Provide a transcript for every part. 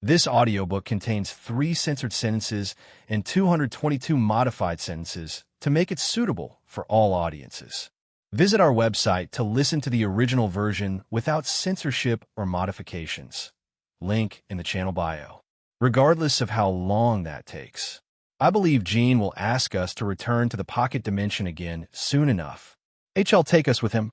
This audiobook contains 3 censored sentences and 222 modified sentences to make it suitable for all audiences. Visit our website to listen to the original version without censorship or modifications. Link in the channel bio. Regardless of how long that takes, I believe Gene will ask us to return to the pocket dimension again soon enough. HL take us with him.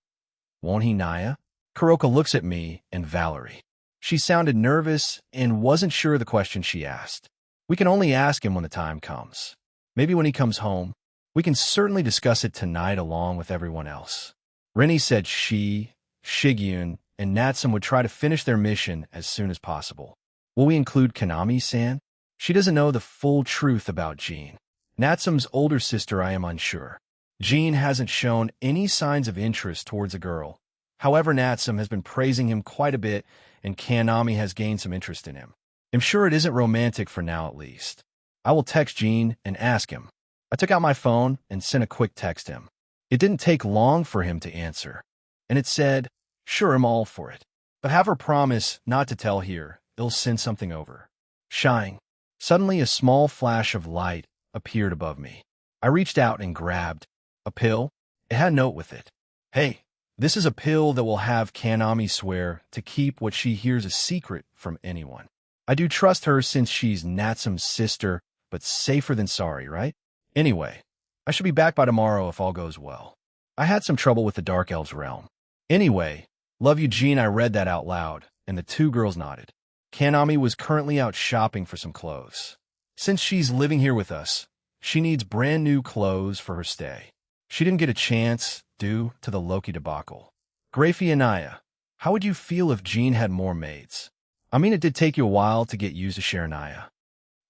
Won't he, Naya? Kuroka looks at me and Valerie. She sounded nervous and wasn't sure of the question she asked. We can only ask him when the time comes. Maybe when he comes home. We can certainly discuss it tonight along with everyone else. Rennie said she, Shigyun, and Natsum would try to finish their mission as soon as possible. Will we include Kanami-san? She doesn't know the full truth about Gene. Natsum's older sister, I am unsure. Gene hasn't shown any signs of interest towards a girl. However, Natsum has been praising him quite a bit, and Kanami has gained some interest in him. I'm sure it isn't romantic for now, at least. I will text Gene and ask him. I took out my phone and sent a quick text to him. It didn't take long for him to answer, and it said, "Sure, I'm all for it. But have her promise not to tell here. It'll send something over." Shine. Suddenly, a small flash of light appeared above me. I reached out and grabbed a pill. It had a note with it. "Hey, this is a pill that will have Kanami swear to keep what she hears a secret from anyone. I do trust her since she's Natsum's sister, but safer than sorry, right? Anyway, I should be back by tomorrow if all goes well. I had some trouble with the Dark Elves realm. Anyway, love you, Gene." I read that out loud, and the 2 girls nodded. Kanami was currently out shopping for some clothes. Since she's living here with us, she needs brand new clothes for her stay. She didn't get a chance due to the Loki debacle. Gracie and Naya, how would you feel if Gene had more maids? I mean, it did take you a while to get used to Sharon. Naya.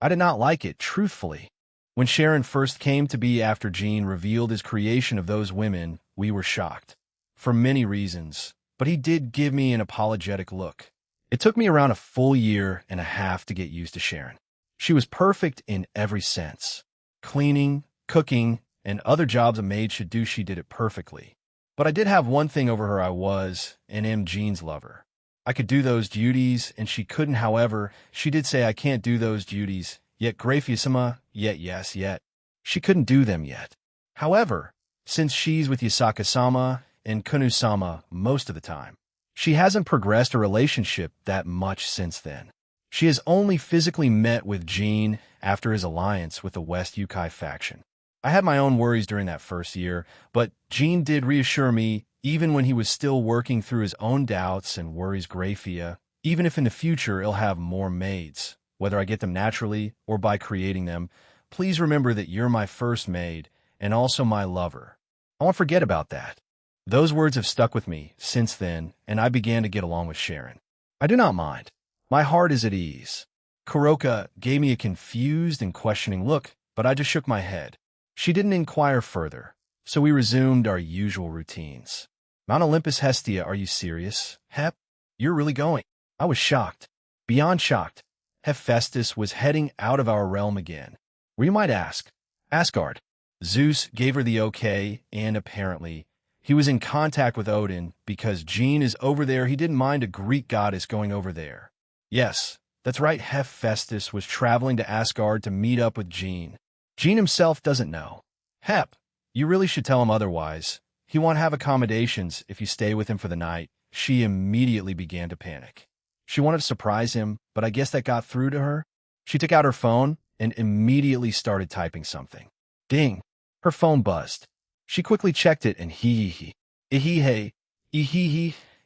I did not like it, truthfully. When Sharon first came to be after Gene revealed his creation of those women, we were shocked. For many reasons, but he did give me an apologetic look. It took me around a full year and a half to get used to Sharon. She was perfect in every sense. Cleaning, cooking, and other jobs a maid should do, she did it perfectly. But I did have one thing over her: I was and am Gene's lover. I could do those duties, and she couldn't. However, she did say I can't do those duties, yet Gracie-sama, yet. She couldn't do them yet. However, since she's with Yasaka-sama and Kunu-sama most of the time, she hasn't progressed a relationship that much since then. She has only physically met with Gene after his alliance with the West Yukai faction. I had my own worries during that first year, but Gene did reassure me, even when he was still working through his own doubts and worries, Gracie, even if in the future he'll have more maids, whether I get them naturally or by creating them, please remember that you're my first maid and also my lover. I won't forget about that. Those words have stuck with me since then, and I began to get along with Sharon. I do not mind. My heart is at ease. Kuroka gave me a confused and questioning look, but I just shook my head. She didn't inquire further, so we resumed our usual routines. Mount Olympus. Hestia, are you serious? Hep, you're really going? I was shocked. Beyond shocked. Hephaestus was heading out of our realm again. Where, you might ask? Asgard. Zeus gave her the okay, and apparently he was in contact with Odin because Gene is over there. He didn't mind a Greek goddess going over there. Yes, that's right. Hephaestus was traveling to Asgard to meet up with Gene. Gene himself doesn't know. Hep, you really should tell him otherwise. He won't have accommodations if you stay with him for the night. She immediately began to panic. She wanted to surprise him, but I guess that got through to her. She took out her phone and immediately started typing something. Ding! Her phone buzzed. She quickly checked it and hey,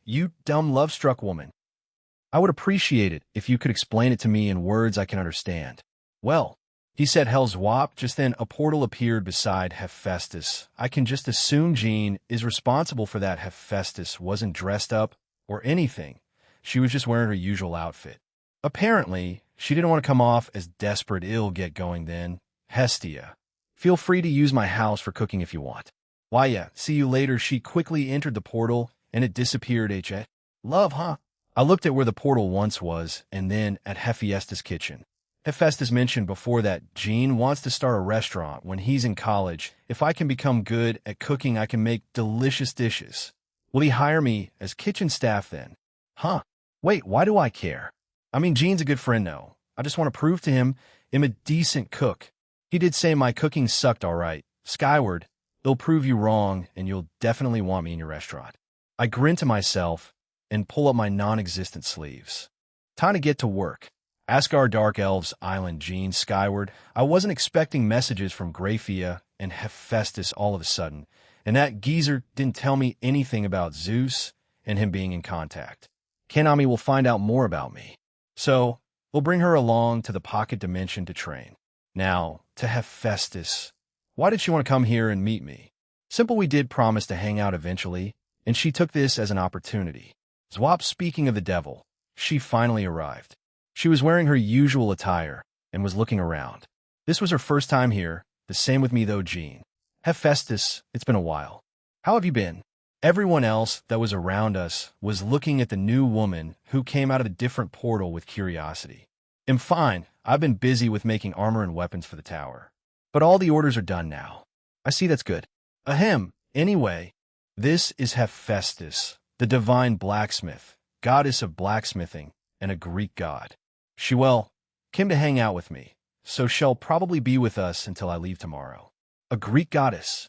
you dumb love-struck woman. I would appreciate it if you could explain it to me in words I can understand. Well, he said, Hell's Wop. Just then a portal appeared beside Hephaestus. I can just assume Gene is responsible for that. Hephaestus wasn't dressed up or anything. She was just wearing her usual outfit. Apparently, she didn't want to come off as desperate. It'll get going then. Hestia, feel free to use my house for cooking if you want. Why, yeah, see you later. She quickly entered the portal, and it disappeared. Love, huh? I looked at where the portal once was, and then at Hephaestus' kitchen. Hephaestus mentioned before that Gene wants to start a restaurant when he's in college. If I can become good at cooking, I can make delicious dishes. Will he hire me as kitchen staff then? Huh? Wait, why do I care? I mean, Gene's a good friend now. I just want to prove to him I'm a decent cook. He did say my cooking sucked all right. Skyward, it'll prove you wrong, and you'll definitely want me in your restaurant. I grin to myself and pull up my non-existent sleeves. Time to get to work. Ask our Dark Elves Island, Gene, Skyward. I wasn't expecting messages from Graphia and Hephaestus all of a sudden, and that geezer didn't tell me anything about Zeus and him being in contact. Kanami will find out more about me. So, we'll bring her along to the pocket dimension to train. Now, to Hephaestus. Why did she want to come here and meet me? Simple, we did promise to hang out eventually, and she took this as an opportunity. Zwap, speaking of the devil, she finally arrived. She was wearing her usual attire and was looking around. This was her first time here, the same with me though, Gene. Hephaestus, it's been a while. How have you been? Everyone else that was around us was looking at the new woman who came out of a different portal with curiosity. I'm fine. I've been busy with making armor and weapons for the tower. But all the orders are done now. I see, that's good. Ahem. Anyway, this is Hephaestus, the divine blacksmith, goddess of blacksmithing, and a Greek god. She, came to hang out with me, so she'll probably be with us until I leave tomorrow. A Greek goddess.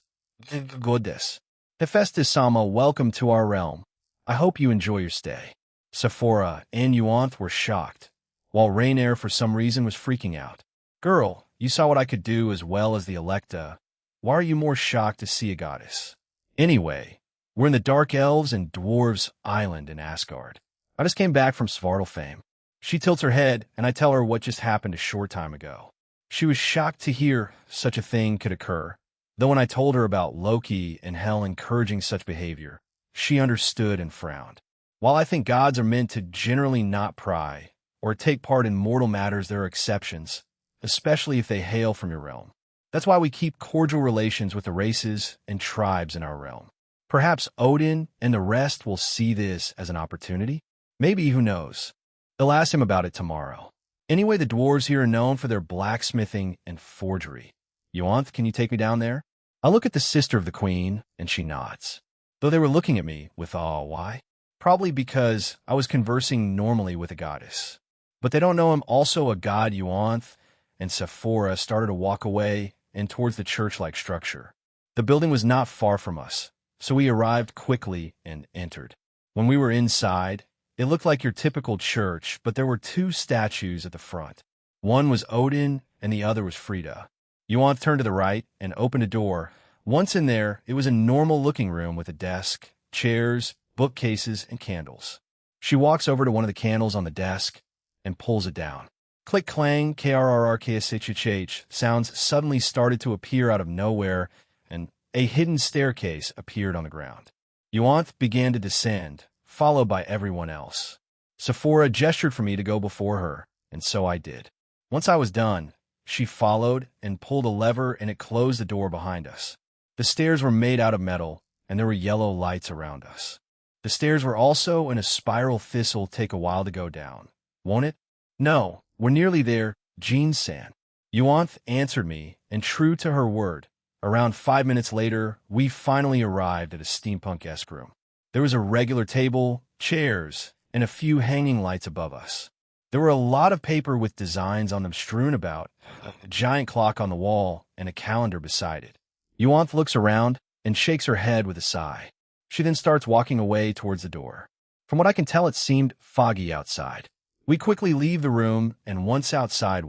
Goddess. Hephaestus-sama, welcome to our realm. I hope you enjoy your stay. Sephora and Euanth were shocked, while Rainier for some reason was freaking out. Girl, you saw what I could do as well as the Electa. Why are you more shocked to see a goddess? Anyway, we're in the Dark Elves and Dwarves Island in Asgard. I just came back from Svartalfheim. She tilts her head, and I tell her what just happened a short time ago. She was shocked to hear such a thing could occur, though when I told her about Loki and Hel encouraging such behavior, she understood and frowned. While I think gods are meant to generally not pry or take part in mortal matters, there are exceptions, especially if they hail from your realm. That's why we keep cordial relations with the races and tribes in our realm. Perhaps Odin and the rest will see this as an opportunity. Maybe, who knows? They'll ask him about it tomorrow. Anyway, the dwarves here are known for their blacksmithing and forgery. Euanth, can you take me down there? I look at the sister of the queen, and she nods. Though they were looking at me with awe. Why? Probably because I was conversing normally with a goddess. But they don't know I'm also a god. Euanth and Sephora started to walk away and towards the church-like structure. The building was not far from us, so we arrived quickly and entered. When we were inside, it looked like your typical church, but there were two statues at the front. One was Odin, and the other was Frida. Euanth turned to the right and opened a door. Once in there, it was a normal-looking room with a desk, chairs, bookcases, and candles. She walks over to one of the candles on the desk and pulls it down. Click clang, krrrkshh, sounds suddenly started to appear out of nowhere, and a hidden staircase appeared on the ground. Euanth began to descend, followed by everyone else. Sephora gestured for me to go before her, and so I did. Once I was done, she followed and pulled a lever, and it closed the door behind us. The stairs were made out of metal, and there were yellow lights around us. The stairs were also in a spiral. This'll take a while to go down, won't it? No, we're nearly there, Jean-san. Euanth answered me, and true to her word, around 5 minutes later, we finally arrived at a steampunk-esque room. There was a regular table, chairs, and a few hanging lights above us. There were a lot of paper with designs on them strewn about, a giant clock on the wall, and a calendar beside it. Euanth looks around and shakes her head with a sigh. She then starts walking away towards the door. From what I can tell, it seemed foggy outside. We quickly leave the room, and once outside,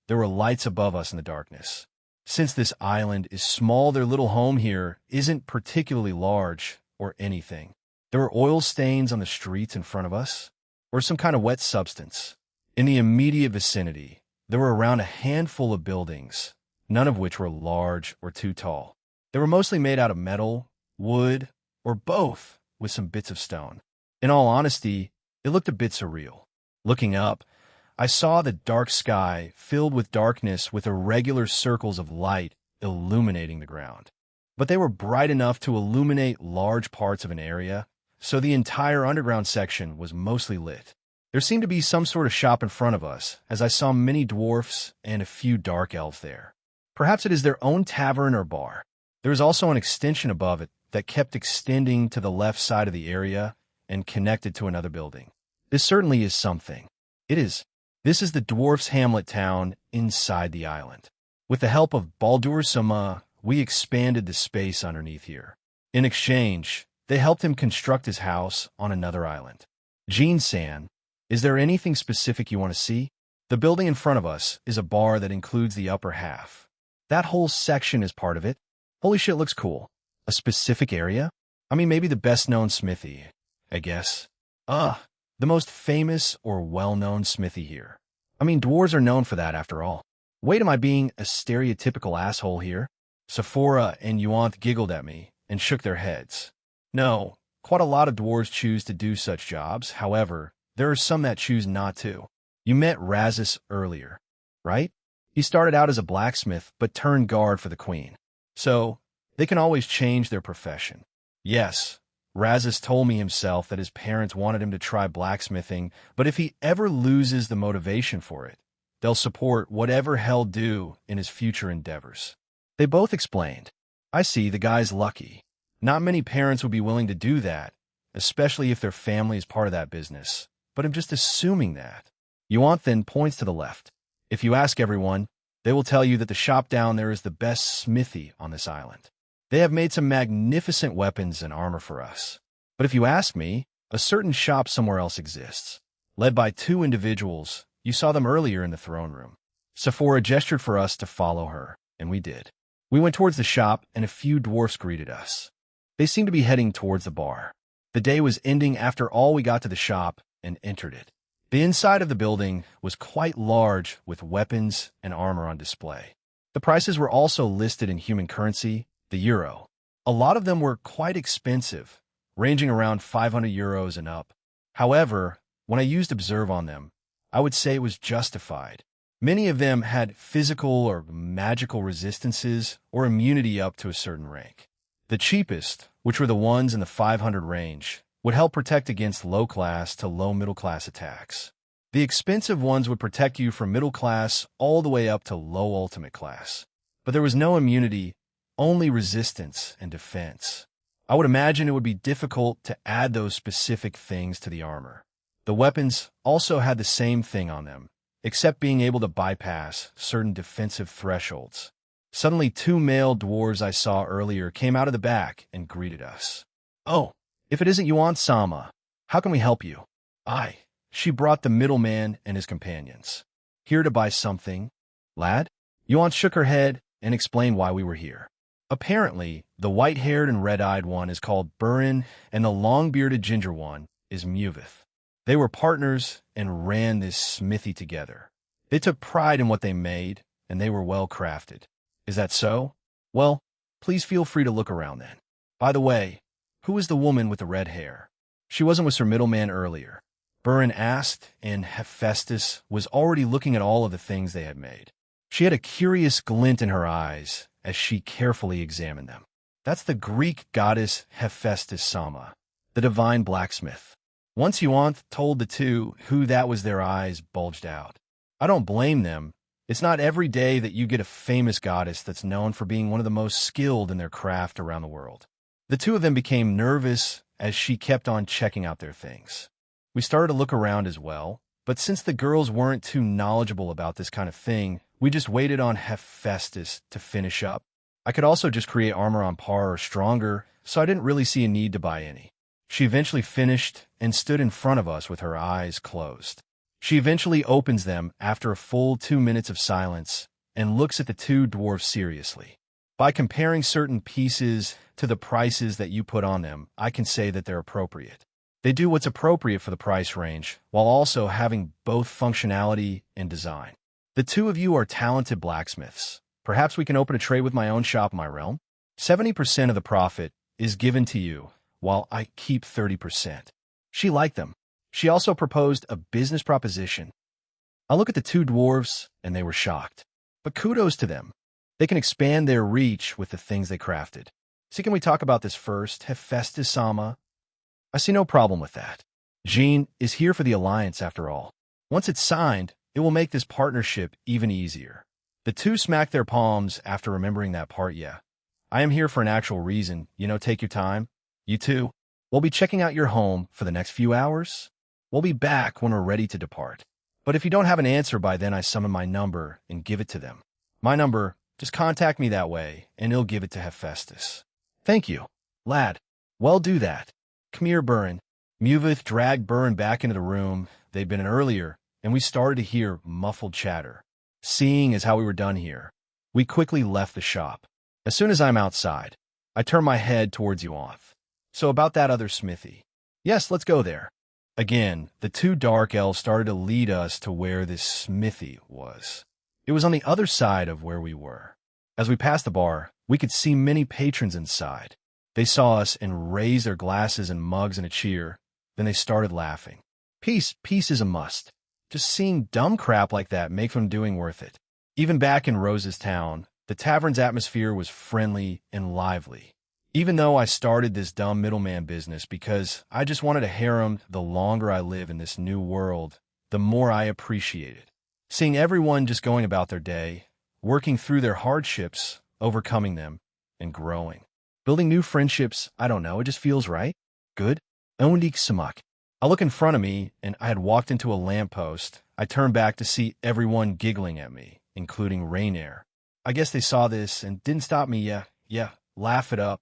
there were lights above us in the darkness. Since this island is small, their little home here isn't particularly large or anything. There were oil stains on the streets in front of us, or some kind of wet substance. In the immediate vicinity, there were around a handful of buildings, none of which were large or too tall. They were mostly made out of metal, wood, or both, with some bits of stone. In all honesty, it looked a bit surreal. Looking up, I saw the dark sky filled with darkness with irregular circles of light illuminating the ground. But they were bright enough to illuminate large parts of an area, so the entire underground section was mostly lit. There seemed to be some sort of shop in front of us, as I saw many dwarfs and a few dark elves there. Perhaps it is their own tavern or bar. There was also an extension above it that kept extending to the left side of the area and connected to another building. This certainly is something. It is. This is the dwarf's hamlet town inside the island. With the help of Baldur Sama, we expanded the space underneath here. In exchange, they helped him construct his house on another island. Jean-san, is there anything specific you want to see? The building in front of us is a bar that includes the upper half. That whole section is part of it. Holy shit, looks cool. A specific area? I mean, maybe the best-known smithy, I guess. The most famous or well-known smithy here. I mean, dwarves are known for that after all. Wait, am I being a stereotypical asshole here? Sephora and Yuanth giggled at me and shook their heads. No, quite a lot of dwarves choose to do such jobs. However, there are some that choose not to. You met Razis earlier, right? He started out as a blacksmith but turned guard for the queen. So, they can always change their profession. Yes, Razis told me himself that his parents wanted him to try blacksmithing, but if he ever loses the motivation for it, they'll support whatever hell do in his future endeavors. They both explained. I see, the guy's lucky. Not many parents would be willing to do that, especially if their family is part of that business. But I'm just assuming that. Yuan then points to the left. If you ask everyone, they will tell you that the shop down there is the best smithy on this island. They have made some magnificent weapons and armor for us. But if you ask me, a certain shop somewhere else exists. Led by two individuals, you saw them earlier in the throne room. Sephora gestured for us to follow her, and we did. We went towards the shop, and a few dwarfs greeted us. They seemed to be heading towards the bar. The day was ending after all. We got to the shop and entered it. The inside of the building was quite large with weapons and armor on display. The prices were also listed in human currency, the euro. A lot of them were quite expensive, ranging around 500 euros and up. However, when I used observe on them, I would say it was justified. Many of them had physical or magical resistances or immunity up to a certain rank. The cheapest, which were the ones in the 500 range, would help protect against low-class to low-middle-class attacks. The expensive ones would protect you from middle-class all the way up to low-ultimate class. But there was no immunity, only resistance and defense. I would imagine it would be difficult to add those specific things to the armor. The weapons also had the same thing on them, except being able to bypass certain defensive thresholds. Suddenly, two male dwarves I saw earlier came out of the back and greeted us. Oh, if it isn't Yuan-sama, how can we help you? She brought the middleman and his companions. Here to buy something, lad? Yuan shook her head and explained why we were here. Apparently, the white-haired and red-eyed one is called Burin, and the long-bearded ginger one is Muvith. They were partners and ran this smithy together. They took pride in what they made, and they were well-crafted. Is that so? Well, please feel free to look around then. By the way, who is the woman with the red hair? She wasn't with her middleman earlier. Burin asked, and Hephaestus was already looking at all of the things they had made. She had a curious glint in her eyes as she carefully examined them. That's the Greek goddess Hephaestus Sama, the divine blacksmith. Once Yuan told the two who that was, their eyes bulged out. I don't blame them. It's not every day that you get a famous goddess that's known for being one of the most skilled in their craft around the world. The two of them became nervous as she kept on checking out their things. We started to look around as well, but since the girls weren't too knowledgeable about this kind of thing, we just waited on Hephaestus to finish up. I could also just create armor on par or stronger, so I didn't really see a need to buy any. She eventually finished and stood in front of us with her eyes closed. She eventually opens them after a full 2 minutes of silence and looks at the two dwarfs seriously. By comparing certain pieces to the prices that you put on them, I can say that they're appropriate. They do what's appropriate for the price range, while also having both functionality and design. The two of you are talented blacksmiths. Perhaps we can open a trade with my own shop in my realm. 70% of the profit is given to you, while I keep 30%. She liked them. She also proposed a business proposition. I look at the two dwarves, and they were shocked. But kudos to them. They can expand their reach with the things they crafted. So can we talk about this first, Hephaestus-sama? I see no problem with that. Jean is here for the alliance after all. Once it's signed, it will make this partnership even easier. The two smacked their palms after remembering that part. Yeah, I am here for an actual reason. Take your time. You two, we'll be checking out your home for the next few hours. We'll be back when we're ready to depart. But if you don't have an answer by then, I summon my number and give it to them. My number, just contact me that way, and he'll give it to Hephaestus. Thank you, lad. Well, do that. Come here, Burin. Muvith dragged Burin back into the room they'd been in earlier, and we started to hear muffled chatter. Seeing as how we were done here, we quickly left the shop. As soon as I'm outside, I turn my head towards Yuanth. So about that other smithy. Yes, let's go there. Again, the two dark elves started to lead us to where this smithy was. It was on the other side of where we were. As we passed the bar, we could see many patrons inside. They saw us and raised their glasses and mugs in a cheer. Then they started laughing. Peace is a must. Just seeing dumb crap like that make them doing worth it. Even back in Rose's town, the tavern's atmosphere was friendly and lively. Even though I started this dumb middleman business because I just wanted a harem, the longer I live in this new world, the more I appreciate it. Seeing everyone just going about their day, working through their hardships, overcoming them, and growing. Building new friendships, I don't know, it just feels right. Good. Ondik Samak. I look in front of me, and I had walked into a lamppost. I turned back to see everyone giggling at me, including Rainier. I guess they saw this and didn't stop me, laugh it up.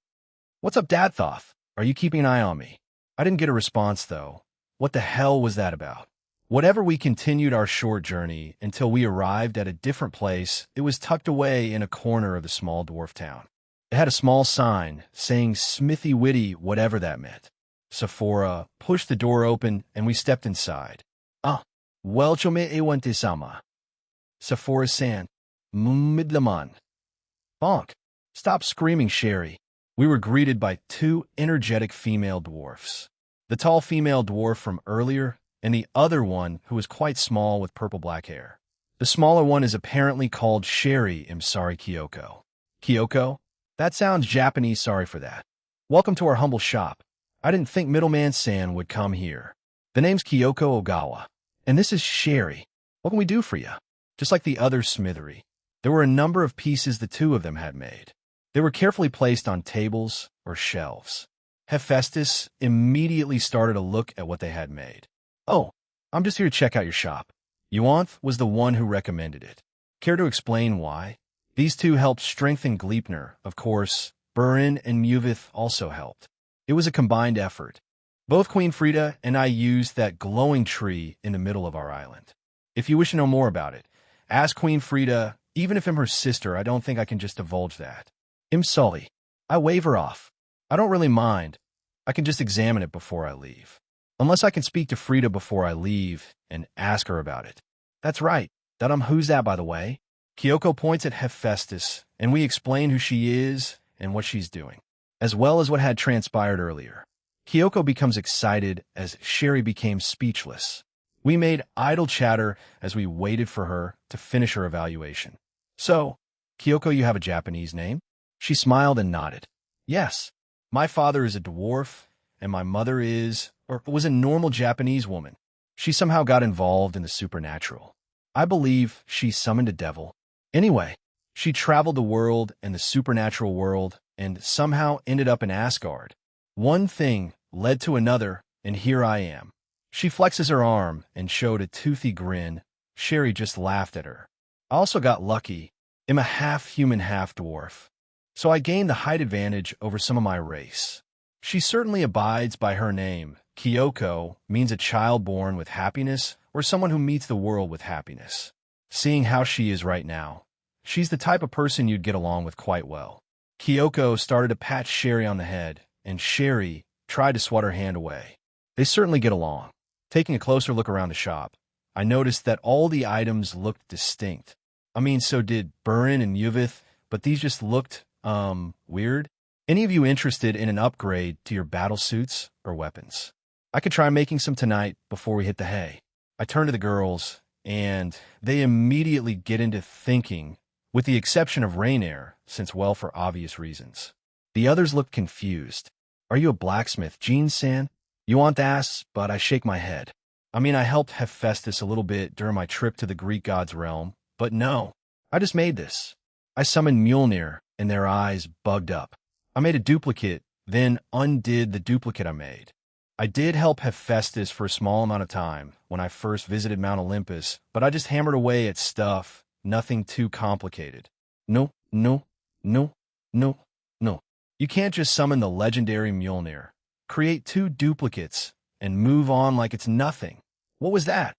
What's up, Dadthoth? Are you keeping an eye on me? I didn't get a response, though. What the hell was that about? Whatever, we continued our short journey until we arrived at a different place. It was tucked away in a corner of the small dwarf town. It had a small sign saying Smithy Witty, whatever that meant. Sephora pushed the door open, and we stepped inside. Welchome Ewante Sama. Sephora-san. Midlaman. Bonk. Stop screaming, Sherry. We were greeted by two energetic female dwarfs. The tall female dwarf from earlier, and the other one who was quite small with purple-black hair. The smaller one is apparently called Sherry. I'm sorry, Kyoko. Kyoko? That sounds Japanese, sorry for that. Welcome to our humble shop. I didn't think Middleman-san would come here. The name's Kyoko Ogawa, and this is Sherry. What can we do for you? Just like the other smithery, there were a number of pieces the two of them had made. They were carefully placed on tables or shelves. Hephaestus immediately started to look at what they had made. Oh, I'm just here to check out your shop. Yuanth was the one who recommended it. Care to explain why? These two helped strengthen Gleipnir, of course. Burin and Muvith also helped. It was a combined effort. Both Queen Frida and I used that glowing tree in the middle of our island. If you wish to know more about it, ask Queen Frida. Even if I'm her sister, I don't think I can just divulge that. I'm Sully. I wave her off. I don't really mind. I can just examine it before I leave. Unless I can speak to Frida before I leave and ask her about it. That's right. Who's that, by the way? Kyoko points at Hephaestus, and we explain who she is and what she's doing, as well as what had transpired earlier. Kyoko becomes excited as Sherry became speechless. We made idle chatter as we waited for her to finish her evaluation. So, Kyoko, you have a Japanese name? She smiled and nodded. Yes. My father is a dwarf, and my mother was a normal Japanese woman. She somehow got involved in the supernatural. I believe she summoned a devil. Anyway, she traveled the world and the supernatural world and somehow ended up in Asgard. One thing led to another, and here I am. She flexes her arm and showed a toothy grin. Sherry just laughed at her. I also got lucky. I'm a half-human, half-dwarf. So I gained the height advantage over some of my race. She certainly abides by her name. Kyoko means a child born with happiness or someone who meets the world with happiness. Seeing how she is right now, she's the type of person you'd get along with quite well. Kyoko started to pat Sherry on the head, and Sherry tried to swat her hand away. They certainly get along. Taking a closer look around the shop, I noticed that all the items looked distinct. I mean, so did Burin and Muvith, but these just looked, weird. Any of you interested in an upgrade to your battle suits or weapons? I could try making some tonight before we hit the hay. I turn to the girls, and they immediately get into thinking, with the exception of Rainier, since, well, for obvious reasons. The others look confused. Are you a blacksmith, Jean-san? Yuanth asks, but I shake my head. I mean, I helped Hephaestus a little bit during my trip to the Greek god's realm, but no, I just made this. I summoned Mjolnir, and their eyes bugged up. I made a duplicate, then undid the duplicate I made. I did help Hephaestus for a small amount of time when I first visited Mount Olympus, but I just hammered away at stuff, nothing too complicated. No, no, no, no, no. You can't just summon the legendary Mjolnir, create 2 duplicates, and move on like it's nothing. What was that?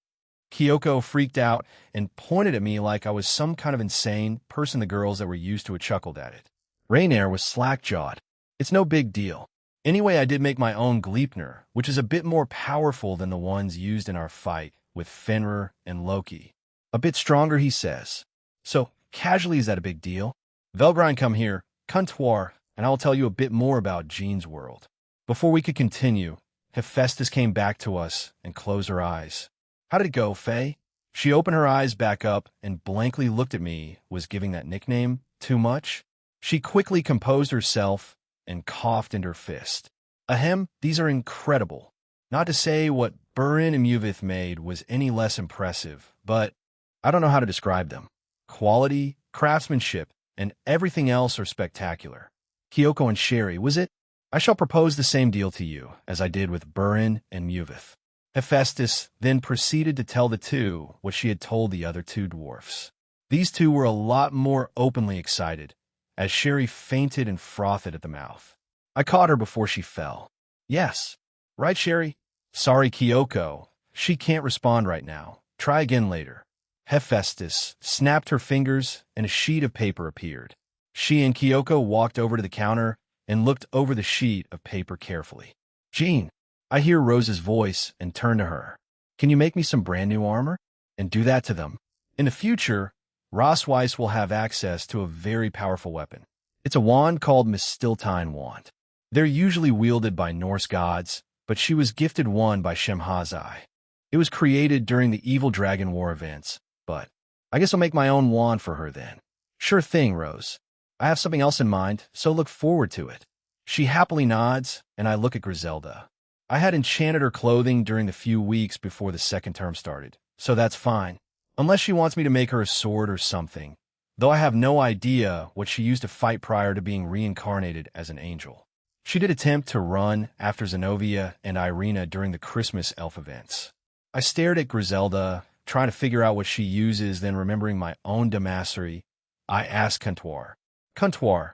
Kyoko freaked out and pointed at me like I was some kind of insane person. The girls that were used to it chuckled at it. Rainier was slack-jawed. It's no big deal. Anyway, I did make my own Gleipnir, which is a bit more powerful than the ones used in our fight with Fenrir and Loki. A bit stronger, he says. So, casually, is that a big deal? Velgrind, come here, Kuntuar, and I will tell you a bit more about Jean's world. Before we could continue, Hephaestus came back to us and closed her eyes. How did it go, Faye? She opened her eyes back up and blankly looked at me. Was giving that nickname too much? She quickly composed herself and coughed into her fist. Ahem, these are incredible. Not to say what Burin and Muvith made was any less impressive, but I don't know how to describe them. Quality, craftsmanship, and everything else are spectacular. Kyoko and Sherry, was it? I shall propose the same deal to you as I did with Burin and Muvith. Hephaestus then proceeded to tell the 2 what she had told the other 2 dwarfs. These 2 were a lot more openly excited, as Sherry fainted and frothed at the mouth. I caught her before she fell. Yes. Right, Sherry? Sorry, Kyoko. She can't respond right now. Try again later. Hephaestus snapped her fingers and a sheet of paper appeared. She and Kyoko walked over to the counter and looked over the sheet of paper carefully. Jean, I hear Rose's voice and turn to her. Can you make me some brand new armor? And do that to them. In the future, Rosweiss will have access to a very powerful weapon. It's a wand called Mistiltine Wand. They're usually wielded by Norse gods, but she was gifted one by Shemhazai. It was created during the Evil Dragon War events, but I guess I'll make my own wand for her then. Sure thing, Rose. I have something else in mind, so look forward to it. She happily nods, and I look at Griselda. I had enchanted her clothing during the few weeks before the second term started, so that's fine. Unless she wants me to make her a sword or something, though I have no idea what she used to fight prior to being reincarnated as an angel. She did attempt to run after Zenobia and Irina during the Christmas elf events. I stared at Griselda, trying to figure out what she uses, then remembering my own Damasery, I asked Kuntuar. Kuntuar,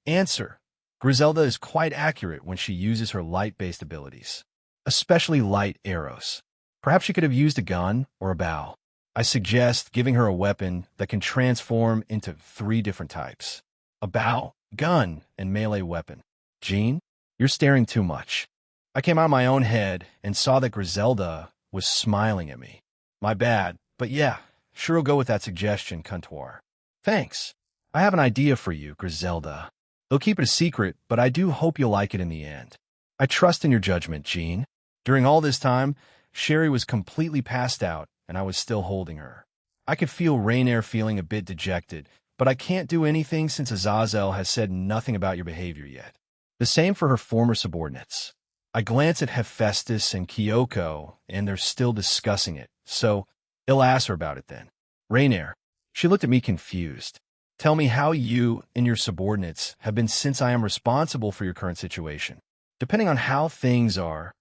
answer. Griselda is quite accurate when she uses her light-based abilities, especially light arrows. Perhaps she could have used a gun or a bow. I suggest giving her a weapon that can transform into 3 different types. A bow, gun, and melee weapon. Jean, you're staring too much. I came out of my own head and saw that Griselda was smiling at me. My bad, but yeah, sure will go with that suggestion, Kuntuar. Thanks. I have an idea for you, Griselda. They'll keep it a secret, but I do hope you'll like it in the end. I trust in your judgment, Jean. During all this time, Sherry was completely passed out, and I was still holding her. I could feel Rainier feeling a bit dejected, but I can't do anything since Azazel has said nothing about your behavior yet. The same for her former subordinates. I glance at Hephaestus and Kyoko, and they're still discussing it, so I'll ask her about it then. Rainier, she looked at me confused. Tell me how you and your subordinates have been since I am responsible for your current situation. Depending on how things are,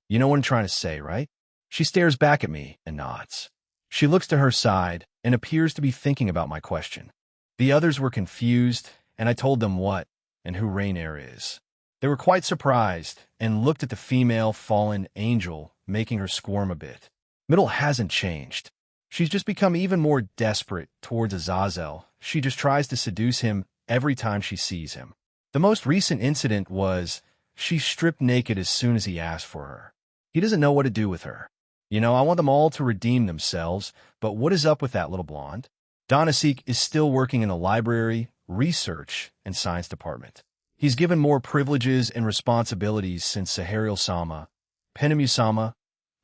you know what I'm trying to say, right? She stares back at me and nods. She looks to her side and appears to be thinking about my question. The others were confused, and I told them what and who Rainier is. They were quite surprised and looked at the female fallen angel, making her squirm a bit. Middle hasn't changed. She's just become even more desperate towards Azazel. She just tries to seduce him every time she sees him. The most recent incident was she stripped naked as soon as he asked for her. He doesn't know what to do with her. You know, I want them all to redeem themselves, but what is up with that little blonde? Donasik is still working in the library, research, and science department. He's given more privileges and responsibilities since Sahariel-sama, Penemu-sama,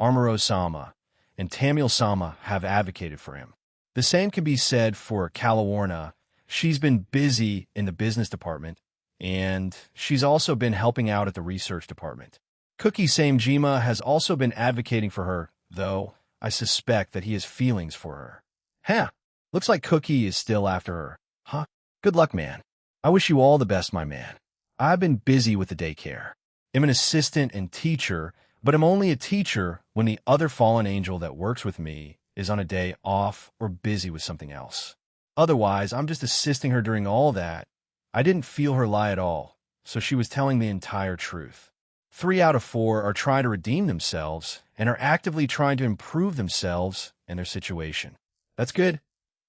Amuro-sama, and Tamiel-sama have advocated for him. The same can be said for Kalawarna. She's been busy in the business department, and she's also been helping out at the research department. Cookie Samejima has also been advocating for her, though I suspect that he has feelings for her. Huh, looks like Cookie is still after her. Huh? Good luck, man. I wish you all the best, my man. I've been busy with the daycare. I'm an assistant and teacher, but I'm only a teacher when the other fallen angel that works with me is on a day off or busy with something else. Otherwise, I'm just assisting her during all that. I didn't feel her lie at all, so she was telling the entire truth. 3 out of 4 are trying to redeem themselves and are actively trying to improve themselves and their situation. That's good.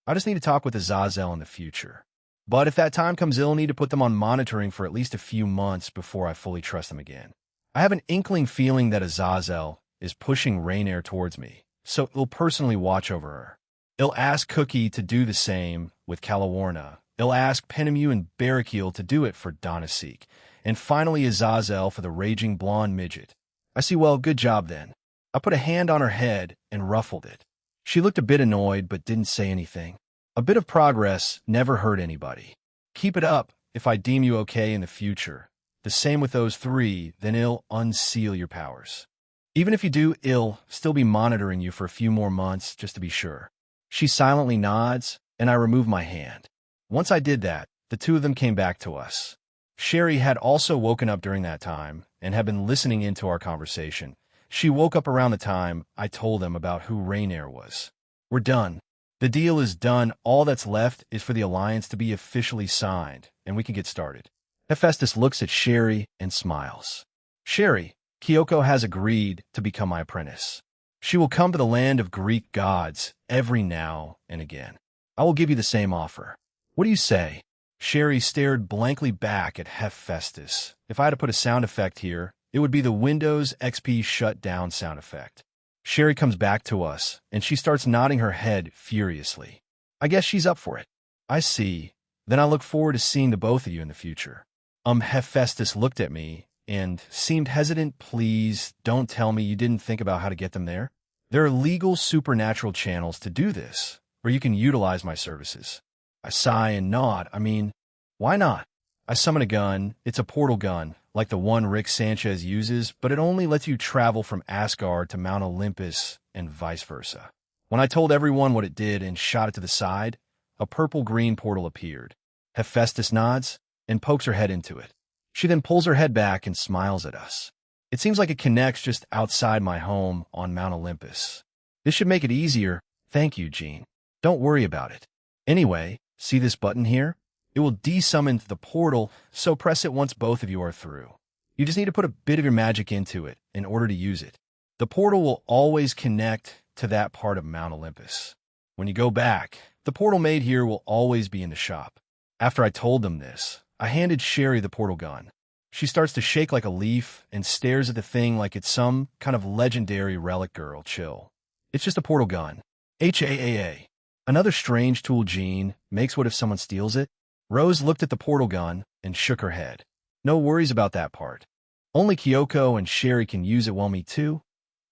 I just need to talk with Azazel in the future. But if that time comes, I'll need to put them on monitoring for at least a few months before I fully trust them again. I have an inkling feeling that Azazel is pushing Rainier towards me, so he'll personally watch over her. He'll ask Cookie to do the same with Calawarna. He'll ask Penemu and Barrakiel to do it for Donasik. And finally Azazel for the raging blonde midget. I see. Well, good job then. I put a hand on her head and ruffled it. She looked a bit annoyed but didn't say anything. A bit of progress never hurt anybody. Keep it up if I deem you okay in the future. The same with those 3, then I'll unseal your powers. Even if you do, I'll still be monitoring you for a few more months just to be sure. She silently nods, and I remove my hand. Once I did that, the 2 of them came back to us. Sherry had also woken up during that time and had been listening into our conversation. She woke up around the time I told them about who Rainier was. We're done. The deal is done. All that's left is for the alliance to be officially signed, and we can get started. Hephaestus looks at Sherry and smiles. Sherry, Kyoko has agreed to become my apprentice. She will come to the land of Greek gods every now and again. I will give you the same offer. What do you say? Sherry stared blankly back at Hephaestus. If I had to put a sound effect here, it would be the Windows XP shutdown sound effect. Sherry comes back to us, and she starts nodding her head furiously. I guess she's up for it. I see. Then I look forward to seeing the both of you in the future. Hephaestus looked at me and seemed hesitant. Please don't tell me you didn't think about how to get them there. There are legal supernatural channels to do this, where you can utilize my services. I sigh and nod. I mean, why not? I summon a gun. It's a portal gun, like the one Rick Sanchez uses, but it only lets you travel from Asgard to Mount Olympus and vice versa. When I told everyone what it did and shot it to the side, a purple-green portal appeared. Hephaestus nods and pokes her head into it. She then pulls her head back and smiles at us. It seems like it connects just outside my home on Mount Olympus. This should make it easier. Thank you, Jean. Don't worry about it. Anyway, see this button here? It will desummon the portal, so press it once both of you are through. You just need to put a bit of your magic into it in order to use it. The portal will always connect to that part of Mount Olympus. When you go back, the portal made here will always be in the shop. After I told them this, I handed Sherry the portal gun. She starts to shake like a leaf and stares at the thing like it's some kind of legendary relic. Girl, chill. It's just a portal gun. HAAA. Another strange tool. Jean makes. What if someone steals it? Rose looked at the portal gun and shook her head. No worries about that part. Only Kyoko and Sherry can use it, well, me too,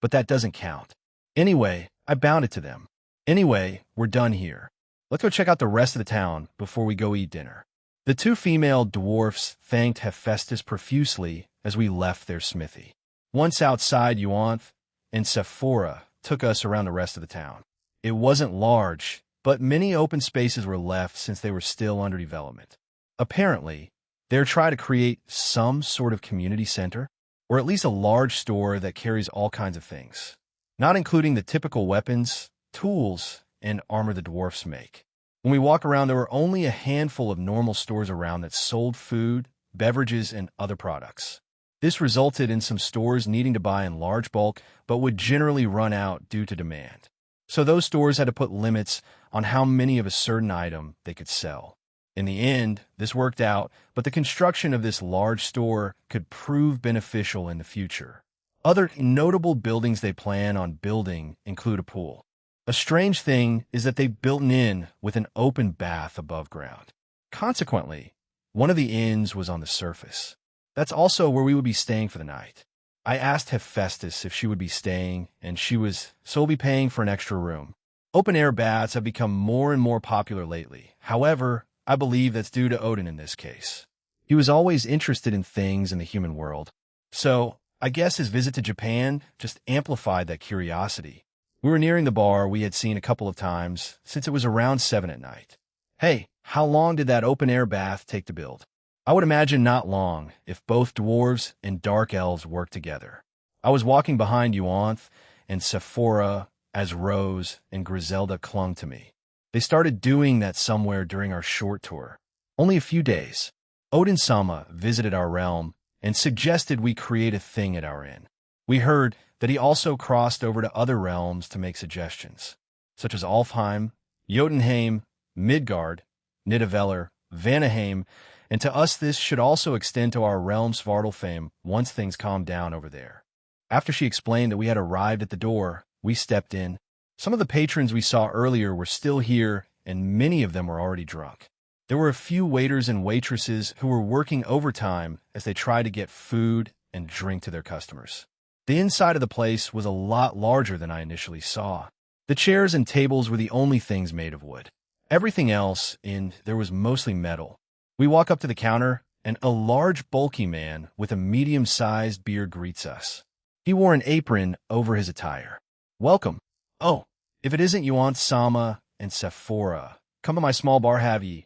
but that doesn't count. Anyway, I bound it to them. Anyway, we're done here. Let's go check out the rest of the town before we go eat dinner. The 2 female dwarfs thanked Hephaestus profusely as we left their smithy. Once outside, Euanthe and Sephora took us around the rest of the town. It wasn't large, but many open spaces were left since they were still under development. Apparently, they're trying to create some sort of community center, or at least a large store that carries all kinds of things, not including the typical weapons, tools, and armor the dwarfs make. When we walk around, there were only a handful of normal stores around that sold food, beverages, and other products. This resulted in some stores needing to buy in large bulk, but would generally run out due to demand. So those stores had to put limits on how many of a certain item they could sell. In the end, this worked out, but the construction of this large store could prove beneficial in the future. Other notable buildings they plan on building include a pool. A strange thing is that they built an inn with an open bath above ground. Consequently, one of the inns was on the surface. That's also where we would be staying for the night. I asked Hephaestus if she would be staying, and she was, so we'll be paying for an extra room. Open-air baths have become more and more popular lately. However, I believe that's due to Odin in this case. He was always interested in things in the human world. So, I guess his visit to Japan just amplified that curiosity. We were nearing the bar we had seen a couple of times since it was around 7 at night. Hey, how long did that open-air bath take to build? I would imagine not long if both dwarves and dark elves worked together. I was walking behind Yuanth and Sephora as Rose and Griselda clung to me. They started doing that somewhere during our short tour. Only a few days. Odin-sama visited our realm and suggested we create a thing at our inn. We heard that he also crossed over to other realms to make suggestions, such as Alfheim, Jotunheim, Midgard, Nidavellir, Vanaheim, and to us this should also extend to our realm Svartalfheim once things calm down over there. After she explained that we had arrived at the door, we stepped in. Some of the patrons we saw earlier were still here, and many of them were already drunk. There were a few waiters and waitresses who were working overtime as they tried to get food and drink to their customers. The inside of the place was a lot larger than I initially saw. The chairs and tables were the only things made of wood. Everything else in there was mostly metal. We walk up to the counter, and a large, bulky man with a medium-sized beard greets us. He wore an apron over his attire. Welcome. Oh, if it isn't Yuan-sama and Sephora, come to my small bar, have ye?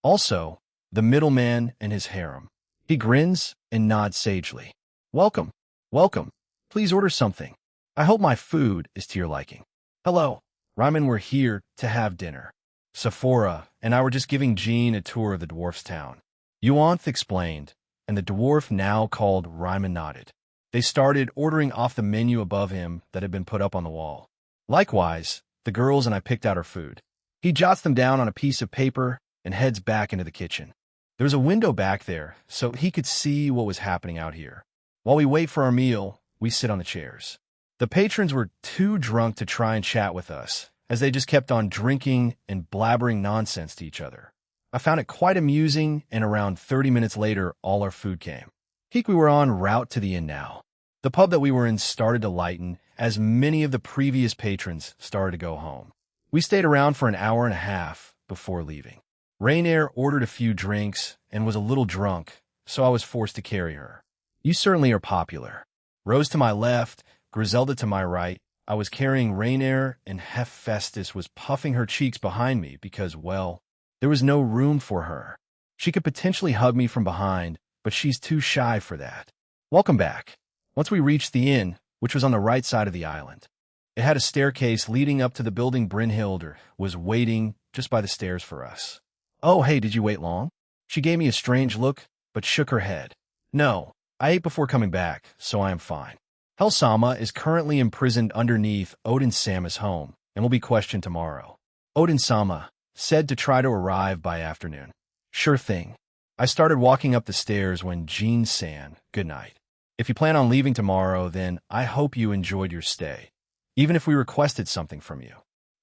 Also, the middleman and his harem. He grins and nods sagely. Welcome. Welcome. Please order something. I hope my food is to your liking. Hello. Ryman, we're here to have dinner. Sephora and I were just giving Jean a tour of the dwarf's town. Yuanth explained, and the dwarf, now called Ryman, nodded. They started ordering off the menu above him that had been put up on the wall. Likewise, the girls and I picked out our food. He jots them down on a piece of paper and heads back into the kitchen. There was a window back there, so he could see what was happening out here. While we wait for our meal, we sit on the chairs. The patrons were too drunk to try and chat with us, as they just kept on drinking and blabbering nonsense to each other. I found it quite amusing, and around 30 minutes later, all our food came. We were en route to the inn now. The pub that we were in started to lighten, as many of the previous patrons started to go home. We stayed around for an hour and a half before leaving. Rainier ordered a few drinks and was a little drunk, so I was forced to carry her. You certainly are popular. Rose to my left, Griselda to my right. I was carrying Rainier, and Hephaestus was puffing her cheeks behind me because, well, there was no room for her. She could potentially hug me from behind, but she's too shy for that. Welcome back. Once we reached the inn, which was on the right side of the island, it had a staircase leading up to the building. Brynhilde was waiting just by the stairs for us. Oh, hey, did you wait long? She gave me a strange look, but shook her head. No, I ate before coming back, so I am fine. Helsama is currently imprisoned underneath Odin-sama's home and will be questioned tomorrow. Odin-sama said to try to arrive by afternoon. Sure thing. I started walking up the stairs when Jean sang, good night. If you plan on leaving tomorrow, then I hope you enjoyed your stay, even if we requested something from you.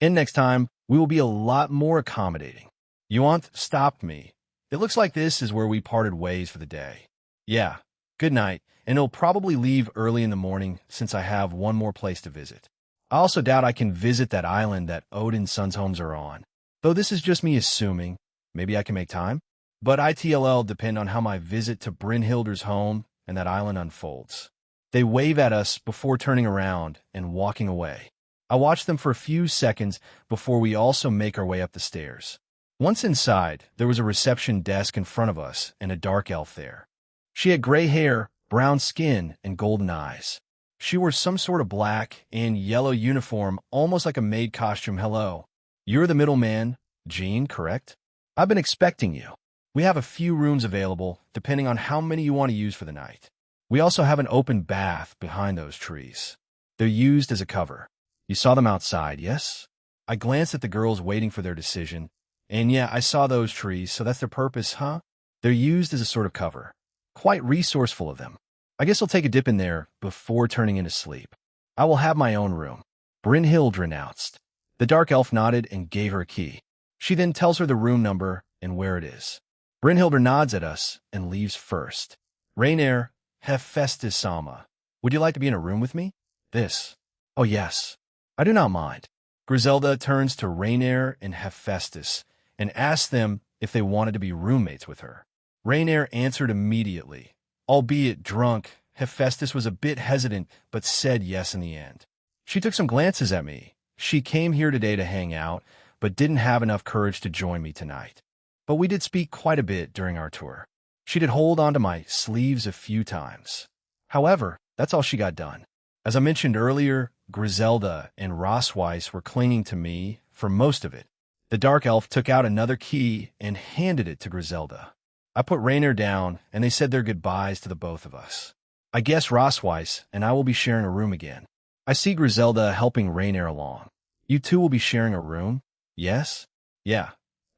And next time, we will be a lot more accommodating. Yuanth stopped me. It looks like this is where we parted ways for the day. Yeah, good night, and he'll probably leave early in the morning since I have one more place to visit. I also doubt I can visit that island that Odin's son's homes are on, though this is just me assuming. Maybe I can make time? But ITLL depend on how my visit to Brynhilde's home and that island unfolds. They wave at us before turning around and walking away. I watch them for a few seconds before we also make our way up the stairs. Once inside, there was a reception desk in front of us and a dark elf there. She had gray hair, brown skin, and golden eyes. She wore some sort of black and yellow uniform, almost like a maid costume. Hello. You're the middleman, Jean, correct? I've been expecting you. We have a few rooms available, depending on how many you want to use for the night. We also have an open bath behind those trees. They're used as a cover. You saw them outside, yes? I glanced at the girls waiting for their decision. And yeah, I saw those trees, so that's their purpose, huh? They're used as a sort of cover. Quite resourceful of them. I guess I'll take a dip in there before turning into sleep. I will have my own room. Brynhilde announced. The dark elf nodded and gave her a key. She then tells her the room number and where it is. Brynhilde nods at us and leaves first. Rainier, Hephaestus-sama, would you like to be in a room with me? This. Oh yes, I do not mind. Griselda turns to Rainier and Hephaestus and asks them if they wanted to be roommates with her. Rainier answered immediately. Albeit drunk, Hephaestus was a bit hesitant but said yes in the end. She took some glances at me. She came here today to hang out, but didn't have enough courage to join me tonight. But we did speak quite a bit during our tour. She did hold onto my sleeves a few times. However, That's all she got done. As I mentioned earlier, Griselda and Rossweiss were clinging to me for most of it. The dark elf took out another key and handed it to Griselda. I put Rainier down, and they said their goodbyes to the both of us. I guess Rossweiss and I will be sharing a room again. I see Griselda helping Rainier along. You two will be sharing a room? Yes? Yeah.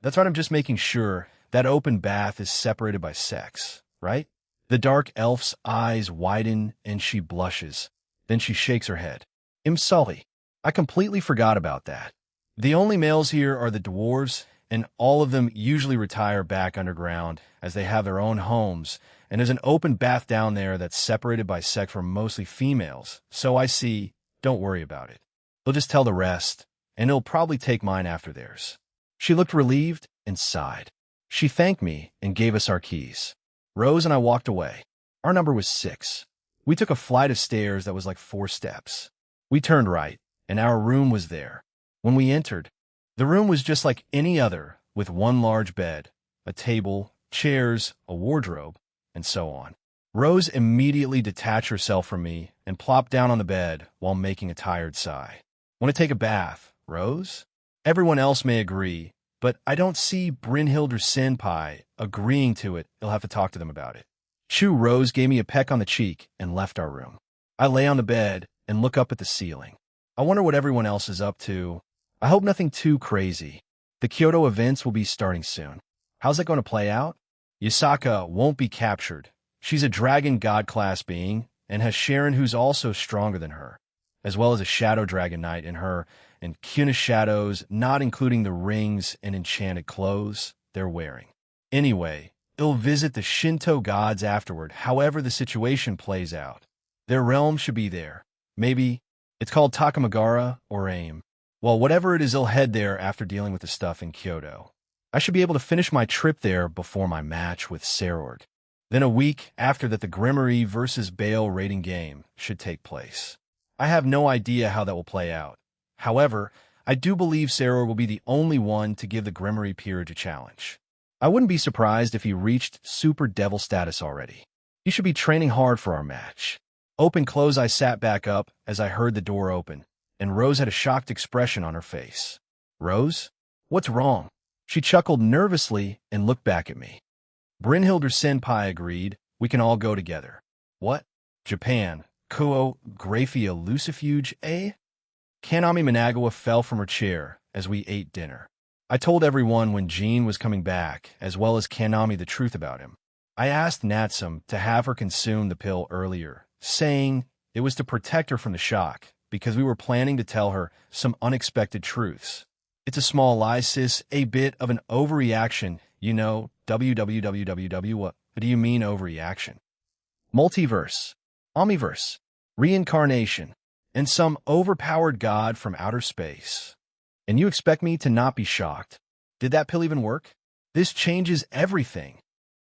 That's right, I'm just making sure that open bath is separated by sex, right? The dark elf's eyes widen and she blushes. Then she shakes her head. I'm sorry. I completely forgot about that. The only males here are the dwarves, and all of them usually retire back underground as they have their own homes, and there's an open bath down there that's separated by sex from mostly females. So I see, don't worry about it. They'll just tell the rest, and it'll probably take mine after theirs. She looked relieved and sighed. She thanked me and gave us our keys. Rose and I walked away. Our number was 6. We took a flight of stairs that was like 4 steps. We turned right, and our room was there. When we entered, the room was just like any other, with one large bed, a table, chairs, a wardrobe, and so on. Rose immediately detached herself from me and plopped down on the bed while making a tired sigh. Want to take a bath, Rose? Everyone else may agree, but I don't see Brynhilder Senpai agreeing to it. You'll have to talk to them about it. Chu Rose gave me a peck on the cheek and left our room. I lay on the bed and look up at the ceiling. I wonder what everyone else is up to. I hope nothing too crazy. The Kyoto events will be starting soon. How's that going to play out? Yasaka won't be captured. She's a dragon god-class being and has Sharon, who's also stronger than her, as well as a shadow dragon knight in her, and Kuna shadows, not including the rings and enchanted clothes they're wearing. Anyway, they'll visit the Shinto gods afterward, however the situation plays out. Their realm should be there. Maybe it's called Takamagara or AIM. Well, whatever it is, they'll head there after dealing with the stuff in Kyoto. I should be able to finish my trip there before my match with Serord. Then a week after that, the Grimmery versus Bale rating game should take place. I have no idea how that will play out. However, I do believe Serord will be the only one to give the Grimmery peerage a challenge. I wouldn't be surprised if he reached Super Devil status already. He should be training hard for our match. Open close, I sat back up as I heard the door open, and Rose had a shocked expression on her face. Rose? What's wrong? She chuckled nervously and looked back at me. Brynhilder Senpai agreed. We can all go together. What? Japan. Kuo, Graphia Lucifuge, eh? Kanami Managawa fell from her chair as we ate dinner. I told everyone when Jean was coming back, as well as Kanami, the truth about him. I asked Natsum to have her consume the pill earlier, saying it was to protect her from the shock, because we were planning to tell her some unexpected truths. It's a small lie, sis, a bit of an overreaction, you know, www. What do you mean overreaction? Multiverse, omniverse, reincarnation, and some overpowered god from outer space. And you expect me to not be shocked? Did that pill even work? This changes everything.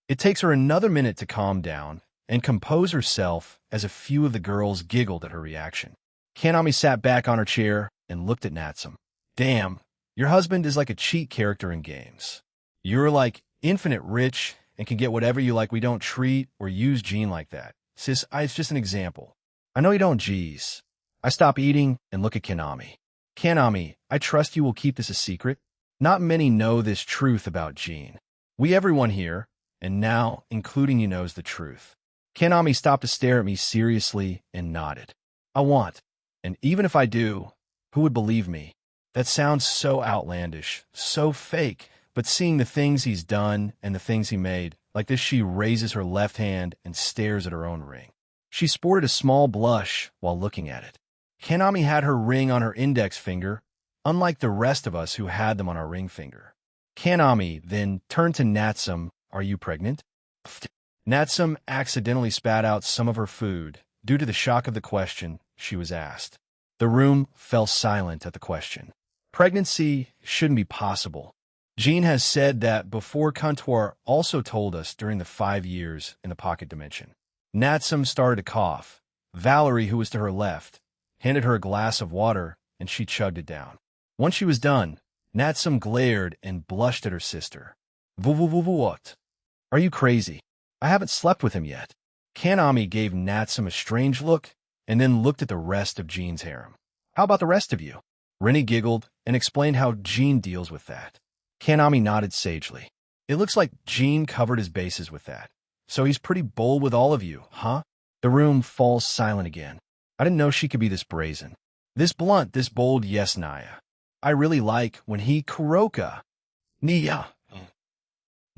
It takes her another minute to calm down and compose herself as a few of the girls giggled at her reaction. Kanami sat back on her chair and looked at Natsum. Damn, your husband is like a cheat character in games. You're like infinite rich and can get whatever you like. We don't treat or use Jean like that. Sis, it's just an example. I know you don't, geez. I stop eating and look at Kanami. Kanami, I trust you will keep this a secret. Not many know this truth about Jean. Everyone here, and now, including you, knows the truth. Kanami stopped to stare at me seriously and nodded. I want, and even if I do, who would believe me? That sounds so outlandish, so fake, but seeing the things he's done and the things he made, like this, she raises her left hand and stares at her own ring. She sported a small blush while looking at it. Kanami had her ring on her index finger, unlike the rest of us who had them on our ring finger. Kanami then turned to Natsum. Are you pregnant? Natsum accidentally spat out some of her food due to the shock of the question she was asked. The room fell silent at the question. Pregnancy shouldn't be possible. Jean has said that before. Kantor also told us during the 5 years in the pocket dimension. Natsum started to cough. Valerie, who was to her left, handed her a glass of water, and she chugged it down. Once she was done, Natsum glared and blushed at her sister. What? Are you crazy? I haven't slept with him yet. Kanami gave Natsum a strange look and then looked at the rest of Jean's harem. How about the rest of you? Rennie giggled and explained how Jean deals with that. Kanami nodded sagely. It looks like Jean covered his bases with that. So he's pretty bold with all of you, huh? The room falls silent again. I didn't know she could be this brazen. This blunt, this bold, yes, Naya. I really like when he Kuroka. Nia.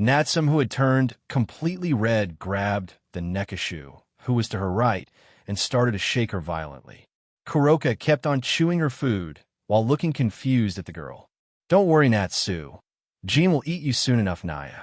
Natsum, who had turned completely red, grabbed the Nekashu, who was to her right, and started to shake her violently. Kuroka kept on chewing her food while looking confused at the girl. Don't worry, Natsu. Jean will eat you soon enough, Naya.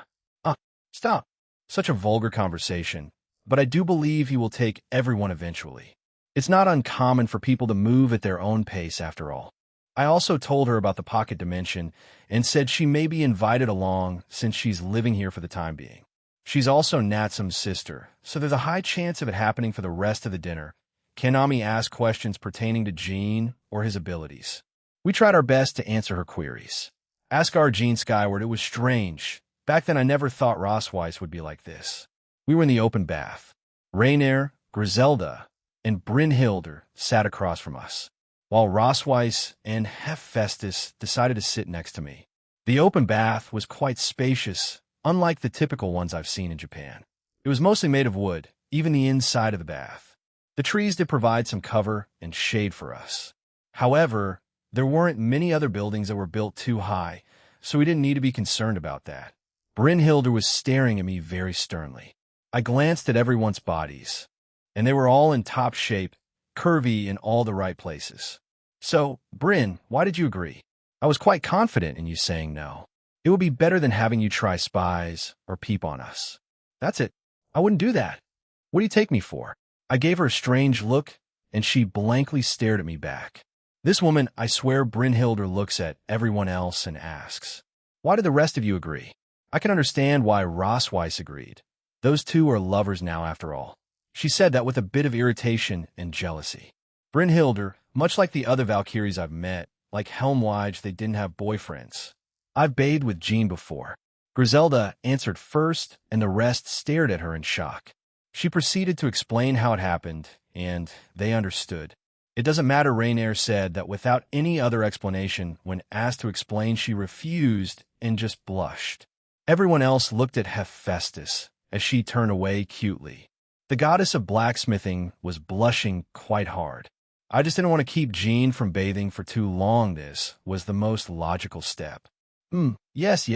Stop. Such a vulgar conversation, but I do believe he will take everyone eventually. It's not uncommon for people to move at their own pace after all. I also told her about the pocket dimension and said she may be invited along since she's living here for the time being. She's also Natsum's sister, so there's a high chance of it happening for the rest of the dinner. Kanami asked questions pertaining to Jean or his abilities. We tried our best to answer her queries. Ask our Jean Skyward, it was strange. Back then I never thought Rossweiss would be like this. We were in the open bath. Rainier, Griselda, and Brynhilde sat across from us, while Rossweiss and Hephaestus decided to sit next to me. The open bath was quite spacious, unlike the typical ones I've seen in Japan. It was mostly made of wood, even the inside of the bath. The trees did provide some cover and shade for us. However, there weren't many other buildings that were built too high, so we didn't need to be concerned about that. Brynhilde was staring at me very sternly. I glanced at everyone's bodies, and they were all in top shape, curvy in all the right places. So, Bryn, why did you agree? I was quite confident in you saying no. It would be better than having you try spies or peep on us. That's it. I wouldn't do that. What do you take me for? I gave her a strange look, and she blankly stared at me back. This woman, I swear, Brynhilde looks at everyone else and asks, why did the rest of you agree? I can understand why Rossweiss agreed. Those two are lovers now, after all. She said that with a bit of irritation and jealousy. Brynhilde, much like the other Valkyries I've met, like Helmwige, they didn't have boyfriends. I've bathed with Jean before. Griselda answered first, and the rest stared at her in shock. She proceeded to explain how it happened, and they understood. It doesn't matter, Rainier said that without any other explanation. When asked to explain, she refused and just blushed. Everyone else looked at Hephaestus as she turned away cutely. The goddess of blacksmithing was blushing quite hard. I just didn't want to keep Jean from bathing for too long. This was the most logical step. Yes.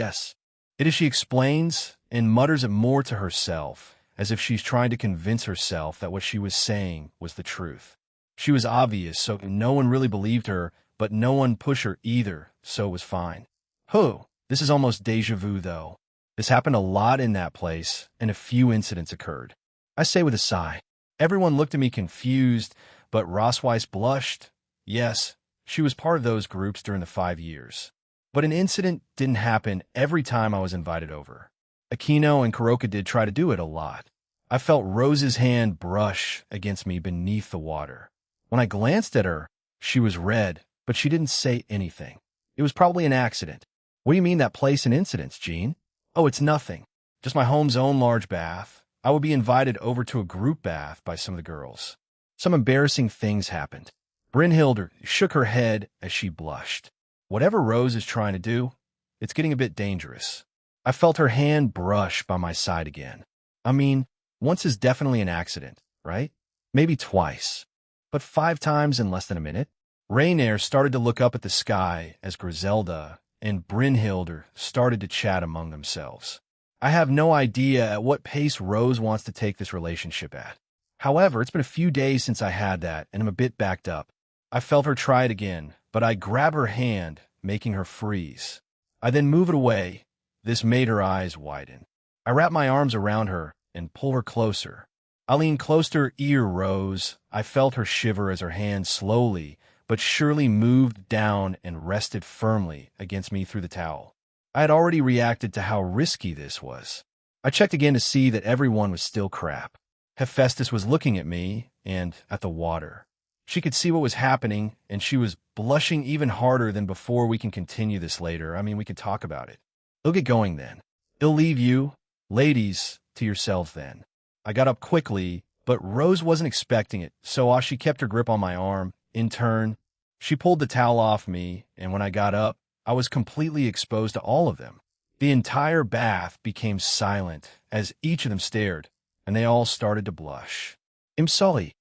It is, she explains and mutters it more to herself, as if she's trying to convince herself that what she was saying was the truth. She was obvious, so no one really believed her, but no one pushed her either, so it was fine. This is almost déjà vu, though. This happened a lot in that place, and a few incidents occurred. I say with a sigh. Everyone looked at me confused, but Rossweiss blushed. Yes, she was part of those groups during the 5 years. But an incident didn't happen every time I was invited over. Aquino and Kuroka did try to do it a lot. I felt Rose's hand brush against me beneath the water. When I glanced at her, she was red, but she didn't say anything. It was probably an accident. What do you mean that place and incidents, Jean? Oh, it's nothing. Just my home's own large bath. I would be invited over to a group bath by some of the girls. Some embarrassing things happened. Brynhilde shook her head as she blushed. Whatever Rose is trying to do, it's getting a bit dangerous. I felt her hand brush by my side again. I mean, once is definitely an accident, right? Maybe twice. But 5 times in less than a minute? Rainier started to look up at the sky as Griselda and Brynhilde started to chat among themselves. I have no idea at what pace Rose wants to take this relationship at. However, it's been a few days since I had that, and I'm a bit backed up. I felt her try it again, but I grab her hand, making her freeze. I then move it away. This made her eyes widen. I wrap my arms around her and pull her closer. I leaned close to her ear, Rose. I felt her shiver as her hand slowly but surely moved down and rested firmly against me through the towel. I had already reacted to how risky this was. I checked again to see that everyone was still crap. Hephaestus was looking at me and at the water. She could see what was happening, and she was blushing even harder than before. We can continue this later. I mean, we could talk about it. It'll get going then. It'll leave you, ladies, to yourselves then. I got up quickly But Rose wasn't expecting it, so while she kept her grip on my arm, in turn, she pulled the towel off me, and when I got up, I was completely exposed to all of them. The entire bath became silent as each of them stared, and they all started to blush. I'm sorry.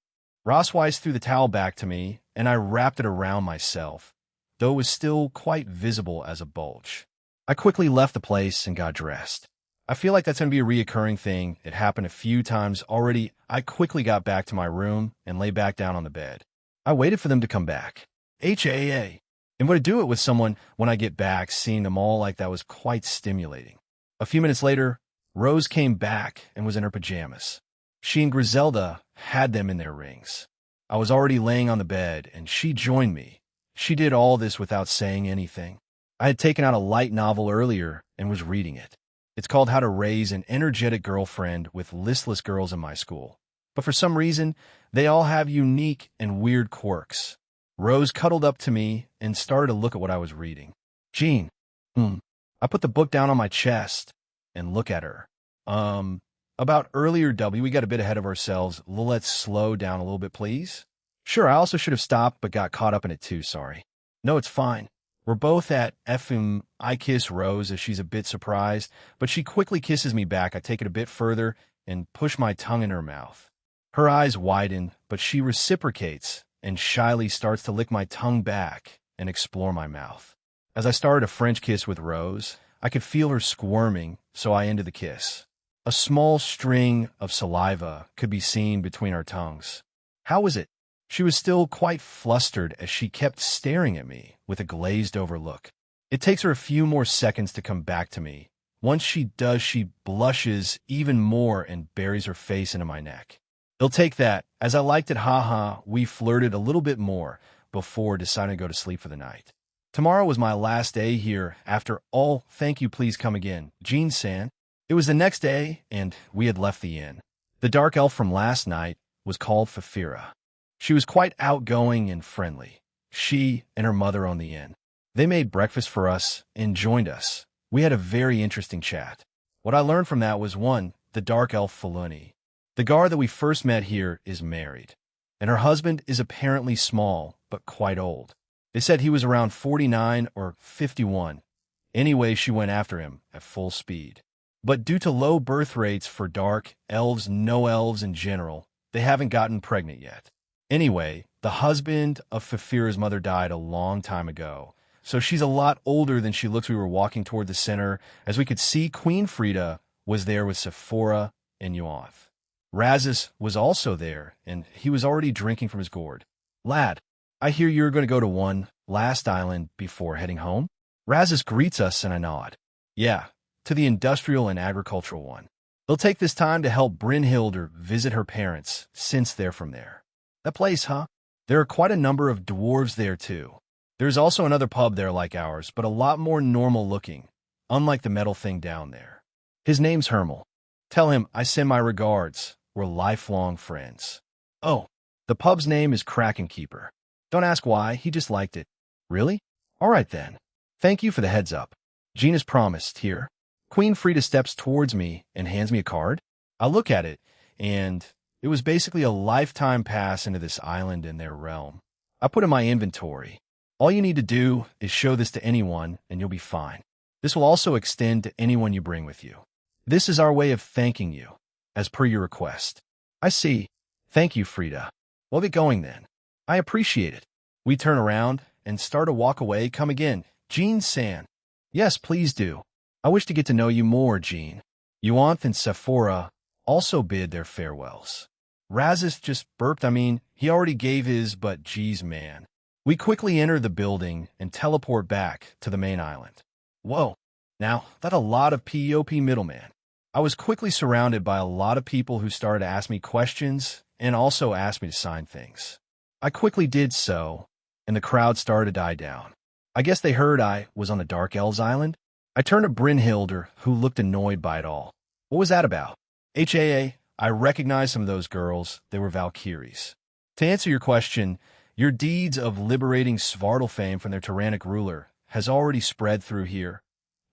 Rosswise threw the towel back to me, and I wrapped it around myself, though it was still quite visible as a bulge. I quickly left the place and got dressed. I feel like that's going to be a reoccurring thing. It happened a few times already. I quickly got back to my room and lay back down on the bed. I waited for them to come back. HAA. And would do it with someone when I get back, seeing them all like that was quite stimulating. A few minutes later, Rose came back and was in her pajamas. She and Griselda had them in their rings. I was already laying on the bed, and she joined me. She did all this without saying anything. I had taken out a light novel earlier and was reading it. It's called How to Raise an Energetic Girlfriend with Listless Girls in My School. But for some reason, they all have unique and weird quirks. Rose cuddled up to me and started to look at what I was reading. Jean. I put the book down on my chest and look at her. About earlier, W, we got a bit ahead of ourselves. Let's slow down a little bit, please. Sure, I also should have stopped, but got caught up in it too, sorry. No, it's fine. We're both at FM. I kiss Rose as she's a bit surprised, but she quickly kisses me back. I take it a bit further and push my tongue in her mouth. Her eyes widen, but she reciprocates and shyly starts to lick my tongue back and explore my mouth. As I started a French kiss with Rose, I could feel her squirming, so I ended the kiss. A small string of saliva could be seen between our tongues. How was it? She was still quite flustered as she kept staring at me with a glazed-over look. It takes her a few more seconds to come back to me. Once she does, she blushes even more and buries her face into my neck. It'll take that. As I liked it, haha, we flirted a little bit more before deciding to go to sleep for the night. Tomorrow was my last day here. After all, thank you, please come again. Jean-san. It was the next day, and we had left the inn. The dark elf from last night was called Fafira. She was quite outgoing and friendly. She and her mother owned the inn. They made breakfast for us and joined us. We had a very interesting chat. What I learned from that was, 1, the dark elf Faluni. The guard that we first met here is married, and her husband is apparently small, but quite old. They said he was around 49 or 51. Anyway, she went after him at full speed. But due to low birth rates for dark elves, no elves in general, they haven't gotten pregnant yet. Anyway, the husband of Fafira's mother died a long time ago, so she's a lot older than she looks. We were walking toward the center. As we could see, Queen Frida was there with Sephora and Yuanth. Razis was also there, and he was already drinking from his gourd. Lad, I hear you're going to go to one last island before heading home? Razis greets us, and I nod. Yeah, to the industrial and agricultural one. They'll take this time to help Brynhilde visit her parents, since they're from there. That place, huh? There are quite a number of dwarves there, too. There's also another pub there like ours, but a lot more normal looking, unlike the metal thing down there. His name's Hermel. Tell him I send my regards. We're lifelong friends. Oh, the pub's name is Kraken Keeper. Don't ask why, he just liked it. Really? All right then. Thank you for the heads up. Gina's promised, here. Queen Frida steps towards me and hands me a card. I look at it, and it was basically a lifetime pass into this island and their realm. I put in my inventory. All you need to do is show this to anyone, and you'll be fine. This will also extend to anyone you bring with you. This is our way of thanking you, as per your request. I see. Thank you, Frida. We'll get going then. I appreciate it. We turn around and start to walk away. Come again. Jean-san. Yes, please do. I wish to get to know you more, Jean. Yuanth and Sephora also bid their farewells. Razis just burped. He already gave his, but geez, man. We quickly enter the building and teleport back to the main island. Whoa. Now, that a lot of POP middleman. I was quickly surrounded by a lot of people who started to ask me questions and also asked me to sign things. I quickly did so, and the crowd started to die down. I guess they heard I was on the Dark Elves Island. I turned to Brynhilde, who looked annoyed by it all. What was that about? HAA, I recognized some of those girls. They were Valkyries. To answer your question, your deeds of liberating Svartalfheim from their tyrannic ruler has already spread through here.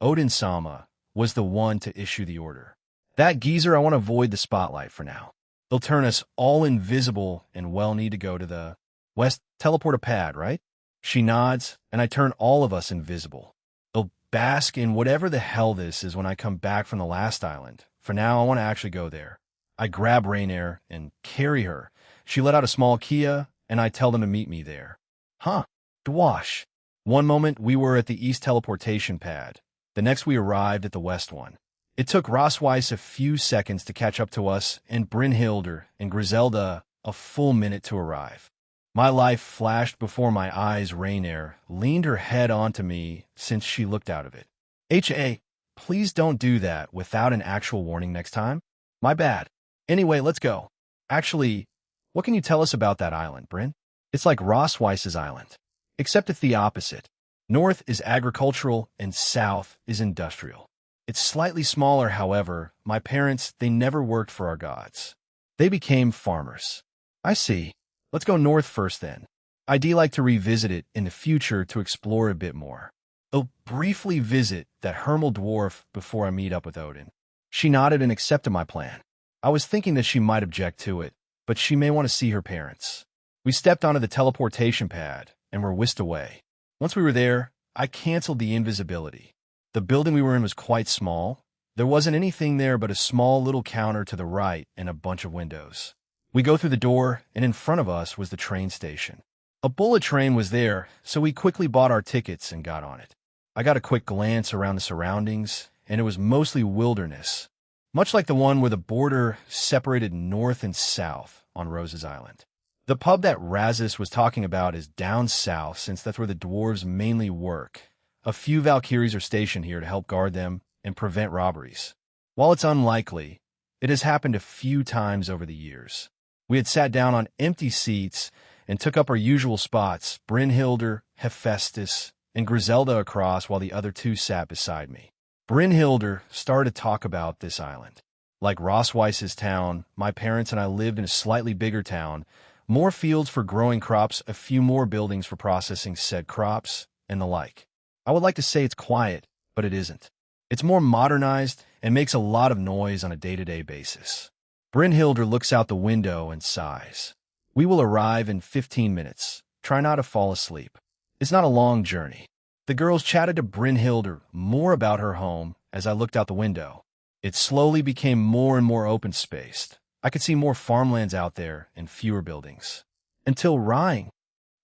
Odin-sama was the one to issue the order. That geezer, I want to avoid the spotlight for now. They'll turn us all invisible and we'll need to go to the west teleporter pad, right? She nods, and I turn all of us invisible. They'll bask in whatever the hell this is when I come back from the last island. For now, I want to actually go there. I grab Rainier and carry her. She let out a small Kia, and I tell them to meet me there. Huh. Dwash. One moment, we were at the east teleportation pad. The next, we arrived at the west one. It took Rossweiss a few seconds to catch up to us, and Brynhilde and Griselda a full minute to arrive. My life flashed before my eyes. Rainier leaned her head onto me since she looked out of it. H.A., please don't do that without an actual warning next time. My bad. Anyway, let's go. Actually, what can you tell us about that island, Bryn? It's like Rossweiss's island, except it's the opposite. North is agricultural and south is industrial. It's slightly smaller, however. My parents, they never worked for our gods. They became farmers. I see. Let's go north first then. I'd like to revisit it in the future to explore a bit more. I'll briefly visit that Hermel dwarf before I meet up with Odin. She nodded and accepted my plan. I was thinking that she might object to it, but she may want to see her parents. We stepped onto the teleportation pad and were whisked away. Once we were there, I canceled the invisibility. The building we were in was quite small. There wasn't anything there but a small little counter to the right and a bunch of windows. We go through the door, and in front of us was the train station. A bullet train was there, so we quickly bought our tickets and got on it. I got a quick glance around the surroundings, and it was mostly wilderness, much like the one where the border separated north and south on Rose's Island. The pub that Razis was talking about is down south, since that's where the dwarves mainly work. A few Valkyries are stationed here to help guard them and prevent robberies. While it's unlikely, it has happened a few times over the years. We had sat down on empty seats and took up our usual spots, Brynhilde, Hephaestus, and Griselda across, while the other two sat beside me. Brynhilde started to talk about this island. Like Rossweiss's town, my parents and I lived in a slightly bigger town, more fields for growing crops, a few more buildings for processing said crops, and the like. I would like to say it's quiet, but it isn't. It's more modernized and makes a lot of noise on a day-to-day basis. Brynhilde looks out the window and sighs. We will arrive in 15 minutes. Try not to fall asleep. It's not a long journey. The girls chatted to Brynhilde more about her home as I looked out the window. It slowly became more and more open-spaced. I could see more farmlands out there and fewer buildings. Until Rhine.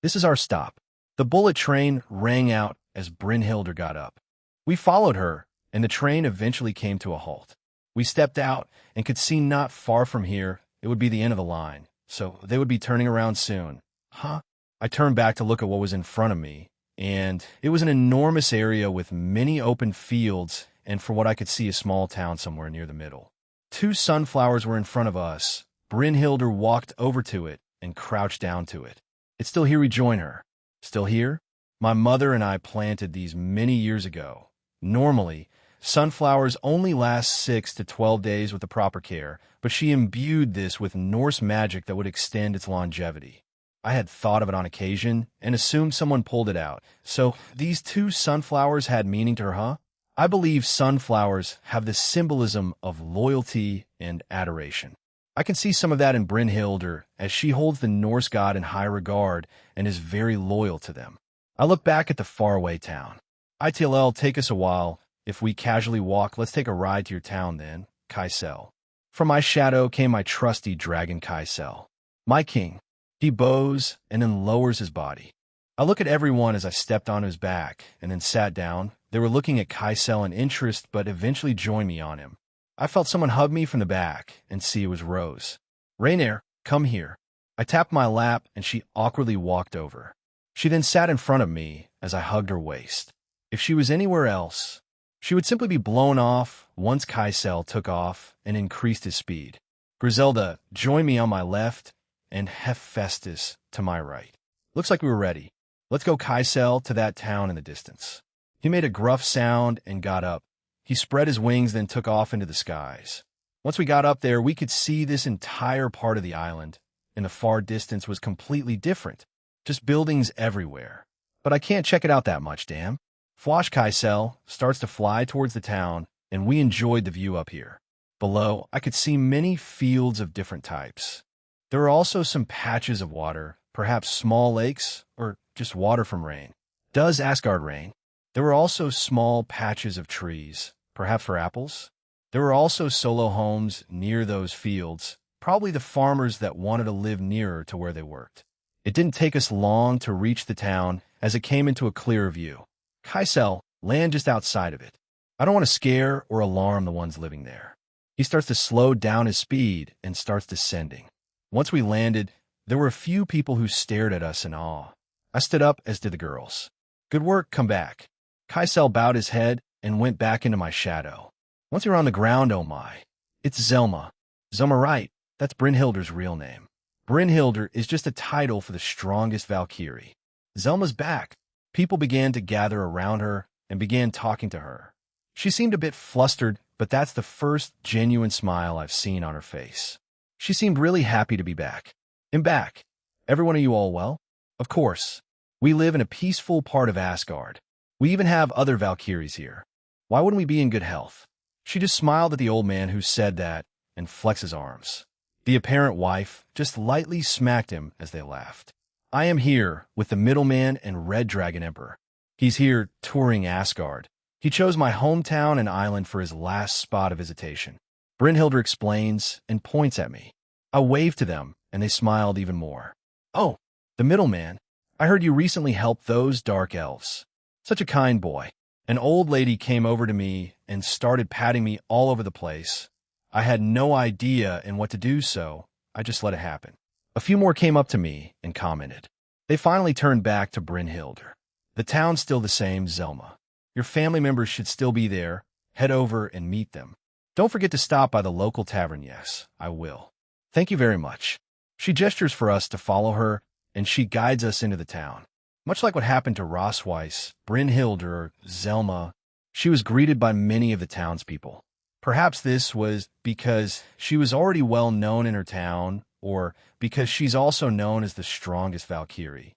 This is our stop. The bullet train rang out as Brynhilde got up. We followed her, and the train eventually came to a halt. We stepped out and could see not far from here it would be the end of the line, so they would be turning around soon. Huh? I turned back to look at what was in front of me, and it was an enormous area with many open fields and, for what I could see, a small town somewhere near the middle. 2 sunflowers were in front of us. Brynhilde walked over to it and crouched down to it. It's still here. We join her. Still here? My mother and I planted these many years ago. Normally, sunflowers only last 6 to 12 days with the proper care, but she imbued this with Norse magic that would extend its longevity. I had thought of it on occasion and assumed someone pulled it out. So these 2 sunflowers had meaning to her, huh? I believe sunflowers have the symbolism of loyalty and adoration. I can see some of that in Brynhilde, as she holds the Norse god in high regard and is very loyal to them. I look back at the faraway town. ITLL, take us a while. If we casually walk, let's take a ride to your town then, Kaisel. From my shadow came my trusty dragon Kaisel. My king. He bows and then lowers his body. I look at everyone as I stepped on his back and then sat down. They were looking at Kaisel in interest, but eventually joined me on him. I felt someone hug me from the back and see it was Rose. Rainier, come here. I tapped my lap and she awkwardly walked over. She then sat in front of me as I hugged her waist. If she was anywhere else, she would simply be blown off once Kaisel took off and increased his speed. Griselda joined me on my left and Hephaestus to my right. Looks like we were ready. Let's go, Kaisel, to that town in the distance. He made a gruff sound and got up. He spread his wings, then took off into the skies. Once we got up there, we could see this entire part of the island. In the far distance was completely different. Just buildings everywhere. But I can't check it out that much, damn. Fwash Kaisel starts to fly towards the town, and we enjoyed the view up here. Below, I could see many fields of different types. There were also some patches of water, perhaps small lakes or just water from rain. Does Asgard rain? There were also small patches of trees, perhaps for apples. There were also solo homes near those fields, probably the farmers that wanted to live nearer to where they worked. It didn't take us long to reach the town as it came into a clearer view. Kaisel, land just outside of it. I don't want to scare or alarm the ones living there. He starts to slow down his speed and starts descending. Once we landed, there were a few people who stared at us in awe. I stood up, as did the girls. Good work, come back. Kaisel bowed his head and went back into my shadow. Once we were on the ground, oh my. It's Zelma. Zelma right, that's Brynhilder's real name. Brynhilder is just a title for the strongest Valkyrie. Zelma's back. People began to gather around her and began talking to her. She seemed a bit flustered, but that's the first genuine smile I've seen on her face. She seemed really happy to be back. I'm back. Everyone, are you all well? Of course. We live in a peaceful part of Asgard. We even have other Valkyries here. Why wouldn't we be in good health? She just smiled at the old man who said that and flexed his arms. The apparent wife just lightly smacked him as they laughed. I am here with the middleman and Red Dragon Emperor. He's here touring Asgard. He chose my hometown and island for his last spot of visitation. Brynhilder explains and points at me. I waved to them, and they smiled even more. Oh, the middleman. I heard you recently helped those dark elves. Such a kind boy. An old lady came over to me and started patting me all over the place. I had no idea in what to do, so I just let it happen. A few more came up to me and commented. They finally turned back to Brynhilder. The town's still the same, Zelma. Your family members should still be there. Head over and meet them. Don't forget to stop by the local tavern. Yes, I will. Thank you very much. She gestures for us to follow her, and she guides us into the town. Much like what happened to Rossweiss, Brynhilder, or Zelma, she was greeted by many of the townspeople. Perhaps this was because she was already well known in her town, or because she's also known as the strongest Valkyrie.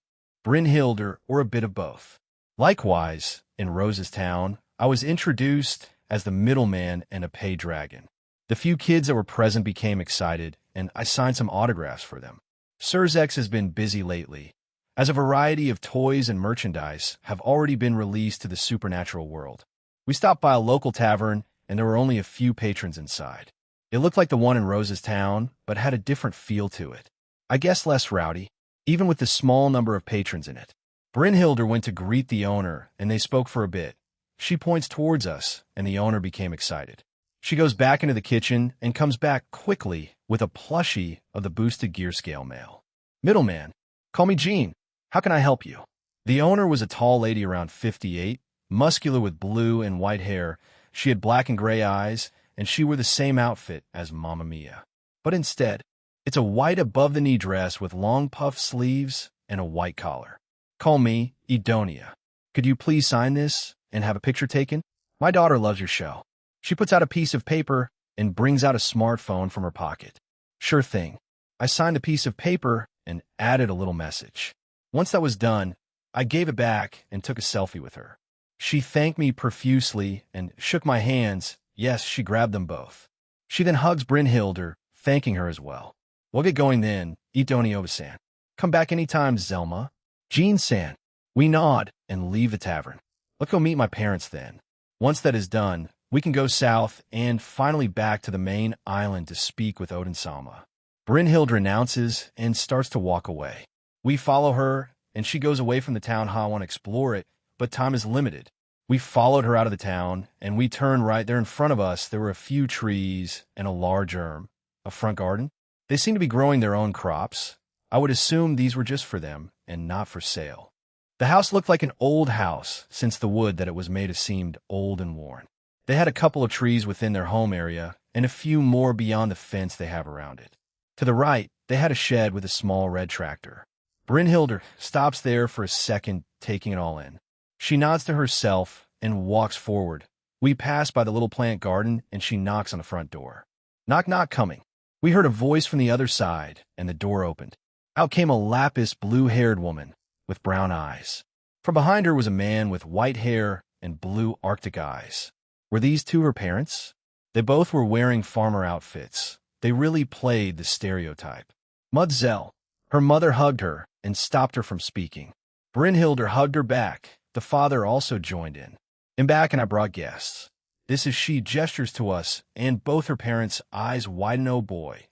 Brynhilder, or a bit of both. Likewise, in Rose's town, I was introduced as the middleman and a pay dragon. The few kids that were present became excited, and I signed some autographs for them. Surzex has been busy lately, as a variety of toys and merchandise have already been released to the supernatural world. We stopped by a local tavern, and there were only a few patrons inside. It looked like the one in Rose's town, but had a different feel to it. I guess less rowdy, even with the small number of patrons in it. Brynhilder went to greet the owner, and they spoke for a bit. She points towards us, and the owner became excited. She goes back into the kitchen and comes back quickly with a plushie of the boosted gear scale male. Middleman, call me Jean. How can I help you? The owner was a tall lady around 58, muscular with blue and white hair. She had black and gray eyes, and she wore the same outfit as Mamma Mia. But instead, it's a white above-the-knee dress with long puffed sleeves and a white collar. Call me Edonia. Could you please sign this and have a picture taken? My daughter loves your show. She puts out a piece of paper and brings out a smartphone from her pocket. Sure thing. I signed a piece of paper and added a little message. Once that was done, I gave it back and took a selfie with her. She thanked me profusely and shook my hands. Yes, she grabbed them both. She then hugs Brynhilder, thanking her as well. We'll get going then, Edonia-san. Come back anytime, Zelma. Jean-san. We nod and leave the tavern. Let's go meet my parents then. Once that is done, we can go south and finally back to the main island to speak with Odin Sama. Brynhilder announces and starts to walk away. We follow her, and she goes away from the town. I want to explore it, but time is limited. We followed her out of the town, and we turned right there in front of us. There were a few trees and a large a front garden. They seemed to be growing their own crops. I would assume these were just for them and not for sale. The house looked like an old house, since the wood that it was made of seemed old and worn. They had a couple of trees within their home area, and a few more beyond the fence they have around it. To the right, they had a shed with a small red tractor. Brynhilder stops there for a second, taking it all in. She nods to herself and walks forward. We pass by the little plant garden, and she knocks on the front door. Knock, knock, coming. We heard a voice from the other side, and the door opened. Out came a lapis blue-haired woman with brown eyes. From behind her was a man with white hair and blue Arctic eyes. Were these two her parents? They both were wearing farmer outfits. They really played the stereotype. Mudzel. Her mother hugged her and stopped her from speaking. Brynhilder hugged her back. The father also joined in. I'm back and I brought guests. This is she gestures to us, and both her parents' eyes widen. Oh boy.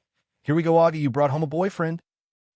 Here we go, Augie, you brought home a boyfriend?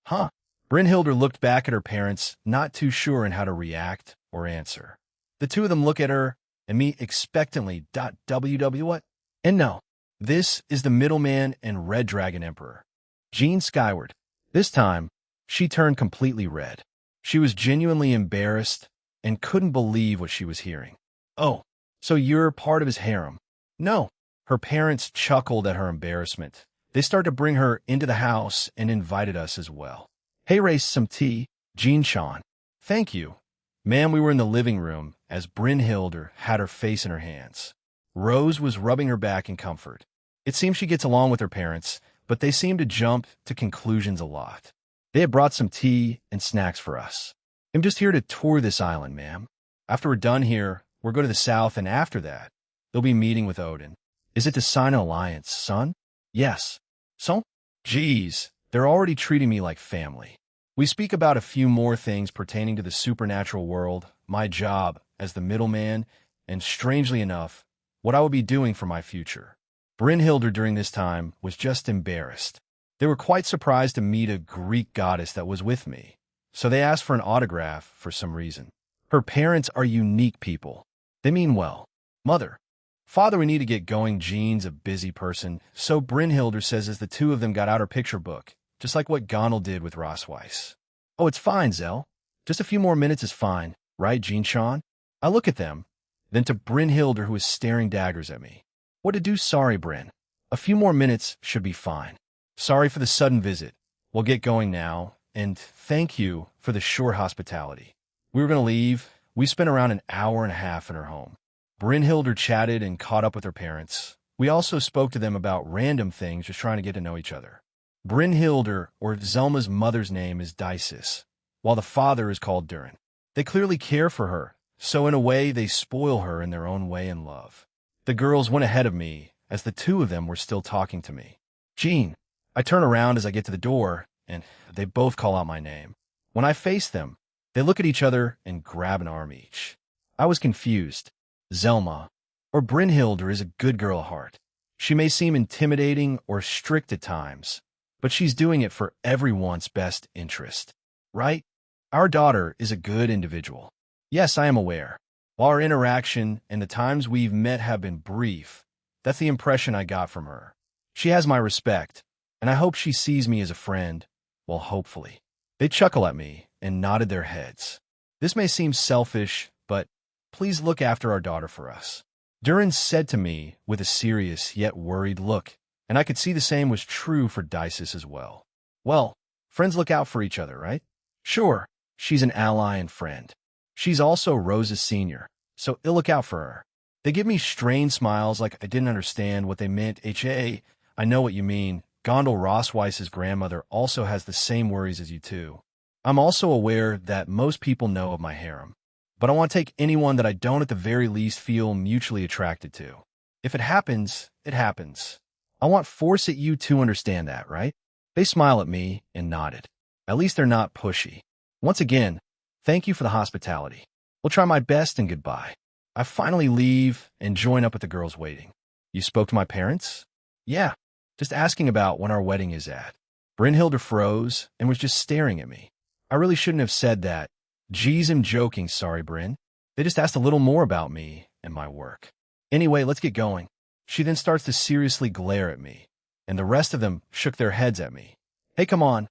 Huh? Brynhilder looked back at her parents, not too sure in how to react or answer. The two of them look at her and me expectantly. WW what? And no, this is the middleman and Red Dragon Emperor, Jean Skyward. This time, she turned completely red. She was genuinely embarrassed and couldn't believe what she was hearing. Oh, so you're part of his harem? No. Her parents chuckled at her embarrassment. They started to bring her into the house and invited us as well. Hey, race some tea, Jean Sean. Thank you. Ma'am, we were in the living room as Brynhilder had her face in her hands. Rose was rubbing her back in comfort. It seems she gets along with her parents, but they seem to jump to conclusions a lot. They had brought some tea and snacks for us. I'm just here to tour this island, ma'am. After we're done here, we'll go to the south, and after that, they'll be meeting with Odin. Is it to sign an alliance, son? Yes. So? Geez, they're already treating me like family. We speak about a few more things pertaining to the supernatural world, my job as the middleman, and strangely enough, what I would be doing for my future. Brynhilder during this time was just embarrassed. They were quite surprised to meet a Greek goddess that was with me, so they asked for an autograph for some reason. Her parents are unique people. They mean well. Mother. Father, we need to get going. Jean's a busy person, so Brynhilder says as the two of them got out her picture book, just like what Gondel did with Rossweiss. Oh, it's fine, Zell. Just a few more minutes is fine, right, Jean Sean? I look at them, then to Brynhilder, who is staring daggers at me. What to do? Sorry, Bryn. A few more minutes should be fine. Sorry for the sudden visit. We'll get going now, and thank you for the short hospitality. We were going to leave. We spent around an hour and a half in her home. Brynhilder chatted and caught up with her parents. We also spoke to them about random things, just trying to get to know each other. Brynhilder, or Zelma's mother's name, is Dices, while the father is called Durin. They clearly care for her, so in a way they spoil her in their own way and love. The girls went ahead of me, as the two of them were still talking to me. Jean. I turn around as I get to the door, and they both call out my name. When I face them, they look at each other and grab an arm each. I was confused. Zelma, or Brynhilder, is a good girl at heart. She may seem intimidating or strict at times, but she's doing it for everyone's best interest. Right? Our daughter is a good individual. Yes, I am aware. While our interaction and the times we've met have been brief, that's the impression I got from her. She has my respect, and I hope she sees me as a friend, well, hopefully. They chuckle at me and nodded their heads. This may seem selfish, but please look after our daughter for us. Durin said to me with a serious yet worried look, and I could see the same was true for Dices as well. Well, friends look out for each other, right? Sure, she's an ally and friend. She's also Rose's senior, so I'll look out for her. They give me strained smiles like I didn't understand what they meant. I know what you mean. Gondel Rossweiss's grandmother also has the same worries as you too. I'm also aware that most people know of my harem, but I want to take anyone that I don't at the very least feel mutually attracted to. If it happens, it happens. I want force at you to understand that, right? They smile at me and nodded. At least they're not pushy. Once again, thank you for the hospitality. We'll try my best and goodbye. I finally leave and join up with the girls waiting. You spoke to my parents? Yeah, just asking about when our wedding is at. Brynhilder froze and was just staring at me. I really shouldn't have said that. Geez, I'm joking, sorry, Bryn. They just asked a little more about me and my work. Anyway, let's get going. She then starts to seriously glare at me, and the rest of them shook their heads at me. Hey, come on.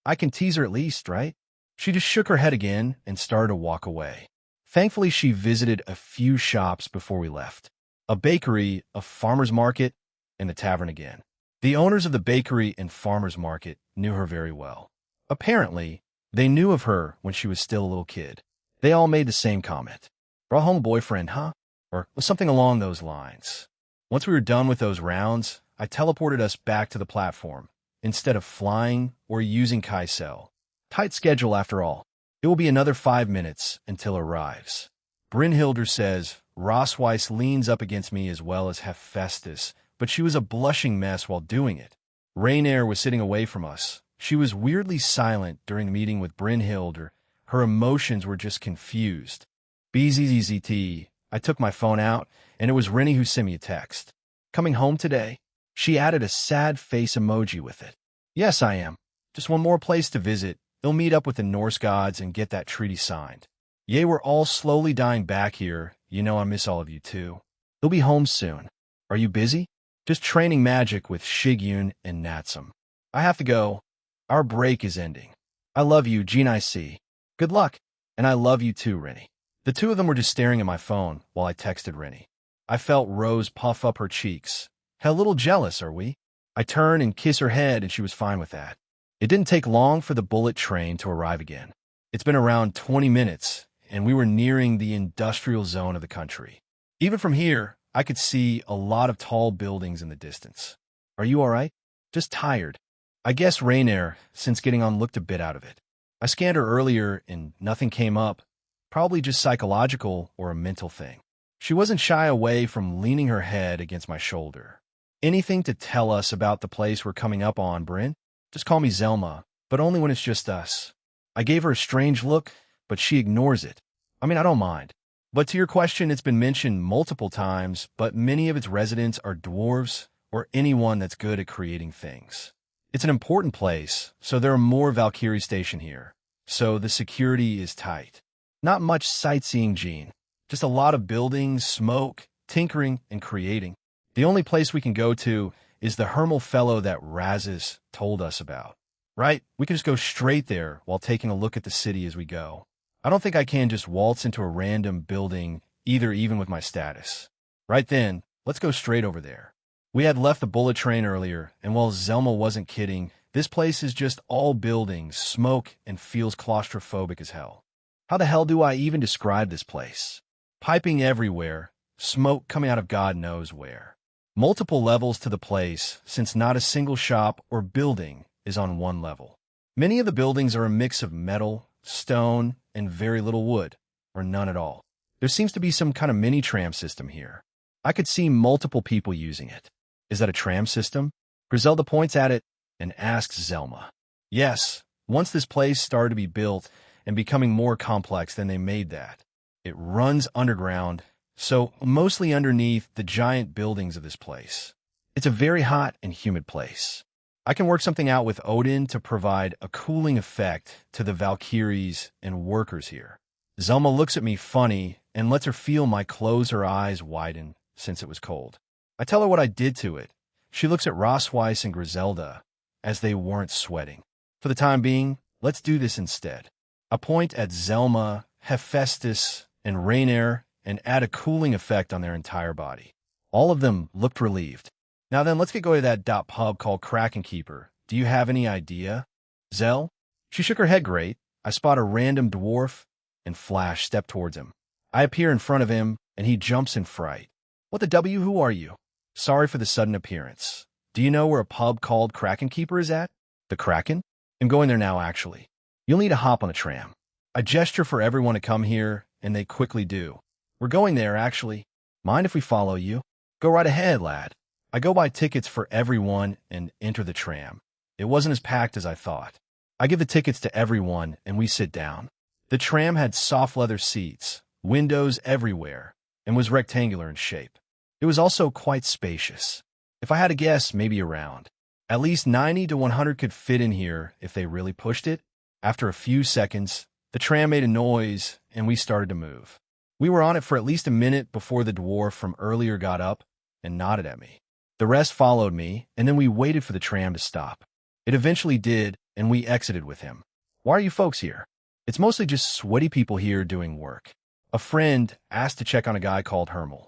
I can tease her at least, right? She just shook her head again and started to walk away. Thankfully, she visited a few shops before we left. A bakery, a farmer's market, and the tavern again. The owners of the bakery and farmer's market knew her very well. Apparently, they knew of her when she was still a little kid. They all made the same comment. Brought home a boyfriend, huh? Or something along those lines. Once we were done with those rounds, I teleported us back to the platform, instead of flying or using Kaisel. Tight schedule after all. It will be another 5 minutes until it arrives. Brynhilder says, Rossweiss leans up against me as well as Hephaestus, but she was a blushing mess while doing it. Rainair was sitting away from us. She was weirdly silent during the meeting with Brynhild. Her emotions were just confused. BZZZT. I took my phone out, and it was Rennie who sent me a text. Coming home today? She added a sad face emoji with it. Yes, I am. Just one more place to visit. They'll meet up with the Norse gods and get that treaty signed. Yay, we're all slowly dying back here. You know I miss all of you too. They'll be home soon. Are you busy? Just training magic with Shigyun and Natsum. I have to go. Our break is ending. I love you, G9C. Good luck. And I love you too, Rennie. The two of them were just staring at my phone while I texted Rennie. I felt Rose puff up her cheeks. A little jealous, are we? I turn and kiss her head, and she was fine with that. It didn't take long for the bullet train to arrive again. It's been around 20 minutes, and we were nearing the industrial zone of the country. Even from here, I could see a lot of tall buildings in the distance. Are you all right? Just tired. I guess Rainair, since getting on, looked a bit out of it. I scanned her earlier, and nothing came up. Probably just psychological or a mental thing. She wasn't shy away from leaning her head against my shoulder. Anything to tell us about the place we're coming up on, Bryn? Just call me Zelma, but only when it's just us. I gave her a strange look, but she ignores it. I mean, I don't mind. But to your question, it's been mentioned multiple times, but many of its residents are dwarves or anyone that's good at creating things. It's an important place, so there are more Valkyrie stationed here. So the security is tight. Not much sightseeing, Gene. Just a lot of buildings, smoke, tinkering, and creating. The only place we can go to is the Hermal Fellow that Razes told us about. Right? We can just go straight there while taking a look at the city as we go. I don't think I can just waltz into a random building, even with my status. Right then, let's go straight over there. We had left the bullet train earlier, and while Zelma wasn't kidding, this place is just all buildings, smoke, and feels claustrophobic as hell. How the hell do I even describe this place? Piping everywhere, smoke coming out of God knows where. Multiple levels to the place, since not a single shop or building is on one level. Many of the buildings are a mix of metal, stone, and very little wood, or none at all. There seems to be some kind of mini tram system here. I could see multiple people using it. Is that a tram system? Griselda points at it and asks Zelma. Yes, once this place started to be built and becoming more complex, then they made that. It runs underground, so mostly underneath the giant buildings of this place. It's a very hot and humid place. I can work something out with Odin to provide a cooling effect to the Valkyries and workers here. Zelma looks at me funny and lets her feel my close her eyes widen since it was cold. I tell her what I did to it. She looks at Rossweiss and Griselda as they weren't sweating. For the time being, let's do this instead. I point at Zelma, Hephaestus, and Rainair and add a cooling effect on their entire body. All of them looked relieved. Now then, let's get going to that pub called Kraken Keeper. Do you have any idea? Zell? She shook her head great. I spot a random dwarf and Flash step towards him. I appear in front of him, and he jumps in fright. What the W? Who are you? Sorry for the sudden appearance. Do you know where a pub called Kraken Keeper is at? The Kraken? I'm going there now, actually. You'll need to hop on a tram. I gesture for everyone to come here, and they quickly do. We're going there, actually. Mind if we follow you? Go right ahead, lad. I go buy tickets for everyone and enter the tram. It wasn't as packed as I thought. I give the tickets to everyone, and we sit down. The tram had soft leather seats, windows everywhere, and was rectangular in shape. It was also quite spacious. If I had to guess, maybe around. At least 90 to 100 could fit in here if they really pushed it. After a few seconds, the tram made a noise, and we started to move. We were on it for at least a minute before the dwarf from earlier got up and nodded at me. The rest followed me, and then we waited for the tram to stop. It eventually did, and we exited with him. Why are you folks here? It's mostly just sweaty people here doing work. A friend asked to check on a guy called Hermal.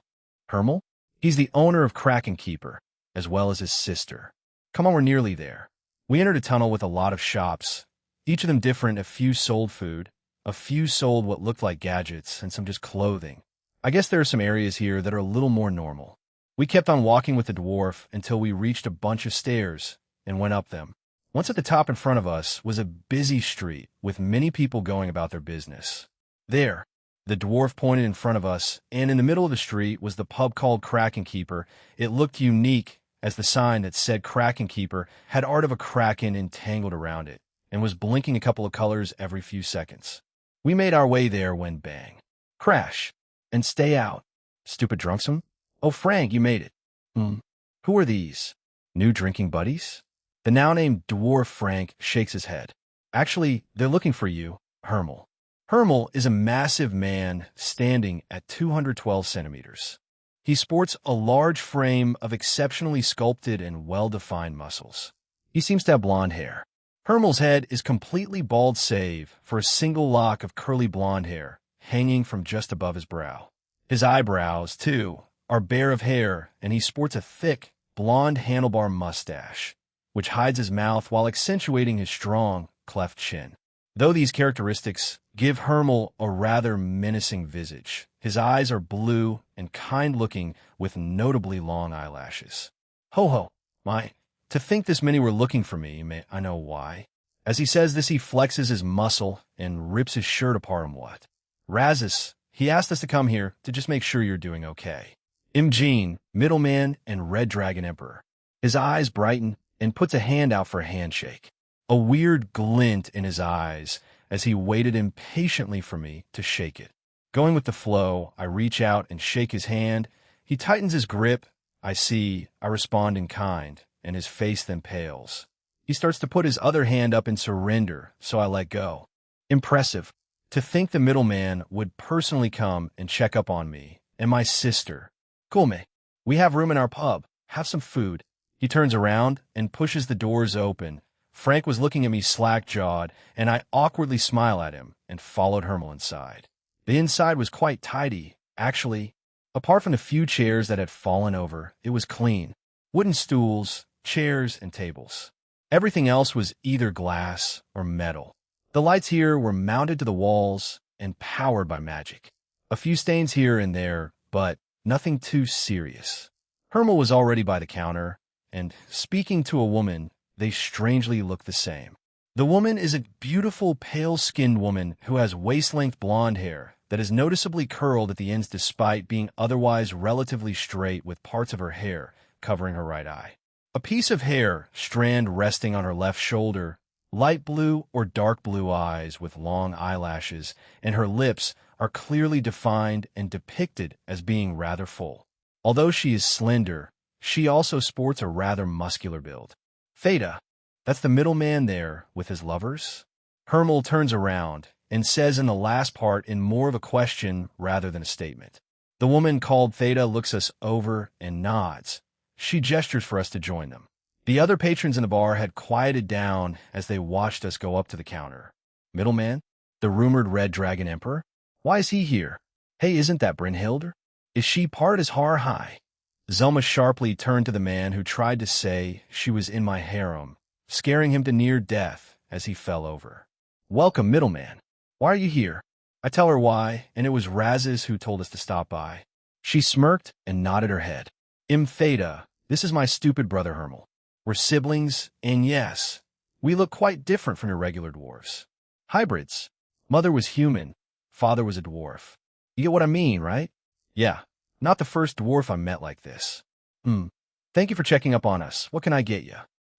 Hermal? He's the owner of Kraken Keeper, as well as his sister. Come on, we're nearly there. We entered a tunnel with a lot of shops, each of them different. A few sold food, a few sold what looked like gadgets, and some just clothing. I guess there are some areas here that are a little more normal. We kept on walking with the dwarf until we reached a bunch of stairs and went up them. Once at the top in front of us was a busy street with many people going about their business. There, the dwarf pointed in front of us, and in the middle of the street was the pub called Kraken Keeper. It looked unique as the sign that said Kraken Keeper had art of a kraken entangled around it and was blinking a couple of colors every few seconds. We made our way there when bang. Crash. And stay out. Stupid drunksome? Oh, Frank, you made it. Who are these? New drinking buddies? The now-named dwarf Frank shakes his head. Actually, they're looking for you, Hermel. Hermel is a massive man standing at 212 centimeters. He sports a large frame of exceptionally sculpted and well-defined muscles. He seems to have blonde hair. Hermel's head is completely bald save for a single lock of curly blonde hair hanging from just above his brow. His eyebrows, too, are bare of hair, and he sports a thick, blonde handlebar mustache, which hides his mouth while accentuating his strong, cleft chin. Though these characteristics give Hermel a rather menacing visage, his eyes are blue and kind-looking with notably long eyelashes. Ho ho, to think this many were looking for me, I know why. As he says this, he flexes his muscle and rips his shirt apart and what? Razis, he asked us to come here to just make sure you're doing okay. Imogene, middleman and Red Dragon Emperor. His eyes brighten and puts a hand out for a handshake. A weird glint in his eyes as he waited impatiently for me to shake it. Going with the flow, I reach out and shake his hand. He tightens his grip. I respond in kind, and his face then pales. He starts to put his other hand up in surrender, so I let go. Impressive. To think the middleman would personally come and check up on me and my sister. Come, we have room in our pub. Have some food. He turns around and pushes the doors open. Frank was looking at me slack-jawed, and I awkwardly smile at him and followed Hermel inside. The inside was quite tidy, actually. Apart from the few chairs that had fallen over, it was clean. Wooden stools, chairs, and tables. Everything else was either glass or metal. The lights here were mounted to the walls and powered by magic. A few stains here and there, but nothing too serious. Hermel was already by the counter, and speaking to a woman, they strangely look the same. The woman is a beautiful, pale-skinned woman who has waist-length blonde hair that is noticeably curled at the ends despite being otherwise relatively straight with parts of her hair covering her right eye. A piece of hair strand resting on her left shoulder, light blue or dark blue eyes with long eyelashes, and her lips are clearly defined and depicted as being rather full. Although she is slender, she also sports a rather muscular build. Theta, that's the middleman there with his lovers? Hermel turns around and says in the last part in more of a question rather than a statement. The woman called Theta looks us over and nods. She gestures for us to join them. The other patrons in the bar had quieted down as they watched us go up to the counter. Middleman? The rumored Red Dragon Emperor? Why is he here? Hey, isn't that Brynhilde? Is she part as Har High? Zelma sharply turned to the man who tried to say she was in my harem, scaring him to near death as he fell over. Welcome, middleman. Why are you here? I tell her why, and it was Razis who told us to stop by. She smirked and nodded her head. Theta, this is my stupid brother Hermel. We're siblings, and yes, we look quite different from your regular dwarves. Hybrids. Mother was human, father was a dwarf. You get what I mean, right? Yeah. Not the first dwarf I met like this. Thank you for checking up on us. What can I get you?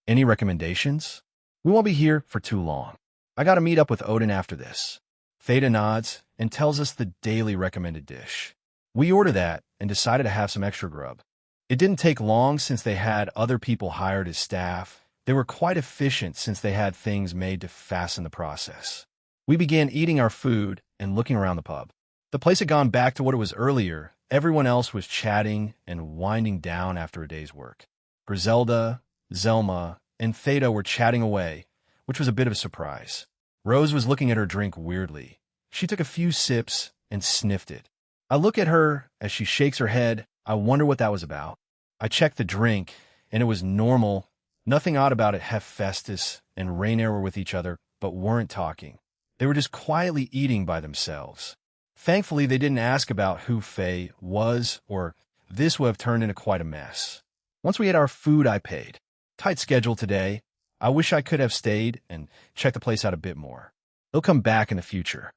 Any recommendations? We won't be here for too long. I gotta meet up with Odin after this. Theta nods and tells us the daily recommended dish. We order that and decided to have some extra grub. It didn't take long since they had other people hired as staff. They were quite efficient since they had things made to fasten the process. We began eating our food and looking around the pub. The place had gone back to what it was earlier. Everyone else was chatting and winding down after a day's work. Griselda, Zelma, and Theta were chatting away, which was a bit of a surprise. Rose was looking at her drink weirdly. She took a few sips and sniffed it. I look at her as she shakes her head. I wonder what that was about. I checked the drink, and it was normal. Nothing odd about it. Hephaestus and Rainier were with each other, but weren't talking. They were just quietly eating by themselves. Thankfully, they didn't ask about who Faye was, or this would have turned into quite a mess. Once we ate our food, I paid. Tight schedule today. I wish I could have stayed and checked the place out a bit more. They'll come back in the future.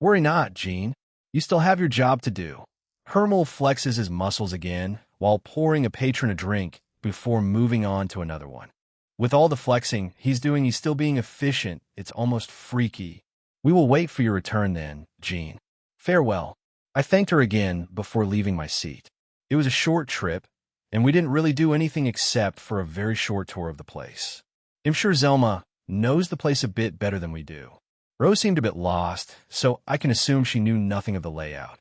Worry not, Jean. You still have your job to do. Hermel flexes his muscles again while pouring a patron a drink before moving on to another one. With all the flexing he's still being efficient. It's almost freaky. We will wait for your return then, Jean. Farewell. I thanked her again before leaving my seat. It was a short trip, and we didn't really do anything except for a very short tour of the place. I'm sure Zelma knows the place a bit better than we do. Rose seemed a bit lost, so I can assume she knew nothing of the layout.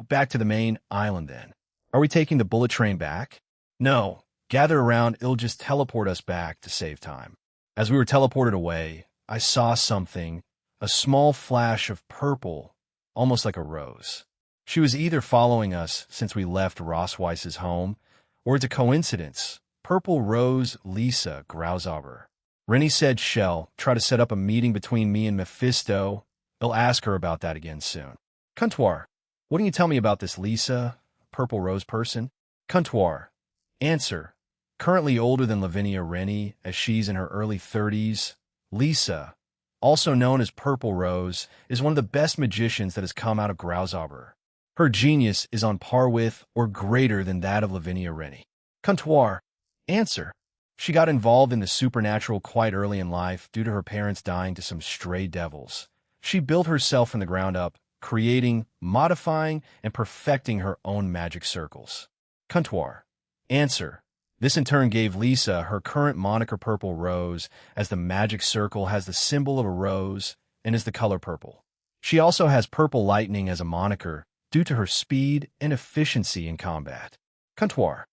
Back to the main island then. Are we taking the bullet train back? No. Gather around, it'll just teleport us back to save time. As we were teleported away, I saw something, a small flash of purple, almost like a rose. She was either following us since we left Rossweiss's home, or it's a coincidence. Purple Rose Lisa Grausober. Rennie said Shell try to set up a meeting between me and Mephisto. They'll ask her about that again soon. Comptoir, what can you tell me about this Lisa, Purple Rose person? Comptoir. Answer. Currently older than Lavinia Rennie, as she's in her early 30s. Lisa, also known as Purple Rose, is one of the best magicians that has come out of Grausober. Her genius is on par with or greater than that of Lavinia Rennie. Comptoir. Answer. She got involved in the supernatural quite early in life due to her parents dying to some stray devils. She built herself from the ground up, creating, modifying, and perfecting her own magic circles. Comptoir. Answer. This in turn gave Lisa her current moniker Purple Rose, as the magic circle has the symbol of a rose and is the color purple. She also has Purple Lightning as a moniker due to her speed and efficiency in combat. Comptoir.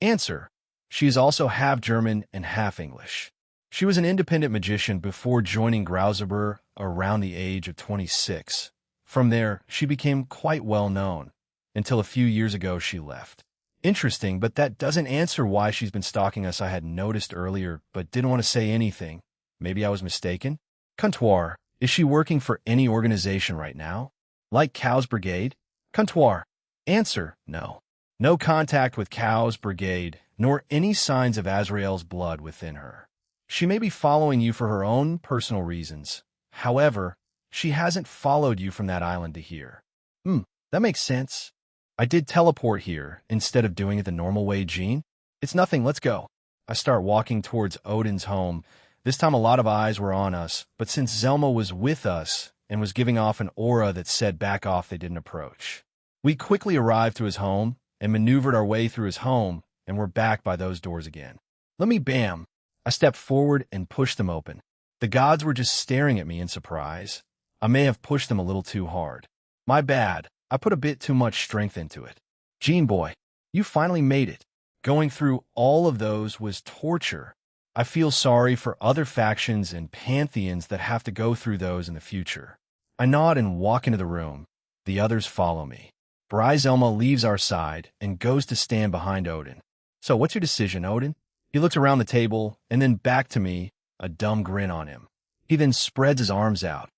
Answer. She is also half German and half English. She was an independent magician before joining Grausober around the age of 26. From there, she became quite well known, until a few years ago she left. Interesting, but that doesn't answer why she's been stalking us. I had noticed earlier, but didn't want to say anything. Maybe I was mistaken? Comptoir. Is she working for any organization right now? Like Cow's Brigade? Comptoir. Answer. No. No contact with Cow's Brigade, nor any signs of Azrael's blood within her. She may be following you for her own personal reasons. However, she hasn't followed you from that island to here. That makes sense. I did teleport here instead of doing it the normal way, Jean. It's nothing, let's go. I start walking towards Odin's home. This time a lot of eyes were on us, but since Zelma was with us and was giving off an aura that said back off, they didn't approach. We quickly arrived to his home and maneuvered our way through his home, and we're back by those doors again. Bam! I stepped forward and pushed them open. The gods were just staring at me in surprise. I may have pushed them a little too hard. My bad. I put a bit too much strength into it. Jean boy, you finally made it. Going through all of those was torture. I feel sorry for other factions and pantheons that have to go through those in the future. I nod and walk into the room. The others follow me. Zelma leaves our side and goes to stand behind Odin. So what's your decision, Odin? He looks around the table and then back to me, a dumb grin on him. He then spreads his arms out,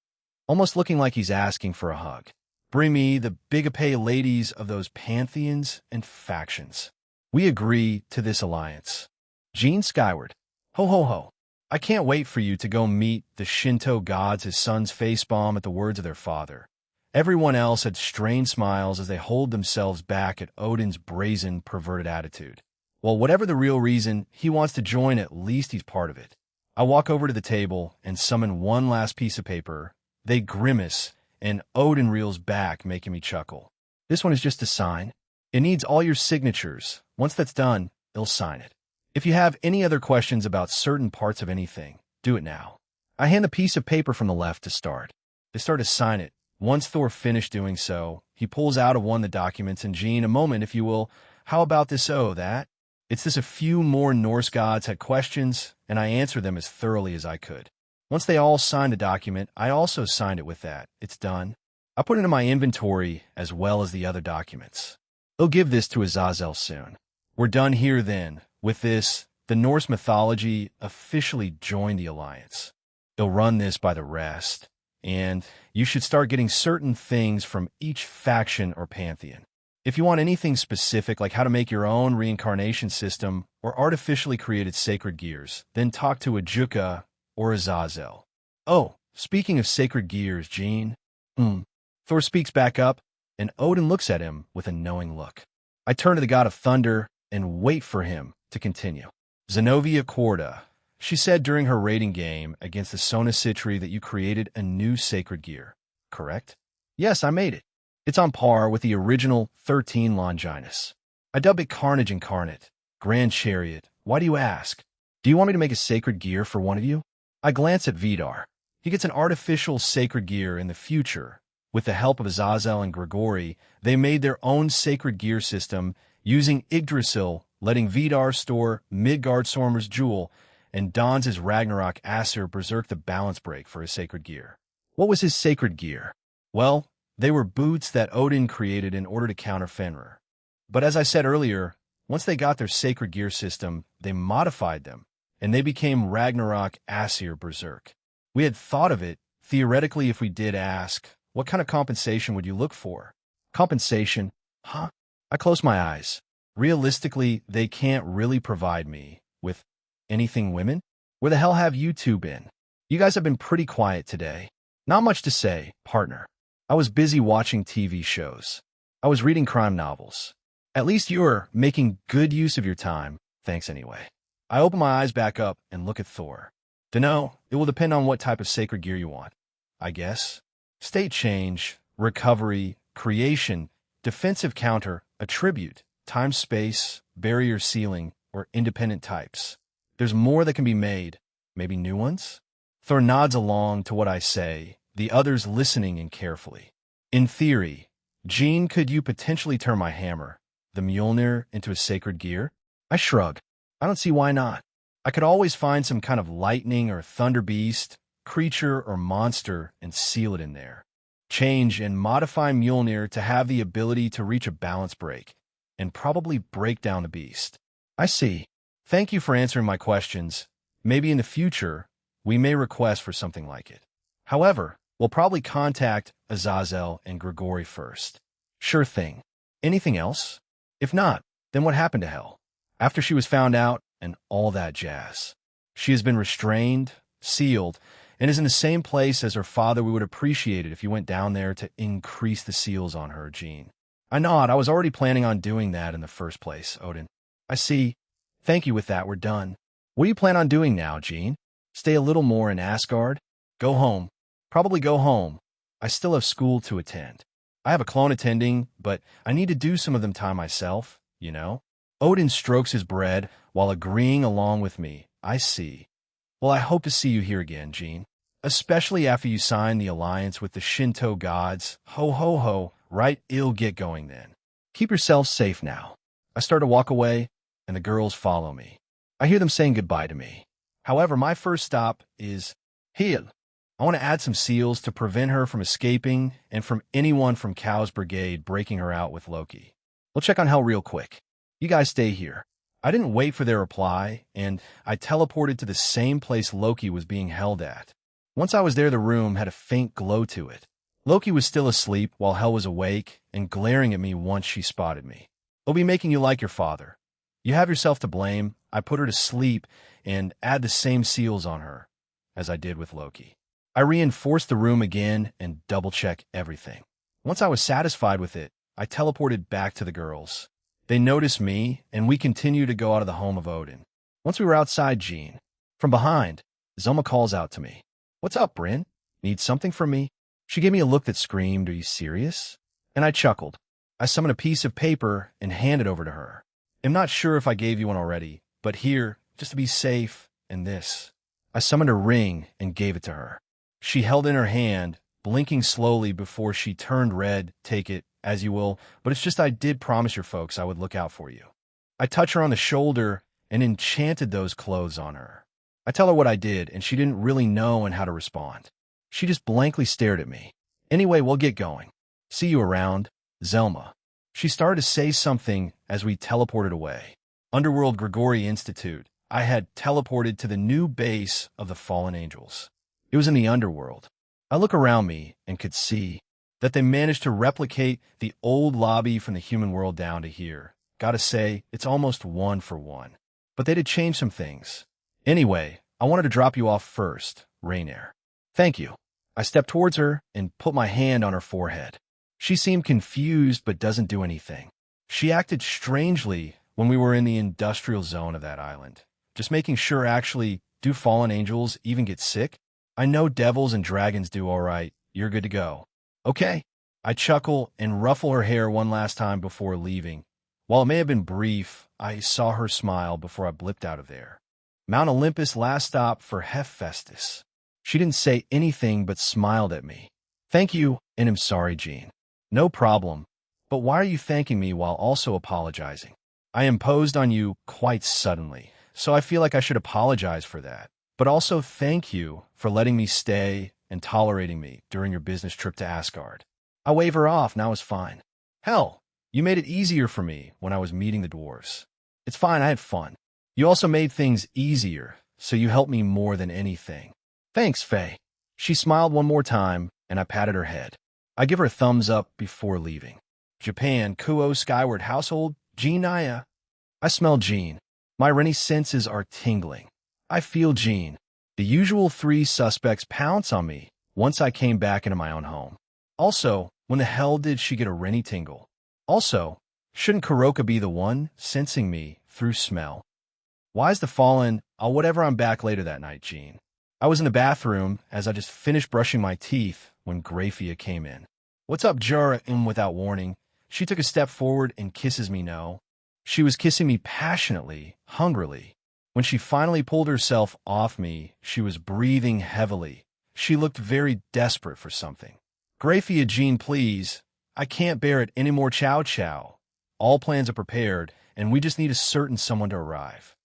almost looking like he's asking for a hug. Bring me the bigapay ladies of those pantheons and factions. We agree to this alliance. Jean skyward. Ho ho ho. I can't wait for you to go meet the Shinto gods. His sons facepalm at the words of their father. Everyone else had strained smiles as they hold themselves back at Odin's brazen, perverted attitude. Well, whatever the real reason, he wants to join, at least he's part of it. I walk over to the table and summon one last piece of paper. They grimace, and Odin reels back, making me chuckle. This one is just a sign. It needs all your signatures. Once that's done, they'll sign it. If you have any other questions about certain parts of anything, do it now. I hand the piece of paper from the left to start. They start to sign it. Once Thor finished doing so, he pulls out of one the documents, and Jean, a moment, if you will. How about this? That? It's this: a few more Norse gods had questions, and I answered them as thoroughly as I could. Once they all signed the document, I also signed it with that. It's done. I put it in my inventory as well as the other documents. They'll give this to Azazel soon. We're done here then. With this, the Norse mythology officially joined the Alliance. They'll run this by the rest, and you should start getting certain things from each faction or pantheon. If you want anything specific, like how to make your own reincarnation system or artificially created sacred gears, then talk to Ajuka or Azazel. Oh, speaking of sacred gears, Jean. Thor speaks back up, and Odin looks at him with a knowing look. I turn to the god of thunder and wait for him to continue. Zenobia Corda. She said during her rating game against the Sona Citri that you created a new sacred gear, correct? Yes, I made it. It's on par with the original 13 Longinus. I dub it Carnage Incarnate, Grand Chariot. Why do you ask? Do you want me to make a sacred gear for one of you? I glance at Vidar. He gets an artificial sacred gear in the future. With the help of Azazel and Grigori, they made their own sacred gear system using Yggdrasil, letting Vidar store Midgard Sormer's jewel and dons his Ragnarok Aesir Berserk the balance break for his sacred gear. What was his sacred gear? Well, they were boots that Odin created in order to counter Fenrir. But as I said earlier, once they got their sacred gear system, they modified them, and they became Ragnarok Aesir Berserk. We had thought of it, theoretically, if we did ask, what kind of compensation would you look for? Compensation? Huh? I close my eyes. Realistically, they can't really provide me with anything women? Where the hell have you two been? You guys have been pretty quiet today. Not much to say, partner. I was busy watching TV shows. I was reading crime novels. At least you're making good use of your time. Thanks anyway. I open my eyes back up and look at Thor. Dunno, it will depend on what type of sacred gear you want, I guess. State change, recovery, creation, defensive counter, attribute, time-space, barrier sealing, or independent types. There's more that can be made. Maybe new ones? Thor nods along to what I say, the others listening in carefully. In theory, Jean, could you potentially turn my hammer, the Mjolnir, into a sacred gear? I shrug. I don't see why not. I could always find some kind of lightning or thunder beast, creature or monster, and seal it in there. Change and modify Mjolnir to have the ability to reach a balance break, and probably break down the beast. I see. Thank you for answering my questions. Maybe in the future, we may request for something like it. However, we'll probably contact Azazel and Grigori first. Sure thing. Anything else? If not, then what happened to Hel? After she was found out and all that jazz. She has been restrained, sealed, and is in the same place as her father. We would appreciate it if you went down there to increase the seals on her, Jean. I nod. I was already planning on doing that in the first place, Odin. I see. Thank you. With that, we're done. What do you plan on doing now, Jean? Stay a little more in Asgard? Go home. Probably go home. I still have school to attend. I have a clone attending, but I need to do some of them time myself, you know? Odin strokes his bread while agreeing along with me. I see. Well, I hope to see you here again, Jean. Especially after you sign the alliance with the Shinto gods. Ho, ho, ho. Right, it'll get going then. Keep yourself safe now. I start to walk away, and the girls follow me. I hear them saying goodbye to me. However, my first stop is Hel. I want to add some seals to prevent her from escaping and from anyone from Cow's brigade breaking her out with Loki. We'll check on Hel real quick. You guys stay here. I didn't wait for their reply, and I teleported to the same place Loki was being held at. Once I was there, the room had a faint glow to it. Loki was still asleep while Hel was awake and glaring at me once she spotted me. It'll be making you like your father. You have yourself to blame. I put her to sleep and add the same seals on her, as I did with Loki. I reinforced the room again and double-checked everything. Once I was satisfied with it, I teleported back to the girls. They noticed me, and we continued to go out of the home of Odin. Once we were outside, Jean, from behind, Zelma calls out to me. What's up, Bryn? Need something from me? She gave me a look that screamed, are you serious? And I chuckled. I summoned a piece of paper and handed it over to her. I'm not sure if I gave you one already, but here, just to be safe, and this. I summoned a ring and gave it to her. She held in her hand, blinking slowly before she turned red. Take it, as you will, but it's just I did promise your folks I would look out for you. I touch her on the shoulder and enchanted those clothes on her. I tell her what I did, and she didn't really know and how to respond. She just blankly stared at me. Anyway, we'll get going. See you around, Zelma. She started to say something as we teleported away. Underworld Grigori Institute. I had teleported to the new base of the fallen angels. It was in the underworld. I look around me and could see that they managed to replicate the old lobby from the human world down to here. Gotta say, it's almost one for one. But they did change some things. Anyway, I wanted to drop you off first, Rainier. Thank you. I stepped towards her and put my hand on her forehead. She seemed confused but doesn't do anything. She acted strangely when we were in the industrial zone of that island. Just making sure actually, do fallen angels even get sick? I know devils and dragons do all right. You're good to go. Okay. I chuckle and ruffle her hair one last time before leaving. While it may have been brief, I saw her smile before I blipped out of there. Mount Olympus last stop for Hephaestus. She didn't say anything but smiled at me. Thank you, and I'm sorry, Jean. No problem. But why are you thanking me while also apologizing? I imposed on you quite suddenly, so I feel like I should apologize for that. But also thank you for letting me stay and tolerating me during your business trip to Asgard. I wave her off, now it's fine. Hell, you made it easier for me when I was meeting the dwarves. It's fine, I had fun. You also made things easier, so you helped me more than anything. Thanks, Faye. She smiled one more time, and I patted her head. I give her a thumbs up before leaving. Japan, Kuo Skyward Household, Jean Naya. I smell Jean. My Rennie senses are tingling. I feel Jean. The usual three suspects pounce on me once I came back into my own home. Also, when the hell did she get a Rennie tingle? Also, shouldn't Kuroka be the one sensing me through smell? Why's the fallen, whatever, I'm back later that night, Jean. I was in the bathroom as I just finished brushing my teeth when Graphia came in. What's up, Jura? And without warning, she took a step forward and kisses me no. She was kissing me passionately, hungrily. When she finally pulled herself off me, she was breathing heavily. She looked very desperate for something. Graphia, Jean, please. I can't bear it anymore, chow chow. All plans are prepared, and we just need a certain someone to arrive.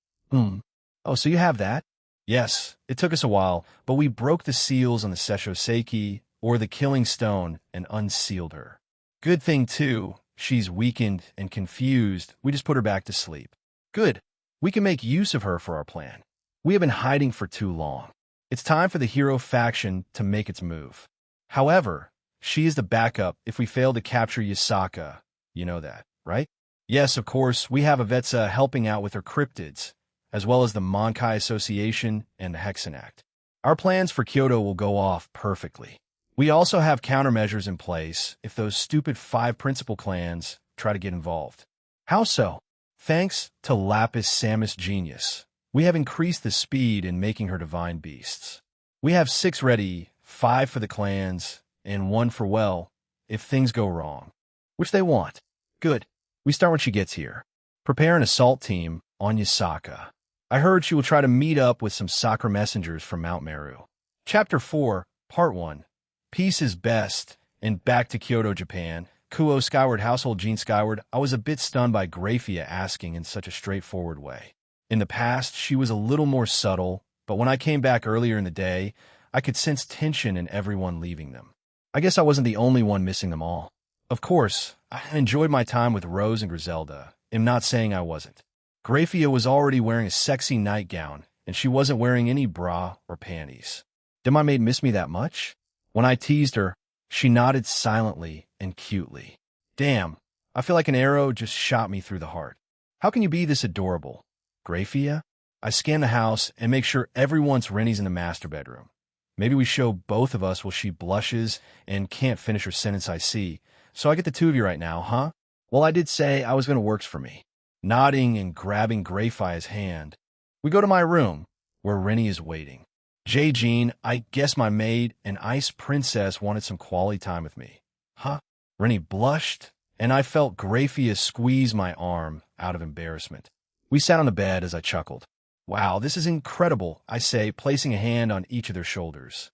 Oh, so you have that? Yes, it took us a while, but we broke the seals on the Seshoseki, or the Killing Stone, and unsealed her. Good thing, too, she's weakened and confused. We just put her back to sleep. Good. We can make use of her for our plan. We have been hiding for too long. It's time for the hero faction to make its move. However, she is the backup if we fail to capture Yasaka. You know that, right? Yes, of course, we have Avetsa helping out with her cryptids, as well as the Monkai Association and the Hexen Act. Our plans for Kyoto will go off perfectly. We also have countermeasures in place if those stupid 5 principal clans try to get involved. How so? Thanks to Lapis Samus Genius, we have increased the speed in making her divine beasts. We have 6 ready, 5 for the clans, and 1 for, well, if things go wrong. Which they want. Good. We start when she gets here. Prepare an assault team on Yasaka. I heard she will try to meet up with some Sakura messengers from Mount Meru. Chapter 4, Part 1. Peace is best, and back to Kyoto, Japan. Kuo Skyward Household, Jean Skyward. I was a bit stunned by Graphia asking in such a straightforward way. In the past, she was a little more subtle, but when I came back earlier in the day, I could sense tension in everyone leaving them. I guess I wasn't the only one missing them all. Of course, I enjoyed my time with Rose and Griselda. I'm not saying I wasn't. Graphia was already wearing a sexy nightgown, and she wasn't wearing any bra or panties. Did my maid miss me that much? When I teased her, she nodded silently and cutely. Damn, I feel like an arrow just shot me through the heart. How can you be this adorable? Graphia? I scan the house and make sure everyone's Rennie's in the master bedroom. Maybe we show both of us while she blushes and can't finish her sentence, I see. So I get the 2 of you right now, huh? Well, I did say I was going to works for me. Nodding and grabbing Graphia's hand, we go to my room, where Rennie is waiting. Jean, I guess my maid and Ice Princess wanted some quality time with me. Huh? Rennie blushed, and I felt Graphia squeeze my arm out of embarrassment. We sat on the bed as I chuckled. Wow, this is incredible, I say, placing a hand on each of their shoulders.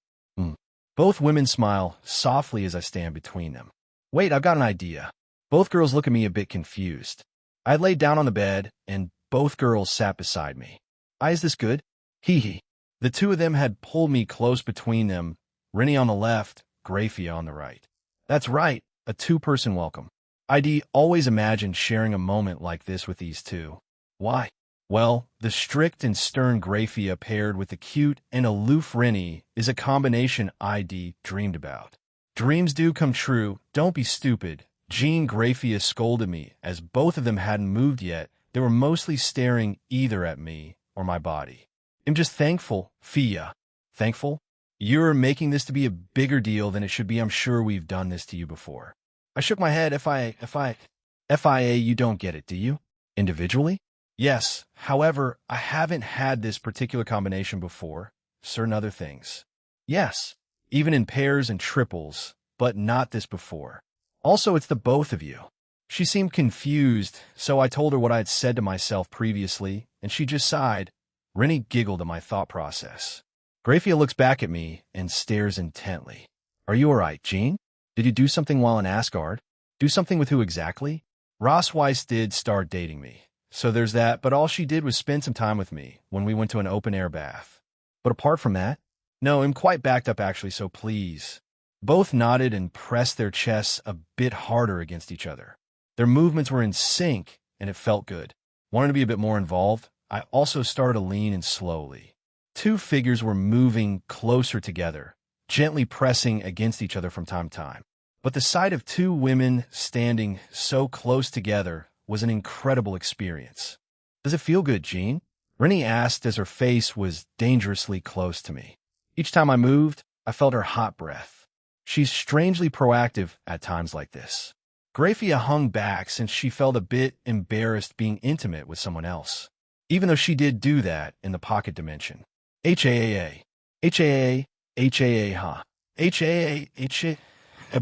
Both women smile softly as I stand between them. Wait, I've got an idea. Both girls look at me a bit confused. I laid down on the bed, and both girls sat beside me. Is this good? Hee hee. The 2 of them had pulled me close between them, Rennie on the left, Graphia on the right. That's right, a 2-person welcome. I'd always imagined sharing a moment like this with these 2. Why? Well, the strict and stern Graphia paired with the cute and aloof Rennie is a combination I'd dreamed about. Dreams do come true, don't be stupid. Jean Graphia scolded me, as both of them hadn't moved yet. They were mostly staring either at me or my body. I'm just thankful, Fia. Thankful? You're making this to be a bigger deal than it should be. I'm sure we've done this to you before. I shook my head. FIA, you don't get it, do you? Individually? Yes. However, I haven't had this particular combination before. Certain other things. Yes. Even in pairs and triples, but not this before. Also, it's the both of you. She seemed confused, so I told her what I had said to myself previously, and she just sighed. Rennie giggled at my thought process. Graphia looks back at me and stares intently. Are you alright, Jean? Did you do something while in Asgard? Do something with who exactly? Ross Weiss did start dating me, so there's that, but all she did was spend some time with me when we went to an open-air bath. But apart from that? No, I'm quite backed up actually, so please. Both nodded and pressed their chests a bit harder against each other. Their movements were in sync, and it felt good. Wanting to be a bit more involved, I also started to lean in slowly. Two figures were moving closer together, gently pressing against each other from time to time. But the sight of two women standing so close together was an incredible experience. Does it feel good, Jean? Rennie asked as her face was dangerously close to me. Each time I moved, I felt her hot breath. She's strangely proactive at times like this. Graphia hung back since she felt a bit embarrassed being intimate with someone else, even though she did do that in the pocket dimension. HAAA. HAAA. HAAA, huh? HAAA. HAAA.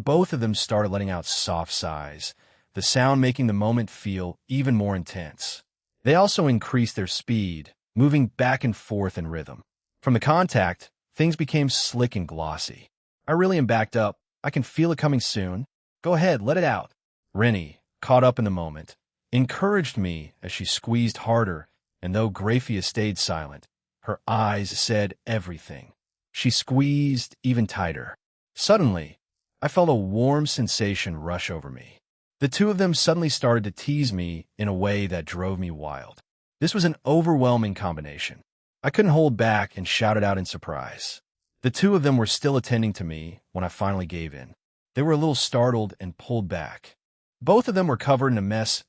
Both of them started letting out soft sighs, the sound making the moment feel even more intense. They also increased their speed, moving back and forth in rhythm. From the contact, things became slick and glossy. I really am backed up. I can feel it coming soon. Go ahead, let it out. Rennie, caught up in the moment, encouraged me as she squeezed harder, and though Graphia stayed silent, her eyes said everything. She squeezed even tighter. Suddenly, I felt a warm sensation rush over me. The two of them suddenly started to tease me in a way that drove me wild. This was an overwhelming combination. I couldn't hold back and shouted out in surprise. The two of them were still attending to me when I finally gave in. They were a little startled and pulled back. Both of them were covered in a mess.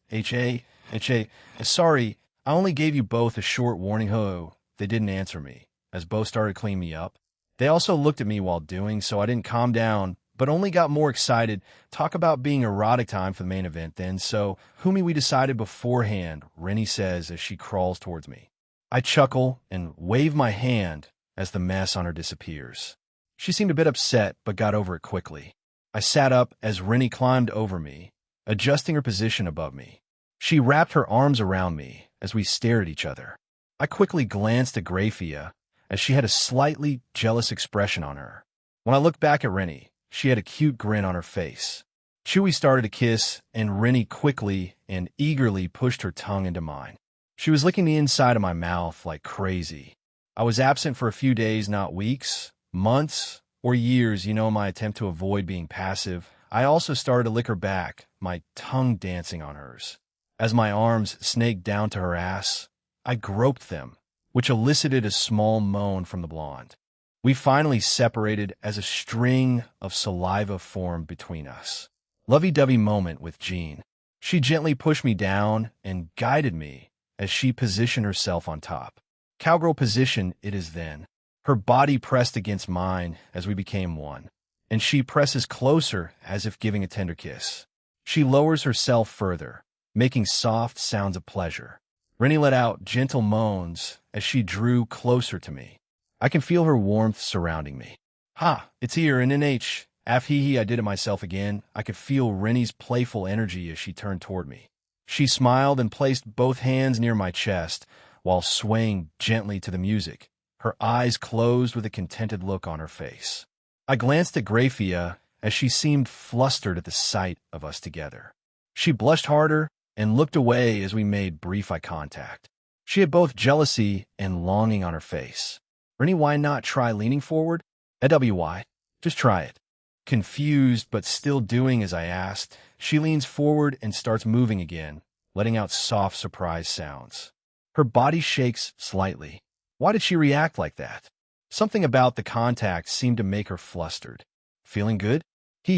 Sorry, I only gave you both a short warning. Ho, they didn't answer me, as both started cleaning me up. They also looked at me while doing, so I didn't calm down, but only got more excited. Talk about being erotic time for the main event then, so whom we decided beforehand, Rennie says as she crawls towards me. I chuckle and wave my hand as the mess on her disappears. She seemed a bit upset, but got over it quickly. I sat up as Rennie climbed over me, adjusting her position above me. She wrapped her arms around me as we stared at each other. I quickly glanced at Graphia as she had a slightly jealous expression on her. When I looked back at Rennie, she had a cute grin on her face. Chewie started to kiss, and Rennie quickly and eagerly pushed her tongue into mine. She was licking the inside of my mouth like crazy. I was absent for a few days, not weeks, months, or years, in my attempt to avoid being passive. I also started to lick her back, my tongue dancing on hers. As my arms snaked down to her ass, I groped them, which elicited a small moan from the blonde. We finally separated as a string of saliva formed between us. Lovey-dovey moment with Jean. She gently pushed me down and guided me as she positioned herself on top. Cowgirl position it is then. Her body pressed against mine as we became one, and she presses closer as if giving a tender kiss. She lowers herself further, making soft sounds of pleasure. Rennie let out gentle moans as she drew closer to me. I can feel her warmth surrounding me. Ha, it's here, NNH. Af-hee-hee, I did it myself again. I could feel Rennie's playful energy as she turned toward me. She smiled and placed both hands near my chest while swaying gently to the music, her eyes closed with a contented look on her face. I glanced at Graphia as she seemed flustered at the sight of us together. She blushed harder and looked away as we made brief eye contact. She had both jealousy and longing on her face. Rennie, why not try leaning forward? AWY, just try it. Confused but still doing as I asked, she leans forward and starts moving again, letting out soft surprise sounds. Her body shakes slightly. Why did she react like that? Something about the contact seemed to make her flustered. Feeling good?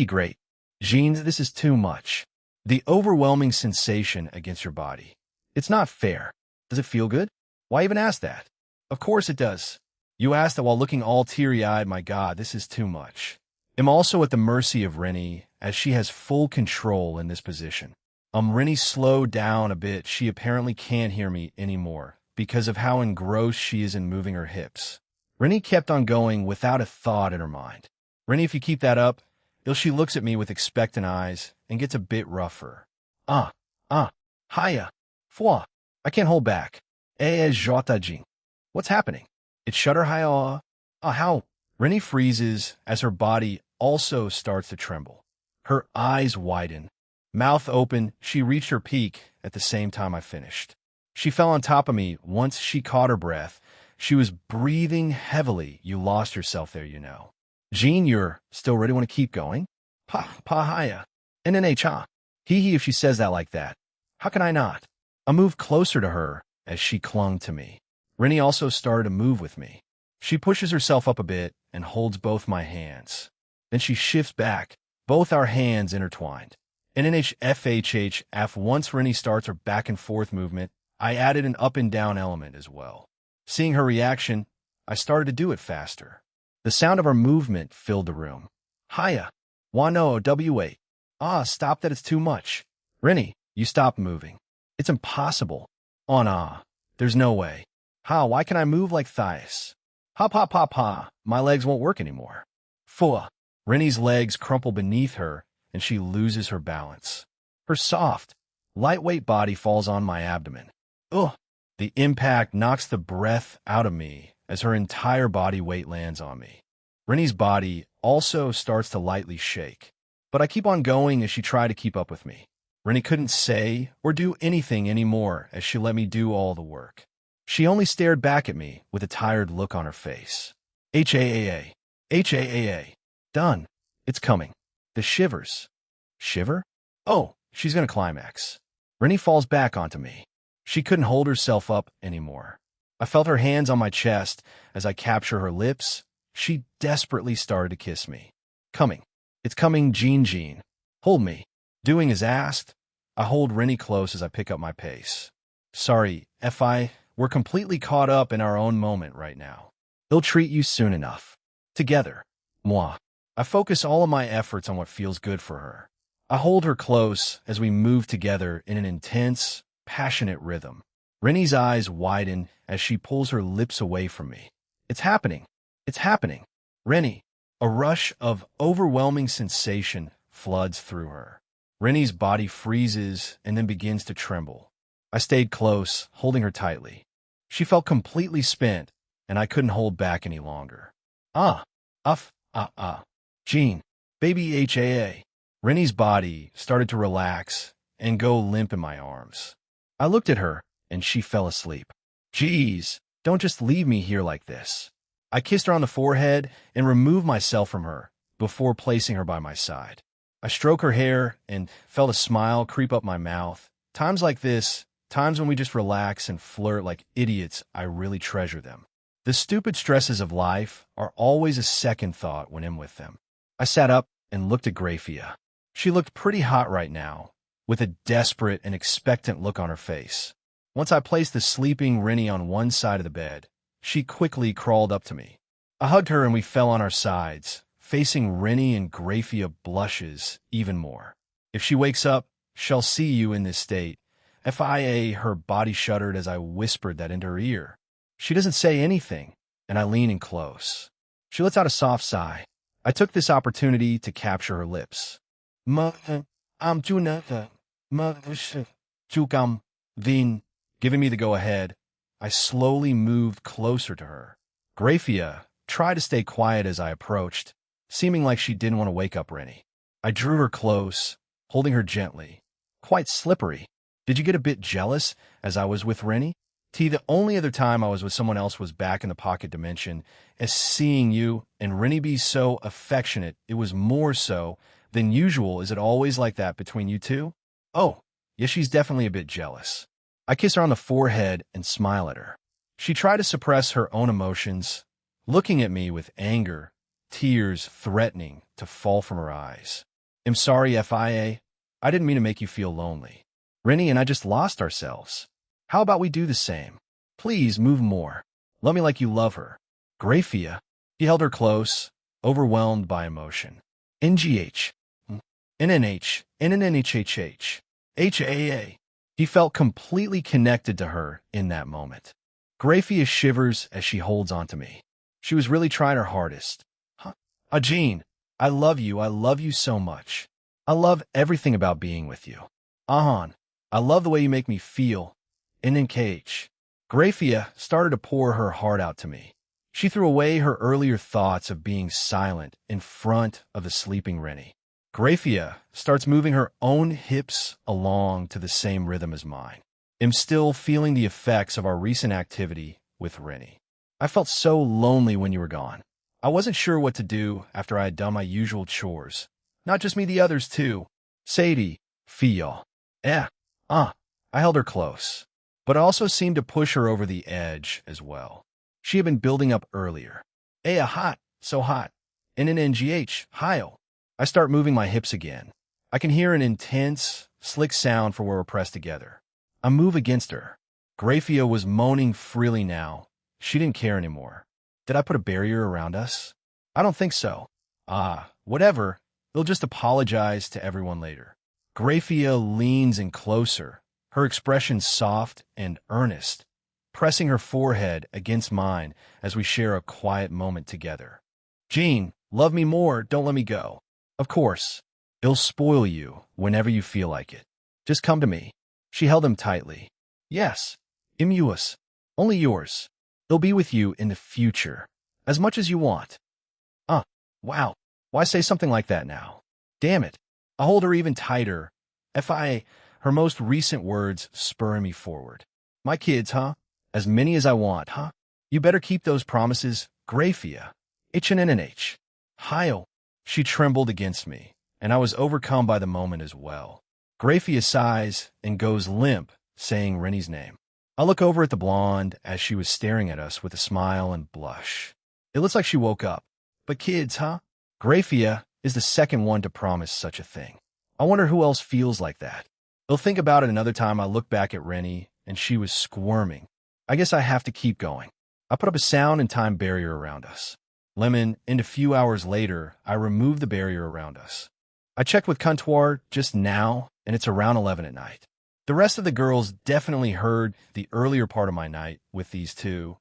Great. Jean, this is too much. The overwhelming sensation against your body. It's not fair. Does it feel good? Why even ask that? Of course it does. You asked that while looking all teary-eyed. My God, this is too much. I'm also at the mercy of Rennie, as she has full control in this position. Rennie slowed down a bit. She apparently can't hear me anymore because of how engrossed she is in moving her hips. Rennie kept on going without a thought in her mind. Rennie, if you keep that up, she looks at me with expectant eyes and gets a bit rougher. Hiya. Fwa. I can't hold back. Jota Jing. What's happening? It shudder hiya. How? Rennie freezes as her body also starts to tremble. Her eyes widen. Mouth open, she reached her peak at the same time I finished. She fell on top of me once she caught her breath. She was breathing heavily. You lost yourself there, you know. Jean, you're still ready? Want to keep going? Hiya. NNH. Hee if she says that like that. How can I not? I moved closer to her as she clung to me. Rennie also started to move with me. She pushes herself up a bit and holds both my hands. Then she shifts back, both our hands intertwined. NNHFHH. Once Rennie starts her back and forth movement, I added an up and down element as well. Seeing her reaction, I started to do it faster. The sound of our movement filled the room. Hiya. Wano wa. Stop that, it's too much. Rennie, you stop moving. It's impossible. There's no way. Why can I move like Thias? My legs won't work anymore. Fua. Rennie's legs crumple beneath her, and she loses her balance. Her soft, lightweight body falls on my abdomen. The impact knocks the breath out of me as her entire body weight lands on me. Rennie's body also starts to lightly shake, but I keep on going as she tried to keep up with me. Rennie couldn't say or do anything anymore as she let me do all the work. She only stared back at me with a tired look on her face. HAAA. Done. It's coming. The shivers. Shiver? She's gonna climax. Rennie falls back onto me. She couldn't hold herself up anymore. I felt her hands on my chest as I capture her lips. She desperately started to kiss me. Coming. It's coming, Jean. Hold me. Doing as asked, I hold Rennie close as I pick up my pace. Sorry, we're completely caught up in our own moment right now. They'll treat you soon enough. Together. Moi. I focus all of my efforts on what feels good for her. I hold her close as we move together in an intense, passionate rhythm. Rennie's eyes widen as she pulls her lips away from me. It's happening. Rennie. A rush of overwhelming sensation floods through her. Rennie's body freezes and then begins to tremble. I stayed close, holding her tightly. She felt completely spent, and I couldn't hold back any longer. Jean. Baby HAA. Rennie's body started to relax and go limp in my arms. I looked at her, and she fell asleep. Jeez, don't just leave me here like this. I kissed her on the forehead and removed myself from her before placing her by my side. I stroked her hair and felt a smile creep up my mouth. Times like this, times when we just relax and flirt like idiots, I really treasure them. The stupid stresses of life are always a second thought when I'm with them. I sat up and looked at Grafia. She looked pretty hot right now, with a desperate and expectant look on her face. Once I placed the sleeping Rennie on one side of the bed, she quickly crawled up to me. I hugged her and we fell on our sides, facing Rennie, and Grafia blushes even more. If she wakes up, she'll see you in this state. Her body shuddered as I whispered that into her ear. She doesn't say anything, and I lean in close. She lets out a soft sigh. I took this opportunity to capture her lips. Giving me the go-ahead, I slowly moved closer to her. Grafia tried to stay quiet as I approached, seeming like she didn't want to wake up Rennie. I drew her close, holding her gently. Quite slippery. Did you get a bit jealous as I was with Rennie? The only other time I was with someone else was back in the pocket dimension, as seeing you and Rennie be so affectionate, it was more so than usual. Is it always like that between you two? Yes, she's definitely a bit jealous. I kiss her on the forehead and smile at her. She tried to suppress her own emotions, looking at me with anger, tears threatening to fall from her eyes. I'm sorry, I didn't mean to make you feel lonely. Rennie and I just lost ourselves. How about we do the same? Please move more. Love me like you love her. Grafia. He held her close, overwhelmed by emotion. NGH. NNH. NNNHHH. HAA. He felt completely connected to her in that moment. Graphia shivers as she holds onto me. She was really trying her hardest. Huh? Jean, I love you. I love you so much. I love everything about being with you. Ahan, I love the way you make me feel. NKH. Graphia started to pour her heart out to me. She threw away her earlier thoughts of being silent in front of the sleeping Rennie. Graphia starts moving her own hips along to the same rhythm as mine. I'm still feeling the effects of our recent activity with Rennie. I felt so lonely when you were gone. I wasn't sure what to do after I had done my usual chores. Not just me, the others too. Sadie, Fia. I held her close, but also seemed to push her over the edge as well. She had been building up earlier. Hot, so hot. NNGH, hi-o. I start moving my hips again. I can hear an intense, slick sound for where we're pressed together. I move against her. Graphia was moaning freely now. She didn't care anymore. Did I put a barrier around us? I don't think so. Whatever. They'll just apologize to everyone later. Graphia leans in closer, her expression soft and earnest, pressing her forehead against mine as we share a quiet moment together. Jean, love me more, don't let me go. Of course. It'll spoil you whenever you feel like it. Just come to me. She held him tightly. Yes. Yours. Only yours. They'll be with you in the future. As much as you want. Wow. Why say something like that now? Damn it. I hold her even tighter. Her most recent words spurring me forward. My kids, huh? As many as I want, huh? You better keep those promises, Graphia. HNNH. Hi-o. She trembled against me, and I was overcome by the moment as well. Graphia sighs and goes limp, saying Rennie's name. I look over at the blonde as she was staring at us with a smile and blush. It looks like she woke up. But kids, huh? Graphia is the second one to promise such a thing. I wonder who else feels like that. I'll think about it another time. I look back at Rennie, and she was squirming. I guess I have to keep going. I put up a sound and time barrier around us. Lemon, and a few hours later, I removed the barrier around us. I checked with Comptoir just now, and it's around 11 at night. The rest of the girls definitely heard the earlier part of my night with these two.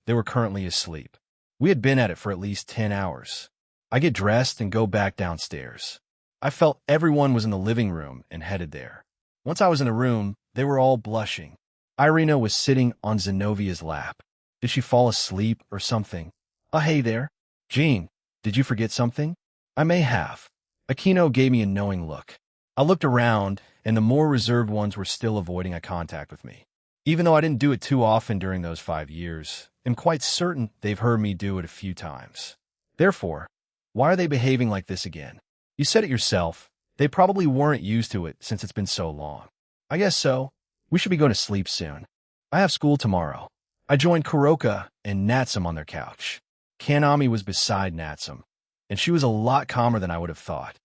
They were currently asleep. We had been at it for at least 10 hours. I get dressed and go back downstairs. I felt everyone was in the living room and headed there. Once I was in the room, they were all blushing. Irina was sitting on Zenovia's lap. Did she fall asleep or something? Hey there. Jean, did you forget something? I may have. Aquino gave me a knowing look. I looked around, and the more reserved ones were still avoiding eye contact with me. Even though I didn't do it too often during those 5 years, I'm quite certain they've heard me do it a few times. Therefore, why are they behaving like this again? You said it yourself. They probably weren't used to it since it's been so long. I guess so. We should be going to sleep soon. I have school tomorrow. I joined Kuroka and Natsum on their couch. Kanami was beside Natsum, and she was a lot calmer than I would have thought.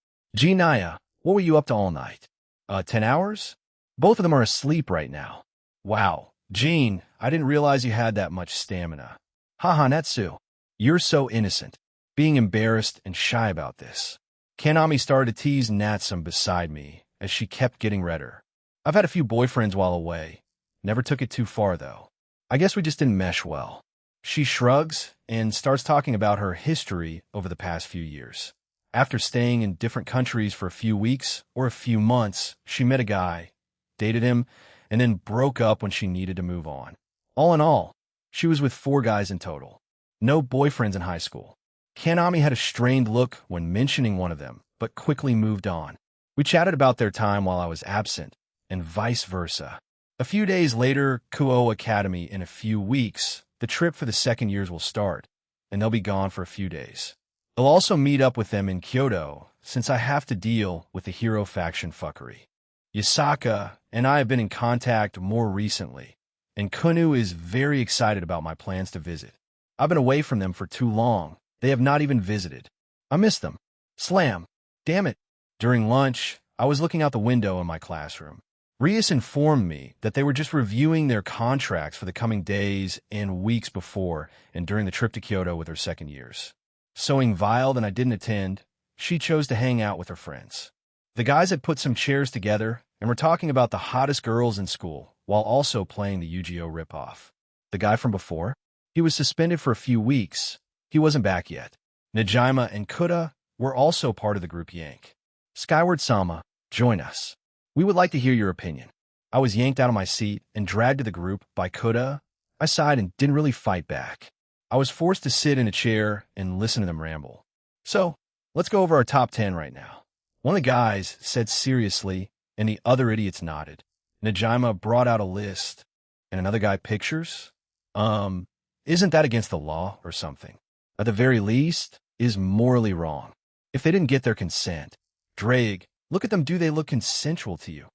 Naya, what were you up to all night? 10 hours? Both of them are asleep right now. Wow, Jean, I didn't realize you had that much stamina. Haha, Natsu, you're so innocent, being embarrassed and shy about this. Kanami started to tease Natsum beside me as she kept getting redder. I've had a few boyfriends while away. Never took it too far, though. I guess we just didn't mesh well. She shrugs and starts talking about her history over the past few years. After staying in different countries for a few weeks or a few months, she met a guy, dated him, and then broke up when she needed to move on. All in all, she was with 4 guys in total. No boyfriends in high school. Kanami had a strained look when mentioning one of them, but quickly moved on. We chatted about their time while I was absent, and vice versa. A few days later, Kuo Academy in a few weeks, the trip for the second years will start, and they'll be gone for a few days. I'll also meet up with them in Kyoto, since I have to deal with the hero faction fuckery. Yasaka and I have been in contact more recently, and Kunu is very excited about my plans to visit. I've been away from them for too long. They have not even visited. I miss them. Slam. Damn it. During lunch, I was looking out the window in my classroom. Rias informed me that they were just reviewing their contracts for the coming days and weeks before and during the trip to Kyoto with her second years. Sewing vile that I didn't attend, she chose to hang out with her friends. The guys had put some chairs together, and we're talking about the hottest girls in school while also playing the Yu-Gi-Oh ripoff. The guy from before? He was suspended for a few weeks. He wasn't back yet. Najima and Kuda were also part of the group yank. Skyward Sama, join us. We would like to hear your opinion. I was yanked out of my seat and dragged to the group by Kuda. I sighed and didn't really fight back. I was forced to sit in a chair and listen to them ramble. So, let's go over our top 10 right now. One of the guys said seriously, and the other idiots nodded. Najima brought out a list. And another guy, pictures? Isn't that against the law or something? At the very least, is morally wrong. If they didn't get their consent. Drake, look at them. Do they look consensual to you?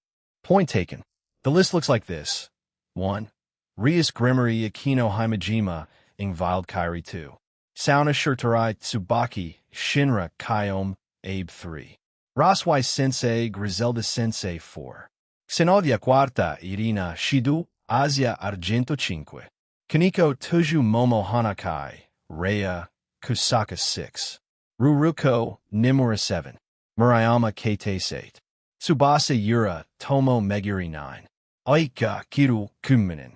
Point taken. The list looks like this. 1. Rias Grimmery Akino Himajima ing Wild Kairi 2. Sauna Shurtarai Tsubaki Shinra Kyom Abe 3. Raswai Sensei Griselda Sensei 4. Xenodia Quarta Irina Shidu Asia Argento 5. Kaniko Tuju Momo Hanakai Rhea Kusaka 6. Ruruko Nimura 7. Murayama Kate 8. Tsubasa Yura Tomo Meguri 9. Aika Kiru Kuminen.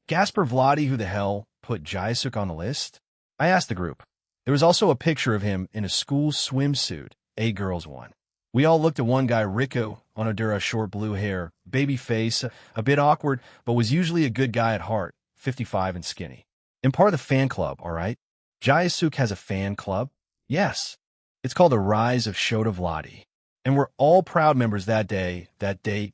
Gasper Vladi, who the hell put Jayasuk on the list? I asked the group. There was also a picture of him in a school swimsuit, a girls one. We all looked at one guy, Rico, on Odura, short blue hair, baby face, a bit awkward, but was usually a good guy at heart, 55 and skinny. And part of the fan club, all right? Jayasuk has a fan club? Yes. It's called the Rise of Shota Vladi. And we're all proud members that day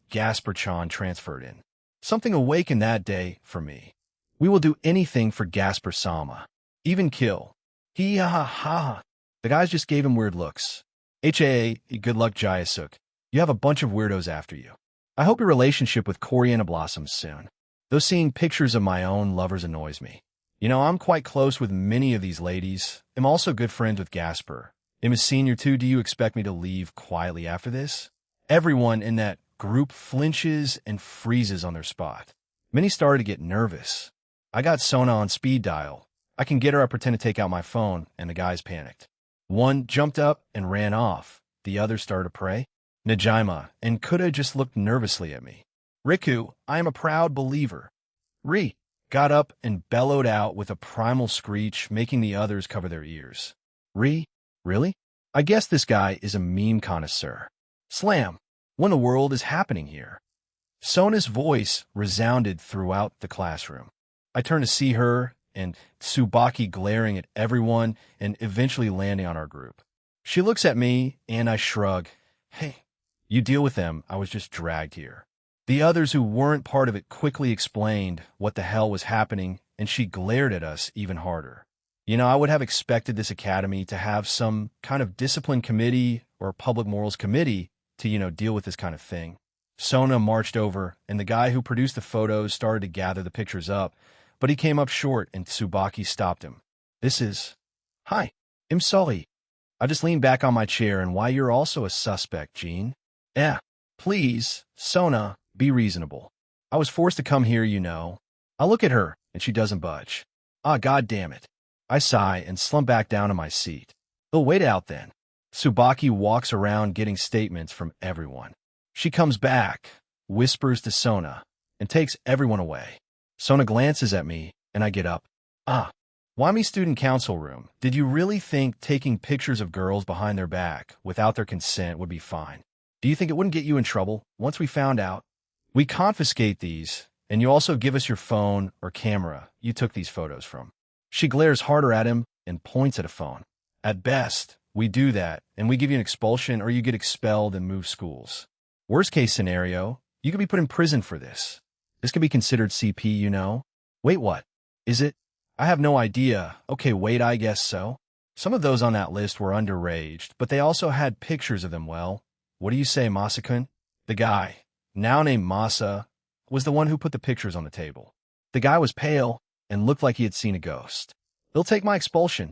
Gasper-chan transferred in. Something awakened that day for me. We will do anything for Gasper-sama. Even kill. He-ha-ha-ha. The guys just gave him weird looks. HAA, good luck, Jayasuk. You have a bunch of weirdos after you. I hope your relationship with Coriana blossoms soon. Though seeing pictures of my own lovers annoys me. You know, I'm quite close with many of these ladies. I'm also good friends with Gasper. I'm a senior too. Do you expect me to leave quietly after this? Everyone in that group flinches and freezes on their spot. Many started to get nervous. I got Sona on speed dial. I can get her. I pretend to take out my phone, and the guys panicked. One jumped up and ran off. The other started to pray. Najima and Kuda just looked nervously at me. Riku, I am a proud believer. Ri got up and bellowed out with a primal screech, making the others cover their ears. Ri, really? I guess this guy is a meme connoisseur. Slam. What in the world is happening here? Sona's voice resounded throughout the classroom. I turned to see her and Tsubaki glaring at everyone and eventually landing on our group. She looks at me and I shrug. Hey, you deal with them. I was just dragged here. The others who weren't part of it quickly explained what the hell was happening, and she glared at us even harder. You know, I would have expected this academy to have some kind of discipline committee or public morals committee to, deal with this kind of thing. Sona marched over, and the guy who produced the photos started to gather the pictures up, but he came up short, and Tsubaki stopped him. Hi, I'm sorry. I just leaned back on my chair, and why you're also a suspect, Jean? Please, Sona, be reasonable. I was forced to come here, I look at her, and she doesn't budge. God damn it. I sigh and slump back down in my seat. They'll wait out then. Tsubaki walks around getting statements from everyone. She comes back, whispers to Sona, and takes everyone away. Sona glances at me, and I get up. Why me student council room? Did you really think taking pictures of girls behind their back without their consent would be fine? Do you think it wouldn't get you in trouble once we found out? We confiscate these, and you also give us your phone or camera you took these photos from. She glares harder at him and points at a phone. At best, we do that, and we give you an expulsion or you get expelled and move schools. Worst case scenario, you could be put in prison for this. This could be considered CP, Wait, what? Is it? I have no idea. Okay, wait, I guess so. Some of those on that list were underaged, but they also had pictures of them. Well, what do you say, Masa-kun? The guy, now named Masa, was the one who put the pictures on the table. The guy was pale and looked like he had seen a ghost. They'll take my expulsion.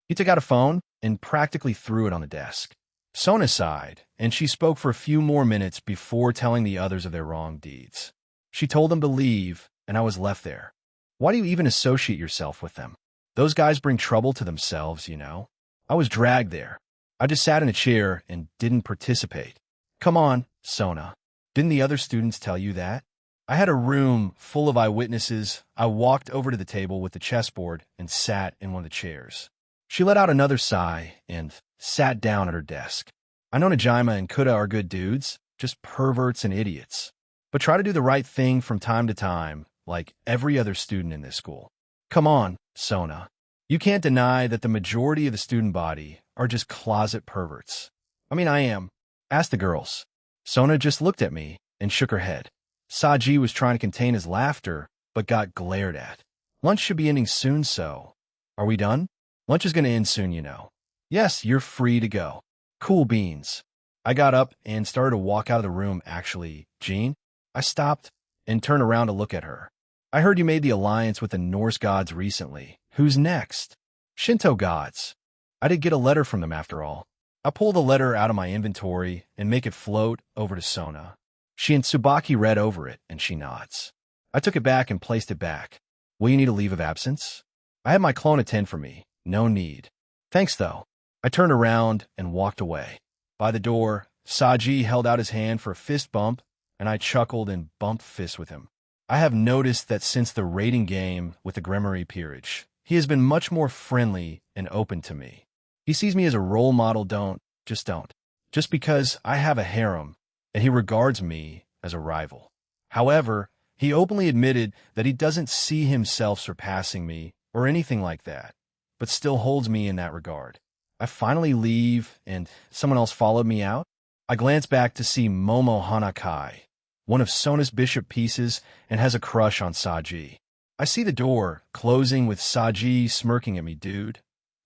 He took out a phone and practically threw it on the desk. Sona sighed, and she spoke for a few more minutes before telling the others of their wrong deeds. She told them to leave, and I was left there. Why do you even associate yourself with them? Those guys bring trouble to themselves, I was dragged there. I just sat in a chair and didn't participate. Come on, Sona. Didn't the other students tell you that? I had a room full of eyewitnesses. I walked over to the table with the chessboard and sat in one of the chairs. She let out another sigh and sat down at her desk. I know Najima and Kuda are good dudes, just perverts and idiots, but try to do the right thing from time to time, like every other student in this school. Come on, Sona. You can't deny that the majority of the student body are just closet perverts. I mean, I am. Ask the girls. Sona just looked at me and shook her head. Saji was trying to contain his laughter, but got glared at. Lunch should be ending soon, so... Are we done? Lunch is going to end soon, you know. Yes, you're free to go. Cool beans. I got up and started to walk out of the room, actually. Jean? I stopped and turned around to look at her. I heard you made the alliance with the Norse gods recently. Who's next? Shinto gods. I did get a letter from them after all. I pull the letter out of my inventory and make it float over to Sona. She and Tsubaki read over it, and she nods. I took it back and placed it back. Will you need a leave of absence? I had my clone attend for me. No need. Thanks, though. I turned around and walked away. By the door, Saji held out his hand for a fist bump, and I chuckled and bumped fists with him. I have noticed that since the raiding game with the Gremory Peerage, he has been much more friendly and open to me. He sees me as a role model, don't. Just because I have a harem, and he regards me as a rival. However, he openly admitted that he doesn't see himself surpassing me or anything like that, but still holds me in that regard. I finally leave, and someone else followed me out. I glance back to see Momo Hanakai, one of Sona's bishop pieces, and has a crush on Saji. I see the door closing with Saji smirking at me. Dude,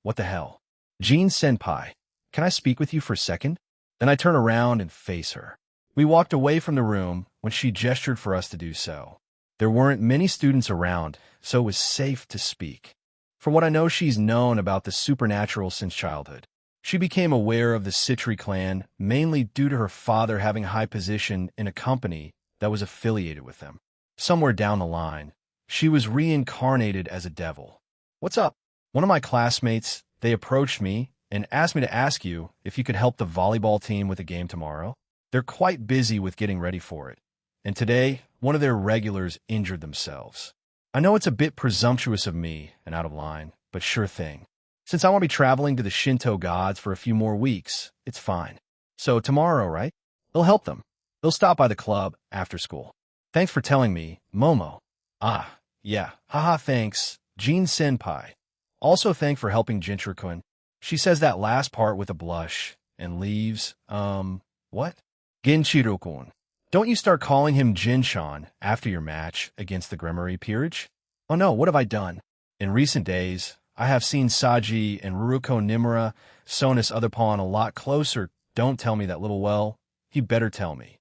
what the hell? Jean Senpai, can I speak with you for a second? Then I turn around and face her. We walked away from the room when she gestured for us to do so. There weren't many students around, so it was safe to speak. From what I know, she's known about the supernatural since childhood. She became aware of the Citri clan mainly due to her father having a high position in a company that was affiliated with them. Somewhere down the line, she was reincarnated as a devil. What's up? One of my classmates, they approached me and asked me to ask you if you could help the volleyball team with a game tomorrow. They're quite busy with getting ready for it. And today, one of their regulars injured themselves. I know it's a bit presumptuous of me and out of line, but sure thing. Since I won't be traveling to the Shinto gods for a few more weeks, it's fine. So tomorrow, right? They'll help them. They'll stop by the club after school. Thanks for telling me, Momo. Ah, yeah. Haha, thanks, Jean Senpai. Also thanks for helping Jinchurikun. She says that last part with a blush and leaves, what? Ginchirokun. Don't you start calling him Jinshan after your match against the Gremory Peerage? Oh no, what have I done? In recent days, I have seen Saji and Ruruko Nimura, Sona's other pawn, a lot closer. Don't tell me that little well. He better tell me.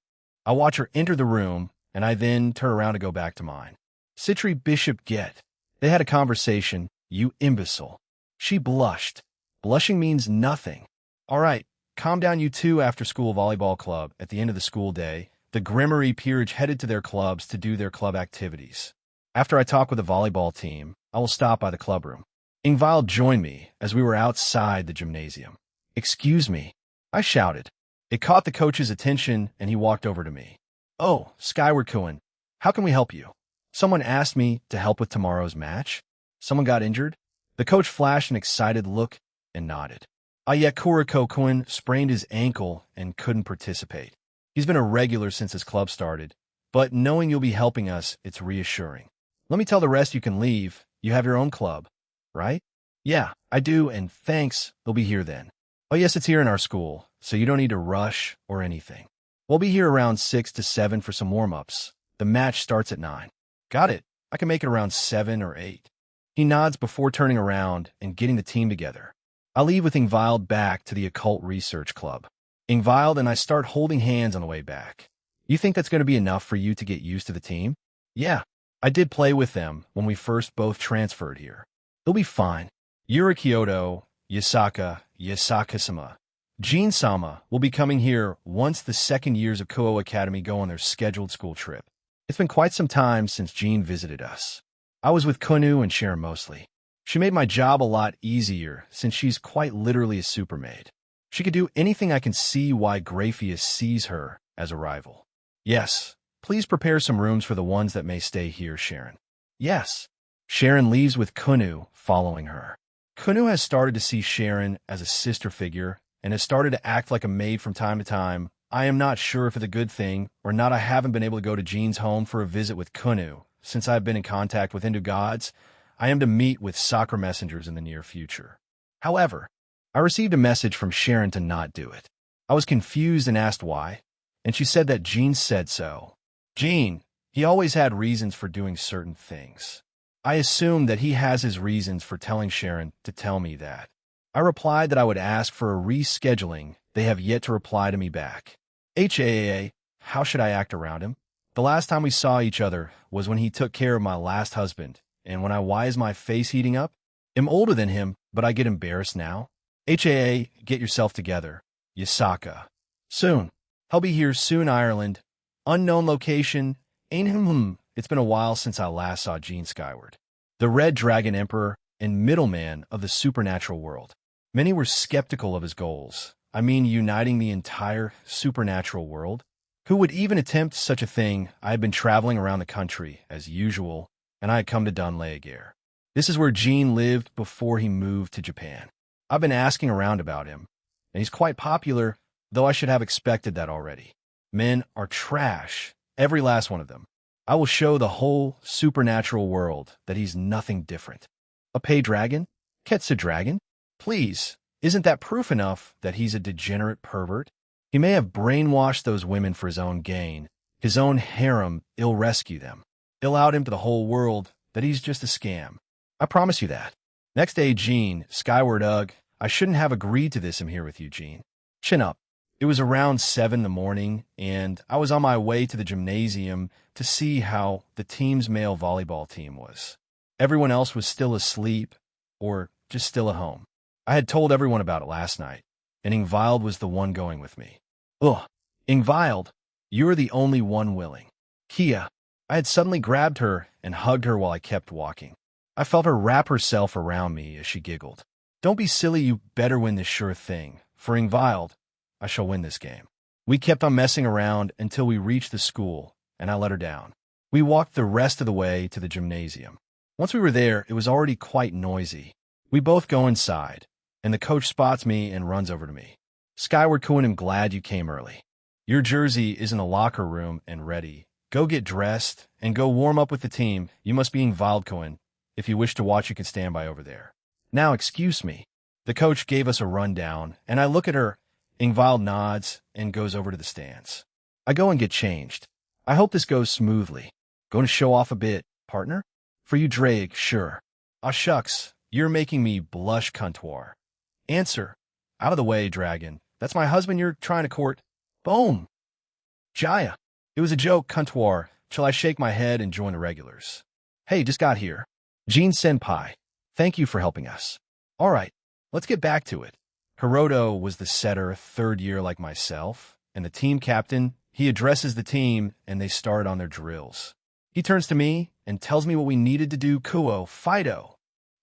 I watch her enter the room, and I then turn around to go back to mine. Citri Bishop Get. They had a conversation, you imbecile. She blushed. Blushing means nothing. All right, calm down you two. After school volleyball club. At the end of the school day, the Gremory Peerage headed to their clubs to do their club activities. After I talk with the volleyball team, I will stop by the clubroom. Ingvild joined me as we were outside the gymnasium. Excuse me, I shouted. It caught the coach's attention, and he walked over to me. Oh, Skyward Kuin, how can we help you? Someone asked me to help with tomorrow's match. Someone got injured? The coach flashed an excited look and nodded. Kuriko Kuin sprained his ankle and couldn't participate. He's been a regular since his club started, but knowing you'll be helping us, it's reassuring. Let me tell the rest you can leave. You have your own club, right? Yeah, I do, and thanks. They'll be here then. Oh yes, it's here in our school, so you don't need to rush or anything. We'll be here around 6 to 7 for some warm-ups. The match starts at 9. Got it. I can make it around 7 or 8. He nods before turning around and getting the team together. I leave with Ingvild back to the Occult Research Club. Ingvild and I start holding hands on the way back. You think that's going to be enough for you to get used to the team? Yeah, I did play with them when we first both transferred here. They'll be fine. Yuri Kyoto, Yasaka-sama, Jean-sama will be coming here once the second years of Kuo Academy go on their scheduled school trip. It's been quite some time since Jean visited us. I was with Kunu and Sharon mostly. She made my job a lot easier since she's quite literally a supermaid. She could do anything. I can see why Graphius sees her as a rival. Yes. Please prepare some rooms for the ones that may stay here, Sharon. Yes. Sharon leaves with Kunu following her. Kunu has started to see Sharon as a sister figure and has started to act like a maid from time to time. I am not sure if it's a good thing or not. I haven't been able to go to Jean's home for a visit with Kunu since I've been in contact with Hindu gods. I am to meet with soccer messengers in the near future. However, I received a message from Sharon to not do it. I was confused and asked why, and she said that Jean said so. Jean, he always had reasons for doing certain things. I assumed that he has his reasons for telling Sharon to tell me that. I replied that I would ask for a rescheduling. They have yet to reply to me back. How should I act around him? The last time we saw each other was when he took care of my last husband, and when why is my face heating up? I'm older than him, but I get embarrassed now. Get yourself together. Yasaka. Soon. He'll be here soon, Ireland. Unknown location. It's been a while since I last saw Gene Skyward, the Red Dragon Emperor and middleman of the supernatural world. Many were skeptical of his goals. I mean, uniting the entire supernatural world. Who would even attempt such a thing? I had been traveling around the country, as usual, and I had come to Dunleaguer. This is where Gene lived before he moved to Japan. I've been asking around about him, and he's quite popular, though I should have expected that already. Men are trash, every last one of them. I will show the whole supernatural world that he's nothing different. A pay dragon? Ketsa dragon? Please, isn't that proof enough that he's a degenerate pervert? He may have brainwashed those women for his own gain. His own harem, he'll rescue them. He'll out him to the whole world that he's just a scam. I promise you that. Next day, Gene, Skyward Ugh, I shouldn't have agreed to this. I'm here with you, Gene. Chin up. It was around 7 in the morning, and I was on my way to the gymnasium to see how the team's male volleyball team was. Everyone else was still asleep, or just still at home. I had told everyone about it last night, and Ingvild was the one going with me. Ugh, Ingvild, you're the only one willing. Kia. I had suddenly grabbed her and hugged her while I kept walking. I felt her wrap herself around me as she giggled. Don't be silly, you better win this sure thing. For Ingvild, I shall win this game. We kept on messing around until we reached the school, and I let her down. We walked the rest of the way to the gymnasium. Once we were there, it was already quite noisy. We both go inside, and the coach spots me and runs over to me. Skyward Cohen, I'm glad you came early. Your jersey is in the locker room and ready. Go get dressed and go warm up with the team. You must be Ingvild Cohen. If you wish to watch, you can stand by over there. Now, excuse me. The coach gave us a rundown, and I look at her. Ingvild nods and goes over to the stands. I go and get changed. I hope this goes smoothly. Going to show off a bit, partner? For you, Drake, sure. Ah, shucks, you're making me blush, Cuntoir. Answer. Out of the way, dragon. That's my husband you're trying to court. Boom. Jaya. It was a joke, Cuntoir. Shall I shake my head and join the regulars? Hey, just got here. Jean Senpai. Thank you for helping us. All right, let's get back to it. Hiroto was the setter, third year like myself, and the team captain. He addresses the team, and they start on their drills. He turns to me and tells me what we needed to do. Kuo, Fido.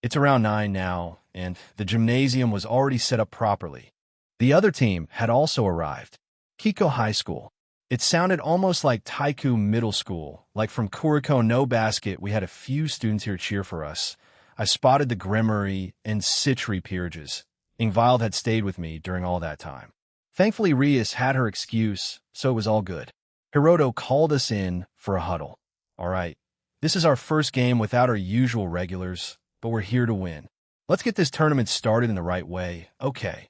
It's around 9 now, and the gymnasium was already set up properly. The other team had also arrived. Kiko High School. It sounded almost like Taiku Middle School, like from Kuriko No Basket. We had a few students here cheer for us. I spotted the Gremory and Citri peerages. Ingvild had stayed with me during all that time. Thankfully, Rias had her excuse, so it was all good. Hiroto called us in for a huddle. All right, this is our first game without our usual regulars, but we're here to win. Let's get this tournament started in the right way. Okay.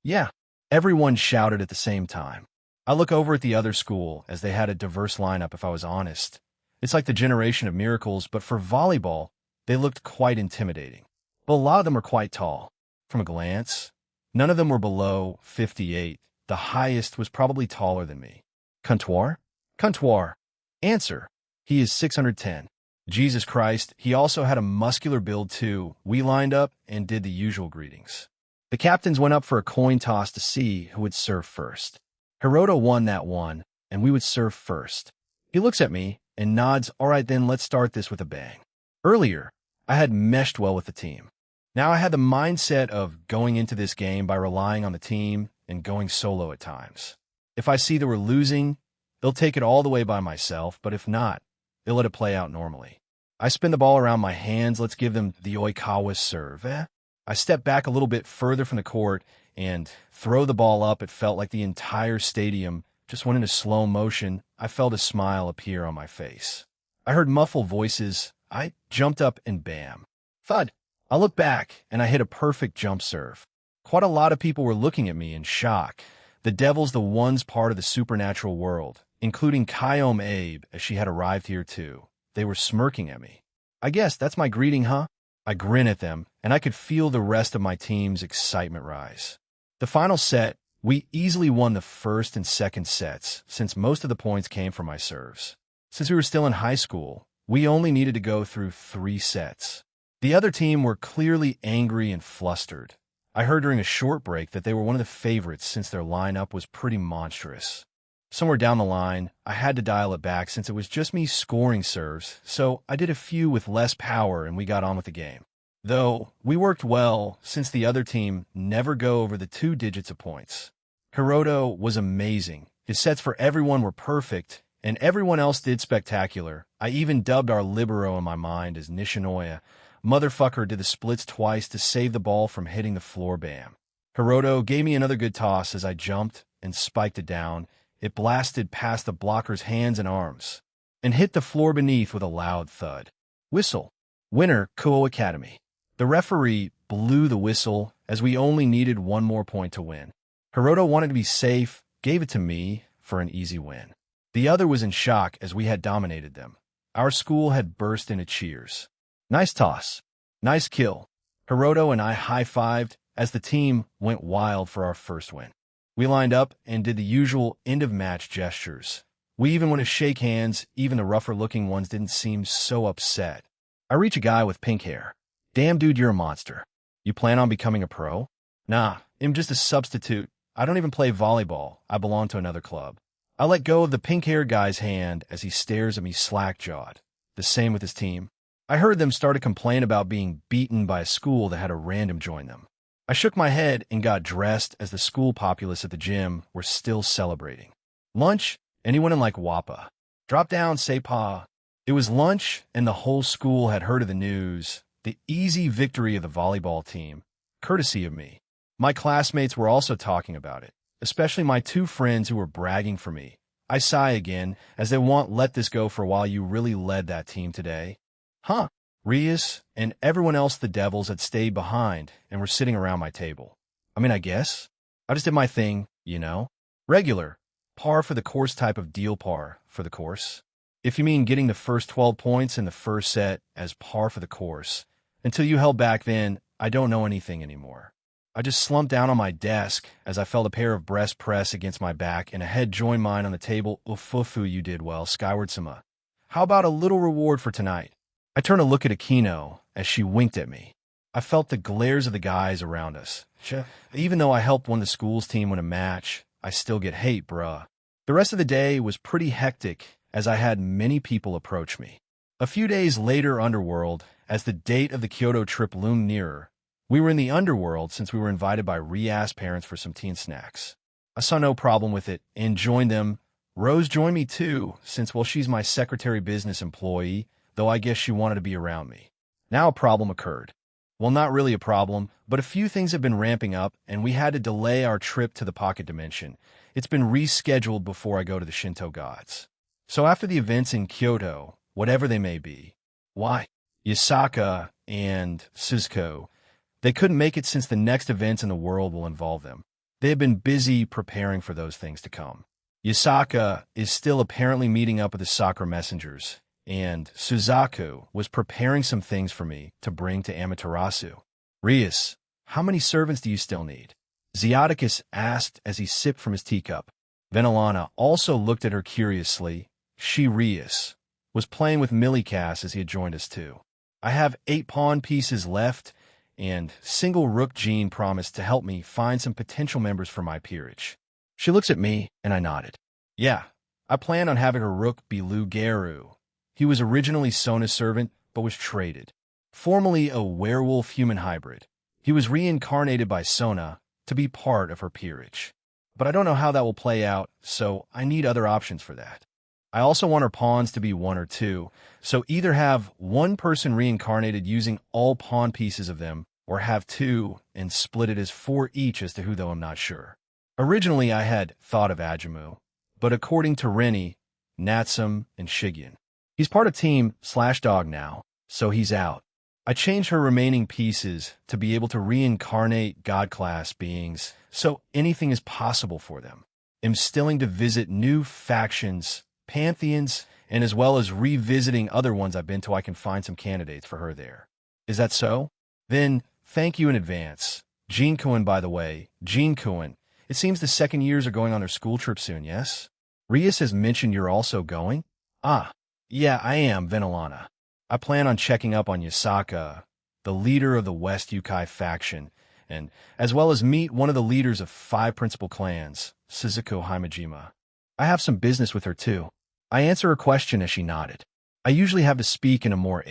Yeah, everyone shouted at the same time. I look over at the other school as they had a diverse lineup, if I was honest. It's like the generation of miracles, but for volleyball, they looked quite intimidating. But a lot of them are quite tall. From a glance, none of them were below 58. The highest was probably taller than me. Cuntoir? Cuntoir. Answer. He is 610. Jesus Christ, he also had a muscular build too. We lined up and did the usual greetings. The captains went up for a coin toss to see who would serve first. Hiroto won that one, and we would serve first. He looks at me and nods. All right, then let's start this with a bang. Earlier, I had meshed well with the team. Now I had the mindset of going into this game by relying on the team and going solo at times. If I see that we're losing, They'll take it all the way by myself, but if not, they'll let it play out normally. I spin the ball around my hands. Let's give them the Oikawa serve. I step back a little bit further from the court and throw the ball up. It felt like the entire stadium just went into slow motion. I felt a smile appear on my face. I heard muffled voices. I jumped up and bam. Thud. I looked back and I hit a perfect jump serve. Quite a lot of people were looking at me in shock. The Devils, the ones part of the supernatural world, including Kyome Abe, as she had arrived here too. They were smirking at me. I guess that's my greeting, huh? I grin at them, and I could feel the rest of my team's excitement rise. The final set, we easily won the first and second sets, since most of the points came from my serves. Since we were still in high school, we only needed to go through 3 sets. The other team were clearly angry and flustered. I heard during a short break that they were one of the favorites since their lineup was pretty monstrous. Somewhere down the line, I had to dial it back since it was just me scoring serves, so I did a few with less power and we got on with the game. Though, we worked well since the other team never go over the 2 digits of points. Hiroto was amazing. His sets for everyone were perfect, and everyone else did spectacular. I even dubbed our libero in my mind as Nishinoya. Motherfucker did the splits twice to save the ball from hitting the floor bam. Hiroto gave me another good toss as I jumped and spiked it down. It blasted past the blocker's hands and arms and hit the floor beneath with a loud thud. Whistle. Winner, Kuo Academy. The referee blew the whistle as we only needed 1 more point to win. Hiroto wanted to be safe, gave it to me for an easy win. The other was in shock as we had dominated them. Our school had burst into cheers. Nice toss. Nice kill. Hiroto and I high-fived as the team went wild for our first win. We lined up and did the usual end-of-match gestures. We even went to shake hands. Even the rougher-looking ones didn't seem so upset. I reach a guy with pink hair. Damn, dude, you're a monster. You plan on becoming a pro? Nah, I'm just a substitute. I don't even play volleyball. I belong to another club. I let go of the pink-haired guy's hand as he stares at me slack-jawed. The same with his team. I heard them start to complain about being beaten by a school that had a random join them. I shook my head and got dressed as the school populace at the gym were still celebrating. Lunch? Anyone in like Wapa? Drop down, say pa. It was lunch, and the whole school had heard of the news, the easy victory of the volleyball team, courtesy of me. My classmates were also talking about it, especially my 2 friends who were bragging for me. I sigh again, as they won't let this go for a while. You really led that team today. Huh. Rias and everyone else, the Devils, had stayed behind and were sitting around my table. I mean, I guess. I just did my thing, you know. Regular. Par for the course type of deal. Par for the course. If you mean getting the first 12 points in the first set as par for the course. Until you held back then, I don't know anything anymore. I just slumped down on my desk as I felt a pair of breast press against my back and a head joined mine on the table. Ufufu, you did well, Skyward-sama. How about a little reward for tonight? I turned to look at Akino as she winked at me. I felt the glares of the guys around us. Even though I helped one of the school's team win a match, I still get hate, bruh. The rest of the day was pretty hectic as I had many people approach me. A few days later, Underworld, as the date of the Kyoto trip loomed nearer. We were in the Underworld since we were invited by Rias' parents for some tea and snacks. I saw no problem with it and joined them. Rose joined me too, since, well, she's my secretary business employee, though I guess she wanted to be around me. Now a problem occurred. Well, not really a problem, but a few things have been ramping up, and we had to delay our trip to the Pocket Dimension. It's been rescheduled before I go to the Shinto gods. So after the events in Kyoto, whatever they may be, why? Yasaka and Suzuko, they couldn't make it since the next events in the world will involve them. They have been busy preparing for those things to come. Yasaka is still apparently meeting up with the Sakura messengers, and Suzaku was preparing some things for me to bring to Amaterasu. Rias, how many servants do you still need? Zeoticus asked as he sipped from his teacup. Venelana also looked at her curiously. She, Rias, was playing with Millicass as he had joined us too. I have 8 pawn pieces left, and single Rook Jean promised to help me find some potential members for my peerage. She looks at me, and I nodded. Yeah, I plan on having her Rook be Lu Geru. He was originally Sona's servant, but was traded. Formerly a werewolf-human hybrid, he was reincarnated by Sona to be part of her peerage. but I don't know how that will play out, so I need other options for that. I also want our pawns to be 1 or 2, so either have one person reincarnated using all pawn pieces of them, or have 2 and split it as 4 each as to who, though I'm not sure. Originally, I had thought of Ajamu, but according to Rennie, Natsum, and Shigyan, he's part of Team/Dog now, so he's out. I changed her remaining pieces to be able to reincarnate God-class beings, so anything is possible for them. I'm still to visit new factions, pantheons, and as well as revisiting other ones I've been to. I can find some candidates for her there. Is that so? Then, thank you in advance. Jean Cohen, by the way. Jean Cohen. It seems the second years are going on their school trip soon, yes? Rias has mentioned you're also going? Ah, yeah, I am, Venelana. I plan on checking up on Yasaka, the leader of the West Yukai faction, and as well as meet one of the leaders of 5 principal clans, Suzuko Himejima. I have some business with her too. I answer her question as she nodded. I usually have to speak in a more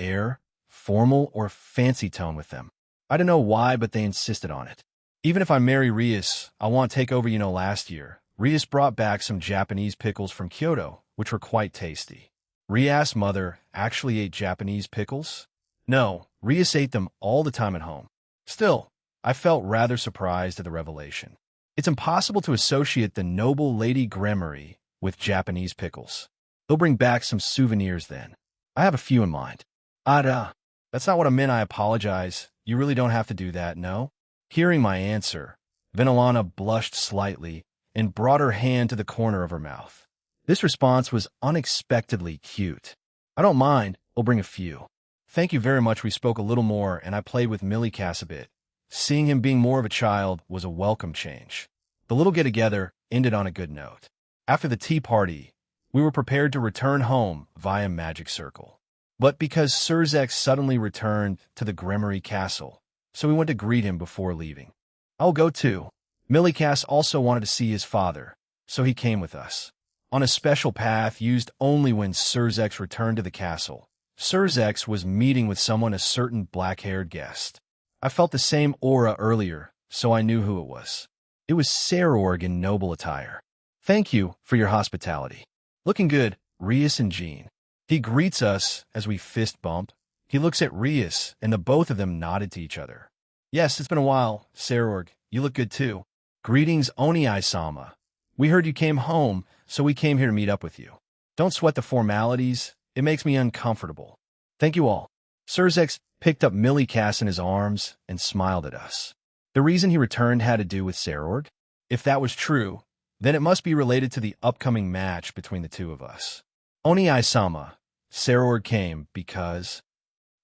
formal or fancy tone with them. I don't know why, but they insisted on it. Even if I marry Rias, I want to take over. Last year, Rias brought back some Japanese pickles from Kyoto, which were quite tasty. Rias' mother actually ate Japanese pickles? No, Rias ate them all the time at home. Still, I felt rather surprised at the revelation. It's impossible to associate the noble Lady Gremory with Japanese pickles. They'll bring back some souvenirs then. I have a few in mind. That's not what I meant. I apologize. You really don't have to do that, no? Hearing my answer, Venelana blushed slightly and brought her hand to the corner of her mouth. This response was unexpectedly cute. I don't mind. We'll bring a few. Thank you very much. We spoke a little more, and I played with Millicass a bit. Seeing him being more of a child was a welcome change. The little get-together ended on a good note. After the tea party, we were prepared to return home via Magic Circle. But because Surzex suddenly returned to the Gremory Castle, so we went to greet him before leaving. I'll go too. Millicass also wanted to see his father, so he came with us. On a special path used only when Surzex returned to the castle, Surzex was meeting with someone, a certain black-haired guest. I felt the same aura earlier, so I knew who it was. It was Sarorg in noble attire. Thank you for your hospitality. Looking good, Rias and Jean. He greets us as we fist bump. He looks at Rias, and the both of them nodded to each other. Yes, it's been a while, Sarorg. You look good too. Greetings, Oni-sama. We heard you came home, so we came here to meet up with you. Don't sweat the formalities. It makes me uncomfortable. Thank you all. Surzex picked up Millicass in his arms and smiled at us. The reason he returned had to do with Sarorg? If that was true, then it must be related to the upcoming match between the two of us. Oni-sama, Sarorg came because...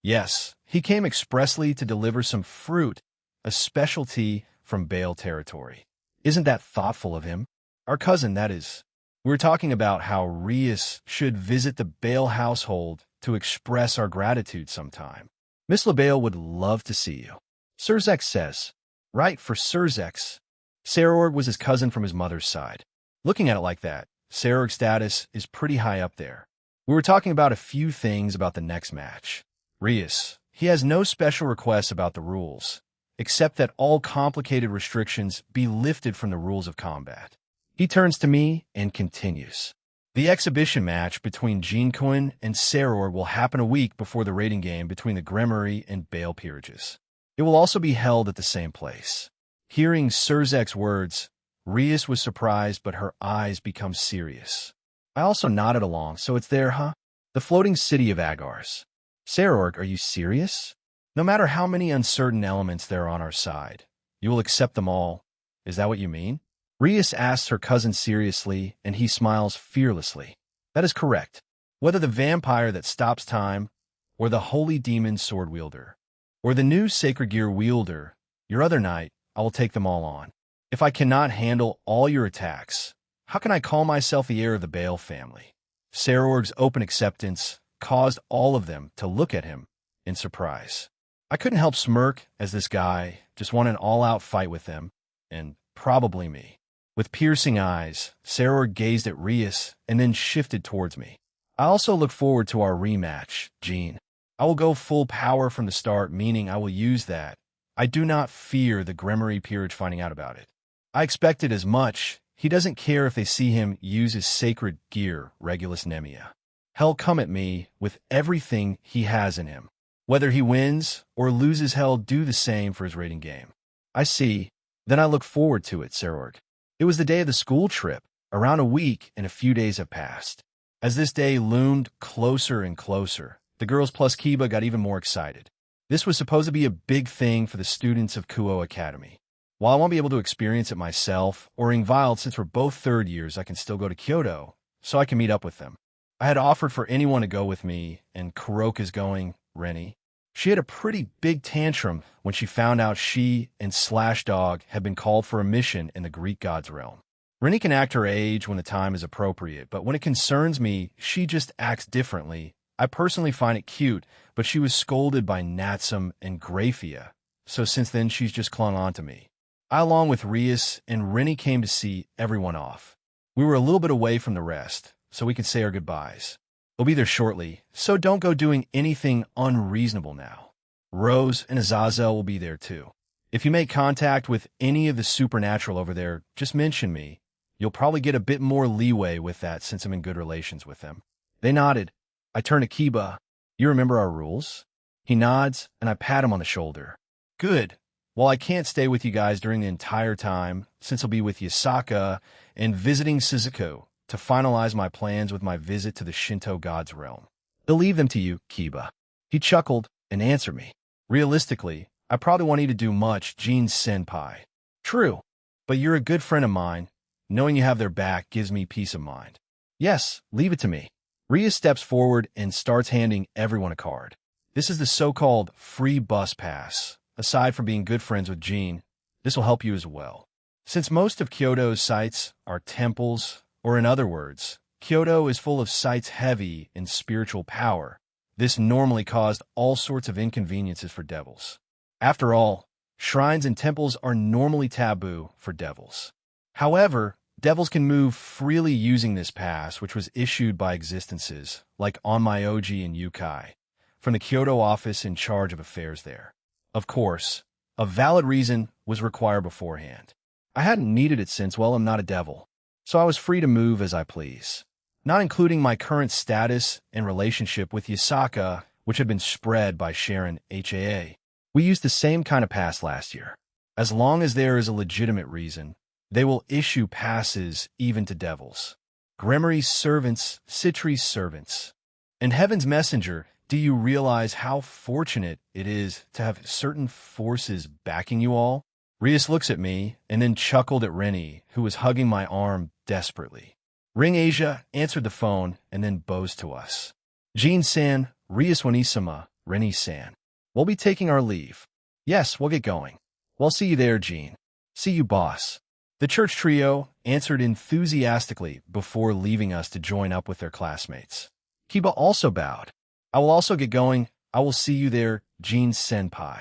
Yes, he came expressly to deliver some fruit, a specialty from Bale territory. Isn't that thoughtful of him? Our cousin, that is. We were talking about how Rias should visit the Bale household to express our gratitude sometime. Miss LaBale would love to see you. Surzex says. Right, for Surzex. Sarorg was his cousin from his mother's side. Looking at it like that, Sarorg's status is pretty high up there. We were talking about a few things about the next match. Rias, he has no special requests about the rules, except that all complicated restrictions be lifted from the rules of combat. He turns to me and continues. The exhibition match between Jean-Coin and Sarorg will happen a week before the rating game between the Gremory and Bale peerages. It will also be held at the same place. Hearing Surzek's words, Rias was surprised, but her eyes become serious. I also nodded along, so it's there, huh? The floating city of Agars. Sarorg, are you serious? No matter how many uncertain elements there are on our side, you will accept them all. Is that what you mean? Rias asks her cousin seriously, and he smiles fearlessly. That is correct. Whether the vampire that stops time, or the holy demon sword wielder, or the new sacred gear wielder, your other knight, I will take them all on. If I cannot handle all your attacks, how can I call myself the heir of the Bale family? Sarorg's open acceptance caused all of them to look at him in surprise. I couldn't help smirk as this guy just wanted an all-out fight with them, and probably me. With piercing eyes, Sarorg gazed at Rias and then shifted towards me. I also look forward to our rematch, Jean. I will go full power from the start, meaning I will use that. I do not fear the Gremory peerage finding out about it. I expected as much, He doesn't care if they see him use his sacred gear, Regulus Nemia. He'll come at me with everything he has in him. Whether he wins or loses, he'll do the same for his raiding game. I see. Then I look forward to it, Serorg. It was the day of the school trip. Around a week and a few days have passed. As this day loomed closer and closer, the girls plus Kiba got even more excited. This was supposed to be a big thing for the students of Kuo Academy. While I won't be able to experience it myself, or Ingvild, since we're both third years, I can still go to Kyoto, so I can meet up with them. I had offered for anyone to go with me, and Kuroka's going, Rennie. She had a pretty big tantrum when she found out she and Slash Dog had been called for a mission in the Greek god's realm. Rennie can act her age when the time is appropriate, but when it concerns me, she just acts differently. I personally find it cute, but she was scolded by Natsum and Graphia, so since then she's just clung on to me. I, along with Rias and Rennie, came to see everyone off. We were a little bit away from the rest, so we could say our goodbyes. We'll be there shortly, so don't go doing anything unreasonable now. Rose and Azazel will be there too. If you make contact with any of the supernatural over there, just mention me. You'll probably get a bit more leeway with that since I'm in good relations with them. They nodded. I turn to Kiba. You remember our rules? He nods, and I pat him on the shoulder. Good. Well, I can't stay with you guys during the entire time, since I'll be with Yasaka and visiting Suzuko to finalize my plans with my visit to the Shinto god's realm. I'll leave them to you, Kiba. He chuckled and answered me. Realistically, I probably won't need to do much, Jin-senpai. True, but you're a good friend of mine. Knowing you have their back gives me peace of mind. Yes, leave it to me. Ria steps forward and starts handing everyone a card. This is the so-called free bus pass. Aside from being good friends with Jean, this will help you as well. Since most of Kyoto's sites are temples, or in other words, Kyoto is full of sites heavy in spiritual power, this normally caused all sorts of inconveniences for devils. After all, shrines and temples are normally taboo for devils. However, devils can move freely using this pass, which was issued by existences like Onmyoji and Yukai, from the Kyoto office in charge of affairs there. Of course, a valid reason was required beforehand. I hadn't needed it since, well, I'm not a devil, so I was free to move as I please, not including my current status and relationship with Yasaka, which had been spread by Sharon HAA. We used the same kind of pass last year. As long as there is a legitimate reason, they will issue passes even to devils. Gremory's servants, Citri's servants. And Heaven's Messenger, do you realize how fortunate it is to have certain forces backing you all? Rias looks at me and then chuckled at Rennie, who was hugging my arm desperately. Ring Asia answered the phone and then bows to us. Jean-san, Rias Wanisama, Rennie-san. We'll be taking our leave. Yes, we'll get going. Well, see you there, Jean. See you, boss. The church trio answered enthusiastically before leaving us to join up with their classmates. Kiba also bowed. I will also get going. I will see you there, Jean-senpai.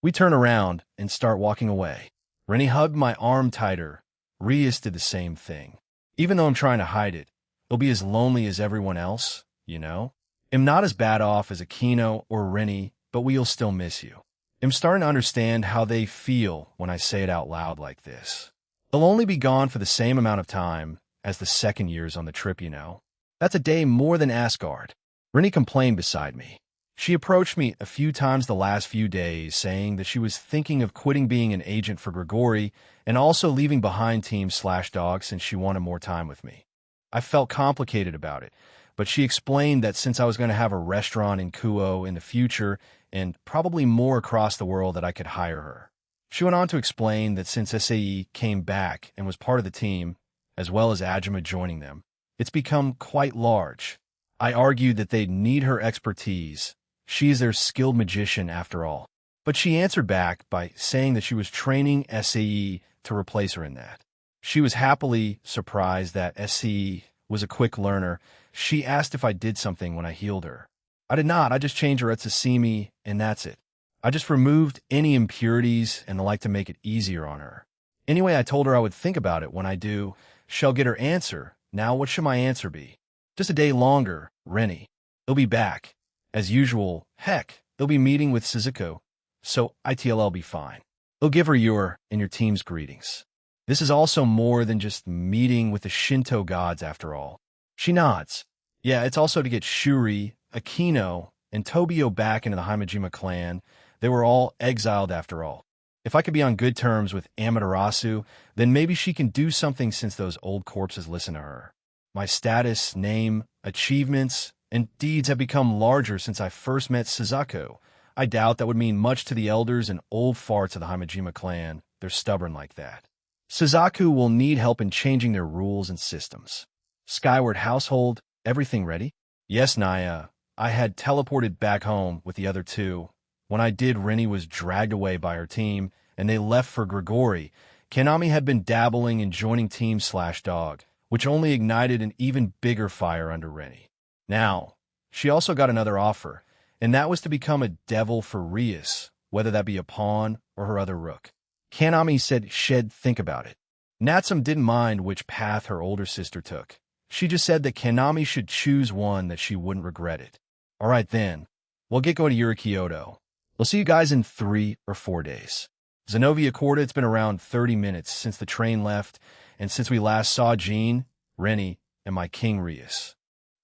We turn around and start walking away. Rennie hugged my arm tighter. Rias did the same thing. Even though I'm trying to hide it, it'll be as lonely as everyone else, you know? I'm not as bad off as Aquino or Rennie, but we'll still miss you. I'm starting to understand how they feel when I say it out loud like this. They'll only be gone for the same amount of time as the second years on the trip, you know? That's a day more than Asgard. Rennie complained beside me. She approached me a few times the last few days, saying that she was thinking of quitting being an agent for Grigori and also leaving behind Team Slash-Dog since she wanted more time with me. I felt complicated about it, but she explained that since I was going to have a restaurant in Kuo in the future and probably more across the world, that I could hire her. She went on to explain that since SAE came back and was part of the team, as well as Ajima joining them, it's become quite large. I argued that they'd need her expertise. She is their skilled magician after all. But she answered back by saying that she was training SAE to replace her in that. She was happily surprised that SAE was a quick learner. She asked if I did something when I healed her. I did not. I just changed her Etsasimi, and that's it. I just removed any impurities and the like to make it easier on her. Anyway, I told her I would think about it when I do. Shall get her answer. Now, what should my answer be? Just a day longer, Rennie. They'll be back. As usual, heck, they'll be meeting with Suzuko, so ITL'll be fine. They'll give her your and your team's greetings. This is also more than just meeting with the Shinto gods after all. She nods. Yeah, it's also to get Shuri, Akino, and Tobio back into the Himejima clan. They were all exiled after all. If I could be on good terms with Amaterasu, then maybe she can do something since those old corpses listen to her. My status, name, achievements, and deeds have become larger since I first met Suzaku. I doubt that would mean much to the elders and old farts of the Himejima clan. They're stubborn like that. Suzaku will need help in changing their rules and systems. Skyward household, everything ready? Yes, Naya. I had teleported back home with the other two. When I did, Rennie was dragged away by her team, and they left for Grigori. Kanami had been dabbling in joining Team Dog, which only ignited an even bigger fire under Rennie. Now, she also got another offer, and that was to become a devil for Rias, whether that be a pawn or her other rook. Kanami said she'd think about it. Natsum didn't mind which path her older sister took. She just said that Kanami should choose one that she wouldn't regret it. All right then, we'll get going to Yurikyoto. We'll see you guys in 3 or 4 days. Zenobia Corda, it's been around 30 minutes since the train left, and since we last saw Jean, Rennie, and my King Rias.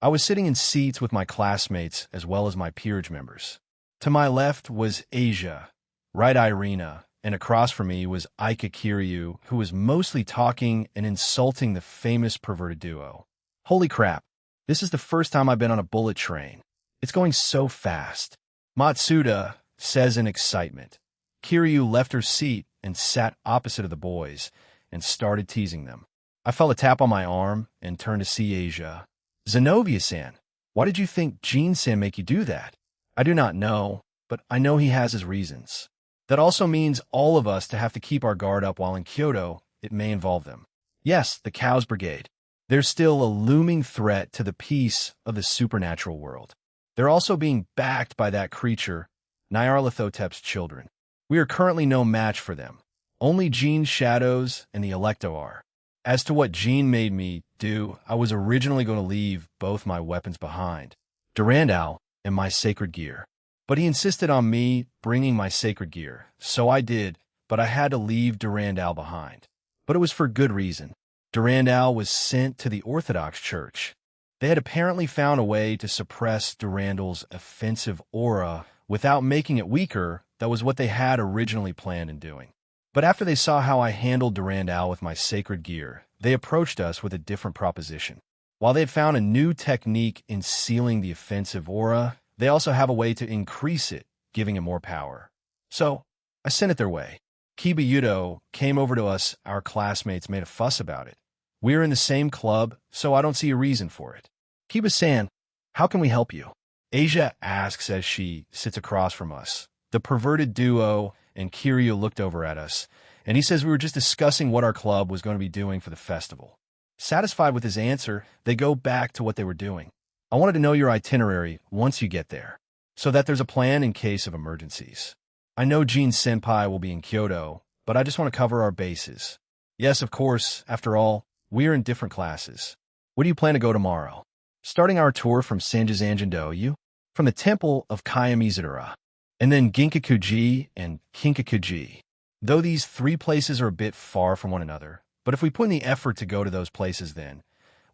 I was sitting in seats with my classmates as well as my peerage members. To my left was Asia, right Irina, and across from me was Aika Kiryu, who was mostly talking and insulting the famous perverted duo. Holy crap, this is the first time I've been on a bullet train. It's going so fast. Matsuda says in excitement. Kiryu left her seat and sat opposite of the boys and started teasing them. I felt a tap on my arm and turned to see Asia. Zenobia-san, why did you think Jean-san make you do that? I do not know, but I know he has his reasons. That also means all of us to have to keep our guard up while in Kyoto. It may involve them. Yes, the Cows Brigade. They're still a looming threat to the peace of the supernatural world. They're also being backed by that creature, Nyarlathotep's children. We are currently no match for them. Only Jean's shadows and the Electo are. As to what Jean made me do, I was originally going to leave both my weapons behind, Durandal and my sacred gear. But he insisted on me bringing my sacred gear, so I did, but I had to leave Durandal behind. But it was for good reason. Durandal was sent to the Orthodox Church. They had apparently found a way to suppress Durandal's offensive aura without making it weaker. That was what they had originally planned in doing. But after they saw how I handled Durandal with my sacred gear, they approached us with a different proposition. While they had found a new technique in sealing the offensive aura, they also have a way to increase it, giving it more power. So, I sent it their way. Kiba Yudo came over to us, our classmates made a fuss about it. We're in the same club, so I don't see a reason for it. Kiba-san, how can we help you? Asia asks as she sits across from us. The perverted duo and Kiryu looked over at us, and he says we were just discussing what our club was going to be doing for the festival. Satisfied with his answer, they go back to what they were doing. I wanted to know your itinerary once you get there, so that there's a plan in case of emergencies. I know Jean Senpai will be in Kyoto, but I just want to cover our bases. Yes, of course, after all, we're in different classes. Where do you plan to go tomorrow? Starting our tour from Sanjizanjindo, from the temple of Kayamizadora, and then Ginkakuji and Kinkakuji. Though these 3 places are a bit far from one another, but if we put in the effort to go to those places then,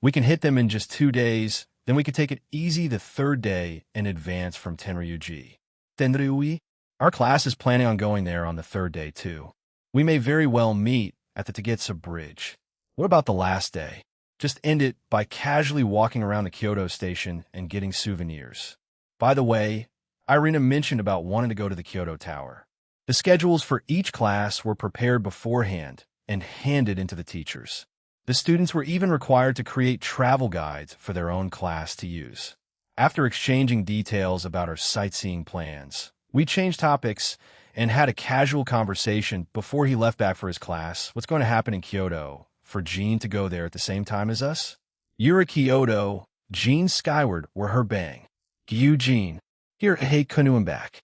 we can hit them in just 2 days, then we could take it easy the 3rd day and advance from Tenryuji. Tenryui? Our class is planning on going there on the 3rd day too. We may very well meet at the Tagetsu Bridge. What about the last day? Just end it by casually walking around the Kyoto station and getting souvenirs. By the way, Irina mentioned about wanting to go to the Kyoto Tower. The schedules for each class were prepared beforehand and handed into the teachers. The students were even required to create travel guides for their own class to use. After exchanging details about our sightseeing plans, we changed topics and had a casual conversation before he left back for his class. What's going to happen in Kyoto for Jean to go there at the same time as us? Yura Kyoto, Jean skyward were her bang. Gyu Jean. Here, hey, Kunu, I'm back.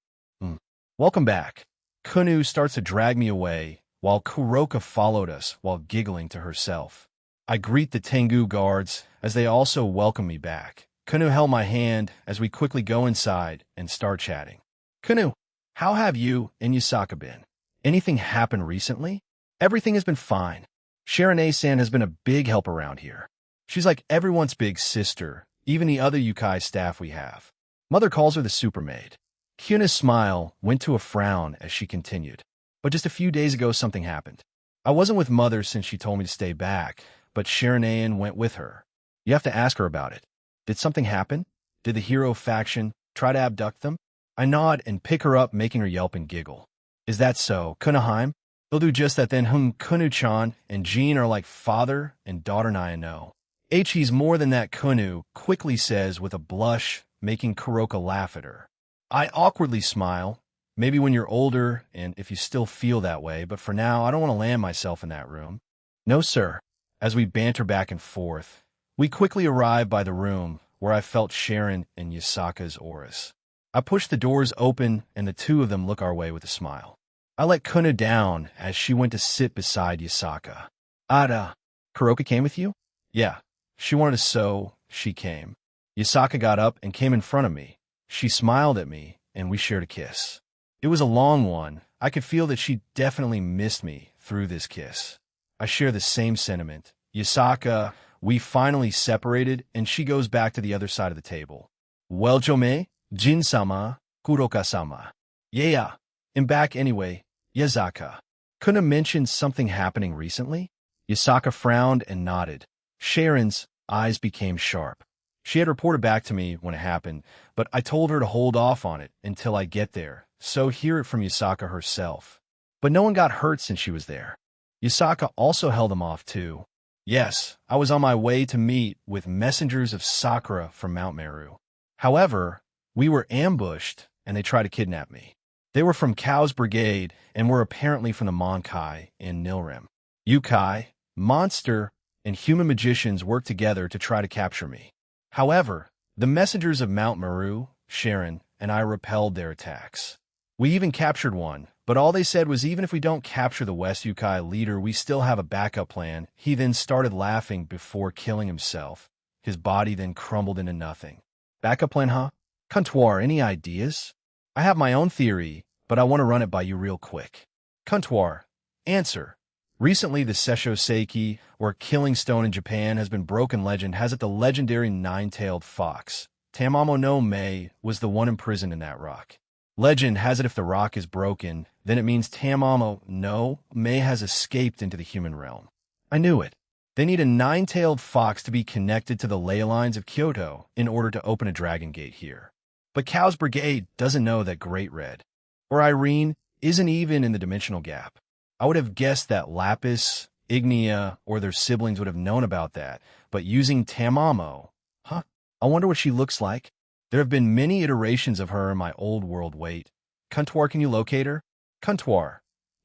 Welcome back. Kunu starts to drag me away, while Kuroka followed us while giggling to herself. I greet the Tengu guards as they also welcome me back. Kunu held my hand as we quickly go inside and start chatting. Kunu, how have you and Yusaka been? Anything happened recently? Everything has been fine. Shirane-san has been a big help around here. She's like everyone's big sister, even the other Yukai staff we have. Mother calls her the supermaid. Kyuna's smile went to a frown as she continued. But just a few days ago something happened. I wasn't with Mother since she told me to stay back, but Shirane went with her. You have to ask her about it. Did something happen? Did the hero faction try to abduct them? I nod and pick her up, making her yelp and giggle. Is that so, Kunaheim? They'll do just that then. Kunu-chan and Jean are like father and daughter, and I know. He's more than that, Kunu quickly says with a blush, making Kuroka laugh at her. I awkwardly smile. Maybe when you're older and if you still feel that way, but for now, I don't want to land myself in that room. No, sir. As we banter back and forth, we quickly arrive by the room where I felt Sharon and Yasaka's auras. I push the doors open and the two of them look our way with a smile. I let Kuna down as she went to sit beside Yasaka. Ada, Kuroka came with you? Yeah. She wanted to, so she came. Yasaka got up and came in front of me. She smiled at me and we shared a kiss. It was a long one. I could feel that she definitely missed me through this kiss. I share the same sentiment. Yasaka, we finally separated and she goes back to the other side of the table. Well-jome, Jin-sama, Kuroka-sama. Yeah, I'm back anyway, Yasaka. Kuna mentioned something happening recently? Yasaka frowned and nodded. Sharon's eyes became sharp. She had reported back to me when it happened, but I told her to hold off on it until I get there, so hear it from Yasaka herself. But no one got hurt since she was there. Yasaka also held them off too. Yes, I was on my way to meet with messengers of Sakura from Mount Meru. However, we were ambushed and they tried to kidnap me. They were from Kao's brigade and were apparently from the Monkai in Nilrim. Yukai, monster, and human magicians worked together to try to capture me. However, the messengers of Mount Meru, Sharon, and I repelled their attacks. We even captured one, but all they said was even if we don't capture the West Yukai leader, we still have a backup plan. He then started laughing before killing himself. His body then crumbled into nothing. Backup plan, huh? Comptoir, any ideas? I have my own theory, but I want to run it by you real quick. Comptoir, answer. Recently, the Seisho Seiki, or Killing Stone in Japan, has been broken. Legend has it the legendary nine-tailed fox. Tamamo no Mei was the one imprisoned in that rock. Legend has it if the rock is broken, then it means Tamamo no Mei has escaped into the human realm. I knew it. They need a nine-tailed fox to be connected to the ley lines of Kyoto in order to open a dragon gate here. But Kao's brigade doesn't know that Great Red, or Irene, isn't even in the dimensional gap. I would have guessed that Lapis, Ignia, or their siblings would have known about that, but using Tamamo, huh? I wonder what she looks like. There have been many iterations of her in my old world. Wait. Comptoir, can you locate her? Comptoir.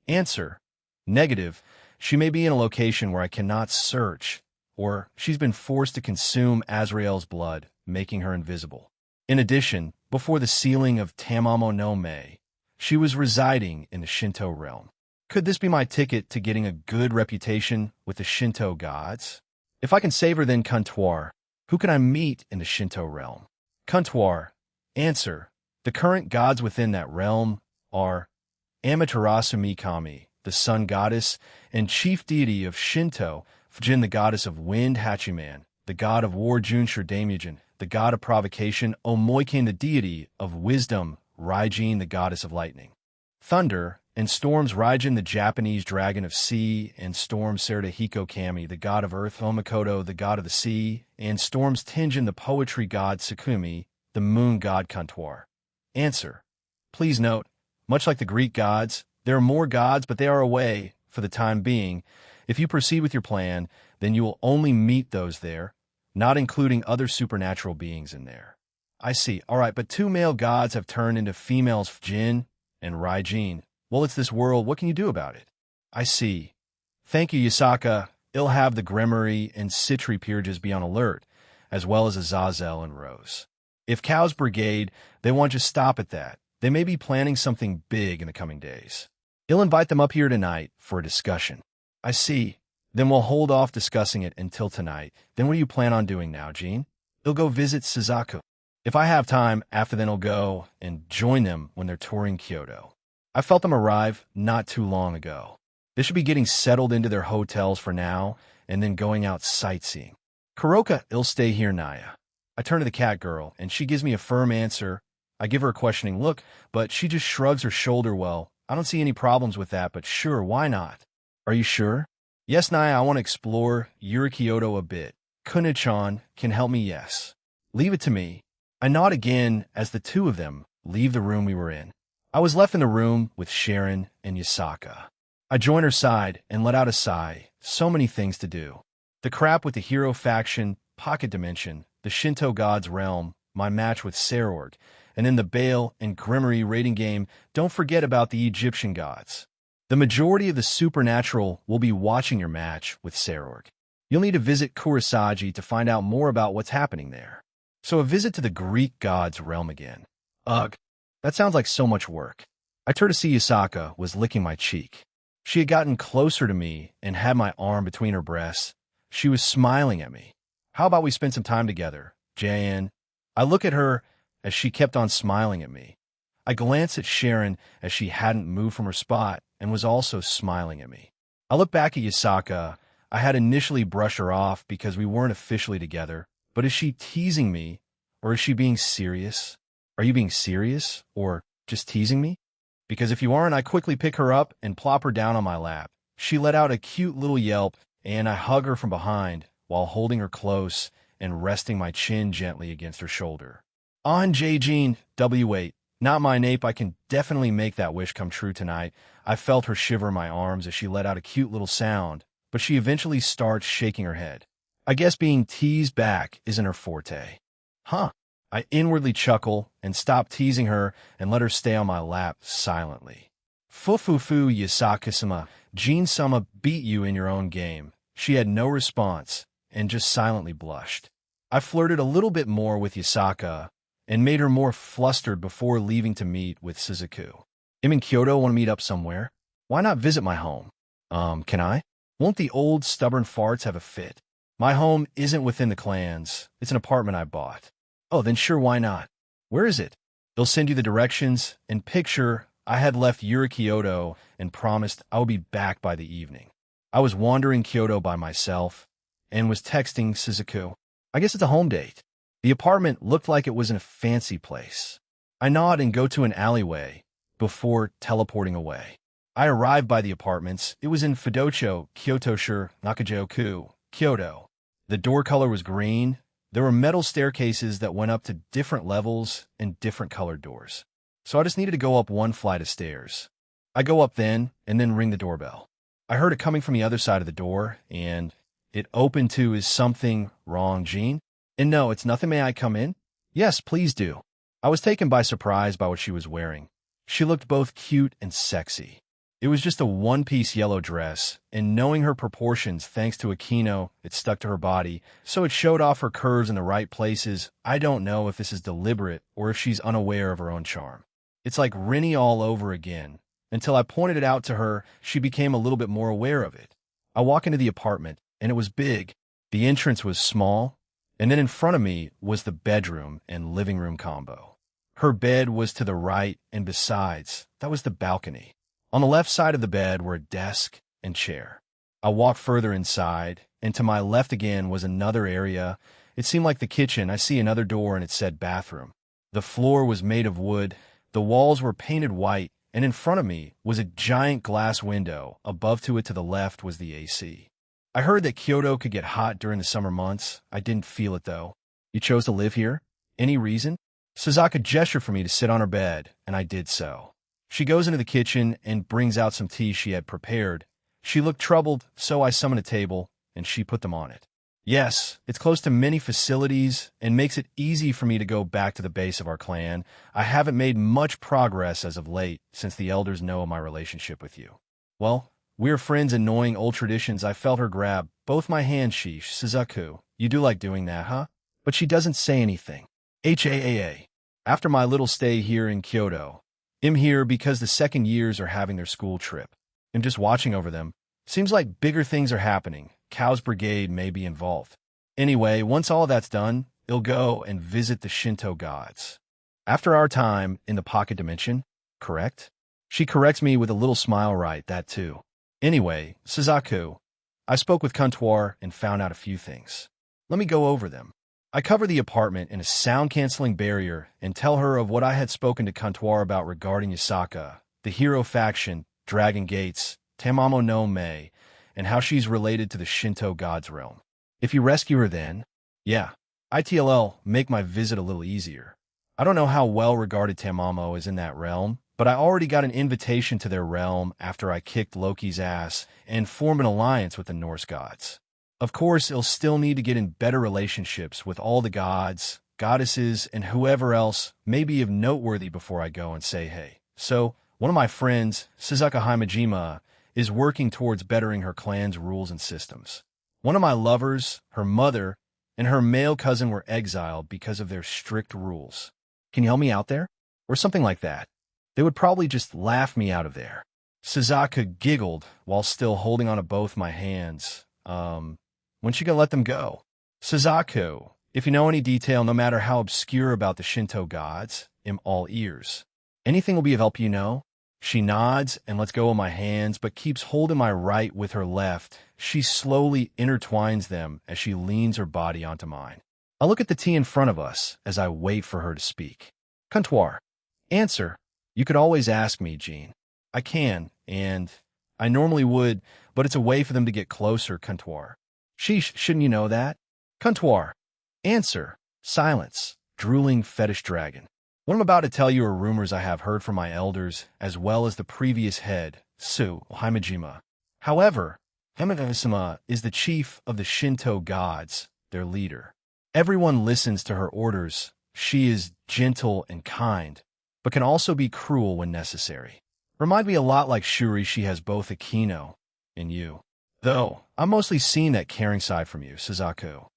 Answer. Negative. She may be in a location where I cannot search, or she's been forced to consume Azrael's blood, making her invisible. In addition, before the sealing of Tamamo no Mei, she was residing in the Shinto realm. Could this be my ticket to getting a good reputation with the Shinto gods? If I can save her, then Comptoir, who can I meet in the Shinto realm? Comptoir. Answer. The current gods within that realm are Amaterasu Mikami, the sun goddess and chief deity of Shinto, Fujin, the goddess of wind, Hachiman, the god of war, Junshin Daimujin, the god of provocation, Omoikin, the deity of wisdom, Raijin, the goddess of lightning, thunder, and storms, Raijin, the Japanese dragon of sea, and storms, Sarada Kami, the god of earth, Omakoto, the god of the sea, and storms, Tenjin, the poetry god, Sakumi, the moon god, Comptoir. Answer. Please note, much like the Greek gods, there are more gods, but they are away for the time being. If you proceed with your plan, then you will only meet those there, not including other supernatural beings in there. I see. All right, but two male gods have turned into females, Jin and Raijin. Well, it's this world. What can you do about it? I see. Thank you, Yasaka. I'll have the Gremory and Citri peerages be on alert, as well as Azazel and Rose. If Kao's brigade, they won't just stop at that. They may be planning something big in the coming days. I'll invite them up here tonight for a discussion. I see. Then we'll hold off discussing it until tonight. Then what do you plan on doing now, Jean? I'll go visit Suzaku. If I have time, after then I'll go and join them when they're touring Kyoto. I felt them arrive not too long ago. They should be getting settled into their hotels for now and then going out sightseeing. Kuroka, I'll stay here, Naya. I turn to the cat girl, and she gives me a firm answer. I give her a questioning look, but she just shrugs her shoulder. Well, I don't see any problems with that, but sure, why not? Are you sure? Yes, Naya, I want to explore Kyoto a bit. Kune-chan can help me, yes. Leave it to me. I nod again as the two of them leave the room we were in. I was left in the room with Sharon and Yasaka. I join her side and let out a sigh. So many things to do. The crap with the hero faction, Pocket Dimension, the Shinto God's Realm, my match with Sarorg, and then the Bale and Grimmery raiding game. Don't forget about the Egyptian gods. The majority of the supernatural will be watching your match with Sarorg. You'll need to visit Kurosagi to find out more about what's happening there. So a visit to the Greek god's realm again. Ugh, that sounds like so much work. I turned to see Yasaka was licking my cheek. She had gotten closer to me and had my arm between her breasts. She was smiling at me. How about we spend some time together, Jan? I look at her as she kept on smiling at me. I glanced at Sharon as she hadn't moved from her spot and was also smiling at me. I looked back at Yasaka. I had initially brushed her off because we weren't officially together, but is she teasing me, or is she being serious? Are you being serious, or just teasing me? Because if you aren't, I quickly pick her up and plop her down on my lap. She let out a cute little yelp, and I hug her from behind while holding her close and resting my chin gently against her shoulder. On J-Jean, W8. Not my nape, I can definitely make that wish come true tonight. I felt her shiver in my arms as she let out a cute little sound, but she eventually starts shaking her head. I guess being teased back isn't her forte. Huh. I inwardly chuckle and stop teasing her and let her stay on my lap silently. Fufufu Yasaka-sama, Jean-sama beat you in your own game. She had no response and just silently blushed. I flirted a little bit more with Yasaka and made her more flustered before leaving to meet with Suzuku. I'm in Kyoto, want to meet up somewhere? Why not visit my home? Can I? Won't the old stubborn farts have a fit? My home isn't within the clans. It's an apartment I bought. Oh, then sure, why not? Where is it? They'll send you the directions, and picture I had left Kyoto and promised I would be back by the evening. I was wandering Kyoto by myself and was texting Suzuku. I guess it's a home date. The apartment looked like it was in a fancy place. I nod and go to an alleyway before teleporting away. I arrived by the apartments. It was in Fudocho, Kyoto-shure, Nakajoku, Kyoto. The door color was green. There were metal staircases that went up to different levels and different colored doors. So I just needed to go up one flight of stairs. I go up then, and then ring the doorbell. I heard it coming from the other side of the door, and it opened to, "Is something wrong, Jean?" And no, it's nothing. May I come in? Yes, please do. I was taken by surprise by what she was wearing. She looked both cute and sexy. It was just a one-piece yellow dress, and knowing her proportions thanks to a kimono, it stuck to her body, so it showed off her curves in the right places. I don't know if this is deliberate or if she's unaware of her own charm. It's like Rennie all over again. Until I pointed it out to her, she became a little bit more aware of it. I walk into the apartment, and it was big. The entrance was small, and then in front of me was the bedroom and living room combo. Her bed was to the right, and besides, that was the balcony. On the left side of the bed were a desk and chair. I walked further inside, and to my left again was another area. It seemed like the kitchen. I see another door, and it said bathroom. The floor was made of wood. The walls were painted white, and in front of me was a giant glass window. Above to it to the left was the AC. I heard that Kyoto could get hot during the summer months. I didn't feel it, though. You chose to live here? Any reason? Suzuka gestured for me to sit on her bed, and I did so. She goes into the kitchen and brings out some tea she had prepared. She looked troubled, so I summoned a table, and she put them on it. Yes, it's close to many facilities and makes it easy for me to go back to the base of our clan. I haven't made much progress as of late, since the elders know of my relationship with you. Well, we're friends and knowing old traditions. I felt her grab both my hands. Sheesh, Suzuku, you do like doing that, huh? But she doesn't say anything. HAAA. After my little stay here in Kyoto, I'm here because the second years are having their school trip. I'm just watching over them. Seems like bigger things are happening. Cow's Brigade may be involved. Anyway, once all that's done, they'll go and visit the Shinto gods. After our time in the Pocket Dimension, correct? She corrects me with a little smile. Right, that too. Anyway, Suzaku, I spoke with Comptoir and found out a few things. Let me go over them. I cover the apartment in a sound-canceling barrier and tell her of what I had spoken to Comptoir about regarding Yasaka, the hero faction, Dragon Gates, Tamamo no Mei, and how she's related to the Shinto god's realm. If you rescue her then, yeah, ITLL make my visit a little easier. I don't know how well regarded Tamamo is in that realm, but I already got an invitation to their realm after I kicked Loki's ass and formed an alliance with the Norse gods. Of course, it'll still need to get in better relationships with all the gods, goddesses, and whoever else may be of noteworthy before I go and say hey. So, one of my friends, Suzuka Himejima, is working towards bettering her clan's rules and systems. One of my lovers, her mother, and her male cousin were exiled because of their strict rules. Can you help me out there? Or something like that. They would probably just laugh me out of there. Suzuka giggled while still holding on to both my hands. When she gonna let them go? Suzaku, if you know any detail, no matter how obscure about the Shinto gods, I'm all ears. Anything will be of help, you know? She nods and lets go of my hands, but keeps holding my right with her left. She slowly intertwines them as she leans her body onto mine. I look at the tea in front of us as I wait for her to speak. Comptoir. Answer. You could always ask me, Jean. I can, and I normally would, but it's a way for them to get closer, Comptoir. Sheesh, shouldn't you know that? Comptoir. Answer. Silence. Drooling fetish dragon. What I'm about to tell you are rumors I have heard from my elders, as well as the previous head, Su Himejima. However, Himejima is the chief of the Shinto gods, their leader. Everyone listens to her orders. She is gentle and kind, but can also be cruel when necessary. Remind me a lot like Shuri. She has both Akino and you. Though, I'm mostly seeing that caring side from you, Suzaku.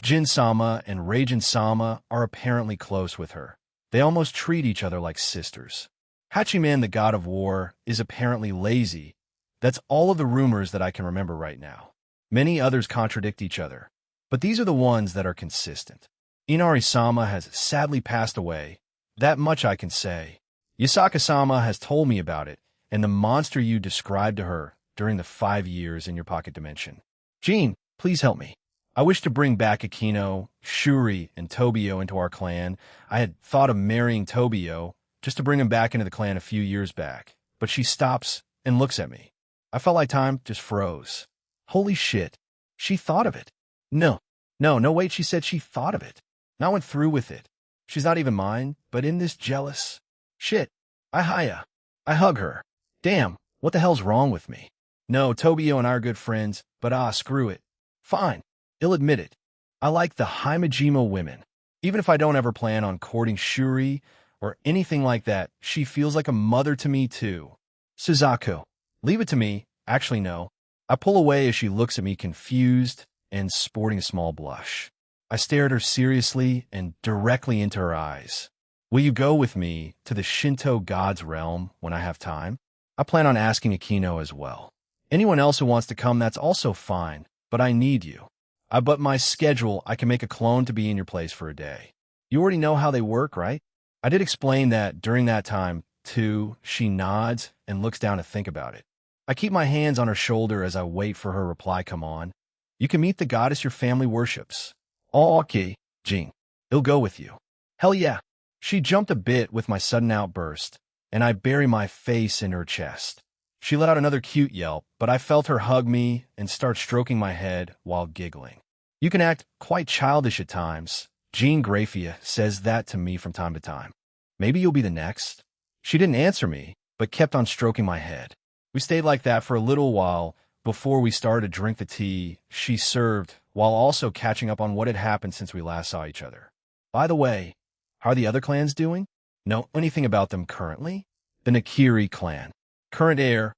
Jin-sama and Reijin-sama are apparently close with her. They almost treat each other like sisters. Hachiman, the god of war, is apparently lazy. That's all of the rumors that I can remember right now. Many others contradict each other, but these are the ones that are consistent. Inari-sama has sadly passed away. That much I can say. Yasaka-sama has told me about it, and the monster you described to her during the 5 years in your pocket dimension. Jean, please help me. I wish to bring back Akino, Shuri, and Tobio into our clan. I had thought of marrying Tobio just to bring him back into the clan a few years back, but she stops and looks at me. I felt like time just froze. Holy shit. She thought of it. No, wait, she said she thought of it. And I went through with it. She's not even mine, but in this jealous. Shit. I hug her. Damn, what the hell's wrong with me? No, Tobio and I are good friends, but screw it. Fine. I'll admit it. I like the Himejima women. Even if I don't ever plan on courting Shuri or anything like that, she feels like a mother to me too. Suzaku. Leave it to me. Actually, no. I pull away as she looks at me confused and sporting a small blush. I stare at her seriously and directly into her eyes. Will you go with me to the Shinto god's realm when I have time? I plan on asking Akino as well. Anyone else who wants to come, that's also fine, but I need you. But my schedule, I can make a clone to be in your place for a day. You already know how they work, right? I did explain that during that time, too. She nods and looks down to think about it. I keep my hands on her shoulder as I wait for her reply. Come on. You can meet the goddess your family worships. Oh, okay, Jing. I'll go with you. Hell yeah. She jumped a bit with my sudden outburst, and I bury my face in her chest. She let out another cute yelp, but I felt her hug me and start stroking my head while giggling. You can act quite childish at times. Jean Grafia says that to me from time to time. Maybe you'll be the next. She didn't answer me, but kept on stroking my head. We stayed like that for a little while before we started to drink the tea she served, while also catching up on what had happened since we last saw each other. By the way, how are the other clans doing? Know anything about them currently? The Nakiri clan. Current heir,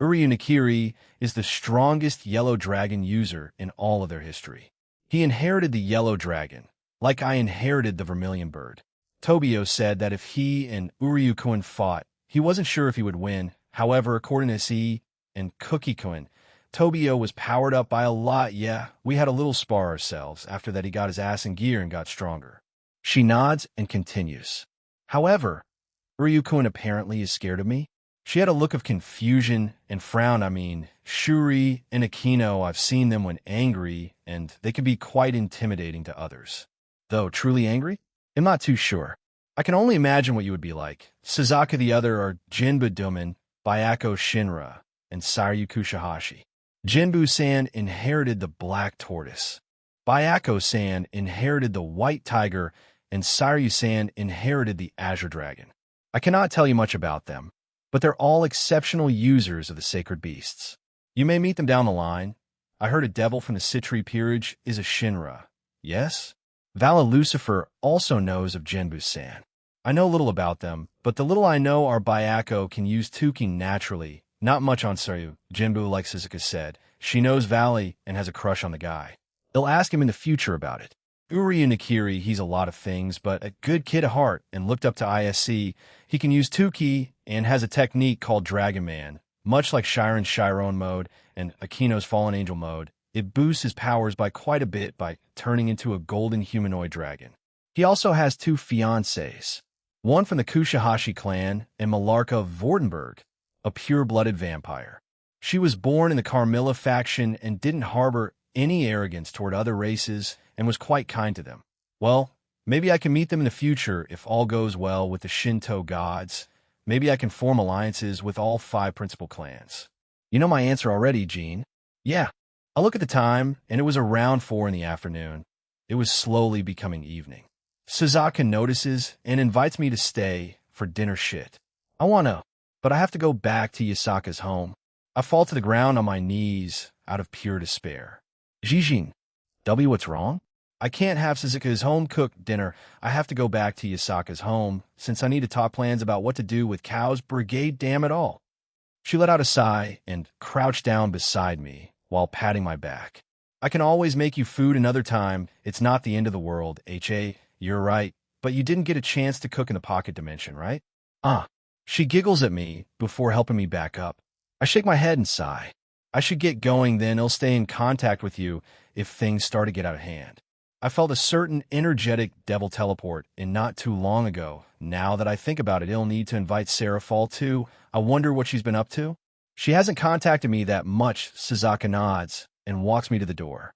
Uryu Nakiri, is the strongest yellow dragon user in all of their history. He inherited the yellow dragon, like I inherited the vermilion bird. Tobio said that if he and Uryu-kun fought, he wasn't sure if he would win. However, according to C and Cookie-kun, Tobio was powered up by a lot. Yeah, we had a little spar ourselves. After that, he got his ass in gear and got stronger. She nods and continues. However, Uryu-kun apparently is scared of me. She had a look of confusion and frown. Shuri and Akino, I've seen them when angry, and they can be quite intimidating to others. Though truly angry? I'm not too sure. I can only imagine what you would be like. Suzaka the other are Jinbu Dumen, Byako Shinra, and Sairyu Kushihashi. Jinbu-san inherited the black tortoise. Byako-san inherited the white tiger, and Sairyu-san inherited the azure dragon. I cannot tell you much about them, but they're all exceptional users of the sacred beasts. You may meet them down the line. I heard a devil from the Citri peerage is a Shinra. Yes? Vala Lucifer also knows of Jinbu-san. I know little about them, but the little I know are Byako can use Tuki naturally. Not much on Sairyu. Jinbu, like Suzuka said, she knows Valley and has a crush on the guy. They'll ask him in the future about it. Uryu Nakiri, he's a lot of things, but a good kid at heart and looked up to ISC. He can use Tuki and has a technique called Dragon Man. Much like Shiren's Chiron mode and Akino's Fallen Angel mode, it boosts his powers by quite a bit by turning into a golden humanoid dragon. He also has 2 fiancées, one from the Kushihashi clan and Malarka Vordenberg, a pure-blooded vampire. She was born in the Carmilla faction and didn't harbor any arrogance toward other races and was quite kind to them. Well, maybe I can meet them in the future if all goes well with the Shinto gods. Maybe I can form alliances with all 5 principal clans. You know my answer already, Jean. Yeah. I look at the time, and it was around 4 in the afternoon. It was slowly becoming evening. Suzaka notices and invites me to stay for dinner shit. I want to, but I have to go back to Yasaka's home. I fall to the ground on my knees out of pure despair. Jijin, W, what's wrong? I can't have Suzuka's home-cooked dinner. I have to go back to Yasaka's home, since I need to talk plans about what to do with Cow's brigade, damn it all. She let out a sigh and crouched down beside me while patting my back. I can always make you food another time. It's not the end of the world, H.A. You're right, but you didn't get a chance to cook in the pocket dimension, right? She giggles at me before helping me back up. I shake my head and sigh. I should get going, then I'll stay in contact with you if things start to get out of hand. I felt a certain energetic devil teleport in not too long ago. Now that I think about it, I'll need to invite Sarah Fall too. I wonder what she's been up to. She hasn't contacted me that much. Suzaka nods and walks me to the door.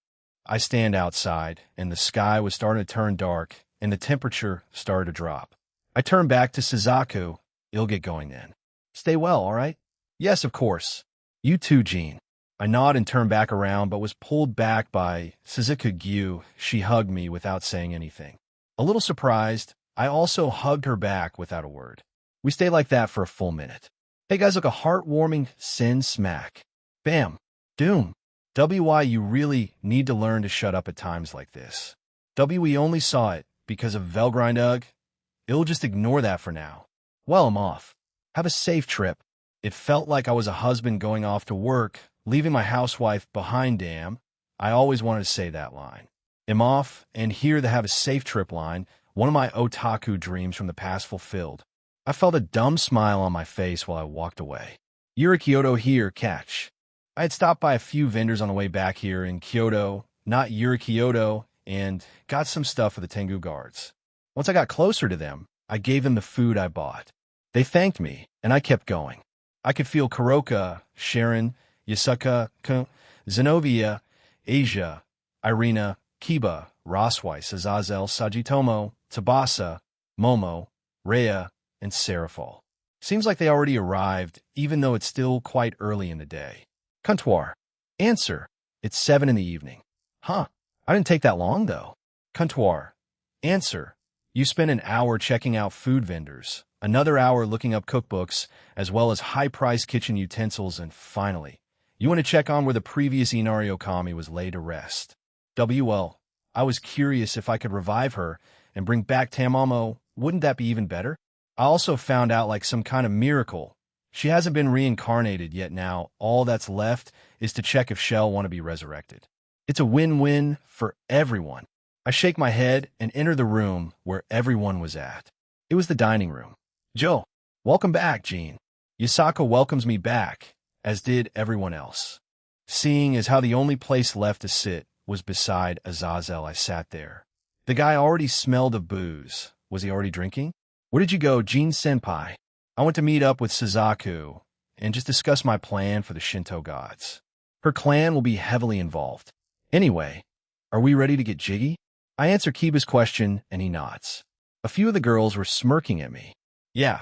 I stand outside, and the sky was starting to turn dark, and the temperature started to drop. I turn back to Suzaku. You'll get going then. Stay well, all right? Yes, of course. You too, Jean. I nod and turn back around, but was pulled back by Suzuka Gyu. She hugged me without saying anything. A little surprised, I also hugged her back without a word. We stayed like that for a full minute. Hey guys, look, a heartwarming sin smack. Bam. Doom. WY, you really need to learn to shut up at times like this. We only saw it because of Velgrind Ugg. It'll just ignore that for now. Well, I'm off. Have a safe trip. It felt like I was a husband going off to work, leaving my housewife behind, damn. I always wanted to say that line. I'm off, and here the have a safe trip line, one of my otaku dreams from the past fulfilled. I felt a dumb smile on my face while I walked away. Yuri Kyoto here, catch. I had stopped by a few vendors on the way back here in Kyoto, not Yuri Kyoto, and got some stuff for the Tengu guards. Once I got closer to them, I gave them the food I bought. They thanked me, and I kept going. I could feel Kuroka, Sharon, Yasuka, Zenobia, Asia, Irina, Kiba, Rosweiss, Azazel, Sajitomo, Tabasa, Momo, Rhea, and Serafal. Seems like they already arrived, even though it's still quite early in the day. Comptoir. Answer. It's 7 in the evening. Huh. I didn't take that long, though. Comptoir. Answer. You spent an hour checking out food vendors, another hour looking up cookbooks, as well as high-priced kitchen utensils, and finally, you want to check on where the previous Inari Okami was laid to rest. WL. I was curious if I could revive her and bring back Tamamo. Wouldn't that be even better? I also found out like some kind of miracle. She hasn't been reincarnated yet now. All that's left is to check if she'll want to be resurrected. It's a win-win for everyone. I shake my head and enter the room where everyone was at. It was the dining room. Joe, welcome back, Jean. Yasaka welcomes me back, as did everyone else. Seeing as how the only place left to sit was beside Azazel, I sat there. The guy already smelled of booze. Was he already drinking? Where did you go, Jean-senpai? I went to meet up with Suzaku and just discuss my plan for the Shinto gods. Her clan will be heavily involved. Anyway, are we ready to get jiggy? I answer Kiba's question, and he nods. A few of the girls were smirking at me. Yeah.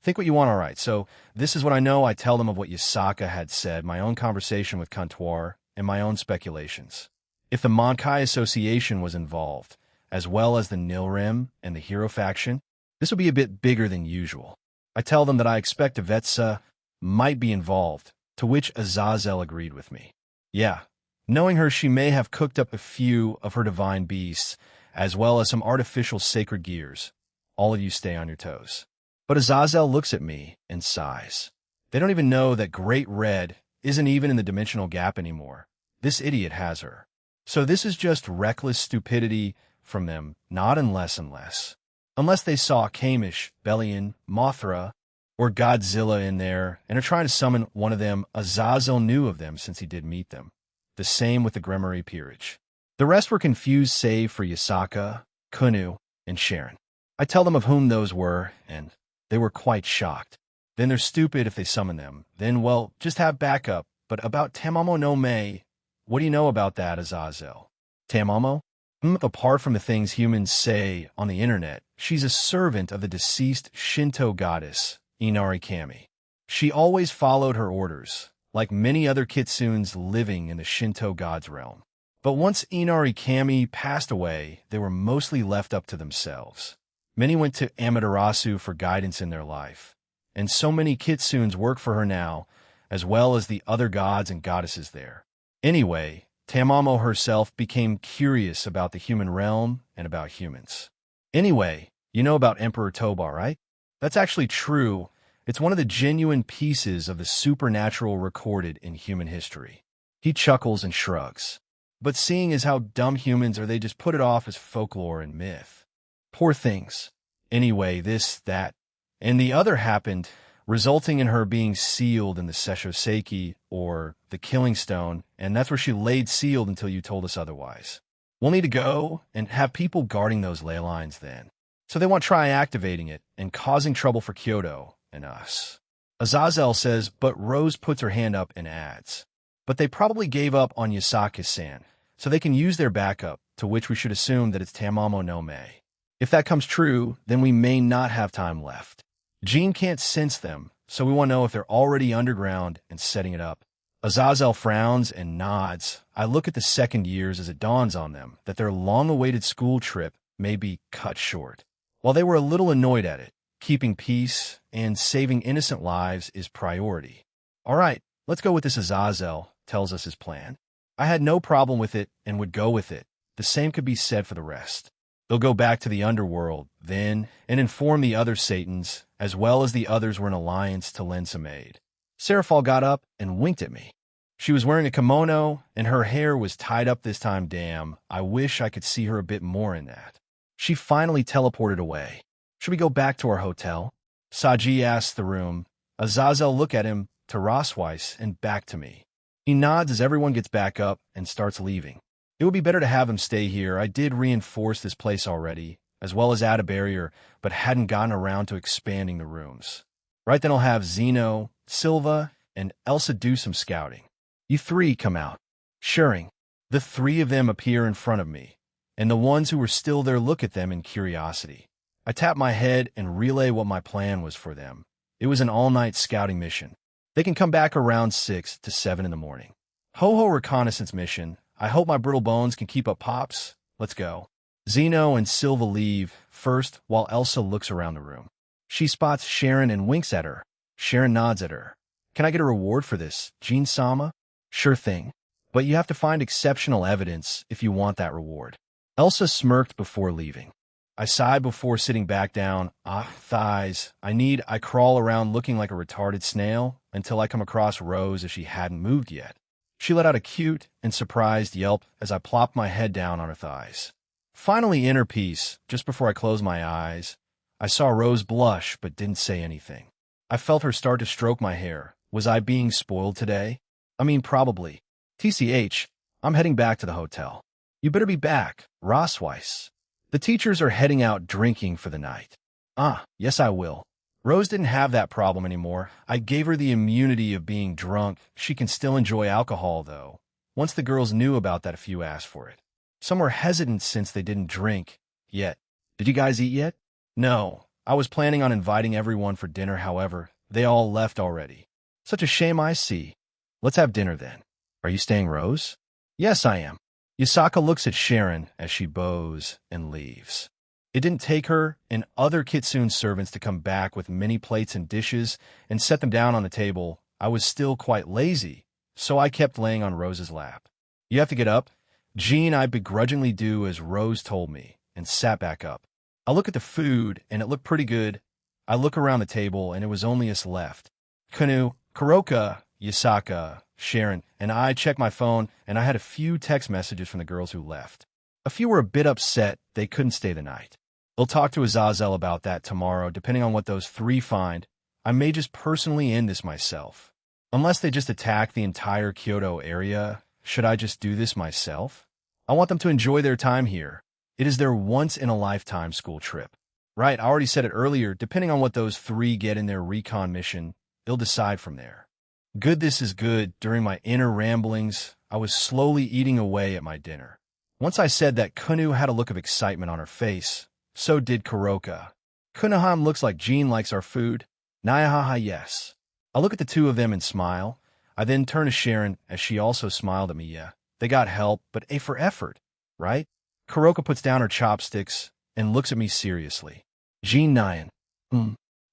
Think what you want, all right. So this is what I know. I tell them of what Yasaka had said, my own conversation with Kantor, and my own speculations. If the Monkai Association was involved, as well as the Nilrim and the Hero faction, this would be a bit bigger than usual. I tell them that I expect Avetsa might be involved, to which Azazel agreed with me. Yeah, knowing her, she may have cooked up a few of her divine beasts, as well as some artificial sacred gears. All of you stay on your toes. But Azazel looks at me and sighs. They don't even know that Great Red isn't even in the dimensional gap anymore. This idiot has her. So this is just reckless stupidity from them, not unless. Unless they saw Kamish, Belian, Mothra, or Godzilla in there and are trying to summon one of them. Azazel knew of them since he did meet them. The same with the Grimoire Peerage. The rest were confused save for Yasaka, Kunu, and Sharon. I tell them of whom those were, and they were quite shocked. Then they're stupid if they summon them. Then, well, just have backup. But about Tamamo no Mei, what do you know about that, Azazel? Tamamo? Apart from the things humans say on the internet, she's a servant of the deceased Shinto goddess, Inari Kami. She always followed her orders, like many other kitsunes living in the Shinto god's realm. But once Inari Kami passed away, they were mostly left up to themselves. Many went to Amaterasu for guidance in their life, and so many kitsunes work for her now, as well as the other gods and goddesses there. Anyway, Tamamo herself became curious about the human realm and about humans. Anyway, you know about Emperor Toba, right? That's actually true. It's one of the genuine pieces of the supernatural recorded in human history. He chuckles and shrugs. But seeing as how dumb humans are, they just put it off as folklore and myth. Poor things. Anyway, this, that, and the other happened, resulting in her being sealed in the Seshoseki, or the Killing Stone, and that's where she laid sealed until you told us otherwise. We'll need to go and have people guarding those ley lines then. So they want to try activating it and causing trouble for Kyoto and us. Azazel says, but Rose puts her hand up and adds, but they probably gave up on Yasaka-san, so they can use their backup, to which we should assume that it's Tamamo no Mei. If that comes true, then we may not have time left. Jean can't sense them, so we want to know if they're already underground and setting it up. Azazel frowns and nods. I look at the second years as it dawns on them that their long-awaited school trip may be cut short. While they were a little annoyed at it, keeping peace and saving innocent lives is priority. All right, let's go with this. Azazel tells us his plan. I had no problem with it and would go with it. The same could be said for the rest. They'll go back to the underworld, then, and inform the other Satans, as well as the others were in alliance to lend some aid. Seraphal got up and winked at me. She was wearing a kimono, and her hair was tied up this time. Damn, I wish I could see her a bit more in that. She finally teleported away. Should we go back to our hotel? Saji asks the room. Azazel look at him, to Rosweiss, and back to me. He nods as everyone gets back up and starts leaving. It would be better to have him stay here. I did reinforce this place already, as well as add a barrier, but hadn't gotten around to expanding the rooms. Right then I'll have Zeno, Silva, and Elsa do some scouting. You three come out. Shuring. The three of them appear in front of me, and the ones who were still there look at them in curiosity. I tap my head and relay what my plan was for them. It was an all-night scouting mission. They can come back around 6 to 7 in the morning. Ho-ho reconnaissance mission. I hope my brittle bones can keep up, Pops. Let's go. Zeno and Silva leave first while Elsa looks around the room. She spots Sharon and winks at her. Sharon nods at her. Can I get a reward for this, Jean-sama? Sure thing. But you have to find exceptional evidence if you want that reward. Elsa smirked before leaving. I sighed before sitting back down. Thighs. I crawl around looking like a retarded snail until I come across Rose as she hadn't moved yet. She let out a cute and surprised yelp as I plopped my head down on her thighs. Finally, inner peace, just before I closed my eyes, I saw Rose blush but didn't say anything. I felt her start to stroke my hair. Was I being spoiled today? I mean, probably. TCH, I'm heading back to the hotel. You better be back, Rosweiss. The teachers are heading out drinking for the night. Yes, I will. Rose didn't have that problem anymore. I gave her the immunity of being drunk. She can still enjoy alcohol, though. Once the girls knew about that, a few asked for it. Some were hesitant since they didn't drink yet. Did you guys eat yet? No. I was planning on inviting everyone for dinner, however. They all left already. Such a shame, I see. Let's have dinner then. Are you staying, Rose? Yes, I am. Yasaka looks at Sharon as she bows and leaves. It didn't take her and other Kitsune servants to come back with many plates and dishes and set them down on the table. I was still quite lazy, so I kept laying on Rose's lap. You have to get up? Jean, I begrudgingly do as Rose told me, and sat back up. I look at the food, and it looked pretty good. I look around the table, and it was only us left. Kanu, Kuroka, Yasaka, Sharon, and I checked my phone, and I had a few text messages from the girls who left. A few were a bit upset they couldn't stay the night. They'll talk to Azazel about that tomorrow, depending on what those three find. I may just personally end this myself. Unless they just attack the entire Kyoto area, should I just do this myself? I want them to enjoy their time here. It is their once-in-a-lifetime school trip. Right, I already said it earlier, depending on what those three get in their recon mission, they'll decide from there. Good, this is good. During my inner ramblings, I was slowly eating away at my dinner. Once I said that, Kunu had a look of excitement on her face. So did Kuroka. Kunoham looks like Jean likes our food. Nyahaha, yes. I look at the two of them and smile. I then turn to Sharon as she also smiled at me. Yeah, they got help, but A for effort, right? Kuroka puts down her chopsticks and looks at me seriously. Jean Nyan.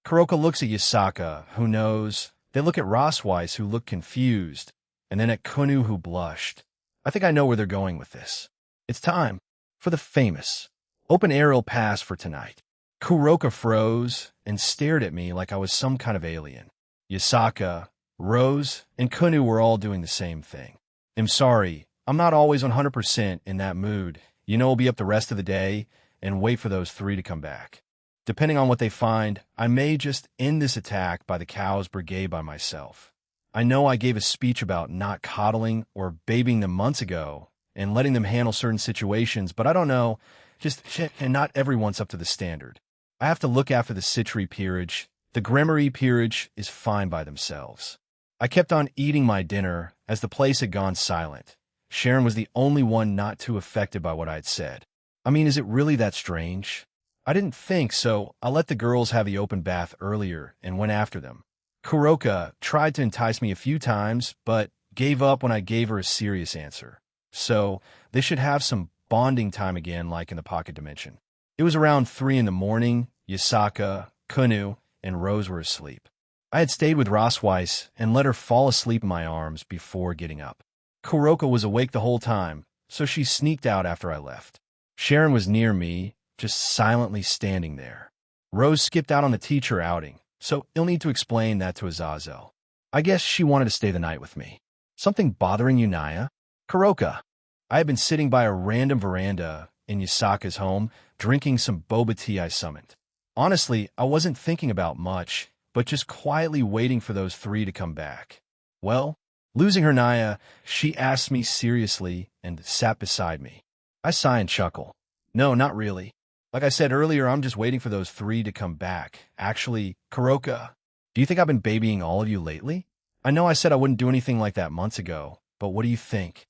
Kuroka looks at Yasaka, who knows. They look at Rosweiss, who looked confused, and then at Kunu, who blushed. I think I know where they're going with this. It's time for the famous open aerial pass for tonight. Kuroka froze and stared at me like I was some kind of alien. Yasaka, Rose, and Kunu were all doing the same thing. I'm sorry, I'm not always 100% in that mood. You know, I'll be up the rest of the day and wait for those three to come back. Depending on what they find, I may just end this attack by the Cows Brigade by myself. I know I gave a speech about not coddling or babying them months ago and letting them handle certain situations, but I don't know, just shit, and not everyone's up to the standard. I have to look after the Citri peerage. The Gremory peerage is fine by themselves. I kept on eating my dinner as the place had gone silent. Sharon was the only one not too affected by what I had said. I mean, is it really that strange? I didn't think so. I let the girls have the open bath earlier and went after them. Kuroka tried to entice me a few times, but gave up when I gave her a serious answer. So they should have some bonding time again like in the pocket dimension. It was around 3 in the morning. Yasaka, Kunu, and Rose were asleep. I had stayed with Rosweiss and let her fall asleep in my arms before getting up. Kuroka was awake the whole time, so she sneaked out after I left. Sharon was near me, just silently standing there. Rose skipped out on the teacher outing, so you'll need to explain that to Azazel. I guess she wanted to stay the night with me. Something bothering you, Naya? Kuroka. I had been sitting by a random veranda in Yasaka's home, drinking some boba tea I summoned. Honestly, I wasn't thinking about much, but just quietly waiting for those three to come back. Well, losing her, Naya, she asked me seriously and sat beside me. I sigh and chuckle. No, not really. Like I said earlier, I'm just waiting for those three to come back. Actually, Kuroka, do you think I've been babying all of you lately? I know I said I wouldn't do anything like that months ago, but what do you think?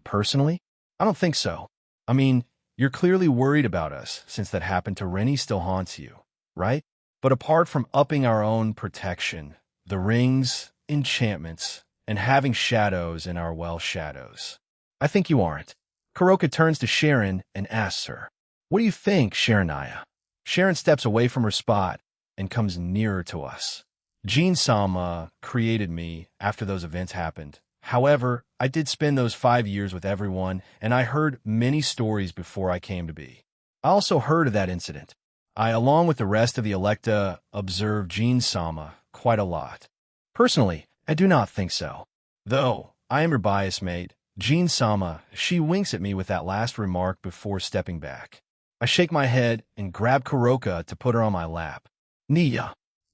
Personally? I don't think so. I mean, you're clearly worried about us since that happened to Rennie still haunts you, right? But apart from upping our own protection, the rings, enchantments, and having shadows in our well shadows, I think you aren't. Kuroka turns to Sharon and asks her, what do you think, Sharonaya? Sharon steps away from her spot and comes nearer to us. Jean-sama created me after those events happened. However, I did spend those 5 years with everyone, and I heard many stories before I came to be. I also heard of that incident. I, along with the rest of the Electa, observed Jean-sama quite a lot. Personally, I do not think so. Though, I am your bias mate, Jean-sama, she winks at me with that last remark before stepping back. I shake my head and grab Kuroka to put her on my lap. Nia,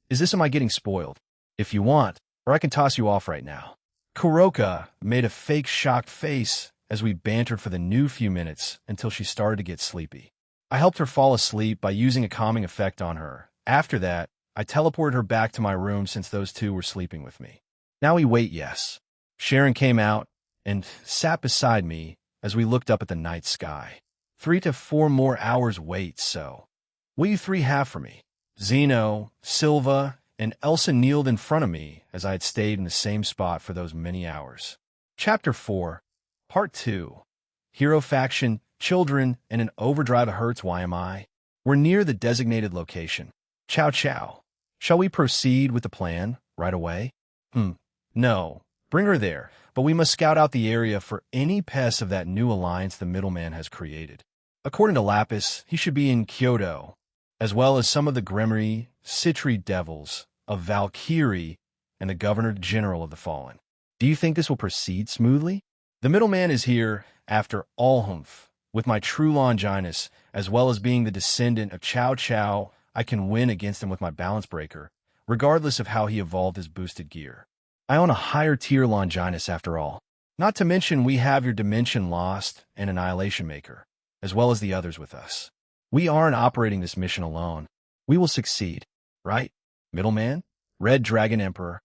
is this am I getting spoiled? If you want, or I can toss you off right now. Kuroka made a fake shocked face as we bantered for the new few minutes until she started to get sleepy. I helped her fall asleep by using a calming effect on her. After that, I teleported her back to my room since those two were sleeping with me. Now we wait, yes. Sharon came out and sat beside me as we looked up at the night sky. 3 to 4 more hours wait, so. What do you three have for me? Zeno, Silva, and Elsa kneeled in front of me as I had stayed in the same spot for those many hours. Chapter 4, Part 2. Hero Faction, Children, and an Overdrive of Hurts. Why am I? We're near the designated location. Chow chow. Shall we proceed with the plan right away? No. Bring her there, but we must scout out the area for any pests of that new alliance the middleman has created. According to Lapis, he should be in Kyoto, as well as some of the Grimoire, Citri devils, of Valkyrie, and the Governor-General of the Fallen. Do you think this will proceed smoothly? The middleman is here, after all humph, with my true Longinus, as well as being the descendant of Chow Chow. I can win against him with my balance breaker, regardless of how he evolved his boosted gear. I own a higher tier Longinus after all. Not to mention we have your Dimension Lost and Annihilation Maker, as well as the others with us. We aren't operating this mission alone. We will succeed, right? Middleman? Red Dragon Emperor.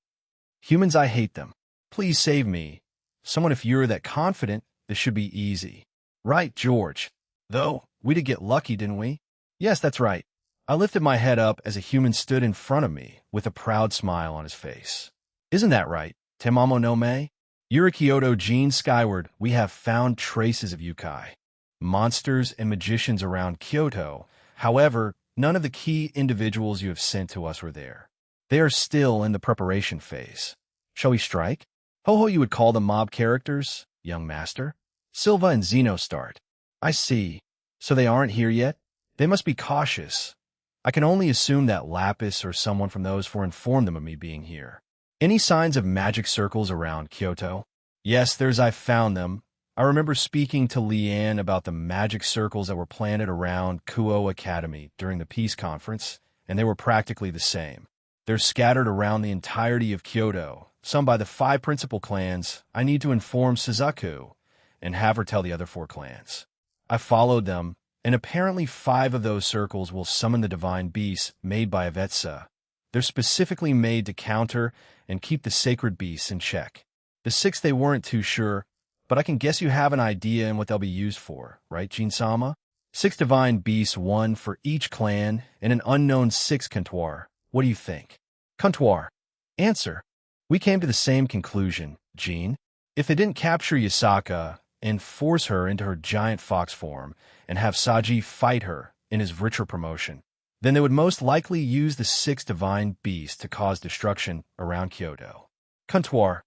Humans, I hate them. Please save me. Someone, if you're that confident, this should be easy. Right, George? Though, we did get lucky, didn't we? Yes, that's right. I lifted my head up as a human stood in front of me with a proud smile on his face. Isn't that right, Temamo no Me? You're a Kyoto Gene skyward. We have found traces of yokai, monsters and magicians around Kyoto. However, none of the key individuals you have sent to us were there. They are still in the preparation phase. Shall we strike? Ho-ho, you would call them mob characters, young master? Silva and Zeno start. I see. So they aren't here yet? They must be cautious. I can only assume that Lapis or someone from those four informed them of me being here. Any signs of magic circles around Kyoto? Yes, I found them. I remember speaking to Leanne about the magic circles that were planted around Kuo Academy during the peace conference, and they were practically the same. They're scattered around the entirety of Kyoto, some by the 5 principal clans. I need to inform Suzaku and have her tell the other 4 clans. I followed them, and apparently 5 of those circles will summon the divine beasts made by Avetsa. They're specifically made to counter and keep the sacred beasts in check. The 6 they weren't too sure, but I can guess you have an idea in what they'll be used for, right, Jin-sama? 6 divine beasts, 1 for each clan, and an unknown 6 comptoir. What do you think? Comptoir. Answer. We came to the same conclusion, Jean. If they didn't capture Yasaka and force her into her giant fox form and have Saji fight her in his richer promotion, then they would most likely use the 6 divine beasts to cause destruction around Kyoto. Comptoir.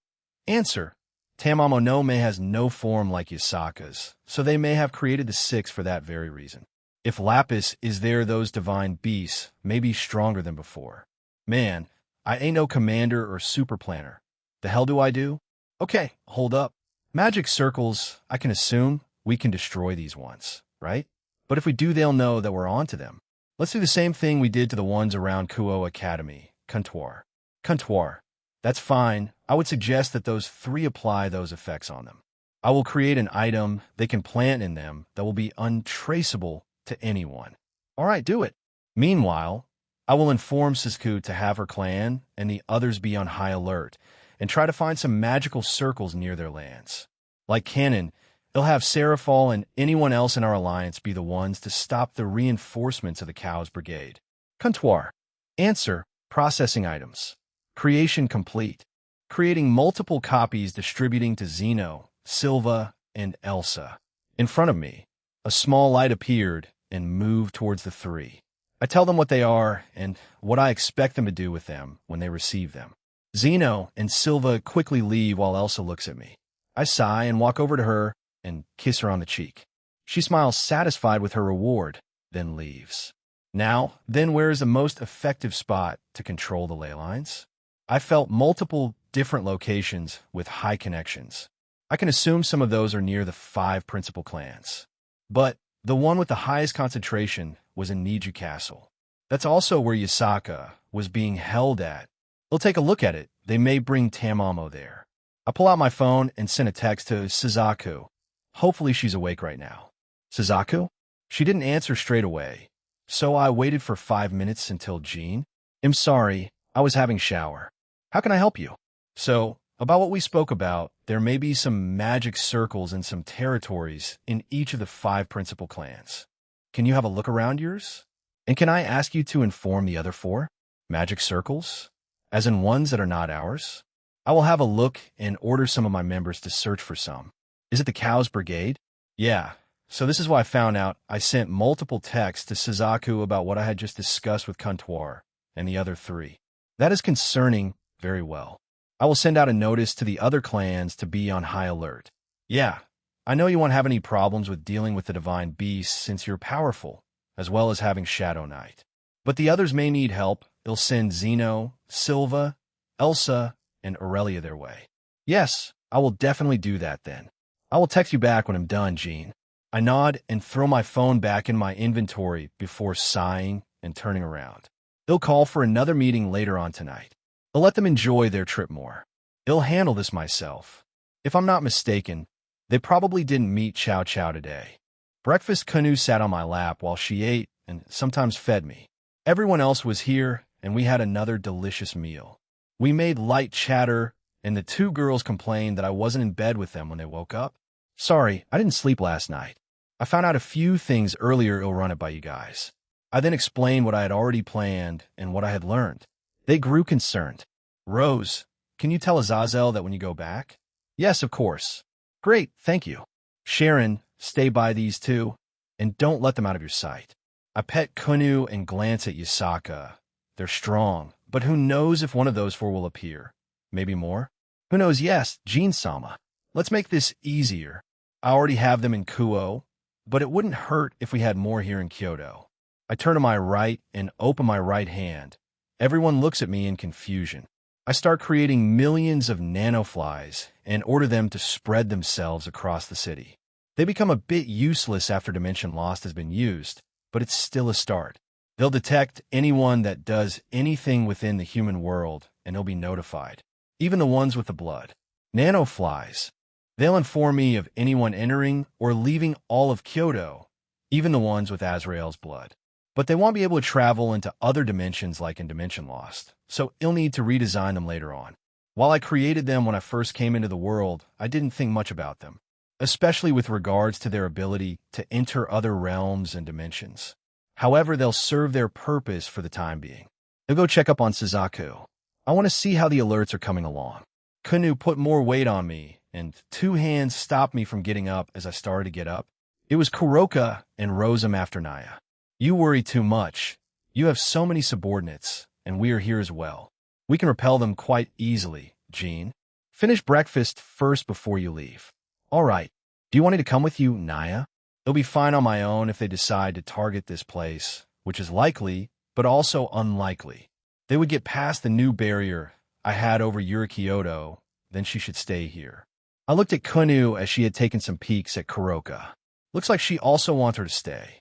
Answer. Tamamo no Me has no form like Yasaka's, so they may have created the 6 for that very reason. If Lapis is there, those divine beasts may be stronger than before. Man, I ain't no commander or super planner. The hell do I do? Okay, hold up. Magic circles, I can assume we can destroy these ones, right? But if we do, they'll know that we're onto them. Let's do the same thing we did to the ones around Kuo Academy. Comptoir. Comptoir. That's fine. I would suggest that those 3 apply those effects on them. I will create an item they can plant in them that will be untraceable to anyone. All right, do it. Meanwhile, I will inform Suzaku to have her clan and the others be on high alert and try to find some magical circles near their lands. Like Canon, they'll have Seraphal and anyone else in our alliance be the ones to stop the reinforcements of the Cow's Brigade. Comptoir. Answer. Processing items. Creation complete. Creating multiple copies, distributing to Zeno, Silva, and Elsa. In front of me, a small light appeared and moved towards the 3. I tell them what they are and what I expect them to do with them when they receive them. Zeno and Silva quickly leave while Elsa looks at me. I sigh and walk over to her and kiss her on the cheek. She smiles, satisfied with her reward, then leaves. Now, then, where is the most effective spot to control the ley lines? I felt multiple different locations with high connections. I can assume some of those are near the 5 principal clans. But the one with the highest concentration was in Niju Castle. That's also where Yasaka was being held at. They'll take a look at it. They may bring Tamamo there. I pull out my phone and send a text to Suzaku. Hopefully she's awake right now. Suzaku? She didn't answer straight away, so I waited for 5 minutes until Jean. I'm sorry, I was having shower. How can I help you? So, about what we spoke about, there may be some magic circles and some territories in each of the 5 principal clans. Can you have a look around yours? And can I ask you to inform the other 4? Magic circles? As in ones that are not ours? I will have a look and order some of my members to search for some. Is it the Cows Brigade? Yeah. So this is why I found out. I sent multiple texts to Suzaku about what I had just discussed with Comptoir and the other 3. That is concerning. Very well. I will send out a notice to the other clans to be on high alert. Yeah, I know you won't have any problems with dealing with the divine beasts since you're powerful, as well as having Shadow Knight. But the others may need help. They'll send Zeno, Silva, Elsa, and Aurelia their way. Yes, I will definitely do that then. I will text you back when I'm done, Jean. I nod and throw my phone back in my inventory before sighing and turning around. They'll call for another meeting later on tonight. I'll let them enjoy their trip more. I'll handle this myself. If I'm not mistaken, they probably didn't meet Chow Chow today. Breakfast Kanu sat on my lap while she ate and sometimes fed me. Everyone else was here, and we had another delicious meal. We made light chatter, and the 2 girls complained that I wasn't in bed with them when they woke up. Sorry, I didn't sleep last night. I found out a few things earlier. I'll run it by you guys. I then explained what I had already planned and what I had learned. They grew concerned. Rose, can you tell Azazel that when you go back? Yes, of course. Great, thank you. Sharon, stay by these 2, and don't let them out of your sight. I pet Kunu and glance at Yasaka. They're strong, but who knows if one of those 4 will appear? Maybe more? Who knows? Yes, Jean-sama. Let's make this easier. I already have them in Kuo, but it wouldn't hurt if we had more here in Kyoto. I turn to my right and open my right hand. Everyone looks at me in confusion. I start creating millions of nanoflies and order them to spread themselves across the city. They become a bit useless after Dimension Lost has been used, but it's still a start. They'll detect anyone that does anything within the human world, and they'll be notified. Even the ones with the blood. Nanoflies. They'll inform me of anyone entering or leaving all of Kyoto, even the ones with Azrael's blood. But they won't be able to travel into other dimensions like in Dimension Lost, so I'll need to redesign them later on. While I created them when I first came into the world, I didn't think much about them, especially with regards to their ability to enter other realms and dimensions. However, they'll serve their purpose for the time being. I'll go check up on Suzaku. I want to see how the alerts are coming along. Kunu put more weight on me, and 2 hands stopped me from getting up as I started to get up. It was Kuroka and Rosam after Naya. You worry too much. You have so many subordinates, and we are here as well. We can repel them quite easily, Jean. Finish breakfast first before you leave. All right. Do you want me to come with you, Naya? It'll be fine on my own if they decide to target this place, which is likely, but also unlikely. They would get past the new barrier I had over Yurikyoto, then she should stay here. I looked at Kunu as she had taken some peeks at Kuroka. Looks like she also wants her to stay.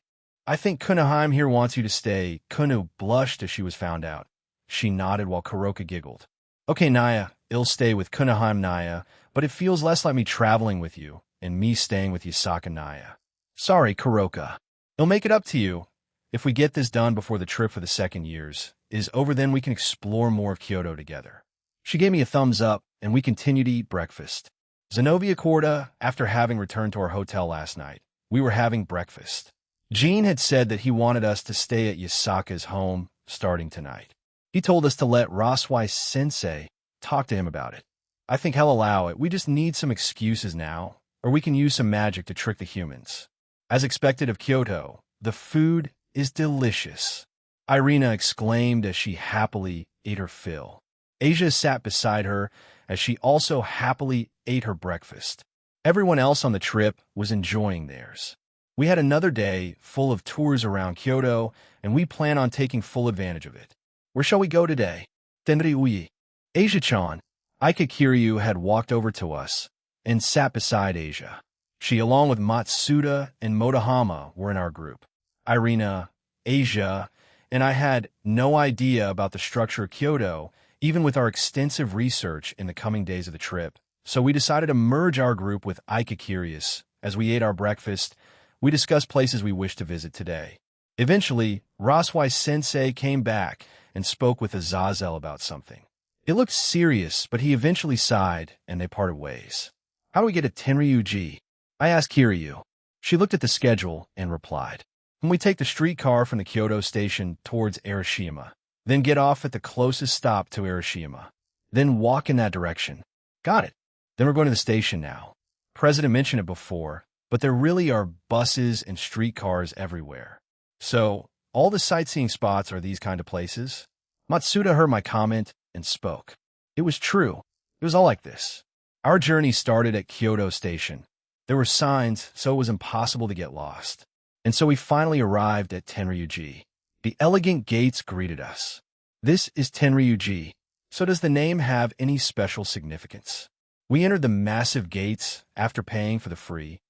I think Kunaheim here wants you to stay. Kunu blushed as she was found out. She nodded while Kuroka giggled. Okay, Naya, I'll stay with Kunaheim Naya, but it feels less like me traveling with you and me staying with Yasaka Naya. Sorry, Kuroka. I'll make it up to you. If we get this done before the trip for the 2nd years is over, then we can explore more of Kyoto together. She gave me a thumbs up, and we continued to eat breakfast. Zenobia Corda, after having returned to our hotel last night, we were having breakfast. Jean had said that he wanted us to stay at Yasaka's home starting tonight. He told us to let Raswai Sensei talk to him about it. I think he'll allow it. We just need some excuses now, or we can use some magic to trick the humans. As expected of Kyoto, the food is delicious. Irina exclaimed as she happily ate her fill. Asia sat beside her as she also happily ate her breakfast. Everyone else on the trip was enjoying theirs. We had another day full of tours around Kyoto, and we plan on taking full advantage of it. Where shall we go today? Tenryui. Asia-chan. Aika Kiryu had walked over to us and sat beside Asia. She, along with Matsuda and Motohama, were in our group. Irina, Asia, and I had no idea about the structure of Kyoto, even with our extensive research in the coming days of the trip. So we decided to merge our group with Aika Curious. As we ate our breakfast, we discussed places we wished to visit today. Eventually, Raswai Sensei came back and spoke with Azazel about something. It looked serious, but he eventually sighed, and they parted ways. How do we get to Tenryuji? I asked Kiryu. She looked at the schedule and replied. When we take the streetcar from the Kyoto station towards Arashiyama, then get off at the closest stop to Arashiyama, then walk in that direction. Got it. Then we're going to the station now. President mentioned it before, but there really are buses and streetcars everywhere. So, all the sightseeing spots are these kind of places? Matsuda heard my comment and spoke. It was true. It was all like this. Our journey started at Kyoto Station. There were signs, so it was impossible to get lost. And so we finally arrived at Tenryuji. The elegant gates greeted us. This is Tenryuji. So does the name have any special significance? We entered the massive gates after paying for the free.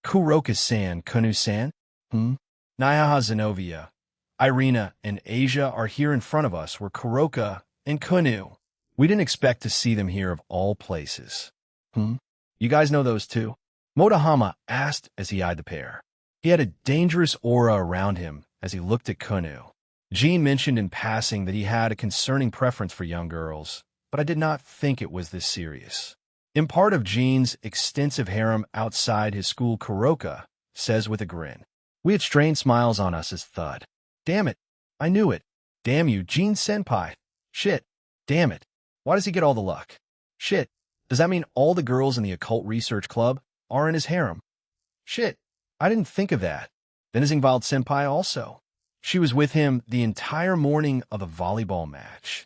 Kuroka-san, Kunu-san? Nyaha Zenovia, Irina, and Asia are here in front of us were Kuroka and Kunu. We didn't expect to see them here of all places. You guys know those two? Motohama asked as he eyed the pair. He had a dangerous aura around him as he looked at Kunu. Jean mentioned in passing that he had a concerning preference for young girls, but I did not think it was this serious. In part of Jean's extensive harem outside his school, Kuroka says with a grin. We had strained smiles on us as thud. Damn it. I knew it. Damn you, Jean-senpai. Shit. Damn it. Why does he get all the luck? Shit. Does that mean all the girls in the occult research club are in his harem? Shit. I didn't think of that. Then is Ingvald-senpai also. She was with him the entire morning of the volleyball match.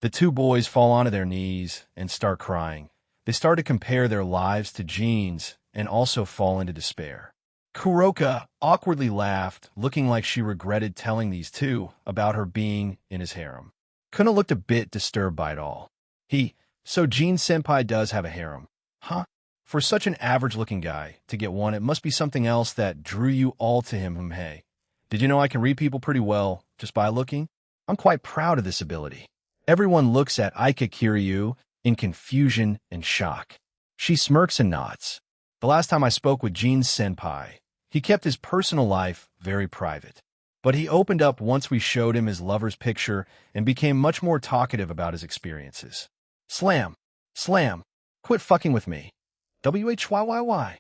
The two boys fall onto their knees and start crying. They start to compare their lives to Jean's and also fall into despair. Kuroka awkwardly laughed, looking like she regretted telling these two about her being in his harem. Kuna looked a bit disturbed by it all. So Jean-senpai does have a harem. Huh? For such an average-looking guy to get one, it must be something else that drew you all to him. Hey, did you know I can read people pretty well just by looking? I'm quite proud of this ability. Everyone looks at Aika Kiryu in confusion and shock. She smirks and nods. The last time I spoke with Jean-senpai, he kept his personal life very private. But he opened up once we showed him his lover's picture and became much more talkative about his experiences. Slam. Slam. Quit fucking with me. WHYYY.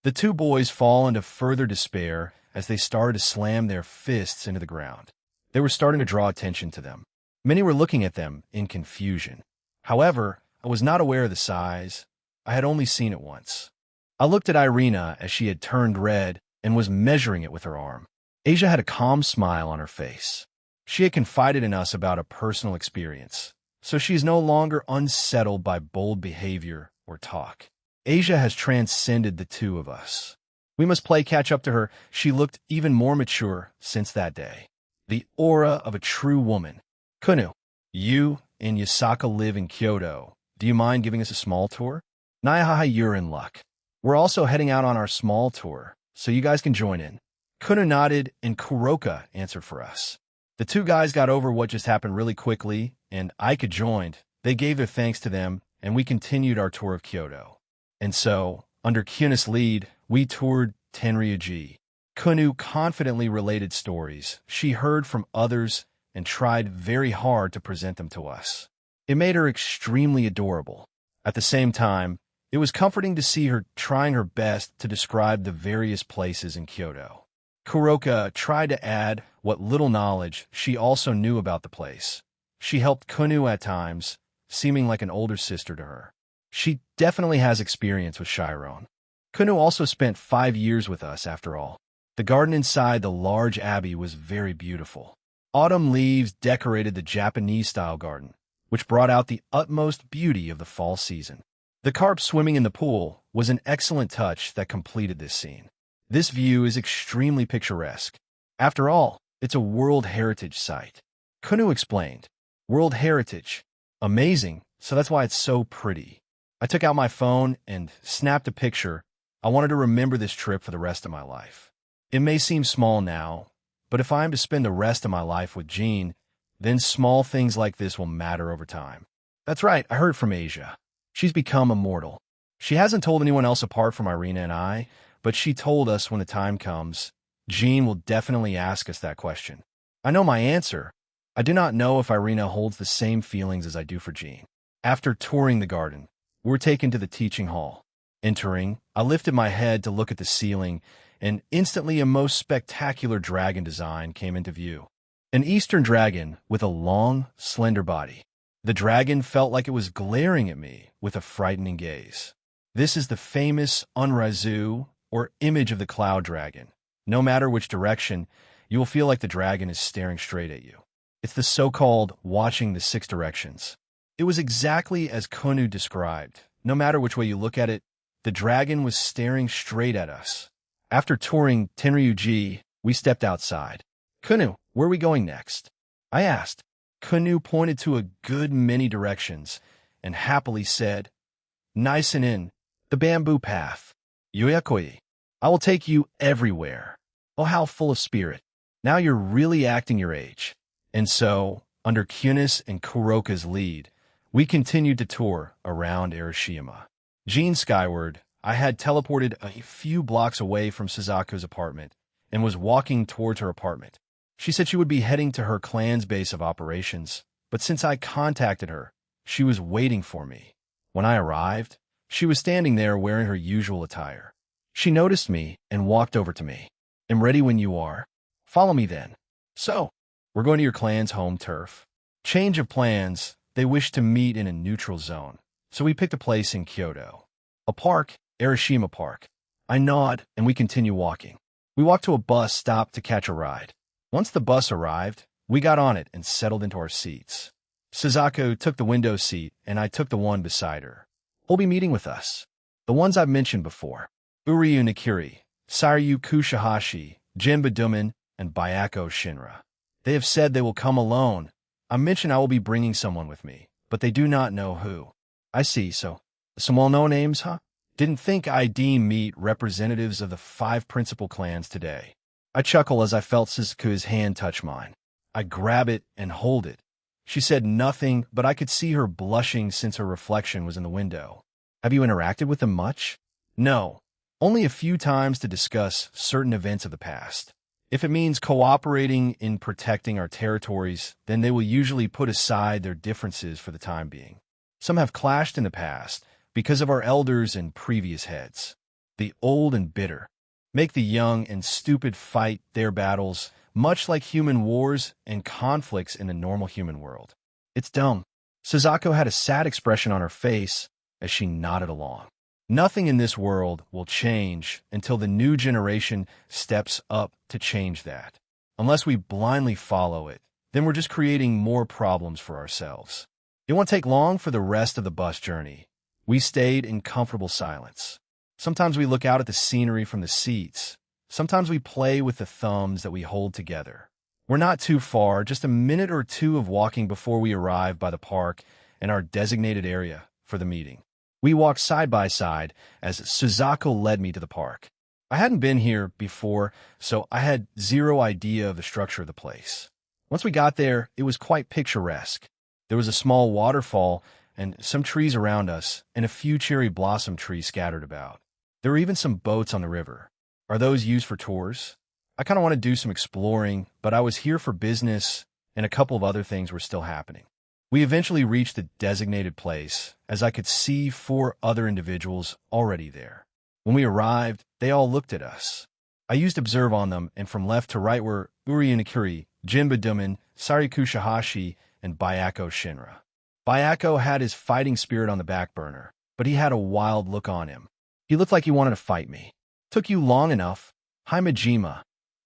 The two boys fall into further despair as they started to slam their fists into the ground. They were starting to draw attention to them. Many were looking at them in confusion. However, I was not aware of the size. I had only seen it once. I looked at Irina as she had turned red and was measuring it with her arm. Asia had a calm smile on her face. She had confided in us about a personal experience, so she is no longer unsettled by bold behavior or talk. Asia has transcended the two of us. We must play catch up to her. She looked even more mature since that day. The aura of a true woman. Kunu, you and Yasaka live in Kyoto. Do you mind giving us a small tour? Nyaha, you're in luck. We're also heading out on our small tour, so you guys can join in. Kunu nodded and Kuroka answered for us. The two guys got over what just happened really quickly, and Aika joined. They gave their thanks to them, and we continued our tour of Kyoto. And so, under Kunu's lead, we toured Tenryuji. Kunu confidently related stories she heard from others and tried very hard to present them to us. It made her extremely adorable. At the same time, it was comforting to see her trying her best to describe the various places in Kyoto. Kuroka tried to add what little knowledge she also knew about the place. She helped Kunu at times, seeming like an older sister to her. She definitely has experience with Chiron. Kunu also spent 5 years with us, after all. The garden inside the large abbey was very beautiful. Autumn leaves decorated the Japanese-style garden, which brought out the utmost beauty of the fall season. The carp swimming in the pool was an excellent touch that completed this scene. This view is extremely picturesque. After all, it's a World Heritage Site. Kunu explained. World Heritage. Amazing, so that's why it's so pretty. I took out my phone and snapped a picture. I wanted to remember this trip for the rest of my life. It may seem small now, but if I am to spend the rest of my life with Jean, then small things like this will matter over time. That's right, I heard from Asia. She's become immortal. She hasn't told anyone else apart from Irina and I, but she told us when the time comes, Jean will definitely ask us that question. I know my answer, I do not know if Irina holds the same feelings as I do for Jean. After touring the garden, we were taken to the teaching hall. Entering, I lifted my head to look at the ceiling, and instantly a most spectacular dragon design came into view. An Eastern dragon with a long, slender body. The dragon felt like it was glaring at me with a frightening gaze. This is the famous Unrazu, or image of the cloud dragon. No matter which direction, you will feel like the dragon is staring straight at you. It's the so-called watching the six directions. It was exactly as Kunu described. No matter which way you look at it, the dragon was staring straight at us. After touring Tenryuji, we stepped outside. Kunu, where are we going next? I asked. Kunu pointed to a good many directions and happily said, Nice-in, the bamboo path. Yuyakoi. I will take you everywhere. Oh, how full of spirit. Now you're really acting your age. And so, under Kunis and Kuroka's lead, we continued to tour around Arashiyama. Jean skyward, I had teleported a few blocks away from Suzako's apartment and was walking towards her apartment. She said she would be heading to her clan's base of operations, but since I contacted her, she was waiting for me. When I arrived, she was standing there wearing her usual attire. She noticed me and walked over to me. I'm ready when you are. Follow me then. So, we're going to your clan's home turf. Change of plans, they wish to meet in a neutral zone, so we picked a place in Kyoto. A park, Arashiyama Park. I nod and we continue walking. We walked to a bus stop to catch a ride. Once the bus arrived, we got on it and settled into our seats. Suzako took the window seat and I took the one beside her. Who'll be meeting with us? The ones I've mentioned before. Uryu Nakiri, Saryu Kushihashi, Jinba Duman, and Bayako Shinra. They have said they will come alone. I mentioned I will be bringing someone with me, but they do not know who. I see, so some well-known names, huh? Didn't think I'd meet representatives of the 5 principal clans today. I chuckle as I felt Suzaku's hand touch mine. I grab it and hold it. She said nothing, but I could see her blushing since her reflection was in the window. Have you interacted with them much? No. Only a few times to discuss certain events of the past. If it means cooperating in protecting our territories, then they will usually put aside their differences for the time being. Some have clashed in the past because of our elders and previous heads. The old and bitter make the young and stupid fight their battles, much like human wars and conflicts in the normal human world. It's dumb. Suzako had a sad expression on her face as she nodded along. Nothing in this world will change until the new generation steps up to change that. Unless we blindly follow it, then we're just creating more problems for ourselves. It won't take long for the rest of the bus journey. We stayed in comfortable silence. Sometimes we look out at the scenery from the seats. Sometimes we play with the thumbs that we hold together. We're not too far, just a minute or two of walking before we arrive by the park and our designated area for the meeting. We walked side by side as Suzako led me to the park. I hadn't been here before, so I had zero idea of the structure of the place. Once we got there, it was quite picturesque. There was a small waterfall and some trees around us, and a few cherry blossom trees scattered about. There were even some boats on the river. Are those used for tours? I kind of want to do some exploring, but I was here for business, and a couple of other things were still happening. We eventually reached the designated place, as I could see 4 other individuals already there. When we arrived, they all looked at us. I used observe on them, and from left to right were Uri Inakuri, Jinba Duman, Sari Kushihashi, and Bayako Shinra. Bayako had his fighting spirit on the back burner, but he had a wild look on him. He looked like he wanted to fight me. Took you long enough. Hi, Majima.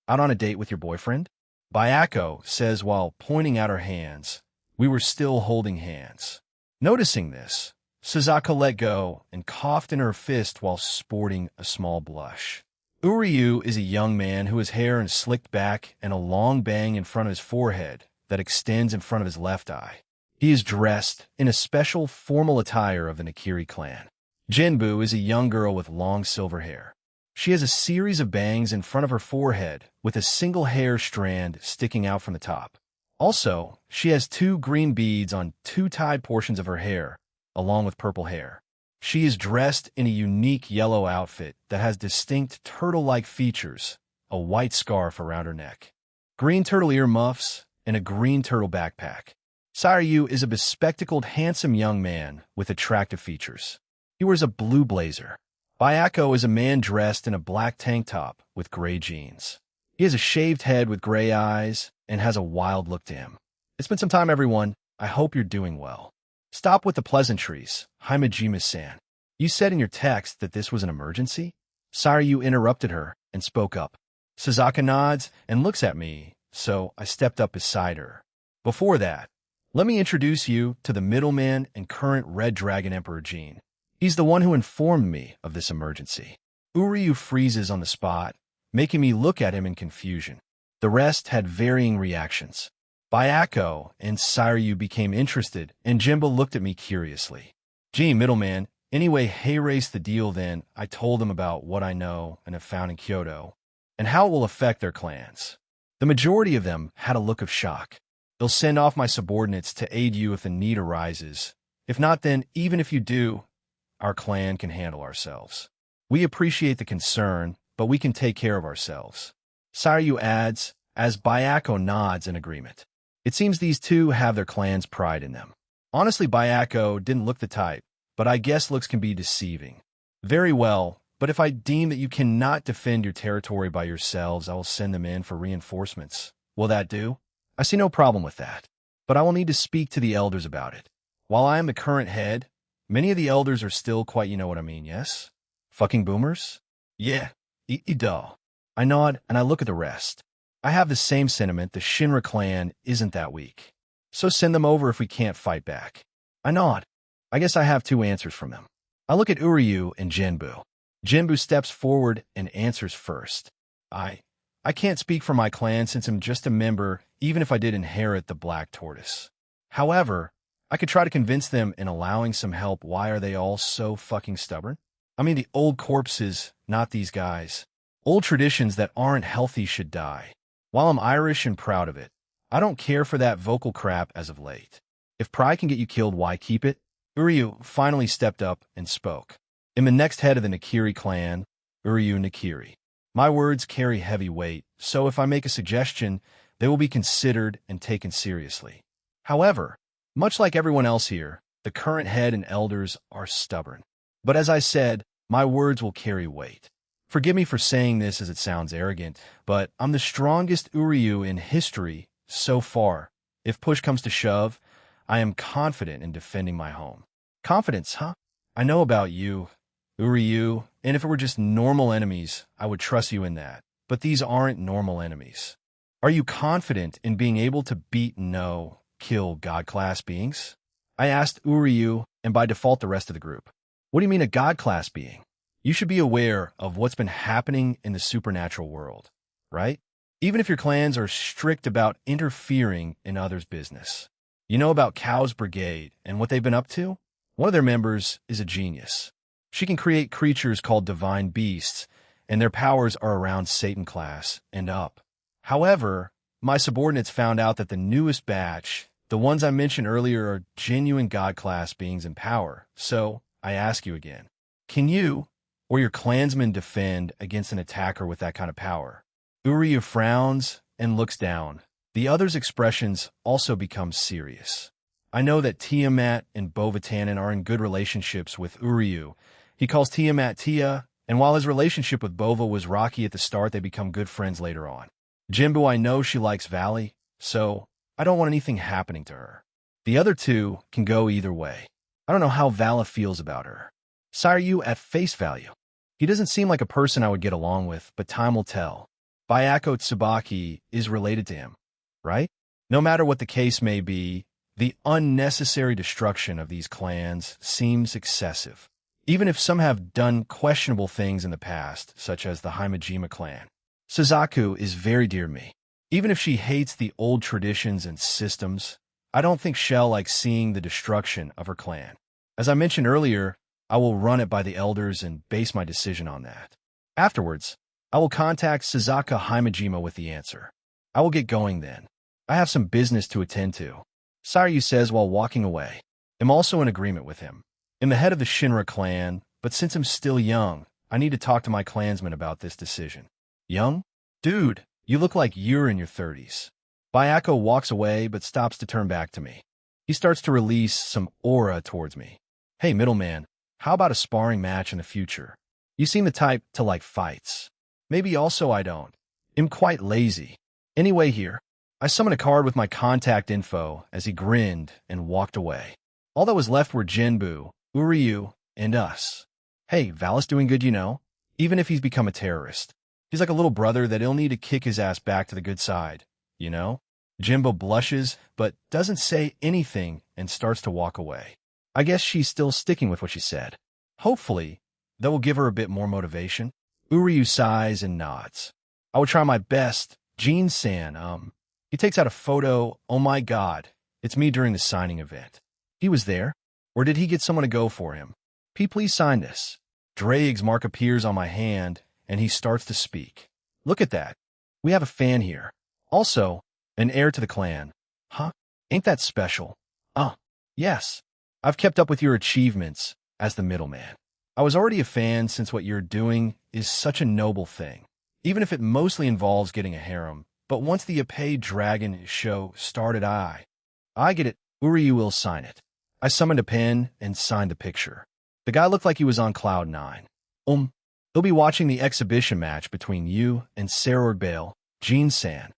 Out on a date with your boyfriend? Bayako says while pointing at her hands. We were still holding hands. Noticing this, Suzako let go and coughed in her fist while sporting a small blush. Uryu is a young man who has hair and slicked back and a long bang in front of his forehead that extends in front of his left eye. He is dressed in a special formal attire of the Nakiri clan. Jinbu is a young girl with long silver hair. She has a series of bangs in front of her forehead with a single hair strand sticking out from the top. Also, she has 2 green beads on 2 tied portions of her hair, along with purple hair. She is dressed in a unique yellow outfit that has distinct turtle-like features, a white scarf around her neck, green turtle ear muffs, and a green turtle backpack. Sairyu is a bespectacled, handsome young man with attractive features. He wears a blue blazer. Bayako is a man dressed in a black tank top with gray jeans. He has a shaved head with gray eyes and has a wild look to him. It's been some time, everyone. I hope you're doing well. Stop with the pleasantries, Himejima-san. You said in your text that this was an emergency? Sairyu interrupted her and spoke up. Suzaka nods and looks at me, so I stepped up beside her. Before that, let me introduce you to the middleman and current Red Dragon Emperor Jean. He's the one who informed me of this emergency. Uryu freezes on the spot, making me look at him in confusion. The rest had varying reactions. Bayako and Sairyu became interested, and Jimbo looked at me curiously. Gee, middleman, anyway, hey, race the deal then. I told them about what I know and have found in Kyoto, and how it will affect their clans. The majority of them had a look of shock. They'll send off my subordinates to aid you if the need arises. If not, then, even if you do, our clan can handle ourselves. We appreciate the concern, but we can take care of ourselves. Sairyu adds, as Bayako nods in agreement. It seems these two have their clan's pride in them. Honestly, Bayako didn't look the type, but I guess looks can be deceiving. Very well, but if I deem that you cannot defend your territory by yourselves, I will send them in for reinforcements. Will that do? I see no problem with that, but I will need to speak to the elders about it. While I am the current head, many of the elders are still quite, you know what I mean, yes? Fucking boomers? Yeah, duh. I nod and I look at the rest. I have the same sentiment. The Shinra clan isn't that weak. So send them over if we can't fight back. I nod. I guess I have two answers from them. I look at Uryu and Jinbu. Jinbu steps forward and answers first. I can't speak for my clan since I'm just a member, even if I did inherit the Black Tortoise. However, I could try to convince them in allowing some help. Why are they all so fucking stubborn? I mean, the old corpses, not these guys. Old traditions that aren't healthy should die. While I'm Irish and proud of it, I don't care for that vocal crap as of late. If pride can get you killed, why keep it? Uryu finally stepped up and spoke. I'm the next head of the Nakiri clan, Uryu Nakiri. My words carry heavy weight, so if I make a suggestion, they will be considered and taken seriously. However, much like everyone else here, the current head and elders are stubborn. But as I said, my words will carry weight. Forgive me for saying this as it sounds arrogant, but I'm the strongest Uryu in history so far. If push comes to shove, I am confident in defending my home. Confidence, huh? I know about you, Uryu, and if it were just normal enemies, I would trust you in that. But these aren't normal enemies. Are you confident in being able to beat, no, kill God-class beings? I asked Uryu, and by default the rest of the group. What do you mean a God-class being? You should be aware of what's been happening in the supernatural world, right? Even if your clans are strict about interfering in others' business. You know about Cow's Brigade and what they've been up to? One of their members is a genius. She can create creatures called divine beasts, and their powers are around Satan class and up. However, my subordinates found out that the newest batch, the ones I mentioned earlier, are genuine God-class beings in power. So, I ask you again, can you or your clansmen defend against an attacker with that kind of power? Uryu frowns and looks down. The others' expressions also become serious. I know that Tiamat and Bovatanen are in good relationships with Uryu. He calls Tiamat Tia, and while his relationship with Bova was rocky at the start, they become good friends later on. Jinbu, I know she likes Valley, so I don't want anything happening to her. The other two can go either way. I don't know how Vala feels about her. Sairyu at face value. He doesn't seem like a person I would get along with, but time will tell. Bayako Tsubaki is related to him, right? No matter what the case may be, the unnecessary destruction of these clans seems excessive. Even if some have done questionable things in the past, such as the Himejima clan. Suzaku is very dear to me. Even if she hates the old traditions and systems, I don't think she'll like seeing the destruction of her clan. As I mentioned earlier, I will run it by the elders and base my decision on that. Afterwards, I will contact Suzaka Himejima with the answer. I will get going then. I have some business to attend to. Sairyu says while walking away. I'm also in agreement with him. I'm the head of the Shinra clan, but since I'm still young, I need to talk to my clansmen about this decision. Young? Dude, you look like you're in your 30s. Bayako walks away but stops to turn back to me. He starts to release some aura towards me. Hey, middleman, how about a sparring match in the future? You seem the type to like fights. Maybe also I don't. I'm quite lazy. Anyway here, I summoned a card with my contact info as he grinned and walked away. All that was left were Jinbu, Uryu, and us. Hey, Valis doing good, you know? Even if he's become a terrorist. He's like a little brother that he'll need to kick his ass back to the good side, you know? Jimbo blushes, but doesn't say anything and starts to walk away. I guess she's still sticking with what she said. Hopefully, that will give her a bit more motivation. Uryu sighs and nods. I will try my best. Jean-san, he takes out a photo. Oh my god, it's me during the signing event. He was there? Or did he get someone to go for him? Please sign this. Drake's mark appears on my hand, and he starts to speak. Look at that. We have a fan here. Also, an heir to the clan. Huh? Ain't that special? Yes. I've kept up with your achievements as the middleman. I was already a fan since what you're doing is such a noble thing. Even if it mostly involves getting a harem. But once the Epee Dragon show started, I get it. Uryu will sign it. I summoned a pen and signed the picture. The guy looked like he was on cloud 9. He'll be watching the exhibition match between you and Saror Bale, Jean-san.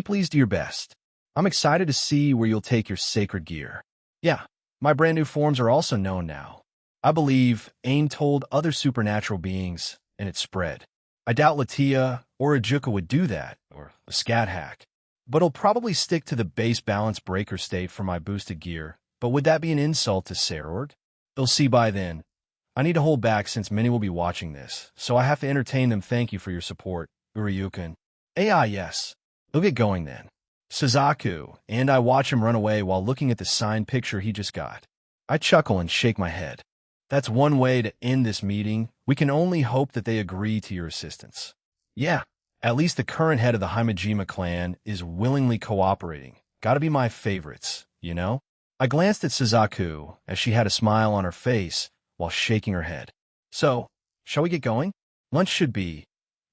Please do your best. I'm excited to see where you'll take your sacred gear. Yeah, my brand new forms are also known now. I believe Ain told other supernatural beings, and it spread. I doubt Latia or Ajuka would do that, or a scat hack. But he'll probably stick to the base balance breaker state for my boosted gear. But would that be an insult to Sarord? They'll see by then. I need to hold back since many will be watching this, so I have to entertain them. Thank you for your support, Uryukin. Yes. He'll get going then. Suzaku, and I watch him run away while looking at the signed picture he just got. I chuckle and shake my head. That's one way to end this meeting. We can only hope that they agree to your assistance. Yeah, at least the current head of the Himejima clan is willingly cooperating. Gotta be my favorites, you know? I glanced at Suzaku as she had a smile on her face while shaking her head. So, shall we get going? Lunch should be.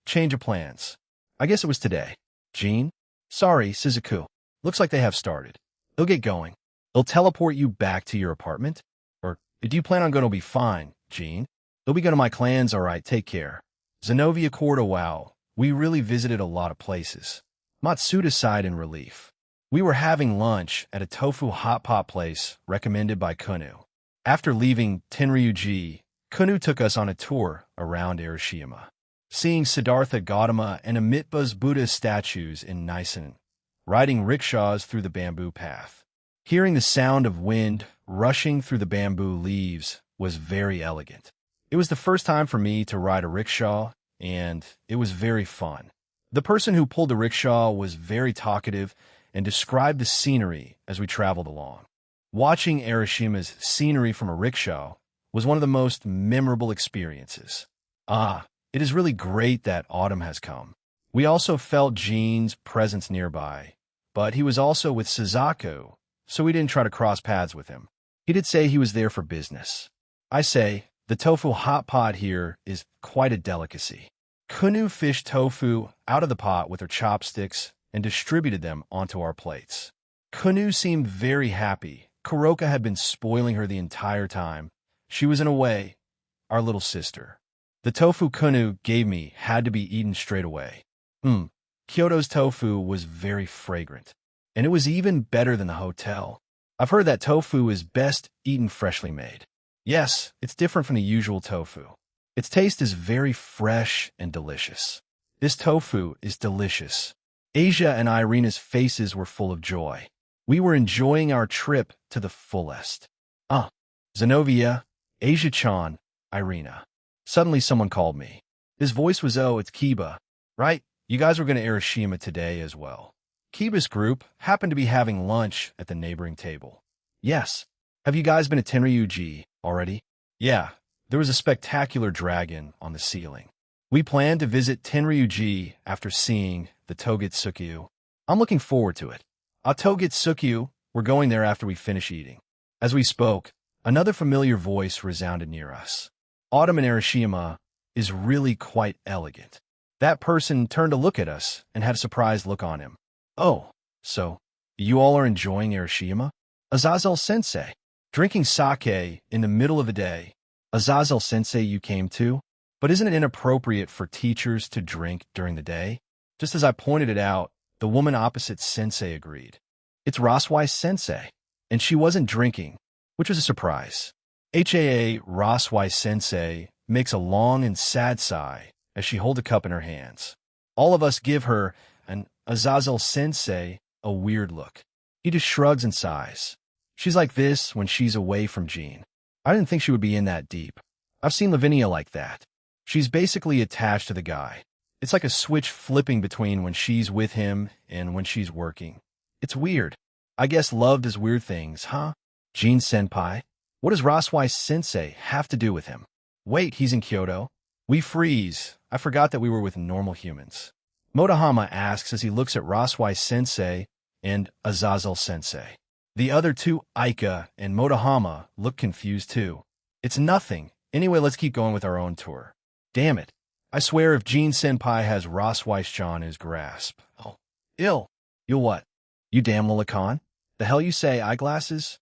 Change of plans. I guess it was today. Jean? Sorry, Suzaku. Looks like they have started. They'll get going. They'll teleport you back to your apartment? Or do you plan on going to be fine, Jean? They'll be going to my clans, alright, take care. Zenobia Corda, wow. We really visited a lot of places. Matsuda sighed in relief. We were having lunch at a tofu hot pot place recommended by Kunu. After leaving Tenryuji, Kunu took us on a tour around Arashiyama, seeing Siddhartha Gautama and Amitabha's Buddha statues in Nisan, riding rickshaws through the bamboo path. Hearing the sound of wind rushing through the bamboo leaves was very elegant. It was the first time for me to ride a rickshaw, and it was very fun. The person who pulled the rickshaw was very talkative and described the scenery as we traveled along. Watching Arashima's scenery from a rickshaw was one of the most memorable experiences. It is really great that autumn has come. We also felt Jean's presence nearby, but he was also with Suzaku, so we didn't try to cross paths with him. He did say he was there for business. I say, the tofu hot pot here is quite a delicacy. Kunu fished tofu out of the pot with her chopsticks and distributed them onto our plates. Kunu seemed very happy. Kuroka had been spoiling her the entire time. She was, in a way, our little sister. The tofu Kunu gave me had to be eaten straight away. Kyoto's tofu was very fragrant, and it was even better than the hotel. I've heard that tofu is best eaten freshly made. Yes, it's different from the usual tofu. Its taste is very fresh and delicious. This tofu is delicious. Asia and Irina's faces were full of joy. We were enjoying our trip to the fullest. Zenobia, Asia-chan, Irina. Suddenly someone called me. His voice was, it's Kiba, right? You guys were going to Arashiyama today as well. Kiba's group happened to be having lunch at the neighboring table. Yes. Have you guys been to Tenryuji already? Yeah, there was a spectacular dragon on the ceiling. We plan to visit Tenryuji after seeing the Togitsukyu. I'm looking forward to it. Togitsukyu, we're going there after we finish eating. As we spoke, another familiar voice resounded near us. Autumn in Arashiyama is really quite elegant. That person turned to look at us and had a surprised look on him. Oh, So, you all are enjoying Hiroshima? Azazel-sensei. Drinking sake in the middle of the day. Azazel-sensei, you came to? But isn't it inappropriate for teachers to drink during the day? Just as I pointed it out, the woman opposite sensei agreed. It's Roswai-sensei, and she wasn't drinking, which was a surprise. Roswai-sensei makes a long and sad sigh as she holds a cup in her hands. All of us give her, and Azazel-sensei, a weird look. He just shrugs and sighs. She's like this when she's away from Jean. I didn't think she would be in that deep. I've seen Lavinia like that. She's basically attached to the guy. It's like a switch flipping between when she's with him and when she's working. It's weird. I guess love does weird things, huh? Jean-senpai? What does Roswai-sensei have to do with him? Wait, he's in Kyoto? We freeze. I forgot that we were with normal humans. Motohama asks as he looks at Roswai-sensei and Azazel-sensei. The other two, Aika and Motohama, look confused too. It's nothing. Anyway, let's keep going with our own tour. Damn it. I swear if Jean-senpai has Roswai-chan in his grasp. Oh, ill. You'll what? You damn lolicon? The hell you say, eyeglasses?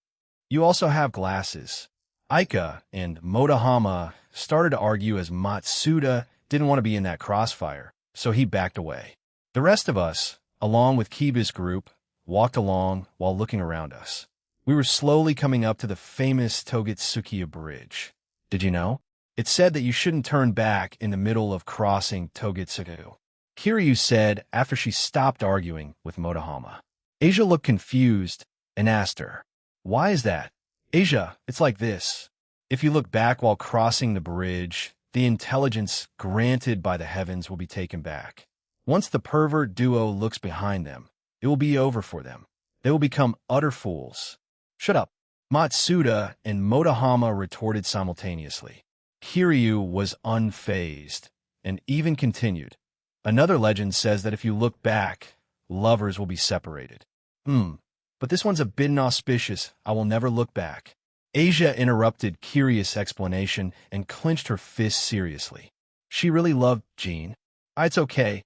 You also have glasses. Aika and Motohama started to argue as Matsuda didn't want to be in that crossfire, so he backed away. The rest of us, along with Kiba's group, walked along while looking around us. We were slowly coming up to the famous Togitsukiya Bridge. Did you know? It said that you shouldn't turn back in the middle of crossing Togitsukiya. Kiryu said after she stopped arguing with Motohama. Asia looked confused and asked her, "Why is that?" Asia, it's like this. If you look back while crossing the bridge, the intelligence granted by the heavens will be taken back. Once the pervert duo looks behind them, it will be over for them. They will become utter fools. Shut up. Matsuda and Motohama retorted simultaneously. Kiryu was unfazed and even continued. Another legend says that if you look back, lovers will be separated. But this one's a bit inauspicious. I will never look back. Asia interrupted Kiryu's explanation and clenched her fists seriously. She really loved Jean. It's okay.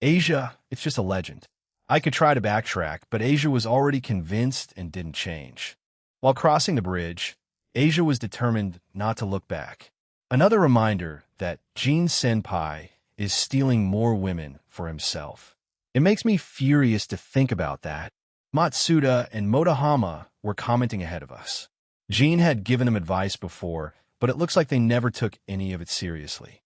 Asia, it's just a legend. I could try to backtrack, but Asia was already convinced and didn't change. While crossing the bridge, Asia was determined not to look back. Another reminder that Jean-senpai is stealing more women for himself. It makes me furious to think about that. Matsuda and Motohama were commenting ahead of us. Jean had given them advice before, but it looks like they never took any of it seriously.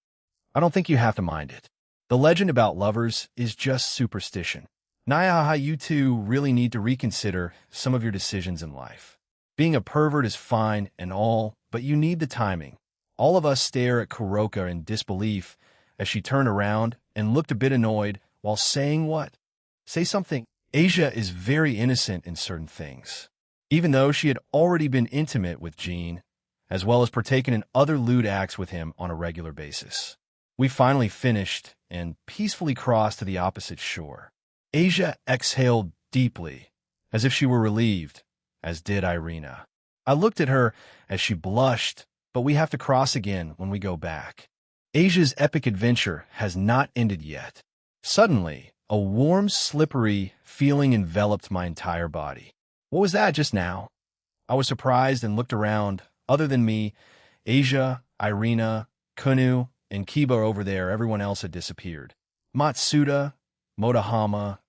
I don't think you have to mind it. The legend about lovers is just superstition. Nyaha, you two really need to reconsider some of your decisions in life. Being a pervert is fine and all, but you need the timing. All of us stare at Kuroka in disbelief as she turned around and looked a bit annoyed while saying what? Say something. Asia is very innocent in certain things. Even though she had already been intimate with Jean, as well as partaken in other lewd acts with him on a regular basis. We finally finished and peacefully crossed to the opposite shore. Asia exhaled deeply, as if she were relieved, as did Irina. I looked at her as she blushed, but we have to cross again when we go back. Asia's epic adventure has not ended yet. Suddenly, a warm, slippery feeling enveloped my entire body. What was that just now? I was surprised and looked around. Other than me, Asia, Irina, Kunu, and Kiba over there, everyone else had disappeared. Matsuda, Motohama,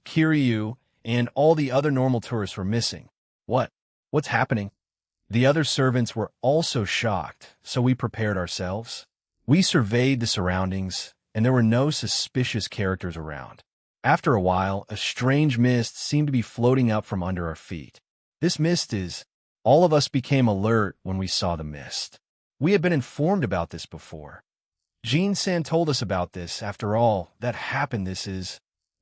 Kiryu, and all the other normal tourists were missing. What's happening? The other servants were also shocked, so we prepared ourselves. We surveyed the surroundings, and there were no suspicious characters around. After a while, a strange mist seemed to be floating up from under our feet. This mist is... All of us became alert when we saw the mist. We had been informed about this before. Jean-san told us about this. After all, that happened. This is...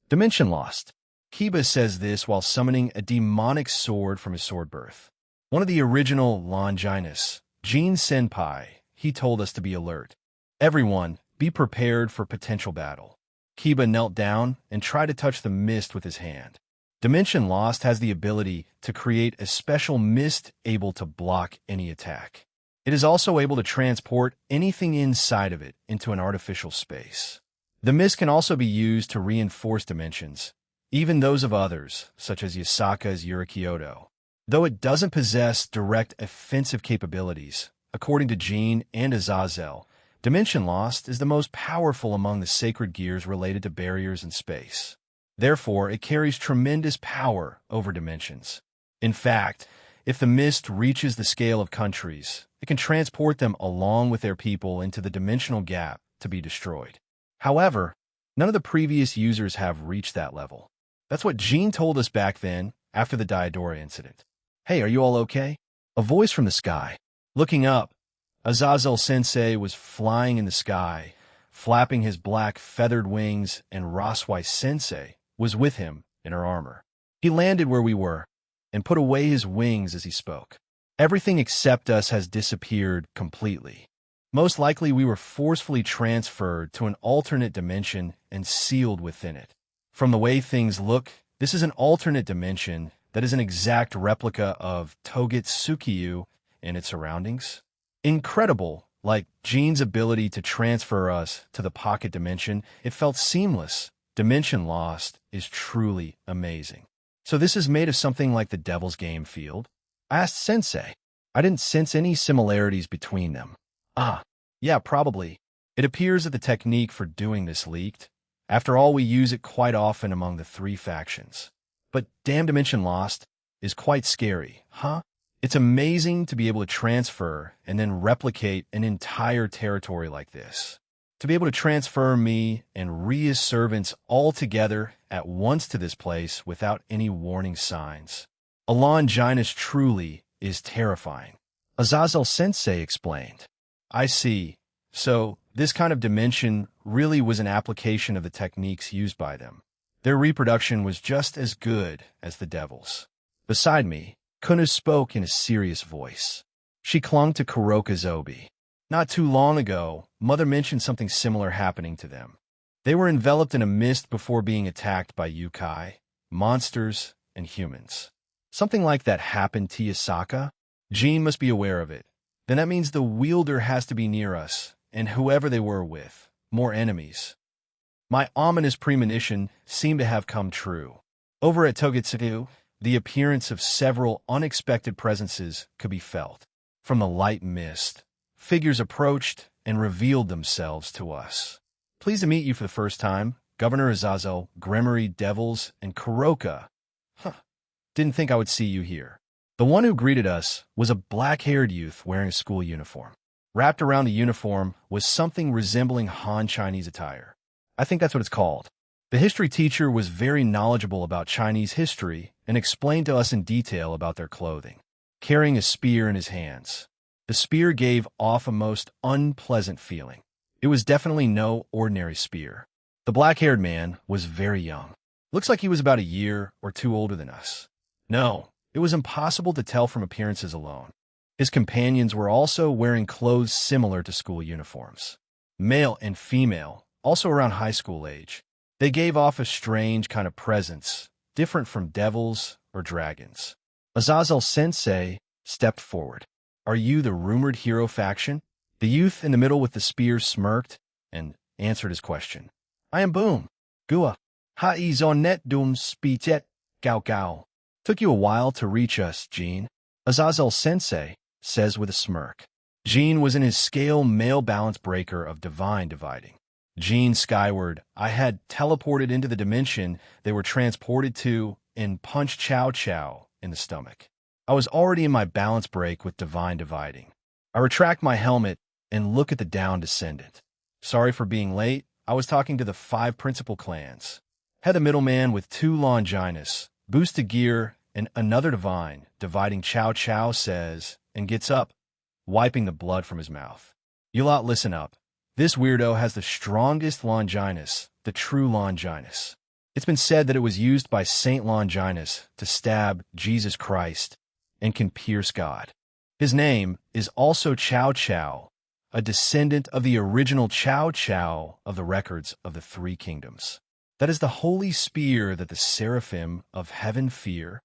Dimension lost. Kiba says this while summoning a demonic sword from his sword berth. One of the original Longinus, Jean-senpai, he told us to be alert. Everyone, be prepared for potential battle. Kiba knelt down and tried to touch the mist with his hand. Dimension Lost has the ability to create a special mist able to block any attack. It is also able to transport anything inside of it into an artificial space. The mist can also be used to reinforce dimensions, even those of others, such as Yasaka's Yurikyoto. Though it doesn't possess direct offensive capabilities, according to Jean and Azazel, Dimension Lost is the most powerful among the sacred gears related to barriers in space. Therefore, it carries tremendous power over dimensions. In fact, if the mist reaches the scale of countries, it can transport them along with their people into the dimensional gap to be destroyed. However, none of the previous users have reached that level. That's what Jean told us back then, after the Diodora incident. "Hey, are you all okay?" A voice from the sky. Looking up, Azazel-sensei was flying in the sky, flapping his black feathered wings, and Raswai-sensei was with him in her armor. He landed where we were, and put away his wings as he spoke. "Everything except us has disappeared completely. Most likely we were forcefully transferred to an alternate dimension and sealed within it. From the way things look, this is an alternate dimension that is an exact replica of Togitsukiyu and its surroundings. Incredible, like Jean's ability to transfer us to the pocket dimension, it felt seamless. Dimension Lost is truly amazing. So this is made of something like the Devil's Game field?" I asked Sensei. I didn't sense any similarities between them. "Ah, yeah, probably. It appears that the technique for doing this leaked. After all, we use it quite often among the three factions. But damn, Dimension Lost is quite scary, huh? It's amazing to be able to transfer and then replicate an entire territory like this. To be able to transfer me and Ria's servants all together at once to this place without any warning signs. A Longinus truly is terrifying." Azazel-sensei explained. "I see. So, this kind of dimension really was an application of the techniques used by them. Their reproduction was just as good as the Devil's." Beside me, Kuna spoke in a serious voice. She clung to Kuroka's obi. "Not too long ago, Mother mentioned something similar happening to them. They were enveloped in a mist before being attacked by yokai, monsters, and humans. Something like that happened to Yasaka? Jean must be aware of it. Then that means the wielder has to be near us, and whoever they were with, more enemies." My ominous premonition seemed to have come true. Over at Togitsuku, the appearance of several unexpected presences could be felt. From the light mist, figures approached and revealed themselves to us. "Pleased to meet you for the first time, Governor Azazel, Gremory, Devils, and Kuroka. Didn't think I would see you here." The one who greeted us was a black-haired youth wearing a school uniform. Wrapped around the uniform was something resembling Han Chinese attire. I think that's what it's called. The history teacher was very knowledgeable about Chinese history and explained to us in detail about their clothing. Carrying a spear in his hands. The spear gave off a most unpleasant feeling. It was definitely no ordinary spear. The black-haired man was very young. Looks like he was about a year or two older than us. No, it was impossible to tell from appearances alone. His companions were also wearing clothes similar to school uniforms. Male and female, also around high school age. They gave off a strange kind of presence, different from devils or dragons. Azazel-sensei stepped forward. "Are you the rumored hero faction?" The youth in the middle with the spear smirked and answered his question. "I am Boom. Gua. Ha-i-zonet dum spichet gao gao. Took you a while to reach us, Jean," Azazel-sensei says with a smirk. Jean was in his scale male balance breaker of divine dividing. Jean skyward, I had teleported into the dimension they were transported to and punched Chow Chow in the stomach. I was already in my balance break with divine dividing. I retract my helmet and look at the down descendant. Sorry for being late. I was talking to the 5 principal clans. Had the middleman with 2 Longinus, boosted gear, and another divine, dividing Chow Chow says, and gets up, wiping the blood from his mouth. "You lot listen up. This weirdo has the strongest Longinus, the true Longinus. It's been said that it was used by Saint Longinus to stab Jesus Christ and can pierce God. His name is also Chow Chow, a descendant of the original Chow Chow of the records of the 3 kingdoms. That is the holy spear that the seraphim of heaven fear."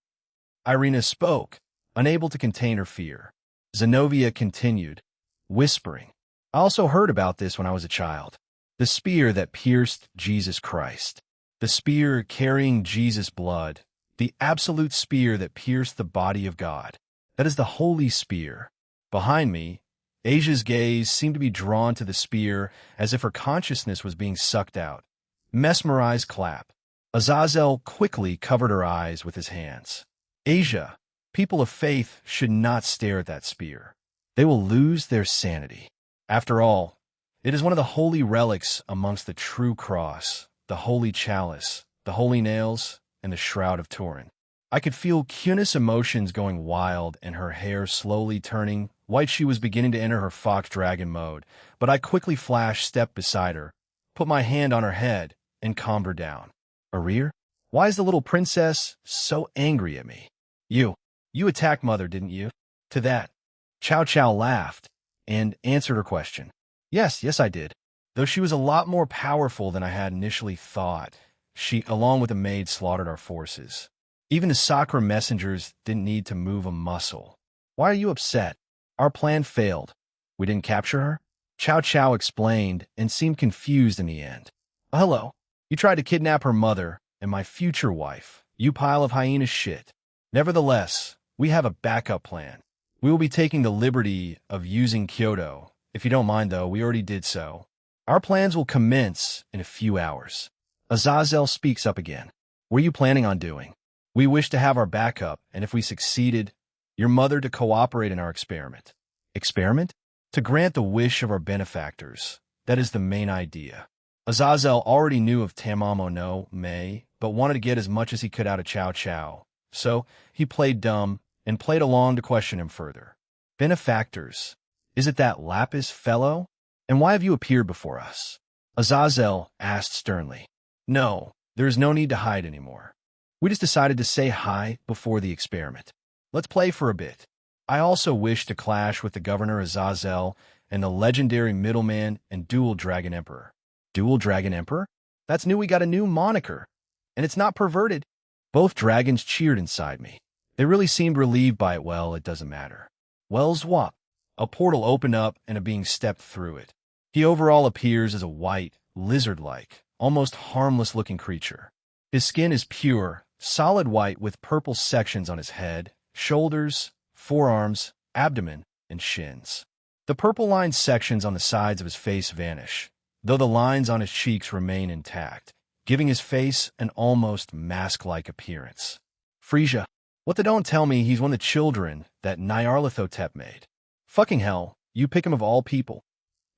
Irina spoke, unable to contain her fear. Zenobia continued, whispering, "I also heard about this when I was a child. The spear that pierced Jesus Christ. The spear carrying Jesus' blood, the absolute spear that pierced the body of God. That is the holy spear. Behind me, Asia's gaze seemed to be drawn to the spear as if her consciousness was being sucked out. Mesmerized clap. Azazel quickly covered her eyes with his hands. Asia, people of faith should not stare at that spear. They will lose their sanity. After all, it is one of the holy relics amongst the true cross, the holy chalice, the holy nails, and the shroud of Turin. I could feel Cunis' emotions going wild and her hair slowly turning white. She was beginning to enter her fox dragon mode, but I quickly flashed step beside her, put my hand on her head, and calmed her down. Arir, why is the little princess so angry at me? You attacked Mother, didn't you? To that, Chow Chow laughed and answered her question. Yes, I did. Though she was a lot more powerful than I had initially thought, she, along with the maid, slaughtered our forces. Even the Sakura messengers didn't need to move a muscle. Why are you upset? Our plan failed. We didn't capture her? Chow Chow explained and seemed confused in the end. Hello. You tried to kidnap her mother and my future wife, you pile of hyena shit. Nevertheless, we have a backup plan. We will be taking the liberty of using Kyoto. If you don't mind, though, we already did so. Our plans will commence in a few hours. Azazel speaks up again. What are you planning on doing? We wish to have our backup, and if we succeeded, your mother to cooperate in our experiment. Experiment? To grant the wish of our benefactors. That is the main idea. Azazel already knew of Tamamo no May, but wanted to get as much as he could out of Chow Chow. So he played dumb and played along to question him further. Benefactors? Is it that Lapis fellow? And why have you appeared before us? Azazel asked sternly. No, there is no need to hide anymore. We just decided to say hi before the experiment. Let's play for a bit. I also wish to clash with the Governor Azazel and the legendary middleman and Dual Dragon Emperor. Dual Dragon Emperor? That's new, we got a new moniker. And it's not perverted. Both dragons cheered inside me. They really seemed relieved by it. Well, it doesn't matter. Well's what? A portal opened up and a being stepped through it. He overall appears as a white, lizard-like, almost harmless-looking creature. His skin is pure, solid white with purple sections on his head, shoulders, forearms, abdomen, and shins. The purple-lined sections on the sides of his face vanish, though the lines on his cheeks remain intact, giving his face an almost mask-like appearance. Frisia, what the don't tell me he's one of the children that Nyarlathotep made. Fucking hell, you pick him of all people.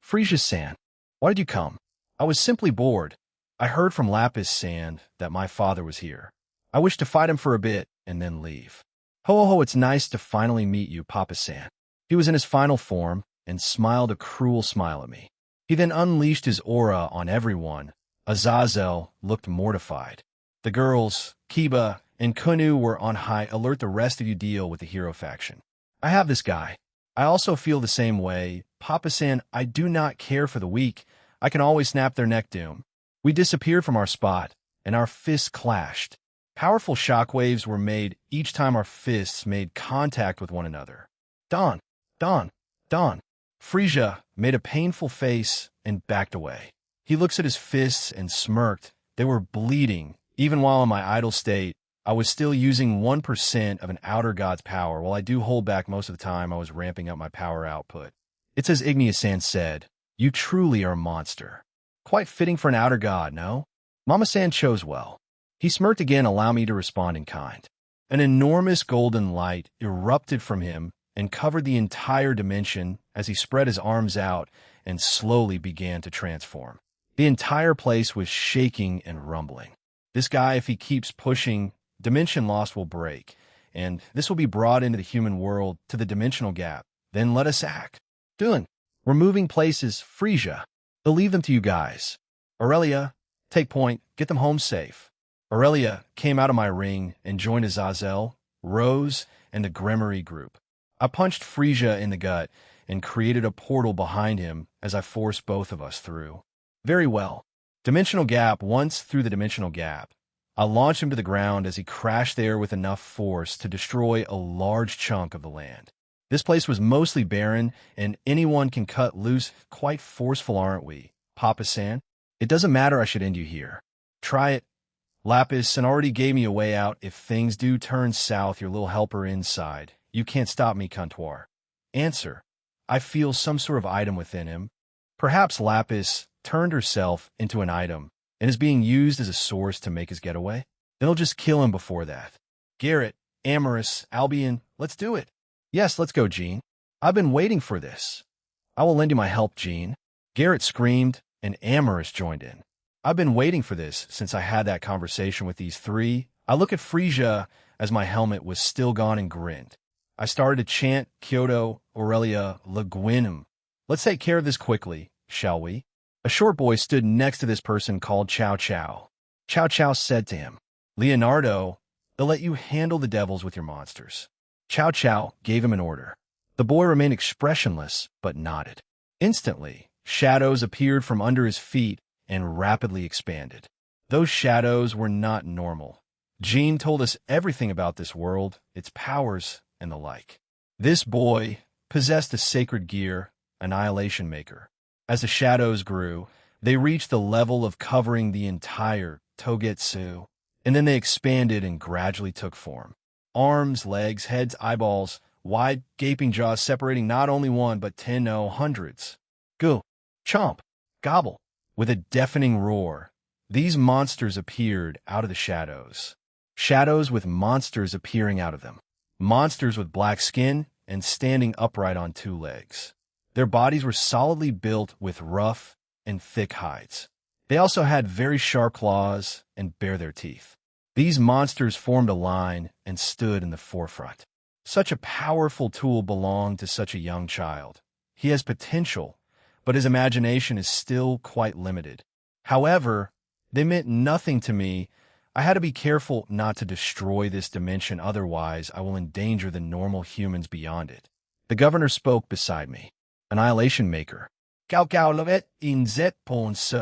Frisia-san, why did you come? I was simply bored. I heard from Lapis-san that my father was here. I wish to fight him for a bit and then leave. Ho, it's nice to finally meet you, Papa-san. He was in his final form and smiled a cruel smile at me. He then unleashed his aura on everyone. Azazel looked mortified. The girls, Kiba and Kunu, were on high alert. The rest of you deal with the hero faction. I have this guy. I also feel the same way. Papa-san, I do not care for the weak. I can always snap their neck doom. We disappeared from our spot, and our fists clashed. Powerful shockwaves were made each time our fists made contact with one another. Don. Frisia made a painful face and backed away. He looks at his fists and smirked. They were bleeding. Even while in my idle state, I was still using 1% of an outer god's power. While I do hold back most of the time, I was ramping up my power output. It's as Igneous-san said, you truly are a monster. Quite fitting for an outer god, no? Mama-san chose well. He smirked again, allow me to respond in kind. An enormous golden light erupted from him and covered the entire dimension as he spread his arms out and slowly began to transform. The entire place was shaking and rumbling. This guy, if he keeps pushing, Dimension Lost will break, and this will be brought into the human world to the dimensional gap. Then let us act. Dylan, we're moving places. Frisia, I'll leave them to you guys. Aurelia, take point, get them home safe. Aurelia came out of my ring and joined Azazel, Rose, and the Gremory group. I punched Frisia in the gut and created a portal behind him as I forced both of us through. Very well. Dimensional gap. Once through the dimensional gap, I launched him to the ground as he crashed there with enough force to destroy a large chunk of the land. This place was mostly barren, and anyone can cut loose. Quite forceful, aren't we, Papa-san? It doesn't matter, I should end you here. Try it, Lapis and already gave me a way out if things do turn south, your little helper inside. You can't stop me, Comptoir. Answer. I feel some sort of item within him. Perhaps Lapis turned herself into an item and is being used as a source to make his getaway. Then he'll just kill him before that. Garrett, Amorous, Albion, let's do it. Yes, let's go, Jean. I've been waiting for this. I will lend you my help, Jean. Garrett screamed, and Amorous joined in. I've been waiting for this since I had that conversation with these three. I look at Frisia as my helmet was still gone and grinned. I started to chant Kyoto, Aurelia, Laguinum. Let's take care of this quickly, shall we? A short boy stood next to this person called Chow Chow. Chow Chow said to him, Leonardo, they'll let you handle the devils with your monsters. Chow Chow gave him an order. The boy remained expressionless, but nodded. Instantly, shadows appeared from under his feet and rapidly expanded. Those shadows were not normal. Jean told us everything about this world, its powers, and the like. This boy possessed a sacred gear, Annihilation Maker. As the shadows grew, they reached the level of covering the entire Togetsu, and then they expanded and gradually took form. Arms, legs, heads, eyeballs, wide, gaping jaws separating not only one but 10, no, hundreds. Go, chomp, gobble. With a deafening roar, these monsters appeared out of the shadows. Shadows with monsters appearing out of them. Monsters with black skin and standing upright on two legs. Their bodies were solidly built with rough and thick hides. They also had very sharp claws and bare their teeth. These monsters formed a line and stood in the forefront. Such a powerful tool belonged to such a young child. He has potential, but his imagination is still quite limited. However, they meant nothing to me. I had to be careful not to destroy this dimension, otherwise I will endanger the normal humans beyond it. The governor spoke beside me. Annihilation Maker. Calculavet in zet ponce.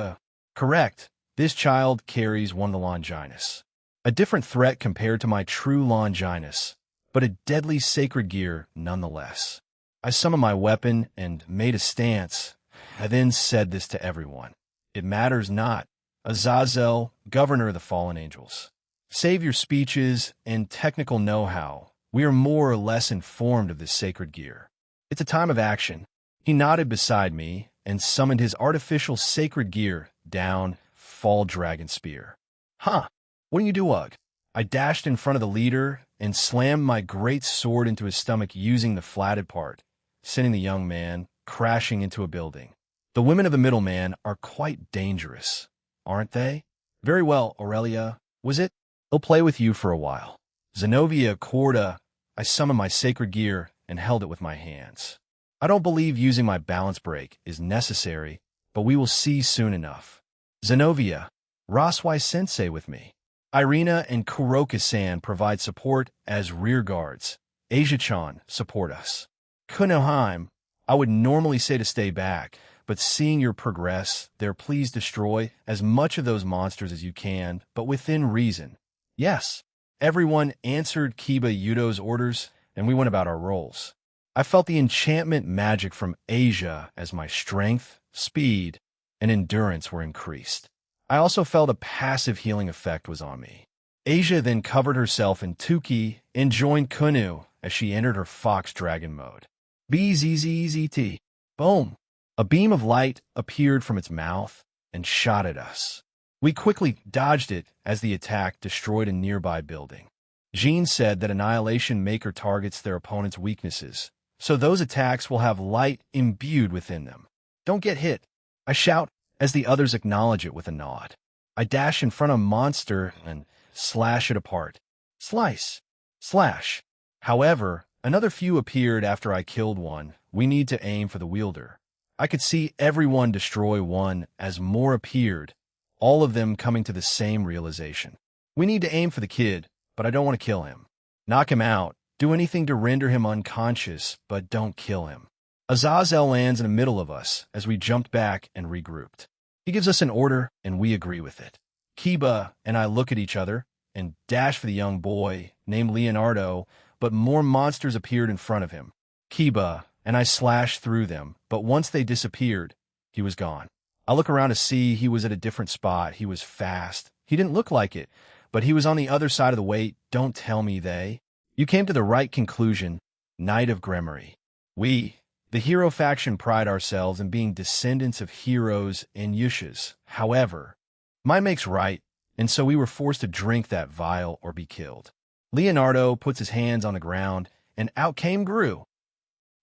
Correct. This child carries one of the Longinus. A different threat compared to my true Longinus, but a deadly sacred gear nonetheless. I summoned my weapon and made a stance. I then said this to everyone. It matters not. Azazel, governor of the fallen angels. Save your speeches and technical know-how. We are more or less informed of this sacred gear. It's a time of action. He nodded beside me and summoned his artificial sacred gear down, fall dragon spear. Huh, what do you do, Ugg? I dashed in front of the leader and slammed my great sword into his stomach using the flatted part, sending the young man crashing into a building. The women of the middleman are quite dangerous, aren't they? Very well, Aurelia. Was it? They'll play with you for a while. Zenobia Corda, I summoned my sacred gear and held it with my hands. I don't believe using my balance break is necessary, but we will see soon enough. Zenobia, Roswai Sensei with me. Irina and Kuroka-san provide support as rear guards. Asia-chan, support us. Kunoheim, I would normally say to stay back, but seeing your progress there, please destroy as much of those monsters as you can, but within reason. Yes. Everyone answered Kiba Yudo's orders, and we went about our roles. I felt the enchantment magic from Asia as my strength, speed, and endurance were increased. I also felt a passive healing effect was on me. Asia then covered herself in Tuki and joined Kunu as she entered her fox dragon mode. BZZZT. Boom. A beam of light appeared from its mouth and shot at us. We quickly dodged it as the attack destroyed a nearby building. Jean said that Annihilation Maker targets their opponent's weaknesses, so those attacks will have light imbued within them. Don't get hit, I shout as the others acknowledge it with a nod. I dash in front of a monster and slash it apart. Slice. Slash. However, another few appeared after I killed one. We need to aim for the wielder. I could see everyone destroy one as more appeared, all of them coming to the same realization. We need to aim for the kid, but I don't want to kill him. Knock him out. Do anything to render him unconscious, but don't kill him. Azazel lands in the middle of us as we jumped back and regrouped. He gives us an order, and we agree with it. Kiba and I look at each other and dash for the young boy named Leonardo, but more monsters appeared in front of him. Kiba and I slashed through them, but once they disappeared, he was gone. I look around to see he was at a different spot. He was fast. He didn't look like it, but he was on the other side of the weight. Don't tell me they. You came to the right conclusion, Knight of Gremory. We, the hero faction, pride ourselves in being descendants of heroes and Yushas. However, might makes right, and so we were forced to drink that vial or be killed. Leonardo puts his hands on the ground, and out came Gru.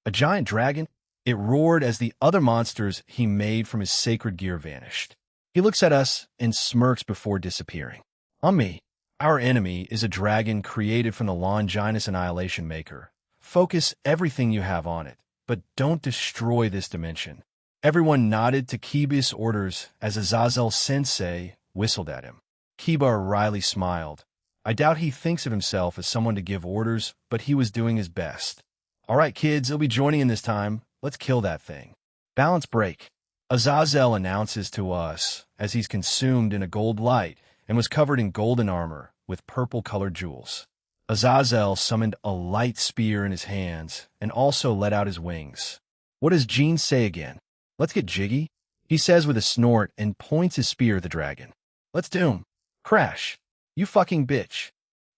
A giant dragon. It roared as the other monsters he made from his sacred gear vanished. He looks at us and smirks before disappearing. On me, our enemy is a dragon created from the Longinus Annihilation Maker. Focus everything you have on it, but don't destroy this dimension. Everyone nodded to Kiba's orders as Azazel Sensei whistled at him. Kiba wryly smiled. I doubt he thinks of himself as someone to give orders, but he was doing his best. All right, kids, he'll be joining in this time. Let's kill that thing. Balance break. Azazel announces to us as he's consumed in a gold light and was covered in golden armor with purple-colored jewels. Azazel summoned a light spear in his hands and also let out his wings. What does Jean say again? Let's get jiggy, he says with a snort and points his spear at the dragon. Let's do him. Crash. You fucking bitch.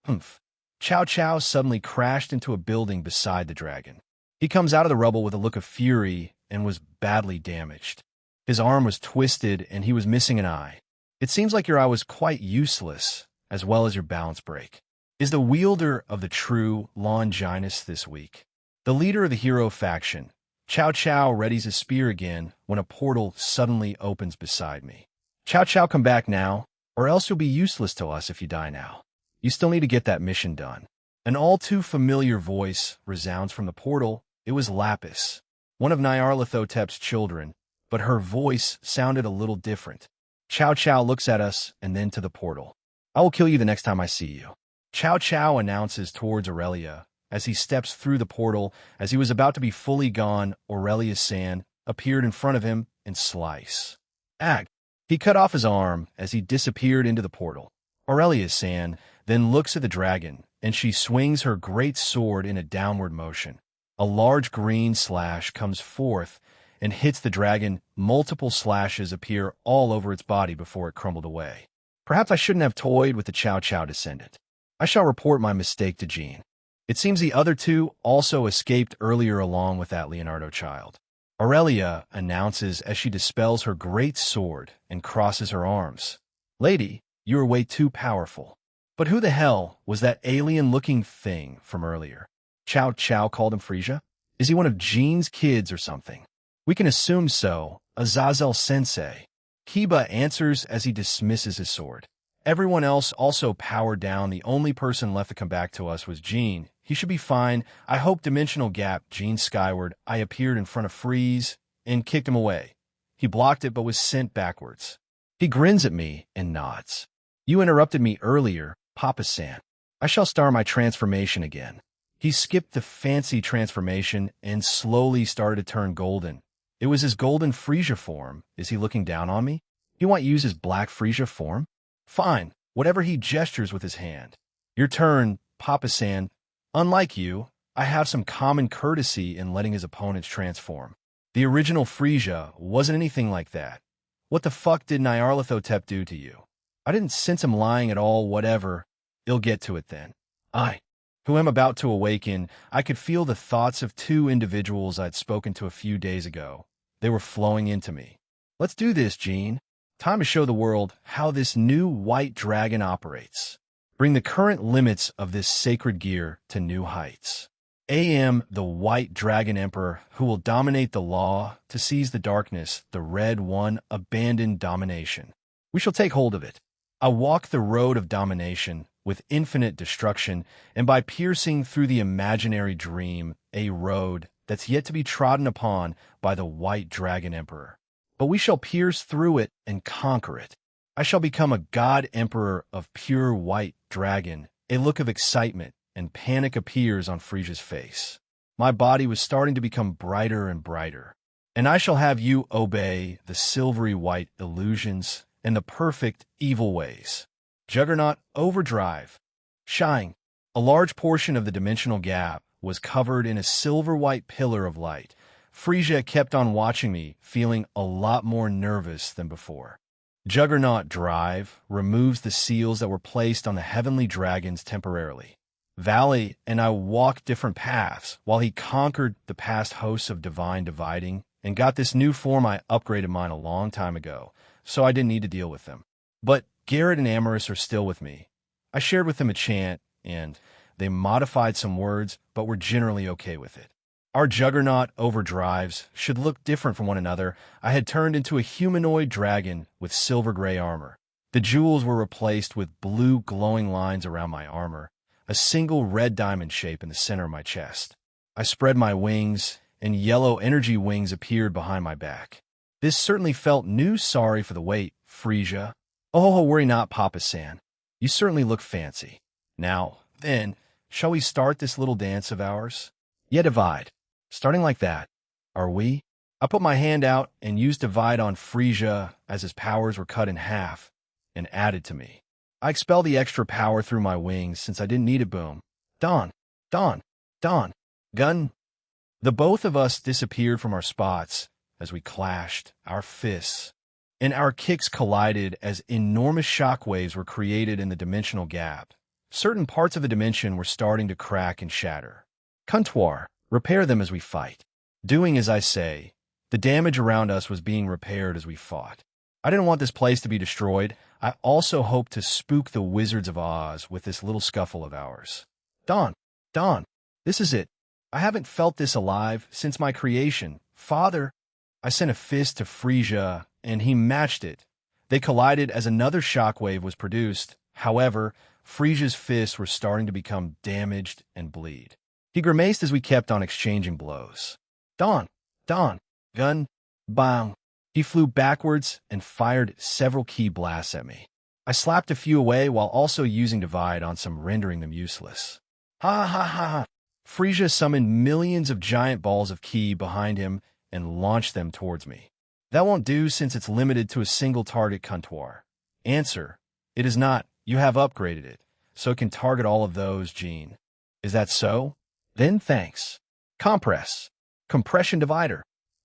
Humph. Chow Chow suddenly crashed into a building beside the dragon. He comes out of the rubble with a look of fury and was badly damaged. His arm was twisted and he was missing an eye. It seems like your eye was quite useless, as well as your balance break. Is the wielder of the true Longinus this week? The leader of the hero faction, Chow Chow, readies his spear again when a portal suddenly opens beside me. Chow Chow, come back now, or else you'll be useless to us if you die now. You still need to get that mission done. An all-too-familiar voice resounds from the portal. It was Lapis, one of Nyarlathotep's children, but her voice sounded a little different. Chow Chow looks at us and then to the portal. I will kill you the next time I see you. Chow Chow announces towards Aurelia as he steps through the portal. As he was about to be fully gone, Aurelius-san appeared in front of him and slice. Ag. He cut off his arm as he disappeared into the portal. Aurelius-san then looks at the dragon, and she swings her great sword in a downward motion. A large green slash comes forth and hits the dragon. Multiple slashes appear all over its body before it crumbled away. Perhaps I shouldn't have toyed with the Chow Chow descendant. I shall report my mistake to Jean. It seems the other two also escaped earlier along with that Leonardo child. Aurelia announces as she dispels her great sword and crosses her arms. Lady, you are way too powerful. But who the hell was that alien-looking thing from earlier? Chow Chow called him Frisia? Is he one of Jean's kids or something? We can assume so. Azazel Sensei. Kiba answers as he dismisses his sword. Everyone else also powered down. The only person left to come back to us was Jean. He should be fine. I hope dimensional gap Jean skyward. I appeared in front of Freeze and kicked him away. He blocked it but was sent backwards. He grins at me and nods. You interrupted me earlier, Papa-san. I shall start my transformation again. He skipped the fancy transformation and slowly started to turn golden. It was his golden Frisia form. Is he looking down on me? You want to use his black Frisia form? Fine, whatever. He gestures with his hand. Your turn, Papa-san. Unlike you, I have some common courtesy in letting his opponents transform. The original Frisia wasn't anything like that. What the fuck did Nyarlathotep do to you? I didn't sense him lying at all. Whatever. You'll get to it then. I, who am about to awaken, I could feel the thoughts of two individuals I'd spoken to a few days ago. They were flowing into me. Let's do this, Jean. Time to show the world how this new white dragon operates. Bring the current limits of this sacred gear to new heights. I am the white dragon emperor who will dominate the law to seize the darkness. The red one abandoned domination. We shall take hold of it. I walk the road of domination with infinite destruction, and by piercing through the imaginary dream, a road that's yet to be trodden upon by the white dragon emperor. But we shall pierce through it and conquer it. I shall become a god emperor of pure white dragon. A look of excitement and panic appears on Frisia's face. My body was starting to become brighter and brighter. And I shall have you obey the silvery white illusions and the perfect evil ways. Juggernaut overdrive. Shine. A large portion of the dimensional gap was covered in a silver-white pillar of light. Frisia kept on watching me, feeling a lot more nervous than before. Juggernaut Drive removes the seals that were placed on the heavenly dragons temporarily. Valley and I walked different paths while he conquered the past hosts of divine dividing and got this new form. I upgraded mine a long time ago, so I didn't need to deal with them. But Garrett and Amorous are still with me. I shared with them a chant, and they modified some words, but were generally okay with it. Our Juggernaut overdrives should look different from one another. I had turned into a humanoid dragon with silver gray armor. The jewels were replaced with blue glowing lines around my armor, a single red diamond shape in the center of my chest. I spread my wings, and yellow energy wings appeared behind my back. This certainly felt new. Sorry for the wait, Frisia. Oh, worry not, Papa-san. You certainly look fancy. Now, then, shall we start this little dance of ours? Yeah, divide. Starting like that. Are we? I put my hand out and used divide on Frisia as his powers were cut in half and added to me. I expelled the extra power through my wings since I didn't need it. Boom. Dawn. Dawn. Dawn. Gun. The both of us disappeared from our spots as we clashed our fists, and our kicks collided as enormous shockwaves were created in the dimensional gap. Certain parts of the dimension were starting to crack and shatter. Comptoir. Repair them as we fight. Doing as I say, the damage around us was being repaired as we fought. I didn't want this place to be destroyed. I also hoped to spook the Wizards of Oz with this little scuffle of ours. Dawn, Dawn, this is it. I haven't felt this alive since my creation. Father, I sent a fist to Frisia, and he matched it. They collided as another shockwave was produced. However, Frisia's fists were starting to become damaged and bleed. He grimaced as we kept on exchanging blows. Dawn, Dawn, gun, bang. He flew backwards and fired several key blasts at me. I slapped a few away while also using divide on some, rendering them useless. Ha ha ha ha. Frisia summoned millions of giant balls of ki behind him and launched them towards me. That won't do since it's limited to a single target. Comptoir. Answer. It is not. You have upgraded it, so it can target all of those, Gene. Is that so? Then thanks. Compress. Compression divider.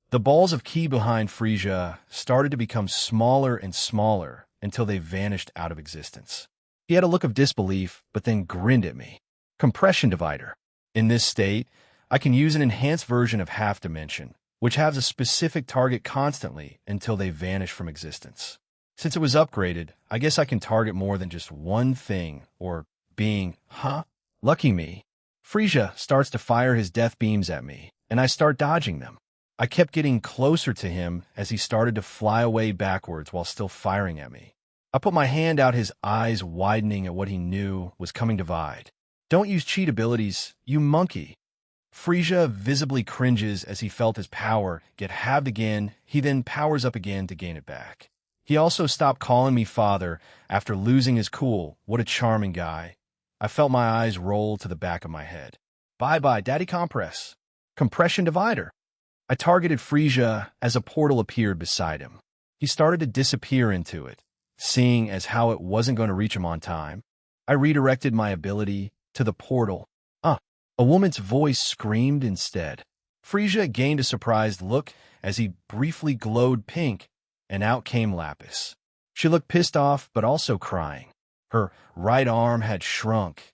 The balls of ki behind Frisia started to become smaller and smaller until they vanished out of existence. He had a look of disbelief, but then grinned at me. Compression divider. In this state, I can use an enhanced version of half dimension, which has a specific target constantly until they vanish from existence. Since it was upgraded, I guess I can target more than just one thing or being, huh? Lucky me. Frisia starts to fire his death beams at me, and I start dodging them. I kept getting closer to him as he started to fly away backwards while still firing at me. I put my hand out, his eyes widening at what he knew was coming. Divide. Don't use cheat abilities, you monkey. Frisia visibly cringes as he felt his power get halved again. He then powers up again to gain it back. He also stopped calling me father after losing his cool. What a charming guy. I felt my eyes roll to the back of my head. Bye-bye, Daddy Compress. Compression divider. I targeted Frisia as a portal appeared beside him. He started to disappear into it. Seeing as how it wasn't going to reach him on time, I redirected my ability to the portal. A woman's voice screamed instead. Frisia gained a surprised look as he briefly glowed pink, and out came Lapis. She looked pissed off, but also crying. Her right arm had shrunk.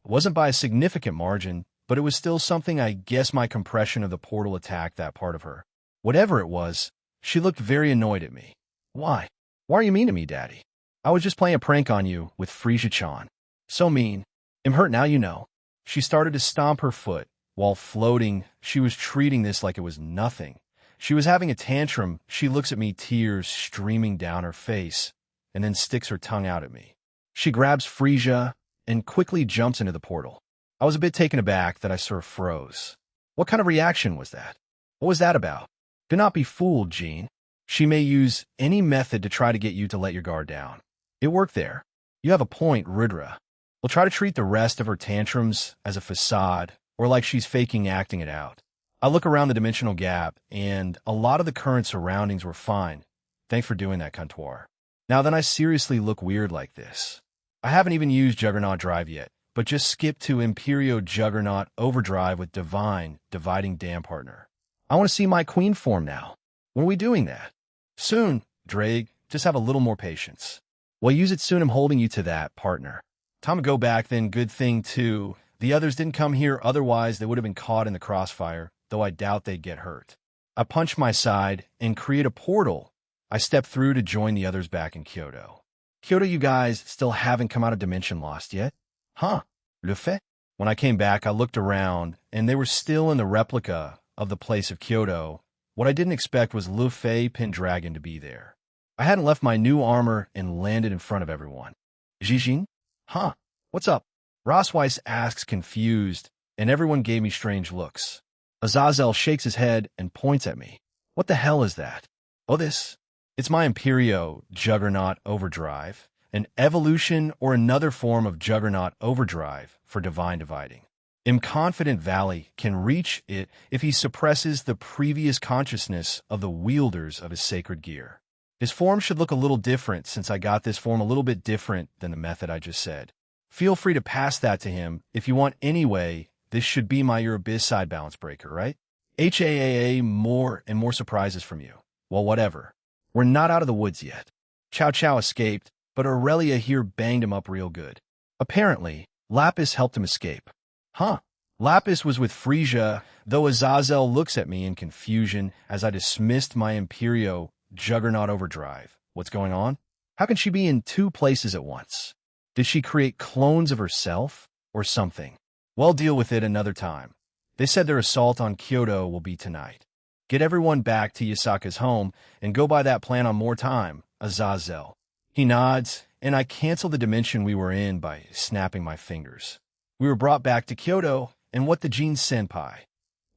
It wasn't by a significant margin, but it was still something. I guess my compression of the portal attacked that part of her. Whatever it was, she looked very annoyed at me. Why? Why are you mean to me, Daddy? I was just playing a prank on you with Frisia-chan. So mean. I'm hurt now, you know. She started to stomp her foot. While floating, she was treating this like it was nothing. She was having a tantrum. She looks at me, tears streaming down her face, and then sticks her tongue out at me. She grabs Frisia and quickly jumps into the portal. I was a bit taken aback that I sort of froze. What kind of reaction was that? What was that about? Do not be fooled, Gene. She may use any method to try to get you to let your guard down. It worked there. You have a point, Rudra. We'll try to treat the rest of her tantrums as a facade, or like she's faking acting it out. I look around the dimensional gap, and a lot of the current surroundings were fine. Thanks for doing that, Comptoir. Now then, I seriously look weird like this. I haven't even used Juggernaut Drive yet, but just skip to Imperio Juggernaut Overdrive with Divine, Dividing Dam Partner. I want to see my queen form now. When are we doing that? Soon, Drake. Just have a little more patience. Well, use it soon. I'm holding you to that, partner. Time to go back then. Good thing, too. The others didn't come here, otherwise they would have been caught in the crossfire, though I doubt they'd get hurt. I punch my side and create a portal. I step through to join the others back in Kyoto. Kyoto, you guys still haven't come out of Dimension Lost yet? Huh? Le fait? When I came back, I looked around, and they were still in the replica of the place of Kyoto. What I didn't expect was Le Fay Pendragon to be there. I hadn't left my new armor and landed in front of everyone. Jijin? Huh? What's up? Rossweiss asks, confused, and everyone gave me strange looks. Azazel shakes his head and points at me. What the hell is that? Oh, this? It's my Imperio Juggernaut Overdrive, an evolution or another form of Juggernaut Overdrive for Divine Dividing. I'm confident Valley can reach it if he suppresses the previous consciousness of the wielders of his sacred gear. His form should look a little different since I got this form a little bit different than the method I just said. Feel free to pass that to him if you want anyway. This should be my Your Abyss side balance breaker, right? HAAA, more and more surprises from you. Well, whatever. We're not out of the woods yet. Chow Chow escaped, but Aurelia here banged him up real good. Apparently, Lapis helped him escape. Huh. Lapis was with Frisia, though Azazel looks at me in confusion as I dismissed my Imperio Juggernaut Overdrive. What's going on? How can she be in two places at once? Did she create clones of herself or something? Well, deal with it another time. They said their assault on Kyoto will be tonight. Get everyone back to Yasaka's home and go by that plan on more time, Azazel. He nods, and I cancel the dimension we were in by snapping my fingers. We were brought back to Kyoto, and what the Jin-senpai?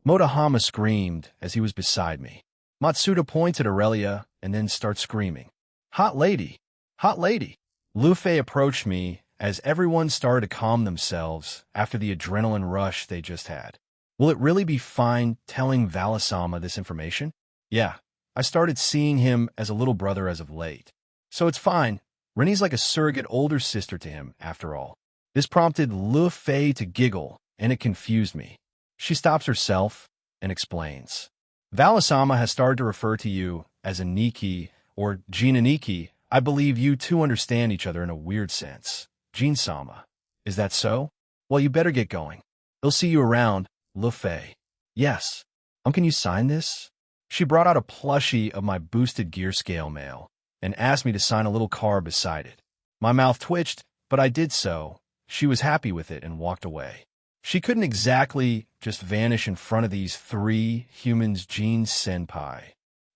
Motohama screamed as he was beside me. Matsuda points at Aurelia and then starts screaming. Hot lady! Hot lady! Luffy approached me as everyone started to calm themselves after the adrenaline rush they just had. Will it really be fine telling Valisama this information? Yeah, I started seeing him as a little brother as of late. So it's fine. Rennie's like a surrogate older sister to him, after all. This prompted Luffy to giggle, and it confused me. She stops herself and explains. Valisama has started to refer to you as a Niki or Jinaniki. I believe you two understand each other in a weird sense. Jin-sama. Is that so? Well, you better get going. They'll see you around, Luffy. Yes. Can you sign this? She brought out a plushie of my boosted gear scale mail and asked me to sign a little card beside it. My mouth twitched, but I did so. She was happy with it and walked away. She couldn't exactly just vanish in front of these three humans. Jin-senpai.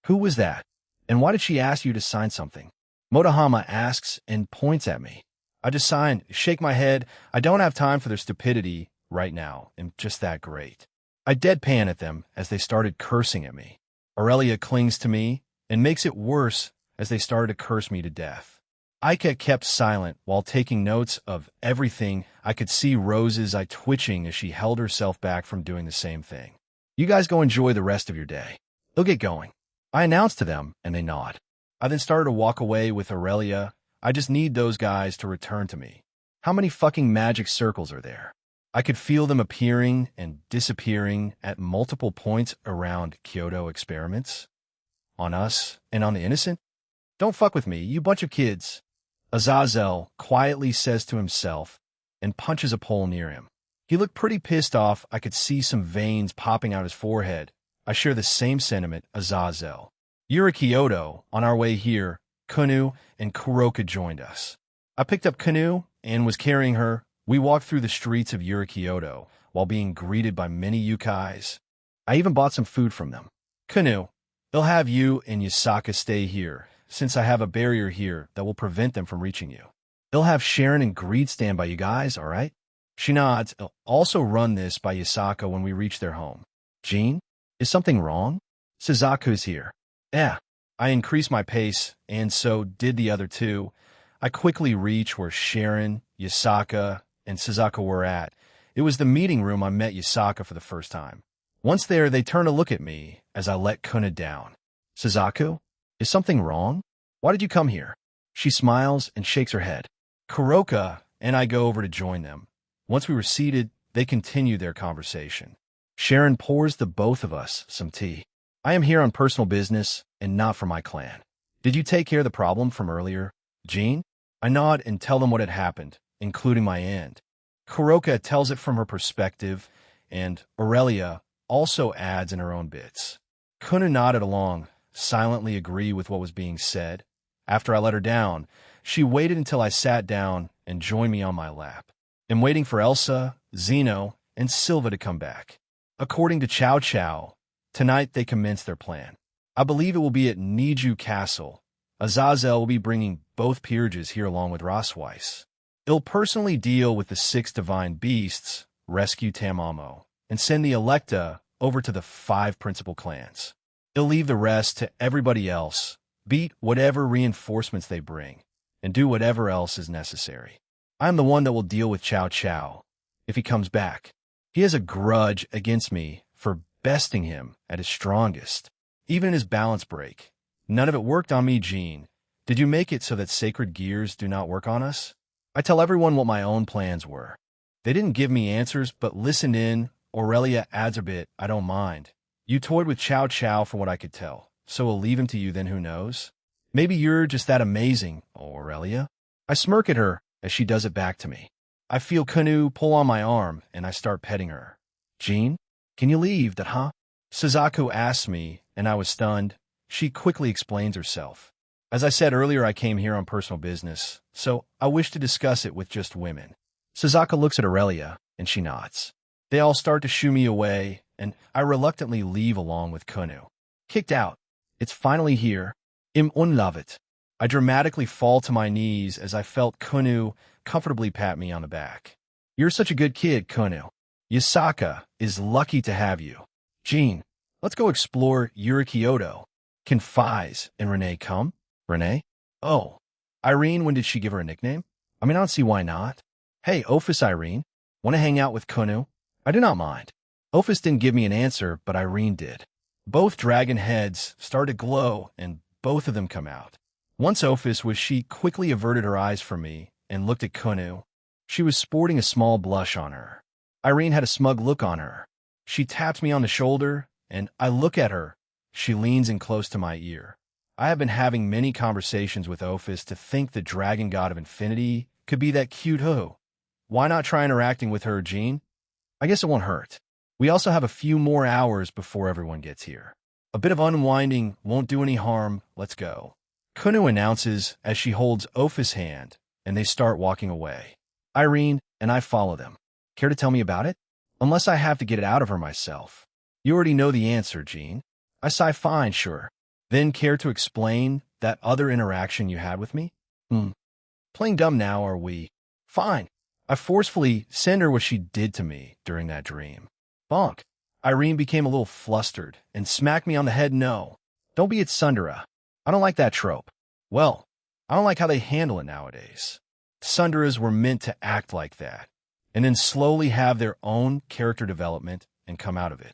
Who was that? And why did she ask you to sign something? Motohama asks and points at me. I just sign, shake my head. I don't have time for their stupidity right now. I'm just that great. I deadpan at them as they started cursing at me. Aurelia clings to me and makes it worse as they started to curse me to death. Aika kept silent while taking notes of everything. I could see Rose's eye twitching as she held herself back from doing the same thing. You guys go enjoy the rest of your day. They'll get going. I announced to them, and they nod. I then started to walk away with Aurelia. I just need those guys to return to me. How many fucking magic circles are there? I could feel them appearing and disappearing at multiple points around Kyoto experiments. On us and on the innocent? Don't fuck with me, you bunch of kids. Azazel quietly says to himself and punches a pole near him. He looked pretty pissed off. I could see some veins popping out his forehead. I share the same sentiment, Azazel. Yuri Kyoto, on our way here, Kunu and Kuroka joined us. I picked up Kunu and was carrying her. We walked through the streets of Yuri Kyoto while being greeted by many yukais. I even bought some food from them. Kunu, they'll have you and Yasaka stay here, since I have a barrier here that will prevent them from reaching you. They'll have Sharon and Greed stand by you guys, all right? She nods. I'll also run this by Yasaka when we reach their home. Jean, is something wrong? Suzaku's here. Yeah. I increased my pace, and so did the other two. I quickly reach where Sharon, Yasaka, and Suzaku were at. It was the meeting room I met Yasaka for the first time. Once there, they turn to look at me as I let Kuna down. Suzaku, is something wrong? Why did you come here? She smiles and shakes her head. Kuroka and I go over to join them. Once we were seated, they continue their conversation. Sharon pours the both of us some tea. I am here on personal business and not for my clan. Did you take care of the problem from earlier, Jean? I nod and tell them what had happened, including my end. Kuroka tells it from her perspective, and Aurelia also adds in her own bits. Kuna nodded along, silently agree with what was being said. After I let her down, she waited until I sat down and joined me on my lap. I'm waiting for Elsa, Zeno, and Silva to come back. According to Chow Chow, tonight they commence their plan. I believe it will be at Niju Castle. Azazel will be bringing both peerages here along with Rosweiss. He'll personally deal with the 6 divine beasts, rescue Tamamo, and send the Electa over to the 5 principal clans. He'll leave the rest to everybody else, beat whatever reinforcements they bring, and do whatever else is necessary. I'm the one that will deal with Chow Chow if he comes back. He has a grudge against me for besting him at his strongest, even in his balance break. None of it worked on me, Jean. Did you make it so that sacred gears do not work on us? I tell everyone what my own plans were. They didn't give me answers, but listened in. Aurelia adds a bit, I don't mind. You toyed with Chow Chow for what I could tell, so we'll leave him to you then, who knows? Maybe you're just that amazing, Aurelia. I smirk at her as she does it back to me. I feel Kanu pull on my arm, and I start petting her. Jean, can you leave that, huh? Suzaku asks me, and I was stunned. She quickly explains herself. As I said earlier, I came here on personal business, so I wish to discuss it with just women. Suzaku looks at Aurelia, and she nods. They all start to shoo me away, and I reluctantly leave along with Kanu. Kicked out. It's finally here. Im unlovet. I dramatically fall to my knees as I felt Kanu comfortably pat me on the back. You're such a good kid, Kanu. Yasaka is lucky to have you. Jean, let's go explore Yurikyoto. Can Fiz and Renee come? Renee? Oh. Irene, when did she give her a nickname? I mean, I don't see why not. Hey, Ophis Irene. Want to hang out with Kunu? I do not mind. Ophis didn't give me an answer, but Irene did. Both dragon heads start to glow, and both of them come out. Once Ophis was she quickly averted her eyes from me and looked at Kunu. She was sporting a small blush on her. Irene had a smug look on her. She taps me on the shoulder, and I look at her. She leans in close to my ear. I have been having many conversations with Ophis to think the dragon god of infinity could be that cute who. Why not try interacting with her, Jean? I guess it won't hurt. We also have a few more hours before everyone gets here. A bit of unwinding won't do any harm. Let's go. Kunu announces as she holds Ophis' hand, and they start walking away. Irene and I follow them. Care to tell me about it? Unless I have to get it out of her myself. You already know the answer, Jean. I sigh, fine, sure. Then care to explain that other interaction you had with me? Playing dumb now, are we? Fine. I forcefully send her what she did to me during that dream. Bonk. Irene became a little flustered and smacked me on the head. No. Don't be at Sundara. I don't like that trope. Well, I don't like how they handle it nowadays. Sundaras were meant to act like that, and then slowly have their own character development and come out of it.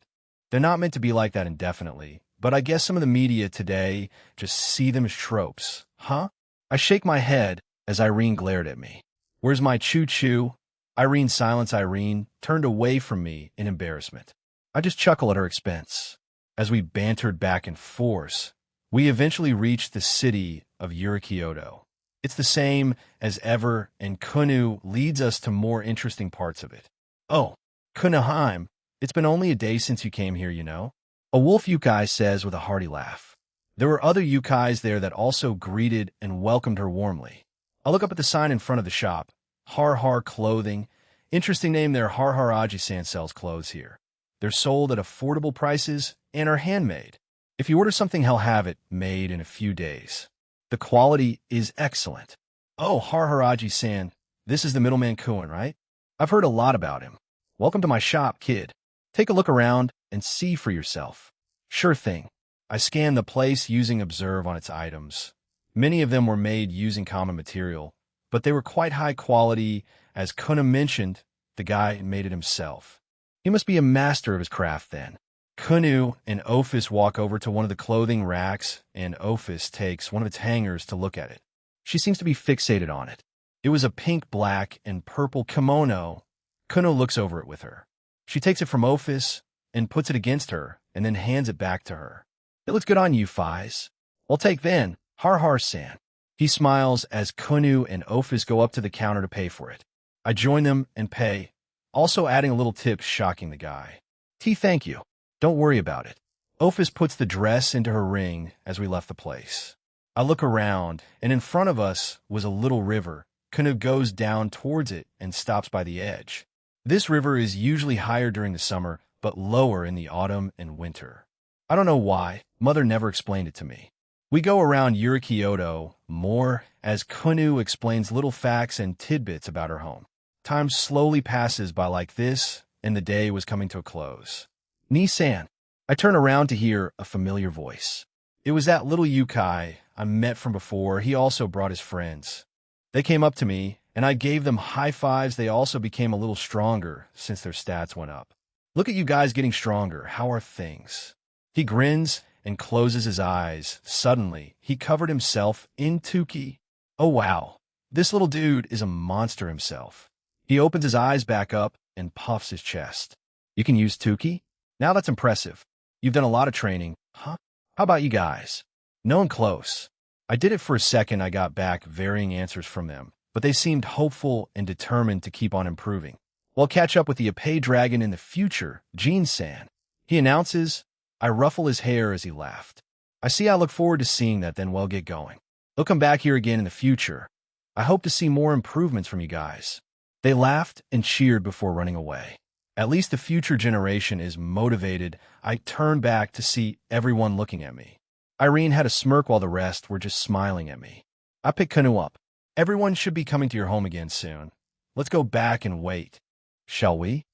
They're not meant to be like that indefinitely, but I guess some of the media today just see them as tropes. Huh? I shake my head as Irene glared at me. Where's my choo-choo? Irene's silence. Irene turned away from me in embarrassment. I just chuckle at her expense. As we bantered back and forth, we eventually reached the city of Yurikyoto. It's the same as ever, and Kunu leads us to more interesting parts of it. Oh, Kunaheim, it's been only a day since you came here, you know? A wolf yukai says with a hearty laugh. There were other yukais there that also greeted and welcomed her warmly. I look up at the sign in front of the shop. Har Har Clothing. Interesting name there. Har Har Aji-san sells clothes here. They're sold at affordable prices and are handmade. If you order something, he'll have it made in a few days. The quality is excellent. Oh, Har Har Aji-san, this is the middleman Kuan, right? I've heard a lot about him. Welcome to my shop, kid. Take a look around and see for yourself. Sure thing. I scanned the place using Observe on its items. Many of them were made using common material, but they were quite high quality. As Kuna mentioned, the guy made it himself. He must be a master of his craft then. Kunu and Ophis walk over to one of the clothing racks, and Ophis takes one of its hangers to look at it. She seems to be fixated on it. It was a pink, black, and purple kimono. Kunu looks over it with her. She takes it from Ophis, and puts it against her, and then hands it back to her. It looks good on you, Fies. Well, take then, Har-Har-san. He smiles as Kunu and Ophis go up to the counter to pay for it. I join them and pay, also adding a little tip, shocking the guy. Thank you. Don't worry about it. Ophis puts the dress into her ring as we left the place. I look around, and in front of us was a little river. Kunu goes down towards it and stops by the edge. This river is usually higher during the summer, but lower in the autumn and winter. I don't know why. Mother never explained it to me. We go around Yurikyoto more as Kunu explains little facts and tidbits about her home. Time slowly passes by like this, and the day was coming to a close. Ni-san. I turn around to hear a familiar voice. It was that little Yukai I met from before. He also brought his friends. They came up to me, and I gave them high fives. They also became a little stronger since their stats went up. Look at you guys getting stronger. How are things? He grins and closes his eyes. Suddenly, he covered himself in Tuki. Oh wow, this little dude is a monster himself. He opens his eyes back up and puffs his chest. You can use Tuki? Now that's impressive. You've done a lot of training, huh? How about you guys? No one close. I did it for a second. I got back varying answers from them, but they seemed hopeful and determined to keep on improving. We'll catch up with the Ippei Dragon in the future, Jin-san. He announces. I ruffle his hair as he laughed. I see. I look forward to seeing that, then we'll get going. They'll come back here again in the future. I hope to see more improvements from you guys. They laughed and cheered before running away. At least the future generation is motivated. I turn back to see everyone looking at me. Irene had a smirk while the rest were just smiling at me. I pick Kanu up. Everyone should be coming to your home again soon. Let's go back and wait. Shall we?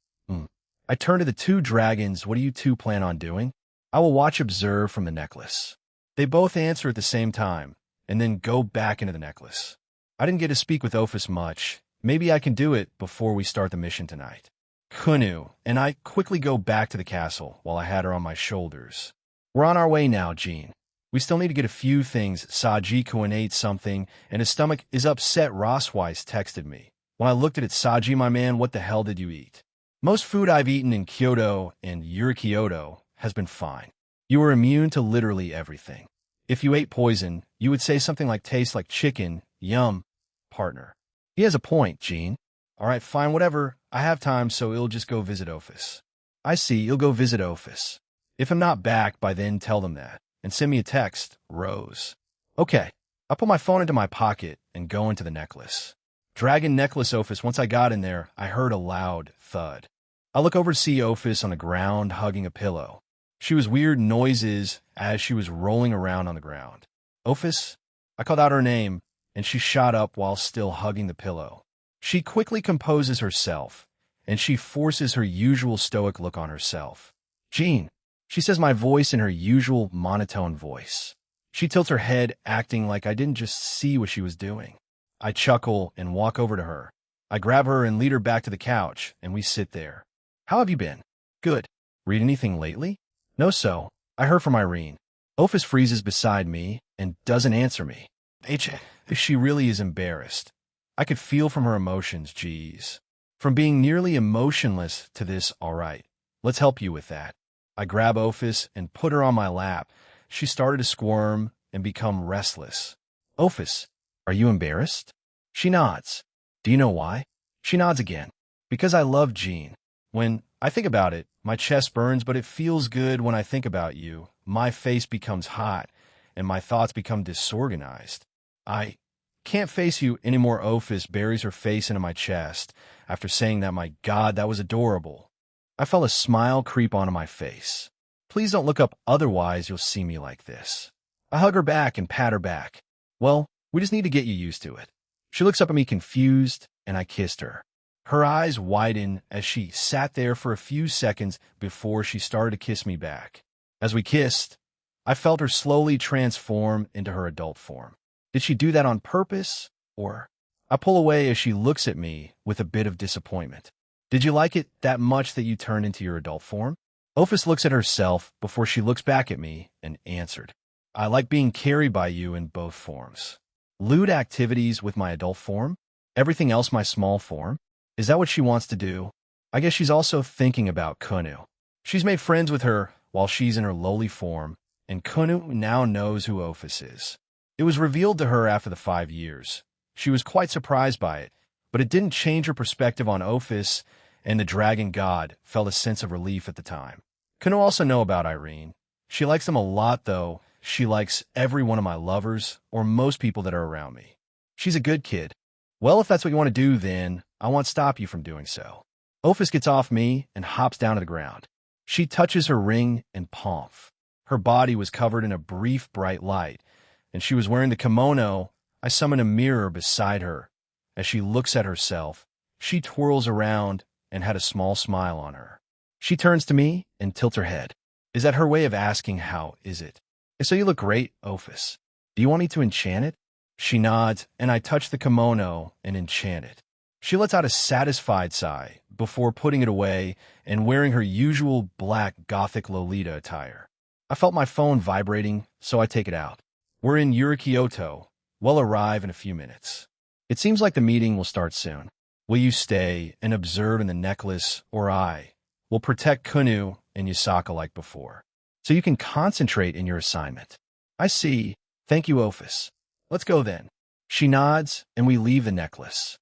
I turn to the two dragons. What do you two plan on doing? I will watch observe from the necklace. They both answer at the same time, and then go back into the necklace. I didn't get to speak with Ophis much. Maybe I can do it before we start the mission tonight. Kunu and I quickly go back to the castle while I had her on my shoulders. We're on our way now, Jean. We still need to get a few things. Saji-kun ate something, and his stomach is upset. Rossweiss texted me. When I looked at it, Saji, my man, what the hell did you eat? Most food I've eaten in Kyoto and Yurikyoto has been fine. You are immune to literally everything. If you ate poison, you would say something like tastes like chicken, yum, partner. He has a point, Jean. All right, fine, whatever. I have time, so you'll just go visit Ophis. I see, you'll go visit Ophis. If I'm not back by then, tell them that. And send me a text, Rose. Okay. I put my phone into my pocket and go into the necklace. Dragon necklace Ophis. Once I got in there, I heard a loud thud. I look over to see Ophis on the ground hugging a pillow. She was weird noises as she was rolling around on the ground. Ophis? I called out her name, and she shot up while still hugging the pillow. She quickly composes herself, and she forces her usual stoic look on herself. Jean, she says my voice in her usual monotone voice. She tilts her head, acting like I didn't just see what she was doing. I chuckle and walk over to her. I grab her and lead her back to the couch, and we sit there. How have you been? Good. Read anything lately? No, so. I heard from Irene. Ophis freezes beside me and doesn't answer me. She really is embarrassed. I could feel from her emotions, geez. From being nearly emotionless to this, all right. Let's help you with that. I grab Ophis and put her on my lap. She started to squirm and become restless. Ophis, are you embarrassed? She nods. Do you know why? She nods again. Because I love Jean. When I think about it, my chest burns, but it feels good when I think about you. My face becomes hot, and my thoughts become disorganized. I can't face you anymore. Ophis buries her face into my chest. After saying that, my God, that was adorable. I felt a smile creep onto my face. Please don't look up, otherwise you'll see me like this. I hug her back and pat her back. Well, we just need to get you used to it. She looks up at me confused, and I kissed her. Her eyes widen as she sat there for a few seconds before she started to kiss me back. As we kissed, I felt her slowly transform into her adult form. Did she do that on purpose, or? I pull away as she looks at me with a bit of disappointment. Did you like it that much that you turned into your adult form? Ophis looks at herself before she looks back at me and answered. I like being carried by you in both forms. Lewd activities with my adult form? Everything else my small form? Is that what she wants to do? I guess she's also thinking about Kunu. She's made friends with her while she's in her lowly form, and Kunu now knows who Ophis is. It was revealed to her after the 5 years. She was quite surprised by it, but it didn't change her perspective on Ophis, and the dragon god felt a sense of relief at the time. Kunu also know about Irene. She likes them a lot, though. She likes every one of my lovers, or most people that are around me. She's a good kid. Well, if that's what you want to do, then I won't stop you from doing so. Ophis gets off me and hops down to the ground. She touches her ring and palm. Her body was covered in a brief bright light, and she was wearing the kimono. I summon a mirror beside her. As she looks at herself, she twirls around and had a small smile on her. She turns to me and tilts her head. Is that her way of asking, how is it? So you look great, Ophis. Do you want me to enchant it? She nods, and I touch the kimono and enchant it. She lets out a satisfied sigh before putting it away and wearing her usual black gothic Lolita attire. I felt my phone vibrating, so I take it out. We're in Kyoto. We'll arrive in a few minutes. It seems like the meeting will start soon. Will you stay and observe in the necklace, or I will protect Kunu and Yasaka like before, so you can concentrate in your assignment? I see. Thank you, Ophis. Let's go then. She nods, and we leave the necklace.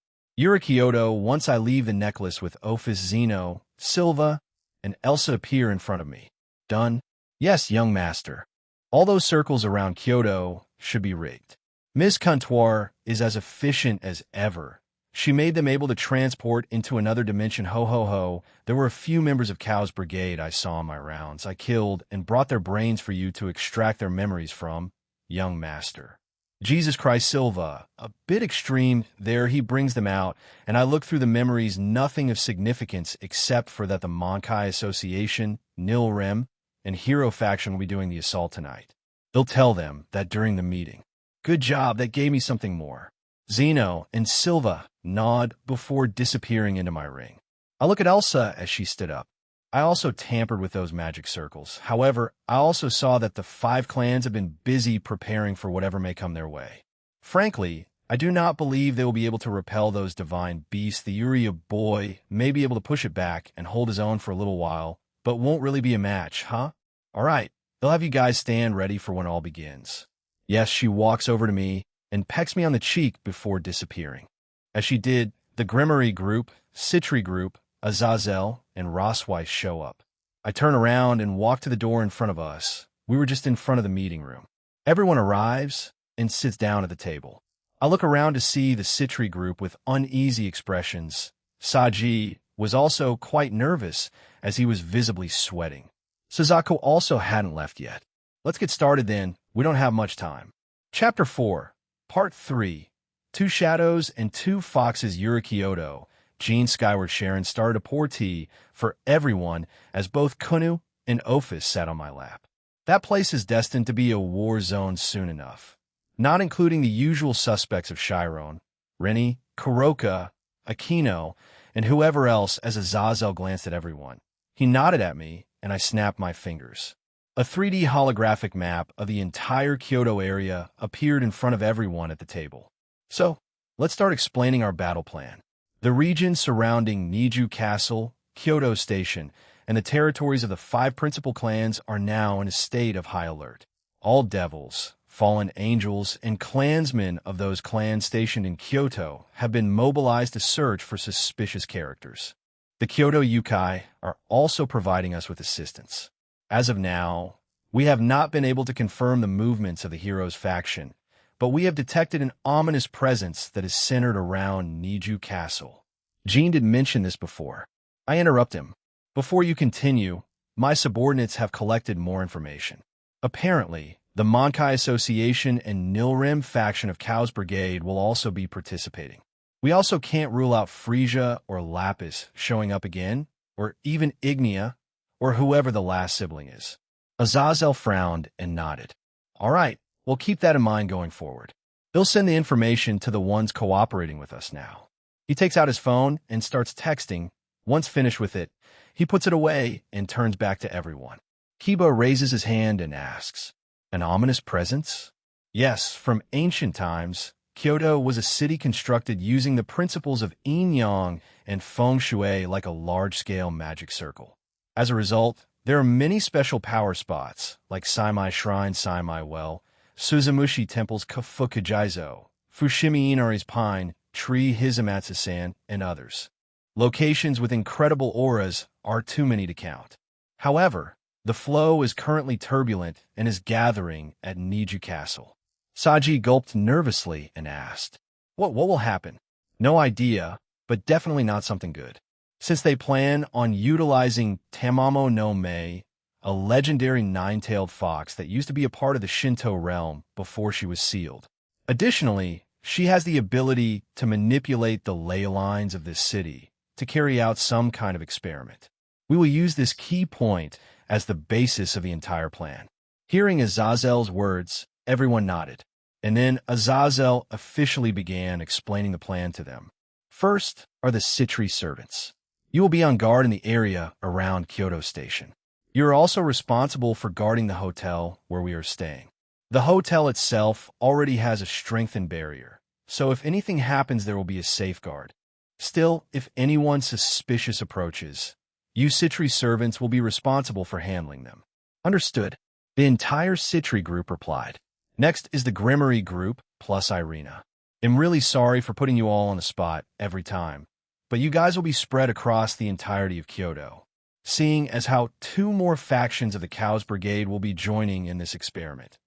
Kyoto. Once I leave the necklace with Ophis, Zeno, Silva, and Elsa appear in front of me. Done? Yes, young master. All those circles around Kyoto should be rigged. Miss Comptoir is as efficient as ever. She made them able to transport into another dimension. Ho, ho, ho. There were a few members of Cow's brigade I saw in my rounds. I killed and brought their brains for you to extract their memories from, young master. Jesus Christ, Silva. A bit extreme there. He brings them out, and I look through the memories. Nothing of significance except for that the Monkai Association, Nilrem, and Hero Faction will be doing the assault tonight. They'll tell them that during the meeting. Good job. That gave me something more. Zeno and Silva nod before disappearing into my ring. I look at Elsa as she stood up. I also tampered with those magic circles. However, I also saw that the 5 clans have been busy preparing for whatever may come their way. Frankly, I do not believe they will be able to repel those divine beasts. The Uriya boy may be able to push it back and hold his own for a little while, but won't really be a match, huh? All right, they'll have you guys stand ready for when all begins. Yes, she walks over to me and pecks me on the cheek before disappearing. As she did, the Grimory group, Citri group, Azazel, and Rosweiss show up. I turn around and walk to the door in front of us. We were just in front of the meeting room. Everyone arrives and sits down at the table. I look around to see the Citri group with uneasy expressions. Saji was also quite nervous as he was visibly sweating. Suzaku also hadn't left yet. Let's get started then. We don't have much time. Chapter 4, Part 3. 2 Shadows and 2 Foxes. Kyoto. Jean Skyward Sharon started to pour tea for everyone as both Kunu and Ophis sat on my lap. That place is destined to be a war zone soon enough, not including the usual suspects of Chiron, Rennie, Kuroka, Aquino, and whoever else. As Azazel glanced at everyone, he nodded at me, and I snapped my fingers. A 3D holographic map of the entire Kyoto area appeared in front of everyone at the table. So, let's start explaining our battle plan. The region surrounding Niju Castle, Kyoto Station, and the territories of the 5 principal clans are now in a state of high alert. All devils, fallen angels, and clansmen of those clans stationed in Kyoto have been mobilized to search for suspicious characters. The Kyoto Yukai are also providing us with assistance. As of now, we have not been able to confirm the movements of the Heroes faction, but we have detected an ominous presence that is centered around Niju Castle. Jean did mention this before. I interrupt him. Before you continue, my subordinates have collected more information. Apparently, the Monkai Association and Nilrem faction of Cow's Brigade will also be participating. We also can't rule out Frisia or Lapis showing up again, or even Ignia, or whoever the last sibling is. Azazel frowned and nodded. All right, we'll keep that in mind going forward. They'll send the information to the ones cooperating with us now. He takes out his phone and starts texting. Once finished with it, he puts it away and turns back to everyone. Kiba raises his hand and asks, an ominous presence? Yes, from ancient times, Kyoto was a city constructed using the principles of yin-yang and feng shui like a large-scale magic circle. As a result, There are many special power spots, like Saimai Shrine, Saimai Well, Suzumushi Temples, Kafukajaizo, Fushimi Inari's Pine, Tree Hizamatsu-san, and others. Locations with incredible auras are too many to count. However, the flow is currently turbulent and is gathering at Niju Castle. Saji gulped nervously and asked, What will happen? No idea, but definitely not something good. Since they plan on utilizing Tamamo no Mei, a legendary nine-tailed fox that used to be a part of the Shinto realm before she was sealed. Additionally, she has the ability to manipulate the ley lines of this city to carry out some kind of experiment. We will use this key point as the basis of the entire plan. Hearing Azazel's words, everyone nodded, and then Azazel officially began explaining the plan to them. First are the Citri servants. You will be on guard in the area around Kyoto Station. You are also responsible for guarding the hotel where we are staying. The hotel itself already has a strengthened barrier, so if anything happens there will be a safeguard. Still, if anyone suspicious approaches, you Citri servants will be responsible for handling them. Understood. The entire Citri group replied. Next is the Grimory group plus Irina. I'm really sorry for putting you all on the spot every time, but you guys will be spread across the entirety of Kyoto, seeing as how 2 more factions of the Chaos Brigade will be joining in this experiment.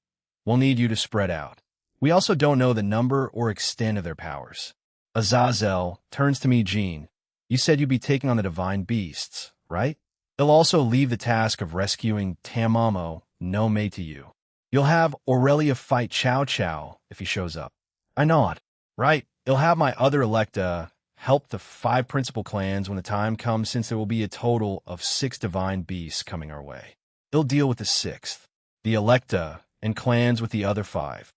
We'll need you to spread out. We also don't know the number or extent of their powers. Azazel turns to me, Jean. You said you'd be taking on the divine beasts, right? They'll also leave the task of rescuing Tamamo no Mei to you. You'll have Aurelia fight Chow Chow if he shows up. I nod. Right, you'll have my other Electa help the 5 principal clans when the time comes, since there will be a total of 6 divine beasts coming our way. They'll deal with the 6th, the Electa, and clans with the other 5.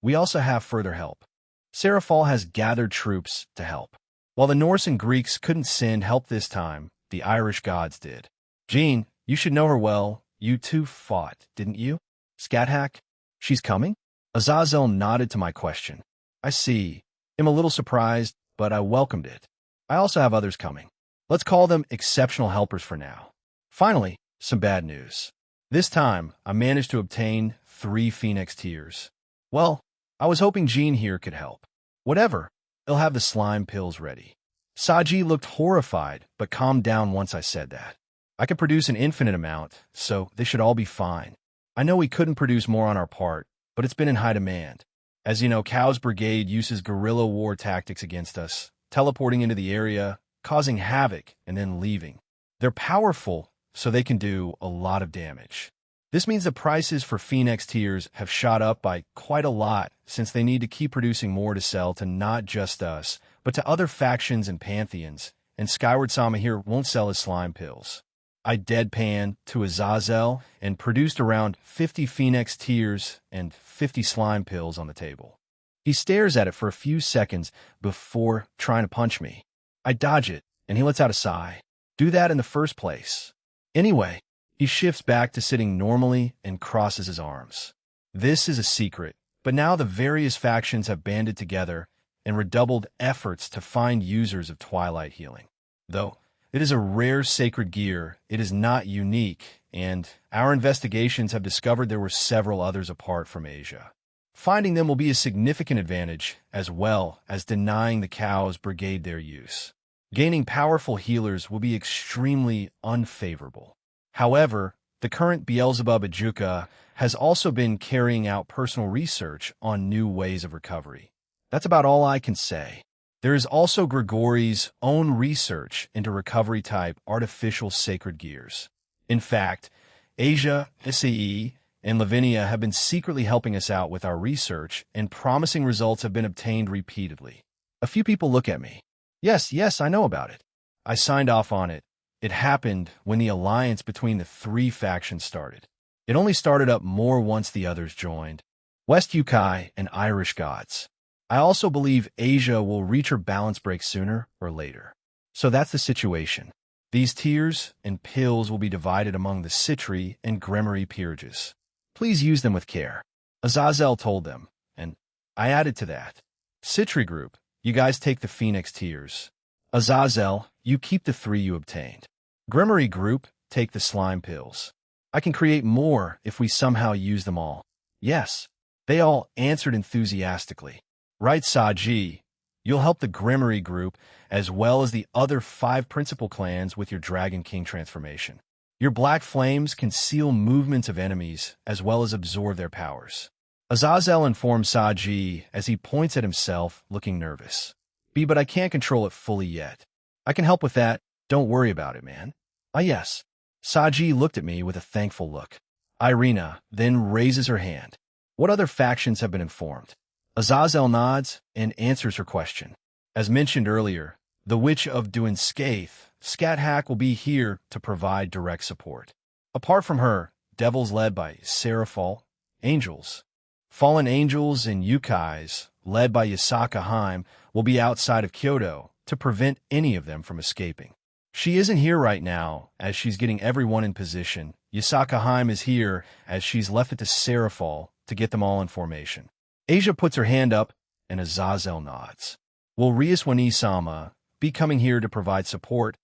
We also have further help. Serafal has gathered troops to help. While the Norse and Greeks couldn't send help this time, the Irish gods did. Jean, you should know her well. You two fought, didn't you? Scathack? She's coming? Azazel nodded to my question. I see. I'm a little surprised, but I welcomed it. I also have others coming. Let's call them exceptional helpers for now. Finally, some bad news. This time, I managed to obtain 3 Phoenix Tears. Well, I was hoping Jean here could help. Whatever, they'll have the slime pills ready. Saji looked horrified, but calmed down once I said that. I could produce an infinite amount, so they should all be fine. I know we couldn't produce more on our part, but it's been in high demand. As you know, Chaos Brigade uses guerrilla war tactics against us, teleporting into the area, causing havoc, and then leaving. They're powerful, so they can do a lot of damage. This means the prices for Phoenix Tears have shot up by quite a lot, since they need to keep producing more to sell to not just us, but to other factions and pantheons, and Skyward-sama here won't sell his slime pills. I deadpanned to Azazel and produced around 50 Phoenix Tears and 50 slime pills on the table. He stares at it for a few seconds before trying to punch me. I dodge it, and he lets out a sigh. Do that in the first place. Anyway, he shifts back to sitting normally and crosses his arms. This is a secret, but now the various factions have banded together and redoubled efforts to find users of Twilight Healing. Though it is a rare sacred gear, it is not unique, and our investigations have discovered there were several others apart from Asia. Finding them will be a significant advantage, as well as denying the Chaos Brigade their use. Gaining powerful healers will be extremely unfavorable. However, the current Beelzebub Ajuka has also been carrying out personal research on new ways of recovery. That's about all I can say. There is also Grigori's own research into recovery-type artificial sacred gears. In fact, Asia, SAE, and Lavinia have been secretly helping us out with our research, and promising results have been obtained repeatedly. A few people look at me. Yes, I know about it. I signed off on it. It happened when the alliance between the 3 factions started. It only started up more once the others joined. West Yukai and Irish gods. I also believe Asia will reach her balance break sooner or later. So that's the situation. These tears and pills will be divided among the Citri and Grimory peerages. Please use them with care. Azazel told them, and I added to that. Citri group, you guys take the Phoenix Tears. Azazel, you keep the 3 you obtained. Grimory group, take the slime pills. I can create more if we somehow use them all. Yes. They all answered enthusiastically. Right, Saji. You'll help the Grimory group as well as the other 5 principal clans with your Dragon King transformation. Your black flames can seal movements of enemies as well as absorb their powers. Azazel informs Saji as he points at himself, looking nervous. But I can't control it fully yet. I can help with that. Don't worry about it, man. Ah, yes. Saji looked at me with a thankful look. Irina then raises her hand. What other factions have been informed? Azazel nods and answers her question. As mentioned earlier, the Witch of Duinskaith, Scat will be here to provide direct support. Apart from her, devils led by Seraphal, angels, fallen angels, and yukais, led by Yasaka Haim, will be outside of Kyoto to prevent any of them from escaping. She isn't here right now, as she's getting everyone in position. Yasaka Haim is here, as she's left it to Seraphal to get them all in formation. Asia puts her hand up, and Azazel nods. Will Ryaswani-sama be coming here to provide support?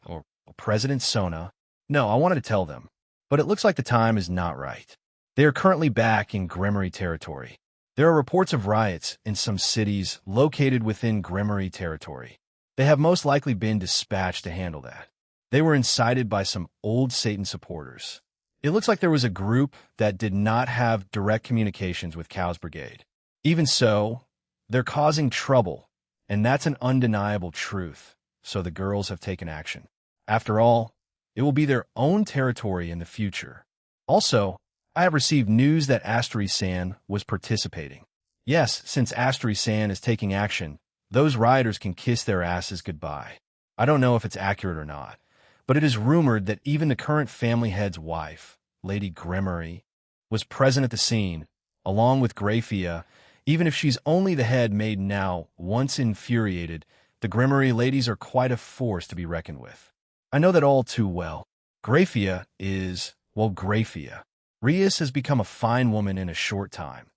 Or President Sona? No, I wanted to tell them. But it looks like the time is not right. They are currently back in Grimory territory. There are reports of riots in some cities located within Grimory territory. They have most likely been dispatched to handle that. They were incited by some old Satan supporters. It looks like there was a group that did not have direct communications with Cow's Brigade. Even so, they're causing trouble, and that's an undeniable truth, so the girls have taken action. After all, it will be their own territory in the future. Also, I have received news that Astery-san was participating. Yes, since Astery-san is taking action, those rioters can kiss their asses goodbye. I don't know if it's accurate or not, but it is rumored that even the current family head's wife, Lady Grimory, was present at the scene, along with Grafia. Even if she's only the head maiden now, once infuriated, the Grimory ladies are quite a force to be reckoned with. I know that all too well. Grafia is, well, Grafia. Rias has become a fine woman in a short time.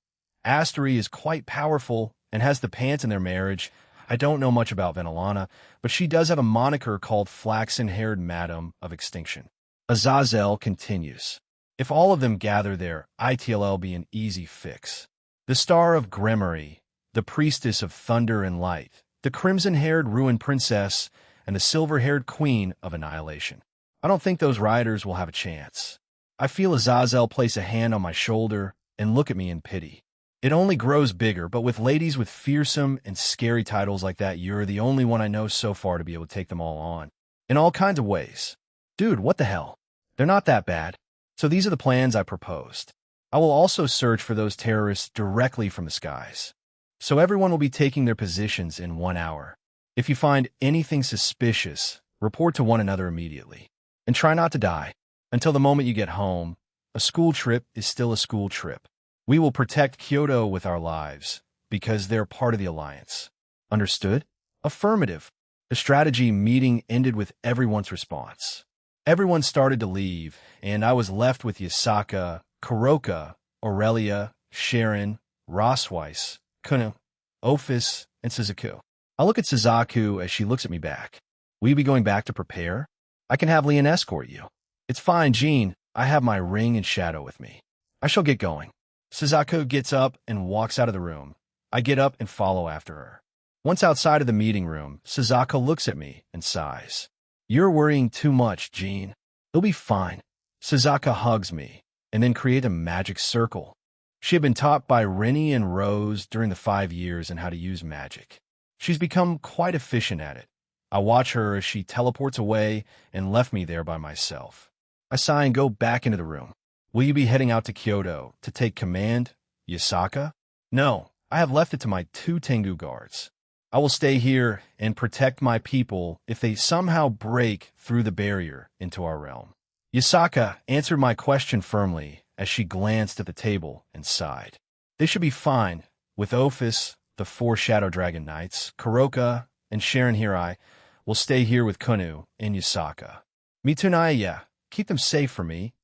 Astery is quite powerful and has the pants in their marriage. I don't know much about Venelana, but she does have a moniker called Flaxen-Haired Madam of Extinction. Azazel continues. If all of them gather there, ITLL be an easy fix. The Star of Grimory, the Priestess of Thunder and Light, the Crimson-Haired Ruined Princess, and the Silver-Haired Queen of Annihilation. I don't think those riders will have a chance. I feel Azazel place a hand on my shoulder and look at me in pity. It only grows bigger, but with ladies with fearsome and scary titles like that, you're the only one I know so far to be able to take them all on. In all kinds of ways. Dude, what the hell? They're not that bad. So these are the plans I proposed. I will also search for those terrorists directly from the skies. So everyone will be taking their positions in 1 hour. If you find anything suspicious, report to one another immediately. And try not to die. Until the moment you get home, a school trip is still a school trip. We will protect Kyoto with our lives, because they're part of the alliance. Understood? Affirmative. The strategy meeting ended with everyone's response. Everyone started to leave, and I was left with Yasaka, Kuroka, Aurelia, Sharon, Rossweiss, Kuno, Ophis, and Suzaku. I look at Suzaku as she looks at me back. Will you be going back to prepare? I can have Leon escort you. It's fine, Jean. I have my ring and shadow with me. I shall get going. Suzaku gets up and walks out of the room. I get up and follow after her. Once outside of the meeting room, Suzaku looks at me and sighs. You're worrying too much, Jean. It'll be fine. Suzaku hugs me and then create a magic circle. She had been taught by Rennie and Rose during the 5 years in how to use magic. She's become quite efficient at it. I watch her as she teleports away and left me there by myself. I sigh and go back into the room. Will you be heading out to Kyoto to take command, Yasaka? No, I have left it to my 2 Tengu guards. I will stay here and protect my people if they somehow break through the barrier into our realm. Yasaka answered my question firmly as she glanced at the table and sighed. They should be fine. With Ophis, the 4 Shadow Dragon Knights, Kuroka, and Sharon Hirai will stay here with Kunu and Yasaka. Mitunaya, keep them safe for me.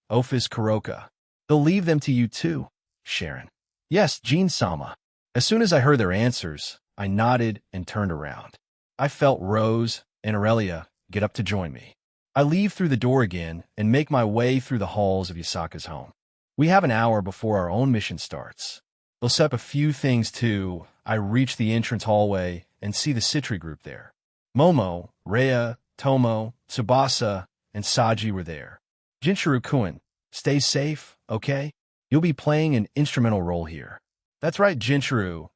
Ophis, Kuroka. They'll leave them to you too, Sharon. Yes, Jean-sama. As soon as I heard their answers, I nodded and turned around. I felt Rose and Aurelia get up to join me. I leave through the door again and make my way through the halls of Yasaka's home. We have an hour before our own mission starts. They'll set up a few things too. I reach the entrance hallway and see the Citri group there. Momo, Rhea, Tomo, Tsubasa, and Saji were there. Jinchuru-kun, stay safe, okay? You'll be playing an instrumental role here. That's right, Jinchuru.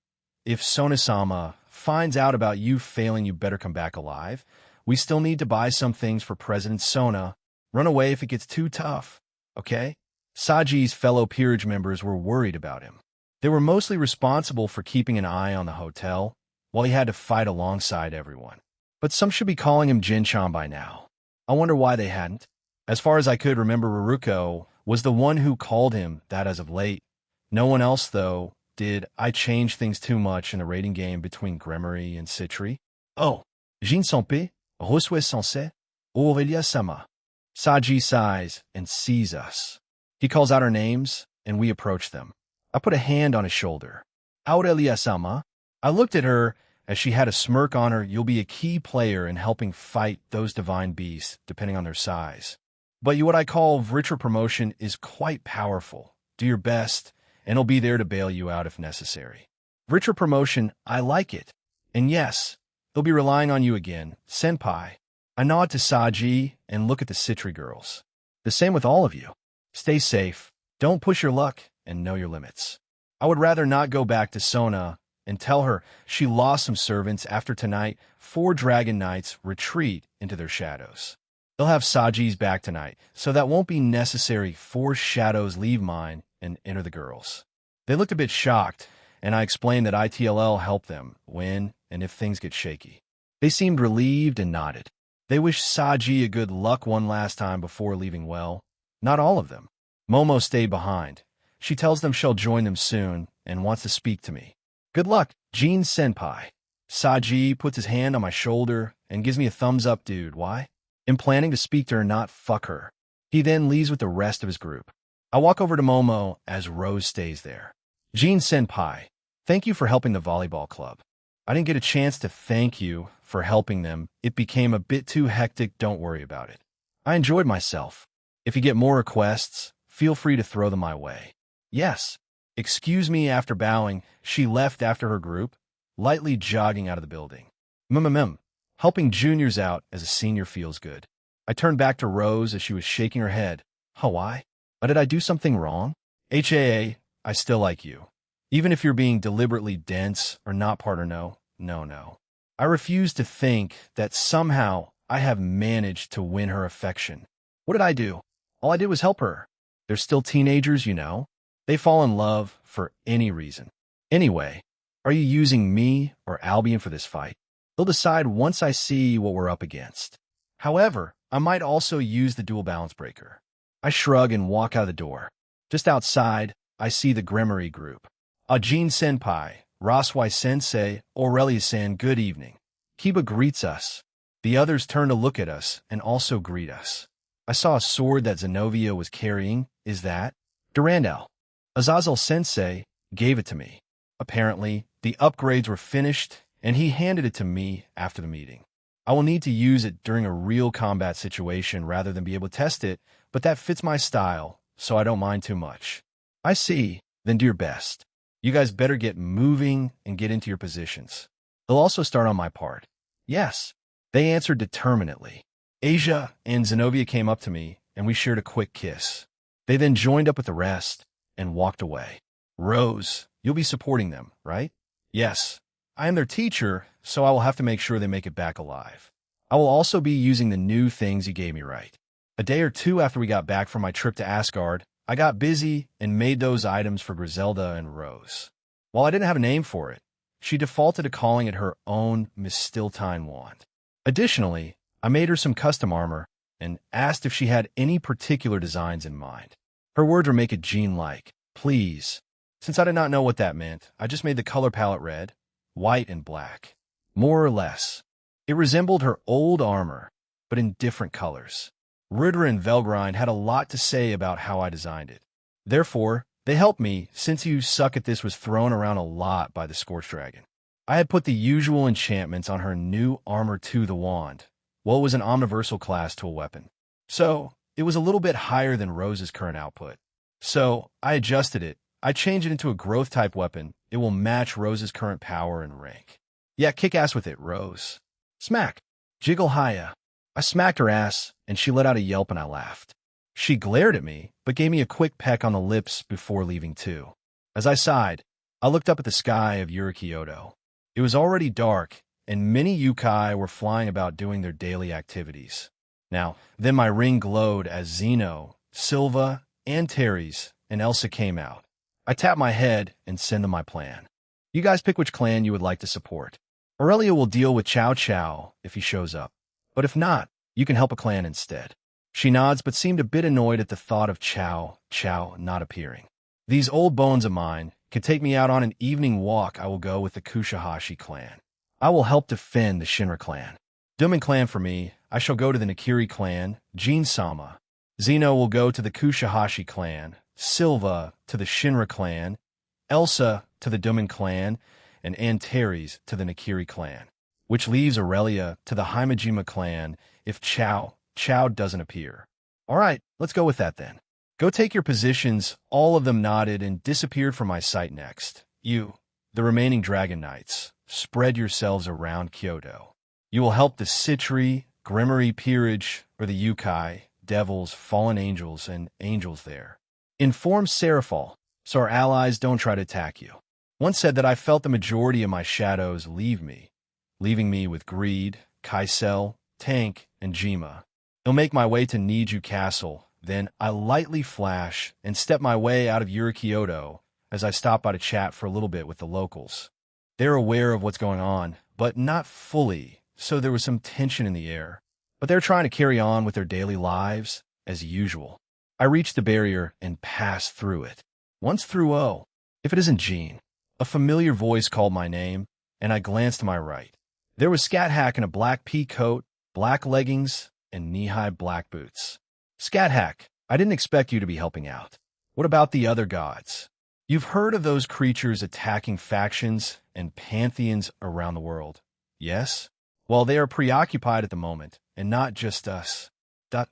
If Sona-sama finds out about you failing, you better come back alive. We still need to buy some things for President Sona. Run away if it gets too tough, okay? Saji's fellow peerage members were worried about him. They were mostly responsible for keeping an eye on the hotel, while he had to fight alongside everyone. But some should be calling him Jin-chan by now. I wonder why they hadn't. As far as I could remember, Ruruko was the one who called him that as of late. No one else, though, did. I change things too much in the rating game between Gremory and Citri? Oh, Jin-sanpe, Rosue-sensei, Aurelia-sama. Saji sighs and sees us. He calls out our names, and we approach them. I put a hand on his shoulder. Aurelia-sama. I looked at her as she had a smirk on her. You'll be a key player in helping fight those divine beasts, depending on their size. But what I call Vritra promotion is quite powerful. Do your best, and I'll be there to bail you out if necessary. Vritra promotion, I like it. And yes, they'll be relying on you again, senpai. I nod to Saji and look at the Citri girls. The same with all of you. Stay safe, don't push your luck, and know your limits. I would rather not go back to Sona and tell her she lost some servants after tonight. 4 Dragon Knights retreat into their shadows. They'll have Saji's back tonight, so that won't be necessary. 4 shadows leave mine and enter the girls. They looked a bit shocked, and I explained that ITLL helped them when and if things get shaky. They seemed relieved and nodded. They wished Saji a good luck one last time before leaving. Well, not all of them. Momo stayed behind. She tells them she'll join them soon and wants to speak to me. Good luck, Jin-senpai. Saji puts his hand on my shoulder and gives me a thumbs up. Dude, why? I'm planning to speak to her, not fuck her. He then leaves with the rest of his group. I walk over to Momo as Rose stays there. Jin-senpai, thank you for helping the volleyball club. I didn't get a chance to thank you for helping them. It became a bit too hectic. Don't worry about it. I enjoyed myself. If you get more requests, feel free to throw them my way. Yes. Excuse me. After bowing, she left after her group, lightly jogging out of the building. Helping juniors out as a senior feels good. I turned back to Rose as she was shaking her head. Why? Did I do something wrong? HAA, I still like you. Even if you're being deliberately dense or not part or no. I refuse to think that somehow I have managed to win her affection. What did I do? All I did was help her. They're still teenagers, you know. They fall in love for any reason. Anyway, are you using me or Albion for this fight? They'll decide once I see what we're up against. However, I might also use the dual balance breaker. I shrug and walk out of the door. Just outside, I see the Gremory group. Jin-senpai, Raswai-sensei, Aurelia-san, good evening. Kiba greets us. The others turn to look at us and also greet us. I saw a sword that Zenobia was carrying. Is that? Durandal. Azazel-sensei gave it to me. Apparently, the upgrades were finished, and he handed it to me after the meeting. I will need to use it during a real combat situation rather than be able to test it, but that fits my style, so I don't mind too much. I see. Then do your best. You guys better get moving and get into your positions. They'll also start on my part. Yes. They answered determinedly. Asia and Zenobia came up to me, and we shared a quick kiss. They then joined up with the rest and walked away. Rose, you'll be supporting them, right? Yes. I am their teacher, so I will have to make sure they make it back alive. I will also be using the new things you gave me, right? A day or 2 after we got back from my trip to Asgard, I got busy and made those items for Griselda and Rose. While I didn't have a name for it, she defaulted to calling it her own Miss Stiltine wand. Additionally, I made her some custom armor and asked if she had any particular designs in mind. Her words were make it Jean-like, please. Since I did not know what that meant, I just made the color palette red, white, and black. More or less. It resembled her old armor, but in different colors. Ritter and Velgrind had a lot to say about how I designed it. Therefore, they helped me, since "you suck at this" was thrown around a lot by the Scorch Dragon. I had put the usual enchantments on her new armor to the wand, Well, it was an omniversal class to a weapon. So, it was a little bit higher than Rose's current output. So, I adjusted it. I changed it into a growth-type weapon. It will match Rose's current power and rank. Yeah, kick ass with it, Rose. Smack. Jiggle Haya. I smacked her ass, and she let out a yelp and I laughed. She glared at me, but gave me a quick peck on the lips before leaving too. As I sighed, I looked up at the sky of Yurikyoto. It was already dark, and many yokai were flying about doing their daily activities. Now, then my ring glowed as Zeno, Silva, and Teres and Elsa came out. I tapped my head and sent them my plan. You guys pick which clan you would like to support. Aurelia will deal with Chow Chow if he shows up. But if not, you can help a clan instead. She nods but seemed a bit annoyed at the thought of Chow Chow not appearing. These old bones of mine could take me out on an evening walk. I will go with the Kushahashi clan. I will help defend the Shinra clan. Dumen clan for me, I shall go to the Nakiri clan, Jin-sama. Zeno will go to the Kushahashi clan, Silva to the Shinra clan, Elsa to the Dumen clan, and Antares to the Nakiri clan, which leaves Aurelia to the Himejima clan if Chow doesn't appear. All right, let's go with that then. Go take your positions. All of them nodded and disappeared from my sight next. You, the remaining Dragon Knights, spread yourselves around Kyoto. You will help the Citri, Grimmery Peerage, or the Yukai, devils, fallen angels, and angels there. Inform Seraphal, so our allies don't try to attack you. Once said that I felt the majority of my shadows leave me, leaving me with Greed, Kaisel, Tank, and Jima. I'll make my way to Niju Castle, then I lightly flash and step my way out of Yurikyoto as I stop by to chat for a little bit with the locals. They're aware of what's going on, but not fully, so there was some tension in the air. But they're trying to carry on with their daily lives as usual. I reach the barrier and pass through it. Once through, oh, if it isn't Jean. A familiar voice called my name, and I glanced to my right. There was Scat Hack in a black pea coat, black leggings, and knee-high black boots. Scat Hack, I didn't expect you to be helping out. What about the other gods? You've heard of those creatures attacking factions and pantheons around the world, yes? Well, they are preoccupied at the moment, and not just us.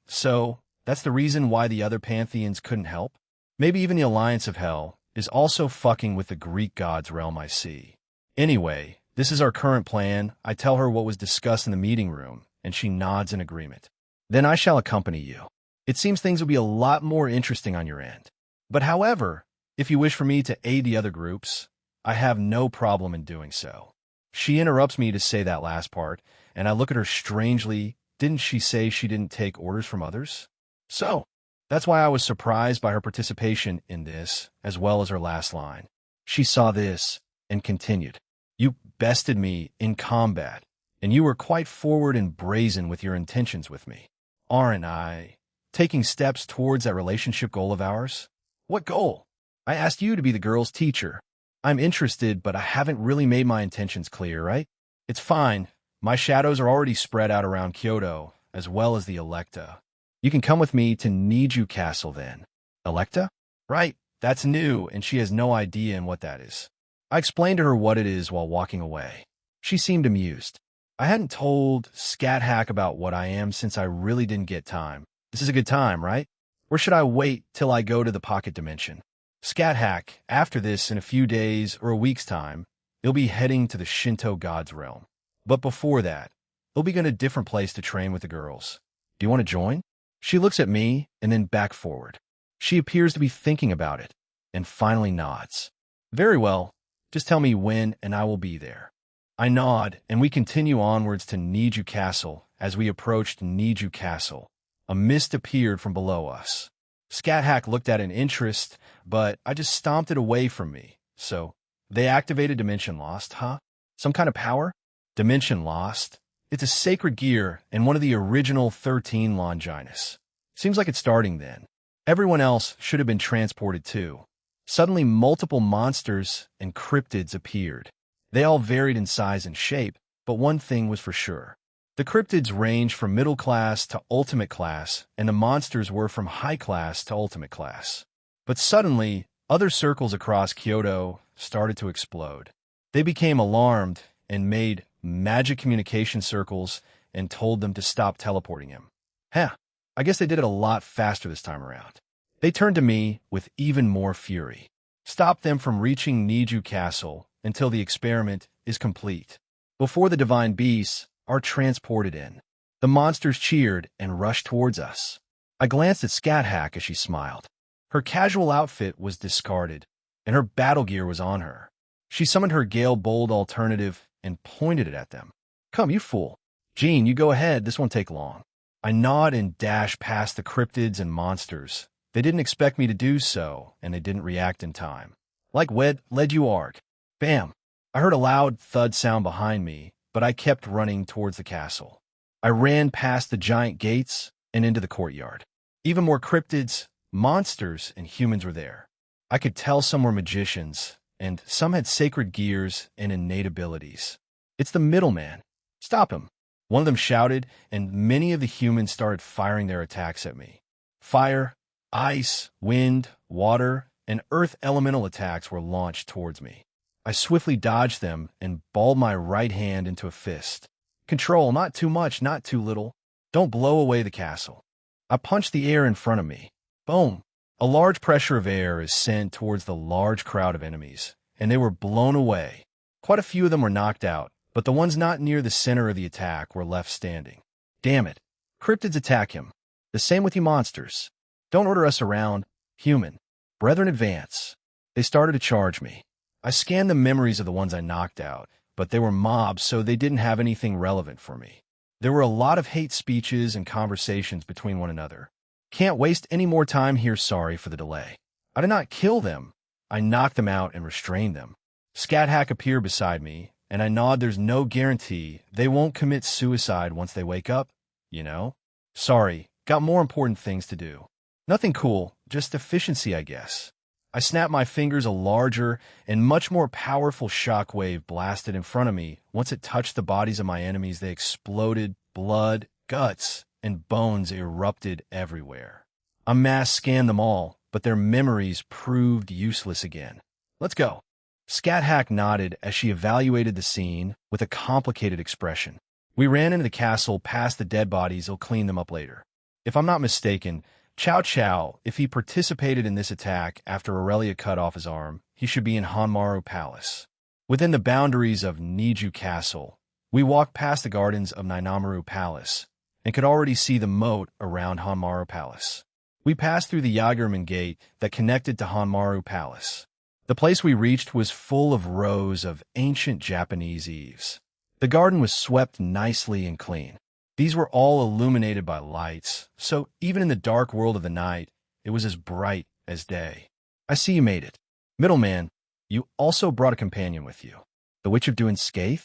So, that's the reason why the other pantheons couldn't help? Maybe even the Alliance of Hell is also fucking with the Greek gods' realm, I see. Anyway, this is our current plan. I tell her what was discussed in the meeting room, and she nods in agreement. Then I shall accompany you. It seems things will be a lot more interesting on your end. But however, if you wish for me to aid the other groups, I have no problem in doing so. She interrupts me to say that last part, and I look at her strangely. Didn't she say she didn't take orders from others? So, that's why I was surprised by her participation in this, as well as her last line. She saw this and continued. You bested me in combat, and you were quite forward and brazen with your intentions with me. Aren't I? Taking steps towards that relationship goal of ours? What goal? I asked you to be the girl's teacher. I'm interested, but I haven't really made my intentions clear, right? It's fine. My shadows are already spread out around Kyoto, as well as the Electa. You can come with me to Niju Castle then. Electa? Right, that's new, and she has no idea in what that is. I explained to her what it is while walking away. She seemed amused. I hadn't told Scat Hack about what I am since I really didn't get time. This is a good time, right? Or should I wait till I go to the pocket dimension? Scat Hack, after this in a few days or a week's time, he'll be heading to the Shinto god's realm. But before that, he'll be going to a different place to train with the girls. Do you want to join? She looks at me and then back forward. She appears to be thinking about it and finally nods. Very well. Just tell me when and I will be there. I nod and we continue onwards to Niju Castle. As we approached Niju Castle, a mist appeared from below us. Scat Hack looked at it in interest, but I just stomped it away from me. So, they activated Dimension Lost, huh? Some kind of power? Dimension Lost? It's a sacred gear and one of the original 13 Longinus. Seems like it's starting then. Everyone else should have been transported too. Suddenly multiple monsters and cryptids appeared. They all varied in size and shape, but one thing was for sure. The cryptids ranged from middle class to ultimate class, and the monsters were from high class to ultimate class. But suddenly, other circles across Kyoto started to explode. They became alarmed and made magic communication circles and told them to stop teleporting him. Heh, I guess they did it a lot faster this time around. They turned to me with even more fury. Stop them from reaching Niju Castle until the experiment is complete. Before the divine beasts are transported in. The monsters cheered and rushed towards us. I glanced at Scat-Hack as she smiled. Her casual outfit was discarded, and her battle gear was on her. She summoned her Gale Bold alternative and pointed it at them. Come, you fool. Jean, you go ahead, this won't take long. I nod and dash past the cryptids and monsters. They didn't expect me to do so, and they didn't react in time. Like led you arg. Bam! I heard a loud thud sound behind me, but I kept running towards the castle. I ran past the giant gates and into the courtyard. Even more cryptids, monsters, and humans were there. I could tell some were magicians, and some had sacred gears and innate abilities. It's the middleman. Stop him! One of them shouted, and many of the humans started firing their attacks at me. Fire, ice, wind, water, and earth elemental attacks were launched towards me. I swiftly dodged them and balled my right hand into a fist. Control, not too much, not too little. Don't blow away the castle. I punched the air in front of me. Boom! A large pressure of air is sent towards the large crowd of enemies, and they were blown away. Quite a few of them were knocked out, but the ones not near the center of the attack were left standing. Damn it. Cryptids attack him. The same with you monsters. Don't order us around. Human. Brethren, advance. They started to charge me. I scanned the memories of the ones I knocked out, but they were mobs, so they didn't have anything relevant for me. There were a lot of hate speeches and conversations between one another. Can't waste any more time here, sorry for the delay. I did not kill them. I knocked them out and restrained them. Scat-Hack appeared beside me, and I nod. There's no guarantee they won't commit suicide once they wake up, you know? Sorry, got more important things to do. Nothing cool, just efficiency, I guess. I snapped my fingers. A larger and much more powerful shockwave blasted in front of me. Once it touched the bodies of my enemies, they exploded. Blood, guts, and bones erupted everywhere. A mass scanned them all, but their memories proved useless again. Let's go. Scat-Hack nodded as she evaluated the scene with a complicated expression. We ran into the castle past the dead bodies. He'll clean them up later. If I'm not mistaken, Chow Chow, if he participated in this attack after Aurelia cut off his arm, he should be in Hanmaru Palace. Within the boundaries of Niju Castle, we walked past the gardens of Nainamaru Palace and could already see the moat around Hanmaru Palace. We passed through the Yagerman Gate that connected to Hanmaru Palace. The place we reached was full of rows of ancient Japanese eaves. The garden was swept nicely and clean. These were all illuminated by lights, so even in the dark world of the night, it was as bright as day. I see you made it. Middleman, you also brought a companion with you. The Witch of Doing Scathe?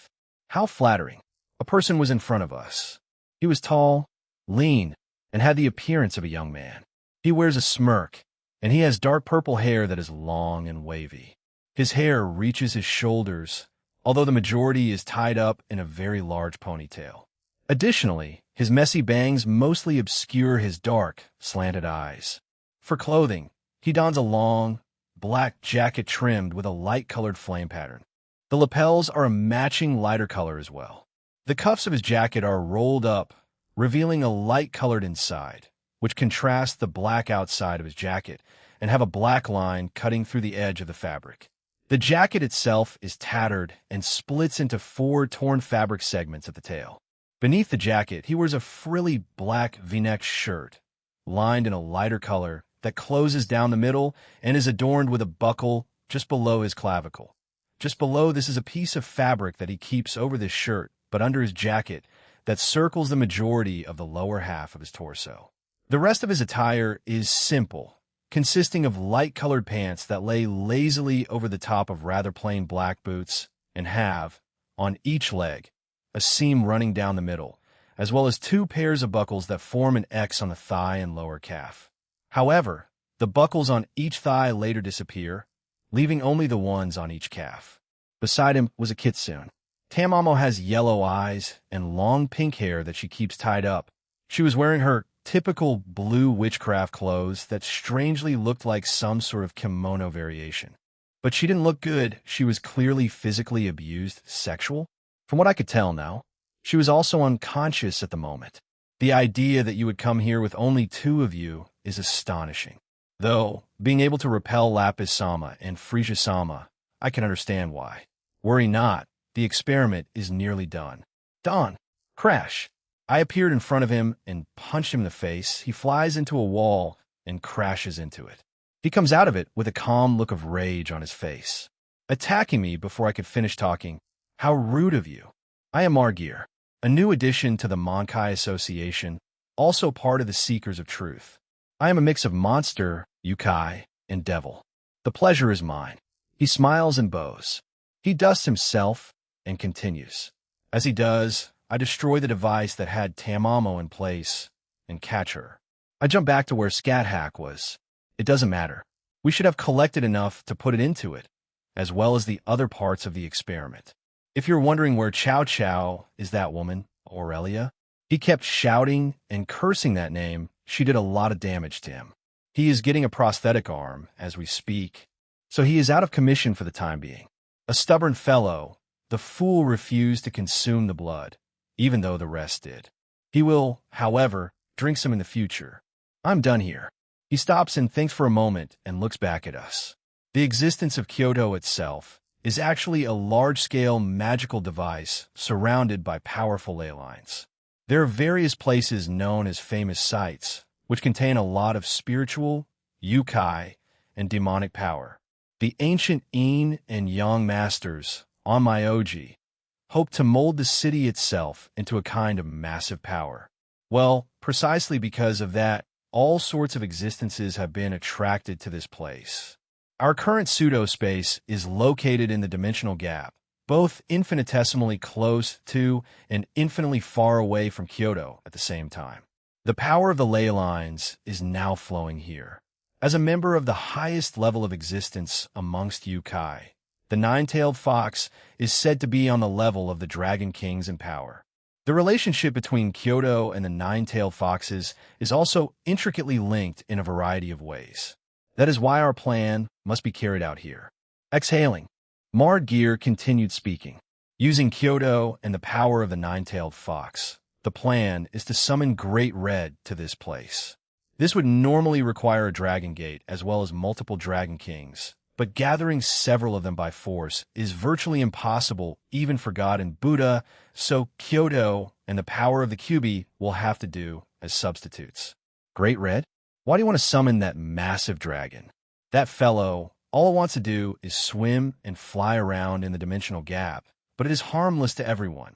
How flattering. A person was in front of us. He was tall, lean, and had the appearance of a young man. He wears a smirk, and he has dark purple hair that is long and wavy. His hair reaches his shoulders, although the majority is tied up in a very large ponytail. Additionally, his messy bangs mostly obscure his dark, slanted eyes. For clothing, he dons a long, black jacket trimmed with a light-colored flame pattern. The lapels are a matching lighter color as well. The cuffs of his jacket are rolled up, revealing a light-colored inside, which contrasts the black outside of his jacket and have a black line cutting through the edge of the fabric. The jacket itself is tattered and splits into 4 torn fabric segments at the tail. Beneath the jacket, he wears a frilly black V-neck shirt, lined in a lighter color that closes down the middle and is adorned with a buckle just below his clavicle. Just below this is a piece of fabric that he keeps over this shirt, but under his jacket, that circles the majority of the lower half of his torso. The rest of his attire is simple, consisting of light-colored pants that lay lazily over the top of rather plain black boots and have, on each leg, a seam running down the middle, as well as 2 pairs of buckles that form an X on the thigh and lower calf. However, the buckles on each thigh later disappear, leaving only the ones on each calf. Beside him was a kitsune. Tamamo has yellow eyes and long pink hair that she keeps tied up. She was wearing her typical blue witchcraft clothes that strangely looked like some sort of kimono variation. But she didn't look good. She was clearly physically abused, sexual. From what I could tell now, She was also unconscious at the moment. The idea that you would come here with only two of you is astonishing. Though, being able to repel Lapis-sama and Frisia-sama, I can understand why. Worry not, the experiment is nearly done. Done. Crash. I appeared in front of him and punched him in the face. He flies into a wall and crashes into it. He comes out of it with a calm look of rage on his face, attacking me before I could finish talking. How rude of you. I am Margir, a new addition to the Monkai Association, also part of the Seekers of Truth. I am a mix of monster, yukai, and devil. The pleasure is mine. He smiles and bows. He dusts himself and continues. As he does, I destroy the device that had Tamamo in place and catch her. I jump back to where Scat Hack was. It doesn't matter. We should have collected enough to put it into it, as well as the other parts of the experiment. If you're wondering where Chow Chow is, that woman, Aurelia, he kept shouting and cursing that name. She did a lot of damage to him. He is getting a prosthetic arm as we speak, so he is out of commission for the time being. A stubborn fellow, the fool refused to consume the blood, even though the rest did. He will, however, drink some in the future. I'm done here. He stops and thinks for a moment and looks back at us. The existence of Kyoto itself is actually a large-scale magical device surrounded by powerful ley lines. There are various places known as famous sites, which contain a lot of spiritual, yukai, and demonic power. The ancient In and Yang masters, on Myoji, hope to mold the city itself into a kind of massive power. Well, precisely because of that, all sorts of existences have been attracted to this place. Our current pseudo-space is located in the dimensional gap, both infinitesimally close to and infinitely far away from Kyoto at the same time. The power of the ley lines is now flowing here. As a member of the highest level of existence amongst yukai, the nine-tailed fox is said to be on the level of the dragon kings in power. The relationship between Kyoto and the nine-tailed foxes is also intricately linked in a variety of ways. That is why our plan must be carried out here. Exhaling, Margir continued speaking. Using Kyoto and the power of the nine-tailed fox, the plan is to summon Great Red to this place. This would normally require a dragon gate as well as multiple dragon kings, but gathering several of them by force is virtually impossible even for God and Buddha, so Kyoto and the power of the Kyubi will have to do as substitutes. Great Red? Why do you want to summon that massive dragon? That fellow, all it wants to do is swim and fly around in the dimensional gap, but it is harmless to everyone,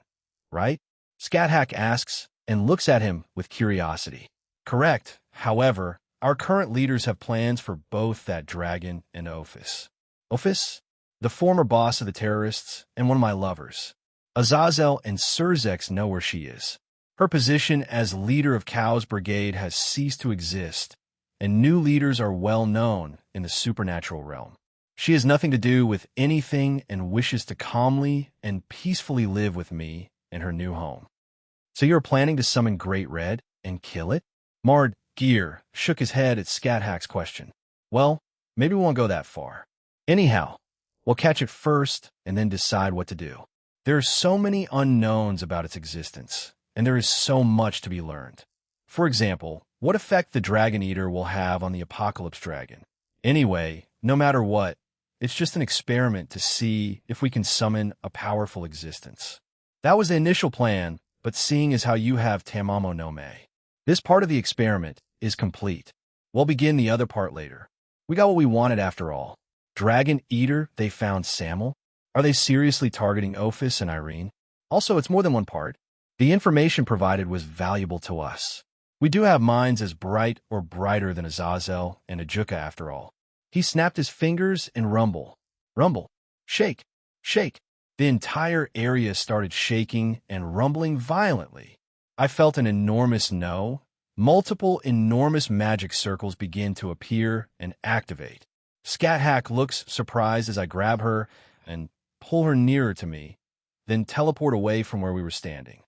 right? Scat Hack asks and looks at him with curiosity. Correct. However, our current leaders have plans for both that dragon and Ophis. Ophis? The former boss of the terrorists and one of my lovers. Azazel and Surzex know where she is. Her position as leader of Chaos Brigade has ceased to exist, and new leaders are well known in the supernatural realm. She has nothing to do with anything and wishes to calmly and peacefully live with me in her new home. So you're planning to summon Great Red and kill it? Margir shook his head at Scat Hack's question. Well, maybe we won't go that far. Anyhow, we'll catch it first and then decide what to do. There are so many unknowns about its existence, and there is so much to be learned. For example, what effect the Dragon Eater will have on the Apocalypse Dragon. Anyway, no matter what, it's just an experiment to see if we can summon a powerful existence. That was the initial plan, but seeing as how you have Tamamo no Me, this part of the experiment is complete. We'll begin the other part later. We got what we wanted after all. Dragon Eater, they found Samuel? Are they seriously targeting Ophis and Irene? Also, it's more than one part. The information provided was valuable to us. We do have minds as bright or brighter than Azazel and Ajuka after all. He snapped his fingers and rumble. Rumble. Shake. Shake. The entire area started shaking and rumbling violently. I felt an enormous no. Multiple enormous magic circles begin to appear and activate. Scat Hack looks surprised as I grab her and pull her nearer to me, then teleport away from where we were standing.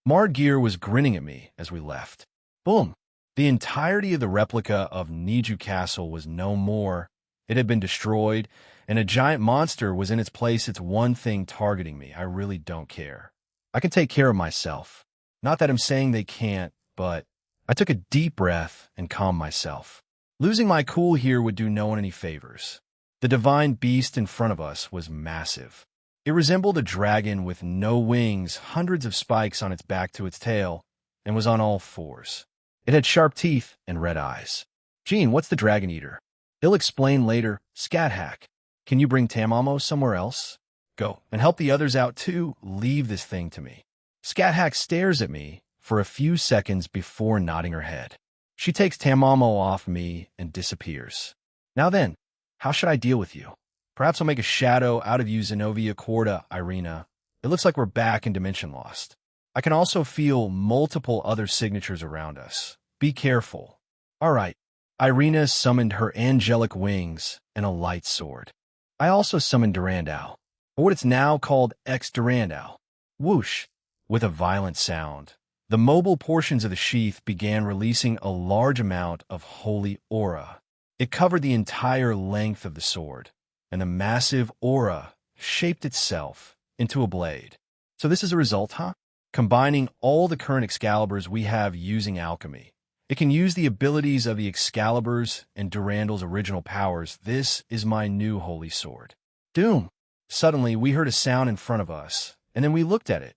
Margir was grinning at me as we left. Boom! The entirety of the replica of Niju Castle was no more. It had been destroyed, and a giant monster was in its place. It's one thing targeting me. I really don't care. I can take care of myself. Not that I'm saying they can't, but I took a deep breath and calmed myself. Losing my cool here would do no one any favors. The divine beast in front of us was massive. It resembled a dragon with no wings, hundreds of spikes on its back to its tail, and was on all fours. It had sharp teeth and red eyes. Gene, what's the dragon eater? He'll explain later. Scat hack. Can you bring Tamamo somewhere else? Go, and help the others out too. Leave this thing to me. Scat hack stares at me for a few seconds before nodding her head. She takes Tamamo off me and disappears. Now then, how should I deal with you? Perhaps I'll make a shadow out of you, Zenobia Corda, Irina. It looks like we're back in Dimension Lost. I can also feel multiple other signatures around us. Be careful. All right. Irina summoned her angelic wings and a light sword. I also summoned Durandal, or what it's now called X-Durandal. Whoosh! With a violent sound, the mobile portions of the sheath began releasing a large amount of holy aura. It covered the entire length of the sword, and the massive aura shaped itself into a blade. So this is a result, huh? Combining all the current Excaliburs we have using alchemy. It can use the abilities of the Excaliburs and Durandal's original powers. This is my new holy sword. Doom! Suddenly, we heard a sound in front of us, and then we looked at it.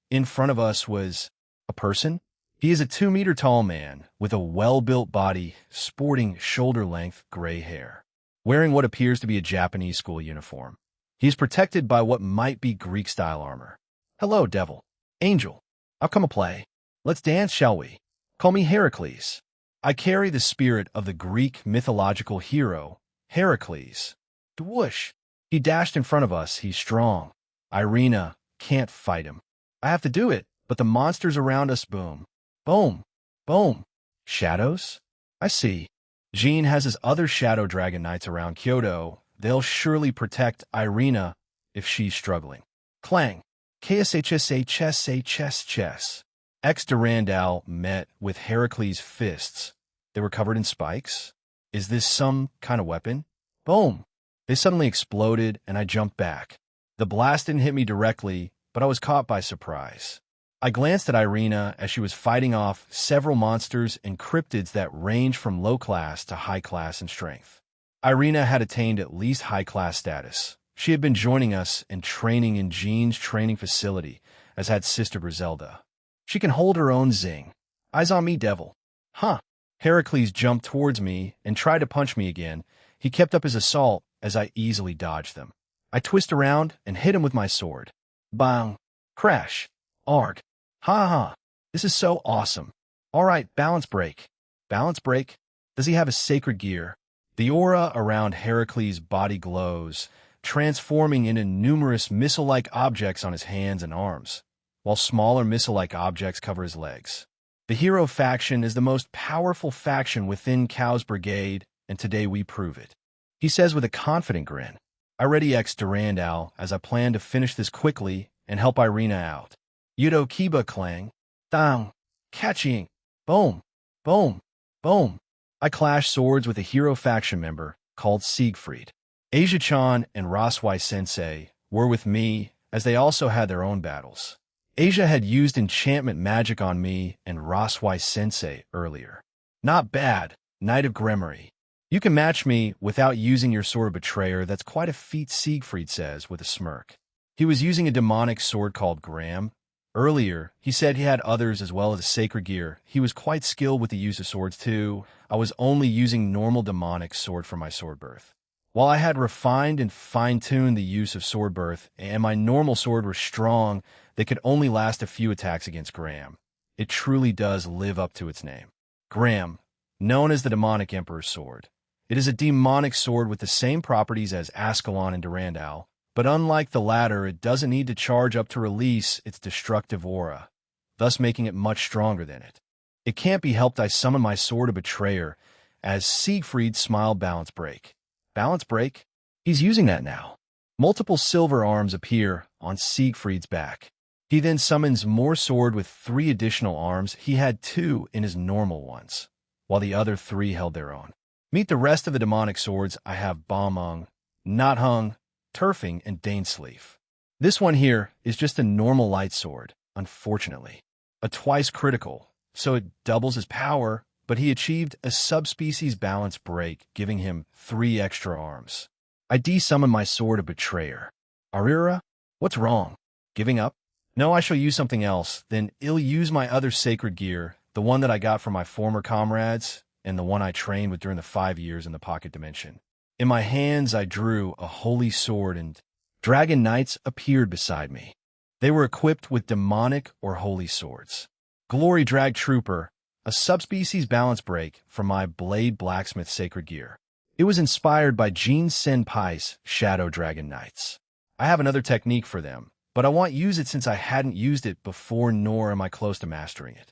In front of us was a person. He is a 2-meter-tall man with a well-built body, sporting shoulder-length gray hair, wearing what appears to be a Japanese school uniform. He is protected by what might be Greek-style armor. Hello, devil. Angel. I'll come a play. Let's dance, shall we? Call me Heracles. I carry the spirit of the Greek mythological hero, Heracles. Whoosh! He dashed in front of us. He's strong. Irina can't fight him. I have to do it, but the monsters around us boom. Boom. Boom. Shadows? I see. Jean has his other shadow dragon knights around Kyoto. They'll surely protect Irina if she's struggling. Clang. Chess. X-Durandal met with Heracles' fists. They were covered in spikes. Is this some kind of weapon? Boom! They suddenly exploded, and I jumped back. The blast didn't hit me directly, but I was caught by surprise. I glanced at Irina as she was fighting off several monsters and cryptids that range from low class to high class in strength. Irina had attained at least high class status. She had been joining us and training in Jean's training facility, as had Sister Griselda. She can hold her own, zing. Eyes on me, devil. Huh. Heracles jumped towards me and tried to punch me again. He kept up his assault as I easily dodged them. I twist around and hit him with my sword. Bang. Crash. Arg. Ha ha. This is so awesome. All right, balance break. Balance break? Does he have a sacred gear? The aura around Heracles' body glows, transforming into numerous missile-like objects on his hands and arms, while smaller missile-like objects cover his legs. The hero faction is the most powerful faction within Cow's brigade, and today we prove it. He says with a confident grin. I ready X-Durandal as I plan to finish this quickly and help Irina out. Yudo Kiba clang. Down. Catching. Boom. Boom. Boom. I clash swords with a hero faction member called Siegfried. Asia-chan and Raswai-sensei were with me as they also had their own battles. Asia had used enchantment magic on me and Raswai-sensei earlier. Not bad, Knight of Gremory. You can match me without using your sword of betrayer. That's quite a feat, Siegfried says with a smirk. He was using a demonic sword called Graham. Earlier, he said he had others as well as a sacred gear. He was quite skilled with the use of swords too. I was only using normal demonic sword for my sword birth. While I had refined and fine-tuned the use of sword birth, and my normal sword were strong, they could only last a few attacks against Graham. It truly does live up to its name. Graham, known as the demonic emperor's sword. It is a demonic sword with the same properties as Ascalon and Durandal, but unlike the latter, it doesn't need to charge up to release its destructive aura, thus making it much stronger than it. It can't be helped I summon my sword of betrayer as Siegfried smiled balance break. Balance break? He's using that now. Multiple silver arms appear on Siegfried's back. He then summons more sword with 3 additional arms. He had 2 in his normal ones, while the other 3 held their own. Meet the rest of the demonic swords. I have Bombung, Nothung, Turfing, and Danesleaf. This one here is just a normal light sword. unfortunately. A twice critical, so it doubles his power, but he achieved a subspecies balance break, giving him 3 extra arms. I de-summon my sword of betrayer. Arira, what's wrong? Giving up? No, I shall use something else. Then I'll use my other sacred gear, the one that I got from my former comrades, and the one I trained with during the 5 years in the pocket dimension. In my hands, I drew a holy sword, and dragon knights appeared beside me. They were equipped with demonic or holy swords. Glory Drag Trooper, a subspecies balance break from my Blade Blacksmith sacred gear. It was inspired by Jean Senpai's Shadow Dragon Knights. I have another technique for them, but I won't use it since I hadn't used it before, nor am I close to mastering it.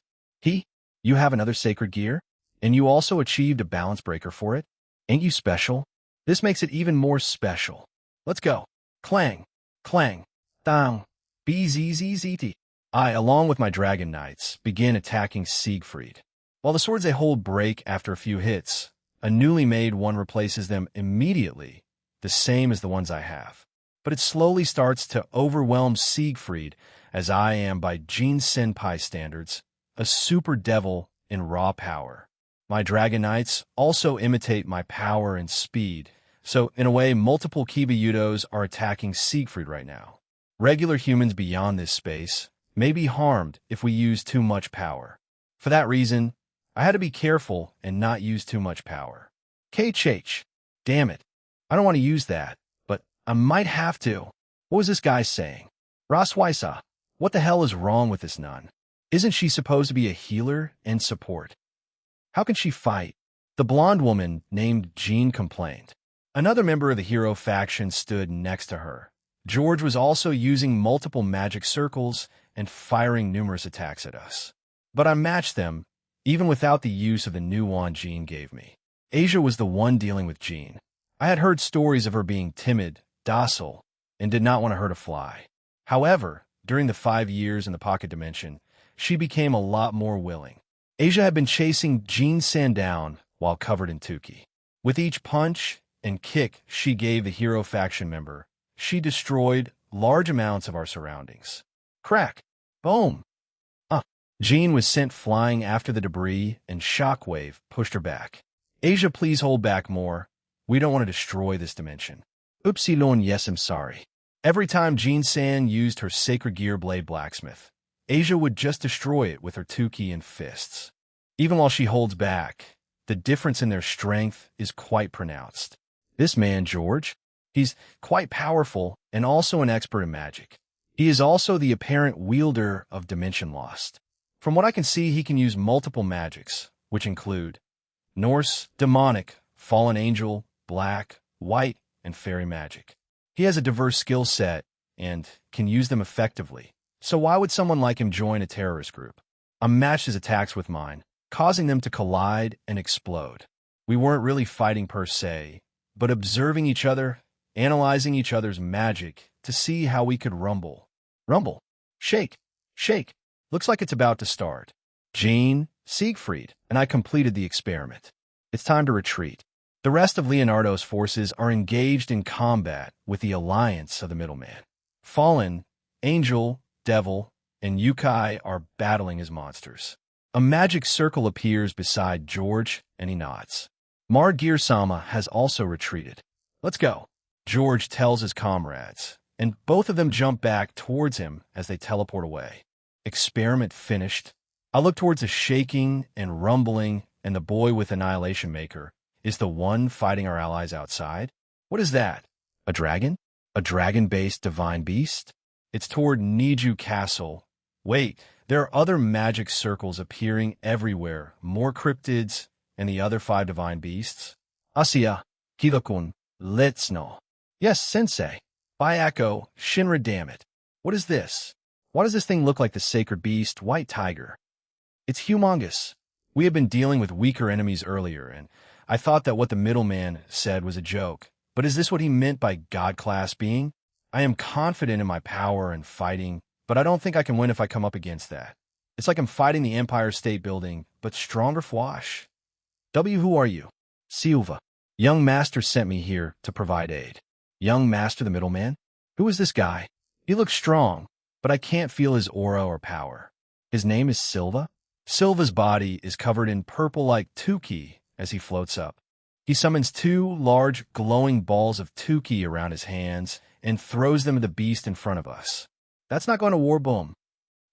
You have another sacred gear? And you also achieved a balance breaker for it? Ain't you special? This makes it even more special. Let's go. Clang, clang, thang, bzzzt. I, along with my dragon knights, begin attacking Siegfried. While the swords they hold break after a few hits, a newly made one replaces them immediately, the same as the ones I have. But it slowly starts to overwhelm Siegfried, as I am, by Jean Senpai standards, a super devil in raw power. My dragon knights also imitate my power and speed, so in a way multiple Kiba-Yudos are attacking Siegfried right now. Regular humans beyond this space may be harmed if we use too much power. For that reason, I had to be careful and not use too much power. KH, damn it, I don't want to use that, but I might have to. What was this guy saying? Raswaisa, what the hell is wrong with this nun? Isn't she supposed to be a healer and support? How can she fight? The blonde woman named Jean complained. Another member of the hero faction stood next to her. George was also using multiple magic circles and firing numerous attacks at us. But I matched them, even without the use of the new wand Jean gave me. Asia was the one dealing with Jean. I had heard stories of her being timid, docile, and did not want to hurt a fly. However, during the 5 years in the pocket dimension, she became a lot more willing. Asia had been chasing Jean San down while covered in Tuki. With each punch and kick she gave the hero faction member, she destroyed large amounts of our surroundings. Crack! Boom! Jean was sent flying after the debris, and Shockwave pushed her back. Asia, please hold back more. We don't want to destroy this dimension. Oopsie-lon, yes, I'm sorry. Every time Jean San used her sacred gear Blade Blacksmith, Asia would just destroy it with her Tuki and fists. Even while she holds back, the difference in their strength is quite pronounced. This man, George, he's quite powerful and also an expert in magic. He is also the apparent wielder of Dimension Lost. From what I can see, he can use multiple magics, which include Norse, demonic, fallen angel, black, white, and fairy magic. He has a diverse skill set and can use them effectively. So why would someone like him join a terrorist group? I matched his attacks with mine, causing them to collide and explode. We weren't really fighting per se, but observing each other, analyzing each other's magic to see how we could rumble. Rumble. Shake. Shake. Looks like it's about to start. Jean, Siegfried, and I completed the experiment. It's time to retreat. The rest of Leonardo's forces are engaged in combat with the alliance of the middleman. Fallen, Angel, Devil, and Yukai are battling his monsters. A magic circle appears beside George, and he nods. Margir-sama has also retreated. Let's go. George tells his comrades, and both of them jump back towards him as they teleport away. Experiment finished. I look towards the shaking and rumbling, and the boy with Annihilation Maker is the one fighting our allies outside. What is that? A dragon? A dragon-based divine beast? It's toward Niju Castle. Wait, there are other magic circles appearing everywhere, more cryptids, and the other 5 divine beasts. Asiya, Kilokun, let's know. Yes, sensei. Bayako, Shinra, damn it. What is this? Why does this thing look like the sacred beast, White Tiger? It's humongous. We had been dealing with weaker enemies earlier, and I thought that what the middleman said was a joke. But is this what he meant by God-class being? I am confident in my power and fighting, but I don't think I can win if I come up against that. It's like I'm fighting the Empire State Building, but stronger fwash. Who are you? Silva. Young Master sent me here to provide aid. Young Master the middleman? Who is this guy? He looks strong, but I can't feel his aura or power. His name is Silva? Silva's body is covered in purple like 10k as he floats up. He summons two large, glowing balls of 10k around his hands and throws them at the beast in front of us. That's not going to war, boom.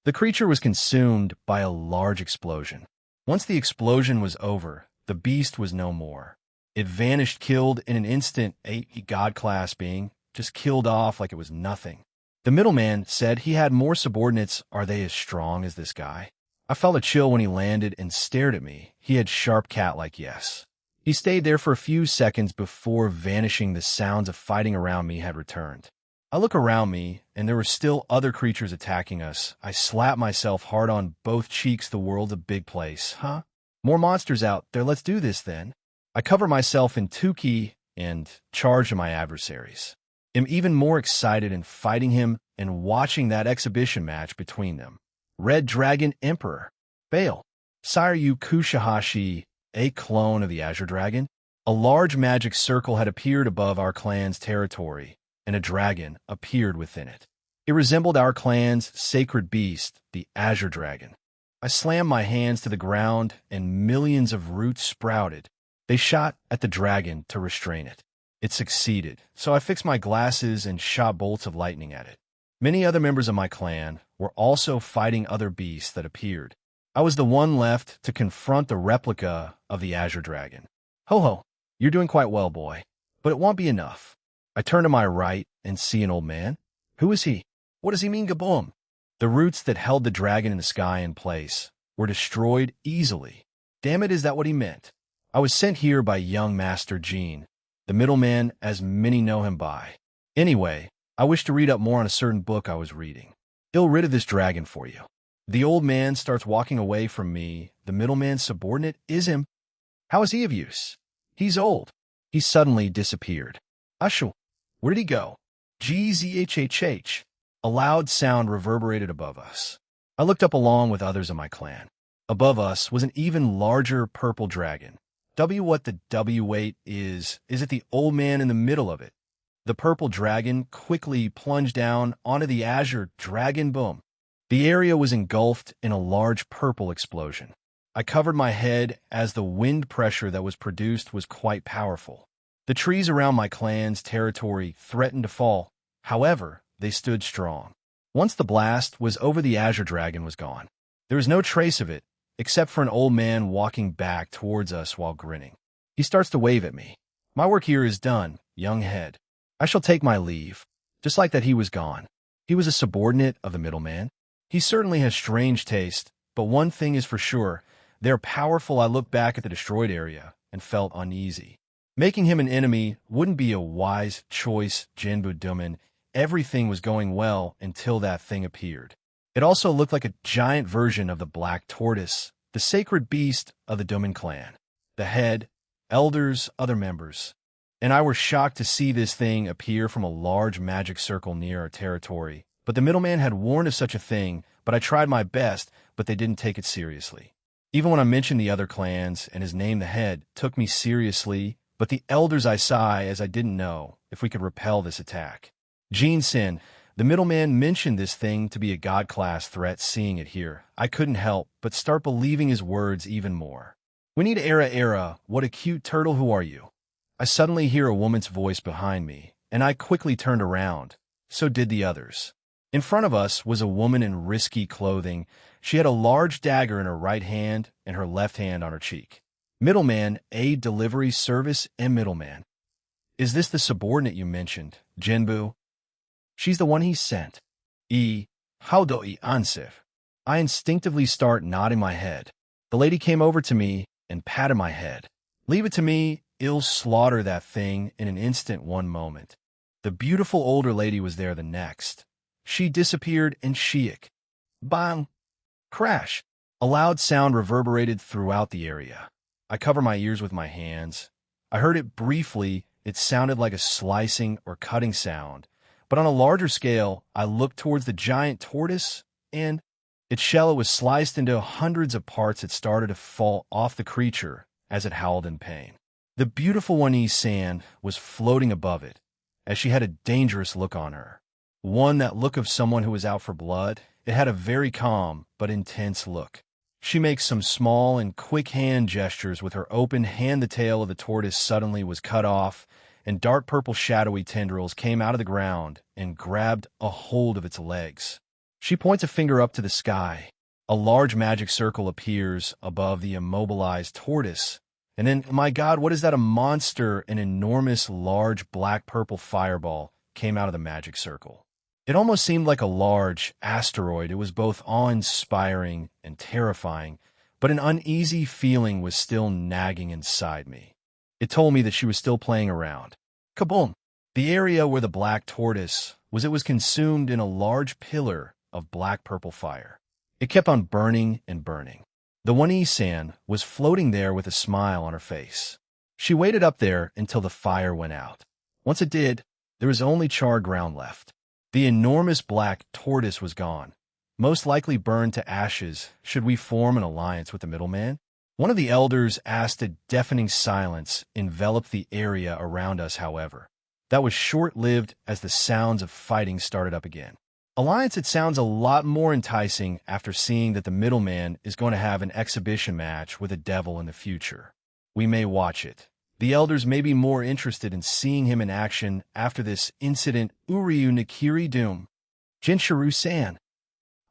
The creature was consumed by a large explosion. Once the explosion was over, the beast was no more. It vanished, killed in an instant. A god-class being just killed off like it was nothing. The middleman said he had more subordinates. Are they as strong as this guy? I felt a chill when he landed and stared at me. He had sharp cat-like yes. He stayed there for a few seconds before vanishing. The sounds of fighting around me had returned. I look around me, and there were still other creatures attacking us. I slap myself hard on both cheeks. The world's a big place, huh? More monsters out there. Let's do this then. I cover myself in 10k and charge at my adversaries. I'm even more excited in fighting him and watching that exhibition match between them. Red Dragon Emperor. Baal. Siryu Kushahashi, a clone of the Azure Dragon. A large magic circle had appeared above our clan's territory, and a dragon appeared within it. It resembled our clan's sacred beast, the Azure Dragon. I slammed my hands to the ground, and millions of roots sprouted. They shot at the dragon to restrain it. It succeeded, so I fixed my glasses and shot bolts of lightning at it. Many other members of my clan were also fighting other beasts that appeared. I was the one left to confront the replica of the Azure Dragon. Ho-ho, you're doing quite well, boy, but it won't be enough. I turn to my right and see an old man. Who is he? What does he mean, Gaboom? The roots that held the dragon in the sky in place were destroyed easily. Damn it, is that what he meant? I was sent here by young Master Jean, the middleman as many know him by. Anyway, I wish to read up more on a certain book I was reading. Ill rid of this dragon for you. The old man starts walking away from me. The middleman's subordinate is him. How is he of use? He's old. He suddenly disappeared. Ushu, where did he go? Gzhhh. A loud sound reverberated above us. I looked up along with others of my clan. Above us was an even larger purple dragon. What the W8 is it the old man in the middle of it? The purple dragon quickly plunged down onto the Azure Dragon. Boom. The area was engulfed in a large purple explosion. I covered my head as the wind pressure that was produced was quite powerful. The trees around my clan's territory threatened to fall. However, they stood strong. Once the blast was over, the Azure Dragon was gone. There was no trace of it, except for an old man walking back towards us while grinning. He starts to wave at me. My work here is done, young head. I shall take my leave. Just like that, he was gone. He was a subordinate of the middleman. He certainly has strange taste, but one thing is for sure, they're powerful. I looked back at the destroyed area and felt uneasy. Making him an enemy wouldn't be a wise choice, Jinbu Duman. Everything was going well until that thing appeared. It also looked like a giant version of the Black Tortoise, the sacred beast of the Duman clan. The head, elders, other members, and I were shocked to see this thing appear from a large magic circle near our territory. But the middleman had warned of such a thing, but I tried my best, but they didn't take it seriously. Even when I mentioned the other clans and his name, the head, took me seriously, but the elders I sigh as I didn't know if we could repel this attack. Jean Sin, the middleman, mentioned this thing to be a god-class threat. Seeing it here, I couldn't help but start believing his words even more. We need Era, what a cute turtle, who are you? I suddenly hear a woman's voice behind me, and I quickly turned around. So did the others. In front of us was a woman in risky clothing. She had a large dagger in her right hand and her left hand on her cheek. Middleman, aid delivery service, and middleman. Is this the subordinate you mentioned, Jinbu? She's the one he sent. How do I answer? I instinctively start nodding my head. The lady came over to me and patted my head. Leave it to me, I'll slaughter that thing in an instant. One moment. The beautiful older lady was there the next. She disappeared and Shiik. Bang! Crash! A loud sound reverberated throughout the area. I cover my ears with my hands. I heard it briefly. It sounded like a slicing or cutting sound. But on a larger scale, I looked towards the giant tortoise, and its shell was sliced into hundreds of parts. It started to fall off the creature as it howled in pain. The beautiful One-E San was floating above it, as she had a dangerous look on her. one that look of someone who was out for blood. It had a very calm but intense look. She makes some small and quick hand gestures with her open hand. The tail of the tortoise suddenly was cut off, and dark purple shadowy tendrils came out of the ground and grabbed a hold of its legs. She points a finger up to the sky. A large magic circle appears above the immobilized tortoise. And then, my God, what is that? A monster, an enormous, large, black-purple fireball came out of the magic circle. It almost seemed like a large asteroid. It was both awe-inspiring and terrifying, but an uneasy feeling was still nagging inside me. It told me that she was still playing around. Kaboom! The area where the black tortoise was consumed in a large pillar of black-purple fire. It kept on burning and burning. The one-San was floating there with a smile on her face. She waited up there until the fire went out. Once it did, there was only charred ground left. The enormous black tortoise was gone, most likely burned to ashes. Should we form an alliance with the middleman? One of the elders asked. A deafening silence enveloped the area around us, however. That was short-lived as the sounds of fighting started up again. Alliance, it sounds a lot more enticing after seeing that the middleman is going to have an exhibition match with a devil in the future. We may watch it. The elders may be more interested in seeing him in action after this incident. Uryu Nakiri Doom. Jinshuru-san.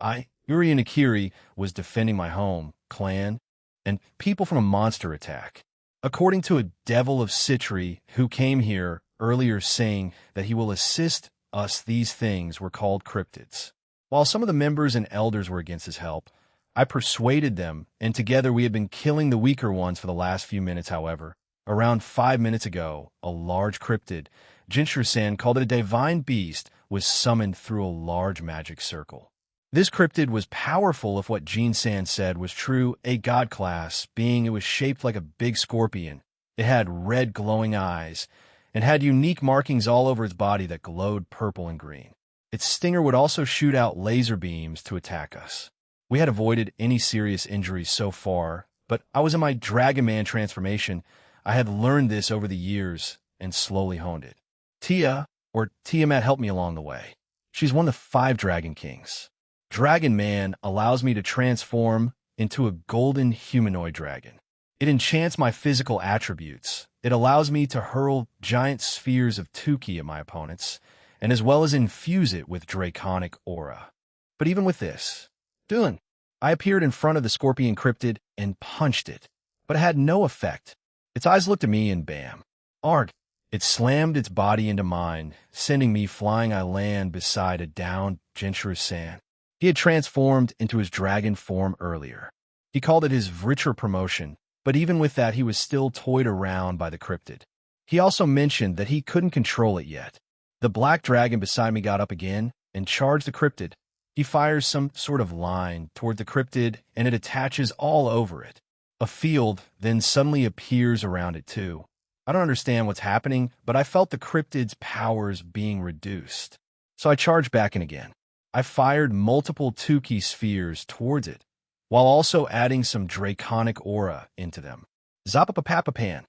Uryu Nakiri, was defending my home, clan, and people from a monster attack. According to a devil of Citri who came here earlier saying that he will assist us, these things were called cryptids. While some of the members and elders were against his help, I persuaded them, and together we had been killing the weaker ones for the last few minutes. However, around 5 minutes ago, a large cryptid, Jinshuru-san called it a divine beast, was summoned through a large magic circle. This cryptid was powerful if what Jin-san said was true, a god-class being. It was shaped like a big scorpion. It had red glowing eyes, and had unique markings all over its body that glowed purple and green. Its stinger would also shoot out laser beams to attack us. We had avoided any serious injuries so far, but I was in my Dragon Man transformation. I had learned this over the years and slowly honed it. Tia, or Tiamat, helped me along the way. She's one of the 5 Dragon Kings. Dragon Man allows me to transform into a golden humanoid dragon. It enchants my physical attributes. It allows me to hurl giant spheres of 2k at my opponents, and as well as infuse it with draconic aura. But even with this, I appeared in front of the scorpion cryptid and punched it, but it had no effect. Its eyes looked at me and bam. Arg! It slammed its body into mine, sending me flying. I land beside a downed Jinshuru-san. He had transformed into his dragon form earlier. He called it his richer promotion, but even with that he was still toyed around by the cryptid. He also mentioned that he couldn't control it yet. The black dragon beside me got up again and charged the cryptid. He fires some sort of line toward the cryptid and it attaches all over it. A field then suddenly appears around it too. I don't understand what's happening, but I felt the cryptid's powers being reduced. So I charged back in again. I fired multiple 2k spheres towards it, while also adding some draconic aura into them. Zapapapapapan.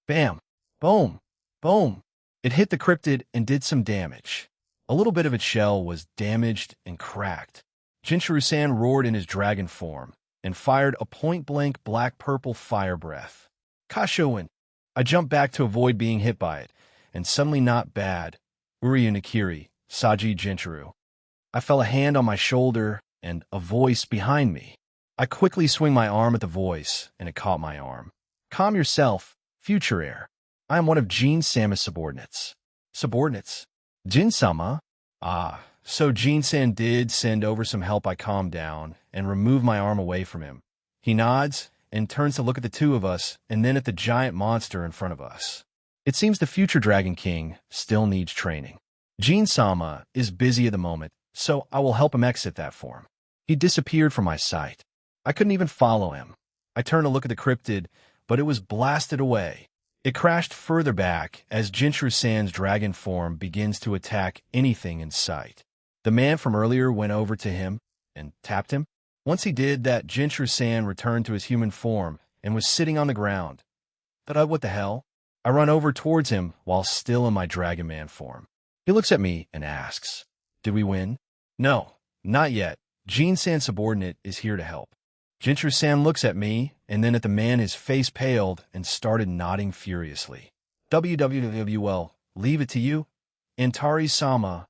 Bam. Boom. Boom. It hit the cryptid and did some damage. A little bit of its shell was damaged and cracked. Jinshuru-san roared in his dragon form and fired a point-blank black-purple fire breath. Kashoin. I jumped back to avoid being hit by it, and suddenly not bad. Uryu Nakiri, Saji Jinchuru. I felt a hand on my shoulder and a voice behind me. I quickly swing my arm at the voice, and it caught my arm. Calm yourself, Future Air. I am one of Jin-sama's subordinates. Subordinates? Jin-sama? Ah, so Jin-san did send over some help. I calmed down and removed my arm away from him. He nods and turns to look at the two of us and then at the giant monster in front of us. It seems the future Dragon King still needs training. Jin-sama is busy at the moment, so I will help him exit that form. He disappeared from my sight. I couldn't even follow him. I turned to look at the cryptid, but it was blasted away. It crashed further back as Jinshuru-san's dragon form begins to attack anything in sight. The man from earlier went over to him and tapped him. Once he did that, Jinshuru-san returned to his human form and was sitting on the ground. But what the hell? I run over towards him while still in my Dragon Man form. He looks at me and asks, Did we win? No, not yet. Jin-san subordinate is here to help. Jinchuru-san looks at me, and then at the man. His face paled and started nodding furiously. Well, leave it to you. Antari-sama.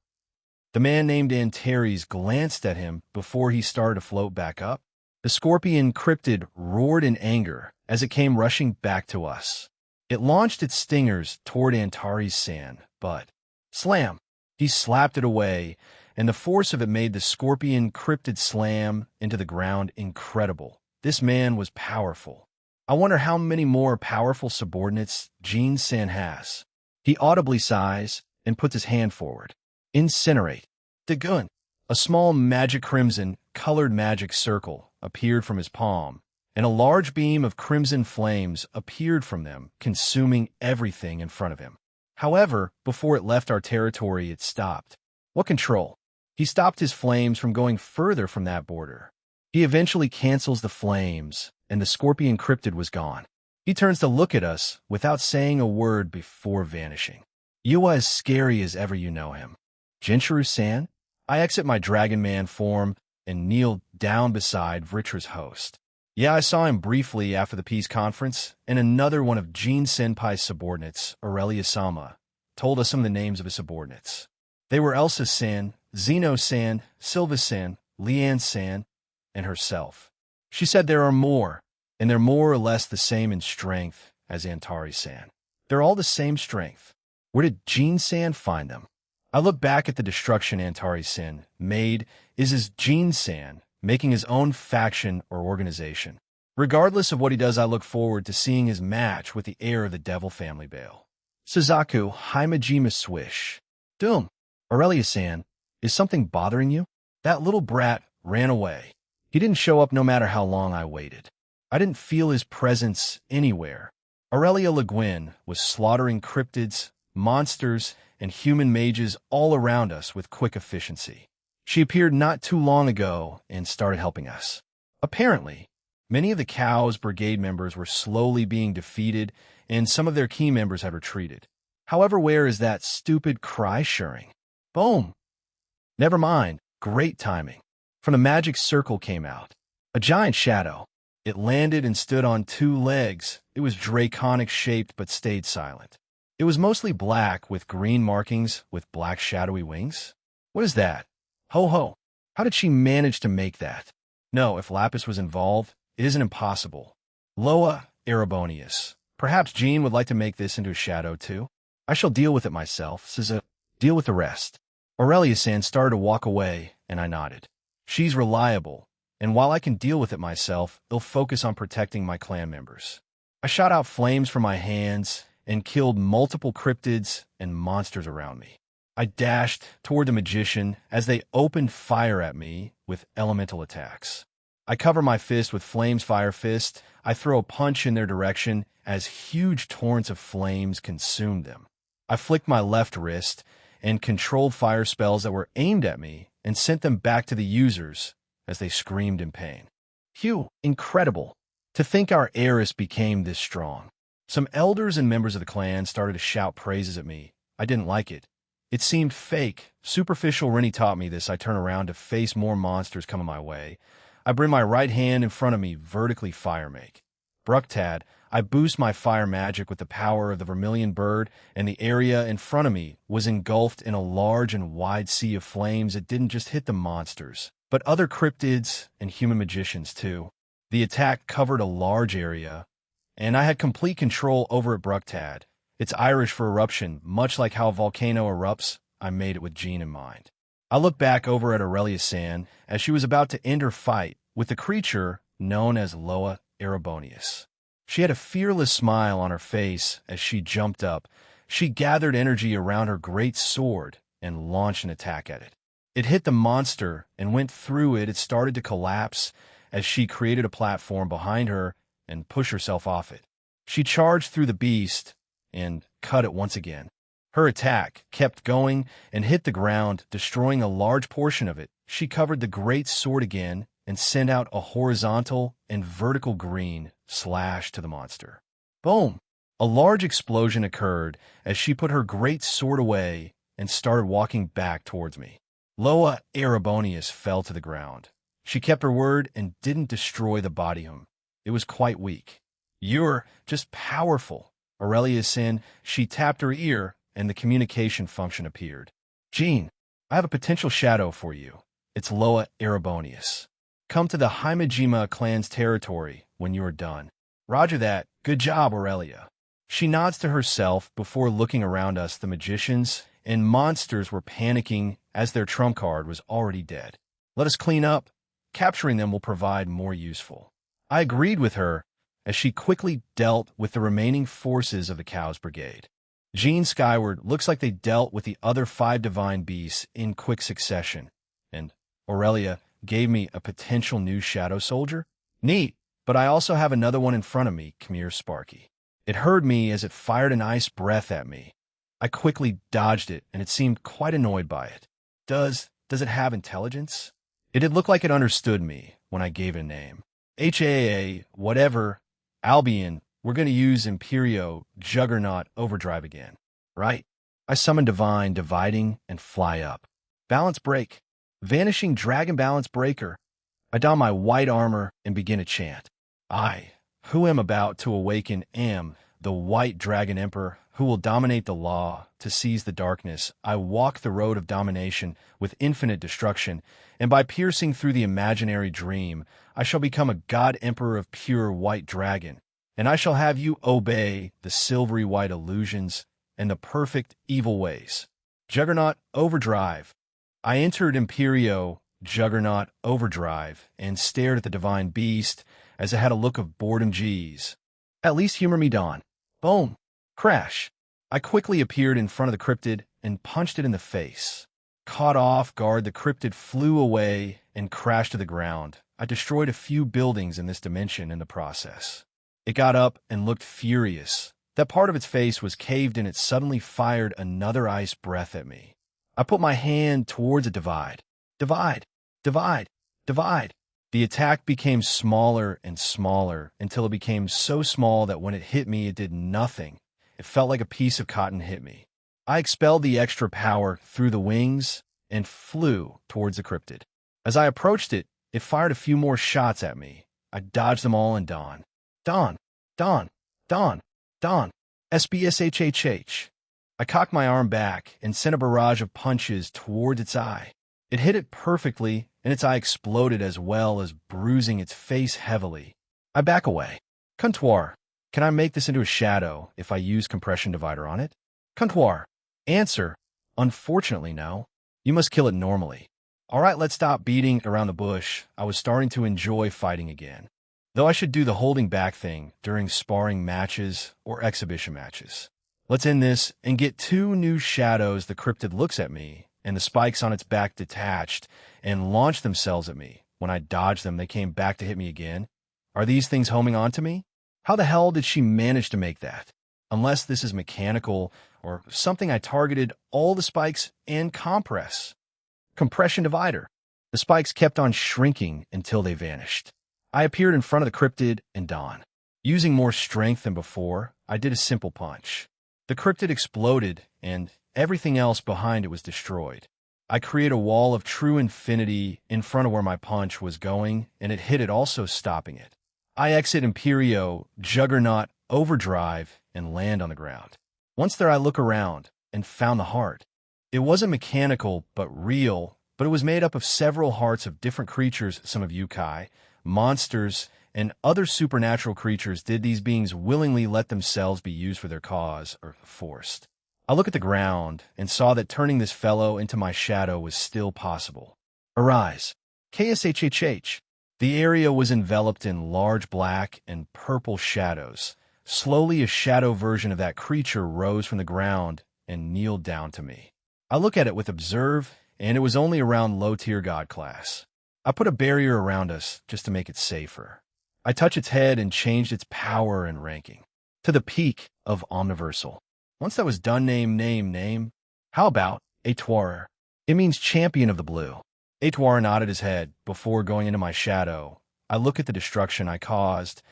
The man named Antares glanced at him before he started to float back up. The scorpion cryptid roared in anger as it came rushing back to us. It launched its stingers toward Antares-san, but slam! He slapped it away, and the force of it made the scorpion cryptid slam into the ground incredible. This man was powerful. I wonder how many more powerful subordinates Jin-san has. He audibly sighs and puts his hand forward. Incinerate. Dagun. A small magic crimson-colored magic circle appeared from his palm, and a large beam of crimson flames appeared from them, consuming everything in front of him. However, before it left our territory, it stopped. What control? He stopped his flames from going further from that border. He eventually cancels the flames, and the scorpion cryptid was gone. He turns to look at us without saying a word before vanishing. You are as scary as ever you know him. Jinchuru-san? I exit my Dragon Man form and kneel down beside Vritra's host. Yeah, I saw him briefly after the peace conference, and another one of Jin-senpai's subordinates, Aurelia-sama, told us some of the names of his subordinates. They were Elsa-san, Zeno-san, Silva-san, Leanne-san, and herself. She said there are more, and they're more or less the same in strength as Antari-san. They're all the same strength. Where did Jin-san find them? I look back at the destruction Antari-san made. Is Jin-san making his own faction or organization? Regardless of what he does, I look forward to seeing his match with the heir of the Devil Family Bale. Suzaku Himejima Swish. Doom. Aurelia-san, is something bothering you? That little brat ran away. He didn't show up no matter how long I waited. I didn't feel his presence anywhere. Aurelia Le Guin was slaughtering cryptids, monsters, and human mages all around us with quick efficiency. She appeared not too long ago and started helping us. Apparently, many of the Cow's brigade members were slowly being defeated, and some of their key members had retreated. However, where is that stupid cry-shuring? Boom! Never mind. Great timing. From the magic circle came out a giant shadow. It landed and stood on two legs. It was draconic-shaped but stayed silent. It was mostly black with green markings with black shadowy wings. What is that? Ho ho. How did she manage to make that? No, if Lapis was involved, it isn't impossible. Loa Erebonius. Perhaps Jean would like to make this into a shadow too. I shall deal with it myself. Deal with the rest. Aurelia-san started to walk away, and I nodded. She's reliable, and while I can deal with it myself, I'll focus on protecting my clan members. I shot out flames from my hands and killed multiple cryptids and monsters around me. I dashed toward the magician as they opened fire at me with elemental attacks. I cover my fist with Flame's Fire Fist. I throw a punch in their direction as huge torrents of flames consumed them. I flicked my left wrist and controlled fire spells that were aimed at me and sent them back to the users as they screamed in pain. Phew, incredible. To think our heiress became this strong. Some elders and members of the clan started to shout praises at me. I didn't like it. It seemed fake. Superficial. Rennie taught me this. I turn around to face more monsters coming my way. I bring my right hand in front of me, vertically fire make. Bruktad, I boost my fire magic with the power of the vermilion bird, and the area in front of me was engulfed in a large and wide sea of flames. It didn't just hit the monsters, but other cryptids and human magicians too. The attack covered a large area, and I had complete control over it. Bruktad. It's Irish for eruption, much like how a volcano erupts. I made it with Jean in mind. I looked back over at Aurelia-san as she was about to end her fight with the creature known as Loa Erebonius. She had a fearless smile on her face as she jumped up. She gathered energy around her great sword and launched an attack at it. It hit the monster and went through it. It started to collapse as she created a platform behind her and pushed herself off it. She charged through the beast and cut it once again. Her attack kept going and hit the ground, destroying a large portion of it. She covered the great sword again and sent out a horizontal and vertical green slash to the monster. Boom! A large explosion occurred as she put her great sword away and started walking back towards me. Loa Erebonius fell to the ground. She kept her word and didn't destroy the bodium. It was quite weak. You're just powerful, Aurelia said. She tapped her ear, and the communication function appeared. Jean, I have a potential shadow for you. It's Loa Erebonius. Come to the Himejima clan's territory when you are done. Roger that. Good job, Aurelia. She nods to herself before looking around us. The magicians and monsters were panicking as their trump card was already dead. Let us clean up. Capturing them will provide more useful. I agreed with her as she quickly dealt with the remaining forces of the Cows Brigade. Jean skyward looks like they dealt with the other 5 divine beasts in quick succession, and Aurelia gave me a potential new shadow soldier. Neat, but I also have another one in front of me, Khmer Sparky. It heard me as it fired an ice breath at me. I quickly dodged it, and it seemed quite annoyed by it. Does it have intelligence? It had looked like it understood me when I gave it a name. HAA, whatever, Albion, we're going to use Imperio Juggernaut Overdrive again, right? I summon Divine, Dividing, and fly up. Balance Break. Vanishing Dragon Balance Breaker. I don my white armor and begin a chant. I, who am about to awaken, am the White Dragon Emperor who will dominate the law to seize the darkness. I walk the road of domination with infinite destruction, and by piercing through the imaginary dream, I shall become a God Emperor of pure white dragon, and I shall have you obey the silvery white illusions and the perfect evil ways. Juggernaut Overdrive. I entered Imperio Juggernaut Overdrive and stared at the divine beast as it had a look of boredom. Geez. At least humor me, Dawn. Boom. Crash. I quickly appeared in front of the cryptid and punched it in the face. Caught off guard, the cryptid flew away and crashed to the ground. I destroyed a few buildings in this dimension in the process. It got up and looked furious. That part of its face was caved and it suddenly fired another ice breath at me. I put my hand towards a divide. Divide. Divide. Divide. The attack became smaller and smaller until it became so small that when it hit me, it did nothing. It felt like a piece of cotton hit me. I expelled the extra power through the wings and flew towards the cryptid. As I approached it, it fired a few more shots at me. I dodged them all and Dawn. Dawn. Dawn. Dawn. Dawn. SBSHHH. I cocked my arm back and sent a barrage of punches towards its eye. It hit it perfectly, and its eye exploded as well as bruising its face heavily. I back away. Comptoir. Can I make this into a shadow if I use Compression Divider on it? Comptoir. Answer. Unfortunately, no. You must kill it normally. All right, let's stop beating around the bush. I was starting to enjoy fighting again. Though I should do the holding back thing during sparring matches or exhibition matches. Let's end this and get 2 new shadows. The cryptid looks at me, and the spikes on its back detached and launched themselves at me. When I dodged them, they came back to hit me again. Are these things homing on to me? How the hell did she manage to make that? Unless this is mechanical or something, I targeted all the spikes and compress. Compression Divider. The spikes kept on shrinking until they vanished. I appeared in front of the cryptid and Dawn. Using more strength than before, I did a simple punch. The cryptid exploded, and everything else behind it was destroyed. I create a wall of true infinity in front of where my punch was going, and it hit it, also stopping it. I exit Imperio Juggernaut Overdrive and land on the ground. Once there, I look around and found the heart. It wasn't mechanical, but real, but it was made up of several hearts of different creatures, some of yokai, monsters, and other supernatural creatures. Did these beings willingly let themselves be used for their cause, or forced? I look at the ground and saw that turning this fellow into my shadow was still possible. Arise. KSHHH. The area was enveloped in large black and purple shadows. Slowly, a shadow version of that creature rose from the ground and kneeled down to me. I look at it with Observe, and it was only around low-tier God class. I put a barrier around us just to make it safer. I touch its head and changed its power and ranking to the peak of Omniversal. Once that was done, name. How about Etoirer? It means champion of the blue. Etoirer nodded his head before going into my shadow. I look at the destruction I caused.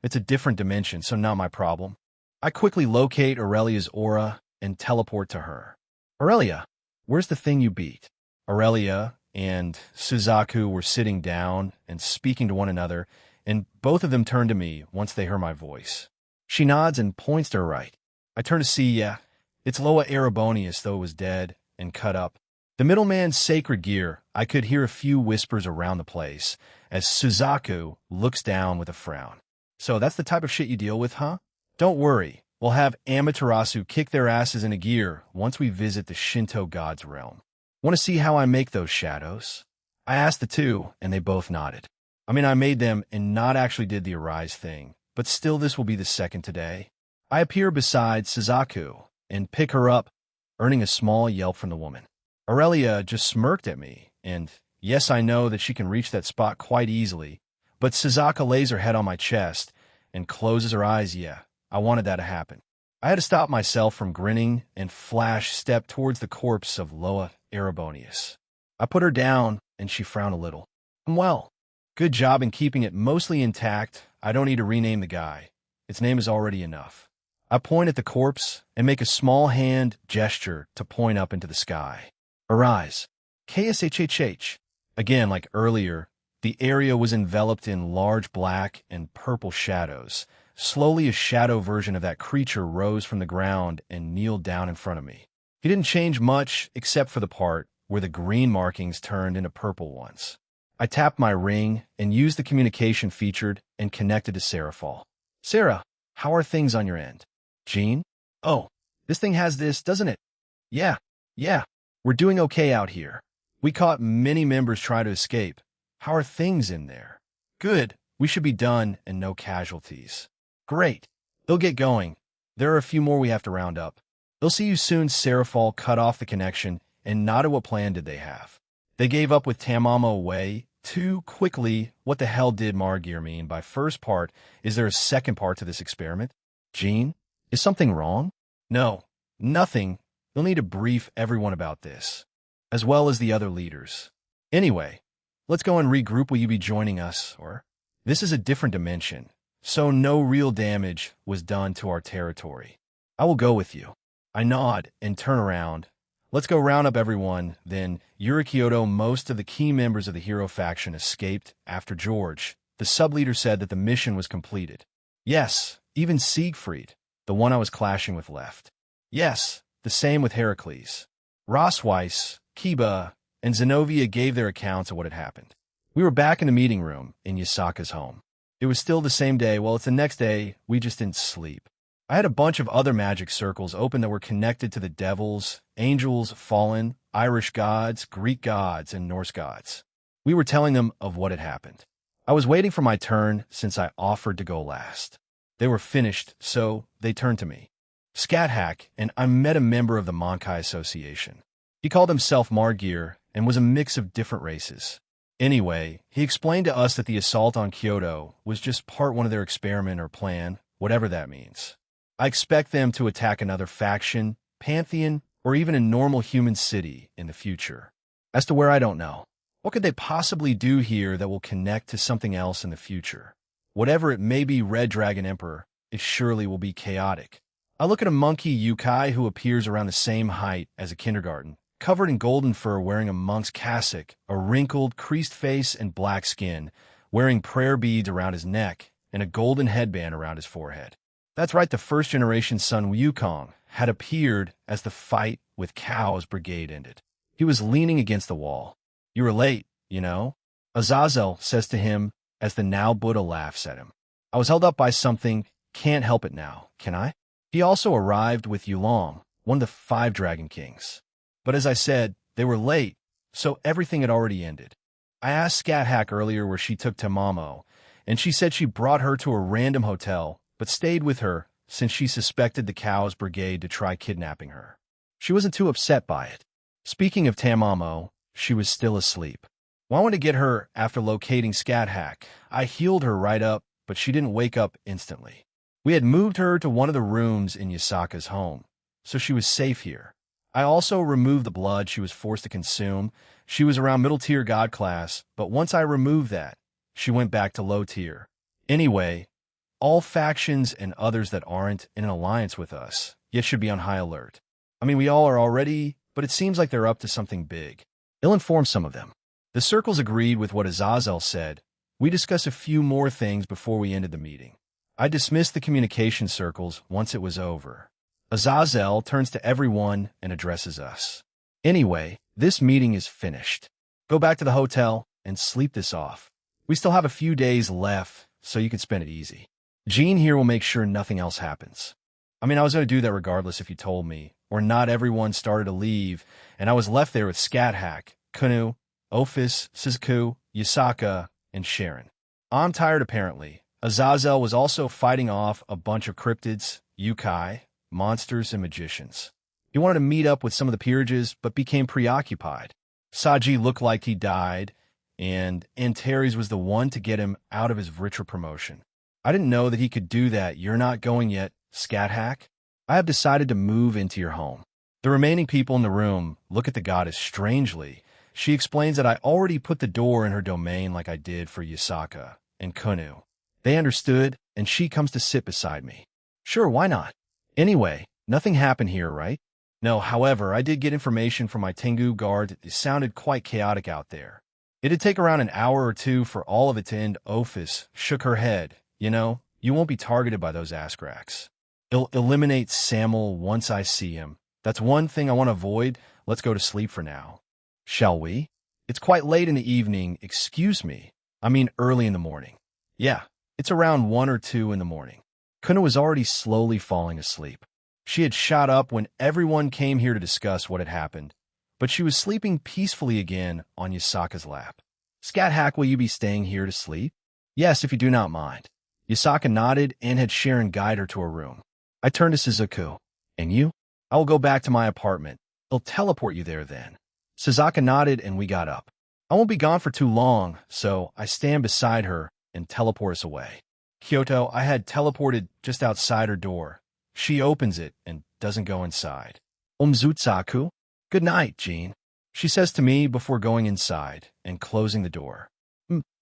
It's a different dimension, so not my problem. I quickly locate Aurelia's aura and teleport to her. Aurelia, where's the thing you beat? Aurelia and Suzaku were sitting down and speaking to one another, and both of them turned to me once they heard my voice. She nods and points to her right. I turn to see, yeah, it's Loa Erebonius, though it was dead and cut up. The middleman's sacred gear. I could hear a few whispers around the place as Suzaku looks down with a frown. So that's the type of shit you deal with, huh? Don't worry, we'll have Amaterasu kick their asses into gear once we visit the Shinto god's realm. Want to see how I make those shadows? I asked the two, and they both nodded. I mean, I made them and not actually did the arise thing, but still this will be the second today. I appear beside Suzaku and pick her up, earning a small yelp from the woman. Aurelia just smirked at me, and yes, I know that she can reach that spot quite easily, but Suzaku lays her head on my chest and closes her eyes. Yeah, I wanted that to happen. I had to stop myself from grinning and flash step towards the corpse of Loa Erebonius. I put her down, and she frowned a little. Well, good job in keeping it mostly intact. I don't need to rename the guy. Its name is already enough. I point at the corpse and make a small hand gesture to point up into the sky. Arise. KSHHH. Again, like earlier, the area was enveloped in large black and purple shadows. Slowly, a shadow version of that creature rose from the ground and kneeled down in front of me. He didn't change much except for the part where the green markings turned into purple ones. I tapped my ring and used the communication featured and connected to Seraphal. Sarah, how are things on your end? Jean? Oh, this thing has this, doesn't it? Yeah. We're doing okay out here. We caught many members try to escape. How are things in there? Good. We should be done and no casualties. Great. They'll get going. There are a few more we have to round up. They'll see you soon. Seraphal cut off the connection and nodded. What plan did they have? They gave up with Tamamo away too quickly. What the hell did Margir mean by first part? Is there a second part to this experiment? Jean? Is something wrong? No, nothing. You'll need to brief everyone about this, as well as the other leaders. Anyway, let's go and regroup. Will you be joining us? Or this is a different dimension, so no real damage was done to our territory. I will go with you. I nod and turn around. Let's go round up everyone. Then Yurikyoto, most of the key members of the hero faction escaped after George, the sub-leader, said that the mission was completed. Yes, even Siegfried, the one I was clashing with, left. Yes, the same with Heracles. Rosweiss, Kiba, and Zenobia gave their accounts of what had happened. We were back in the meeting room in Yasaka's home. It was still the same day. Well, it's the next day. We just didn't sleep. I had a bunch of other magic circles open that were connected to the devils, angels, fallen, Irish gods, Greek gods, and Norse gods. We were telling them of what had happened. I was waiting for my turn since I offered to go last. They were finished, so they turned to me. Scat-Hack, and I met a member of the Monkai Association. He called himself Margir and was a mix of different races. Anyway, he explained to us that the assault on Kyoto was just part one of their experiment or plan, whatever that means. I expect them to attack another faction, pantheon, or even a normal human city in the future. As to where, I don't know. What could they possibly do here that will connect to something else in the future? Whatever it may be, Red Dragon Emperor, it surely will be chaotic. I look at a monkey Yukai who appears around the same height as a kindergarten, covered in golden fur, wearing a monk's cassock, a wrinkled, creased face and black skin, wearing prayer beads around his neck and a golden headband around his forehead. That's right, the first-generation Sun Wukong had appeared as the fight with Cao's brigade ended. He was leaning against the wall. You were late, you know? Azazel says to him as the now Buddha laughs at him. I was held up by something, can't help it now, can I? He also arrived with Yulong, one of the 5 Dragon Kings. But as I said, they were late, so everything had already ended. I asked Scat-Hack earlier where she took Tamamo, and she said she brought her to a random hotel, but stayed with her since she suspected the Cao's brigade to try kidnapping her. She wasn't too upset by it. Speaking of Tamamo, she was still asleep. Well, I wanted to get her after locating Scat-Hack. I healed her right up, but she didn't wake up instantly. We had moved her to one of the rooms in Yasaka's home, so she was safe here. I also removed the blood she was forced to consume. She was around middle-tier god class, but once I removed that, she went back to low-tier. Anyway, all factions and others that aren't in an alliance with us yet should be on high alert. I mean, we all are already, but it seems like they're up to something big. Ill-informed some of them. The circles agreed with what Azazel said. We discussed a few more things before we ended the meeting. I dismissed the communication circles once it was over. Azazel turns to everyone and addresses us. Anyway, this meeting is finished. Go back to the hotel and sleep this off. We still have a few days left, so you can spend it easy. Jean here will make sure nothing else happens. I mean, I was going to do that regardless if you told me, or not everyone started to leave, and I was left there with Scat Hack, Kunu, Ophis, Suzuku, Yasaka, and Sharon. I'm tired apparently. Azazel was also fighting off a bunch of cryptids, yokai, monsters, and magicians. He wanted to meet up with some of the peerages, but became preoccupied. Saji looked like he died, and Antares was the one to get him out of his richer promotion. I didn't know that he could do that. You're not going yet, Scat Hack. I have decided to move into your home. The remaining people in the room look at the goddess strangely. She explains that I already put the door in her domain like I did for Yasaka and Kunu. They understood, and she comes to sit beside me. Sure, why not? Anyway, nothing happened here, right? No, however, I did get information from my Tengu guard that it sounded quite chaotic out there. It'd take around an hour or two for all of it to end. Ophis shook her head. You know, you won't be targeted by those Askraks. It'll eliminate Samuel once I see him. That's one thing I want to avoid. Let's go to sleep for now. Shall we? It's quite late in the evening. Excuse me. I mean early in the morning. Yeah, it's around 1 or 2 in the morning. Kuna was already slowly falling asleep. She had shot up when everyone came here to discuss what had happened, but she was sleeping peacefully again on Yasaka's lap. Scat Hack, will you be staying here to sleep? Yes, if you do not mind. Yasaka nodded and had Sharon guide her to her room. I turned to Suzuku. And you? I will go back to my apartment. I'll teleport you there then. Suzuka nodded and we got up. I won't be gone for too long, so I stand beside her and teleport us away. Kyoto, I had teleported just outside her door. She opens it and doesn't go inside. Omzutsaku? Good night, Jean. She says to me before going inside and closing the door.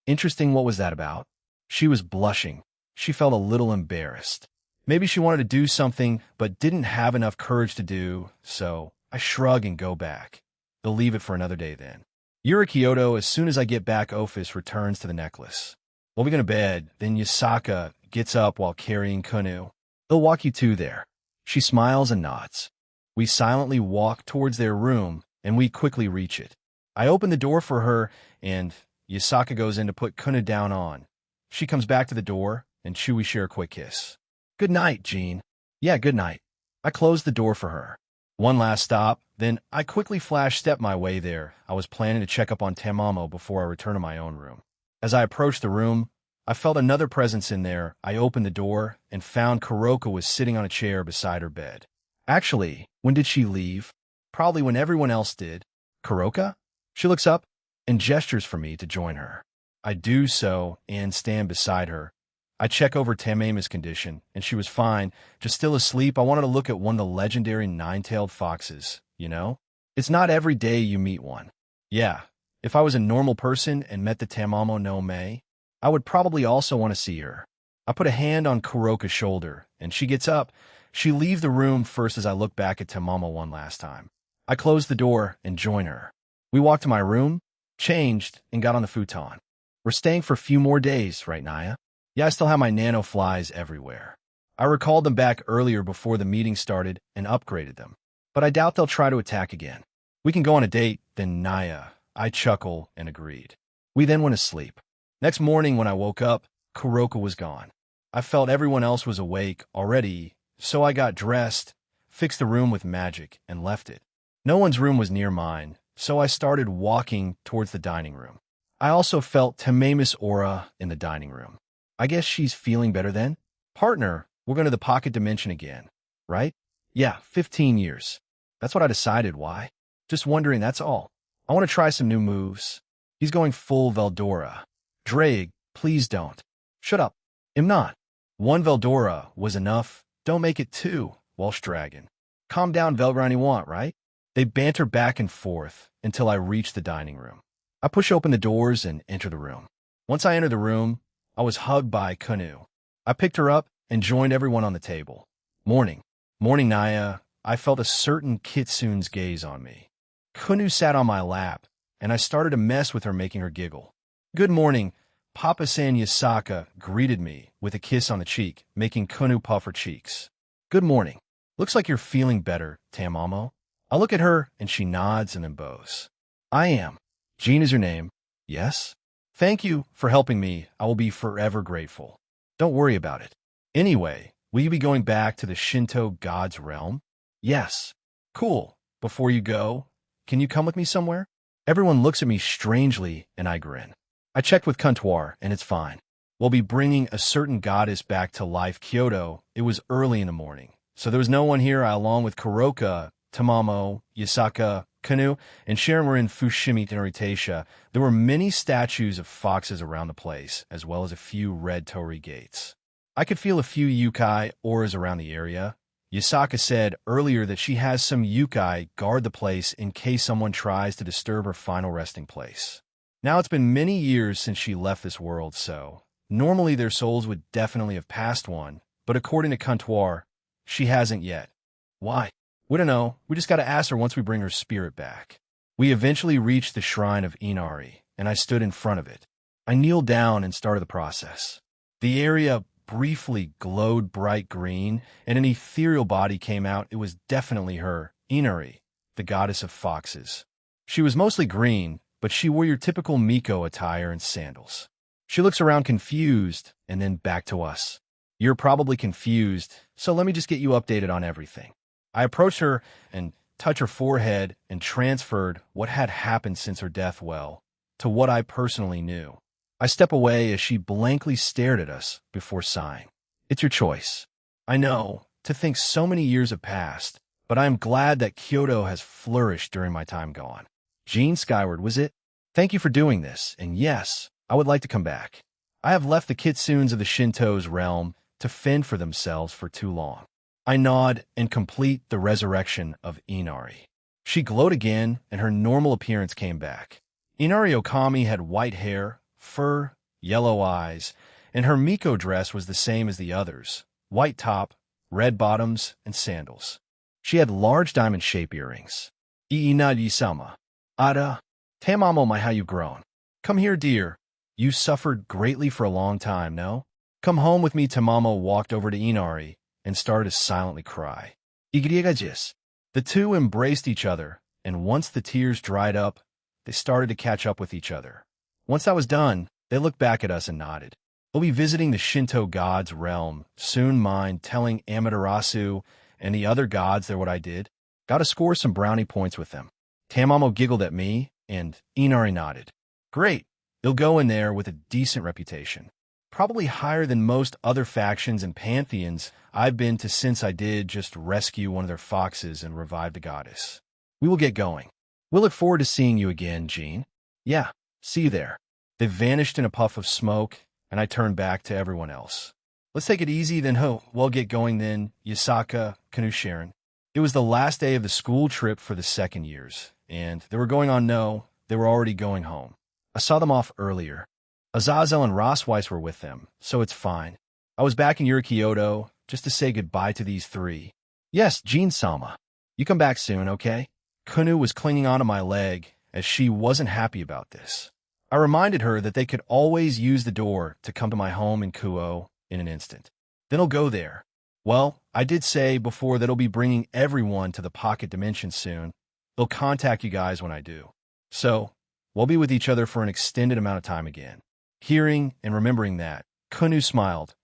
Interesting, what was that about? She was blushing. She felt a little embarrassed. Maybe she wanted to do something, but didn't have enough courage to do, so I shrug and go back. They'll leave it for another day then. Yuri Kyoto, as soon as I get back, Ophis returns to the necklace. We'll be going to bed, then Yasaka gets up while carrying Kunu. They'll walk you to there. She smiles and nods. We silently walk towards their room, and we quickly reach it. I open the door for her, and Yasaka goes in to put Kunu down on. She comes back to the door, and we share a quick kiss. Good night, Jean. Yeah, good night. I close the door for her. One last stop, then I quickly step my way there. I was planning to check up on Tamamo before I return to my own room. As I approached the room, I felt another presence in there. I opened the door and found Kuroka was sitting on a chair beside her bed. Actually, when did she leave? Probably when everyone else did. Kuroka? She looks up and gestures for me to join her. I do so and stand beside her. I check over Tamama's condition, and she was fine, just still asleep. I wanted to look at one of the legendary nine-tailed foxes, you know? It's not every day you meet one. Yeah, if I was a normal person and met the Tamamo no Mei, I would probably also want to see her. I put a hand on Kuroka's shoulder, and she gets up. She leaves the room first as I look back at Tamamo one last time. I close the door and join her. We walked to my room, changed, and got on the futon. We're staying for a few more days, right, Naya? Yeah, I still have my nano flies everywhere. I recalled them back earlier before the meeting started and upgraded them. But I doubt they'll try to attack again. We can go on a date, then Naya. I chuckle and agreed. We then went to sleep. Next morning when I woke up, Kuroka was gone. I felt everyone else was awake already, so I got dressed, fixed the room with magic, and left it. No one's room was near mine, so I started walking towards the dining room. I also felt Tamama's aura in the dining room. I guess she's feeling better then? Partner, we're going to the pocket dimension again, right? Yeah, 15 years. That's what I decided. Why? Just wondering, that's all. I want to try some new moves. He's going full Veldora. Drake, please don't. Shut up. I'm not. 1 Veldora was enough. Don't make it 2, Walsh Dragon. Calm down, Velgrani want, right? They banter back and forth until I reach the dining room. I push open the doors and enter the room. Once I enter the room, I was hugged by Kunu. I picked her up and joined everyone on the table. Morning. Morning, Naya. I felt a certain kitsune's gaze on me. Kunu sat on my lap, and I started to mess with her, making her giggle. "Good morning," Papa-san Yasaka greeted me with a kiss on the cheek, making Kunu puff her cheeks. "Good morning. Looks like you're feeling better, Tamamo." I look at her, and she nods and then bows. "I am. Jean is your name, yes? Thank you for helping me. I will be forever grateful. Don't worry about it. Anyway, will you be going back to the Shinto god's realm?" "Yes." "Cool. Before you go, can you come with me somewhere?" Everyone looks at me strangely, and I grin. I checked with Comptoir, and it's fine. We'll be bringing a certain goddess back to life. Kyoto. It was early in the morning, so there was no one here. I, along with Kuroka, Tamamo, Yasaka, Kanu, and Sharon, were in Fushimi Tenoritasha. There were many statues of foxes around the place, as well as a few red torii gates. I could feel a few yukai auras around the area. Yasaka said earlier that she has some yukai guard the place in case someone tries to disturb her final resting place. Now it's been many years since she left this world, so normally their souls would definitely have passed one, but according to Comptoir, she hasn't yet. Why? We don't know. We just got to ask her once we bring her spirit back. We eventually reached the shrine of Inari, and I stood in front of it. I kneeled down and started the process. The area briefly glowed bright green, and an ethereal body came out. It was definitely her, Inari, the goddess of foxes. She was mostly green, but she wore your typical Miko attire and sandals. She looks around confused, and then back to us. "You're probably confused, so let me just get you updated on everything." I approached her and touched her forehead and transferred what had happened since her death to what I personally knew. I step away as she blankly stared at us before sighing. "It's your choice. I know, to think so many years have passed, but I am glad that Kyoto has flourished during my time gone." "Jean Skyward, was it? Thank you for doing this, and yes, I would like to come back. I have left the kitsunes of the Shinto's realm to fend for themselves for too long." I nod and complete the resurrection of Inari. She glowed again, and her normal appearance came back. Inari Okami had white hair, fur, yellow eyes, and her Miko dress was the same as the others: white top, red bottoms, and sandals. She had large diamond-shaped earrings. "Iinadi-sama. Ada, Tamamo, my, how you grown. Come here, dear. You suffered greatly for a long time, no? Come home with me." Tamamo walked over to Inari and started to silently cry. "Igriegajis." The two embraced each other, and once the tears dried up, they started to catch up with each other. Once that was done, they looked back at us and nodded. "We'll be visiting the Shinto god's realm soon. Mind telling Amaterasu and the other gods there what I did? Gotta score some brownie points with them." Tamamo giggled at me, and Inari nodded. "Great. You'll go in there with a decent reputation. Probably higher than most other factions and pantheons I've been to since I did just rescue one of their foxes and revive the goddess. We will get going. We'll look forward to seeing you again, Jean." "Yeah, see you there." They vanished in a puff of smoke, and I turned back to everyone else. "Let's take it easy then, we'll get going then, Yasaka, Kanu, Sharon." It was the last day of the school trip for the second years, and they were going on. No, they were already going home. I saw them off earlier. Azazel and Rossweiss were with them, so it's fine. I was back in Kyoto just to say goodbye to these three. "Yes, Jean-sama. You come back soon, okay?" Kunu was clinging onto my leg, as she wasn't happy about this. I reminded her that they could always use the door to come to my home in Kuo in an instant. "Then I'll go there." "Well, I did say before that I'll be bringing everyone to the pocket dimension soon. They'll contact you guys when I do. So, we'll be with each other for an extended amount of time again." Hearing and remembering that, Kunu smiled.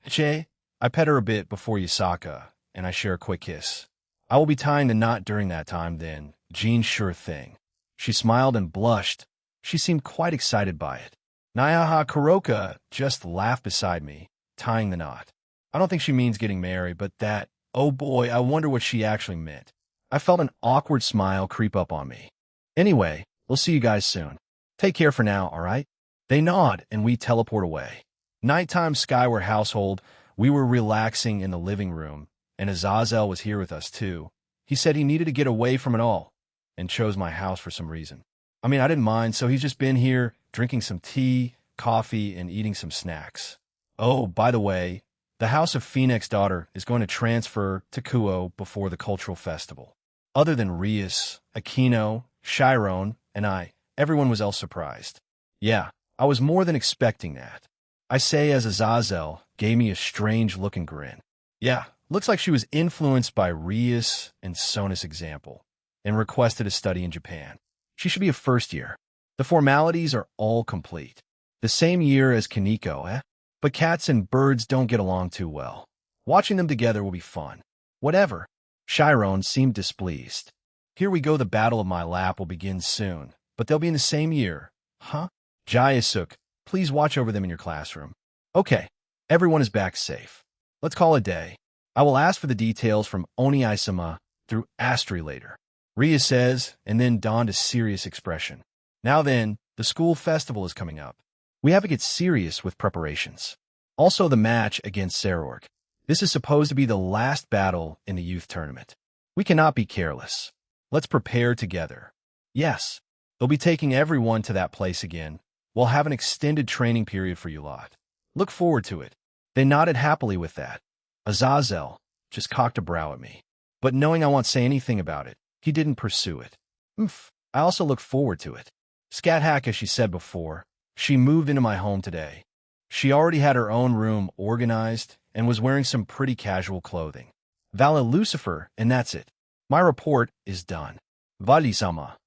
"Che," I pet her a bit before Yasaka, and I share a quick kiss. "I will be tying the knot during that time then, Jean, sure thing." She smiled and blushed. She seemed quite excited by it. Nyaha Kuroka just laughed beside me, tying the knot. I don't think she means getting married, but that, oh boy, I wonder what she actually meant. I felt an awkward smile creep up on me. "Anyway, we'll see you guys soon. Take care for now, all right?" They nod, and we teleport away. Nighttime Skyward household, we were relaxing in the living room, and Azazel was here with us too. He said he needed to get away from it all, and chose my house for some reason. I mean, I didn't mind, so he's just been here, drinking some tea, coffee, and eating some snacks. Oh, by the way, the House of Phoenix daughter is going to transfer to Kuo before the cultural festival. Other than Rias, Aquino, Chiron, and I, everyone was else surprised. Yeah, I was more than expecting that. I say as Azazel gave me a strange-looking grin. Yeah, looks like she was influenced by Rias and Sona's example and requested a study in Japan. She should be a first year. The formalities are all complete. The same year as Kaneko, eh? But cats and birds don't get along too well. Watching them together will be fun. Whatever. Chiron seemed displeased. Here we go, the battle of my lap will begin soon, but they'll be in the same year. Huh? Jayasuk, please watch over them in your classroom. Okay, everyone is back safe. Let's call it a day. I will ask for the details from Oni-sama through Astri later. Ria says, and then donned a serious expression. Now then, the school festival is coming up. We have to get serious with preparations. Also the match against Sarorg. This is supposed to be the last battle in the youth tournament. We cannot be careless. Let's prepare together. Yes, they'll be taking everyone to that place again. We'll have an extended training period for you lot. Look forward to it. They nodded happily with that. Azazel just cocked a brow at me. But knowing I won't say anything about it, he didn't pursue it. I also look forward to it. Scat Hack, as she said before, she moved into my home today. She already had her own room organized and was wearing some pretty casual clothing. Vala Lucifer, and that's it. My report is done. Vali-sama.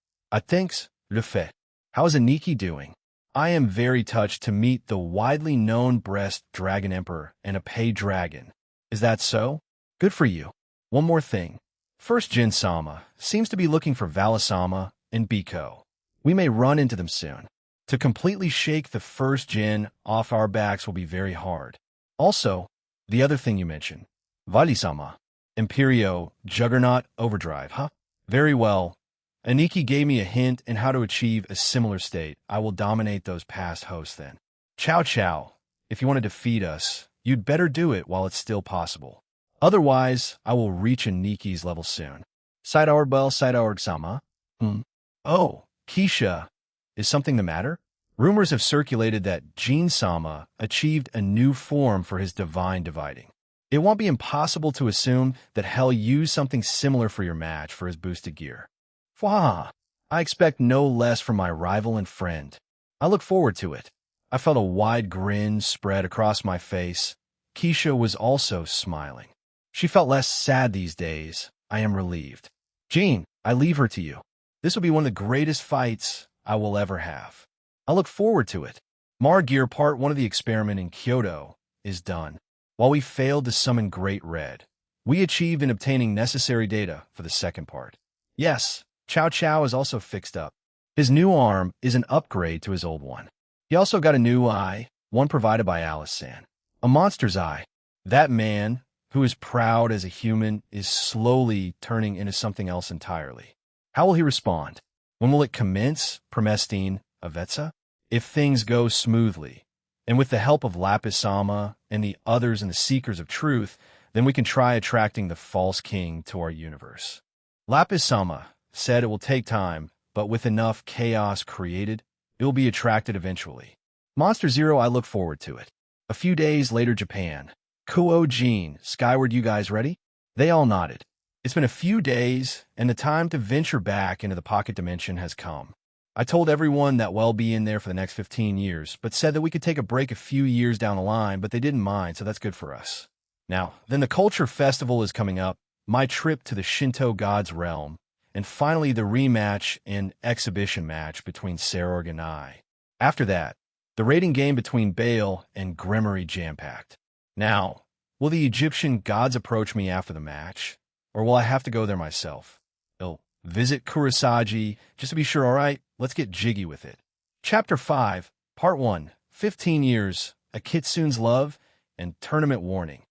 Thanks, le fait. How is Aniki doing? I am very touched to meet the widely known breast dragon emperor and a pay dragon. Is that so? Good for you. One more thing. First Jin-sama seems to be looking for Vala-sama and Biko. We may run into them soon. To completely shake the first Jin off our backs will be very hard. Also, the other thing you mentioned, Vali-sama, Imperio, Juggernaut, Overdrive, huh? Very well. Aniki gave me a hint in how to achieve a similar state. I will dominate those past hosts then. Chow Chow, if you want to defeat us, you'd better do it while it's still possible. Otherwise, I will reach Aniki's level soon. Side-sama? Oh, Keisha. Is something the matter? Rumors have circulated that Jin-sama achieved a new form for his divine dividing. It won't be impossible to assume that Hell used something similar for your match for his boosted gear. Fwah! I expect no less from my rival and friend. I look forward to it. I felt a wide grin spread across my face. Keisha was also smiling. She felt less sad these days. I am relieved. Jean, I leave her to you. This will be one of the greatest fights I will ever have. I look forward to it. Mar Gear Part 1 of the experiment in Kyoto is done. While we failed to summon Great Red, we achieved in obtaining necessary data for the second part. Yes, Chow Chow is also fixed up. His new arm is an upgrade to his old one. He also got a new eye, one provided by Alice-san. A monster's eye. That man, who is proud as a human, is slowly turning into something else entirely. How will he respond? When will it commence, Promestine, Avetsa? If things go smoothly, and with the help of Lapis-sama and the others and the Seekers of Truth, then we can try attracting the false king to our universe. Lapis-sama said it will take time, but with enough chaos created, it will be attracted eventually. Monster Zero, I look forward to it. A few days later, Japan. Kuo Jean, Skyward, you guys ready? They all nodded. It's been a few days, and the time to venture back into the pocket dimension has come. I told everyone that we'll be in there for the next 15 years, but said that we could take a break a few years down the line, but they didn't mind, so that's good for us. Now, then the Culture Festival is coming up, my trip to the Shinto God's realm, and finally the rematch and exhibition match between Sarorg and I. After that, the rating game between Bale and Gremory jam-packed. Now, will the Egyptian gods approach me after the match? Or will I have to go there myself? I'll visit Kurosagi, just to be sure. All right, let's get jiggy with it. Chapter 5, Part 1, 15 Years, A Kitsune's Love, and Tournament Warning.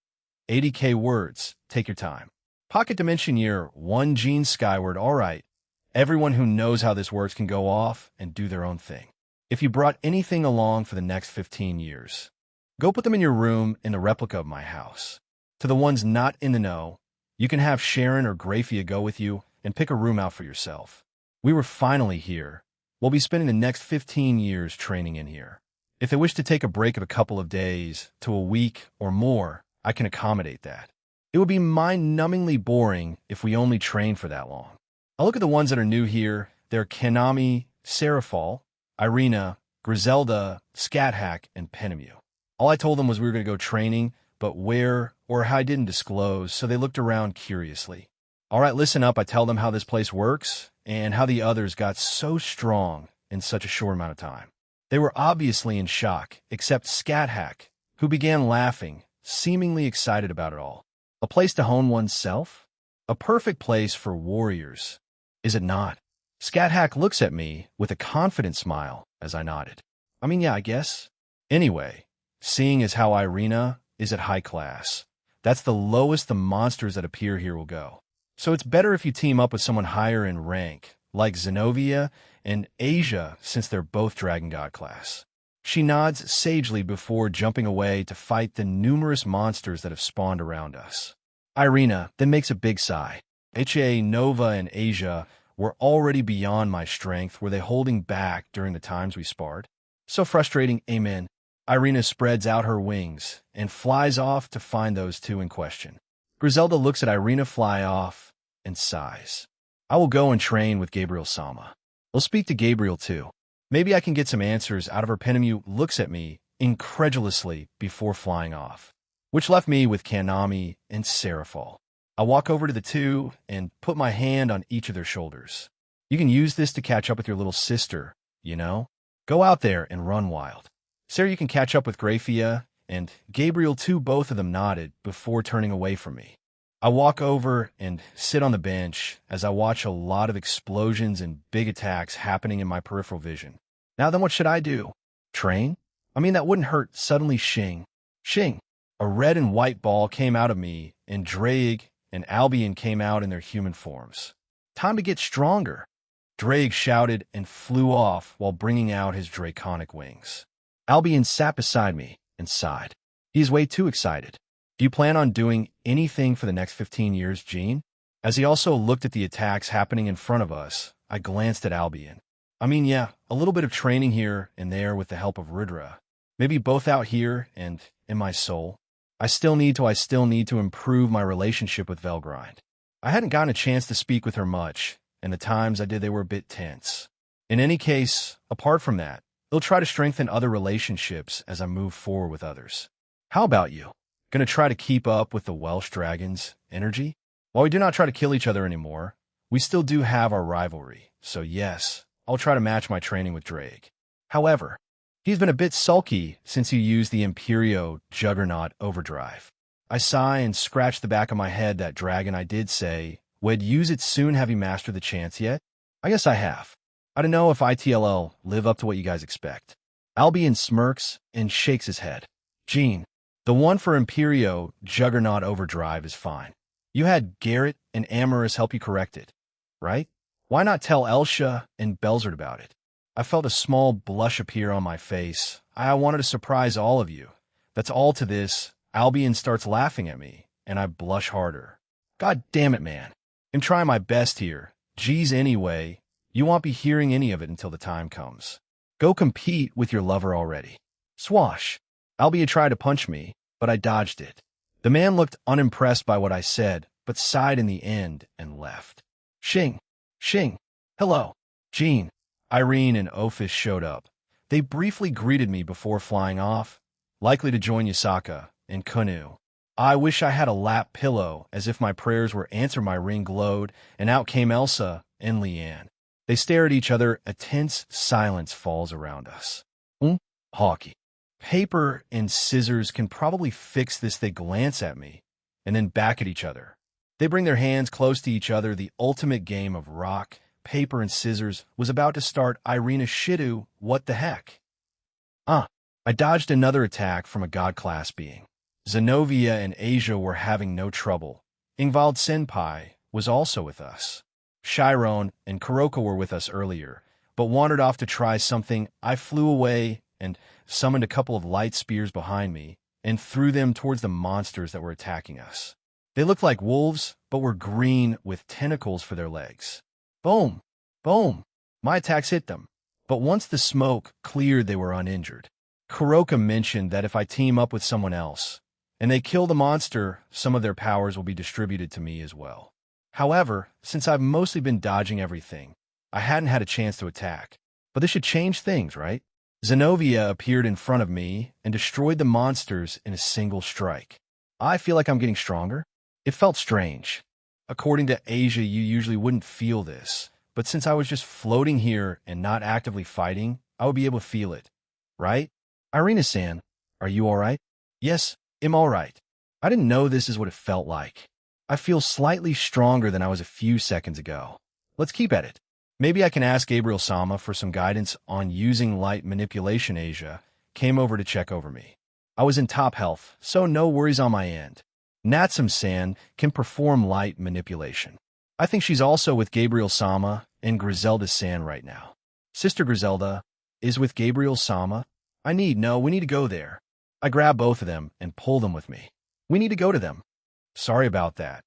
80k words, take your time. Pocket Dimension Year 1 Gene Skyward, all right. Everyone who knows how this works can go off and do their own thing. If you brought anything along for the next 15 years, go put them in your room in the replica of my house. To the ones not in the know, you can have Sharon or Graphia go with you and pick a room out for yourself. We were finally here. We'll be spending the next 15 years training in here. If they wish to take a break of a couple of days to a week or more, I can accommodate that. It would be mind-numbingly boring if we only trained for that long. I'll look at the ones that are new here. They're Kanami, Serafall, Irina, Griselda, Scathack, and Penemu. All I told them was we were going to go training, but where or how I didn't disclose, so they looked around curiously. All right, listen up. I tell them how this place works and how the others got so strong in such a short amount of time. They were obviously in shock, except Scathack, who began laughing, seemingly excited about it all. A place to hone oneself? A perfect place for warriors, is it not? Scathack looks at me with a confident smile as I nodded. I mean, yeah, I guess. Anyway, seeing as how Irina is at high class, that's the lowest the monsters that appear here will go. So it's better if you team up with someone higher in rank, like Zenobia and Asia, since they're both Dragon God class. She nods sagely before jumping away to fight the numerous monsters that have spawned around us. Irina then makes a big sigh. HA, Nova, and Asia were already beyond my strength. Were they holding back during the times we sparred? So frustrating, amen. Irina spreads out her wings and flies off to find those two in question. Griselda looks at Irina fly off and sighs. I will go and train with Gabriel Sama. I'll speak to Gabriel too. Maybe I can get some answers out of her. Penemu looks at me incredulously before flying off, which left me with Kanami and Serafall. I walk over to the two and put my hand on each of their shoulders. You can use this to catch up with your little sister, you know? Go out there and run wild. Sarah, you can catch up with Grafia, and Gabriel too. Both of them nodded before turning away from me. I walk over and sit on the bench as I watch a lot of explosions and big attacks happening in my peripheral vision. Now then, what should I do? Train? I mean, that wouldn't hurt. Suddenly, Shing. A red and white ball came out of me, and Drake and Albion came out in their human forms. Time to get stronger. Drake shouted and flew off while bringing out his draconic wings. Albion sat beside me and sighed. He's way too excited. Do you plan on doing anything for the next 15 years, Gene? As he also looked at the attacks happening in front of us, I glanced at Albion. I mean, yeah, a little bit of training here and there with the help of Rudra. Maybe both out here and in my soul. I still need to improve my relationship with Velgrind. I hadn't gotten a chance to speak with her much, and the times I did, they were a bit tense. In any case, apart from that, I'll try to strengthen other relationships as I move forward with others. How about you? Gonna try to keep up with the Welsh Dragons' energy? While we do not try to kill each other anymore, we still do have our rivalry, so yes, I'll try to match my training with Drake. However, he's been a bit sulky since he used the Imperio Juggernaut Overdrive. I sigh and scratch the back of my head. That dragon, I did say, would use it soon. Have you mastered the chance yet? I guess I have. I don't know if ITLL live up to what you guys expect. Albion smirks and shakes his head. Gene, the one for Imperio Juggernaut Overdrive is fine. You had Garrett and Amorous help you correct it, right? Why not tell Elsha and Belzard about it? I felt a small blush appear on my face. I wanted to surprise all of you. That's all to this. Albion starts laughing at me, and I blush harder. God damn it, man. I'm trying my best here. Geez, anyway, you won't be hearing any of it until the time comes. Go compete with your lover already. Swash. Albion tried to punch me, but I dodged it. The man looked unimpressed by what I said, but sighed in the end and left. Shing. Hello. Gene. Irene and Ophis showed up. They briefly greeted me before flying off, likely to join Yasaka and Kunu. I wish I had a lap pillow, as if my prayers were answered. My ring glowed, and out came Elsa and Leanne. They stare at each other. A tense silence falls around us. Hockey. Paper and scissors can probably fix this. They glance at me, and then back at each other. They bring their hands close to each other. The ultimate game of rock, paper, and scissors was about to start. Irina Shidu, what the heck? I dodged another attack from a god-class being. Zenobia and Asia were having no trouble. Ingvald Senpai was also with us. Chiron and Kuroko were with us earlier, but wandered off to try something. I flew away and summoned a couple of light spears behind me and threw them towards the monsters that were attacking us. They looked like wolves, but were green with tentacles for their legs. Boom! My attacks hit them, but once the smoke cleared, they were uninjured. Kuroko mentioned that if I team up with someone else, and they kill the monster, some of their powers will be distributed to me as well. However, since I've mostly been dodging everything, I hadn't had a chance to attack. But this should change things, right? Zenobia appeared in front of me and destroyed the monsters in a single strike. I feel like I'm getting stronger. It felt strange. According to Asia, you usually wouldn't feel this, but since I was just floating here and not actively fighting, I would be able to feel it. Right? Irina-san, are you alright? Yes, I'm alright. I didn't know this is what it felt like. I feel slightly stronger than I was a few seconds ago. Let's keep at it. Maybe I can ask Gabriel-sama for some guidance on using light manipulation. Asia came over to check over me. I was in top health, so no worries on my end. Natsum-san can perform light manipulation. I think she's also with Gabriel-sama and Griselda-san right now. Sister Griselda is with Gabriel-sama. We need to go there. I grab both of them and pull them with me. We need to go to them. Sorry about that.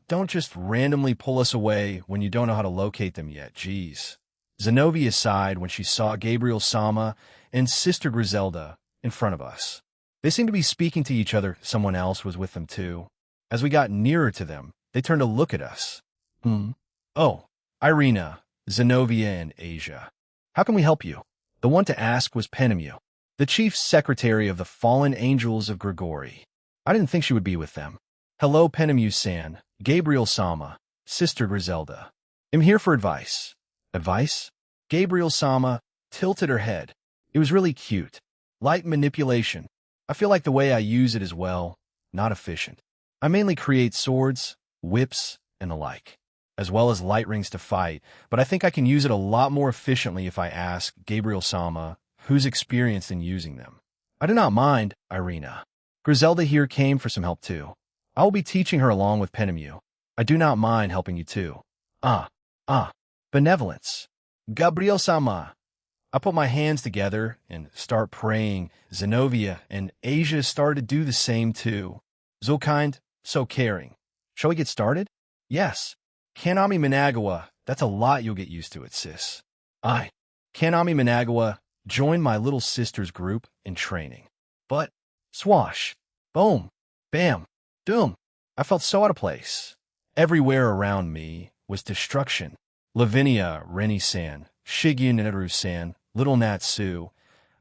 Don't just randomly pull us away when you don't know how to locate them yet, jeez. Zenobia sighed when she saw Gabriel-sama and Sister Griselda in front of us. They seemed to be speaking to each other. Someone else was with them too. As we got nearer to them, they turned to look at us. Oh, Irina, Zenobia, and Asia. How can we help you? The one to ask was Penemu, the chief secretary of the Fallen Angels of Grigori. I didn't think she would be with them. Hello, Penemu-san, Gabriel-sama, Sister Griselda. I'm here for advice. Advice? Gabriel-sama tilted her head. It was really cute. Light manipulation. I feel like the way I use it is, well, not efficient. I mainly create swords, whips, and the like, as well as light rings to fight, but I think I can use it a lot more efficiently if I ask Gabriel-sama, who's experienced in using them. I do not mind, Irina. Griselda here came for some help too. I will be teaching her along with Penemu. I do not mind helping you too. Benevolence. Gabriel-sama. I put my hands together and start praying. Zenobia and Asia started to do the same too. So kind, so caring. Shall we get started? Yes. Kanami Managawa, that's a lot. You'll get used to it, sis. Kanami Managawa joined my little sister's group in training. But, swash, boom, bam, doom. I felt so out of place. Everywhere around me was destruction. Lavinia, Reni-san, Shigyu Neru-san, Little Natsu,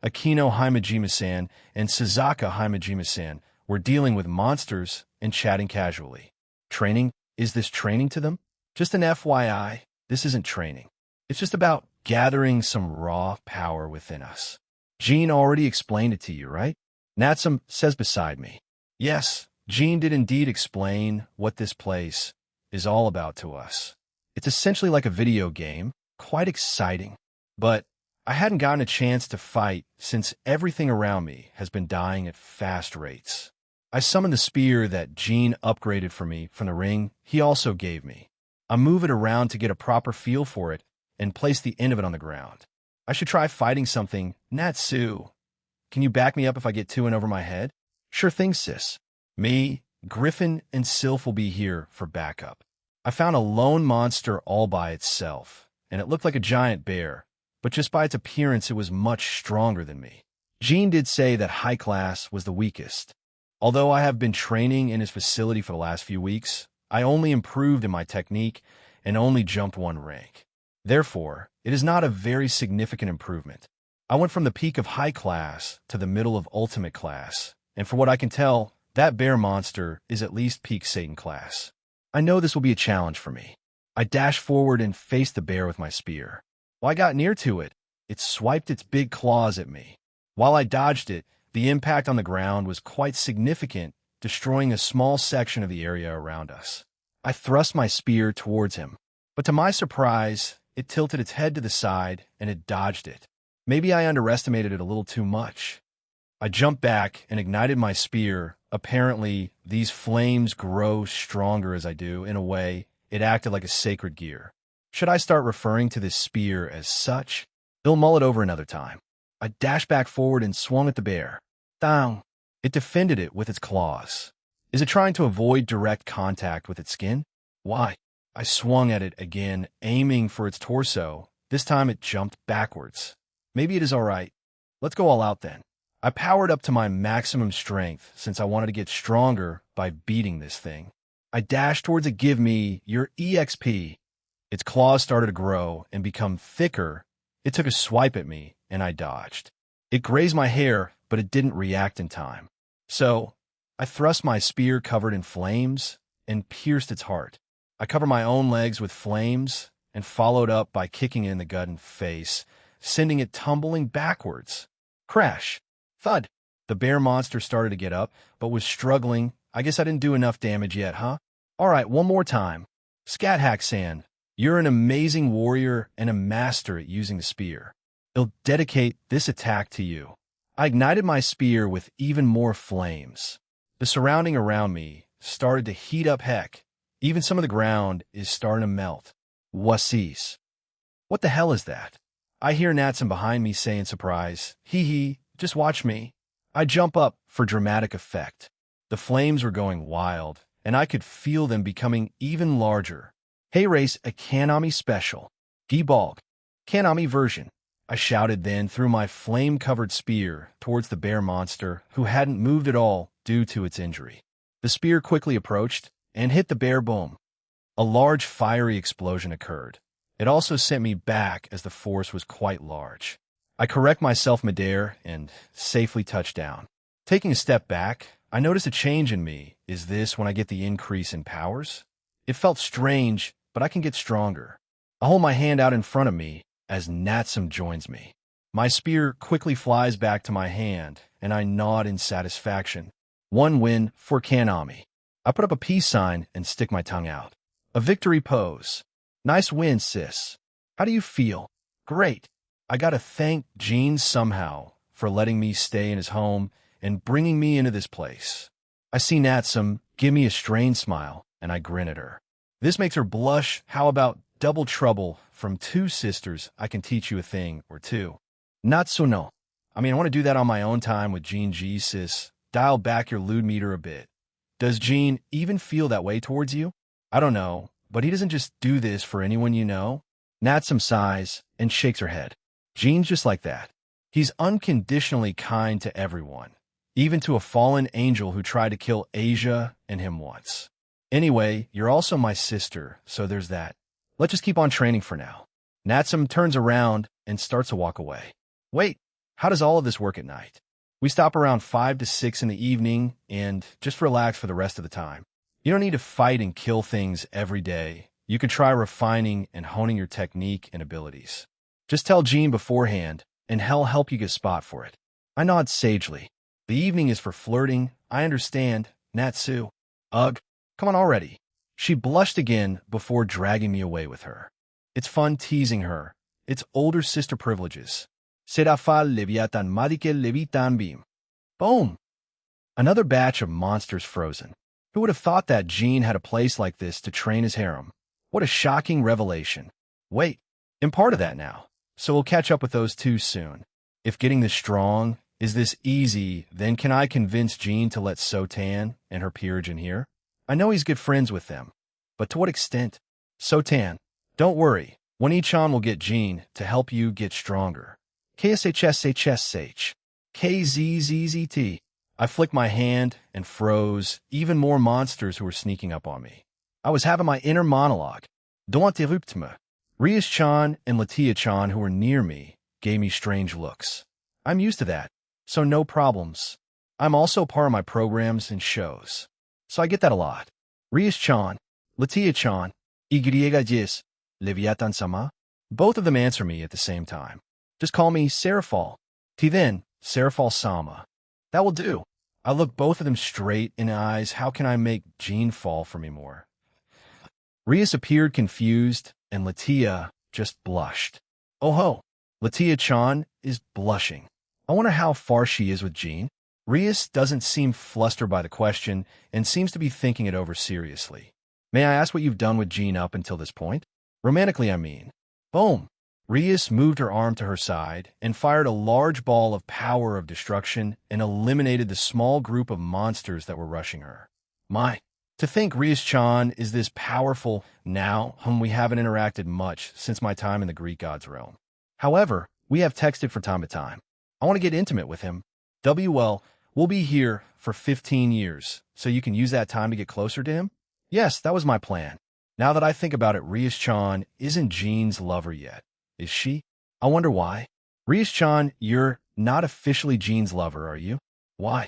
Akino Himejima-san, and Suzaka Himejima-san were dealing with monsters and chatting casually. Training? Is this training to them? Just an FYI, this isn't training. It's just about gathering some raw power within us. Jean already explained it to you, right? Natsum says beside me. Yes, Jean did indeed explain what this place is all about to us. It's essentially like a video game, quite exciting. But I hadn't gotten a chance to fight since everything around me has been dying at fast rates. I summoned the spear that Jean upgraded for me from the ring he also gave me. I move it around to get a proper feel for it and place the end of it on the ground. I should try fighting something. Natsu, can you back me up if I get too in over my head? Sure thing, sis. Me, Griffin, and Sylph will be here for backup. I found a lone monster all by itself, and it looked like a giant bear, but just by its appearance it was much stronger than me. Jean did say that high class was the weakest. Although I have been training in his facility for the last few weeks, I only improved in my technique and only jumped one rank. Therefore, it is not a very significant improvement. I went from the peak of high class to the middle of ultimate class, and for what I can tell, that bear monster is at least peak Satan class. I know this will be a challenge for me. I dashed forward and faced the bear with my spear. While I got near to it, it swiped its big claws at me. While I dodged it, the impact on the ground was quite significant, destroying a small section of the area around us. I thrust my spear towards him, but to my surprise, it tilted its head to the side and it dodged it. Maybe I underestimated it a little too much. I jumped back and ignited my spear. Apparently, these flames grow stronger as I do. In a way, it acted like a sacred gear. Should I start referring to this spear as such? They'll mull it over another time. I dashed back forward and swung at the bear. Down. It defended it with its claws. Is it trying to avoid direct contact with its skin? Why? I swung at it again, aiming for its torso. This time it jumped backwards. Maybe it is all right. Let's go all out then. I powered up to my maximum strength since I wanted to get stronger by beating this thing. I dashed towards it. Give me your EXP. Its claws started to grow and become thicker It took a swipe at me, and I dodged. It grazed my hair, but it didn't react in time. So, I thrust my spear covered in flames and pierced its heart. I covered my own legs with flames and followed up by kicking it in the gut and face, sending it tumbling backwards. Crash! Thud! The bear monster started to get up, but was struggling. I guess I didn't do enough damage yet, huh? All right, one more time. Scat Hack Sand, you're an amazing warrior and a master at using the spear. I'll dedicate this attack to you. I ignited my spear with even more flames. The surrounding around me started to heat up. Heck, even some of the ground is starting to melt. Whasis. What the hell is that? I hear Natson behind me saying surprise. Hee hee, just watch me. I jump up for dramatic effect. The flames were going wild, and I could feel them becoming even larger. Hey race, a Kanami special. Gebalg. Kanami version. I shouted then threw my flame-covered spear towards the bear monster, who hadn't moved at all due to its injury. The spear quickly approached and hit the bear. Boom. A large fiery explosion occurred. It also sent me back as the force was quite large. I correct myself midair and safely touched down. Taking a step back, I noticed a change in me. Is this when I get the increase in powers? It felt strange, but I can get stronger. I hold my hand out in front of me as Natson joins me. My spear quickly flies back to my hand, and I nod in satisfaction. One win for Kanami. I put up a peace sign and stick my tongue out. A victory pose. Nice win, sis. How do you feel? Great. I gotta thank Gene somehow for letting me stay in his home and bringing me into this place. I see Natson give me a strained smile, and I grin at her. This makes her blush. How about double trouble from two sisters? I can teach you a thing or two. Natsuno. I mean, I want to do that on my own time with Gene G, sis. Dial back your lewd meter a bit. Does Gene even feel that way towards you? I don't know, but he doesn't just do this for anyone you know. Natson sighs and shakes her head. Gene's just like that. He's unconditionally kind to everyone, even to a fallen angel who tried to kill Asia and him once. Anyway, you're also my sister, so there's that. Let's just keep on training for now. Natson turns around and starts to walk away. Wait, how does all of this work at night? We stop around 5 to 6 in the evening and just relax for the rest of the time. You don't need to fight and kill things every day. You can try refining and honing your technique and abilities. Just tell Gene beforehand, and he'll help you get a spot for it. I nod sagely. The evening is for flirting. I understand, Natsu. Ugh, come on already. She blushed again before dragging me away with her. It's fun teasing her. It's older sister privileges. Serafal leviatan madike levitan beam. Boom! Another batch of monsters frozen. Who would have thought that Gene had a place like this to train his harem? What a shocking revelation. Wait, I'm part of that now, so we'll catch up with those two soon. If getting this strong is this easy, then can I convince Gene to let Sotan and her peerage in here? I know he's good friends with them, but to what extent? Sotan, don't worry. One-chan will get Gene to help you get stronger. KSHSHSH. KZZZT. I flicked my hand and froze. Even more monsters who were sneaking up on me. I was having my inner monologue. Don't interrupt me. Rias-chan and Latia-chan, who were near me, gave me strange looks. I'm used to that, so no problems. I'm also part of my programs and shows, so I get that a lot. Rias-chan, Latia-chan, Igriega-jis, Leviatan-sama. Both of them answer me at the same time. Just call me Serafal. Then, Serafal-sama. That will do. I look both of them straight in the eyes. How can I make Gene fall for me more? Rias appeared confused, and Latia just blushed. Oh ho, Latia-chan is blushing. I wonder how far she is with Gene. Rias doesn't seem flustered by the question and seems to be thinking it over seriously. May I ask what you've done with Gene up until this point? Romantically, I mean. Boom. Rias moved her arm to her side and fired a large ball of power of destruction and eliminated the small group of monsters that were rushing her. My, to think Rias-chan is this powerful now, whom we haven't interacted much since my time in the Greek gods realm. However, we have texted from time to time. I want to get intimate with him. WL, we'll be here for 15 years, so you can use that time to get closer to him? Yes, that was my plan. Now that I think about it, Rias-chan isn't Gene's lover yet. Is she? I wonder why. Rias-chan, you're not officially Jean's lover, are you? Why?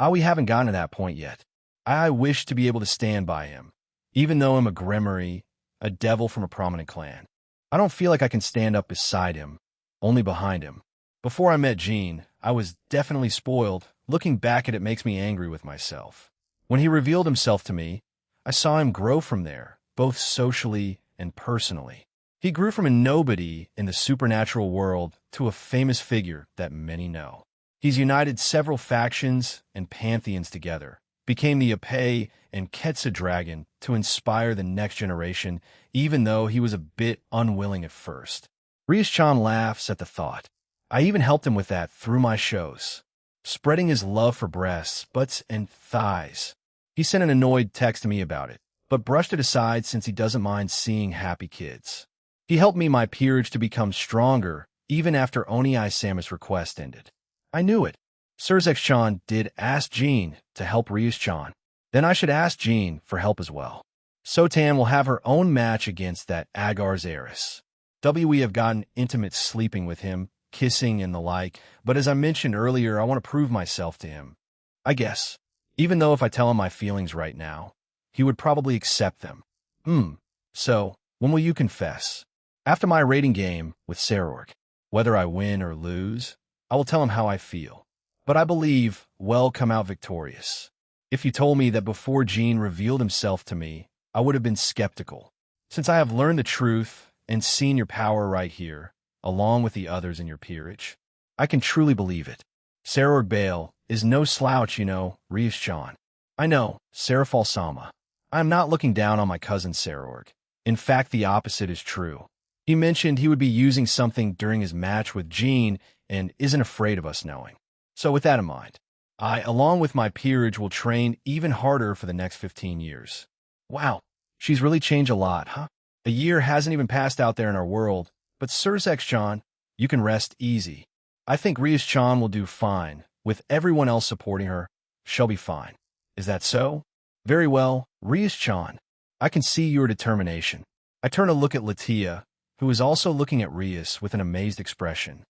We haven't gotten to that point yet. I wish to be able to stand by him, even though I'm a Grimoire, a devil from a prominent clan. I don't feel like I can stand up beside him, only behind him. Before I met Jean, I was definitely spoiled. Looking back at it makes me angry with myself. When he revealed himself to me, I saw him grow from there, both socially and personally. He grew from a nobody in the supernatural world to a famous figure that many know. He's united several factions and pantheons together, became the Apei and Ketsa dragon to inspire the next generation, even though he was a bit unwilling at first. Rias-chan laughs at the thought. I even helped him with that through my shows, spreading his love for breasts, butts, and thighs. He sent an annoyed text to me about it, but brushed it aside since he doesn't mind seeing happy kids. He helped me my peerage to become stronger, even after Oni-Sama's request ended. I knew it. Surzek-chan did ask Jean to help Rias-chan. Then I should ask Jean for help as well. Sotan will have her own match against that Agar's heiress. We have gotten intimate sleeping with him, kissing and the like, but as I mentioned earlier, I want to prove myself to him. I guess. Even though if I tell him my feelings right now, he would probably accept them. So, when will you confess? After my rating game with Sarorg. Whether I win or lose, I will tell him how I feel. But I believe we'll come out victorious. If you told me that before Jean revealed himself to me, I would have been skeptical. Since I have learned the truth and seen your power right here, along with the others in your peerage, I can truly believe it. Sarorg Bale is no slouch, you know, Rias-chan. I know, Sarafal-sama. I am not looking down on my cousin Sarorg. In fact, the opposite is true. He mentioned he would be using something during his match with Jean and isn't afraid of us knowing. So with that in mind, I, along with my peerage, will train even harder for the next 15 years. Wow, she's really changed a lot, huh? A year hasn't even passed out there in our world, but Surzek-chan, you can rest easy. I think Rias-chan will do fine. With everyone else supporting her, she'll be fine. Is that so? Very well, Rias-chan. I can see your determination. I turn to look at Latia, who is also looking at Rias with an amazed expression.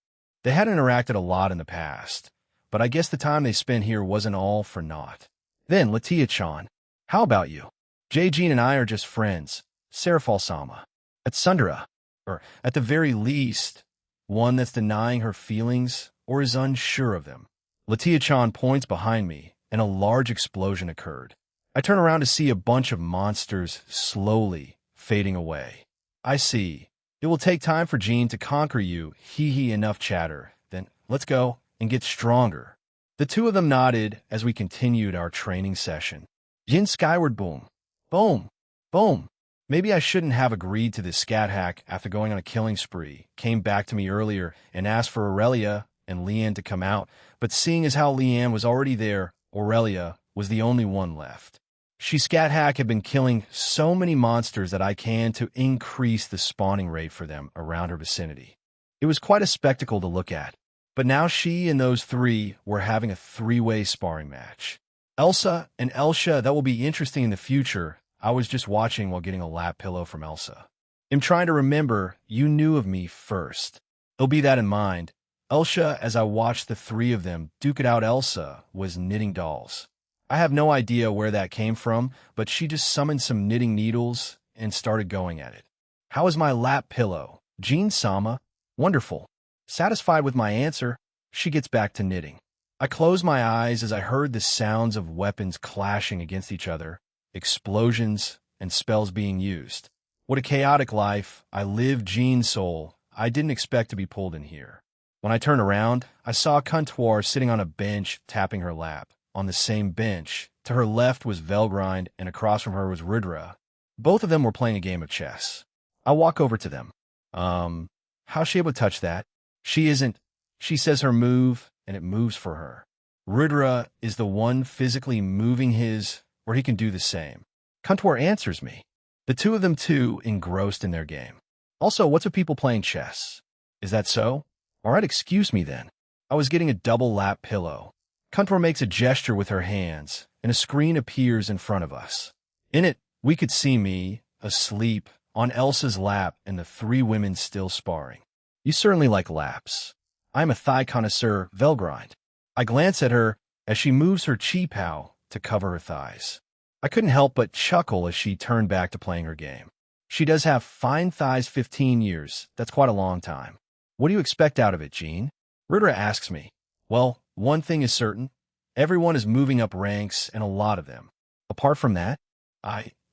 They had interacted a lot in the past, but I guess the time they spent here wasn't all for naught. Then, Latia-chan, how about you? Jean and I are just friends, Sarafal-sama. At Sundara, or at the very least, one that's denying her feelings or is unsure of them. Latia-chan points behind me, and a large explosion occurred. I turn around to see a bunch of monsters slowly fading away. I see. It will take time for Jean to conquer you. Hee enough chatter. Then let's go and get stronger. The two of them nodded as we continued our training session. Jin skyward boom. Boom. Boom. Maybe I shouldn't have agreed to this scat hack after going on a killing spree. Came back to me earlier and asked for Aurelia and Leanne to come out, but seeing as how Leanne was already there, Aurelia was the only one left. She scat hack had been killing so many monsters that I can to increase the spawning rate for them around her vicinity. It was quite a spectacle to look at, but now she and those three were having a three-way sparring match. Elsa and Elsha, that will be interesting in the future. I was just watching while getting a lap pillow from Elsa. I'm trying to remember, you knew of me first. It'll be that in mind. Elsha, as I watched the three of them duke it out, Elsa was knitting dolls. I have no idea where that came from, but she just summoned some knitting needles and started going at it. How is my lap pillow? Jean-sama? Wonderful. Satisfied with my answer, she gets back to knitting. I closed my eyes as I heard the sounds of weapons clashing against each other, explosions, and spells being used. What a chaotic life I lived, Jean's soul. I didn't expect to be pulled in here. When I turned around, I saw Contour sitting on a bench tapping her lap. On the same bench, to her left was Velgrind, and across from her was Rudra. Both of them were playing a game of chess. I walk over to them. How's she able to touch that? She isn't. She says her move, and it moves for her. Rudra is the one physically moving his, or he can do the same. Contour answers me. The two of them too engrossed in their game. Also, what's with people playing chess? Is that so? All right, excuse me then. I was getting a double lap pillow. Contour makes a gesture with her hands, and a screen appears in front of us. In it, we could see me, asleep, on Elsa's lap, and the three women still sparring. You certainly like laps. I'm a thigh connoisseur, Velgrind. I glance at her as she moves her chi pow to cover her thighs. I couldn't help but chuckle as she turned back to playing her game. She does have fine thighs, 15 years. That's quite a long time. What do you expect out of it, Jean? Rudra asks me. Well, one thing is certain. Everyone is moving up ranks, and a lot of them. Apart from that,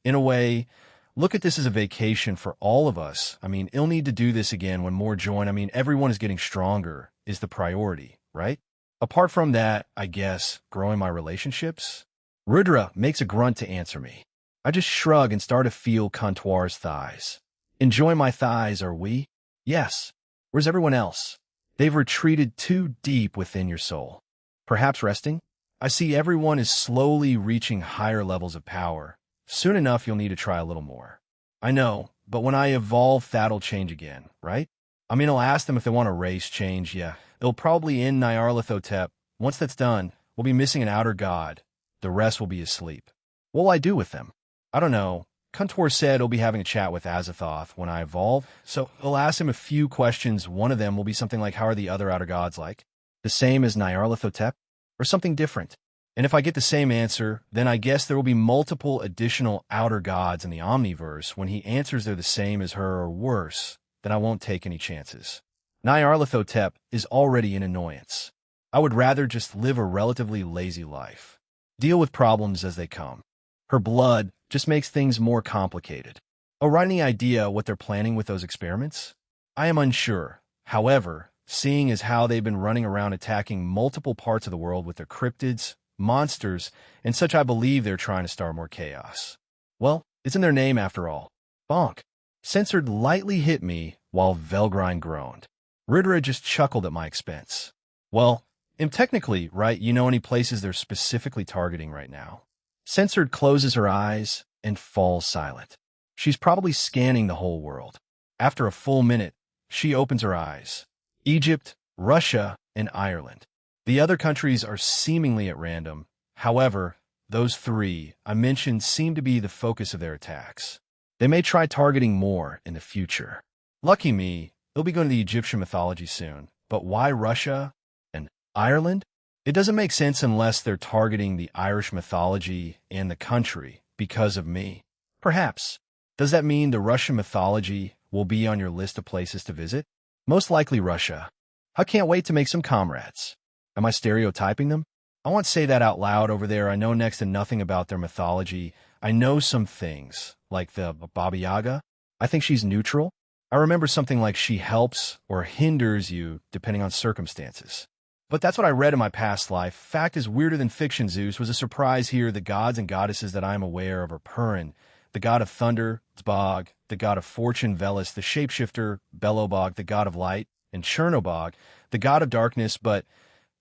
in a way, look at this as a vacation for all of us. I mean, you'll need to do this again when more join. I mean, everyone is getting stronger is the priority, right? Apart from that, I guess, growing my relationships? Rudra makes a grunt to answer me. I just shrug and start to feel Comptoir's thighs. Enjoy my thighs, are we? Yes. Where's everyone else? They've retreated too deep within your soul. Perhaps resting? I see everyone is slowly reaching higher levels of power. Soon enough, you'll need to try a little more. I know, but when I evolve, that'll change again, right? I mean, I'll ask them if they want a race change, yeah. It'll probably end Nyarlathotep. Once that's done, we'll be missing an outer god. The rest will be asleep. What'll I do with them? I don't know. Kuntor said he'll be having a chat with Azathoth when I evolve, so he'll ask him a few questions. One of them will be something like, how are the other outer gods like? The same as Nyarlathotep? Or something different? And if I get the same answer, then I guess there will be multiple additional outer gods in the Omniverse. When he answers they're the same as her or worse, then I won't take any chances. Nyarlathotep is already an annoyance. I would rather just live a relatively lazy life. Deal with problems as they come. Her blood just makes things more complicated. Oh, right, any idea what they're planning with those experiments? I am unsure. However, seeing as how they've been running around attacking multiple parts of the world with their cryptids, monsters, and such, I believe they're trying to start more chaos. Well, it's in their name after all. Bonk. Censored lightly hit me while Velgrind groaned. Rudra just chuckled at my expense. Well, technically, right, you know any places they're specifically targeting right now? Censored closes her eyes and falls silent. She's probably scanning the whole world. After a full minute, she opens her eyes. Egypt, Russia, and Ireland. The other countries are seemingly at random. However, those three I mentioned seem to be the focus of their attacks. They may try targeting more in the future. Lucky me, they'll be going to the Egyptian mythology soon. But why Russia and Ireland? It doesn't make sense unless they're targeting the Irish mythology and the country because of me. Perhaps. Does that mean the Russian mythology will be on your list of places to visit? Most likely Russia. I can't wait to make some comrades. Am I stereotyping them? I won't say that out loud over there. I know next to nothing about their mythology. I know some things, like the Baba Yaga. I think she's neutral. I remember something like she helps or hinders you depending on circumstances. But that's what I read in my past life. Fact is weirder than fiction. Zeus was a surprise here. The gods and goddesses that I am aware of are Purin, the god of thunder, Zbog, the god of fortune, Velis, the shapeshifter, Belobog, the god of light, and Chernobog, the god of darkness, but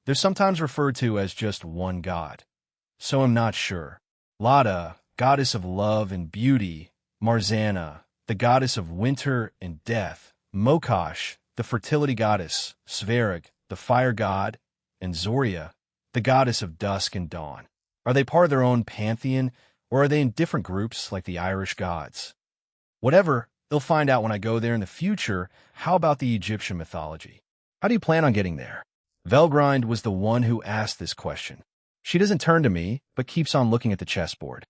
they're sometimes referred to as just one god. So I'm not sure. Lada, goddess of love and beauty, Marzana, the goddess of winter and death, Mokosh, the fertility goddess, Svarog, the fire god, and Zoria, the goddess of dusk and dawn. Are they part of their own pantheon, or are they in different groups like the Irish gods? Whatever, they'll find out when I go there in the future. How about the Egyptian mythology? How do you plan on getting there? Velgrind was the one who asked this question. She doesn't turn to me, but keeps on looking at the chessboard.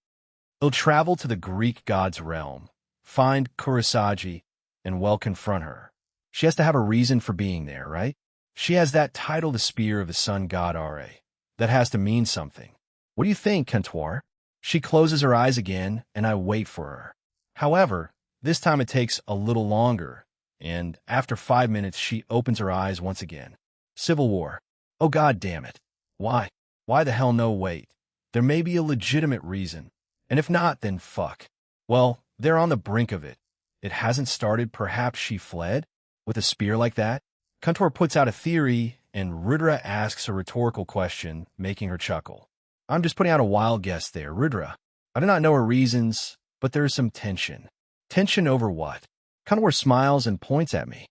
They'll travel to the Greek god's realm, find Kurosagi, and confront her. She has to have a reason for being there, right? She has that title, the Spear of the Sun God Ra. That has to mean something. What do you think, Comptoir? She closes her eyes again, and I wait for her. However, this time it takes a little longer, and after 5 minutes, she opens her eyes once again. Civil War. Oh, God damn it. Why? Why the hell no? Wait. There may be a legitimate reason. And if not, then fuck. Well, they're on the brink of it. It hasn't started. Perhaps she fled? With a spear like that? Kuntor puts out a theory, and Rudra asks a rhetorical question, making her chuckle. I'm just putting out a wild guess there, Rudra. I do not know her reasons, but there is some tension. Tension over what? Kuntor smiles and points at me.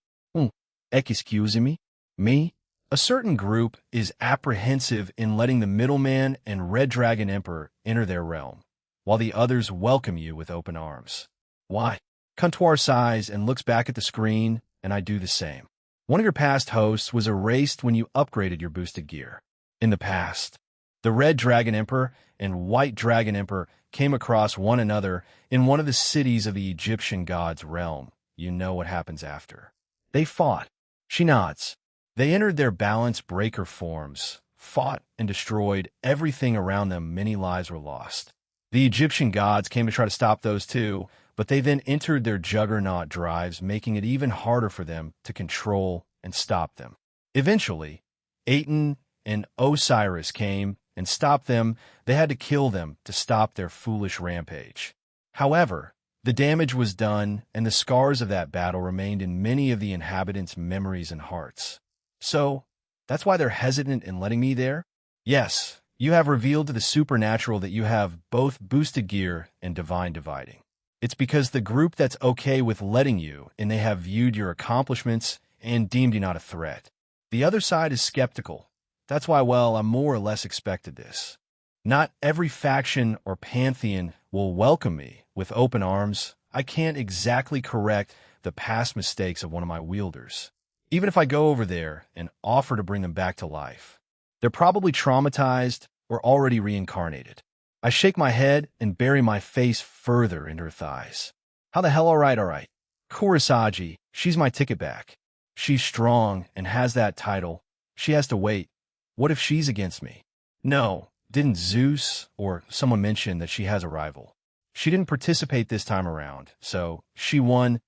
Excuse me? Me? A certain group is apprehensive in letting the middleman and Red Dragon Emperor enter their realm, while the others welcome you with open arms. Why? Kuntor sighs and looks back at the screen, and I do the same. One of your past hosts was erased when you upgraded your boosted gear. In the past, the Red Dragon Emperor and White Dragon Emperor came across one another in one of the cities of the Egyptian god's realm. You know what happens after. They fought. She nods. They entered their balance breaker forms, fought and destroyed everything around them. Many lives were lost. The Egyptian gods came to try to stop those too, but they then entered their juggernaut drives, making it even harder for them to control and stop them. Eventually, Aten and Osiris came and stopped them. They had to kill them to stop their foolish rampage. However, the damage was done, and the scars of that battle remained in many of the inhabitants' memories and hearts. So, that's why they're hesitant in letting me there? Yes, you have revealed to the supernatural that you have both boosted gear and divine dividing. It's because the group that's okay with letting you, and they have viewed your accomplishments and deemed you not a threat. The other side is skeptical. That's why, well, I more or less expected this. Not every faction or pantheon will welcome me with open arms. I can't exactly correct the past mistakes of one of my wielders. Even if I go over there and offer to bring them back to life, they're probably traumatized or already reincarnated. I shake my head and bury my face further into her thighs. How the hell, all right. Kurosagi, she's my ticket back. She's strong and has that title. She has to wait. What if she's against me? No, didn't Zeus or someone mention that she has a rival? She didn't participate this time around, so she won.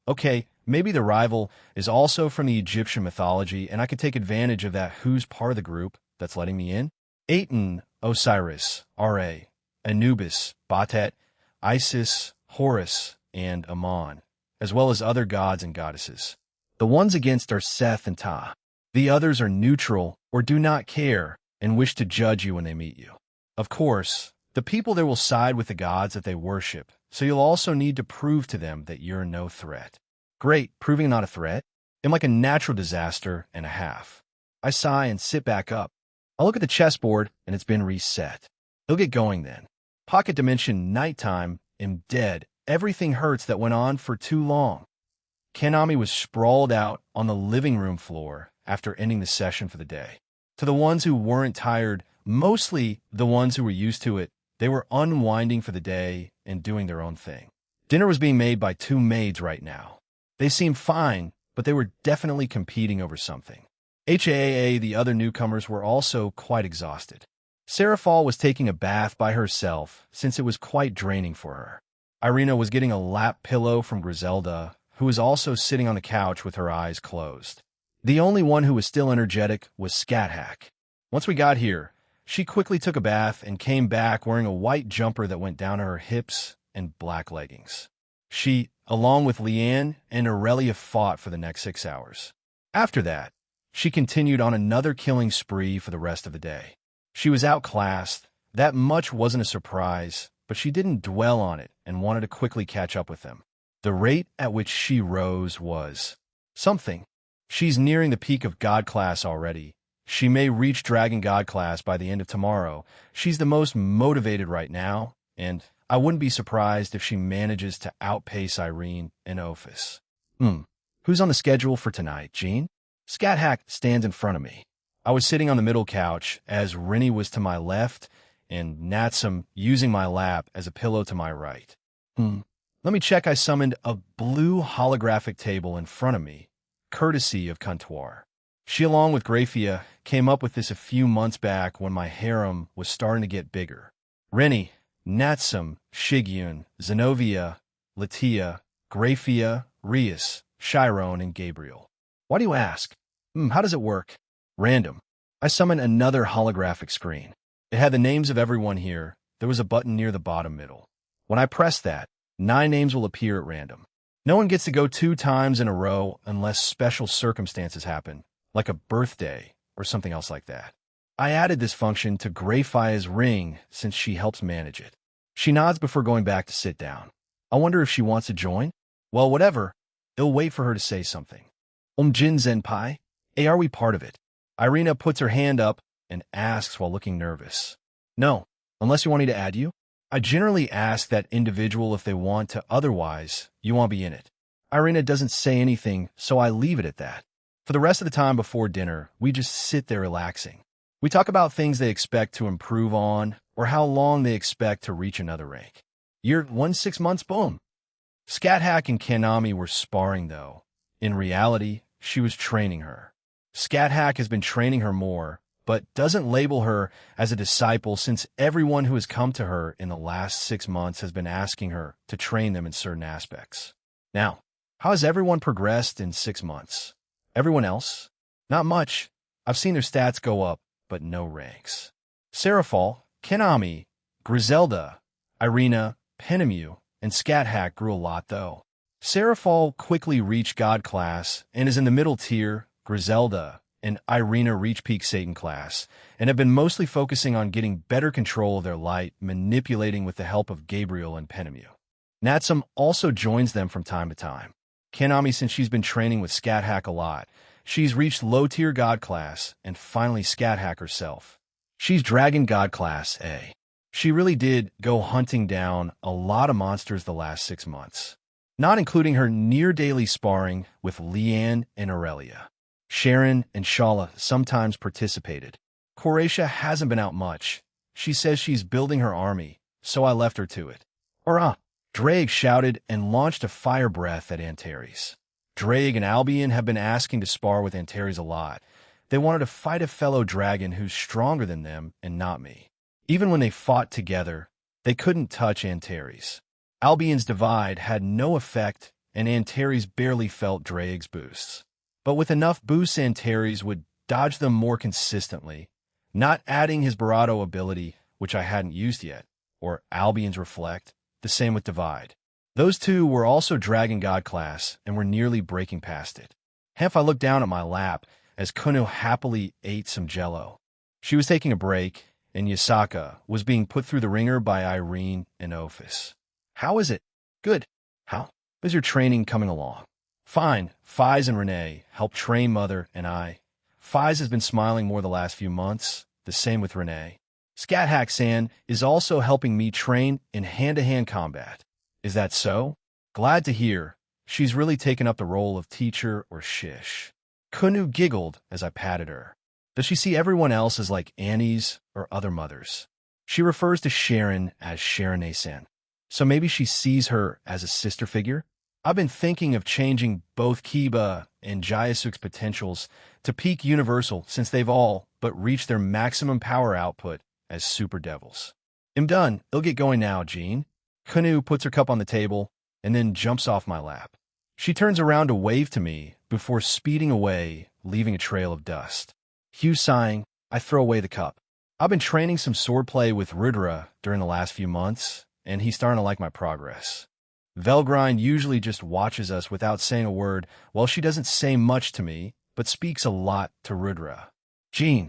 Okay, maybe the rival is also from the Egyptian mythology, and I could take advantage of that. Who's part of the group that's letting me in? Aten, Osiris, Ra, Anubis, Batet, Isis, Horus, and Amon, as well as other gods and goddesses. The ones against are Seth and Ta. The others are neutral or do not care and wish to judge you when they meet you. Of course, the people there will side with the gods that they worship, so you'll also need to prove to them that you're no threat. Great, proving not a threat? I'm like a natural disaster and a half. I sigh and sit back up. I look at the chessboard and it's been reset. He'll get going then. Pocket dimension, nighttime, am dead. Everything hurts that went on for too long. Kanami was sprawled out on the living room floor after ending the session for the day. To the ones who weren't tired, mostly the ones who were used to it, they were unwinding for the day and doing their own thing. Dinner was being made by two maids right now. They seemed fine, but they were definitely competing over something. HAA, the other newcomers, were also quite exhausted. Seraphal was taking a bath by herself since it was quite draining for her. Irina was getting a lap pillow from Griselda, who was also sitting on the couch with her eyes closed. The only one who was still energetic was Scat-Hack. Once we got here, she quickly took a bath and came back wearing a white jumper that went down to her hips and black leggings. She, along with Leanne and Aurelia, fought for the next 6 hours. After that, she continued on another killing spree for the rest of the day. She was outclassed. That much wasn't a surprise, but she didn't dwell on it and wanted to quickly catch up with them. The rate at which she rose was something. She's nearing the peak of God class already. She may reach Dragon God class by the end of tomorrow. She's the most motivated right now, and I wouldn't be surprised if she manages to outpace Irene and Ophis. Who's on the schedule for tonight, Jean? Scat-Hack stands in front of me. I was sitting on the middle couch as Rennie was to my left and Natsum using my lap as a pillow to my right. Let me check. I summoned a blue holographic table in front of me, courtesy of Comptoir. She, along with Graphia, came up with this a few months back when my harem was starting to get bigger. Rennie, Natsum, Shigyun, Zenobia, Latia, Graphia, Rias, Chiron, and Gabriel. Why do you ask? How does it work? Random. I summoned another holographic screen. It had the names of everyone here. There was a button near the bottom middle. When I press that, 9 names will appear at random. No one gets to go 2 times in a row unless special circumstances happen, like a birthday or something else like that. I added this function to Graphia's ring since she helps manage it. She nods before going back to sit down. I wonder if she wants to join? Well, whatever. It'll wait for her to say something. Jin Zenpai? Hey, are we part of it? Irina puts her hand up and asks while looking nervous. No, unless you want me to add you. I generally ask that individual if they want to, otherwise, you won't be in it. Irina doesn't say anything, so I leave it at that. For the rest of the time before dinner, we just sit there relaxing. We talk about things they expect to improve on or how long they expect to reach another rank. Year 1, 6 months, boom. Scat Hack and Kanami were sparring, though. In reality, she was training her. Scat Hack has been training her more, but doesn't label her as a disciple since everyone who has come to her in the last 6 months has been asking her to train them in certain aspects. Now, how has everyone progressed in 6 months? Everyone else? Not much. I've seen their stats go up, but no ranks. Seraphal, Kanami, Griselda, Irina, Penemu, and Scat Hack grew a lot, though. Seraphal quickly reached God class and is in the middle tier. Griselda and Irina reach peak Satan class and have been mostly focusing on getting better control of their light, manipulating with the help of Gabriel and Penemu. Natsum also joins them from time to time. Kanami, since she's been training with Scat Hack a lot, she's reached low-tier God class, and finally Scat Hack herself. She's Dragon God class A. She really did go hunting down a lot of monsters the last 6 months, not including her near-daily sparring with Leanne and Aurelia. Sharon and Shala sometimes participated. Koratia hasn't been out much. She says she's building her army, so I left her to it. Hurrah! Drake shouted and launched a fire breath at Antares. Drake and Albion have been asking to spar with Antares a lot. They wanted to fight a fellow dragon who's stronger than them and not me. Even when they fought together, they couldn't touch Antares. Albion's divide had no effect, and Antares barely felt Drake's boosts. But with enough boosts, Antares would dodge them more consistently, not adding his Barato ability, which I hadn't used yet, or Albion's Reflect, the same with Divide. Those two were also Dragon God class and were nearly breaking past it. I looked down at my lap as Kuno happily ate some jello. She was taking a break, and Yasaka was being put through the ringer by Irene and Ophis. How is it? Good. How is your training coming along? Fine. Fiz and Renee helped train Mother and I. Fiz has been smiling more the last few months, the same with Renee. Scat Hack-san is also helping me train in hand-to-hand combat. Is that so? Glad to hear. She's really taken up the role of teacher or shish. Kunu giggled as I patted her. Does she see everyone else as like Annie's or other mothers? She refers to Sharon as Sharon-san. So maybe she sees her as a sister figure? I've been thinking of changing both Kiba and Jayasuk's potentials to peak universal since they've all but reached their maximum power output as super devils. I'm done. It'll get going now, Jean. Kunu puts her cup on the table and then jumps off my lap. She turns around to wave to me before speeding away, leaving a trail of dust. Hugh sighing, I throw away the cup. I've been training some swordplay with Rudra during the last few months, and he's starting to like my progress. Velgrind usually just watches us without saying a word. Well, she doesn't say much to me, but speaks a lot to Rudra. Jean.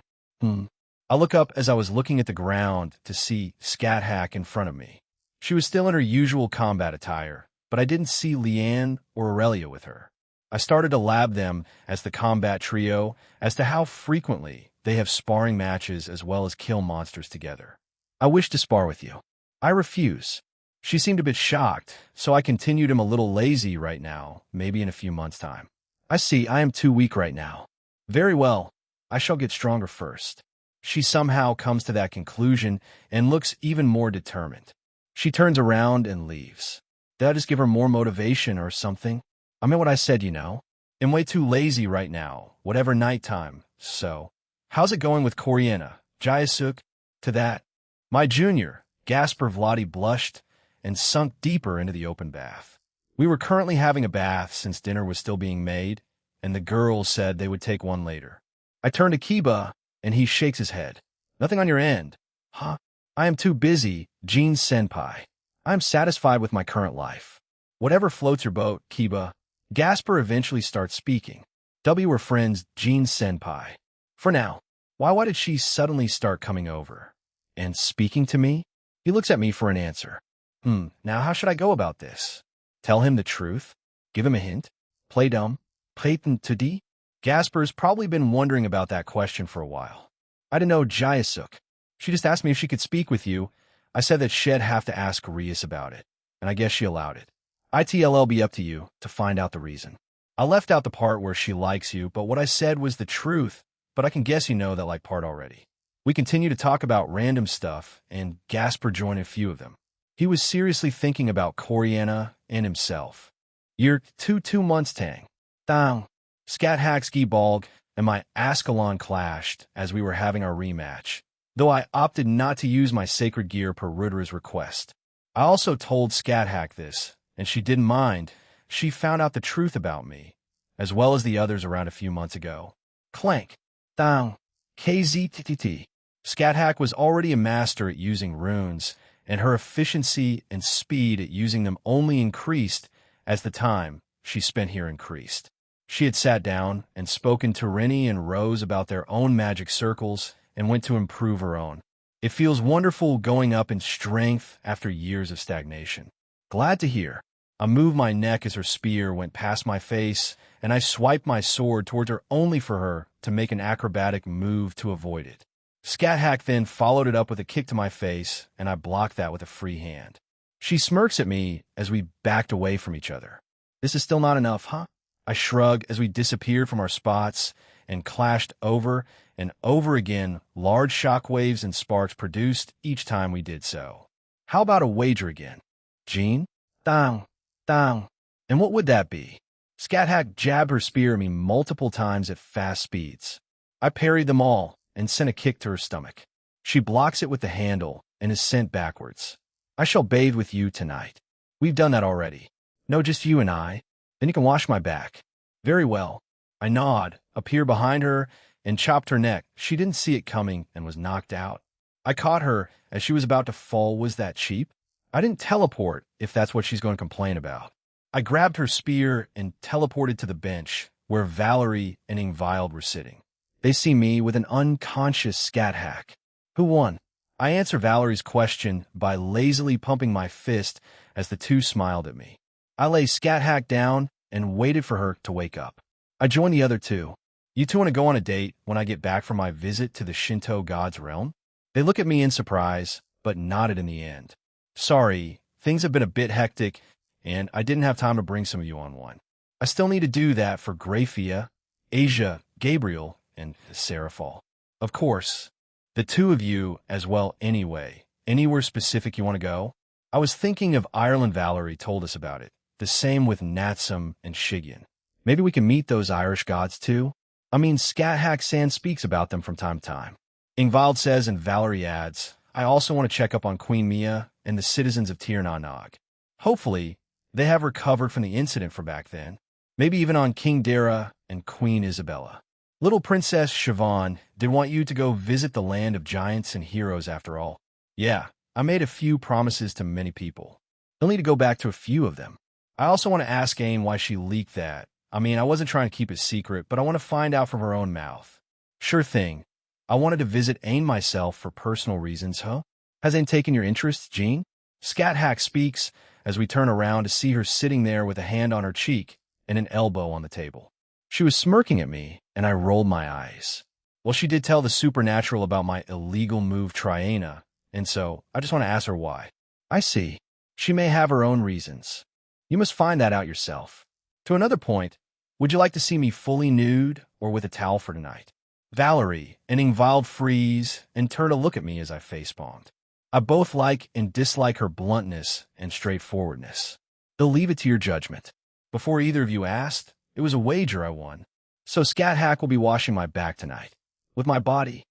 I look up as I was looking at the ground to see Scat Hack in front of me. She was still in her usual combat attire, but I didn't see Leanne or Aurelia with her. I started to lab them as the combat trio as to how frequently they have sparring matches as well as kill monsters together. I wish to spar with you. I refuse. She seemed a bit shocked, so I continued. I'm a little lazy right now, maybe in a few months' time. I see, I am too weak right now. Very well, I shall get stronger first. She somehow comes to that conclusion and looks even more determined. She turns around and leaves. Did I just give her more motivation or something? I meant what I said, you know. I'm way too lazy right now, whatever nighttime, so. How's it going with Coriana, Jayasuk? To that. My junior, Gasper Vladi blushed and sunk deeper into the open bath. We were currently having a bath since dinner was still being made, and the girls said they would take one later. I turn to Kiba, and he shakes his head. Nothing on your end. Huh? I am too busy, Jean Senpai. I am satisfied with my current life. Whatever floats your boat, Kiba. Gasper eventually starts speaking. We're friends, Jean Senpai. For now. Why did she suddenly start coming over? And speaking to me? He looks at me for an answer. Now how should I go about this? Tell him the truth? Give him a hint? Play dumb? Playten to D? Gasper's probably been wondering about that question for a while. I didn't know Jayasuk. She just asked me if she could speak with you. I said that she'd have to ask Rias about it, and I guess she allowed it. ITLL be up to you to find out the reason. I left out the part where she likes you, but what I said was the truth, but I can guess you know that like part already. We continue to talk about random stuff, and Gasper joined a few of them. He was seriously thinking about Coriana and himself. Year 2 months tang. Down. Scat Hackski Balg and my Ascalon clashed as we were having our rematch, though I opted not to use my sacred gear per Rudra's request. I also told Scat Hack this, and she didn't mind. She found out the truth about me, as well as the others around a few months ago. Clank. Down. KZTTT. Scat Hack was already a master at using runes, and her efficiency and speed at using them only increased as the time she spent here increased. She had sat down and spoken to Rennie and Rose about their own magic circles and went to improve her own. It feels wonderful going up in strength after years of stagnation. Glad to hear. I moved my neck as her spear went past my face, and I swiped my sword towards her only for her to make an acrobatic move to avoid it. Scat Hack then followed it up with a kick to my face, and I blocked that with a free hand. She smirks at me as we backed away from each other. This is still not enough, huh? I shrug as we disappeared from our spots and clashed over and over again, large shockwaves and sparks produced each time we did so. How about a wager again? Jean? Down. Down. And what would that be? Scat Hack jabbed her spear at me multiple times at fast speeds. I parried them all and sent a kick to her stomach. She blocks it with the handle and is sent backwards. I shall bathe with you tonight. We've done that already. No, just you and I. Then you can wash my back. Very well. I nod, appear behind her, and chopped her neck. She didn't see it coming and was knocked out. I caught her as she was about to fall. Was that cheap? I didn't teleport, if that's what she's going to complain about. I grabbed her spear and teleported to the bench, where Valerie and Ingvild were sitting. They see me with an unconscious Scat Hack. Who won? I answer Valerie's question by lazily pumping my fist as the two smiled at me. I lay Scat Hack down and waited for her to wake up. I joined the other two. You two want to go on a date when I get back from my visit to the Shinto god's realm? They look at me in surprise, but nodded in the end. Sorry, things have been a bit hectic, and I didn't have time to bring some of you on one. I still need to do that for Grafia, Asia, Gabriel, and Seraphal. Of course, the two of you as well anyway. Anywhere specific you want to go? I was thinking of Ireland. Valerie told us about it. The same with Natsum and Shigyan. Maybe we can meet those Irish gods too? I mean, Scat Hack San speaks about them from time to time. Ingvild says, and Valerie adds, I also want to check up on Queen Mia and the citizens of Tir na Nog. Hopefully, they have recovered from the incident from back then. Maybe even on King Dara and Queen Isabella. Little Princess Siobhan did want you to go visit the land of giants and heroes after all. Yeah, I made a few promises to many people. You'll need to go back to a few of them. I also want to ask Aim why she leaked that. I mean, I wasn't trying to keep it secret, but I want to find out from her own mouth. Sure thing. I wanted to visit Aim myself for personal reasons, huh? Has Aim taken your interest, Jean? Scat Hack speaks as we turn around to see her sitting there with a hand on her cheek and an elbow on the table. She was smirking at me, and I rolled my eyes. Well, she did tell the supernatural about my illegal move Triana, and so I just want to ask her why. I see. She may have her own reasons. You must find that out yourself. To another point, would you like to see me fully nude or with a towel for tonight? Valerie and Ingvild freeze and turn to look at me as I facepalmed. I both like and dislike her bluntness and straightforwardness. They'll leave it to your judgment. Before either of you asked, it was a wager I won. So Scat Hack will be washing my back tonight. With my body.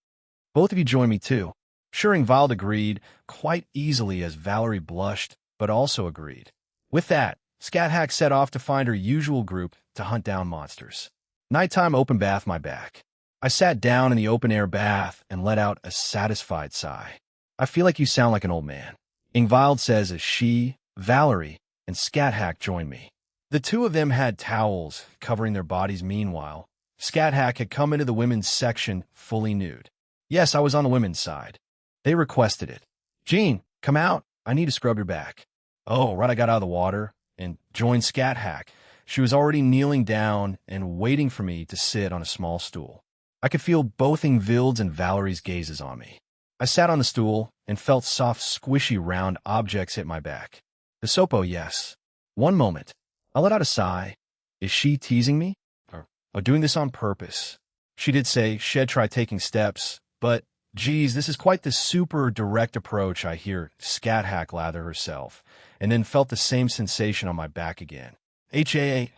Both of you join me too. Sure, Ingvild agreed quite easily as Valerie blushed, but also agreed. With that, Scat Hack set off to find her usual group to hunt down monsters. Nighttime open bath my back. I sat down in the open-air bath and let out a satisfied sigh. I feel like you sound like an old man. Ingvild says as she, Valerie, and Scat Hack join me. The two of them had towels covering their bodies. Meanwhile, Scat Hack had come into the women's section fully nude. Yes, I was on the women's side. They requested it. Jean, come out. I need to scrub your back. Oh, right, I got out of the water and joined Scat Hack. She was already kneeling down and waiting for me to sit on a small stool. I could feel both Ingvild's and Valerie's gazes on me. I sat on the stool and felt soft, squishy, round objects hit my back. The Sopo, yes. One moment. I let out a sigh. Is she teasing me? Or doing this on purpose? She did say she'd try taking steps, but geez, this is quite the super direct approach. I hear Scat Hack lather herself, and then felt the same sensation on my back again. H-A,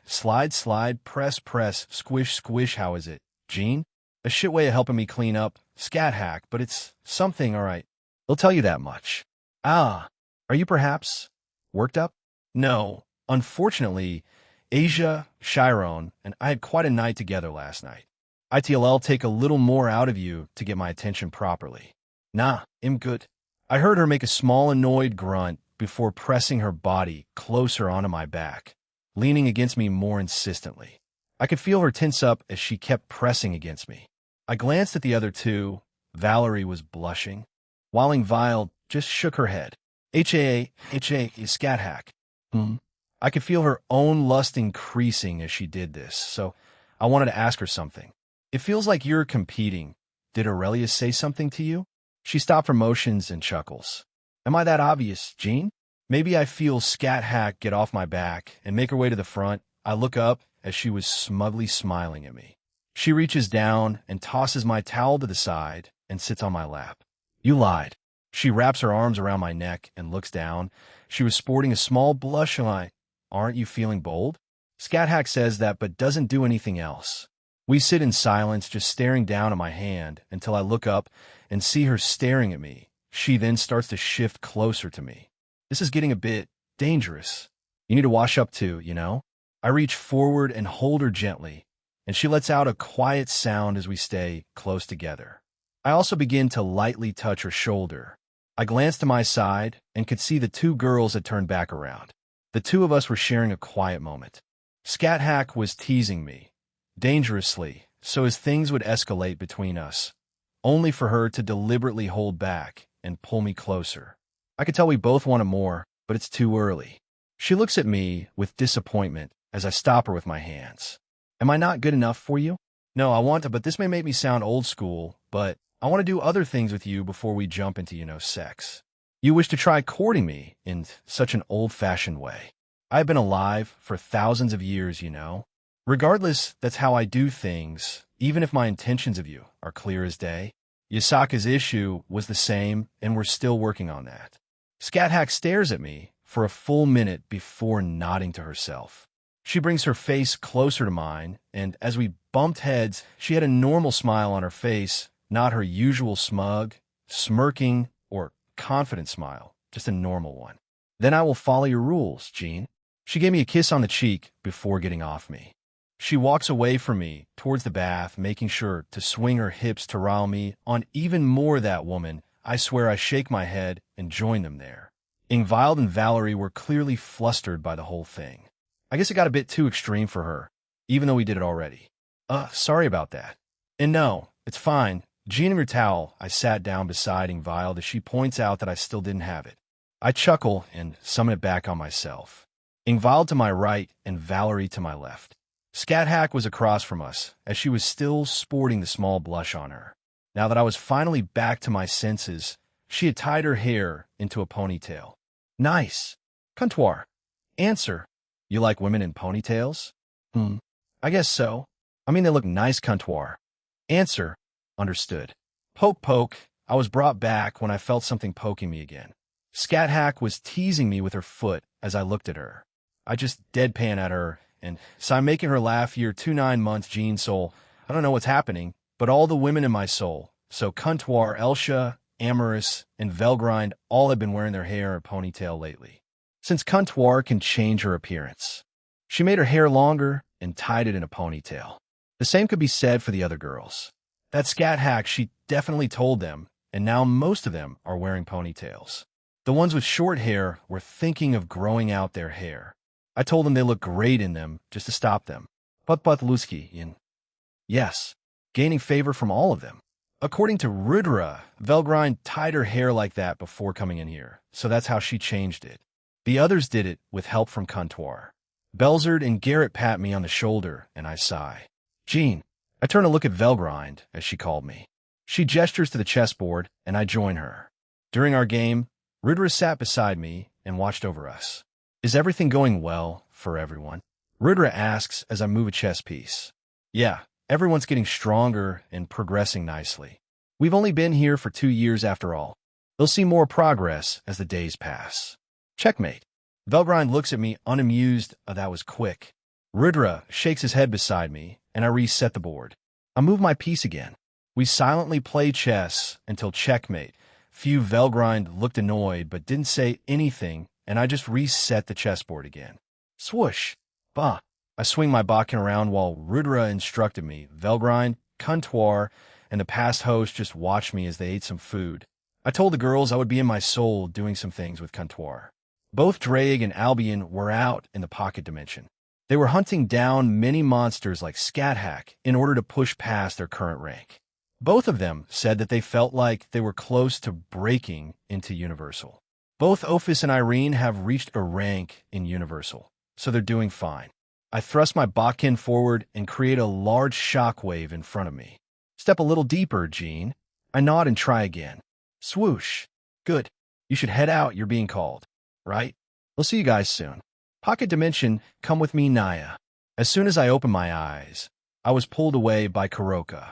slide, slide, press, press, squish, squish, how is it? Jean? A shit way of helping me clean up. Scat Hack, but it's something, all right. They'll tell you that much. Ah, are you perhaps worked up? No. Unfortunately, Asia, Chiron, and I had quite a night together last night. ITLL take a little more out of you to get my attention properly. Nah, I'm good. I heard her make a small annoyed grunt before pressing her body closer onto my back, leaning against me more insistently. I could feel her tense up as she kept pressing against me. I glanced at the other two. Valerie was blushing, while Ingvild just shook her head. H-A, is Scat Hack. I could feel her own lust increasing as she did this, so I wanted to ask her something. It feels like you're competing. Did Aurelius say something to you? She stopped her motions and chuckles. Am I that obvious, Jean? Maybe I feel Scat Hack get off my back and make her way to the front. I look up as she was smugly smiling at me. She reaches down and tosses my towel to the side and sits on my lap. You lied. She wraps her arms around my neck and looks down. She was sporting a small blush line. Aren't you feeling bold? Scat Hack says that but doesn't do anything else. We sit in silence, just staring down at my hand until I look up and see her staring at me. She then starts to shift closer to me. This is getting a bit dangerous. You need to wash up too, you know? I reach forward and hold her gently, and she lets out a quiet sound as we stay close together. I also begin to lightly touch her shoulder. I glanced to my side and could see the two girls had turned back around. The two of us were sharing a quiet moment. Scat Hack was teasing me, dangerously, so as things would escalate between us, only for her to deliberately hold back and pull me closer. I could tell we both wanted more, but it's too early. She looks at me with disappointment as I stop her with my hands. Am I not good enough for you? No, I want to, but this may make me sound old school, but I want to do other things with you before we jump into, sex. You wish to try courting me in such an old-fashioned way. I've been alive for thousands of years, Regardless, that's how I do things, even if my intentions of you are clear as day. Yasaka's issue was the same, and we're still working on that. Scat Hack stares at me for a full minute before nodding to herself. She brings her face closer to mine, and as we bumped heads, she had a normal smile on her face, not her usual smug, smirking, or confident smile, just a normal one. Then I will follow your rules, Jean. She gave me a kiss on the cheek before getting off me. She walks away from me towards the bath, making sure to swing her hips to rile me on even more that woman. I swear I shake my head and join them there. Ingvild and Valerie were clearly flustered by the whole thing. I guess it got a bit too extreme for her, even though we did it already. Sorry about that. And no, it's fine. Jean and your towel. I sat down beside Ingvild as she points out that I still didn't have it. I chuckle and summon it back on myself. Ingvild to my right and Valerie to my left. Scat Hack was across from us, as she was still sporting the small blush on her. Now that I was finally back to my senses, she had tied her hair into a ponytail. Nice. Comptoir. Answer. You like women in ponytails? I guess so. I mean, they look nice, comptoir. Answer. Understood. Poke, poke. I was brought back when I felt something poking me again. Scat Hack was teasing me with her foot as I looked at her. I just deadpan at her, and so I'm making her laugh. Year 9 months, Jean soul. I don't know what's happening, but all the women in my soul, so Comptoir, Elsha, Amorous, and Velgrind, all have been wearing their hair in a ponytail lately. Since Comptoir can change her appearance, she made her hair longer and tied it in a ponytail. The same could be said for the other girls. That Scat Hack, she definitely told them, and now most of them are wearing ponytails. The ones with short hair were thinking of growing out their hair. I told them they look great in them just to stop them. But Luski in. Yes, gaining favor from all of them. According to Rudra, Velgrind tied her hair like that before coming in here, so that's how she changed it. The others did it with help from Comptoir. Belzard and Garrett pat me on the shoulder, and I sigh. Jean. I turn to look at Velgrind, as she called me. She gestures to the chessboard, and I join her. During our game, Rudra sat beside me and watched over us. Is everything going well for everyone? Rudra asks as I move a chess piece. Yeah, everyone's getting stronger and progressing nicely. We've only been here for 2 years after all. They'll see more progress as the days pass. Checkmate. Velgrind looks at me unamused. Oh, that was quick. Rudra shakes his head beside me, and I reset the board. I move my piece again. We silently play chess until checkmate. Few Velgrind looked annoyed but didn't say anything, and I just reset the chessboard again. Swoosh. Bah. I swing my Bakken around while Rudra instructed me. Velgrind, Comptoir, and the past host just watched me as they ate some food. I told the girls I would be in my soul doing some things with Comptoir. Both Drake and Albion were out in the pocket dimension. They were hunting down many monsters like Scathack in order to push past their current rank. Both of them said that they felt like they were close to breaking into Universal. Both Ophis and Irene have reached a rank in Universal, so they're doing fine. I thrust my Bakken forward and create a large shockwave in front of me. Step a little deeper, Jean. I nod and try again. Swoosh. Good. You should head out, you're being called. Right? We'll see you guys soon. Pocket Dimension, come with me, Naya. As soon as I opened my eyes, I was pulled away by Kuroka.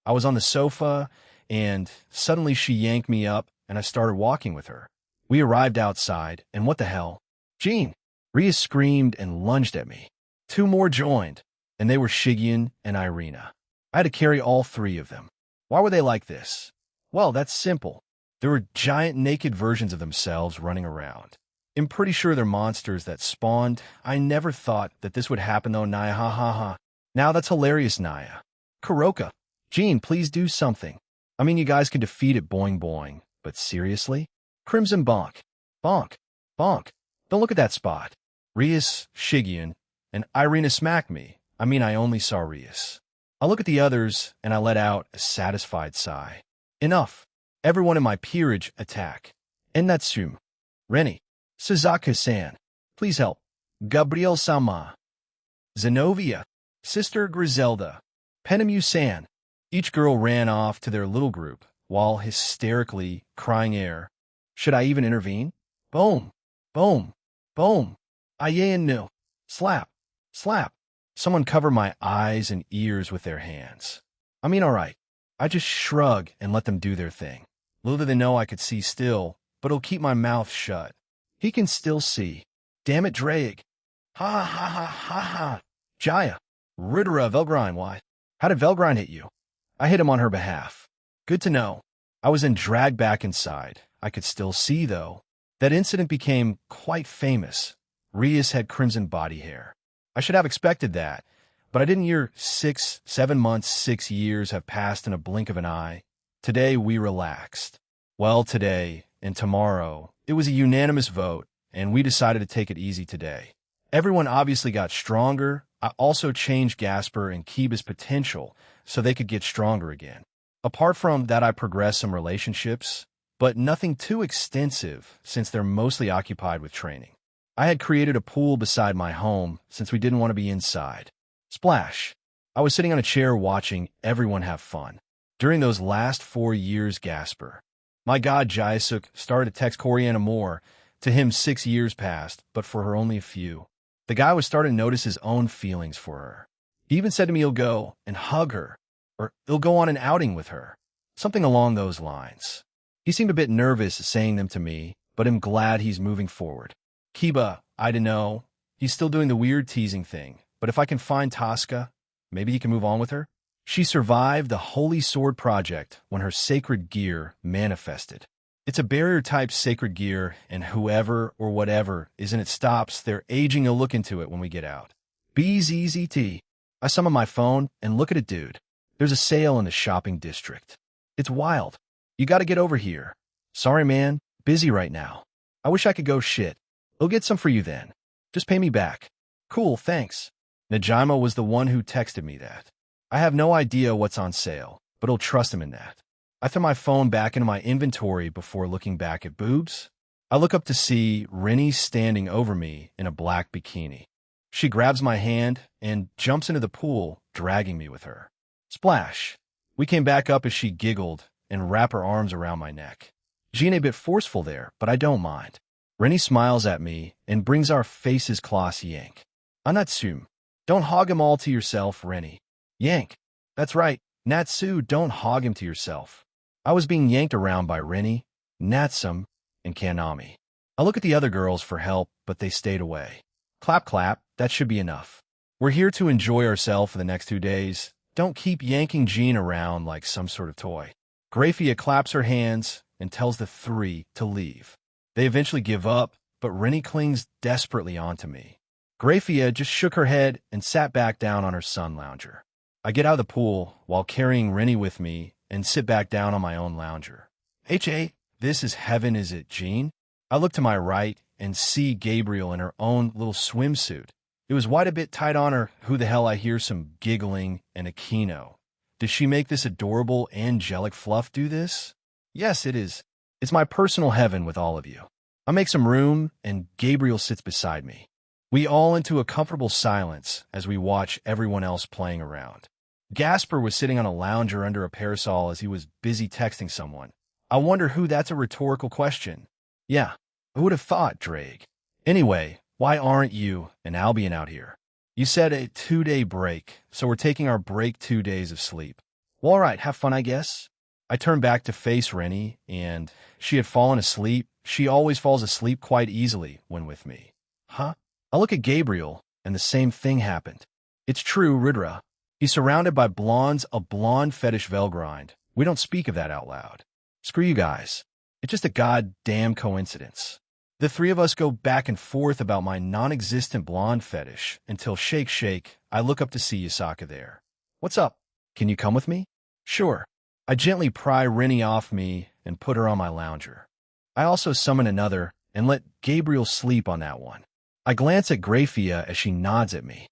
I was on the sofa, and suddenly she yanked me up, and I started walking with her. We arrived outside, and what the hell? Jean! Rhea screamed and lunged at me. 2 more joined, and they were Shigeon and Irina. I had to carry all 3 of them. Why were they like this? Well, that's simple. There were giant naked versions of themselves running around. I'm pretty sure they're monsters that spawned. I never thought that this would happen though, Naya, ha ha ha. Now that's hilarious, Naya. Kuroka. Jean, please do something. I mean, you guys can defeat it, boing boing. But seriously? Crimson bonk. Bonk. Bonk. Don't look at that spot. Rias, Shigeon, and Irina smacked me. I mean, I only saw Rias. I look at the others, and I let out a satisfied sigh. Enough. Everyone in my peerage attack. Ennatsum. Reni. Suzaku-san. Please help. Gabriel-sama. Zenobia. Sister Griselda. Penemu-san. Each girl ran off to their little group, while hysterically crying air. Should I even intervene? Boom. Boom. Boom. Aye no. Slap. Slap. Someone cover my eyes and ears with their hands. I mean, all right. I just shrug and let them do their thing. Little do they know I could see still, but it'll keep my mouth shut. He can still see. Damn it, Drake. Ha ha ha ha ha. Jaya. Rudra Velgrind, why? How did Velgrind hit you? I hit him on her behalf. Good to know. I was then dragged back inside. I could still see, though. That incident became quite famous. Rias had crimson body hair. I should have expected that, but I didn't hear 6, 7 months, 6 years have passed in a blink of an eye. Today, we relaxed. Well, today and tomorrow, it was a unanimous vote, and we decided to take it easy today. Everyone obviously got stronger. I also changed Gasper and Kiba's potential so they could get stronger again. Apart from that, I progressed some relationships, but nothing too extensive since they're mostly occupied with training. I had created a pool beside my home since we didn't want to be inside. Splash. I was sitting on a chair watching everyone have fun. During those last 4 years, Gasper. My God, Jaisuk started to text Coriana more. To him, 6 years passed, but for her only a few. The guy was starting to notice his own feelings for her. He even said to me he'll go and hug her, or he'll go on an outing with her. Something along those lines. He seemed a bit nervous saying them to me, but I'm glad he's moving forward. Kiba, I don't know. He's still doing the weird teasing thing, but if I can find Tosca, maybe he can move on with her? She survived the Holy Sword Project when her sacred gear manifested. It's a barrier-type sacred gear, and whoever or whatever is in it stops, they're aging a look into it when we get out. BZZT. I summon my phone and look at it, dude. There's a sale in the shopping district. It's wild. You gotta get over here. Sorry, man. Busy right now. I wish I could go shit. I'll get some for you then. Just pay me back. Cool, thanks. Najima was the one who texted me that. I have no idea what's on sale, but I'll trust him in that. I throw my phone back into my inventory before looking back at boobs. I look up to see Rennie standing over me in a black bikini. She grabs my hand and jumps into the pool, dragging me with her. Splash. We came back up as she giggled and wrapped her arms around my neck. Jean a bit forceful there, but I don't mind. Rennie smiles at me and brings our faces close yank. Anatsume. Don't hog him all to yourself, Rennie. Yank. That's right, Natsu, don't hog him to yourself. I was being yanked around by Rennie, Natsum, and Kanami. I look at the other girls for help, but they stayed away. Clap, clap, that should be enough. We're here to enjoy ourselves for the next 2 days. Don't keep yanking Jean around like some sort of toy. Graphia claps her hands and tells the 3 to leave. They eventually give up, but Rennie clings desperately onto me. Graphia just shook her head and sat back down on her sun lounger. I get out of the pool while carrying Rennie with me and sit back down on my own lounger. This is heaven, is it, Jean? I look to my right and see Gabriel in her own little swimsuit. It was white a bit tight on her. Who the hell, I hear some giggling and a kino. Does she make this adorable, angelic fluff do this? Yes, it is. It's my personal heaven with all of you. I make some room, and Gabriel sits beside me. We all into a comfortable silence as we watch everyone else playing around. Gasper was sitting on a lounger under a parasol as he was busy texting someone. I wonder who. That's a rhetorical question. Yeah, who would have thought, Drake? Anyway, why aren't you and Albion out here? You said a 2-day break, so we're taking our break 2 days of sleep. Well, all right, have fun, I guess. I turned back to face Rennie, and she had fallen asleep. She always falls asleep quite easily when with me. Huh? I look at Gabriel, and the same thing happened. It's true, Ridra. He's surrounded by blondes, a blonde fetish Velgrind. We don't speak of that out loud. Screw you guys. It's just a goddamn coincidence. The 3 of us go back and forth about my non-existent blonde fetish until shake, I look up to see Yasaka there. What's up? Can you come with me? Sure. I gently pry Rennie off me and put her on my lounger. I also summon another and let Gabriel sleep on that one. I glance at Graphia as she nods at me.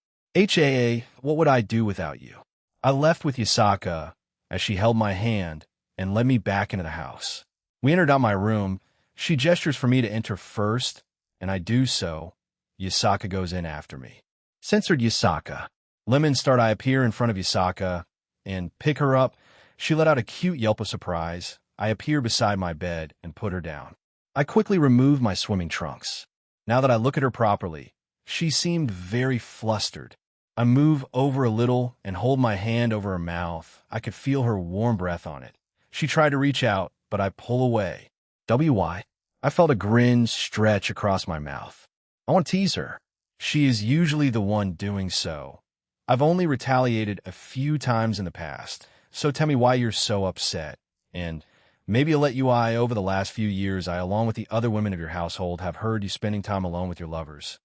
What would I do without you? I left with Yasaka as she held my hand and led me back into the house. We entered out my room. She gestures for me to enter first, and I do so. Yasaka goes in after me. Censored Yasaka. Lemon start. I appear in front of Yasaka and pick her up. She let out a cute yelp of surprise. I appear beside my bed and put her down. I quickly remove my swimming trunks. Now that I look at her properly, she seemed very flustered. I move over a little and hold my hand over her mouth. I could feel her warm breath on it. She tried to reach out, but I pull away. WY. I felt a grin stretch across my mouth. I want to tease her. She is usually the one doing so. I've only retaliated a few times in the past, so tell me why you're so upset. And maybe I'll let you over the last few years, I, along with the other women of your household, have heard you spending time alone with your lovers.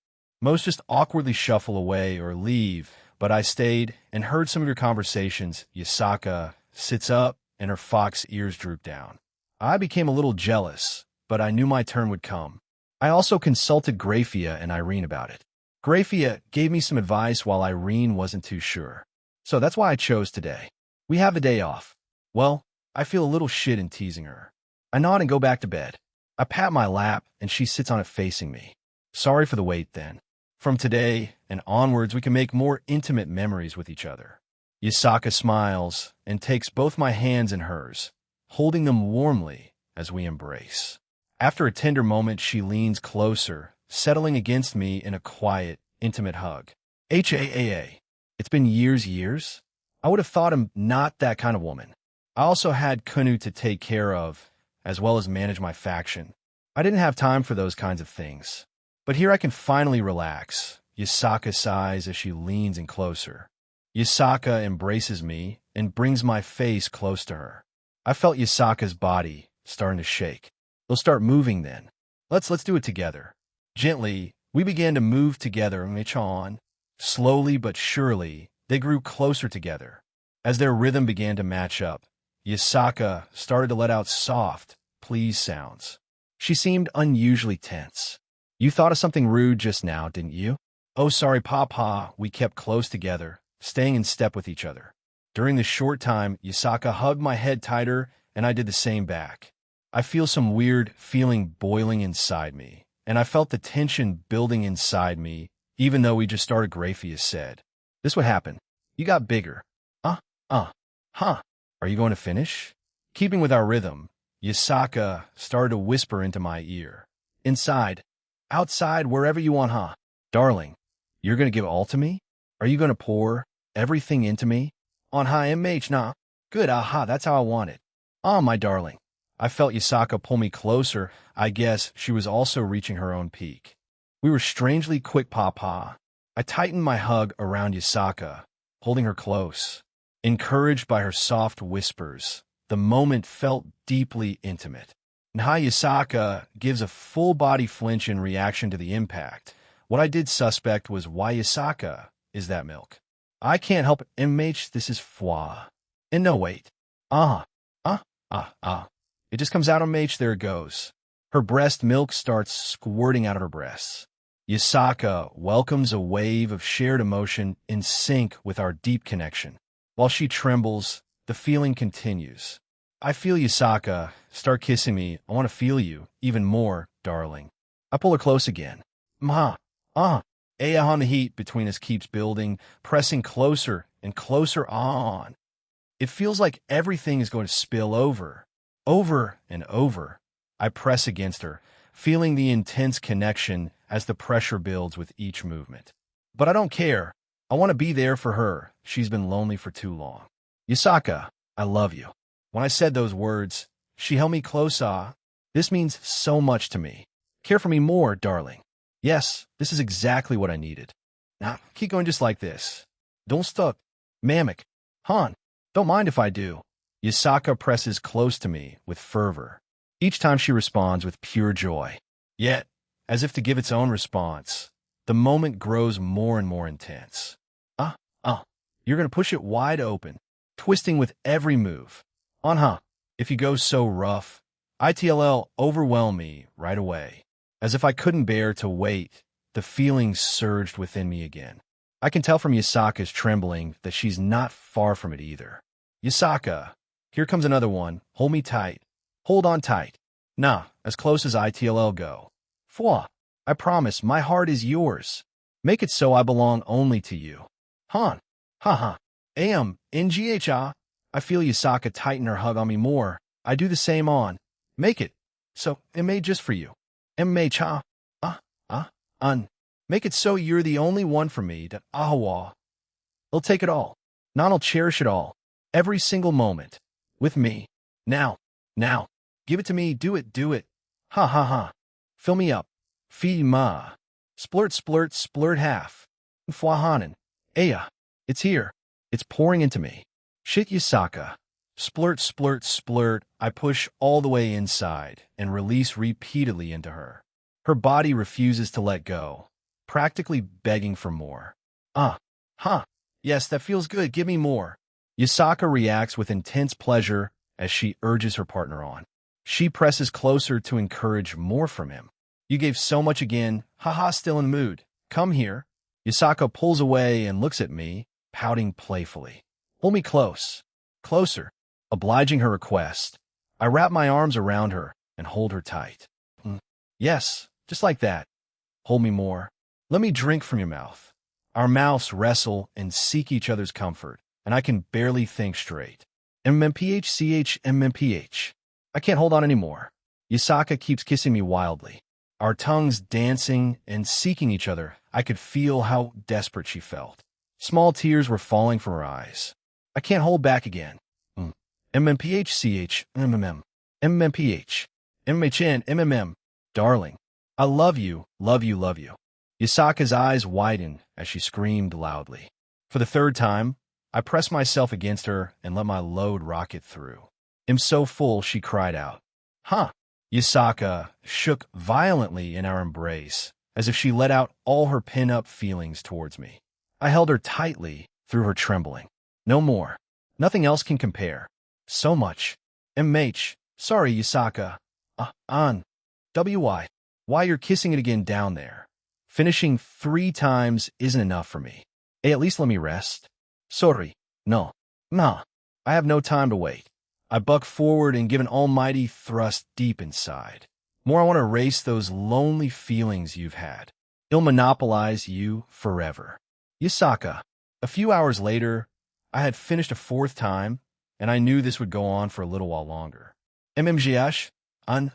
Most just awkwardly shuffle away or leave, but I stayed and heard some of your conversations. Yasaka sits up and her fox ears droop down. I became a little jealous, but I knew my turn would come. I also consulted Graphia and Irene about it. Graphia gave me some advice while Irene wasn't too sure. So that's why I chose today. We have the day off. Well, I feel a little shit in teasing her. I nod and go back to bed. I pat my lap and she sits on it facing me. Sorry for the wait then. From today and onwards, we can make more intimate memories with each other. Yasaka smiles and takes both my hands in hers, holding them warmly as we embrace. After a tender moment, she leans closer, settling against me in a quiet, intimate hug. HAAA. It's been years. I would have thought I'm not that kind of woman. I also had Kunu to take care of, as well as manage my faction. I didn't have time for those kinds of things. But here I can finally relax. Yasaka sighs as she leans in closer. Yasaka embraces me and brings my face close to her. I felt Yasaka's body starting to shake. They'll start moving then. Let's do it together. Gently, we began to move together, Michan. Slowly but surely, they grew closer together. As their rhythm began to match up, Yasaka started to let out soft, please sounds. She seemed unusually tense. You thought of something rude just now, didn't you? Oh, sorry, Papa. We kept close together, staying in step with each other. During the short time, Yasaka hugged my head tighter, and I did the same back. I feel some weird feeling boiling inside me, and I felt the tension building inside me, even though we just started. Graphia said, "This what happened. You got bigger. Huh. Are you going to finish?" Keeping with our rhythm, Yasaka started to whisper into my ear. Inside. Outside, wherever you want, huh? Darling, You're gonna give all to me? Are you gonna pour everything into me? On high MH, nah. Good, aha, that's how I want it. Ah, my darling. I felt Yasaka pull me closer. I guess she was also reaching her own peak. We were strangely quick, papa. I tightened my hug around Yasaka, holding her close. Encouraged by her soft whispers, the moment felt deeply intimate. Nha Yasaka gives a full-body flinch in reaction to the impact. What I did suspect was why Yasaka is that milk. I can't help it. MH, this is foie. And no, wait. It just comes out on MH, there it goes. Her breast milk starts squirting out of her breasts. Yasaka welcomes a wave of shared emotion in sync with our deep connection. While she trembles, the feeling continues. I feel Yasaka. Start kissing me. I want to feel you even more, darling. I pull her close again. Aya on the heat between us keeps building, pressing closer and closer on. It feels like everything is going to spill over and over. I press against her, feeling the intense connection as the pressure builds with each movement. But I don't care. I want to be there for her. She's been lonely for too long. Yasaka, I love you. When I said those words, she held me close. This means so much to me. Care for me more, darling. Yes, this is exactly what I needed. Now, keep going just like this. Don't stop. Mamek. Han, don't mind if I do. Yasaka presses close to me with fervor. Each time she responds with pure joy. Yet, as if to give its own response, the moment grows more and more intense. You're going to push it wide open, twisting with every move. If you go so rough, ITLL overwhelm me right away. As if I couldn't bear to wait, the feelings surged within me again. I can tell from Yasaka's trembling that she's not far from it either. Yasaka, here comes another one. Hold me tight. Hold on tight. Nah, as close as ITLL go. Fwa, I promise my heart is yours. Make it so I belong only to you. Han, NGHA. I feel Yasaka tighten her hug on me more. I do the same on. Make it. So, it made just for you. MH, Make it so you're the only one for me that Ahawa. I'll take it all. Nan'll cherish it all. Every single moment. With me. Now. Give it to me. Do it. Fill me up. Feed ma. Splurt half. Fwahanan. Aya. It's here. It's pouring into me. Shit Yasaka. Splurt. I push all the way inside and release repeatedly into her. Her body refuses to let go, practically begging for more. Yes, that feels good. Give me more. Yasaka reacts with intense pleasure as she urges her partner on. She presses closer to encourage more from him. You gave so much again. Still in the mood. Come here. Yasaka pulls away and looks at me, pouting playfully. Hold me close. Closer. Obliging her request, I wrap my arms around her and hold her tight. Yes, just like that. Hold me more. Let me drink from your mouth. Our mouths wrestle and seek each other's comfort, and I can barely think straight. MMPH. I can't hold on anymore. Yasaka keeps kissing me wildly. Our tongues dancing and seeking each other. I could feel how desperate she felt. Small tears were falling from her eyes. I can't hold back again. MMPH. Darling, I love you. Yasaka's eyes widen as she screamed loudly. For the third time, I pressed myself against her and let my load rocket through. I'm so full, she cried out. Yasaka shook violently in our embrace, as if she let out all her pin-up feelings towards me. I held her tightly through her trembling. No more. Nothing else can compare. So much. MH. Sorry, Yasaka. Why you're kissing it again down there? Finishing 3 times isn't enough for me. Hey, at least let me rest. Sorry. No. Nah. I have no time to wait. I buck forward and give an almighty thrust deep inside. More, I want to erase those lonely feelings you've had. It'll monopolize you forever. Yasaka. A few hours later, I had finished a 4th time, and I knew this would go on for a little while longer. MMGH, I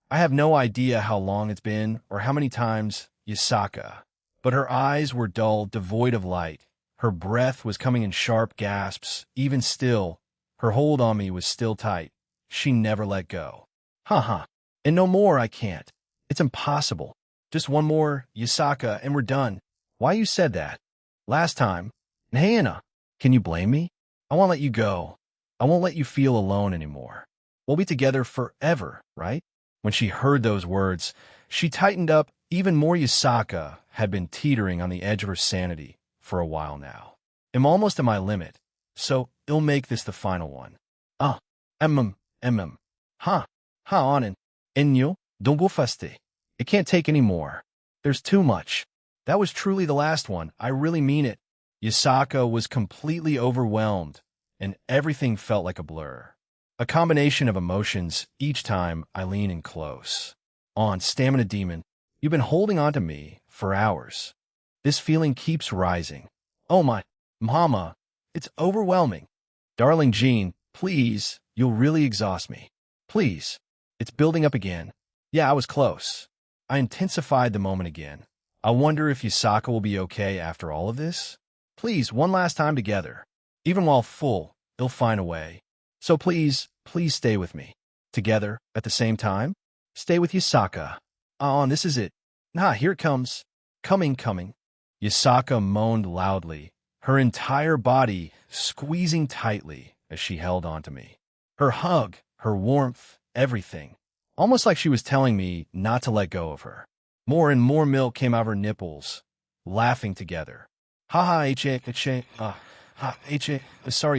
have no idea how long it's been or how many times Yasaka But her eyes were dull, devoid of light. Her breath was coming in sharp gasps. Even still, her hold on me was still tight. She never let go. Ha. And no more, I can't. It's impossible. Just one more, Yasaka, and we're done. Why you said that? Last time. And hey, Anna, can you blame me? I won't let you go. I won't let you feel alone anymore. We'll be together forever, right? When she heard those words, she tightened up even more. Yasaka had been teetering on the edge of her sanity for a while now. I'm almost at my limit, so I'll make this the final one. Ha on Enyo, don't go faste. It can't take any more. There's too much. That was truly the last one. I really mean it. Yasaka was completely overwhelmed, and everything felt like a blur. A combination of emotions each time I lean in close. Stamina Demon, you've been holding on to me for hours. This feeling keeps rising. Oh my, mama, it's overwhelming. Darling Jean, please, you'll really exhaust me. Please. It's building up again. Yeah, I was close. I intensified the moment again. I wonder if Yasaka will be okay after all of this? Please, one last time together. Even while full, he'll find a way. So please stay with me. Together, at the same time? Stay with Yasaka. This is it. Here it comes. Coming. Yasaka moaned loudly, her entire body squeezing tightly as she held onto me. Her hug, her warmth, everything. Almost like she was telling me not to let go of her. More and more milk came out of her nipples, laughing together. Sorry,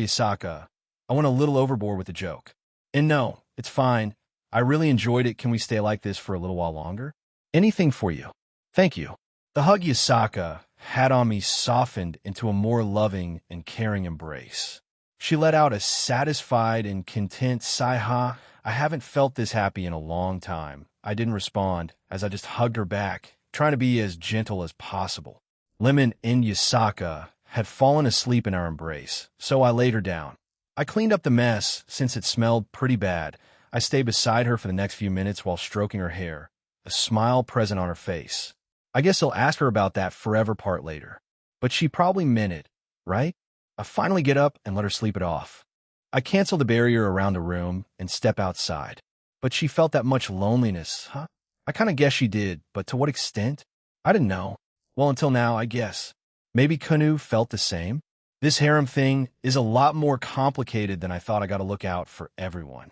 Yasaka. I went a little overboard with the joke. And no, it's fine. I really enjoyed it. Can we stay like this for a little while longer? Anything for you. Thank you. The hug Yasaka had on me softened into a more loving and caring embrace. She let out a satisfied and content sigh. I haven't felt this happy in a long time. I didn't respond, as I just hugged her back, trying to be as gentle as possible. Lemon and Yasaka had fallen asleep in our embrace, so I laid her down. I cleaned up the mess, since it smelled pretty bad. I stayed beside her for the next few minutes while stroking her hair, a smile present on her face. I guess I'll ask her about that forever part later. But she probably meant it, right? I finally get up and let her sleep it off. I cancel the barrier around the room and step outside. But she felt that much loneliness, huh? I kind of guess she did, but to what extent? I didn't know. Well, until now, I guess. Maybe Kunu felt the same? This harem thing is a lot more complicated than I thought. I gotta look out for everyone.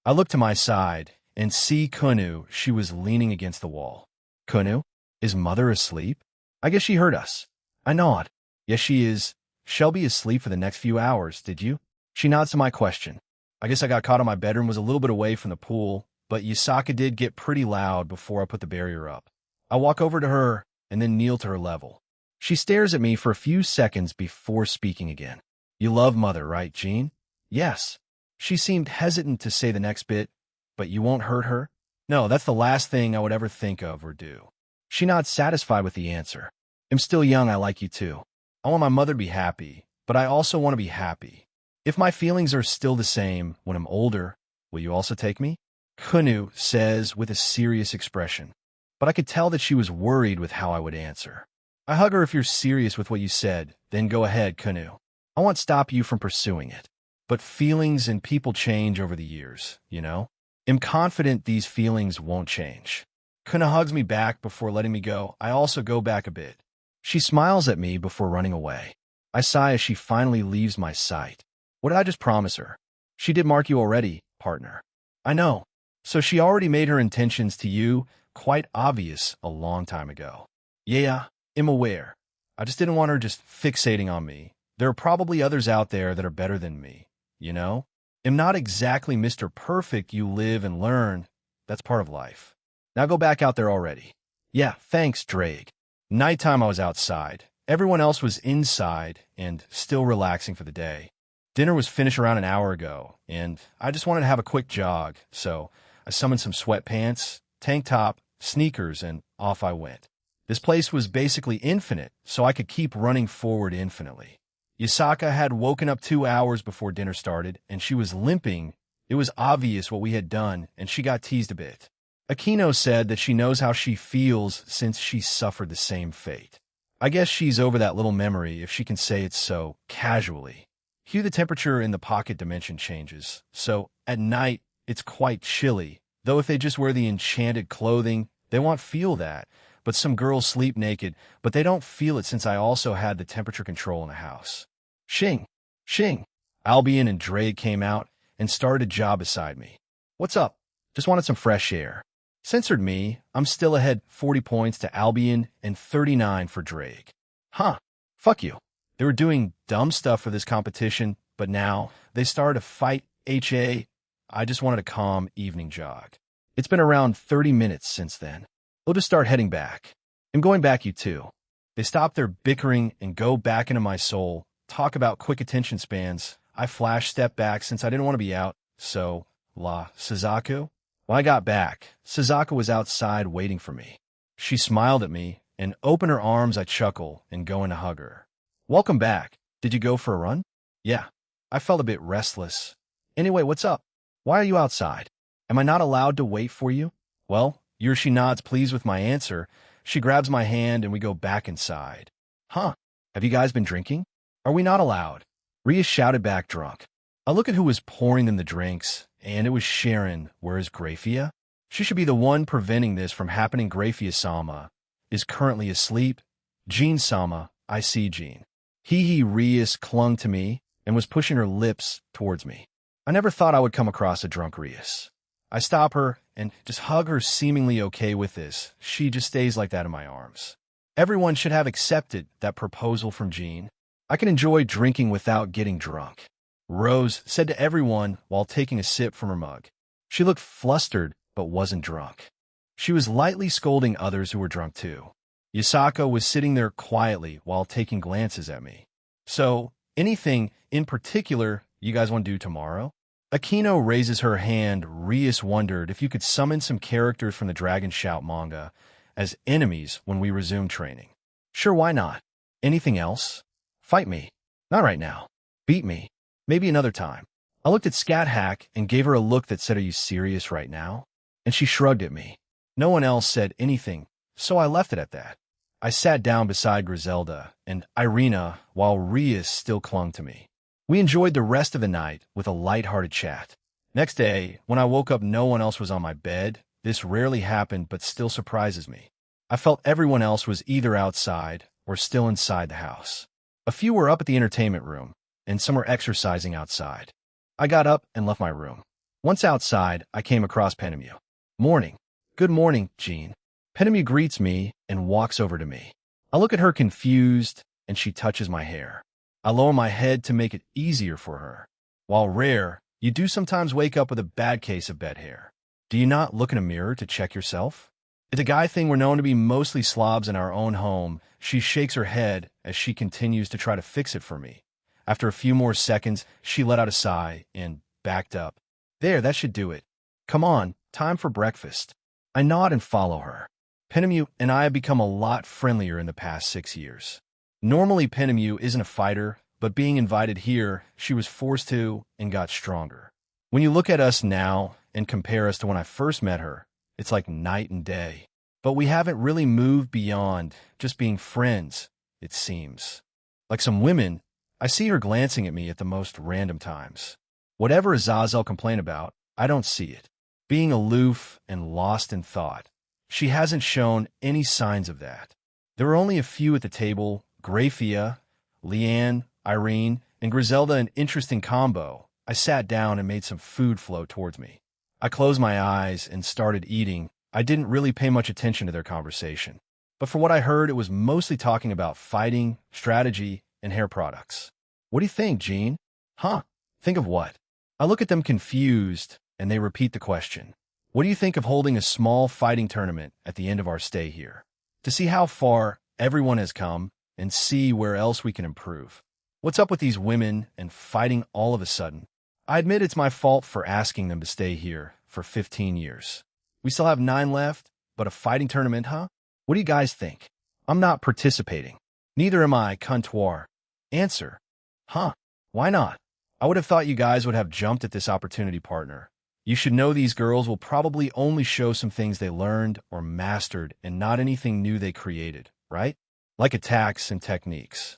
I look to my side and see Kunu. She was leaning against the wall. Kunu? Is mother asleep? I guess she heard us. I nod. Yes, she is. She'll be asleep for the next few hours, did you? She nods to my question. I guess I got caught in my bedroom, was a little bit away from the pool, but Yasaka did get pretty loud before I put the barrier up. I walk over to her and then kneel to her level. She stares at me for a few seconds before speaking again. You love mother, right, Jean? Yes. She seemed hesitant to say the next bit, but you won't hurt her? No, that's the last thing I would ever think of or do. She nods, satisfied with the answer. I'm still young, I like you too. I want my mother to be happy, but I also want to be happy. If my feelings are still the same when I'm older, will you also take me? Kunu says with a serious expression, but I could tell that she was worried with how I would answer. I hug her. If you're serious with what you said, then go ahead, Kunu. I won't stop you from pursuing it. But feelings and people change over the years, you know? I'm confident these feelings won't change. Kunu hugs me back before letting me go. I also go back a bit. She smiles at me before running away. I sigh as she finally leaves my sight. What did I just promise her? She did mark you already, partner. I know. So she already made her intentions to you quite obvious a long time ago. Yeah, I'm aware. I just didn't want her just fixating on me. There are probably others out there that are better than me, you know? I'm not exactly Mr. Perfect. You live and learn. That's part of life. Now go back out there already. Yeah, thanks, Drake. Nighttime I was outside. Everyone else was inside and still relaxing for the day. Dinner was finished around an hour ago, and I just wanted to have a quick jog, so I summoned some sweatpants, tank top, sneakers, and off I went. This place was basically infinite, so I could keep running forward infinitely. Yasaka had woken up 2 hours before dinner started, and she was limping. It was obvious what we had done, and she got teased a bit. Aquino said that she knows how she feels since she suffered the same fate. I guess she's over that little memory if she can say it so casually. Hugh, the temperature in the pocket dimension changes, so at night it's quite chilly, though if they just wear the enchanted clothing, they won't feel that. But some girls sleep naked, but they don't feel it since I also had the temperature control in the house. Shing! Shing! Albion and Drake came out and started a job beside me. What's up? Just wanted some fresh air. Censored me, I'm still ahead 40 points to Albion and 39 for Drake. Huh. Fuck you. They were doing dumb stuff for this competition, but now they started a fight. I just wanted a calm evening jog. It's been around 30 minutes since then. We'll just start heading back. I'm going back, you too. They stop their bickering and go back into my soul. Talk about quick attention spans. I flash step back since I didn't want to be out. So, Suzaku? When I got back, Suzaku was outside waiting for me. She smiled at me and opened her arms. I chuckle and go in to hug her. Welcome back. Did you go for a run? Yeah. I felt a bit restless. Anyway, what's up? Why are you outside? Am I not allowed to wait for you? Well, Yurshi nods, pleased with my answer. She grabs my hand and we go back inside. Huh? Have you guys been drinking? Are we not allowed? Rhea shouted back, drunk. I look at who was pouring them the drinks, and it was Sharon. Where is Grafia? She should be the one preventing this from happening. Grafia-sama is currently asleep. Jean-sama, I see Jean. Rias clung to me and was pushing her lips towards me. I never thought I would come across a drunk Rias. I stop her and just hug her, seemingly okay with this. She just stays like that in my arms. Everyone should have accepted that proposal from Jean. I can enjoy drinking without getting drunk, Rose said to everyone while taking a sip from her mug. She looked flustered but wasn't drunk. She was lightly scolding others who were drunk too. Yasako was sitting there quietly while taking glances at me. So, anything in particular you guys want to do tomorrow? Aquino raises her hand. Rias wondered if you could summon some characters from the Dragon Shout manga as enemies when we resume training. Sure, why not? Anything else? Fight me. Not right now. Beat me. Maybe another time. I looked at Scat Hack and gave her a look that said, are you serious right now? And she shrugged at me. No one else said anything, so I left it at that. I sat down beside Griselda and Irina while Rias still clung to me. We enjoyed the rest of the night with a light-hearted chat. Next day, when I woke up, no one else was on my bed. This rarely happened, but still surprises me. I felt everyone else was either outside or still inside the house. A few were up at the entertainment room, and some were exercising outside. I got up and left my room. Once outside, I came across Penemu. Morning. Good morning, Jean. Penemu greets me and walks over to me. I look at her confused, and she touches my hair. I lower my head to make it easier for her. While rare, you do sometimes wake up with a bad case of bed hair. Do you not look in a mirror to check yourself? It's a guy thing. We're known to be mostly slobs in our own home. She shakes her head as she continues to try to fix it for me. After a few more seconds, she let out a sigh and backed up. There, that should do it. Come on, time for breakfast. I nod and follow her. Penemu and I have become a lot friendlier in the past 6 years. Normally, Penemu isn't a fighter, but being invited here, she was forced to and got stronger. When you look at us now and compare us to when I first met her, it's like night and day. But we haven't really moved beyond just being friends, it seems. Like some women, I see her glancing at me at the most random times. Whatever Azazel complained about, I don't see it. Being aloof and lost in thought. She hasn't shown any signs of that. There were only a few at the table: Grafia, Leanne, Irene, and Griselda, an interesting combo. I sat down and made some food float towards me. I closed my eyes and started eating. I didn't really pay much attention to their conversation. But for what I heard, it was mostly talking about fighting, strategy, and hair products. What do you think, Jean? Huh? Think of what? I look at them confused, and they repeat the question. What do you think of holding a small fighting tournament at the end of our stay here? To see how far everyone has come and see where else we can improve. What's up with these women and fighting all of a sudden? I admit it's my fault for asking them to stay here for 15 years. We still have 9 left, but a fighting tournament, huh? What do you guys think? I'm not participating. Neither am I, Comptoir. Answer. Huh? Why not? I would have thought you guys would have jumped at this opportunity, partner. You should know these girls will probably only show some things they learned or mastered and not anything new they created, right? Like attacks and techniques.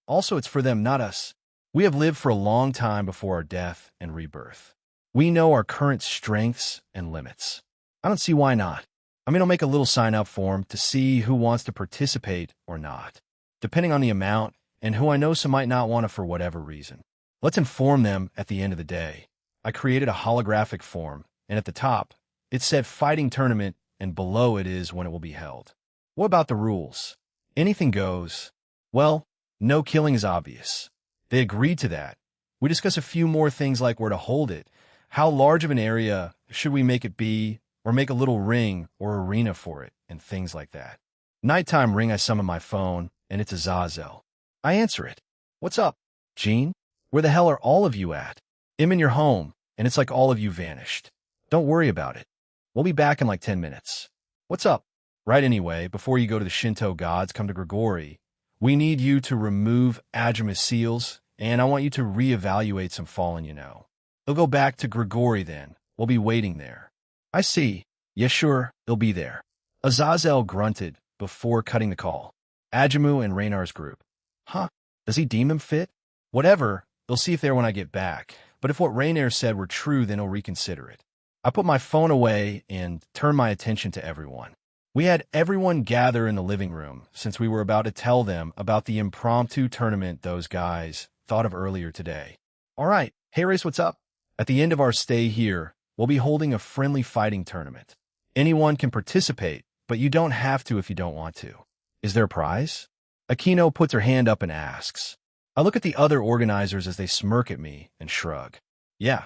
Also, it's for them, not us. We have lived for a long time before our death and rebirth. We know our current strengths and limits. I don't see why not. I'll make a little sign-up form to see who wants to participate or not, depending on the amount and who I know some might not want to for whatever reason. Let's inform them at the end of the day. I created a holographic form, and at the top, it said fighting tournament, and below it is when it will be held. What about the rules? Anything goes. Well, no killing is obvious. They agreed to that. We discuss a few more things like where to hold it, how large of an area should we make it be, or make a little ring or arena for it, and things like that. Nighttime ring, I summon my phone, and it's Azazel. I answer it. What's up, Gene? Where the hell are all of you at? I'm in your home, and it's like all of you vanished. Don't worry about it. We'll be back in like 10 minutes. What's up? Right, anyway, before you go to the Shinto gods, come to Grigori. We need you to remove Ajuma's seals, and I want you to reevaluate some fallen you know. They'll go back to Grigori then. We'll be waiting there. I see. Yes, sure, they'll be there. Azazel grunted before cutting the call. Ajumu and Raynar's group. Huh? Does he deem him fit? Whatever. They'll see if they're when I get back. But if what Raynar said were true, then he'll reconsider it. I put my phone away and turned my attention to everyone. We had everyone gather in the living room since we were about to tell them about the impromptu tournament those guys thought of earlier today. All right. Hey, Race, what's up? At the end of our stay here, we'll be holding a friendly fighting tournament. Anyone can participate, but you don't have to if you don't want to. Is there a prize? Aquino puts her hand up and asks. I look at the other organizers as they smirk at me and shrug. Yeah,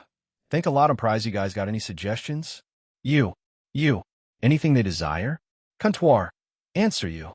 think a lot of prize. You guys got any suggestions? You. Anything they desire? Comptoir. Answer you.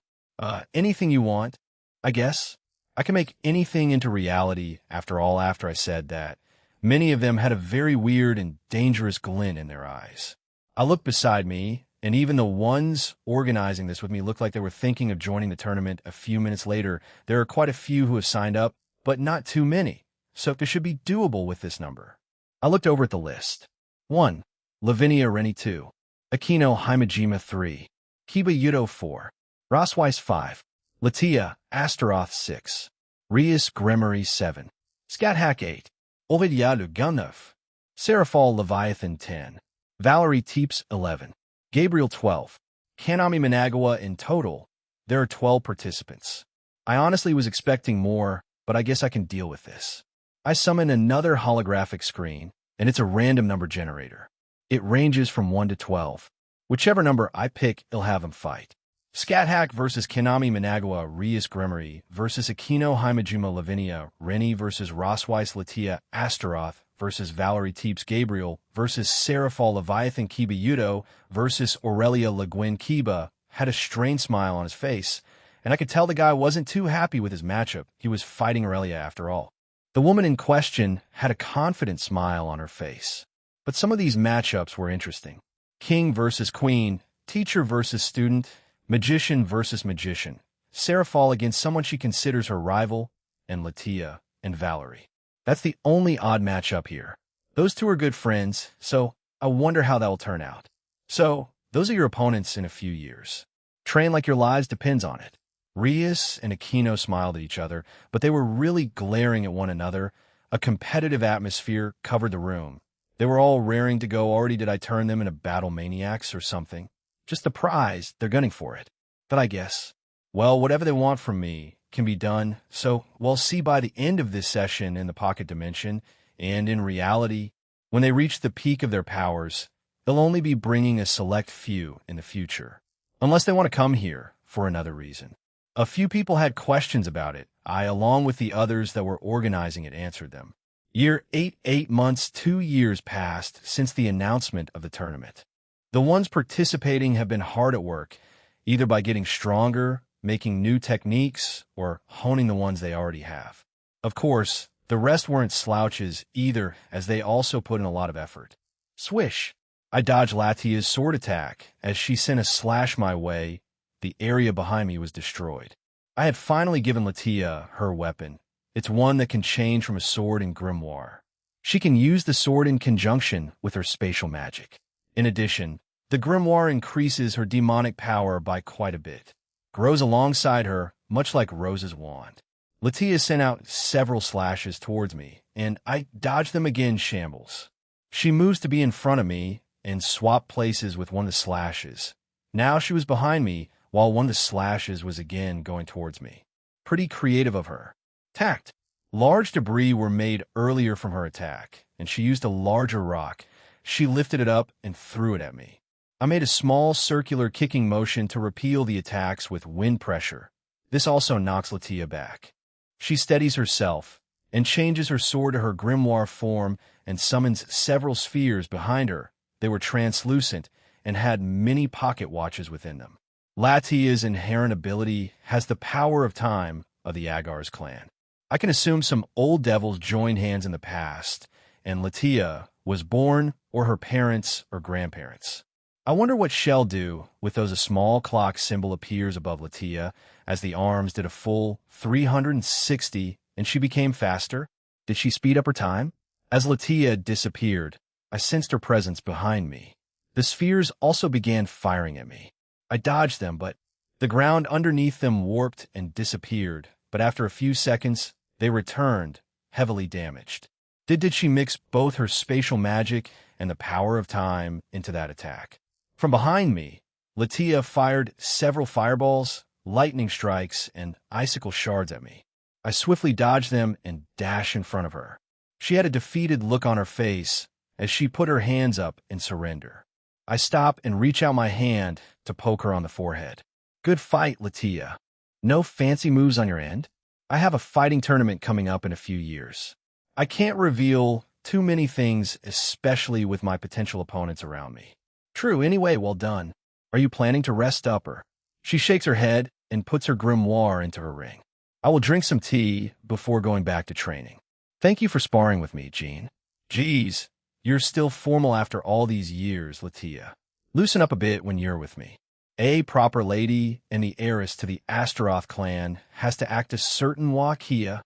Anything you want, I guess. I can make anything into reality after I said that. Many of them had a very weird and dangerous glint in their eyes. I looked beside me, and even the ones organizing this with me looked like they were thinking of joining the tournament a few minutes later. There are quite a few who have signed up, but not too many, so this should be doable with this number. I looked over at the list. 1. Lavinia Rennie 2. Aquino Himajima 3. Kiba Yudo 4. Rosweiss 5. Latia Astaroth 6. Rias Gremory 7. Scathack 8. Ovidia Lugunov. Seraphal Leviathan 10. Valerie Teeps 11. Gabriel 12. Kanami Managawa. In total, there are 12 participants. I honestly was expecting more, but I guess I can deal with this. I summon another holographic screen, and it's a random number generator. It ranges from 1 to 12. Whichever number I pick, it'll have them fight. Scathack versus Kanami Managawa Rias Gremory versus Aquino Himajima Lavinia Rennie versus Rosweiss Latia Astaroth versus Valerie Teeps Gabriel versus Seraphal Leviathan Kiba Yudo versus Aurelia Le Guin Kiba had a strained smile on his face, and I could tell the guy wasn't too happy with his matchup. He was fighting Aurelia after all. The woman in question had a confident smile on her face. But some of these matchups were interesting. King versus queen, teacher versus student, magician versus magician, Seraphal against someone she considers her rival, and Latia and Valerie. That's the only odd matchup here. Those two are good friends, so I wonder how that will turn out. So, those are your opponents in a few years. Train like your lives depends on it. Rias and Aquino smiled at each other, but they were really glaring at one another. A competitive atmosphere covered the room. They were all raring to go. Already did I turn them into battle maniacs or something? Just the prize, they're gunning for it. But I guess, well, whatever they want from me can be done. So we'll see by the end of this session in the pocket dimension, and in reality, when they reach the peak of their powers, they'll only be bringing a select few in the future. Unless they want to come here for another reason. A few people had questions about it. I, along with the others that were organizing it, answered them. Year 8 months, 2 years passed since the announcement of the tournament. The ones participating have been hard at work, either by getting stronger, making new techniques, or honing the ones they already have. Of course, the rest weren't slouches either, as they also put in a lot of effort. Swish! I dodged Latia's sword attack. As she sent a slash my way, the area behind me was destroyed. I had finally given Latia her weapon. It's one that can change from a sword in grimoire. She can use the sword in conjunction with her spatial magic. In addition, the grimoire increases her demonic power by quite a bit. Grows alongside her, much like Rose's wand. Latia sent out several slashes towards me, and I dodged them again shambles. She moves to be in front of me and swapped places with one of the slashes. Now she was behind me, while one of the slashes was again going towards me. Pretty creative of her. Tact. Large debris were made earlier from her attack, and she used a larger rock. She lifted it up and threw it at me. I made a small circular kicking motion to repel the attacks with wind pressure. This also knocks Latia back. She steadies herself and changes her sword to her grimoire form and summons several spheres behind her. They were translucent and had many pocket watches within them. Latia's inherent ability has the power of time of the Agar's clan. I can assume some old devils joined hands in the past, and Latia was born or her parents or grandparents. I wonder what she'll do with those a small clock symbol appears above Latia as the arms did a full 360 and she became faster. Did she speed up her time? As Latia disappeared, I sensed her presence behind me. The spheres also began firing at me. I dodged them, but the ground underneath them warped and disappeared, but after a few seconds, they returned, heavily damaged. Did she mix both her spatial magic and the power of time into that attack? From behind me, Latia fired several fireballs, lightning strikes, and icicle shards at me. I swiftly dodged them and dashed in front of her. She had a defeated look on her face as she put her hands up in surrender. I stop and reach out my hand to poke her on the forehead. Good fight, Latia. No fancy moves on your end? I have a fighting tournament coming up in a few years. I can't reveal too many things, especially with my potential opponents around me. True, anyway, well done. Are you planning to rest up or? She shakes her head and puts her grimoire into her ring. I will drink some tea before going back to training. Thank you for sparring with me, Jean. Geez, you're still formal after all these years, Latia. Loosen up a bit when you're with me. A proper lady and the heiress to the Astaroth clan has to act a certain Wakia.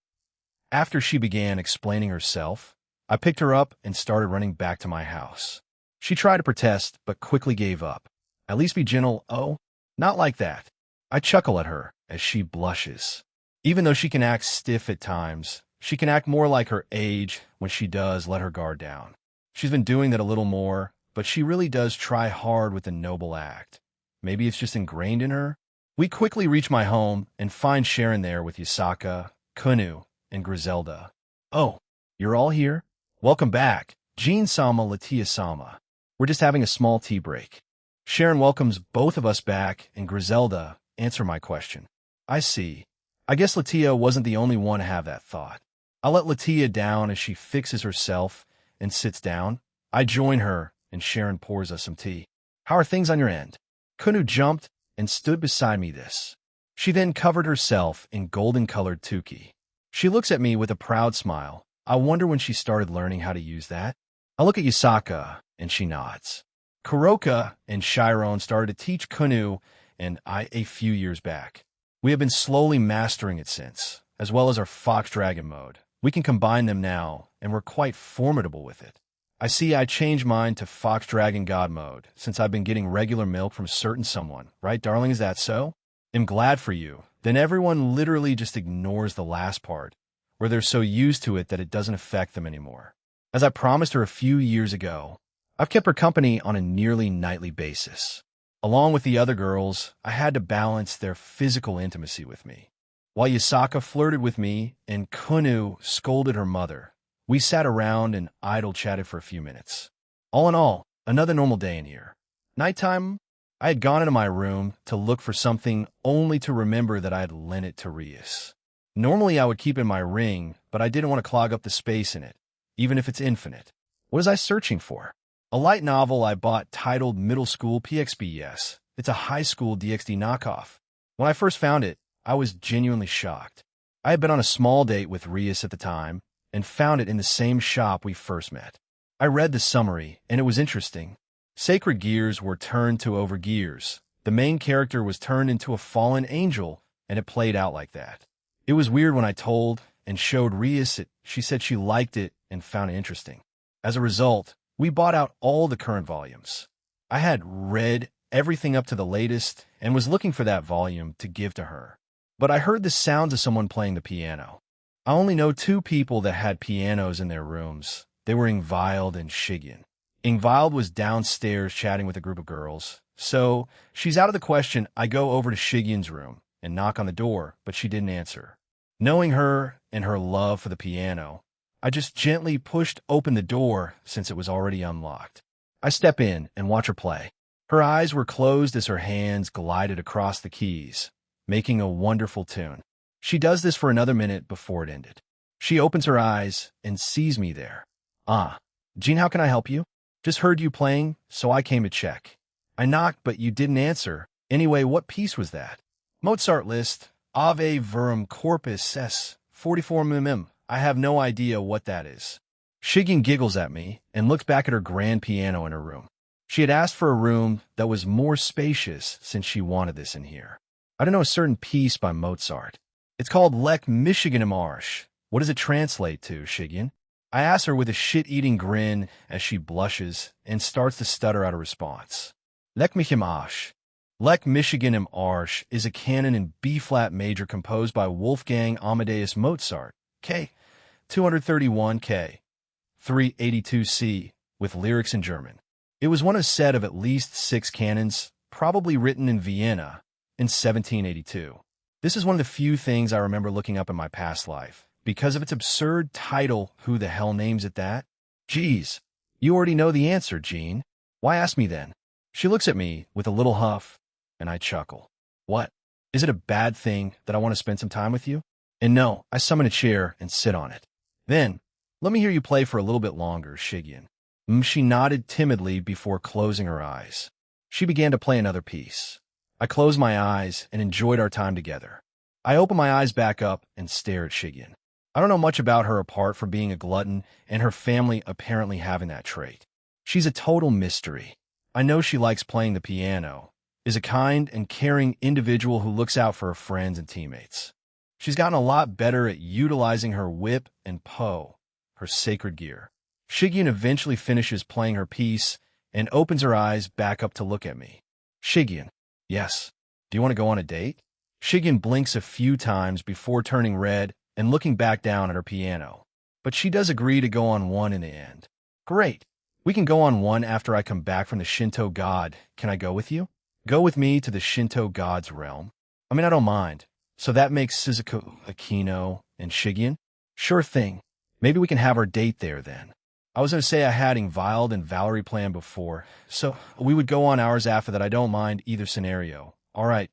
After she began explaining herself, I picked her up and started running back to my house. She tried to protest, but quickly gave up. At least be gentle. Oh, not like that. I chuckle at her as she blushes. Even though she can act stiff at times, she can act more like her age when she does let her guard down. She's been doing that a little more, but she really does try hard with the noble act. Maybe it's just ingrained in her? We quickly reach my home and find Sharon there with Yasaka, Kunu, and Griselda. Oh, you're all here? Welcome back, Jean-sama, Latia-sama. We're just having a small tea break. Sharon welcomes both of us back, and Griselda answer my question. I see. I guess Latia wasn't the only one to have that thought. I let Latia down as she fixes herself and sits down. I join her, and Sharon pours us some tea. How are things on your end? Kunu jumped and stood beside me this. She then covered herself in golden-colored tuki. She looks at me with a proud smile. I wonder when she started learning how to use that. I look at Yasaka, and she nods. Kuroka and Chiron started to teach Kunu and I a few years back. We have been slowly mastering it since, as well as our Fox Dragon mode. We can combine them now, and we're quite formidable with it. I see I changed mine to Fox Dragon God mode, since I've been getting regular milk from a certain someone. Right, darling, is that so? I'm glad for you. Then everyone literally just ignores the last part, where they're so used to it that it doesn't affect them anymore. As I promised her a few years ago, I've kept her company on a nearly nightly basis. Along with the other girls, I had to balance their physical intimacy with me. While Yasaka flirted with me and Kunu scolded her mother, we sat around and idle chatted for a few minutes. All in all, another normal day in here. Nighttime, I had gone into my room to look for something only to remember that I had lent it to Rias. Normally I would keep it in my ring, but I didn't want to clog up the space in it, even if it's infinite. What was I searching for? A light novel I bought titled Middle School PXBS. It's a high school DxD knockoff. When I first found it, I was genuinely shocked. I had been on a small date with Rias at the time and found it in the same shop we first met. I read the summary, and it was interesting. Sacred gears were turned to overgears. The main character was turned into a fallen angel, and it played out like that. It was weird when I told and showed Rias it. She said she liked it and found it interesting. As a result, we bought out all the current volumes. I had read everything up to the latest and was looking for that volume to give to her. But I heard the sounds of someone playing the piano. I only know two people that had pianos in their rooms. They were Ingvild and Shigyn. Ingvild was downstairs chatting with a group of girls. So, she's out of the question. I go over to Shigyn's room and knock on the door, but she didn't answer. Knowing her and her love for the piano, I just gently pushed open the door since it was already unlocked. I step in and watch her play. Her eyes were closed as her hands glided across the keys, making a wonderful tune. She does this for another minute before it ended. She opens her eyes and sees me there. Jean, how can I help you? Just heard you playing, so I came to check. I knocked, but you didn't answer. Anyway, what piece was that? Mozart list, Ave Verum Corpus S. 44 mm. I have no idea what that is. Shigyn giggles at me and looks back at her grand piano in her room. She had asked for a room that was more spacious since she wanted this in here. I don't know a certain piece by Mozart. It's called Lech Michigan im Arsch. What does it translate to, Shigyn? I ask her with a shit-eating grin as she blushes and starts to stutter out a response. Lech mich im Arsch. Lech Michigan im Arsch is a canon in B-flat major composed by Wolfgang Amadeus Mozart, K. 231 K. 382 C, with lyrics in German. It was one of a set of at least 6 canons, probably written in Vienna in 1782. This is one of the few things I remember looking up in my past life. Because of its absurd title, who the hell names it that? Geez, you already know the answer, Jean. Why ask me then? She looks at me with a little huff, and I chuckle. What? Is it a bad thing that I want to spend some time with you? And no, I summon a chair and sit on it. Then, let me hear you play for a little bit longer, Shigyn. She nodded timidly before closing her eyes. She began to play another piece. I closed my eyes and enjoyed our time together. I opened my eyes back up and stared at Shigyn. I don't know much about her apart from being a glutton and her family apparently having that trait. She's a total mystery. I know she likes playing the piano, is a kind and caring individual who looks out for her friends and teammates. She's gotten a lot better at utilizing her whip and po, her sacred gear. Shigyn eventually finishes playing her piece and opens her eyes back up to look at me. Shigyn, yes. Do you want to go on a date? Shigyn blinks a few times before turning red and looking back down at her piano. But she does agree to go on one in the end. Great. We can go on one after I come back from the Shinto god. Can I go with you? Go with me to the Shinto god's realm? I mean, I don't mind. So that makes Shizuku, Akino, and Shigyn? Sure thing. Maybe we can have our date there then. I was going to say I had Ingvild and Valerie planned before, so we would go on hours after that. I don't mind either scenario. All right,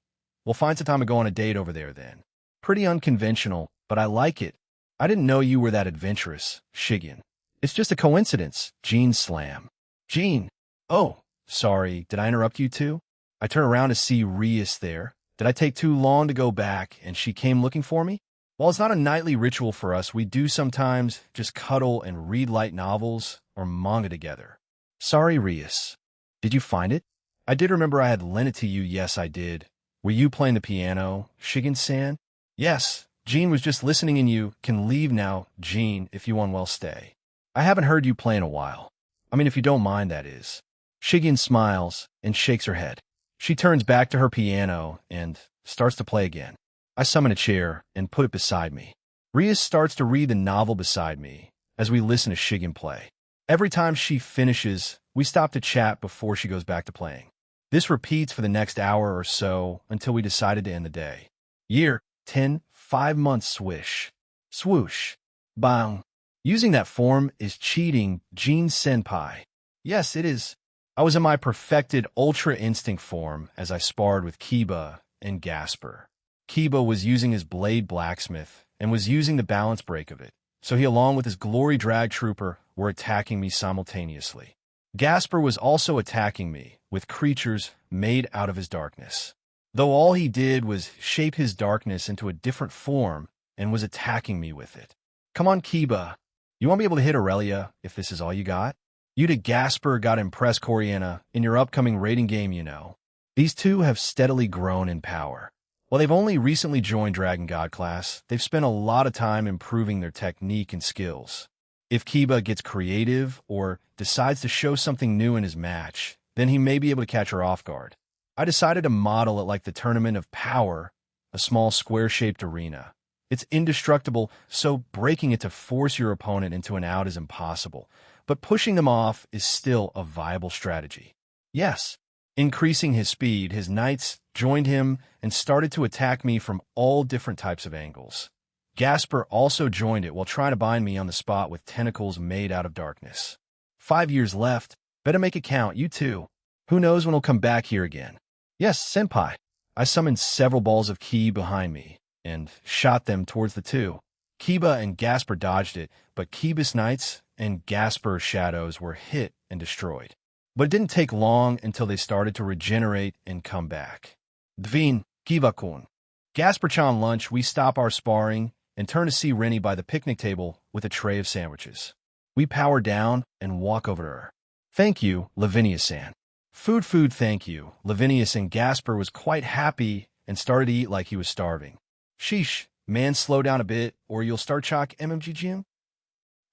we'll find some time to go on a date over there then. Pretty unconventional, but I like it. I didn't know you were that adventurous, Shigyn. It's just a coincidence, Jean slam. Jean! Oh, sorry, did I interrupt you too? I turn around to see Rias there. Did I take too long to go back and she came looking for me? While it's not a nightly ritual for us, we do sometimes just cuddle and read light novels or manga together. Sorry, Rias. Did you find it? I did remember I had lent it to you. Yes, I did. Were you playing the piano, Shigyn-san? Yes. Jean was just listening and you can leave now, Jean, if you unwell stay. I haven't heard you play in a while. I mean, if you don't mind, that is. Shigyn smiles and shakes her head. She turns back to her piano and starts to play again. I summon a chair and put it beside me. Rias starts to read the novel beside me as we listen to Shigyn play. Every time she finishes, we stop to chat before she goes back to playing. This repeats for the next hour or so until we decided to end the day. Year 10, 5 months swish. Swoosh. Bang. Using that form is cheating, Jean Senpai. Yes, it is. I was in my perfected Ultra Instinct form as I sparred with Kiba and Gasper. Kiba was using his blade blacksmith and was using the balance break of it, so he along with his glory drag trooper were attacking me simultaneously. Gasper was also attacking me with creatures made out of his darkness, though all he did was shape his darkness into a different form and was attacking me with it. Come on, Kiba. You won't be able to hit Aurelia if this is all you got? You to Gasper got impressed Coriana in your upcoming raiding game, you know. These two have steadily grown in power. While they've only recently joined Dragon God class, they've spent a lot of time improving their technique and skills. If Kiba gets creative or decides to show something new in his match, then he may be able to catch her off guard. I decided to model it like the Tournament of Power, a small square-shaped arena. It's indestructible, so breaking it to force your opponent into an out is impossible, but pushing them off is still a viable strategy. Yes. Increasing his speed, his knights joined him and started to attack me from all different types of angles. Gasper also joined it while trying to bind me on the spot with tentacles made out of darkness. 5 years left. Better make it count, you too. Who knows when he'll come back here again? Yes, senpai. I summoned several balls of ki behind me and shot them towards the two. Kiba and Gasper dodged it, but Kiba's knights and Gasper's shadows were hit and destroyed. But it didn't take long until they started to regenerate and come back. Dvin, Kiva-kun. Gasper-chan lunch, we stop our sparring and turn to see Rennie by the picnic table with a tray of sandwiches. We power down and walk over to her. Thank you, Lavinia-san. Food, thank you. Lavinius and Gasper was quite happy and started to eat like he was starving. Sheesh, man, slow down a bit or you'll start choke MMGGM?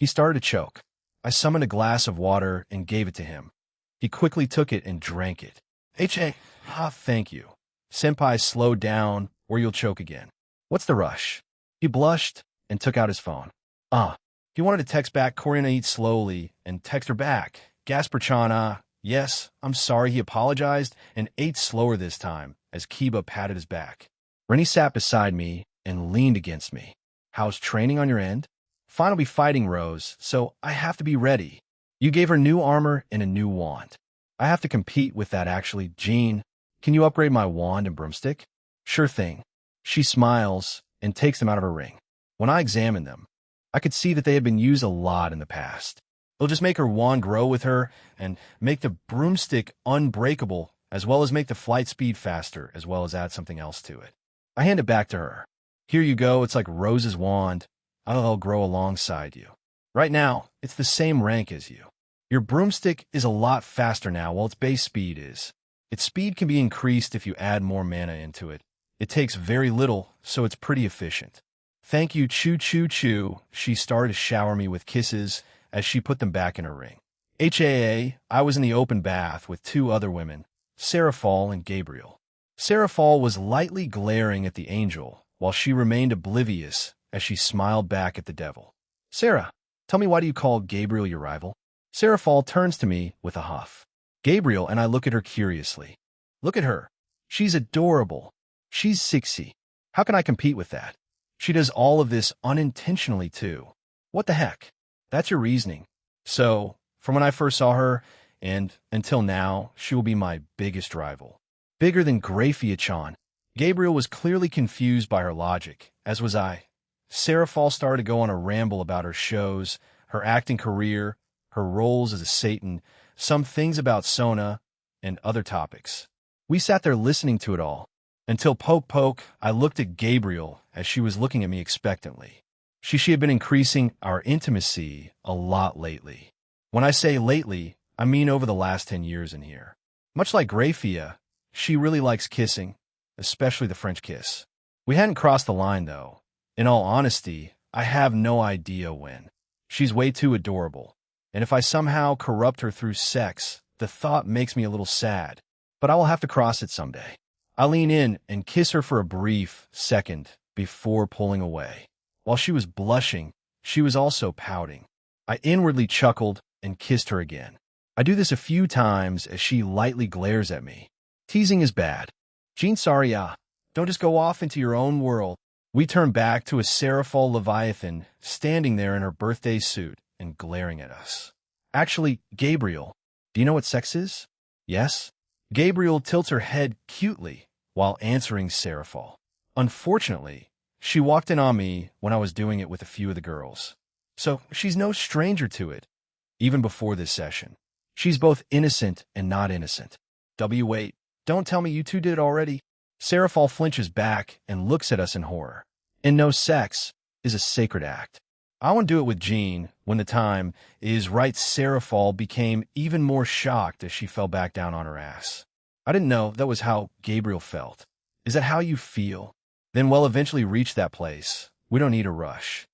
He started to choke. I summoned a glass of water and gave it to him. He quickly took it and drank it. Thank you. Senpai, slow down or you'll choke again. What's the rush? He blushed and took out his phone. He wanted to text back Korina, eat slowly and text her back. Gasper-chan, yes, I'm sorry. He apologized and ate slower this time as Kiba patted his back. Rennie sat beside me and leaned against me. How's training on your end? Fine, I'll be fighting Rose, so I have to be ready. You gave her new armor and a new wand. I have to compete with that actually. Jean, can you upgrade my wand and broomstick? Sure thing. She smiles and takes them out of her ring. When I examined them, I could see that they had been used a lot in the past. It'll just make her wand grow with her and make the broomstick unbreakable, as well as make the flight speed faster, as well as add something else to it. I hand it back to her. Here you go, it's like Rose's wand. I'll grow alongside you. Right now, it's the same rank as you. Your broomstick is a lot faster now, while its base speed is. Its speed can be increased if you add more mana into it. It takes very little, so it's pretty efficient. Thank you, choo. She started to shower me with kisses as she put them back in her ring. I was in the open bath with two other women, Seraphal and Gabriel. Seraphal was lightly glaring at the angel, while she remained oblivious as she smiled back at the devil. Sarah, tell me, why do you call Gabriel your rival? Seraphal turns to me with a huff. Gabriel and I look at her curiously. Look at her. She's adorable. She's 60. How can I compete with that? She does all of this unintentionally too. What the heck? That's your reasoning. So, from when I first saw her, and until now, she will be my biggest rival. Bigger than Grafia-chan. Gabriel was clearly confused by her logic, as was I. Seraphal started to go on a ramble about her shows, her acting career, her roles as a Satan, some things about Sona, and other topics. We sat there listening to it all, until poke, I looked at Gabriel as she was looking at me expectantly. She had been increasing our intimacy a lot lately. When I say lately, I mean over the last 10 years in here. Much like Grafia, she really likes kissing, especially the French kiss. We hadn't crossed the line, though. In all honesty, I have no idea when. She's way too adorable, and if I somehow corrupt her through sex, the thought makes me a little sad, but I will have to cross it someday. I lean in and kiss her for a brief second before pulling away. While she was blushing, she was also pouting. I inwardly chuckled and kissed her again. I do this a few times as she lightly glares at me. Teasing is bad. Jean, sorry, don't just go off into your own world. We turn back to a Seraphal Leviathan standing there in her birthday suit and glaring at us. Actually, Gabriel, do you know what sex is? Yes? Gabriel tilts her head cutely while answering Seraphal. Unfortunately, she walked in on me when I was doing it with a few of the girls. So she's no stranger to it, even before this session. She's both innocent and not innocent. Wait, don't tell me you two did it already. Seraphal flinches back and looks at us in horror. And no, sex is a sacred act. I want to do it with Jean when the time is right. Seraphal became even more shocked as she fell back down on her ass. I didn't know that was how Gabriel felt. Is that how you feel? Then we'll eventually reach that place. We don't need a rush.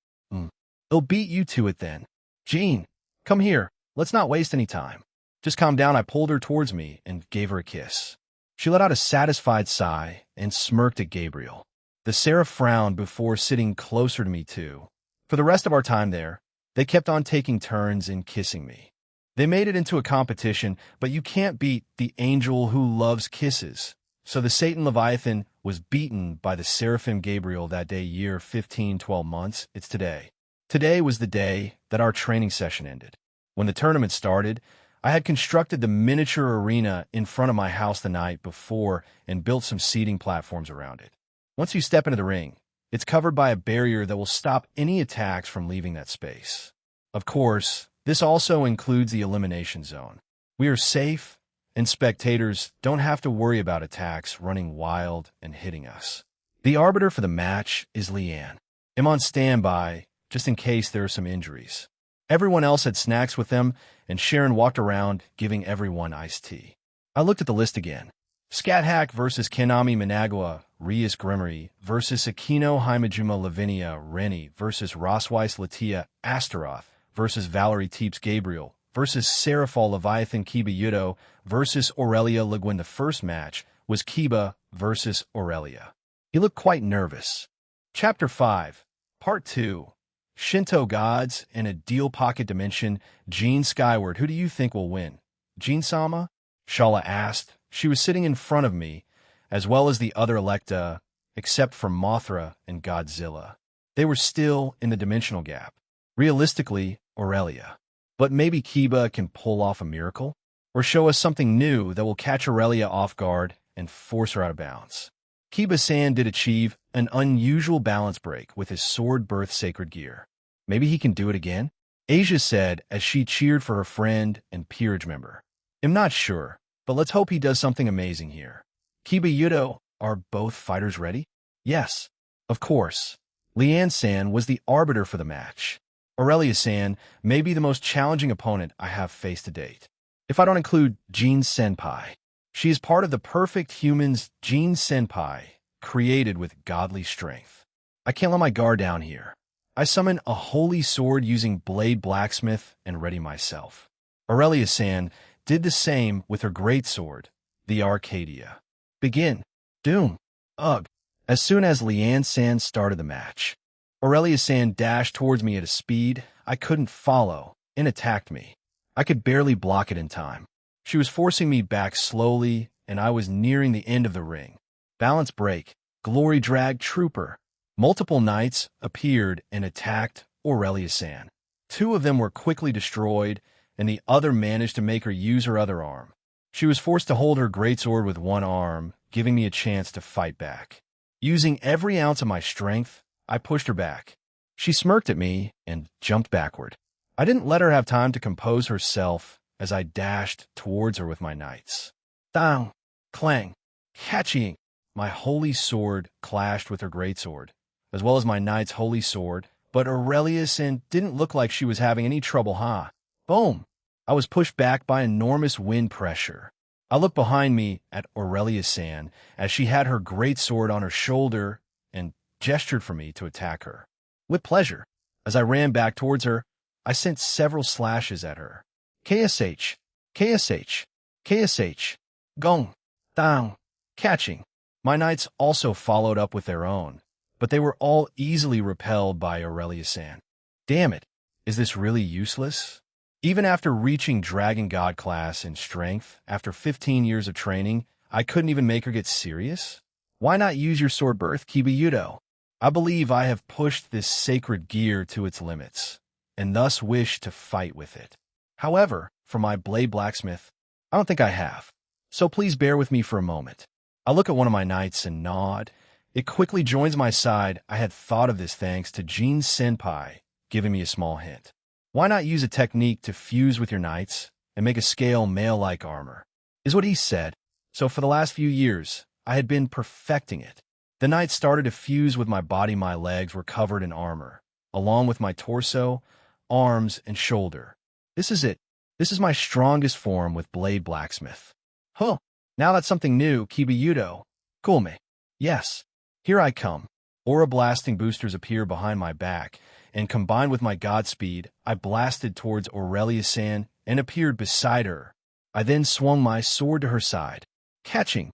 It'll beat you to it then. Jean, come here. Let's not waste any time. Just calm down. I pulled her towards me and gave her a kiss. She let out a satisfied sigh and smirked at Gabriel. The seraph frowned before sitting closer to me too. For the rest of our time there, they kept on taking turns in kissing me. They made it into a competition, but you can't beat the angel who loves kisses. So the Satan Leviathan was beaten by the Seraphim Gabriel that day, year 12 months. It's today. Today was the day that our training session ended. When the tournament started, I had constructed the miniature arena in front of my house the night before and built some seating platforms around it. Once you step into the ring, it's covered by a barrier that will stop any attacks from leaving that space. Of course, this also includes the elimination zone. We are safe, and spectators don't have to worry about attacks running wild and hitting us. The arbiter for the match is Leanne. I'm on standby just in case there are some injuries. Everyone else had snacks with them, and Sharon walked around giving everyone iced tea. I looked at the list again. Scat Hack versus Kenami Managua, Rias Grimmery versus Aquino Himajuma Lavinia Rennie versus Rossweiss Latia Astaroth versus Valerie Teeps Gabriel versus Seraphal Leviathan Kiba Yudo versus Aurelia Leguin. The first match was Kiba versus Aurelia. He looked quite nervous. Chapter 5, Part 2. Shinto Gods in a Deal Pocket Dimension. Jean Skyward. Who do you think will win? Jean-sama? Shala asked. She was sitting in front of me, as well as the other Electa, except for Mothra and Godzilla. They were still in the dimensional gap. Realistically, Aurelia. But maybe Kiba can pull off a miracle? Or show us something new that will catch Aurelia off guard and force her out of bounds. Kiba-san did achieve an unusual balance break with his sword birth sacred gear. Maybe he can do it again? Asia said as she cheered for her friend and peerage member. I'm not sure, but let's hope he does something amazing here. Kiba Yudo, are both fighters ready? Yes, of course. Leanne-san was the arbiter for the match. Aurelia-san may be the most challenging opponent I have faced to date. If I don't include Jean Senpai. She is part of the perfect humans Jean Senpai, created with godly strength. I can't let my guard down here. I summon a holy sword using Blade Blacksmith and ready myself. Aurelia-san did the same with her great sword, the Arcadia. Begin. Doom. Ugh. As soon as Leanne-san started the match, Aurelia-san dashed towards me at a speed I couldn't follow and attacked me. I could barely block it in time. She was forcing me back slowly, and I was nearing the end of the ring. Balance break, glory drag trooper. Multiple knights appeared and attacked Aurelia-san. Two of them were quickly destroyed, and the other managed to make her use her other arm. She was forced to hold her greatsword with one arm, giving me a chance to fight back. Using every ounce of my strength, I pushed her back. She smirked at me and jumped backward. I didn't let her have time to compose herself as I dashed towards her with my knights. Dang, clang, catching. My holy sword clashed with her greatsword, as well as my knight's holy sword, but Aurelia-san didn't look like she was having any trouble, huh? Boom! I was pushed back by enormous wind pressure. I looked behind me at Aurelia-san as she had her greatsword on her shoulder and gestured for me to attack her. With pleasure, as I ran back towards her, I sent several slashes at her. KSH, KSH, KSH, gong, down, catching. My knights also followed up with their own, but they were all easily repelled by Aurelia-san. Damn it, is this really useless? Even after reaching Dragon God class in strength, after 15 years of training, I couldn't even make her get serious? Why not use your sword birth, Kiba Yudo? I believe I have pushed this sacred gear to its limits, and thus wish to fight with it. However, for my Blade Blacksmith, I don't think I have. So please bear with me for a moment. I look at one of my knights and nod. It quickly joins my side. I had thought of this thanks to Jean Senpai giving me a small hint. Why not use a technique to fuse with your knights and make a scale mail-like armor? Is what he said. So for the last few years, I had been perfecting it. The knights started to fuse with my body. My legs were covered in armor, along with my torso, arms, and shoulder. This is it. This is my strongest form with Blade Blacksmith. Huh. Now that's something new, Kiba Yudo. Cool me. Yes. Here I come. Aura blasting boosters appear behind my back, and combined with my Godspeed, I blasted towards Aurelia-san and appeared beside her. I then swung my sword to her side, catching.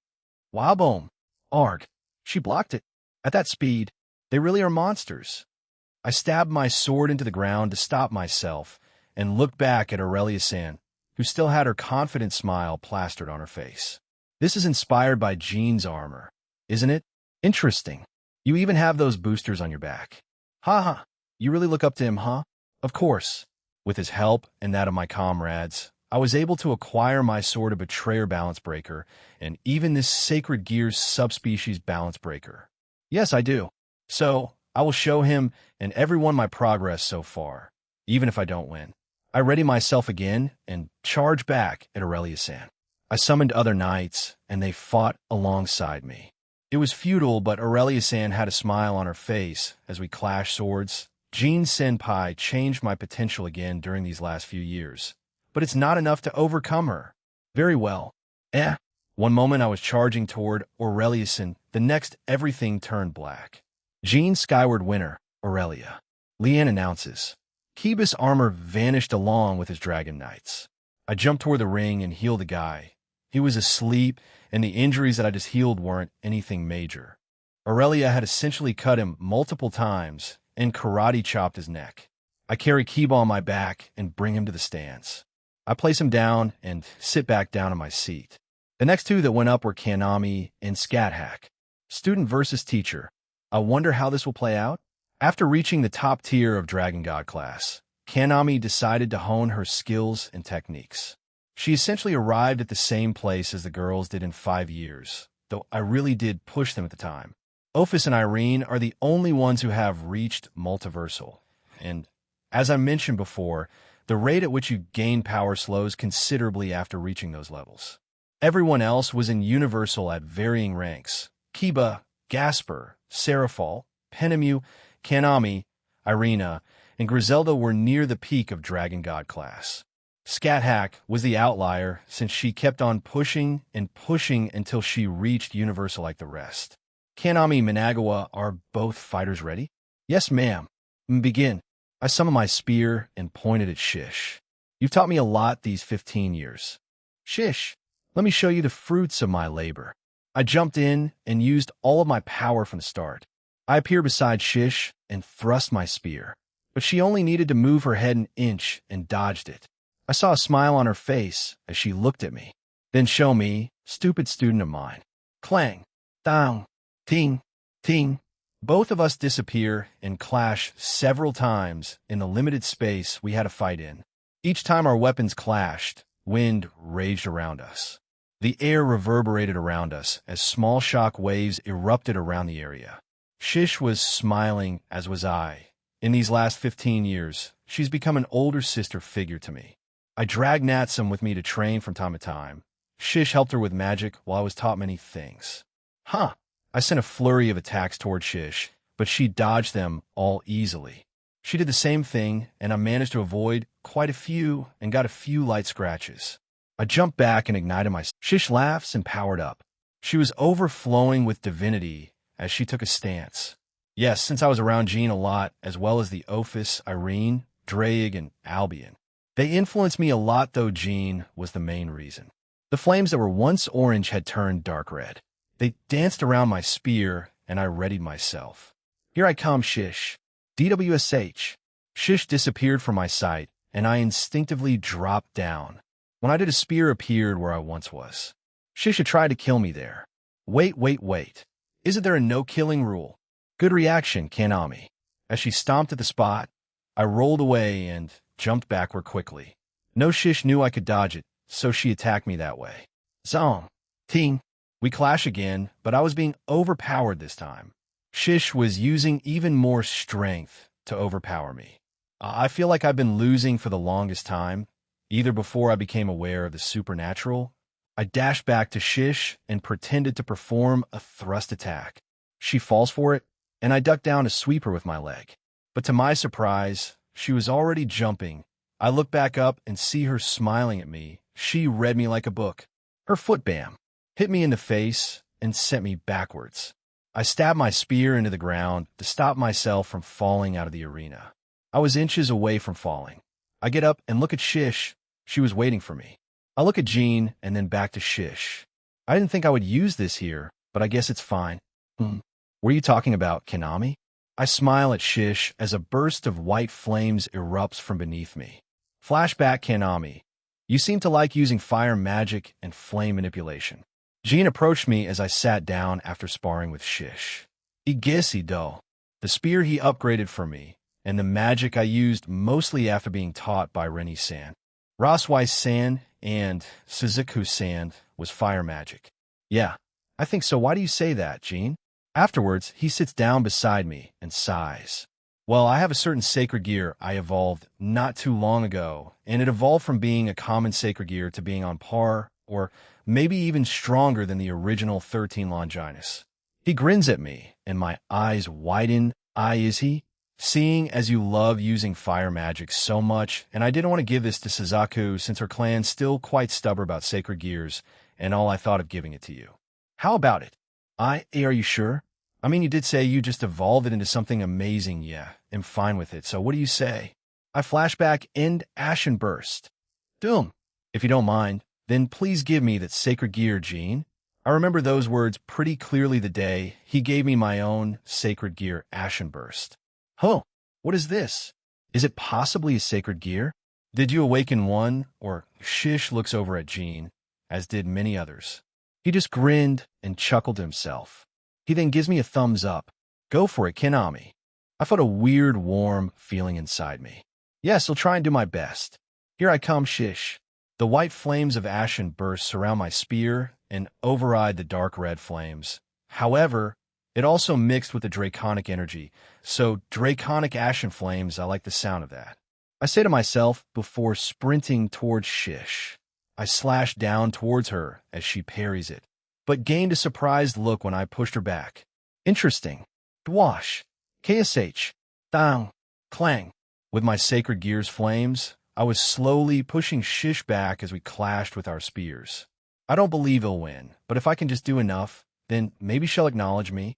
Wabom! Arg! She blocked it. At that speed, they really are monsters. I stabbed my sword into the ground to stop myself and looked back at Aurelia-san, who still had her confident smile plastered on her face. This is inspired by Jean's armor, isn't it? Interesting. You even have those boosters on your back. Ha ha. You really look up to him, huh? Of course. With his help and that of my comrades, I was able to acquire my sword of Betrayer Balance Breaker and even this Sacred Gears subspecies Balance Breaker. Yes, I do. So, I will show him and everyone my progress so far, even if I don't win. I ready myself again and charge back at Aurelia-san. I summoned other knights, and they fought alongside me. It was futile, but Aurelia-san had a smile on her face as we clashed swords. Jean Senpai changed my potential again during these last few years, but it's not enough to overcome her. Very well. One moment I was charging toward Aurelia-san, the next everything turned black. Jean Skyward Winter, Aurelia. Leanne announces. Kiba's armor vanished along with his dragon knights. I jumped toward the ring and healed the guy. He was asleep, and the injuries that I just healed weren't anything major. Aurelia had essentially cut him multiple times and karate chopped his neck. I carry Kiba on my back and bring him to the stands. I place him down and sit back down in my seat. The next two that went up were Kanami and Scat Hack. Student versus teacher. I wonder how this will play out. After reaching the top tier of Dragon God class, Kanami decided to hone her skills and techniques. She essentially arrived at the same place as the girls did in 5 years, though I really did push them at the time. Ophis and Irene are the only ones who have reached multiversal, and as I mentioned before, the rate at which you gain power slows considerably after reaching those levels. Everyone else was in universal at varying ranks. Kiba, Gasper, Seraphal, Penemu, Kanami, Irina, and Griselda were near the peak of Dragon God class. Scat Hack was the outlier since she kept on pushing and pushing until she reached universal like the rest. Kanami and Managawa are both fighters ready? Yes, ma'am. Begin. I summoned my spear and pointed at Shish. You've taught me a lot these 15 years. Shish, let me show you the fruits of my labor. I jumped in and used all of my power from the start. I appeared beside Shish and thrust my spear, but she only needed to move her head an inch and dodged it. I saw a smile on her face as she looked at me. Then show me, stupid student of mine. Clang, dong, ting, ting. Both of us disappear and clash several times in the limited space we had to fight in. Each time our weapons clashed, wind raged around us. The air reverberated around us as small shock waves erupted around the area. Shish was smiling, as was I. In these last 15 years, she's become an older sister figure to me. I dragged Natsum with me to train from time to time. Shish helped her with magic while I was taught many things. I sent a flurry of attacks toward Shish, but she dodged them all easily. She did the same thing, and I managed to avoid quite a few and got a few light scratches. I jumped back and ignited my... Shish laughs and powered up. She was overflowing with divinity as she took a stance. Yes, since I was around Jean a lot, as well as the Ophis, Irene, Draig, and Albion. They influenced me a lot, though Jean was the main reason. The flames that were once orange had turned dark red. They danced around my spear, and I readied myself. Here I come, Shish. DWSH. Shish disappeared from my sight, and I instinctively dropped down. When I did, a spear appeared where I once was. Shish had tried to kill me there. Wait. Isn't there a no-killing rule? Good reaction, Kanami. As she stomped at the spot, I rolled away and jumped backward quickly. No Shish knew I could dodge it, so she attacked me that way. Zong. Ting. We clash again, but I was being overpowered this time. Shish was using even more strength to overpower me. I feel like I've been losing for the longest time, either before I became aware of the supernatural. I dashed back to Shish and pretended to perform a thrust attack. She falls for it, and I ducked down to sweep her with my leg. But to my surprise, she was already jumping. I look back up and see her smiling at me. She read me like a book. Her foot bam hit me in the face and sent me backwards. I stabbed my spear into the ground to stop myself from falling out of the arena. I was inches away from falling. I get up and look at Shish. She was waiting for me. I look at Jean and then back to Shish. I didn't think I would use this here, but I guess it's fine. Were you talking about Konami? I smile at Shish as a burst of white flames erupts from beneath me. Flashback Konami. You seem to like using fire magic and flame manipulation. Jean approached me as I sat down after sparring with Shish. I guess he do. The spear he upgraded for me, and the magic I used mostly after being taught by Rennie-san. Raswai-san and Suzuku-san was fire magic. Yeah, I think so. Why do you say that, Jean? Afterwards, he sits down beside me and sighs. Well, I have a certain sacred gear I evolved not too long ago, and it evolved from being a common sacred gear to being on par, or maybe even stronger than the original 13 Longinus. He grins at me, and my eyes widen. Is he? Seeing as you love using fire magic so much, and I didn't want to give this to Suzaku since her clan's still quite stubborn about sacred gears, and all I thought of giving it to you. How about it? Are you sure? I mean, you did say you just evolved it into something amazing. Yeah, I'm fine with it. So what do you say? I flashback end Ashen Burst. Doom. If you don't mind, then please give me that sacred gear, Jean. I remember those words pretty clearly the day he gave me my own sacred gear, Ashen Burst. Huh, what is this? Is it possibly a sacred gear? Did you awaken one? Or Shish looks over at Jean, as did many others. He just grinned and chuckled to himself. He then gives me a thumbs up. Go for it, Konami. I felt a weird, warm feeling inside me. Yes, I'll try and do my best. Here I come, Shish. The white flames of Ashen Burst surround my spear and override the dark red flames. However, it also mixed with the draconic energy, so draconic ashen flames, I like the sound of that. I say to myself before sprinting towards Shish. I slash down towards her as she parries it, but gained a surprised look when I pushed her back. Interesting. Dwash. KSH. Dang. Clang. With my sacred gear's flames, I was slowly pushing Shish back as we clashed with our spears. I don't believe he'll win, but if I can just do enough, then maybe she'll acknowledge me.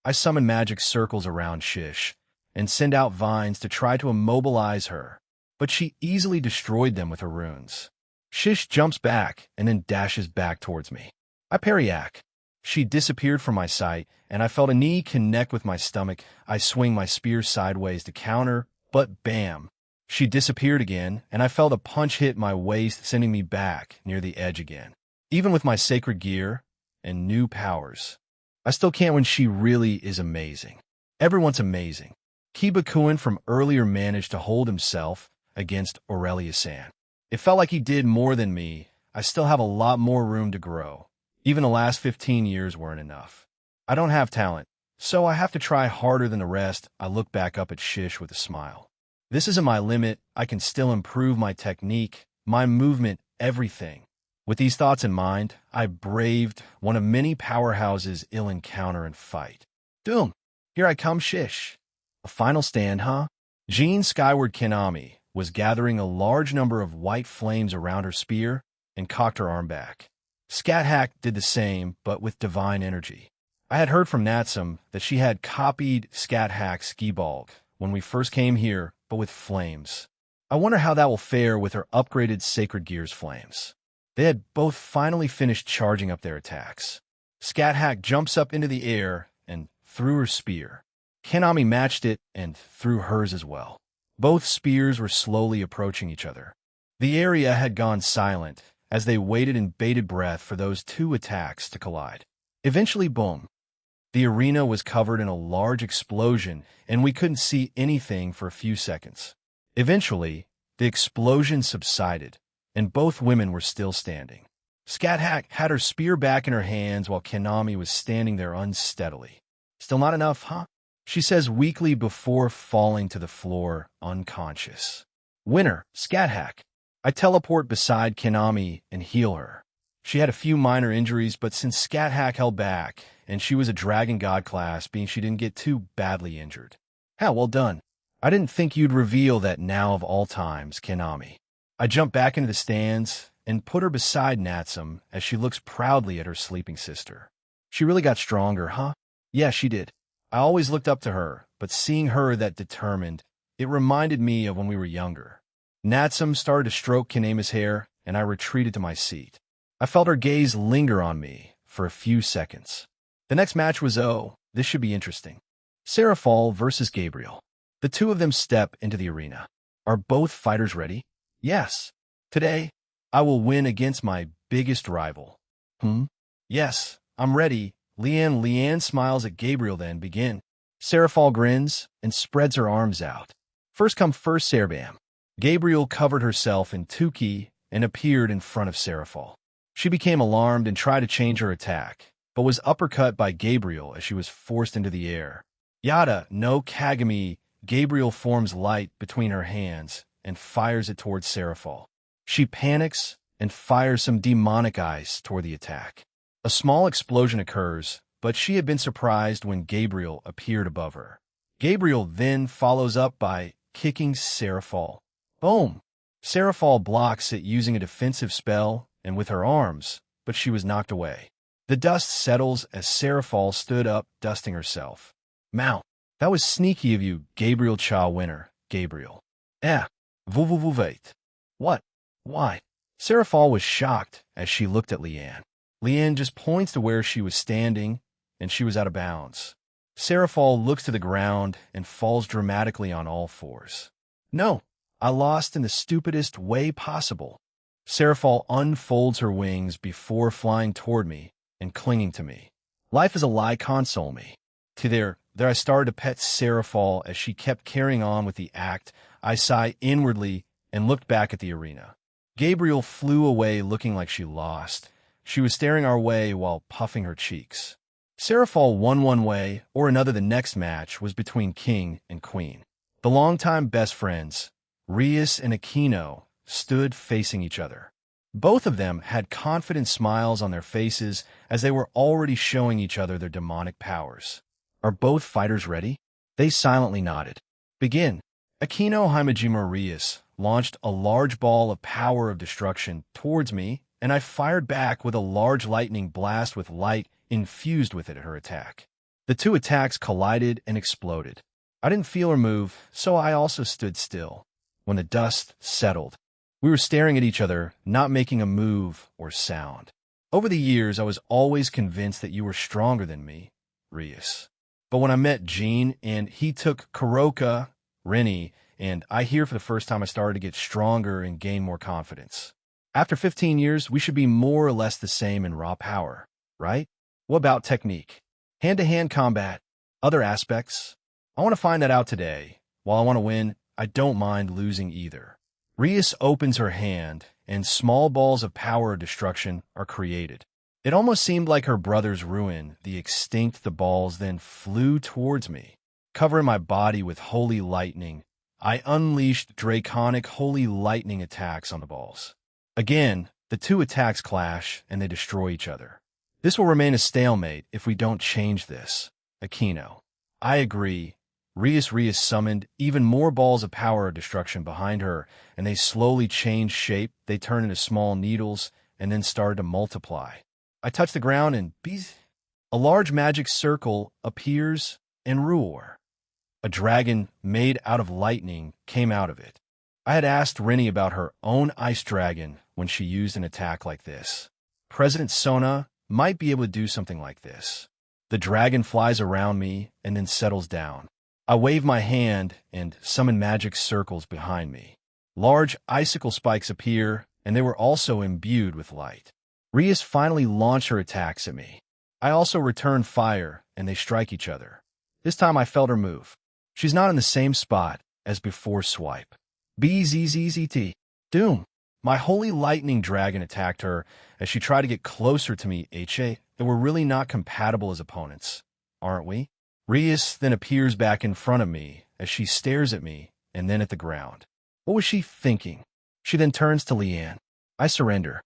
I summon magic circles around Shish and send out vines to try to immobilize her, but she easily destroyed them with her runes. Shish jumps back and then dashes back towards me. I parry-ack. She disappeared from my sight, and I felt a knee connect with my stomach. I swing my spear sideways to counter, but bam! She disappeared again, and I felt a punch hit my waist, sending me back near the edge again. Even with my sacred gear and new powers, I still can't win. She really is amazing. Everyone's amazing. Kibakuin from earlier managed to hold himself against Aurelia-san. It felt like he did more than me. I still have a lot more room to grow. Even the last 15 years weren't enough. I don't have talent, so I have to try harder than the rest. I look back up at Shish with a smile. This isn't my limit. I can still improve my technique, my movement, everything. With these thoughts in mind, I braved one of many powerhouses ill encounter and fight. Doom! Here I come, Shish. A final stand, huh? Jean Skyward Konami was gathering a large number of white flames around her spear and cocked her arm back. Scat Hack did the same, but with divine energy. I had heard from Natsum that she had copied Scat Hack's Ski-Balg when we first came here, but with flames. I wonder how that will fare with her upgraded Sacred Gear's flames. They had both finally finished charging up their attacks. Scat Hack jumps up into the air and threw her spear. Konami matched it and threw hers as well. Both spears were slowly approaching each other. The area had gone silent as they waited in bated breath for those two attacks to collide. Eventually, boom. The arena was covered in a large explosion, and we couldn't see anything for a few seconds. Eventually, the explosion subsided, and both women were still standing. Scat Hack had her spear back in her hands while Konami was standing there unsteadily. Still not enough, huh? She says weakly before falling to the floor, unconscious. Winner, Scat Hack. I teleport beside Konami and heal her. She had a few minor injuries, but since Scat Hack held back, and she was a Dragon God class, being she didn't get too badly injured. How well done. I didn't think you'd reveal that now of all times, Konami. I jump back into the stands and put her beside Natsum as she looks proudly at her sleeping sister. She really got stronger, huh? Yeah, she did. I always looked up to her, but seeing her that determined, It reminded me of when we were younger. Natsum started to stroke Kanema's hair, and I retreated to my seat. I felt her gaze linger on me for a few seconds. The next match was, this should be interesting. Serafall versus Gabriel. The two of them step into the arena. Are both fighters ready? Yes. Today, I will win against my biggest rival. Yes, I'm ready. Leanne smiles at Gabriel, then begin. Serafall grins and spreads her arms out. First come first, Serbam. Gabriel covered herself in 2k and appeared in front of Serafall. She became alarmed and tried to change her attack, but was uppercut by Gabriel as she was forced into the air. Yada no Kagami. Gabriel forms light between her hands and fires it towards Serafall. She panics and fires some demonic ice toward the attack. A small explosion occurs, but she had been surprised when Gabriel appeared above her. Gabriel then follows up by kicking Serafall. Boom! Serafall blocks it using a defensive spell and with her arms, but she was knocked away. The dust settles as Serafall stood up, dusting herself. Mount. That was sneaky of you, Gabriel. Cha winner, Gabriel. Vuvuvuvait. What? Why? Serafall was shocked as she looked at Leanne. Leanne just points to where she was standing, and she was out of bounds. Serafall looks to the ground and falls dramatically on all fours. No, I lost in the stupidest way possible. Serafall unfolds her wings before flying toward me and clinging to me. Life is a lie, console me. There I started to pet Serafall as she kept carrying on with the act. I sighed inwardly and looked back at the arena. Gabriel flew away looking like she lost. She was staring our way while puffing her cheeks. Serafall won one way or another. The next match was between King and Queen. The longtime best friends, Rias and Aquino, stood facing each other. Both of them had confident smiles on their faces as they were already showing each other their demonic powers. Are both fighters ready? They silently nodded. Begin. Aquino Himejima Rias launched a large ball of power of destruction towards me, and I fired back with a large lightning blast with light infused with it at her attack. The two attacks collided and exploded. I didn't feel her move, so I also stood still. When the dust settled, we were staring at each other, not making a move or sound. Over the years, I was always convinced that you were stronger than me, Rias. But when I met Jean and he took Kuroka, Rennie, and I here for the first time I started to get stronger and gain more confidence. After 15 years, we should be more or less the same in raw power, right? What about technique? Hand-to-hand combat? Other aspects? I want to find that out today. While I want to win, I don't mind losing either. Rias opens her hand, and small balls of power or destruction are created. It almost seemed like her brother's ruin. The extinct the balls then flew towards me. Covering my body with holy lightning, I unleashed draconic holy lightning attacks on the balls. Again, the two attacks clash, and they destroy each other. This will remain a stalemate if we don't change this. Aquino. I agree. Rias summoned even more balls of power or destruction behind her, and they slowly changed shape. They turned into small needles, and then started to multiply. I touched the ground, and a large magic circle appears and roar. A dragon made out of lightning came out of it. I had asked Rennie about her own ice dragon when she used an attack like this. President Sona might be able to do something like this. The dragon flies around me and then settles down. I wave my hand and summon magic circles behind me. Large icicle spikes appear, and they were also imbued with light. Rias finally launched her attacks at me. I also return fire, and they strike each other. This time I felt her move. She's not in the same spot as before swipe. BZZZT. Doom. My holy lightning dragon attacked her as she tried to get closer to me. That we're really not compatible as opponents, aren't we? Rias then appears back in front of me as she stares at me and then at the ground. What was she thinking? She then turns to Leanne. I surrender.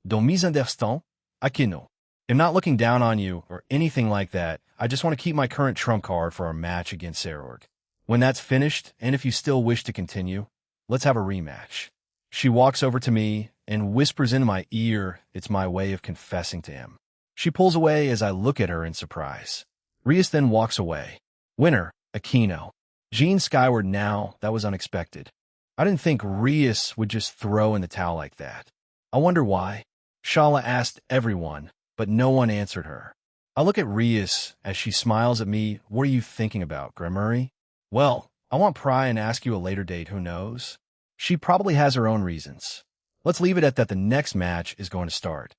Don't misunderstand? Aquino. I'm not looking down on you or anything like that. I just want to keep my current trump card for our match against Serorg. When that's finished, and if you still wish to continue, let's have a rematch. She walks over to me and whispers into my ear. It's my way of confessing to him. She pulls away as I look at her in surprise. Rias then walks away. Winner, Aquino. Jean skyward now, that was unexpected. I didn't think Rias would just throw in the towel like that. I wonder why. Shala asked everyone, but no one answered her. I look at Rias as she smiles at me. What are you thinking about, Grammurray? Well, I want pry and ask you a later date, who knows? She probably has her own reasons. Let's leave it at that. The next match is going to start.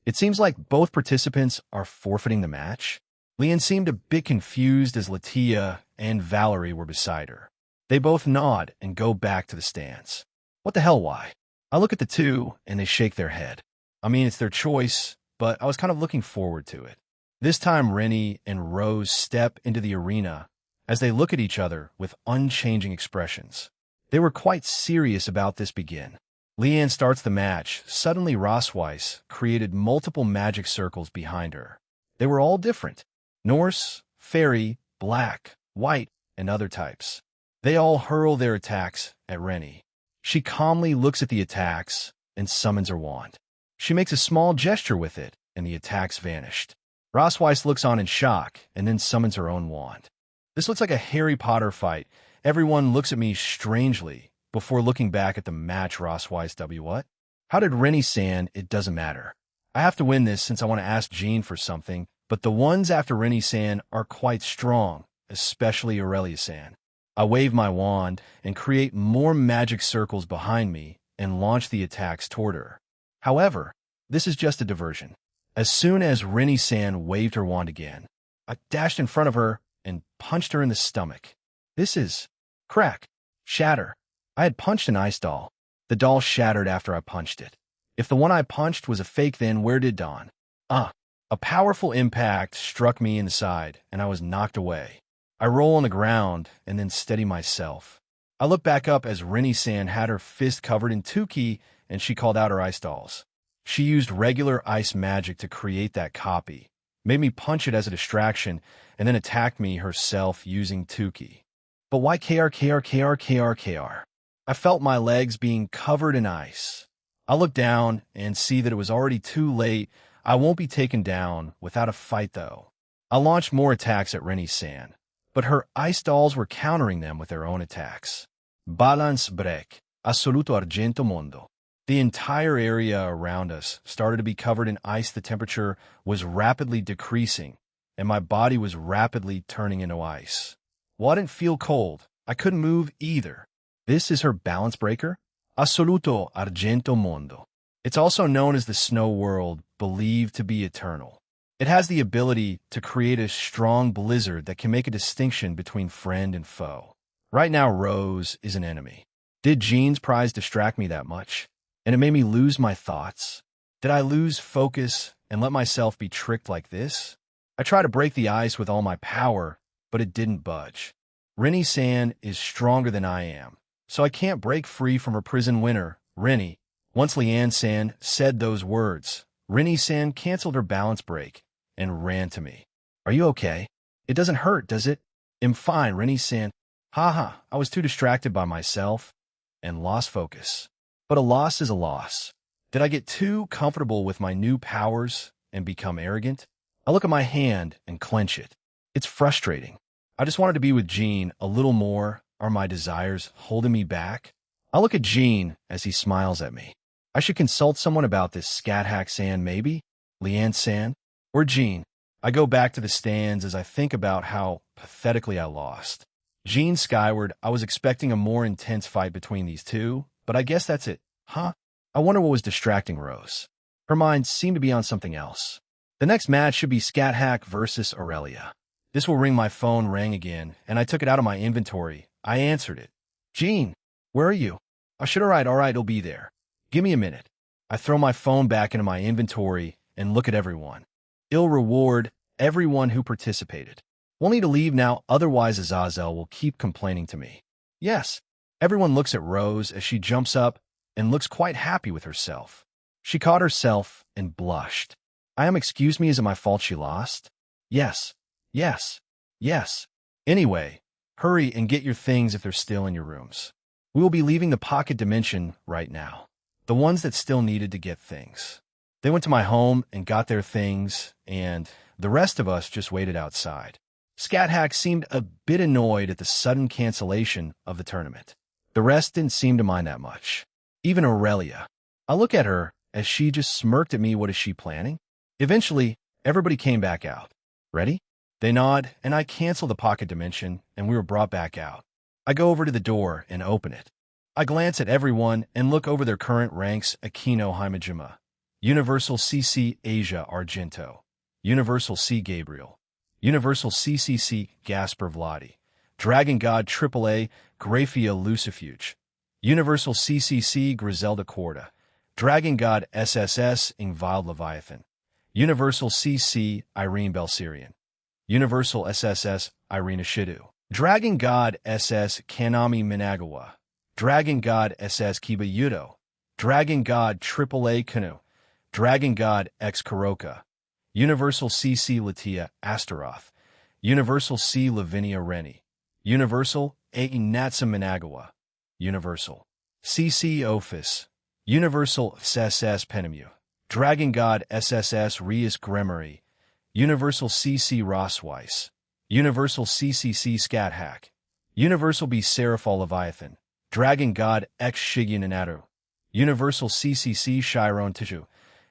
It seems like both participants are forfeiting the match. Leanne seemed a bit confused as Latia and Valerie were beside her. They both nod and go back to the stands. What the hell, why? I look at the two and they shake their head. I mean, it's their choice, but I was kind of looking forward to it. This time, Rennie and Rose step into the arena as they look at each other with unchanging expressions. They were quite serious about this begin. Leanne starts the match. Suddenly, Rosweiss created multiple magic circles behind her. They were all different. Norse, fairy, black, white, and other types. They all hurl their attacks at Rennie. She calmly looks at the attacks and summons her wand. She makes a small gesture with it, and the attacks vanished. Rosweiss looks on in shock and then summons her own wand. This looks like a Harry Potter fight. Everyone looks at me strangely before looking back at the match. Rosweiss W. What? How did Rennie San? It doesn't matter. I have to win this since I want to ask Jean for something, but the ones after Rennie San are quite strong, especially Aurelia San. I wave my wand and create more magic circles behind me and launch the attacks toward her. However, this is just a diversion. As soon as Rennie San waved her wand again, I dashed in front of her and punched her in the stomach. This is crack, shatter. I had punched an ice doll. The doll shattered after I punched it. If the one I punched was a fake, then where did Dawn? A powerful impact struck me in the side, and I was knocked away. I roll on the ground and then steady myself. I look back up as Rennie San had her fist covered in 10k, and she called out her ice dolls. She used regular ice magic to create that copy, made me punch it as a distraction, and then attacked me herself using 10k. But why KR? I felt my legs being covered in ice. I look down and see that it was already too late. I won't be taken down without a fight, though. I launched more attacks at Rennie San, but her ice dolls were countering them with their own attacks. Balance break. Assoluto argento mondo. The entire area around us started to be covered in ice. The temperature was rapidly decreasing, and my body was rapidly turning into ice. Well, I didn't feel cold. I couldn't move either. This is her balance breaker? Assoluto argento mondo. It's also known as the snow world, believed to be eternal. It has the ability to create a strong blizzard that can make a distinction between friend and foe. Right now, Rose is an enemy. Did Jean's prize distract me that much? And it made me lose my thoughts? Did I lose focus and let myself be tricked like this? I tried to break the ice with all my power, but it didn't budge. Rennie San is stronger than I am, so I can't break free from her prison winner, Rennie. Once Leanne San said those words, Rennie San canceled her balance break and ran to me. Are you okay? It doesn't hurt, does it? I'm fine, Rennie San. Haha, I was too distracted by myself and lost focus. But a loss is a loss. Did I get too comfortable with my new powers and become arrogant? I look at my hand and clench it. It's frustrating. I just wanted to be with Jean a little more. Are my desires holding me back? I look at Jean as he smiles at me. I should consult someone about this. Scat Hack San, maybe? Leanne San? Or Jean? I go back to the stands as I think about how pathetically I lost. Jean skyward, I was expecting a more intense fight between these two, but I guess that's it. Huh? I wonder what was distracting Rose. Her mind seemed to be on something else. The next match should be Scat Hack versus Aurelia. This will ring. My phone rang again, and I took it out of my inventory. I answered it. Jean, where are you? I should. All right, it'll be there. Give me a minute. I throw my phone back into my inventory and look at everyone. I'll reward everyone who participated. We'll need to leave now, otherwise Azazel will keep complaining to me. Yes. Everyone looks at Rose as she jumps up and looks quite happy with herself. She caught herself and blushed. Excuse me, is it my fault she lost? Yes. Anyway, hurry and get your things if they're still in your rooms. We will be leaving the pocket dimension right now. The ones that still needed to get things. They went to my home and got their things, and the rest of us just waited outside. Scat seemed a bit annoyed at the sudden cancellation of the tournament. The rest didn't seem to mind that much. Even Aurelia. I look at her as she just smirked at me. What is she planning? Eventually, everybody came back out. Ready? They nod, and I cancel the pocket dimension, and we were brought back out. I go over to the door and open it. I glance at everyone and look over their current ranks. Aquino Himejima, Universal CC Asia Argento, Universal C Gabriel, Universal CCC Gasper Vladi, Dragon God AAA Grafia Lucifuge, Universal CCC Griselda Corda, Dragon God SSS Ingvild Leviathan, Universal CC Irene Belsirian, Universal SSS Irina Shidu, Dragon God SS Kanami Minagawa, Dragon God SS Kiba Yudo, Dragon God AAA Kanu, Dragon God X Kuroka, Universal CC Latia Astaroth, Universal C Lavinia Reni, Universal A Natsa Minagawa, Universal CC Ophis, Universal SSS Penemu, Dragon God SSS Rias Gremory, Universal CC Rossweiss, Universal CCC Scat Universal B Seraphol Leviathan, Dragon God X Shigen Inaru, Universal CCC Chiron Tiju,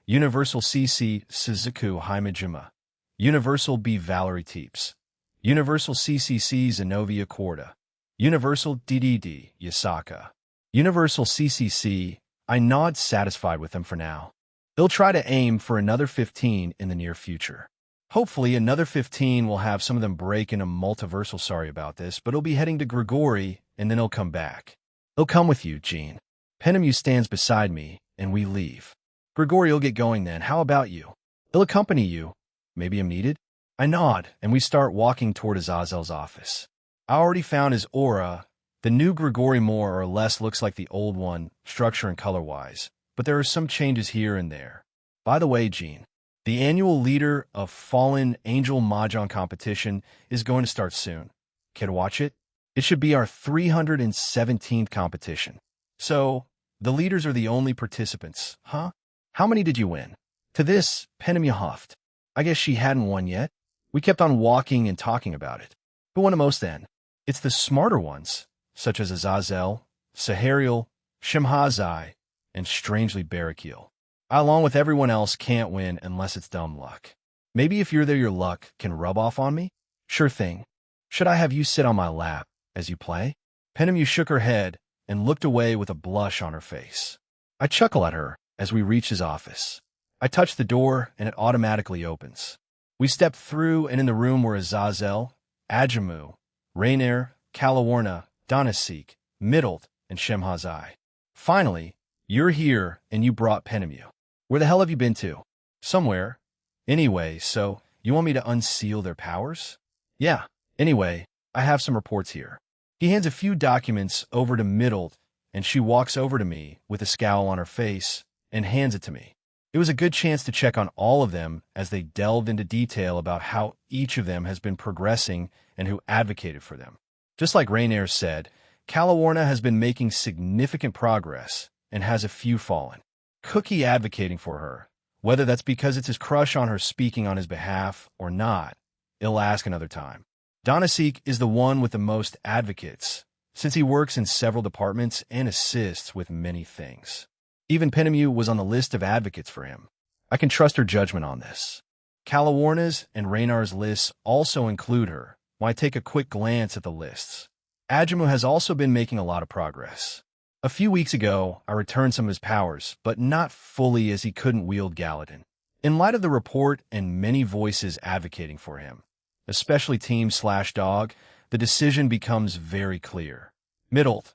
Universal CC Suzuku Himejima, Universal B Valerie Teeps, Universal CCC Zenobia Corda, Universal DDD Yasaka, Universal CCC. I nod, satisfied with them for now. They'll try to aim for another 15 in the near future. Hopefully another 15 will have some of them break into multiversal. Sorry about this, but he'll be heading to Grigori, and then he'll come back. He'll come with you, Jean. Penemu stands beside me, and we leave. Grigori will get going then. How about you? He'll accompany you. Maybe I'm needed? I nod, and we start walking toward Azazel's office. I already found his aura. The new Grigori more or less looks like the old one, structure and color-wise, but there are some changes here and there. By the way, Jean, the annual Leader of Fallen Angel Mahjong competition is going to start soon. Care to watch it? It should be our 317th competition. So, the leaders are the only participants, huh? How many did you win? To this, Penemu huffed. I guess she hadn't won yet. We kept on walking and talking about it. Who won the most then? It's the smarter ones, such as Azazel, Sahariel, Shimhazai, and strangely Barakiel. I, along with everyone else, can't win unless it's dumb luck. Maybe if you're there, your luck can rub off on me? Sure thing. Should I have you sit on my lap as you play? Penemu shook her head and looked away with a blush on her face. I chuckle at her as we reach his office. I touch the door and it automatically opens. We step through, and in the room were Azazel, Ajamu, Rainier, Kalawarna, Donasik, Middled, and Shemhazai. Finally, you're here, and you brought Penemu. Where the hell have you been to? Somewhere. Anyway, so you want me to unseal their powers? Yeah. Anyway, I have some reports here. He hands a few documents over to Middled, and she walks over to me with a scowl on her face and hands it to me. It was a good chance to check on all of them as they delved into detail about how each of them has been progressing and who advocated for them. Just like Rainier said, Kalawarna has been making significant progress and has a few fallen. Cookie advocating for her, whether that's because it's his crush on her speaking on his behalf or not, he'll ask another time. Donasik is the one with the most advocates, since he works in several departments and assists with many things. Even Penemu was on the list of advocates for him. I can trust her judgment on this. Kalawarna's and Raynar's lists also include her, when I take a quick glance at the lists. Ajamu has also been making a lot of progress. A few weeks ago, I returned some of his powers, but not fully as he couldn't wield Galadin. In light of the report and many voices advocating for him, especially Team/Dog, the decision becomes very clear. Middled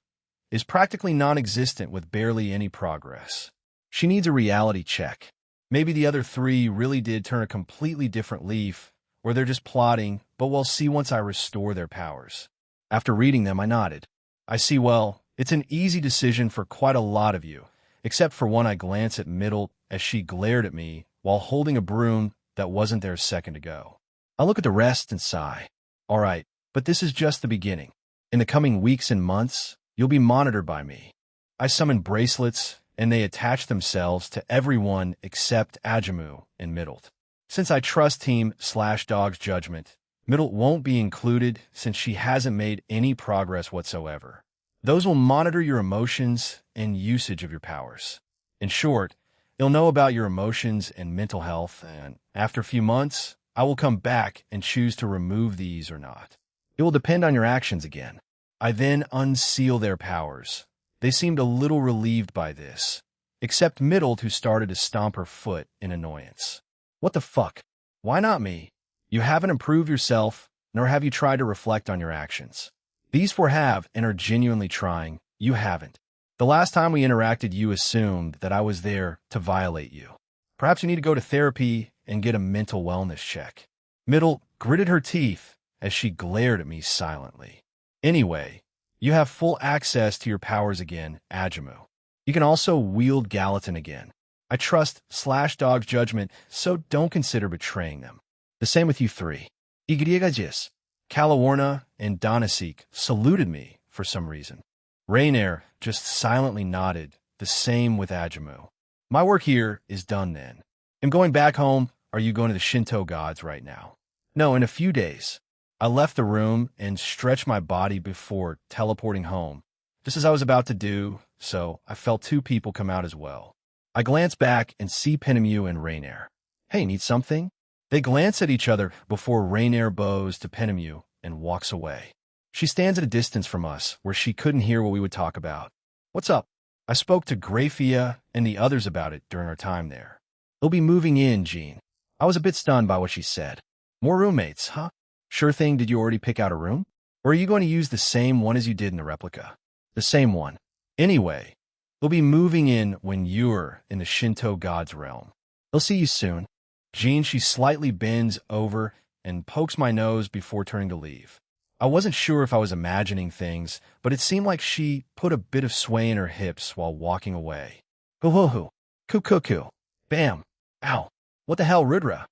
is practically non-existent with barely any progress. She needs a reality check. Maybe the other three really did turn a completely different leaf, or they're just plotting, but we'll see once I restore their powers. After reading them, I nodded. I see, well, it's an easy decision for quite a lot of you, except for one. I glance at Middle as she glared at me while holding a broom that wasn't there a second ago. I look at the rest and sigh. All right, but this is just the beginning. In the coming weeks and months, you'll be monitored by me. I summon bracelets, and they attach themselves to everyone except Ajamu and Middled. Since I trust Team/Dog's judgment, Middle won't be included since she hasn't made any progress whatsoever. Those will monitor your emotions and usage of your powers. In short, they'll know about your emotions and mental health, and after a few months, I will come back and choose to remove these or not. It will depend on your actions again. I then unseal their powers. They seemed a little relieved by this, except Middle, who started to stomp her foot in annoyance. What the fuck? Why not me? You haven't improved yourself, nor have you tried to reflect on your actions. These four have and are genuinely trying. You haven't. The last time we interacted, you assumed that I was there to violate you. Perhaps you need to go to therapy and get a mental wellness check. Middle gritted her teeth as she glared at me silently. Anyway, you have full access to your powers again, Ajamu. You can also wield Gallatin again. I trust /Dog's judgment, so don't consider betraying them. The same with you three. Igriagajis, Calawarna, and Donasik saluted me for some reason. Rainier just silently nodded, the same with Ajamu. My work here is done then. I'm going back home. Are you going to the Shinto gods right now? No, in a few days. I left the room and stretched my body before teleporting home, just as I was about to do, so I felt two people come out as well. I glance back and see Penemu and Rainier. Hey, need something? They glance at each other before Rainier bows to Penemu and walks away. She stands at a distance from us, where she couldn't hear what we would talk about. What's up? I spoke to Grafia and the others about it during our time there. They'll be moving in, Jean. I was a bit stunned by what she said. More roommates, huh? Sure thing, did you already pick out a room? Or are you going to use the same one as you did in the replica? The same one. Anyway, they'll be moving in when you're in the Shinto god's realm. They'll see you soon. Jean, she slightly bends over and pokes my nose before turning to leave. I wasn't sure if I was imagining things, but it seemed like she put a bit of sway in her hips while walking away. Hoo-hoo-hoo. Coo-coo-coo. Bam. Ow. What the hell, Rudra?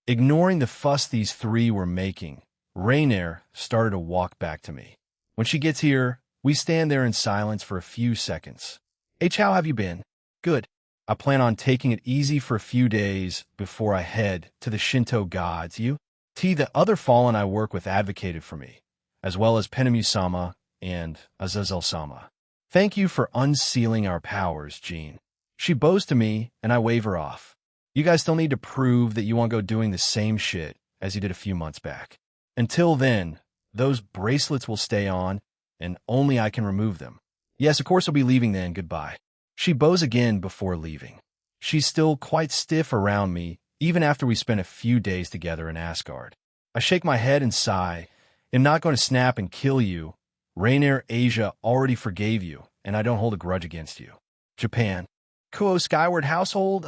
Ignoring the fuss these three were making, Rainier started to walk back to me. When she gets here, we stand there in silence for a few seconds. H, how have you been? Good. I plan on taking it easy for a few days before I head to the Shinto gods. You? T, the other fallen I work with advocated for me, as well as Penemu-sama and Azazel-sama. Thank you for unsealing our powers, Jean. She bows to me, and I wave her off. You guys still need to prove that you won't go doing the same shit as you did a few months back. Until then, those bracelets will stay on, and only I can remove them. Yes, of course I'll be leaving then. Goodbye. She bows again before leaving. She's still quite stiff around me, even after we spent a few days together in Asgard. I shake my head and sigh. I'm not going to snap and kill you. Rainier Asia already forgave you, and I don't hold a grudge against you. Japan. Kuo Skyward household?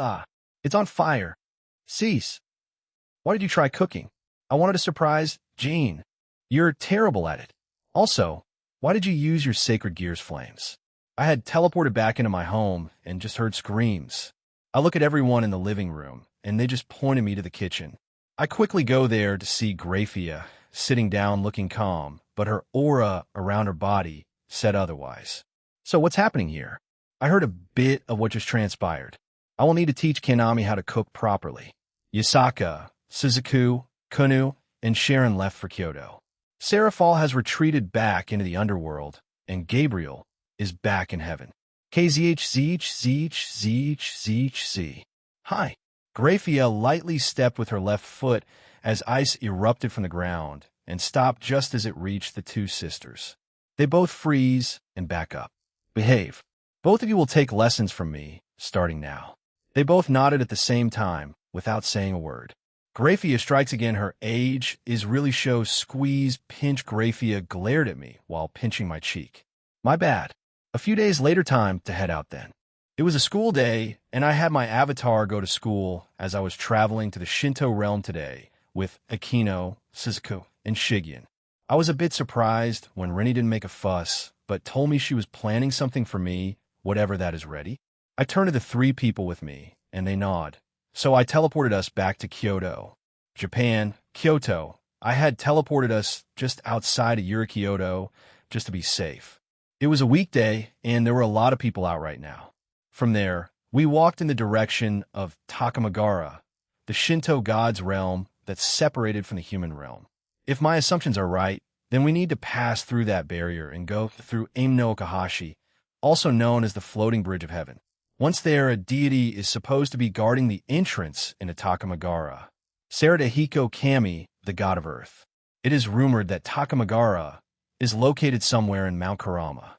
It's on fire. Cease. Why did you try cooking? I wanted to surprise Jean. You're terrible at it. Also, why did you use your sacred gear's flames? I had teleported back into my home and just heard screams. I look at everyone in the living room, and they just pointed me to the kitchen. I quickly go there to see Grafia, sitting down looking calm, but her aura around her body said otherwise. So what's happening here? I heard a bit of what just transpired. I will need to teach Kanami how to cook properly. Yasaka, Suzuku, Kunu, and Sharon left for Kyoto. Serafal has retreated back into the underworld, and Gabriel is back in heaven. KZH. Hi. Grafia lightly stepped with her left foot as ice erupted from the ground and stopped just as it reached the two sisters. They both freeze and back up. Behave. Both of you will take lessons from me, starting now. They both nodded at the same time, without saying a word. Grafia strikes again. Her age is really shows squeeze, pinch. Grafia glared at me while pinching my cheek. My bad. A few days later, time to head out then. It was a school day, and I had my avatar go to school as I was traveling to the Shinto realm today with Akino, Suzuku, and Shigyan. I was a bit surprised when Rennie didn't make a fuss, but told me she was planning something for me, whatever that is ready. I turned to the three people with me, and they nod. So I teleported us back to Kyoto. Japan, Kyoto. I had teleported us just outside of Kyoto just to be safe. It was a weekday, and there were a lot of people out right now. From there, we walked in the direction of Takamagara, the Shinto god's realm that's separated from the human realm. If my assumptions are right, then we need to pass through that barrier and go through Aim no Okahashi, also known as the Floating Bridge of Heaven. Once there, a deity is supposed to be guarding the entrance into Takamagara. Saratahiko Kami, the god of earth. It is rumored that Takamagara is located somewhere in Mount Karama.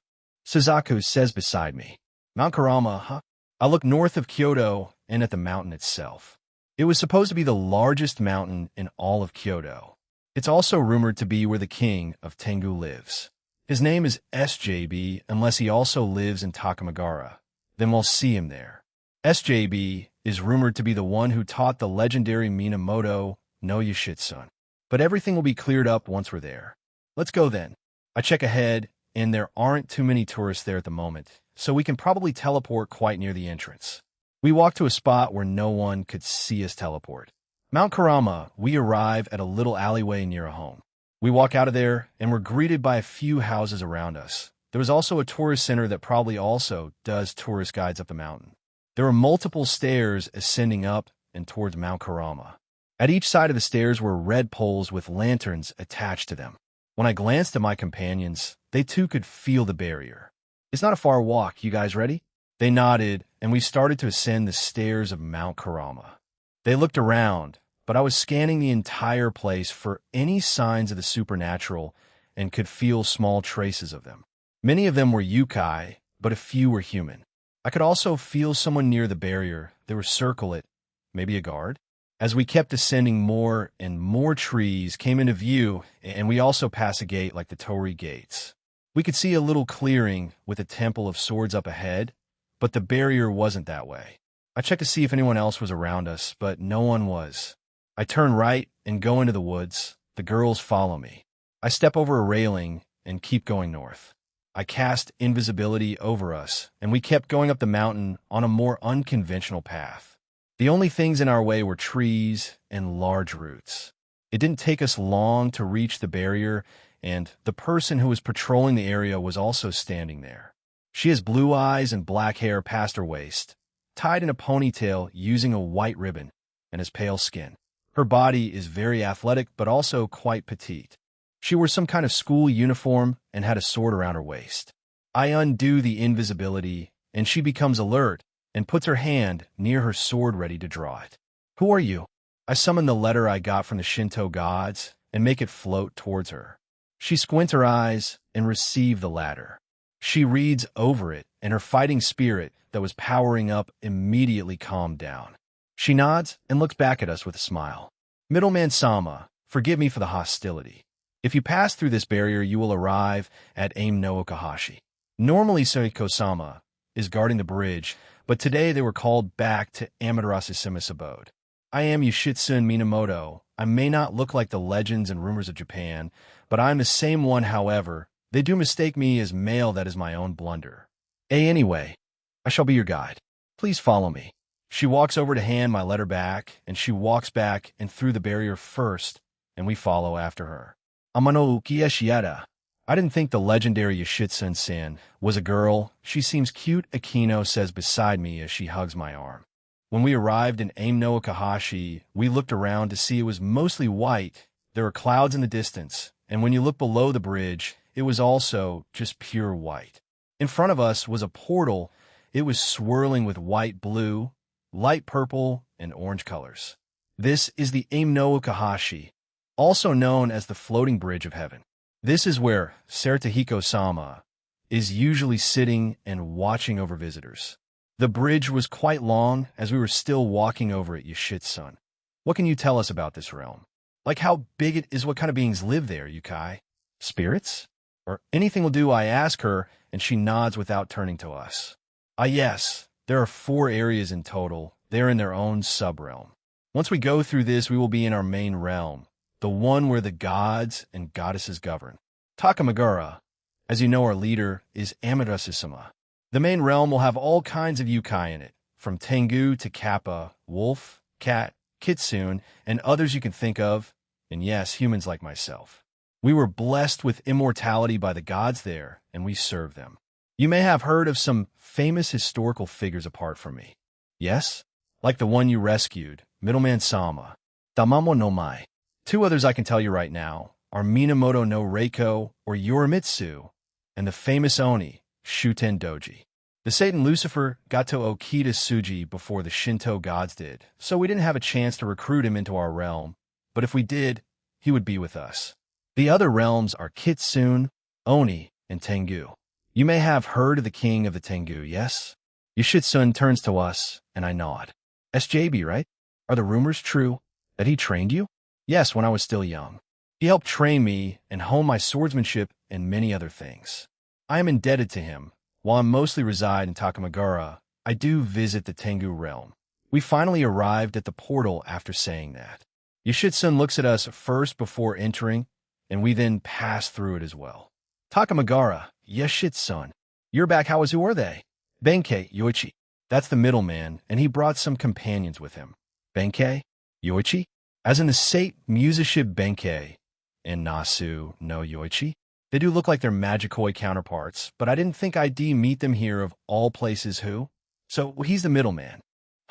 Suzaku says beside me. Mount Karama, huh? I look north of Kyoto and at the mountain itself. It was supposed to be the largest mountain in all of Kyoto. It's also rumored to be where the king of Tengu lives. His name is SJB unless he also lives in Takamagara. Then we'll see him there. SJB is rumored to be the one who taught the legendary Minamoto no Yoshitsune. But everything will be cleared up once we're there. Let's go then. I check ahead, and there aren't too many tourists there at the moment, so we can probably teleport quite near the entrance. We walk to a spot where no one could see us teleport. Mount Karama, we arrive at a little alleyway near a home. We walk out of there, and we're greeted by a few houses around us. There was also a tourist center that probably also does tourist guides up the mountain. There are multiple stairs ascending up and towards Mount Karama. At each side of the stairs were red poles with lanterns attached to them. When I glanced at my companions, they too could feel the barrier. It's not a far walk, you guys ready? They nodded, and we started to ascend the stairs of Mount Karama. They looked around, but I was scanning the entire place for any signs of the supernatural and could feel small traces of them. Many of them were yokai, but a few were human. I could also feel someone near the barrier. They would circle it, maybe a guard. As we kept ascending, more and more trees came into view, and we also passed a gate like the Torii gates. We could see a little clearing with a temple of swords up ahead, but the barrier wasn't that way. I checked to see if anyone else was around us, but no one was. I turn right and go into the woods. The girls follow me. I step over a railing and keep going north. I cast invisibility over us, and we kept going up the mountain on a more unconventional path. The only things in our way were trees and large roots. It didn't take us long to reach the barrier, and the person who was patrolling the area was also standing there. She has blue eyes and black hair past her waist, tied in a ponytail using a white ribbon, and has pale skin. Her body is very athletic, but also quite petite. She wore some kind of school uniform and had a sword around her waist. I undo the invisibility, and she becomes alert and puts her hand near her sword ready to draw it. Who are you? I summon the letter I got from the Shinto gods and make it float towards her. She squints her eyes and receives the latter. She reads over it, and her fighting spirit that was powering up immediately calmed down. She nods and looks back at us with a smile. Middleman Sama, forgive me for the hostility. If you pass through this barrier, you will arrive at Aim no Okahashi. Normally, Soiko-sama is guarding the bridge, but today they were called back to Amaterasu-sama's abode. I am Yoshitsune Minamoto. I may not look like the legends and rumors of Japan, but I am the same one. However, they do mistake me as male. That is my own blunder. Anyway, I shall be your guide. Please follow me. She walks over to hand my letter back, and she walks back and through the barrier first, and we follow after her. Amano Ukiya Shieta. I didn't think the legendary Yoshitsune-san was a girl. She seems cute, Akino says beside me as she hugs my arm. When we arrived in Aim no Okahashi, we looked around to see it was mostly white. There were clouds in the distance, and when you look below the bridge, it was also just pure white. In front of us was a portal. It was swirling with white, blue, light purple, and orange colors. This is the Aim no Okahashi, also known as the Floating Bridge of Heaven. This is where Saratahiko-sama is usually sitting and watching over visitors. The bridge was quite long as we were still walking over it, Yoshitsune. What can you tell us about this realm? Like how big it is, what kind of beings live there, Yukai? Spirits? Or anything will do, I ask her, and she nods without turning to us. Yes, there are 4 areas in total. They're in their own sub-realm. Once we go through this, we will be in our main realm, the one where the gods and goddesses govern. Takamagara, as you know, our leader is Amaterasu-sama. The main realm will have all kinds of yokai in it, from Tengu to Kappa, wolf, cat, kitsune, and others you can think of, and yes, humans like myself. We were blessed with immortality by the gods there, and we serve them. You may have heard of some famous historical figures apart from me. Yes? Like the one you rescued, Middleman Sama. Tamamo no Mai. Two others I can tell you right now are Minamoto no Reiko or Yorimitsu, and the famous Oni, Shuten Doji. The Satan Lucifer got to Okita Suji before the Shinto gods did, so we didn't have a chance to recruit him into our realm, but if we did, he would be with us. The other realms are Kitsune, Oni, and Tengu. You may have heard of the king of the Tengu, yes? Yoshitsune turns to us, and I nod. SJB, right? Are the rumors true that he trained you? Yes, when I was still young. He helped train me and hone my swordsmanship and many other things. I am indebted to him. While I mostly reside in Takamagara, I do visit the Tengu realm. We finally arrived at the portal after saying that. Yoshitsune looks at us first before entering, and we then pass through it as well. Takamagara, Yoshitsune. You're back, who are they? Benkei, Yoichi. That's the middleman, and he brought some companions with him. Benkei? Yoichi? As in the Sate musician Benkei and Nasu no Yoichi? They do look like their Magikoi counterparts, but I didn't think I'd meet them here of all places who? So he's the middleman.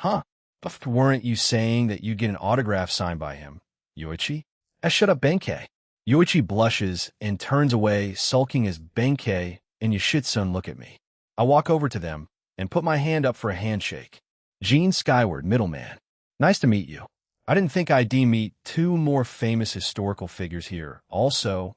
Huh? But weren't you saying that you'd get an autograph signed by him? Yoichi? Shut up, Benkei. Yoichi blushes and turns away, sulking as Benkei and Yoshitsune look at me. I walk over to them and put my hand up for a handshake. Gene Skyward, middleman. Nice to meet you. I didn't think I'd meet two more famous historical figures here. Also,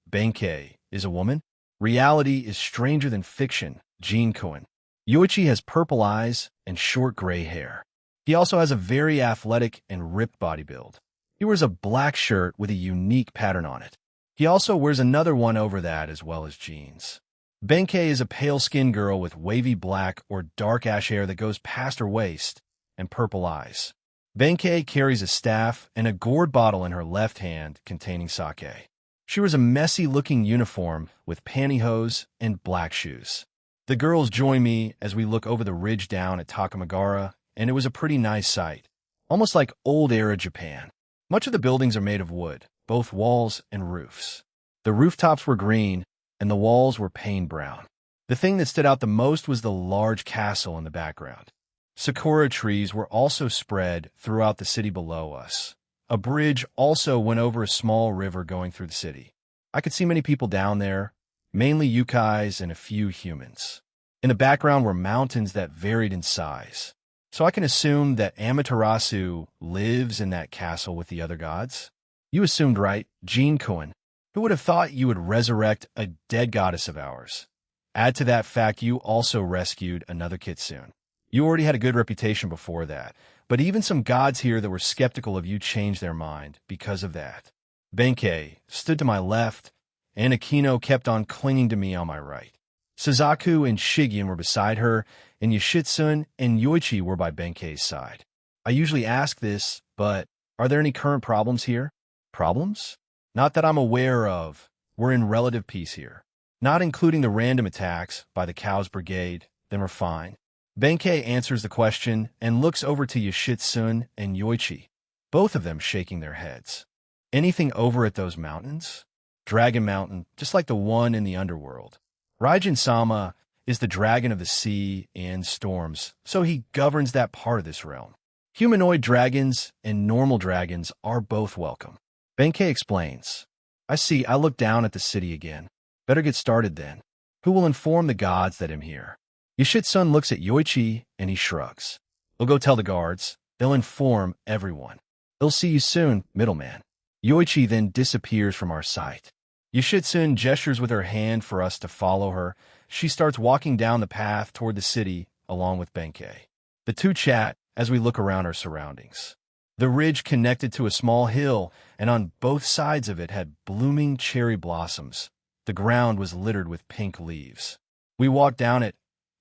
Benkei is a woman. Reality is stranger than fiction, Gene Cohen. Yoichi has purple eyes and short gray hair. He also has a very athletic and ripped body build. He wears a black shirt with a unique pattern on it. He also wears another one over that as well as jeans. Benkei is a pale-skinned girl with wavy black or dark ash hair that goes past her waist and purple eyes. Benkei carries a staff and a gourd bottle in her left hand containing sake. She wears a messy-looking uniform with pantyhose and black shoes. The girls join me as we look over the ridge down at Takamagara, and it was a pretty nice sight, almost like old-era Japan. Much of the buildings are made of wood, both walls and roofs. The rooftops were green, and the walls were painted brown. The thing that stood out the most was the large castle in the background. Sakura trees were also spread throughout the city below us. A bridge also went over a small river going through the city. I could see many people down there, mainly yukais and a few humans. In the background were mountains that varied in size. So I can assume that Amaterasu lives in that castle with the other gods? You assumed right, Gene Cohen. Who would have thought you would resurrect a dead goddess of ours? Add to that fact you also rescued another kitsune. You already had a good reputation before that, but even some gods here that were skeptical of you changed their mind because of that. Benkei stood to my left, and Akino kept on clinging to me on my right. Suzaku and Shigen were beside her, and Yoshitsune and Yoichi were by Benkei's side. I usually ask this, but are there any current problems here? Problems? Not that I'm aware of. We're in relative peace here. Not including the random attacks by the Cows Brigade, then we're fine. Benkei answers the question and looks over to Yoshitsune and Yoichi, both of them shaking their heads. Anything over at those mountains? Dragon Mountain, just like the one in the underworld. Raijin-sama is the dragon of the sea and storms, so he governs that part of this realm. Humanoid dragons and normal dragons are both welcome. Benkei explains. I see, I look down at the city again. Better get started then. Who will inform the gods that I'm here? Yoshitsune looks at Yoichi and he shrugs. We'll go tell the guards. They'll inform everyone. They'll see you soon, middleman. Yoichi then disappears from our sight. Yoshitsune gestures with her hand for us to follow her. She starts walking down the path toward the city along with Benkei. The two chat as we look around our surroundings. The ridge connected to a small hill, and on both sides of it had blooming cherry blossoms. The ground was littered with pink leaves. We walked down it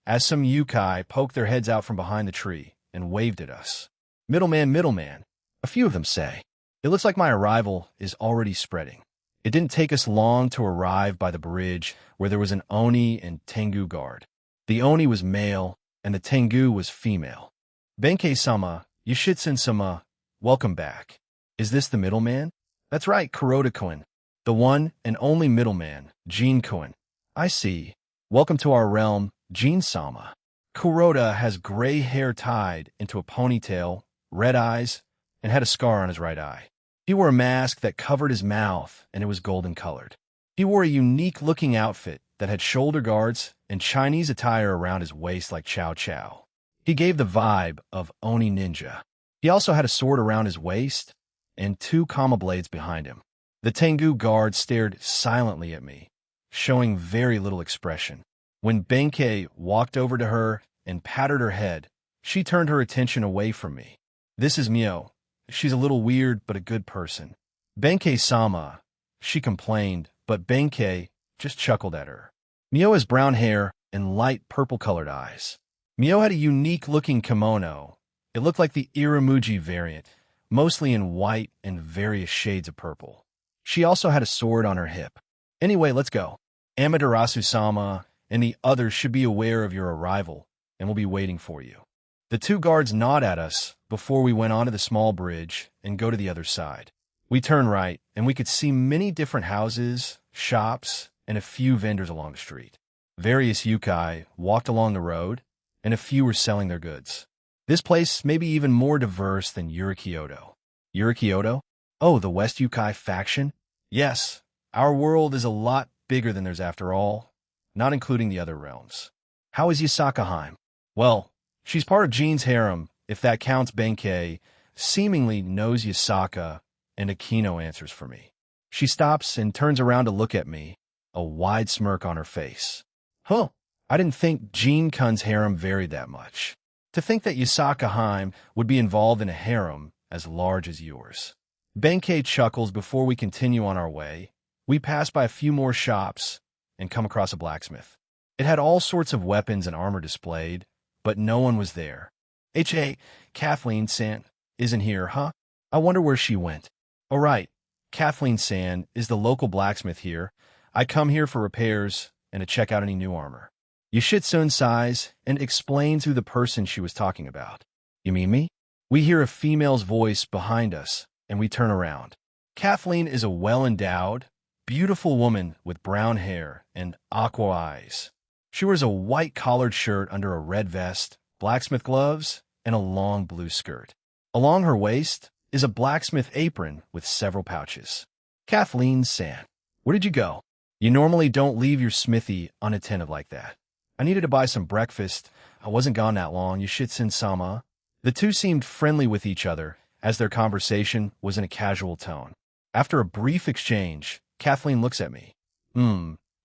as some yukai poked their heads out from behind the tree and waved at us. Middleman, middleman, a few of them say. It looks like my arrival is already spreading. It didn't take us long to arrive by the bridge where there was an Oni and Tengu guard. The Oni was male and the Tengu was female. Benkei-sama, Yoshitsune-sama, welcome back. Is this the middleman? That's right, Kuroda-kun. The one and only middleman, Gene-kun. I see. Welcome to our realm, Gene-sama. Kuroda has gray hair tied into a ponytail, red eyes, and had a scar on his right eye. He wore a mask that covered his mouth, and it was golden colored. He wore a unique-looking outfit that had shoulder guards and Chinese attire around his waist like Chow Chow. He gave the vibe of Oni Ninja. He also had a sword around his waist and two kama blades behind him. The Tengu guard stared silently at me, showing very little expression. When Benkei walked over to her and patted her head, she turned her attention away from me. "This is Mio. She's a little weird, but a good person." "Benkei-sama," she complained, but Benkei just chuckled at her. Mio has brown hair and light purple-colored eyes. Mio had a unique-looking kimono. It looked like the Iramuji variant, mostly in white and various shades of purple. She also had a sword on her hip. "Anyway, let's go. Amaterasu-sama and the others should be aware of your arrival and will be waiting for you." The two guards nod at us before we went onto the small bridge and go to the other side. We turned right, and we could see many different houses, shops, and a few vendors along the street. Various yukai walked along the road, and a few were selling their goods. This place may be even more diverse than Yurikyoto. Yurikyoto? Oh, the West Yukai faction? Yes, our world is a lot bigger than theirs after all, not including the other realms. How is Yasakaheim? Well, she's part of Jean's harem, if that counts. Benkei seemingly knows Yasaka, and Akino answers for me. She stops and turns around to look at me, a wide smirk on her face. Huh, I didn't think Jean-kun's harem varied that much. To think that Yasakaheim would be involved in a harem as large as yours. Benkei chuckles before we continue on our way. We pass by a few more shops and come across a blacksmith. It had all sorts of weapons and armor displayed, but no one was there. Hey, Kathleen-san isn't here, huh? I wonder where she went. All right, Kathleen-san is the local blacksmith here. I come here for repairs and to check out any new armor. Yoshitsune sighs and explains who the person she was talking about. You mean me? We hear a female's voice behind us, and we turn around. Kathleen is a well-endowed, beautiful woman with brown hair and aqua eyes. She wears a white collared shirt under a red vest, blacksmith gloves, and a long blue skirt. Along her waist is a blacksmith apron with several pouches. Kathleen-san, where did you go? You normally don't leave your smithy unattended like that. I needed to buy some breakfast. I wasn't gone that long. Yoshitsune-sama. The two seemed friendly with each other, as their conversation was in a casual tone. After a brief exchange, Kathleen looks at me.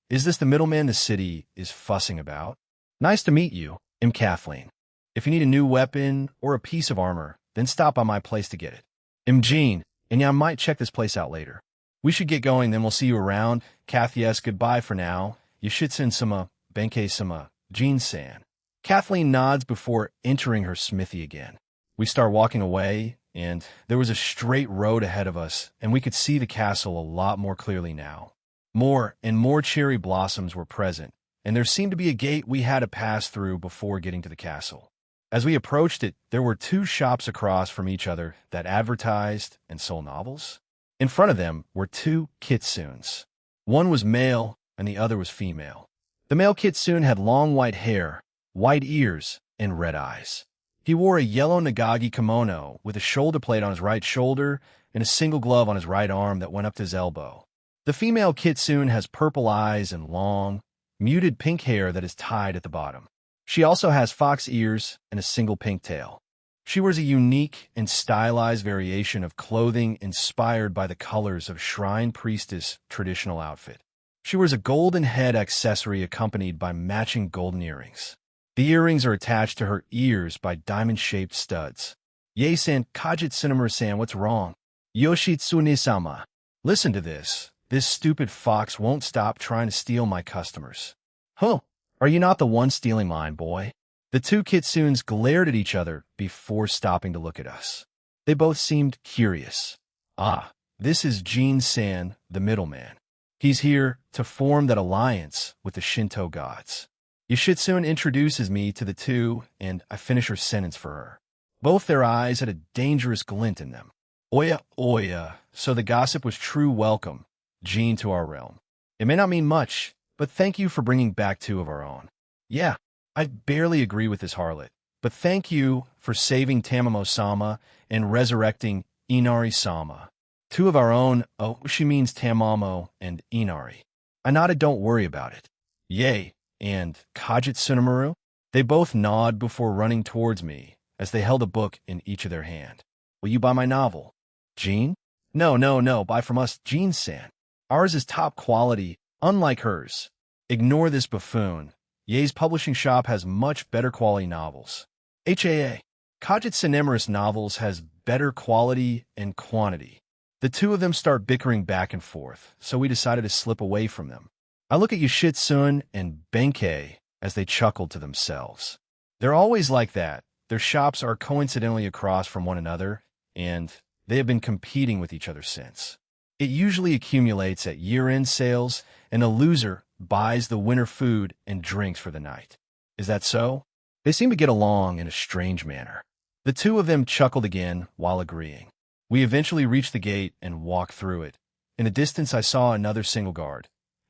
Is this the middleman the city is fussing about? Nice to meet you. I'm Kathleen. If you need a new weapon or a piece of armor, then stop by my place to get it. I'm Jean, and I might check this place out later. We should get going, then we'll see you around. Kath, yes, goodbye for now. Yoshitsune-sama, Benkei-sama, Jean-san. Kathleen nods before entering her smithy again. We start walking away, and there was a straight road ahead of us, and we could see the castle a lot more clearly now. More and more cherry blossoms were present, and there seemed to be a gate we had to pass through before getting to the castle. As we approached it, there were two shops across from each other that advertised and sold novels. In front of them were two kitsunes. One was male, and the other was female. The male kitsune had long white hair, white ears, and red eyes. He wore a yellow nagagi kimono with a shoulder plate on his right shoulder and a single glove on his right arm that went up to his elbow. The female kitsune has purple eyes and long, muted pink hair that is tied at the bottom. She also has fox ears and a single pink tail. She wears a unique and stylized variation of clothing inspired by the colors of Shrine Priestess traditional outfit. She wears a golden head accessory accompanied by matching golden earrings. The earrings are attached to her ears by diamond-shaped studs. Ye-san, Kajitsunamura-san, what's wrong? Yoshitsune-sama. Listen to this. This stupid fox won't stop trying to steal my customers. Huh, are you not the one stealing mine, boy? The two kitsunes glared at each other before stopping to look at us. They both seemed curious. Ah, this is Jean-san, the middleman. He's here to form that alliance with the Shinto gods. Yoshitsune introduces me to the two, and I finish her sentence for her. Both their eyes had a dangerous glint in them. Oya, oya, so the gossip was true. Welcome, Jean, to our realm. It may not mean much, but thank you for bringing back two of our own. Yeah, I barely agree with this harlot, but thank you for saving Tamamo-sama and resurrecting Inari-sama. Two of our own, oh, she means Tamamo and Inari. I nodded, don't worry about it. Yay, and Kajit Tsunemaru? They both nod before running towards me, as they held a book in each of their hand. Will you buy my novel? Jean? No, buy from us, Jean-san. Ours is top quality, unlike hers. Ignore this buffoon. Ye's publishing shop has much better quality novels. HAA. Kajit Tsunemaru's novels has better quality and quantity. The two of them start bickering back and forth, so we decided to slip away from them. I look at Yoshitsun and Benkei as they chuckled to themselves. They're always like that. Their shops are coincidentally across from one another, and they have been competing with each other since. It usually accumulates at year-end sales, and a loser buys the winner food and drinks for the night. Is that so? They seem to get along in a strange manner. The two of them chuckled again while agreeing. We eventually reached the gate and walked through it. In the distance, I saw another single guard.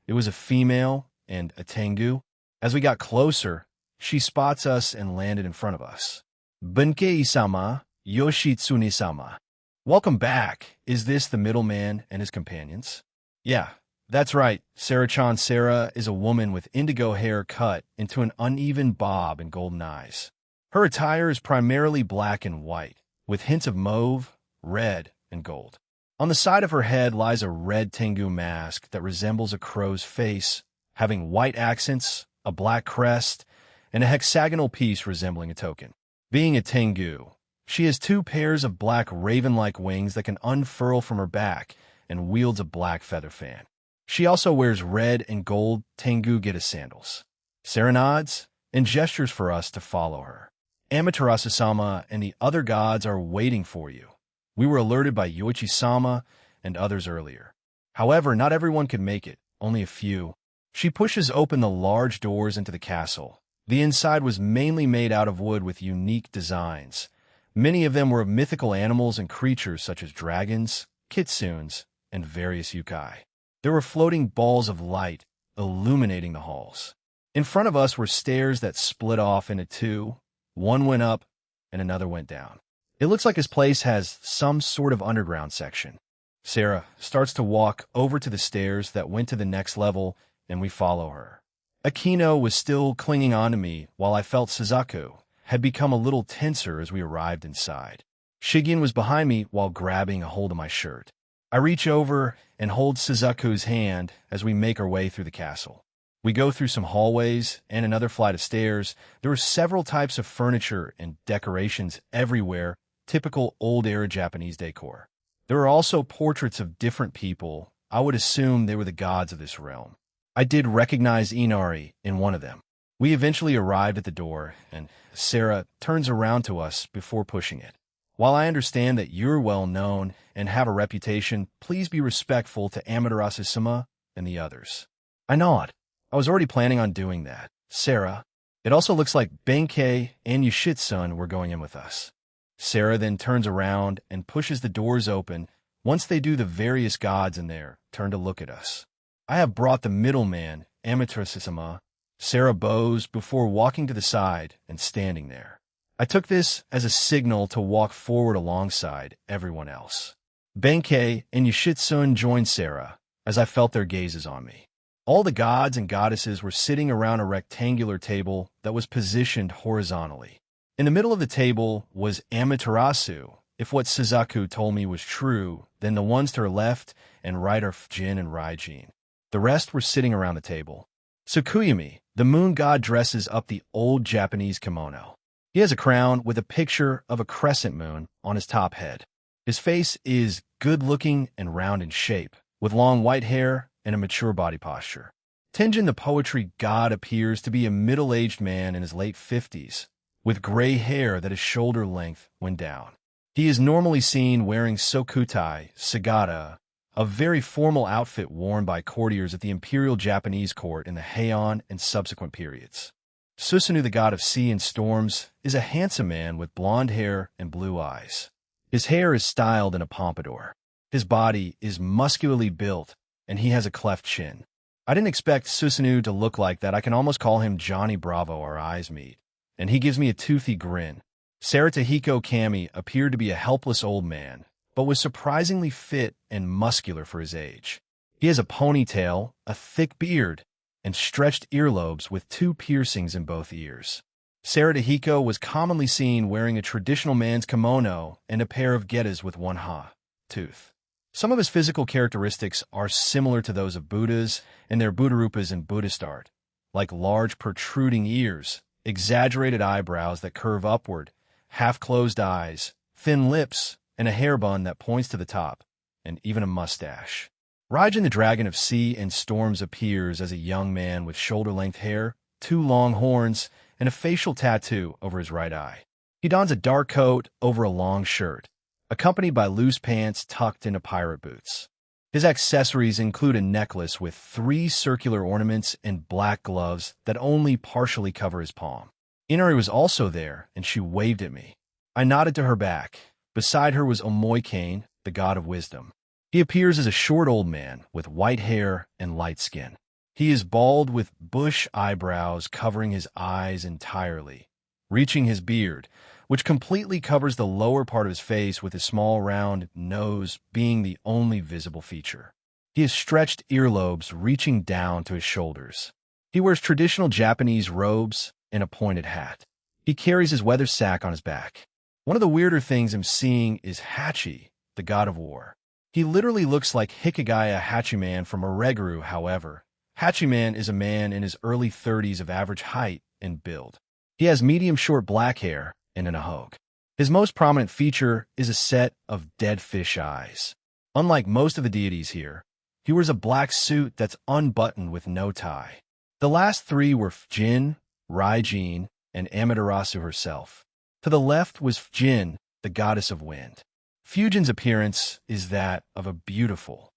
It was a female and a Tengu. As we got closer, she spots us and landed in front of us. Benkei-sama, Yoshitsune-sama. Welcome back. Is this the middleman and his companions? Yeah, that's right. Sarah-chan. Sarah is a woman with indigo hair cut into an uneven bob and golden eyes. Her attire is primarily black and white, with hints of mauve, red, and gold. On the side of her head lies a red Tengu mask that resembles a crow's face, having white accents, a black crest, and a hexagonal piece resembling a token. Being a Tengu, she has two pairs of black raven-like wings that can unfurl from her back and wields a black feather fan. She also wears red and gold Tengu Gita sandals. Sarah nods and gestures for us to follow her. Amaterasu-sama and the other gods are waiting for you. We were alerted by Yoichi-sama and others earlier. However, not everyone could make it, only a few. She pushes open the large doors into the castle. The inside was mainly made out of wood with unique designs. Many of them were of mythical animals and creatures such as dragons, kitsunes, and various yokai. There were floating balls of light illuminating the halls. In front of us were stairs that split off into two. One went up and another went down. It looks like this place has some sort of underground section. Sarah starts to walk over to the stairs that went to the next level, and we follow her. Akino was still clinging on to me while I felt Suzaku had become a little tenser as we arrived inside. Shigin was behind me while grabbing a hold of my shirt. I reach over and hold Suzaku's hand as we make our way through the castle. We go through some hallways and another flight of stairs. There were several types of furniture and decorations everywhere, typical old-era Japanese decor. There were also portraits of different people. I would assume they were the gods of this realm. I did recognize Inari in one of them. We eventually arrived at the door, and Sarah turns around to us before pushing it. While I understand that you're well known and have a reputation, please be respectful to Amaterasu-sama and the others. I nod. I was already planning on doing that. Sarah, it also looks like Benkei and Yoshitsun were going in with us. Sarah then turns around and pushes the doors open. Once they do, the various gods in there turn to look at us. I have brought the middleman, Amaterasu-sama. Sarah bows before walking to the side and standing there. I took this as a signal to walk forward alongside everyone else. Benkei and Yoshitsun joined Sarah as I felt their gazes on me. All the gods and goddesses were sitting around a rectangular table that was positioned horizontally. In the middle of the table was Amaterasu. If what Suzaku told me was true, then the ones to her left and right are Jin and Raijin. The rest were sitting around the table. Tsukuyumi, the moon god, dresses up the old Japanese kimono. He has a crown with a picture of a crescent moon on his top head. His face is good-looking and round in shape, with long white hair and a mature body posture. Tenjin, the poetry god, appears to be a middle-aged man in his late 50s, with gray hair that is shoulder-length when down. He is normally seen wearing sokutai, sagata, a very formal outfit worn by courtiers at the imperial Japanese court in the Heian and subsequent periods. Susanoo, the god of sea and storms, is a handsome man with blonde hair and blue eyes. His hair is styled in a pompadour. His body is muscularly built, and he has a cleft chin. I didn't expect Susanoo to look like that. I can almost call him Johnny Bravo. Our eyes meet, and he gives me a toothy grin. Sarah Tahiko Kami appeared to be a helpless old man, but was surprisingly fit and muscular for his age. He has a ponytail, a thick beard, and stretched earlobes with 2 piercings in both ears. Sarahito was commonly seen wearing a traditional man's kimono and a pair of getas with 1 tooth. Some of his physical characteristics are similar to those of Buddhas and their Buddharupas in Buddhist art, like large protruding ears, exaggerated eyebrows that curve upward, half-closed eyes, thin lips, and a hair bun that points to the top, and even a mustache. Raijin the Dragon of Sea and Storms appears as a young man with shoulder-length hair, 2 long horns, and a facial tattoo over his right eye. He dons a dark coat over a long shirt, accompanied by loose pants tucked into pirate boots. His accessories include a necklace with 3 circular ornaments and black gloves that only partially cover his palm. Inari was also there, and she waved at me. I nodded to her back. Beside her was Omoikane, the god of wisdom. He appears as a short old man with white hair and light skin. He is bald with bush eyebrows covering his eyes entirely, reaching his beard, which completely covers the lower part of his face with his small round nose being the only visible feature. He has stretched earlobes reaching down to his shoulders. He wears traditional Japanese robes and a pointed hat. He carries his weather sack on his back. One of the weirder things I'm seeing is Hachi, the god of war. He literally looks like Hikigaya Hachiman from Oreguru. However, Hachiman is a man in his early 30s of average height and build. He has medium short black hair and an ahogue. His most prominent feature is a set of dead fish eyes. Unlike most of the deities here, he wears a black suit that's unbuttoned with no tie. The last 3 were Jin, Raijin, and Amaterasu herself. To the left was Jin, the goddess of wind. Fujin's appearance is that of a beautiful,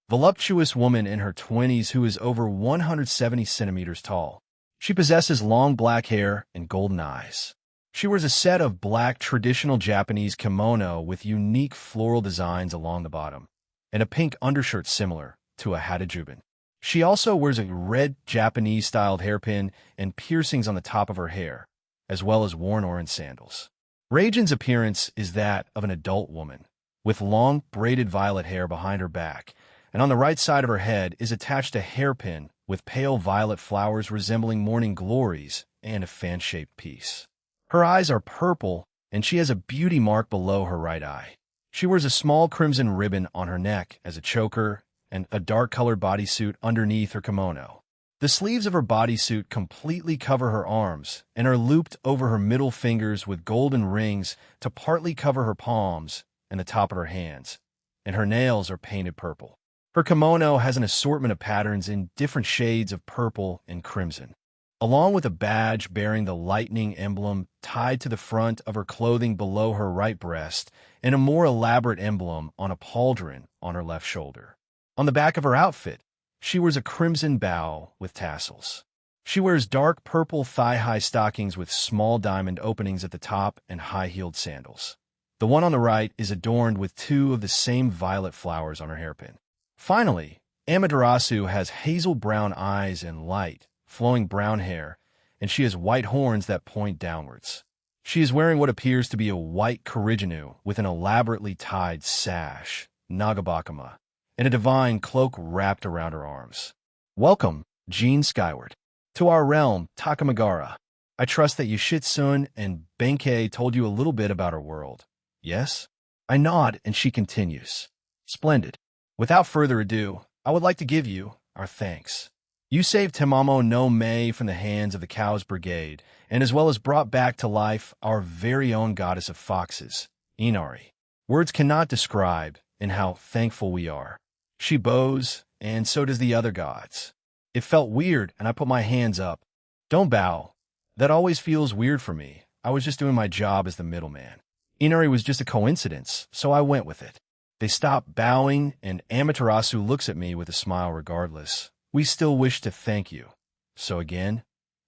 voluptuous woman in her 20s who is over 170 centimeters tall. She possesses long black hair and golden eyes. She wears a set of black traditional Japanese kimono with unique floral designs along the bottom, and a pink undershirt similar to a hatajuban. She also wears a red Japanese-styled hairpin and piercings on the top of her hair, as well as worn orange sandals. Raijin's appearance is that of an adult woman, with long braided violet hair behind her back, and on the right side of her head is attached a hairpin with pale violet flowers resembling morning glories and a fan-shaped piece. Her eyes are purple, and she has a beauty mark below her right eye. She wears a small crimson ribbon on her neck as a choker and a dark-colored bodysuit underneath her kimono. The sleeves of her bodysuit completely cover her arms and are looped over her middle fingers with golden rings to partly cover her palms and the top of her hands, and her nails are painted purple. Her kimono has an assortment of patterns in different shades of purple and crimson, along with a badge bearing the lightning emblem tied to the front of her clothing below her right breast and a more elaborate emblem on a pauldron on her left shoulder. On the back of her outfit, she wears a crimson bow with tassels. She wears dark purple thigh-high stockings with small diamond openings at the top and high-heeled sandals. The one on the right is adorned with 2 of the same violet flowers on her hairpin. Finally, Amaterasu has hazel-brown eyes and light, flowing brown hair, and she has white horns that point downwards. She is wearing what appears to be a white koriginu with an elaborately tied sash, nagabakama, and a divine cloak wrapped around her arms. Welcome, Jean Skyward, to our realm, Takamagara. I trust that Yoshitsun and Benkei told you a little bit about our world. Yes? I nod, and she continues. Splendid. Without further ado, I would like to give you our thanks. You saved Temamo no Mei from the hands of the Cows Brigade, and as well as brought back to life our very own goddess of foxes, Inari. Words cannot describe in how thankful we are. She bows, and so does the other gods. It felt weird, and I put my hands up. Don't bow. That always feels weird for me. I was just doing my job as the middleman. Inari was just a coincidence, so I went with it. They stop bowing, and Amaterasu looks at me with a smile regardless. We still wish to thank you. So again,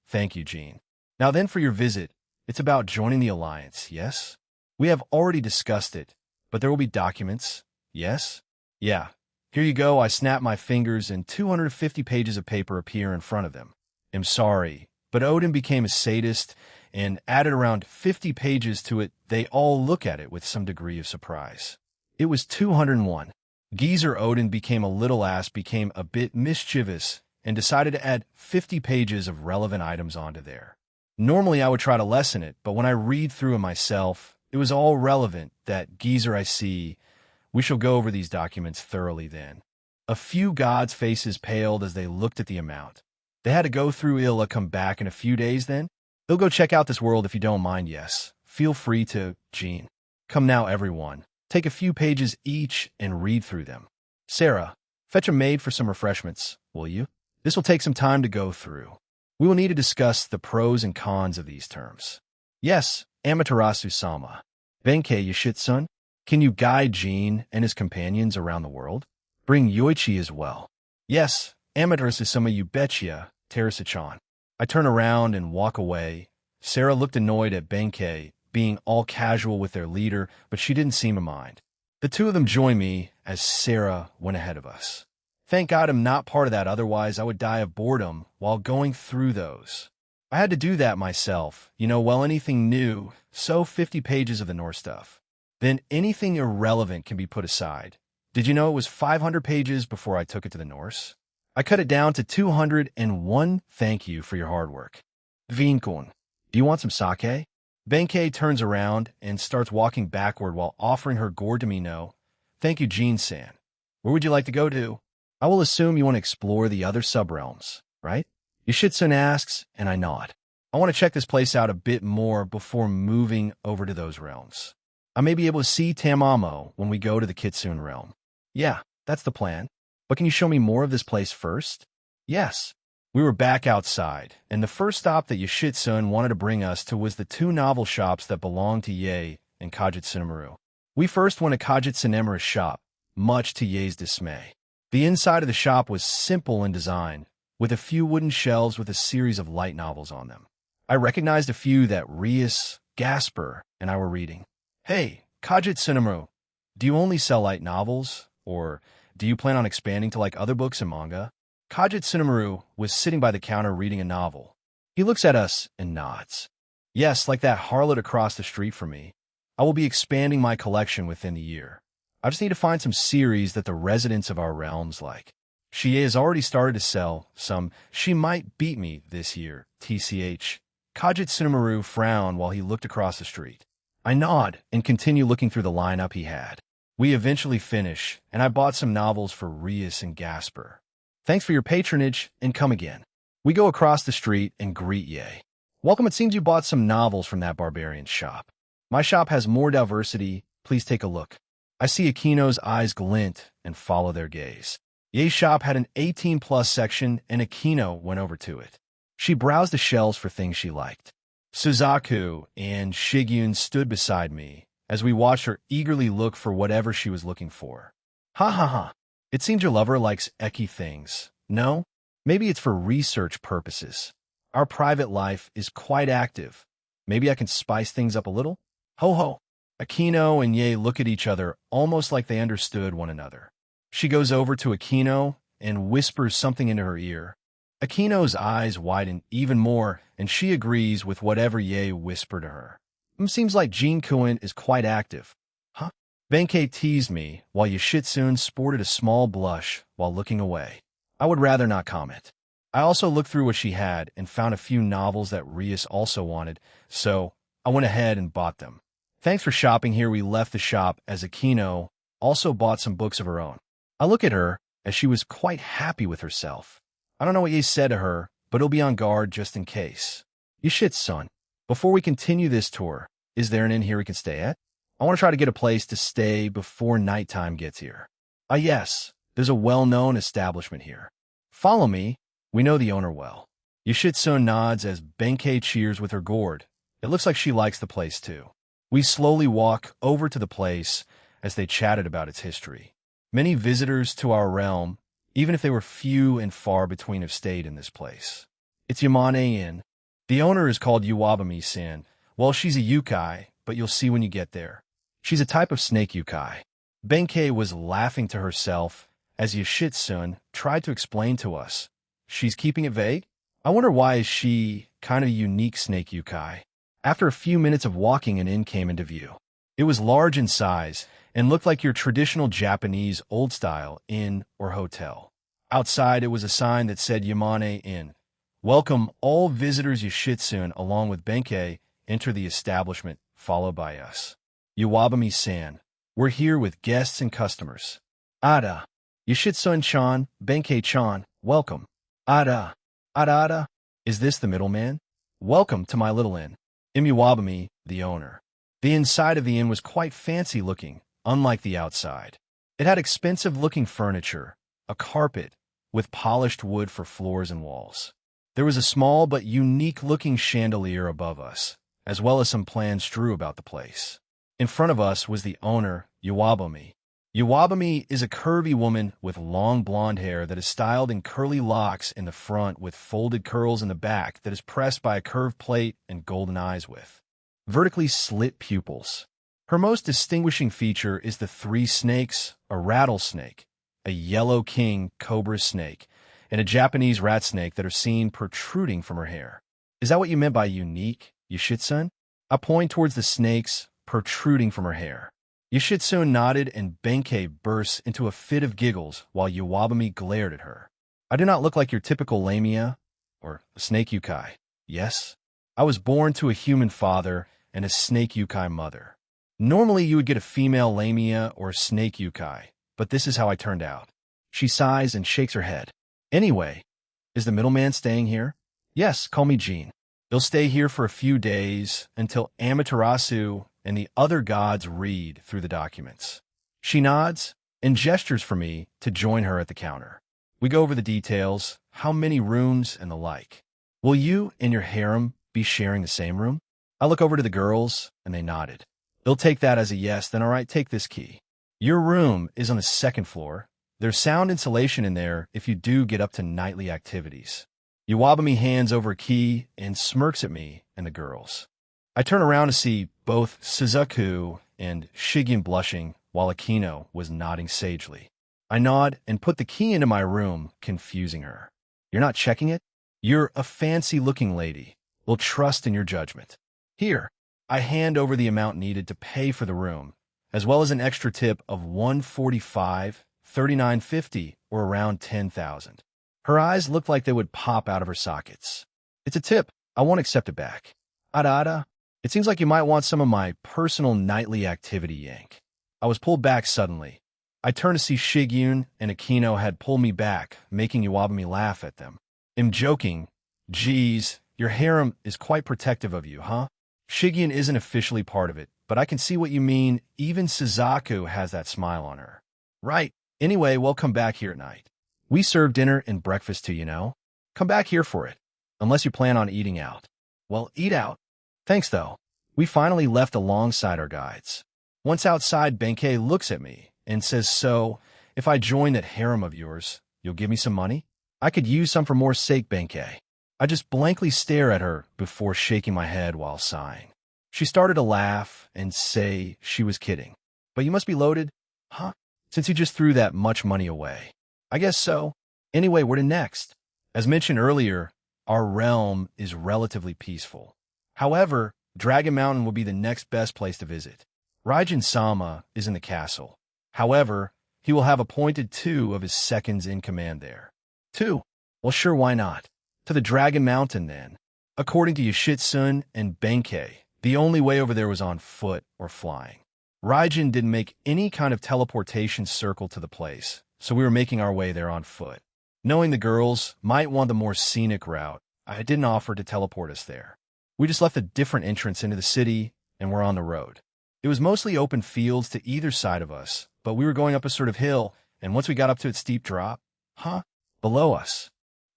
thank you, Jean. Now then for your visit, it's about joining the Alliance, yes? We have already discussed it, but there will be documents, yes? Yeah. Here you go. I snap my fingers, and 250 pages of paper appear in front of them. I'm sorry, but Odin became a sadist and added around 50 pages to it. They all look at it with some degree of surprise. It was 201. Geezer Odin became a bit mischievous and decided to add 50 pages of relevant items onto there. Normally I would try to lessen it, but when I read through it myself, it was all relevant. That Geezer, I see. We shall go over these documents thoroughly then. A few gods' faces paled as they looked at the amount. They had to go through Illa, come back in a few days then? They'll go check out this world if you don't mind, yes. Feel free to, Jean. Come now, everyone. Take a few pages each and read through them. Sarah, fetch a maid for some refreshments, will you? This will take some time to go through. We will need to discuss the pros and cons of these terms. Yes, Amaterasu-sama. Benkei Yoshitsun, can you guide Jean and his companions around the world? Bring Yoichi as well. Yes, Amaterasu-sama, you betcha, Terasa-chan. I turn around and walk away. Sarah looked annoyed at Benkei being all casual with their leader, but she didn't seem to mind. The two of them joined me as Sarah went ahead of us. Thank God I'm not part of that, otherwise I would die of boredom while going through those. I had to do that myself, anything new, so 50 pages of the Norse stuff. Then anything irrelevant can be put aside. Did you know it was 500 pages before I took it to the Norse? I cut it down to 201. Thank you for your hard work. Vinkun, do you want some sake? Benkei turns around and starts walking backward while offering her gourd to me. No. Thank you, Jean-san. Where would you like to go to? I will assume you want to explore the other subrealms, right? Yoshitsun asks, and I nod. I want to check this place out a bit more before moving over to those realms. I may be able to see Tamamo when we go to the Kitsune realm. Yeah, that's the plan. But can you show me more of this place first? Yes. We were back outside, and the first stop that Yoshitsun wanted to bring us to was the two novel shops that belonged to Ye and Kajitsunemaru. We first went to Kajitsunemaru's shop, much to Ye's dismay. The inside of the shop was simple in design, with a few wooden shelves with a series of light novels on them. I recognized a few that Rias, Gasper, and I were reading. Hey, Kajitsunemaru, do you only sell light novels, or do you plan on expanding to like other books and manga? Kajitsunemaru was sitting by the counter reading a novel. He looks at us and nods. Yes, like that harlot across the street from me. I will be expanding my collection within the year. I just need to find some series that the residents of our realms like. She has already started to sell some. She might beat me this year, TCH. Kajitsunemaru frowned while he looked across the street. I nod and continue looking through the lineup he had. We eventually finish, and I bought some novels for Rias and Gasper. Thanks for your patronage, and come again. We go across the street and greet Ye. Welcome, it seems you bought some novels from that barbarian shop. My shop has more diversity, please take a look. I see Akino's eyes glint and follow their gaze. Ye's shop had an 18+ section, and Akino went over to it. She browsed the shelves for things she liked. Suzaku and Shigyun stood beside me as we watched her eagerly look for whatever she was looking for. Ha ha ha. It seems your lover likes eki things. No? Maybe it's for research purposes. Our private life is quite active. Maybe I can spice things up a little? Ho ho. Akino and Ye look at each other almost like they understood one another. She goes over to Akino and whispers something into her ear. Akino's eyes widen even more, and she agrees with whatever Ye whispered to her. Seems like Jean-kun is quite active. Huh? Benkei teased me, while Yoshitsun sported a small blush while looking away. I would rather not comment. I also looked through what she had and found a few novels that Rias also wanted, so I went ahead and bought them. Thanks for shopping here. We left the shop as Akino also bought some books of her own. I look at her as she was quite happy with herself. I don't know what Ye said to her, but he'll be on guard just in case. Yoshitsun, before we continue this tour, is there an inn here we can stay at? I want to try to get a place to stay before nighttime gets here. Yes, there's a well-known establishment here. Follow me. We know the owner well. Yoshitsun nods as Benkei cheers with her gourd. It looks like she likes the place too. We slowly walk over to the place as they chatted about its history. Many visitors to our realm, even if they were few and far between, have stayed in this place. It's Yamane Inn. The owner is called Yuwabami-san. Well, she's a yukai, but you'll see when you get there. She's a type of snake yukai. Benkei was laughing to herself as Yoshitsun tried to explain to us. She's keeping it vague? I wonder why is she kind of a unique snake yukai? After a few minutes of walking, an inn came into view. It was large in size and looked like your traditional Japanese old-style inn or hotel. Outside, it was a sign that said Yamane Inn. Welcome all visitors Yoshitsune along with Benkei enter the establishment, followed by us. Iwabami-san. We're here with guests and customers. Ada. Yoshitsune-chan, Benkei-chan, welcome. Ada. Ada. Is this the middleman? Welcome to my little inn. Iwabami, the owner. The inside of the inn was quite fancy-looking, unlike the outside. It had expensive-looking furniture, a carpet, with polished wood for floors and walls. There was a small but unique-looking chandelier above us, as well as some plans strewn about the place. In front of us was the owner, Iwabami. Iwabami is a curvy woman with long blonde hair that is styled in curly locks in the front with folded curls in the back that is pressed by a curved plate and golden eyes with vertically slit pupils. Her most distinguishing feature is the three snakes, a rattlesnake, a yellow king cobra snake, and a Japanese rat snake that are seen protruding from her hair. Is that what you meant by unique, Yoshitsune? I point towards the snakes protruding from her hair. Yoshitsune nodded and Benkei burst into a fit of giggles while Iwabami glared at her. I do not look like your typical lamia or a snake yukai. Yes, I was born to a human father and a snake yukai mother. Normally you would get a female lamia or a snake yukai, but this is how I turned out. She sighs and shakes her head. Anyway, is the middleman staying here? Yes, call me Jean. He'll stay here for a few days until Amaterasu and the other gods read through the documents. She nods and gestures for me to join her at the counter. We go over the details, how many rooms and the like. Will you and your harem be sharing the same room? I look over to the girls, and they nodded. They'll take that as a yes, then all right, take this key. Your room is on the second floor. There's sound insulation in there if you do get up to nightly activities. Iwabami hands over a key and smirks at me and the girls. I turn around to see both Suzaku and Shigen blushing while Akino was nodding sagely. I nod and put the key into my room, confusing her. You're not checking it? You're a fancy-looking lady. We'll trust in your judgment. Here, I hand over the amount needed to pay for the room, as well as an extra tip of $145, $39.50, or around $10,000. Her eyes look like they would pop out of her sockets. It's a tip. I won't accept it back. Ada. It seems like you might want some of my personal nightly activity yank. I was pulled back suddenly. I turned to see Shigyun and Akino had pulled me back, making Iwabami laugh at them. I'm joking. Geez, your harem is quite protective of you, huh? Shigyun isn't officially part of it, but I can see what you mean. Even Suzaku has that smile on her. Right. Anyway, we'll come back here at night. We serve dinner and breakfast too, you know. Come back here for it, unless you plan on eating out. Well, eat out. Thanks, though. We finally left alongside our guides. Once outside, Benkei looks at me and says, so, if I join that harem of yours, you'll give me some money? I could use some for more sake, Benkei. I just blankly stare at her before shaking my head while sighing. She started to laugh and say she was kidding. But you must be loaded, huh? Since you just threw that much money away. I guess so. Anyway, where to next? As mentioned earlier, our realm is relatively peaceful. However, Dragon Mountain will be the next best place to visit. Raijin-sama is in the castle. However, he will have appointed 2 of his seconds in command there. 2? Well, sure, why not? To the Dragon Mountain, then. According to Yoshitsune and Benkei, the only way over there was on foot or flying. Raijin didn't make any kind of teleportation circle to the place, so we were making our way there on foot. Knowing the girls might want the more scenic route, I didn't offer to teleport us there. We just left a different entrance into the city, and we're on the road. It was mostly open fields to either side of us, but we were going up a sort of hill, and once we got up to its steep drop, below us,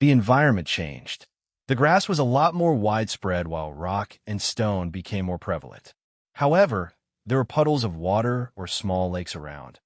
the environment changed. The grass was a lot more widespread while rock and stone became more prevalent. However, there were puddles of water or small lakes around.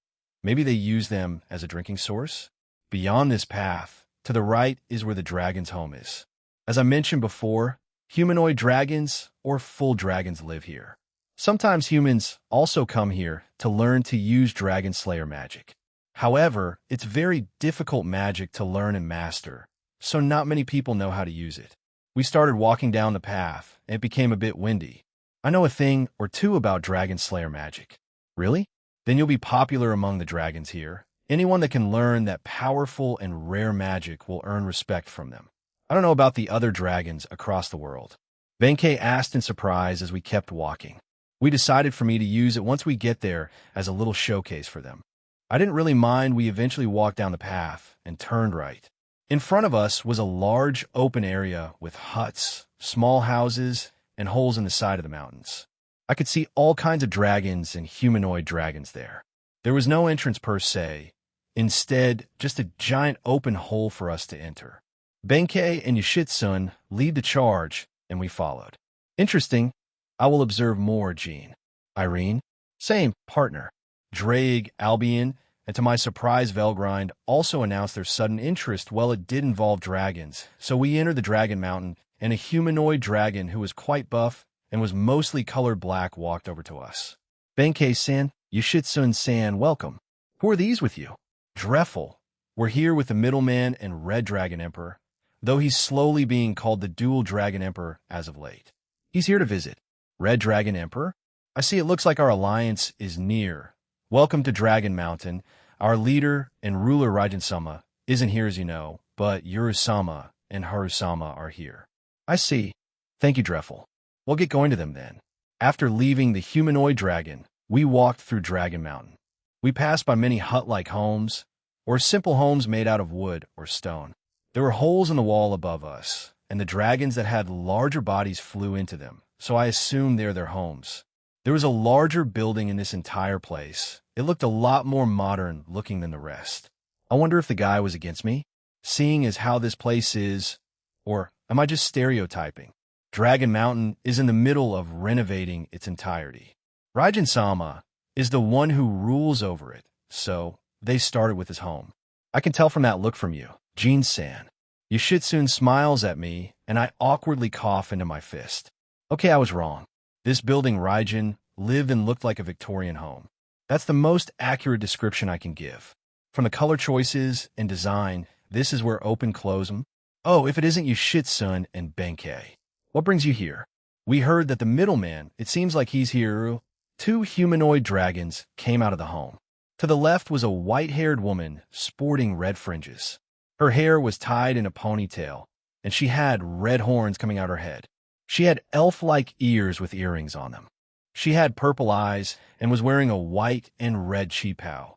Maybe they used them as a drinking source? Beyond this path, to the right is where the dragon's home is. As I mentioned before, humanoid dragons or full dragons live here. Sometimes humans also come here to learn to use Dragon Slayer magic. However, it's very difficult magic to learn and master, so not many people know how to use it. We started walking down the path, and it became a bit windy. I know a thing or two about Dragon Slayer magic. Really? Then you'll be popular among the dragons here. Anyone that can learn that powerful and rare magic will earn respect from them. I don't know about the other dragons across the world. Benkei asked in surprise as we kept walking. We decided for me to use it once we get there as a little showcase for them. I didn't really mind. We eventually walked down the path and turned right. In front of us was a large open area with huts, small houses, and holes in the side of the mountains. I could see all kinds of dragons and humanoid dragons there. There was no entrance per se. Instead, just a giant open hole for us to enter. Benkei and Yoshitsune lead the charge, and we followed. Interesting. I will observe more, Jean. Irene? Same, partner. Drake, Albion, and to my surprise, Velgrind also announced their sudden interest. Well, it did involve dragons, so we entered the Dragon Mountain, and a humanoid dragon who was quite buff and was mostly colored black walked over to us. Benkei-san, Yoshitsune-san, welcome. Who are these with you? Dreffel. We're here with the middleman and Red Dragon Emperor, though he's slowly being called the Dual Dragon Emperor as of late. He's here to visit. Red Dragon Emperor? I see it looks like our alliance is near. Welcome to Dragon Mountain. Our leader and ruler Raijin-sama isn't here as you know, but Yuru-sama and Haru-sama are here. I see. Thank you, Dreffel. We'll get going to them then. After leaving the humanoid dragon, we walked through Dragon Mountain. We passed by many hut-like homes, or simple homes made out of wood or stone. There were holes in the wall above us, and the dragons that had larger bodies flew into them, so I assumed they're their homes. There was a larger building in this entire place. It looked a lot more modern looking than the rest. I wonder if the guy was against me, seeing as how this place is, or am I just stereotyping? Dragon Mountain is in the middle of renovating its entirety. Raijin-sama is the one who rules over it, so they started with his home. I can tell from that look from you, Jean-san. Yoshitsune smiles at me, and I awkwardly cough into my fist. Okay, I was wrong. This building Raijin lived and looked like a Victorian home. That's the most accurate description I can give. From the color choices and design, this is where open-close them. Oh, if it isn't Yoshitsune and Benkei. What brings you here? We heard that the middleman, it seems like he's here. Two humanoid dragons came out of the home. To the left was a white-haired woman sporting red fringes. Her hair was tied in a ponytail, and she had red horns coming out her head. She had elf-like ears with earrings on them. She had purple eyes and was wearing a white and red qipao.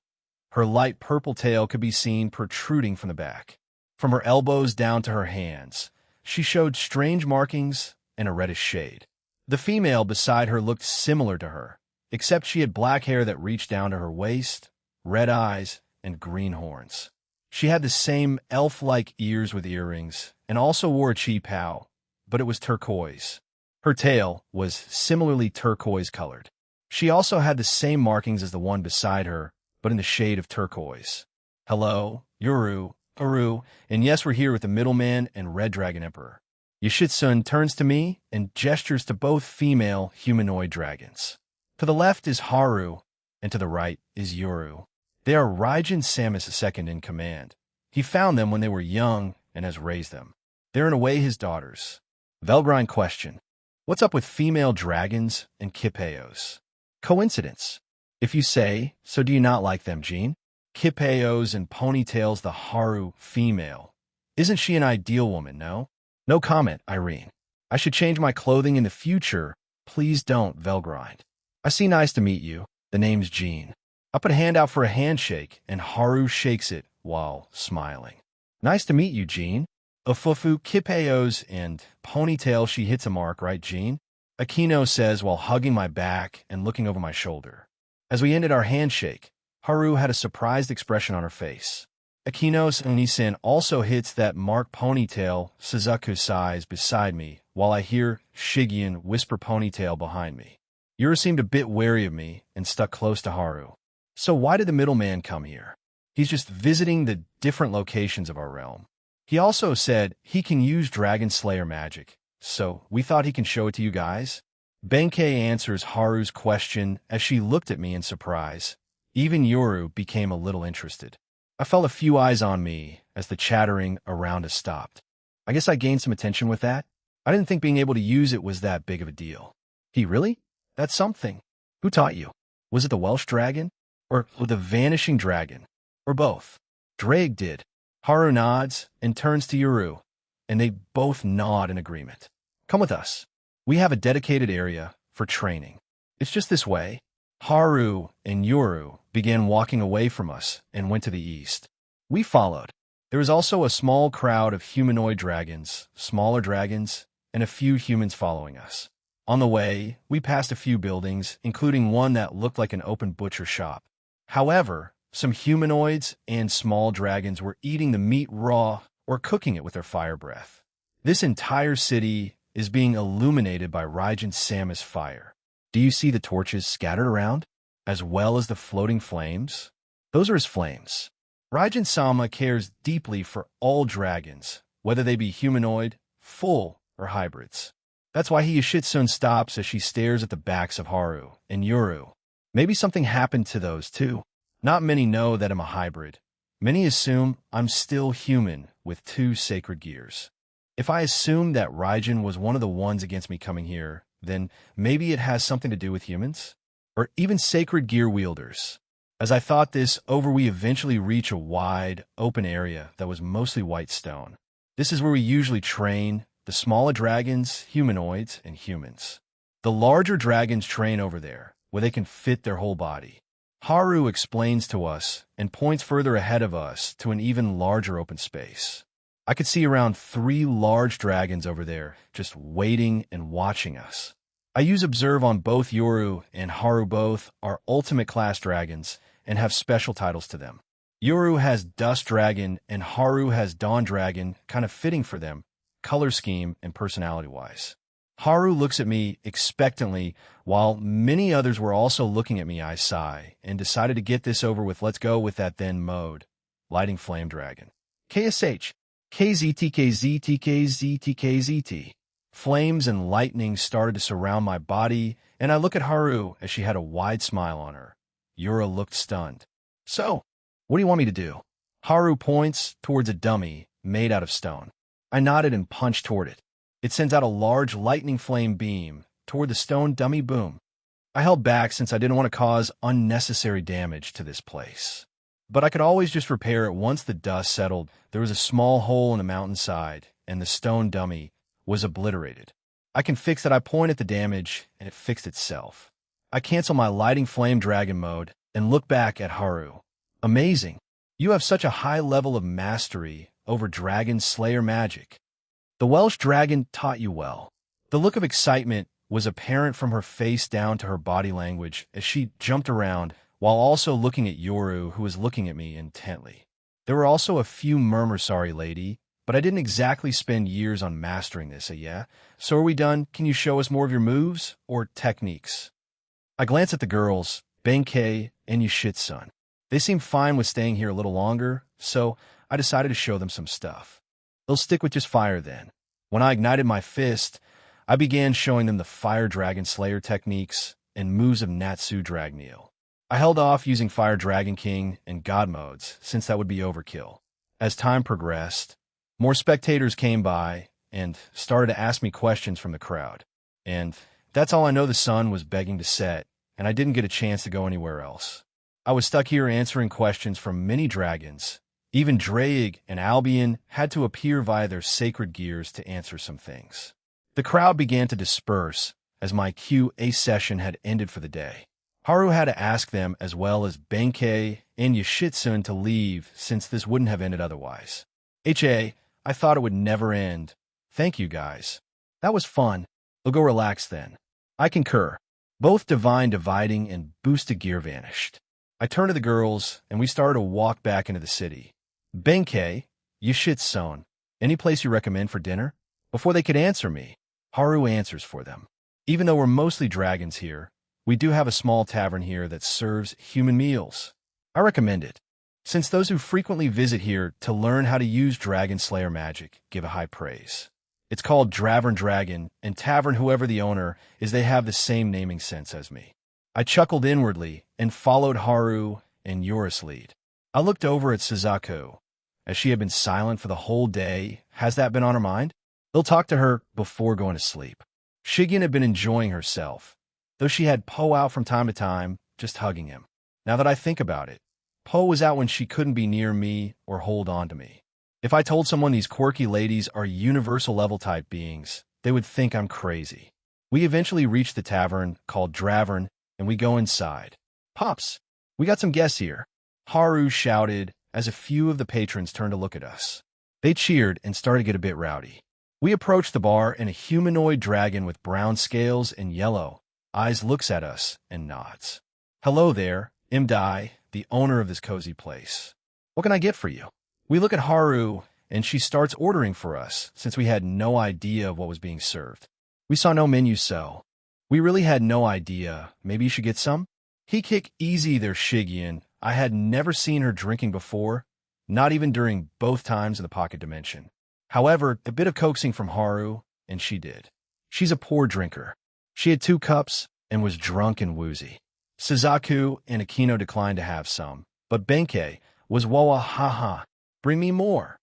Her light purple tail could be seen protruding from the back. From her elbows down to her hands, she showed strange markings and a reddish shade. The female beside her looked similar to her, except she had black hair that reached down to her waist, red eyes, and green horns. She had the same elf-like ears with earrings and also wore a qipao, but it was turquoise. Her tail was similarly turquoise-colored. She also had the same markings as the one beside her, but in the shade of turquoise. Hello, Yuru, Aru, and yes, we're here with the middleman and Red Dragon Emperor. Yoshitsune turns to me and gestures to both female humanoid dragons. To the left is Haru, and to the right is Yuru. They are Raijin-sama's second in command. He found them when they were young and has raised them. They're in a way his daughters. Velgrind question. What's up with female dragons and qipeos? Coincidence. If you say, so do you not like them, Jean? Qipeos and ponytails the Haru female. Isn't she an ideal woman, no? No comment, Irene. I should change my clothing in the future. Please don't, Velgrind. I see nice to meet you. The name's Jean. I put a hand out for a handshake, and Haru shakes it while smiling. Nice to meet you, Jean. Ofufu, qipeos, and ponytail, she hits a mark, right, Jean? Akino says while hugging my back and looking over my shoulder. As we ended our handshake, Haru had a surprised expression on her face. Akino's Onisan also hits that mark ponytail Suzaku size beside me, while I hear Shigeon whisper ponytail behind me. Yura seemed a bit wary of me and stuck close to Haru. So why did the middleman come here? He's just visiting the different locations of our realm. He also said he can use Dragon Slayer magic, so we thought he can show it to you guys. Benkei answers Haru's question as she looked at me in surprise. Even Yoru became a little interested. I felt a few eyes on me as the chattering around us stopped. I guess I gained some attention with that. I didn't think being able to use it was that big of a deal. He really? That's something. Who taught you? Was it the Welsh dragon? Or the vanishing dragon? Or both? Drake did. Haru nods and turns to Yoru, and they both nod in agreement. Come with us. We have a dedicated area for training. It's just this way. Haru and Yoru began walking away from us and went to the east. We followed. There was also a small crowd of humanoid dragons, smaller dragons, and a few humans following us. On the way, we passed a few buildings, including one that looked like an open butcher shop. However, some humanoids and small dragons were eating the meat raw or cooking it with their fire breath. This entire city is being illuminated by Raijin Sama's fire. Do you see the torches scattered around, as well as the floating flames? Those are his flames. Raijin Sama cares deeply for all dragons, whether they be humanoid, full, or hybrids. That's why Yashitsun stops as she stares at the backs of Haru and Yoru. Maybe something happened to those too. Not many know that I'm a hybrid. Many assume I'm still human with two sacred gears. If I assume that Raijin was one of the ones against me coming here, then maybe it has something to do with humans? Or even sacred gear wielders. As I thought this over, we eventually reach a wide, open area that was mostly white stone. This is where we usually train the smaller dragons, humanoids, and humans. The larger dragons train over there, where they can fit their whole body. Haru explains to us and points further ahead of us to an even larger open space. I could see around 3 large dragons over there, just waiting and watching us. I use Observe on both Yoru and Haru. Both are ultimate class dragons and have special titles to them. Yoru has Dust Dragon and Haru has Dawn Dragon, kind of fitting for them, color scheme and personality-wise. Haru looks at me expectantly, while many others were also looking at me. I sigh and decided to get this over with. Let's go with that then mode. Lighting Flame Dragon. KSH. KZTKZTKZTKZT. Flames and lightning started to surround my body, and I look at Haru as she had a wide smile on her. Yura looked stunned. So, what do you want me to do? Haru points towards a dummy made out of stone. I nodded and punched toward it. It sends out a large lightning flame beam toward the stone dummy. Boom. I held back since I didn't want to cause unnecessary damage to this place. But I could always just repair it once the dust settled. There was a small hole in the mountainside, and the stone dummy was obliterated. I can fix that. I point at the damage, and it fixed itself. I cancel my Lighting Flame Dragon mode and look back at Haru. Amazing. You have such a high level of mastery over Dragon Slayer magic. The Welsh dragon taught you well. The look of excitement was apparent from her face down to her body language as she jumped around while also looking at Yoru, who was looking at me intently. There were also a few murmurs, sorry lady, but I didn't exactly spend years on mastering this, yeah? So are we done? Can you show us more of your moves or techniques? I glance at the girls, Benkei and Yashitsun. They seem fine with staying here a little longer, so I decided to show them some stuff. They'll stick with just fire then. When I ignited my fist, I began showing them the Fire Dragon Slayer techniques and moves of Natsu Dragneel. I held off using Fire Dragon King and God modes, since that would be overkill. As time progressed, more spectators came by and started to ask me questions from the crowd. And that's all I know. The sun was begging to set, and I didn't get a chance to go anywhere else. I was stuck here answering questions from many dragons. Even Draig and Albion had to appear via their sacred gears to answer some things. The crowd began to disperse as my QA session had ended for the day. Haru had to ask them, as well as Benkei and Yashitsun, to leave since this wouldn't have ended otherwise. I thought it would never end. Thank you, guys. That was fun. We'll go relax then. I concur. Both Divine Dividing and Boosted Gear vanished. I turned to the girls, and we started to walk back into the city. Benkei, Yashitsun, any place you recommend for dinner? Before they could answer me, Haru answers for them. Even though we're mostly dragons here, we do have a small tavern here that serves human meals. I recommend it, since those who frequently visit here to learn how to use Dragon Slayer magic give a high praise. It's called Dravern Dragon, and Tavern, whoever the owner is, they have the same naming sense as me. I chuckled inwardly and followed Haru and Yoru's lead. I looked over at Suzaku, as she had been silent for the whole day. Has that been on her mind? They'll talk to her before going to sleep. Shigen had been enjoying herself, though she had Po out from time to time, just hugging him. Now that I think about it, Po was out when she couldn't be near me or hold on to me. If I told someone these quirky ladies are universal level type beings, they would think I'm crazy. We eventually reach the tavern called Dravern, and we go inside. Pops, we got some guests here, Haru shouted as a few of the patrons turned to look at us. They cheered and started to get a bit rowdy. We approached the bar, and a humanoid dragon with brown scales and yellow eyes looks at us and nods. Hello there, Imdai, the owner of this cozy place. What can I get for you? We look at Haru, and she starts ordering for us, since we had no idea of what was being served. We saw no menu, so we really had no idea. Maybe you should get some? He kick easy there, Shigian. I had never seen her drinking before, not even during both times in the pocket dimension. However, a bit of coaxing from Haru, and she did. She's a poor drinker. She had 2 cups and was drunk and woozy. Suzaku and Akino declined to have some, but Benkei was wawa haha. Bring me more.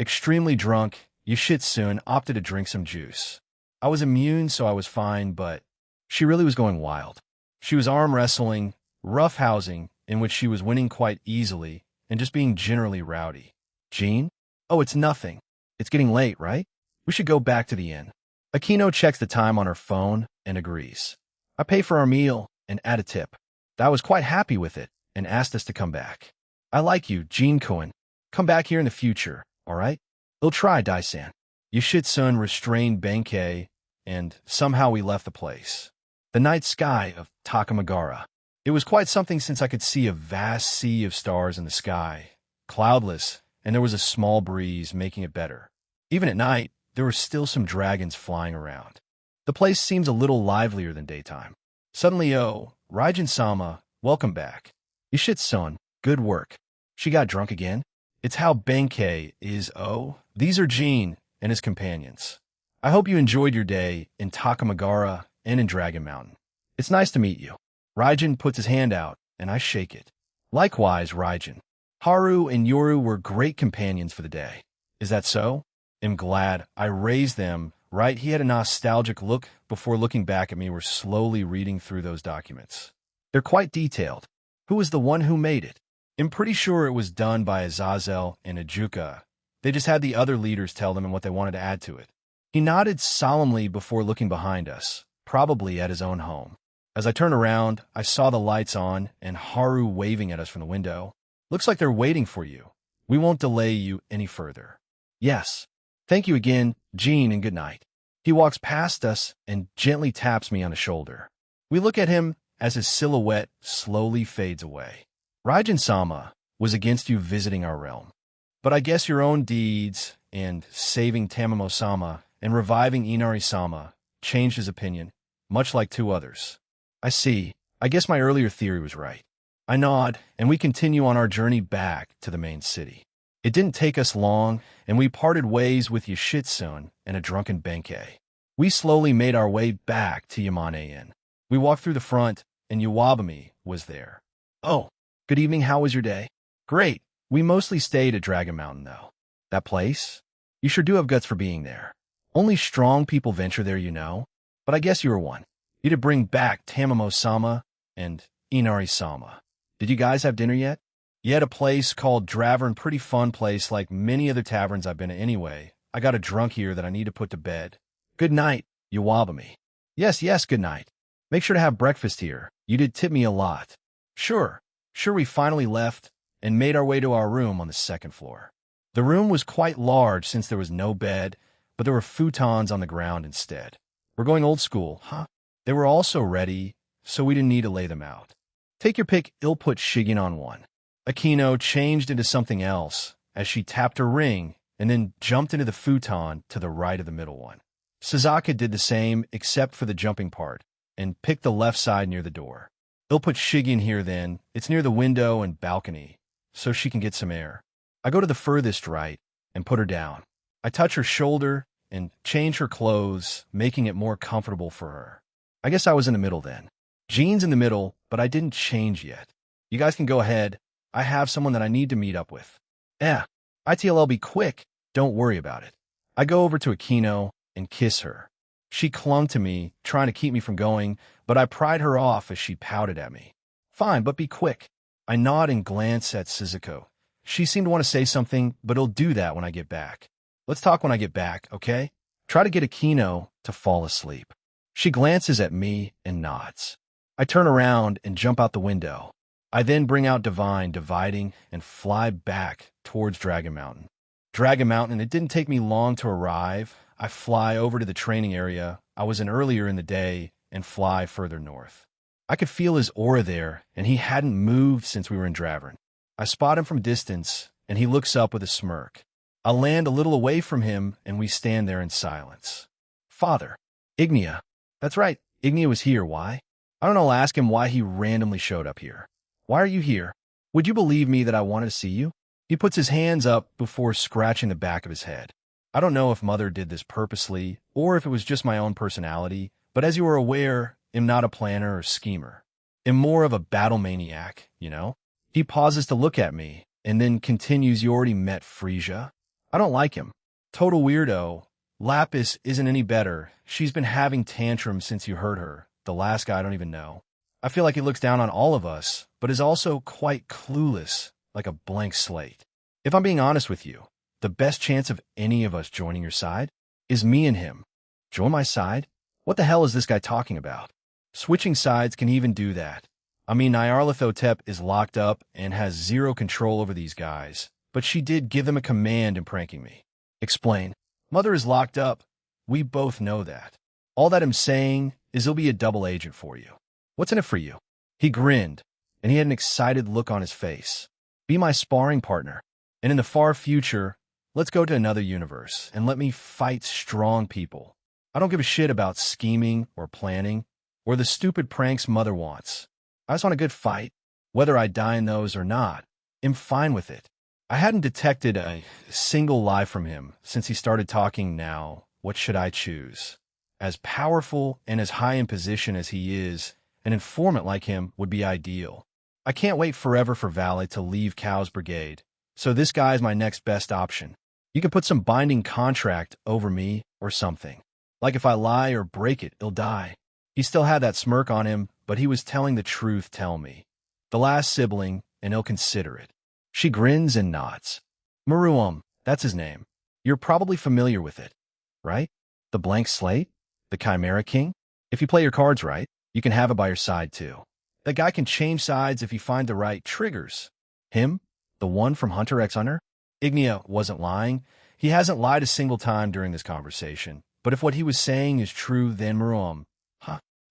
Extremely drunk, Yoshitsune opted to drink some juice. I was immune, so I was fine, but she really was going wild. She was arm wrestling, roughhousing, in which she was winning quite easily, and just being generally rowdy. Jean? Oh, it's nothing. It's getting late, right? We should go back to the inn. Akino checks the time on her phone and agrees. I pay for our meal and add a tip. I was quite happy with it and asked us to come back. I like you, Jean-kun. Come back here in the future, all right? They'll try, Dai-san. Yoshitsune restrained Benkei, and somehow we left the place. The night sky of Takamagara. It was quite something since I could see a vast sea of stars in the sky, cloudless, and there was a small breeze making it better. Even at night, there were still some dragons flying around. The place seems a little livelier than daytime. Suddenly, Raijin-sama, welcome back. Yoshitsune, good work. She got drunk again? It's how Benkei is, These are Jean and his companions. I hope you enjoyed your day in Takamagara and in Dragon Mountain. It's nice to meet you. Raijin puts his hand out, and I shake it. Likewise, Raijin. Haru and Yoru were great companions for the day. Is that so? I'm glad I raised them, right? He had a nostalgic look before looking back at me. We're slowly reading through those documents. They're quite detailed. Who was the one who made it? I'm pretty sure it was done by Azazel and Ajuka. They just had the other leaders tell them and what they wanted to add to it. He nodded solemnly before looking behind us, probably at his own home. As I turned around, I saw the lights on and Haru waving at us from the window. Looks like they're waiting for you. We won't delay you any further. Yes. Thank you again, Jean, and good night. He walks past us and gently taps me on the shoulder. We look at him as his silhouette slowly fades away. Raijin-sama was against you visiting our realm. But I guess your own deeds and saving Tamamo-sama and reviving Inari-sama changed his opinion, much like 2 others. I see. I guess my earlier theory was right. I nod, and we continue on our journey back to the main city. It didn't take us long, and we parted ways with Yoshitsune and a drunken Benkei. We slowly made our way back to Yamane Inn. We walked through the front, and Iwabami was there. Oh, good evening, how was your day? Great. We mostly stayed at Dragon Mountain, though. That place? You sure do have guts for being there. Only strong people venture there, you know. But I guess you were one. You did bring back Tamamo-sama and Inari-sama. Did you guys have dinner yet? You had a place called Dravern, pretty fun place like many other taverns I've been to anyway. I got a drunk here that I need to put to bed. Good night, Iwabami. Yes, good night. Make sure to have breakfast here. You did tip me a lot. Sure, we finally left and made our way to our room on the 2nd floor. The room was quite large since there was no bed, but there were futons on the ground instead. We're going old school, huh? They were also ready, so we didn't need to lay them out. Take your pick, I'll put Shigen on one. Akino changed into something else as she tapped her ring and then jumped into the futon to the right of the middle one. Suzaku did the same except for the jumping part and picked the left side near the door. I'll put Shigen here then. It's near the window and balcony, so she can get some air. I go to the furthest right and put her down. I touch her shoulder and change her clothes, making it more comfortable for her. I guess I was in the middle then. Jean's in the middle, but I didn't change yet. You guys can go ahead. I have someone that I need to meet up with. ITLL be quick. Don't worry about it. I go over to Akino and kiss her. She clung to me, trying to keep me from going, but I pried her off as she pouted at me. Fine, but be quick. I nod and glance at Shizuko. She seemed to want to say something, but he'll do that when I get back. Let's talk when I get back, okay? Try to get Akino to fall asleep. She glances at me and nods. I turn around and jump out the window. I then bring out Divine, dividing, and fly back towards Dragon Mountain. Dragon Mountain, it didn't take me long to arrive. I fly over to the training area I was in earlier in the day and fly further north. I could feel his aura there, and he hadn't moved since we were in Dravern. I spot him from distance, and he looks up with a smirk. I land a little away from him, and we stand there in silence. Father. Ignia. That's right, Ignia was here. Why? I don't know, I'll ask him why he randomly showed up here. Why are you here? Would you believe me that I wanted to see you? He puts his hands up before scratching the back of his head. I don't know if Mother did this purposely, or if it was just my own personality, but as you are aware, I'm not a planner or schemer. I'm more of a battle maniac, you know? He pauses to look at me, and then continues, you already met Frisia? I don't like him. Total weirdo. Lapis isn't any better. She's been having tantrums since you heard her. The last guy I don't even know. I feel like he looks down on all of us, but is also quite clueless, like a blank slate. If I'm being honest with you, the best chance of any of us joining your side is me and him. Join my side? What the hell is this guy talking about? Switching sides can even do that. I mean, Nyarlathotep is locked up and has zero control over these guys, but she did give them a command in pranking me. Explain. Mother is locked up. We both know that. All that I'm saying is he'll be a double agent for you. What's in it for you? He grinned, and he had an excited look on his face. Be my sparring partner, and in the far future, let's go to another universe and let me fight strong people. I don't give a shit about scheming or planning or the stupid pranks Mother wants. I just want a good fight. Whether I die in those or not, I'm fine with it. I hadn't detected a single lie from him since he started talking now. What should I choose? As powerful and as high in position as he is, an informant like him would be ideal. I can't wait forever for Valet to leave Cow's brigade, so this guy is my next best option. You can put some binding contract over me or something. Like if I lie or break it, he'll die. He still had that smirk on him, but he was telling the truth, tell me. The last sibling, and he'll consider it. She grins and nods. Maruam, that's his name. You're probably familiar with it, right? The blank slate? The Chimera King? If you play your cards right, you can have it by your side too. That guy can change sides if you find the right triggers. Him? The one from Hunter x Hunter? Ignia wasn't lying. He hasn't lied a single time during this conversation. But if what he was saying is true, then Maruam.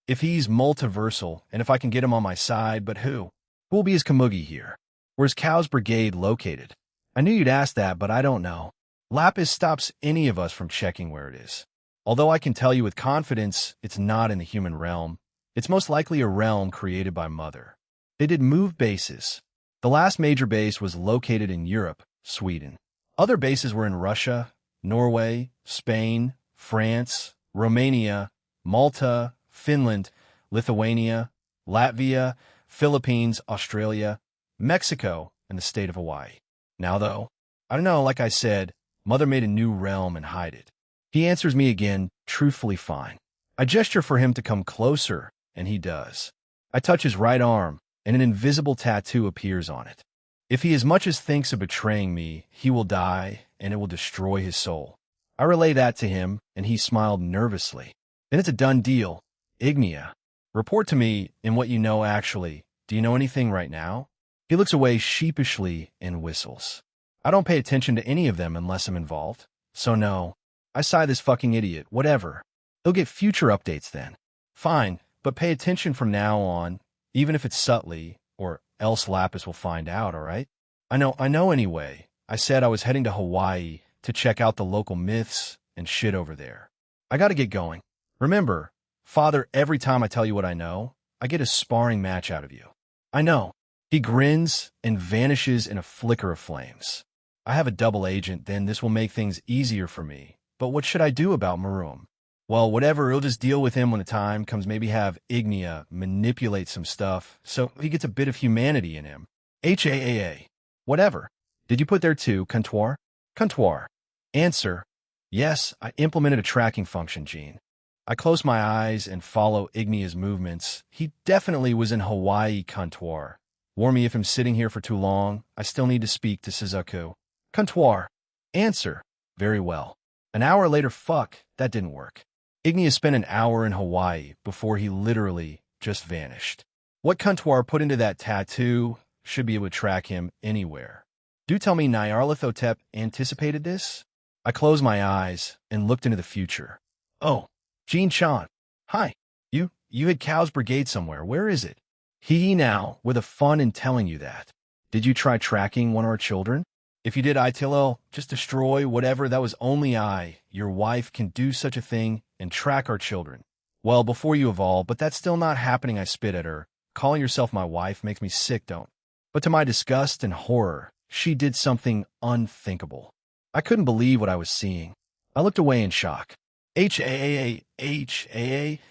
If he's multiversal, and if I can get him on my side, but who? Who will be his Kamugi here? Where's Cow's brigade located? I knew you'd ask that, but I don't know. Lapis stops any of us from checking where it is. Although I can tell you with confidence it's not in the human realm, it's most likely a realm created by Mother. They did move bases. The last major base was located in Europe, Sweden. Other bases were in Russia, Norway, Spain, France, Romania, Malta, Finland, Lithuania, Latvia, Philippines, Australia, Mexico, and the state of Hawaii. Now, though, I don't know, like I said, Mother made a new realm and hide it. He answers me again, truthfully fine. I gesture for him to come closer, and he does. I touch his right arm, and an invisible tattoo appears on it. If he as much as thinks of betraying me, he will die, and it will destroy his soul. I relay that to him, and he smiled nervously. Then it's a done deal. Ignia, report to me in what you know actually. Do you know anything right now? He looks away sheepishly and whistles. I don't pay attention to any of them unless I'm involved. So no. I sigh this fucking idiot, whatever. He'll get future updates then. Fine, but pay attention from now on, even if it's subtly, or else Lapis will find out, alright? I know anyway. I said I was heading to Hawaii to check out the local myths and shit over there. I gotta get going. Remember, Father, every time I tell you what I know, I get a sparring match out of you. I know. He grins and vanishes in a flicker of flames. I have a double agent, then this will make things easier for me. But what should I do about Maruam? Well, whatever, he'll just deal with him when the time comes, maybe have Ignia manipulate some stuff so he gets a bit of humanity in him. HAAA. Whatever. Did you put there too, Comptoir? Comptoir. Answer. Yes, I implemented a tracking function, Gene. I close my eyes and follow Ignia's movements. He definitely was in Hawaii, Comptoir. Warn me if I'm sitting here for too long. I still need to speak to Suzaku. Comptoir. Answer. Very well. An hour later, fuck, that didn't work. Ignia spent an hour in Hawaii before he literally just vanished. What Comptoir put into that tattoo should be able to track him anywhere. Do tell me Nyarlathotep anticipated this? I closed my eyes and looked into the future. Oh, Jean Chan. Hi. You had Cow's Brigade somewhere. Where is it? Hee now, with a fun in telling you that. Did you try tracking one of our children? If you did, Itilo, just destroy whatever. That was only I. Your wife can do such a thing and track our children. Well, before you evolve, but that's still not happening. I spit at her. Calling yourself my wife makes me sick, don't. But to my disgust and horror, she did something unthinkable. I couldn't believe what I was seeing. I looked away in shock. H-A-A-A,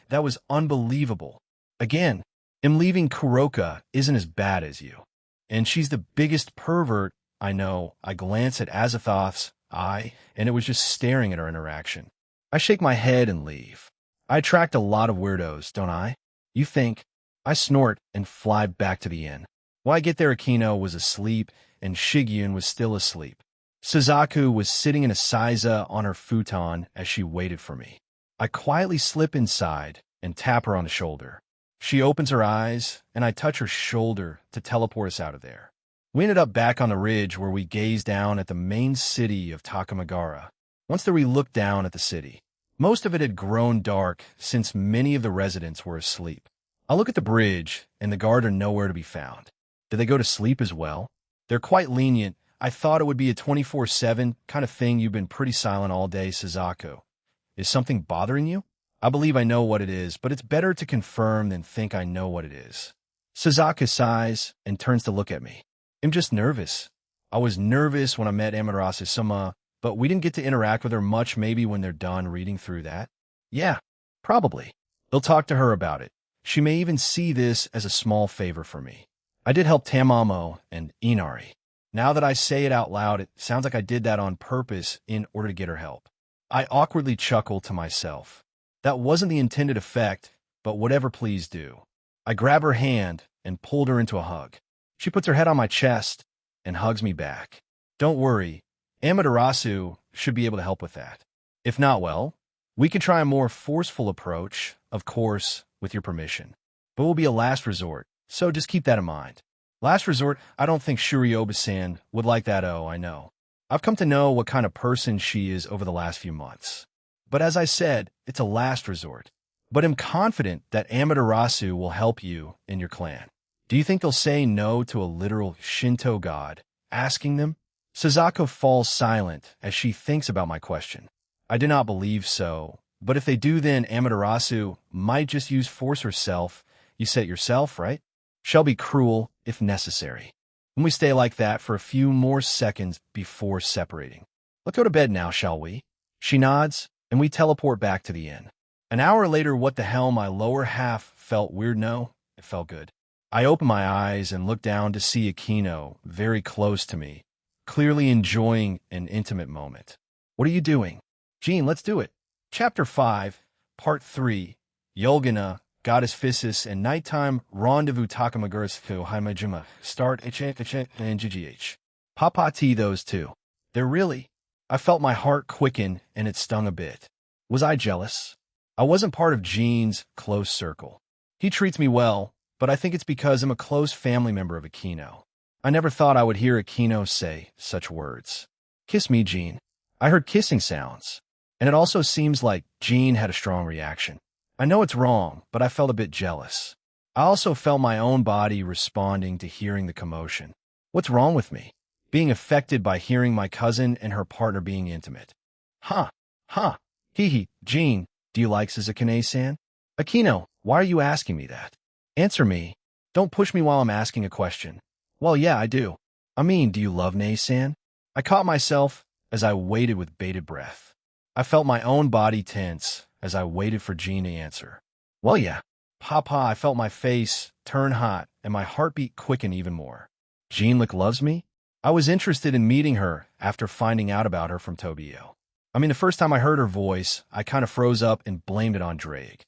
that was unbelievable. Again, him leaving Kuroka isn't as bad as you. And she's the biggest pervert I know. I glance at Azathoth's eye, and it was just staring at our interaction. I shake my head and leave. I attract a lot of weirdos, don't I? You think? I snort and fly back to the inn. When I get there, Akino was asleep, and Shigyun was still asleep. Suzaku was sitting in a seiza on her futon as she waited for me. I quietly slip inside and tap her on the shoulder. She opens her eyes, and I touch her shoulder to teleport us out of there. We ended up back on the ridge where we gazed down at the main city of Takamagara. Once we looked down at the city. Most of it had grown dark since many of the residents were asleep. I look at the bridge, and the guard are nowhere to be found. Did they go to sleep as well? They're quite lenient. I thought it would be a 24/7 kind of thing. You've been pretty silent all day, Suzaku. Is something bothering you? I believe I know what it is, but it's better to confirm than think I know what it is. Suzaku sighs and turns to look at me. I'm just nervous. I was nervous when I met Amaterasu-sama, but we didn't get to interact with her much. Maybe when they're done reading through that. Yeah, probably. They'll talk to her about it. She may even see this as a small favor for me. I did help Tamamo and Inari. Now that I say it out loud, it sounds like I did that on purpose in order to get her help. I awkwardly chuckle to myself. That wasn't the intended effect, but whatever, please do. I grab her hand and pulled her into a hug. She puts her head on my chest and hugs me back. Don't worry, Amaterasu should be able to help with that. If not, well, we could try a more forceful approach, of course, with your permission. But it will be a last resort, so just keep that in mind. Last resort, I don't think Shurioba-san would like that. Oh, I know. I've come to know what kind of person she is over the last few months. But as I said, it's a last resort. But I'm confident that Amaterasu will help you in your clan. Do you think they'll say no to a literal Shinto god asking them? Suzaku falls silent as she thinks about my question. I do not believe so, but if they do, then Amaterasu might just use force herself. You said it yourself, right? Shall be cruel if necessary. And we stay like that for a few more seconds before separating. Let's go to bed now, shall we? She nods, and we teleport back to the inn. An hour later, what the hell, my lower half felt weird. No, it felt good. I open my eyes and look down to see Akino very close to me, clearly enjoying an intimate moment. What are you doing? Jean, let's do it. Chapter 5, Part 3, Yolgana, Goddess Physis, and Nighttime Rendezvous Takamagursu Haimajima. Start and GGH. Papa T those two. They're really. I felt my heart quicken and it stung a bit. Was I jealous? I wasn't part of Jean's close circle. He treats me well, but I think it's because I'm a close family member of Akino. I never thought I would hear Akino say such words. Kiss me, Jean. I heard kissing sounds, and it also seems like Jean had a strong reaction. I know it's wrong, but I felt a bit jealous. I also felt my own body responding to hearing the commotion. What's wrong with me? Being affected by hearing my cousin and her partner being intimate. Hee, Jean, do you like Suzukane-san? Akino, why are you asking me that? Answer me. Don't push me while I'm asking a question. Well, yeah, I do. I mean, do you love Nei-san? I caught myself as I waited with bated breath. I felt my own body tense as I waited for Jean to answer. Well, yeah. Papa, I felt my face turn hot and my heartbeat quicken even more. Jean loves me? I was interested in meeting her after finding out about her from Tobio. I mean, the first time I heard her voice, I kind of froze up and blamed it on Drake.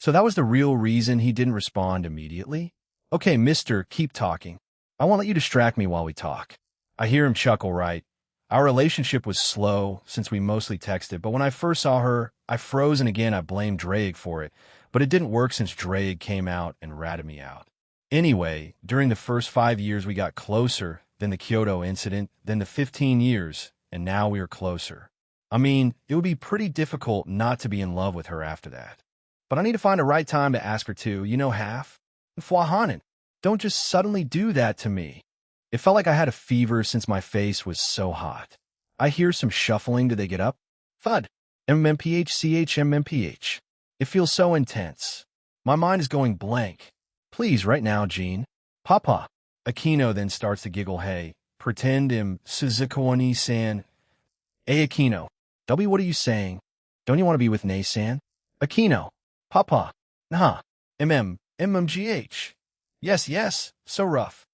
So that was the real reason he didn't respond immediately? Okay, mister, keep talking. I won't let you distract me while we talk. I hear him chuckle, right? Our relationship was slow since we mostly texted, but when I first saw her, I froze and again I blamed Drake for it, but it didn't work since Drake came out and ratted me out. Anyway, during the first 5 years we got closer, then the Kyoto incident, then the 15 years, and now we are closer. I mean, it would be pretty difficult not to be in love with her after that. But I need to find the right time to ask her to, half. Fwahanen, don't just suddenly do that to me. It felt like I had a fever since my face was so hot. I hear some shuffling. Do they get up? Thud. MMPH. It feels so intense. My mind is going blank. Please, right now, Jean. Papa. Aquino then starts to giggle. Hey, pretend Suzuka-san. Hey, Aquino. W, what are you saying? Don't you want to be with Nay-san? Aquino. Papa. Nah. MMGH. Yes, so rough.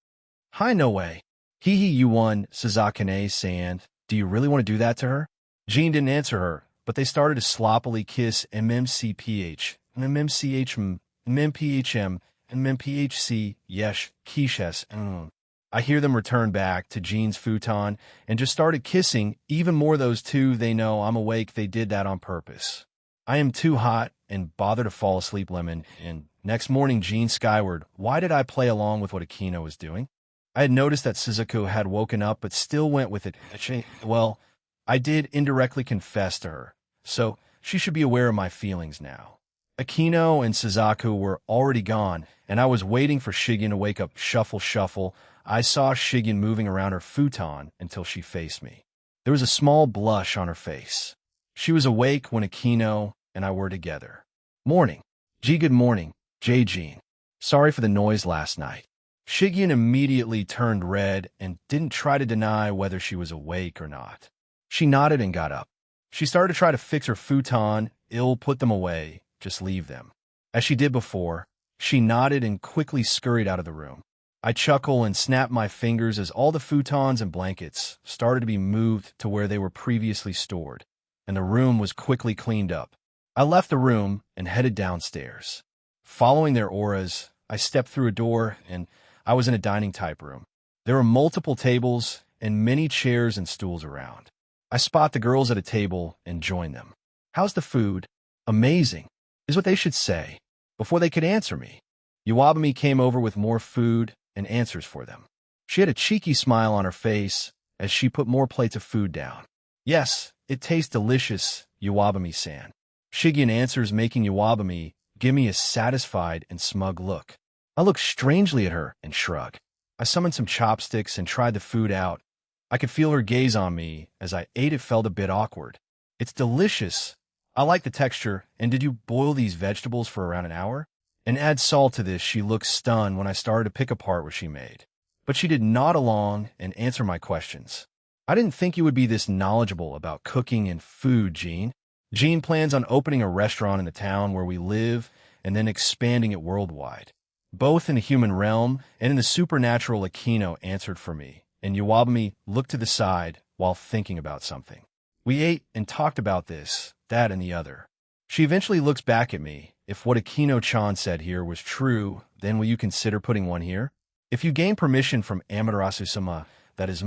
Hi, no way. Hee you won, Suzakane-san. Do you really want to do that to her? Jean didn't answer her, but they started to sloppily kiss MMCPH, MMPHM, MMPHC, Yesh, Kishes, I hear them return back to Jean's futon and just started kissing. Even more those two, they know I'm awake, they did that on purpose. I am too hot and bother to fall asleep, Lemon, and next morning Jean skyward. Why did I play along with what Aquino was doing? I had noticed that Suzuku had woken up but still went with it. Well, I did indirectly confess to her, so she should be aware of my feelings now. Aquino and Suzaku were already gone, and I was waiting for Shigen to wake up. Shuffle. I saw Shigen moving around her futon until she faced me. There was a small blush on her face. She was awake when Aquino and I were together. Morning. Gee, good morning, Jean. Sorry for the noise last night. Shigen immediately turned red and didn't try to deny whether she was awake or not. She nodded and got up. She started to try to fix her futon. Put them away. Just leave them. As she did before, she nodded and quickly scurried out of the room. I chuckle and snap my fingers as all the futons and blankets started to be moved to where they were previously stored, and the room was quickly cleaned up. I left the room and headed downstairs. Following their auras, I stepped through a door and I was in a dining-type room. There were multiple tables and many chairs and stools around. I spot the girls at a table and join them. How's the food? Amazing, is what they should say, before they could answer me. Iwabumi came over with more food and answers for them. She had a cheeky smile on her face as she put more plates of food down. Yes, it tastes delicious, Iwabumi-san. Shigen answers, making Iwabumi give me a satisfied and smug look. I look strangely at her and shrug. I summoned some chopsticks and tried the food out. I could feel her gaze on me as I ate. It felt a bit awkward. It's delicious. I like the texture. And did you boil these vegetables for around an hour? And add salt to this. She looked stunned when I started to pick apart what she made. But she did nod along and answer my questions. I didn't think you would be this knowledgeable about cooking and food, Jean. Jean plans on opening a restaurant in the town where we live and then expanding it worldwide. Both in the human realm and in the supernatural. Aquino answered for me, and Iwabumi looked to the side while thinking about something. We ate and talked about this, that, and the other. She eventually looks back at me. If what Aquino-chan said here was true, then will you consider putting one here? If you gain permission from Amaterasu-sama, that is,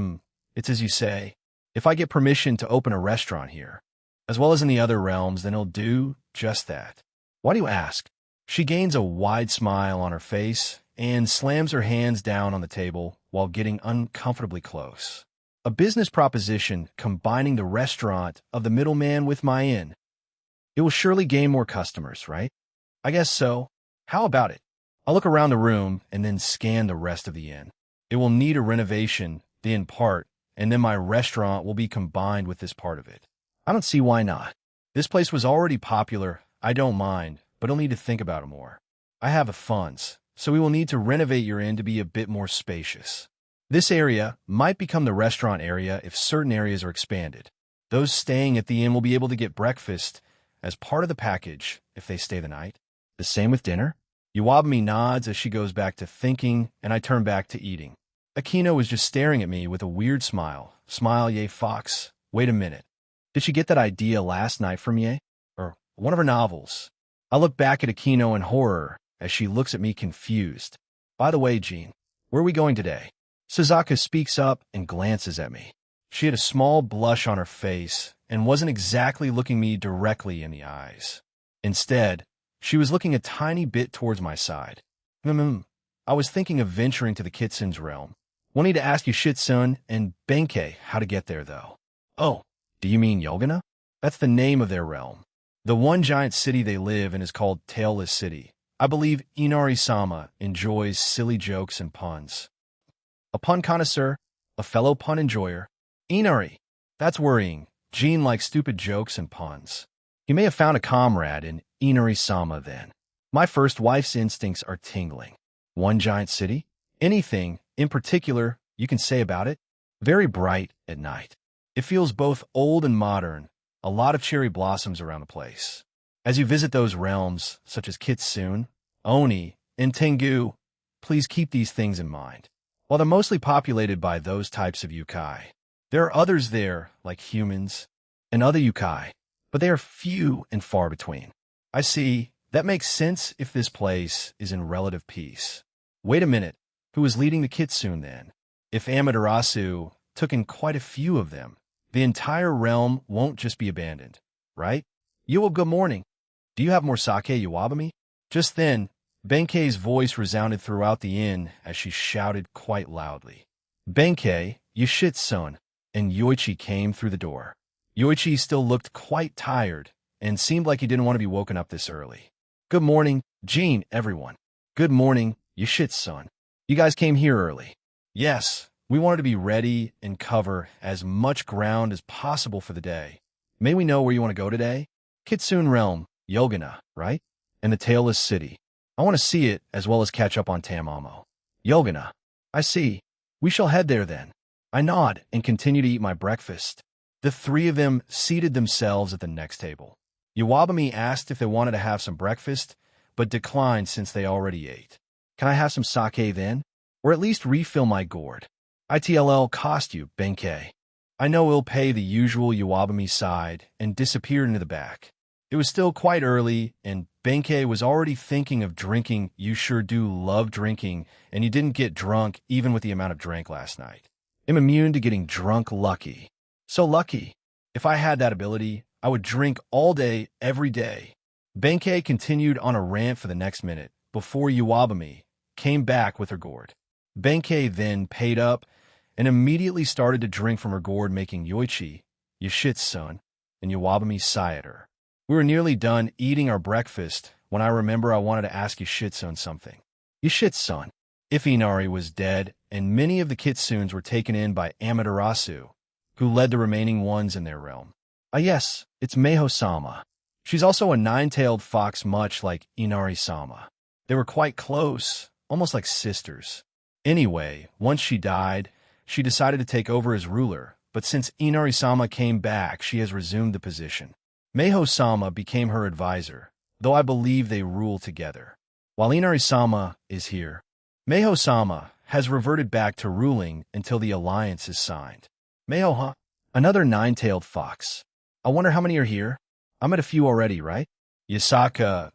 it's as you say. If I get permission to open a restaurant here, as well as in the other realms, then he'll do just that. Why do you ask? She gains a wide smile on her face and slams her hands down on the table while getting uncomfortably close. A business proposition combining the restaurant of the middleman with my inn. It will surely gain more customers, right? I guess so. How about it? I'll look around the room and then scan the rest of the inn. It will need a renovation, the inn part, and then my restaurant will be combined with this part of it. I don't see why not. This place was already popular. I don't mind, but I'll need to think about it more. I have the funds, so we will need to renovate your inn to be a bit more spacious. This area might become the restaurant area if certain areas are expanded. Those staying at the inn will be able to get breakfast as part of the package if they stay the night. The same with dinner? Iwabumi nods as she goes back to thinking, and I turn back to eating. Aquino was just staring at me with a weird smile. Smile, yay, fox. Wait a minute. Did she get that idea last night from Ye? Or one of her novels? I look back at Akino in horror as she looks at me confused. By the way, Jean, where are we going today? Suzuka speaks up and glances at me. She had a small blush on her face and wasn't exactly looking me directly in the eyes. Instead, she was looking a tiny bit towards my side. I was thinking of venturing to the Kitsun's realm. Wanting to ask you Shitsun and Benkei how to get there, though. Oh, do you mean Yogana? That's the name of their realm. The one giant city they live in is called Tailless City. I believe Inari-sama enjoys silly jokes and puns. A pun connoisseur, a fellow pun enjoyer. Inari. That's worrying. Jean likes stupid jokes and puns. He may have found a comrade in Inari-sama then. My first wife's instincts are tingling. One giant city? Anything, in particular, you can say about it? Very bright at night. It feels both old and modern. A lot of cherry blossoms around the place. As you visit those realms, such as Kitsune, Oni, and Tengu, please keep these things in mind. While they're mostly populated by those types of yokai, there are others there, like humans, and other yokai, but they are few and far between. I see. That makes sense if this place is in relative peace. Wait a minute. Who is leading the Kitsune then? If Amaterasu took in quite a few of them, the entire realm won't just be abandoned, right? Yuo, good morning. Do you have more sake, Iwabami? Just then, Benkei's voice resounded throughout the inn as she shouted quite loudly. Benkei, you shit, son. And Yoichi came through the door. Yoichi still looked quite tired and seemed like he didn't want to be woken up this early. Good morning, Jean, everyone. Good morning, you shit, son. You guys came here early. Yes, we wanted to be ready and cover as much ground as possible for the day. May we know where you want to go today? Kitsune Realm, Yogana, right? And the Tailless City. I want to see it as well as catch up on Tamamo. Yogana. I see. We shall head there then. I nod and continue to eat my breakfast. The three of them seated themselves at the next table. Iwabami asked if they wanted to have some breakfast, but declined since they already ate. Can I have some sake then? Or at least refill my gourd? ITLL cost you, Benkei. I know he'll pay the usual. Iwabami sighed and disappeared into the back. It was still quite early, and Benkei was already thinking of drinking. You sure do love drinking, and you didn't get drunk even with the amount of drink last night. I'm immune to getting drunk lucky. So lucky. If I had that ability, I would drink all day, every day. Benkei continued on a rant for the next minute before Iwabami came back with her gourd. Benkei then paid up and immediately started to drink from her gourd, making Yoichi, you shit, son, and Iwabami sigh at her. We were nearly done eating our breakfast when I remember I wanted to ask you shit, son, something. You shit, son. If Inari was dead and many of the Kitsunes were taken in by Amaterasu, who led the remaining ones in their realm. Yes, it's Meho-sama. She's also a nine-tailed fox much like Inari-sama. They were quite close, almost like sisters. Anyway, once she died, she decided to take over as ruler, but since Inari-sama came back, she has resumed the position. Meho-sama became her advisor, though I believe they rule together. While Inari-sama is here, Meho-sama has reverted back to ruling until the alliance is signed. Meho, huh? Another nine-tailed fox. I wonder how many are here? I'm at a few already, right? Yasaka,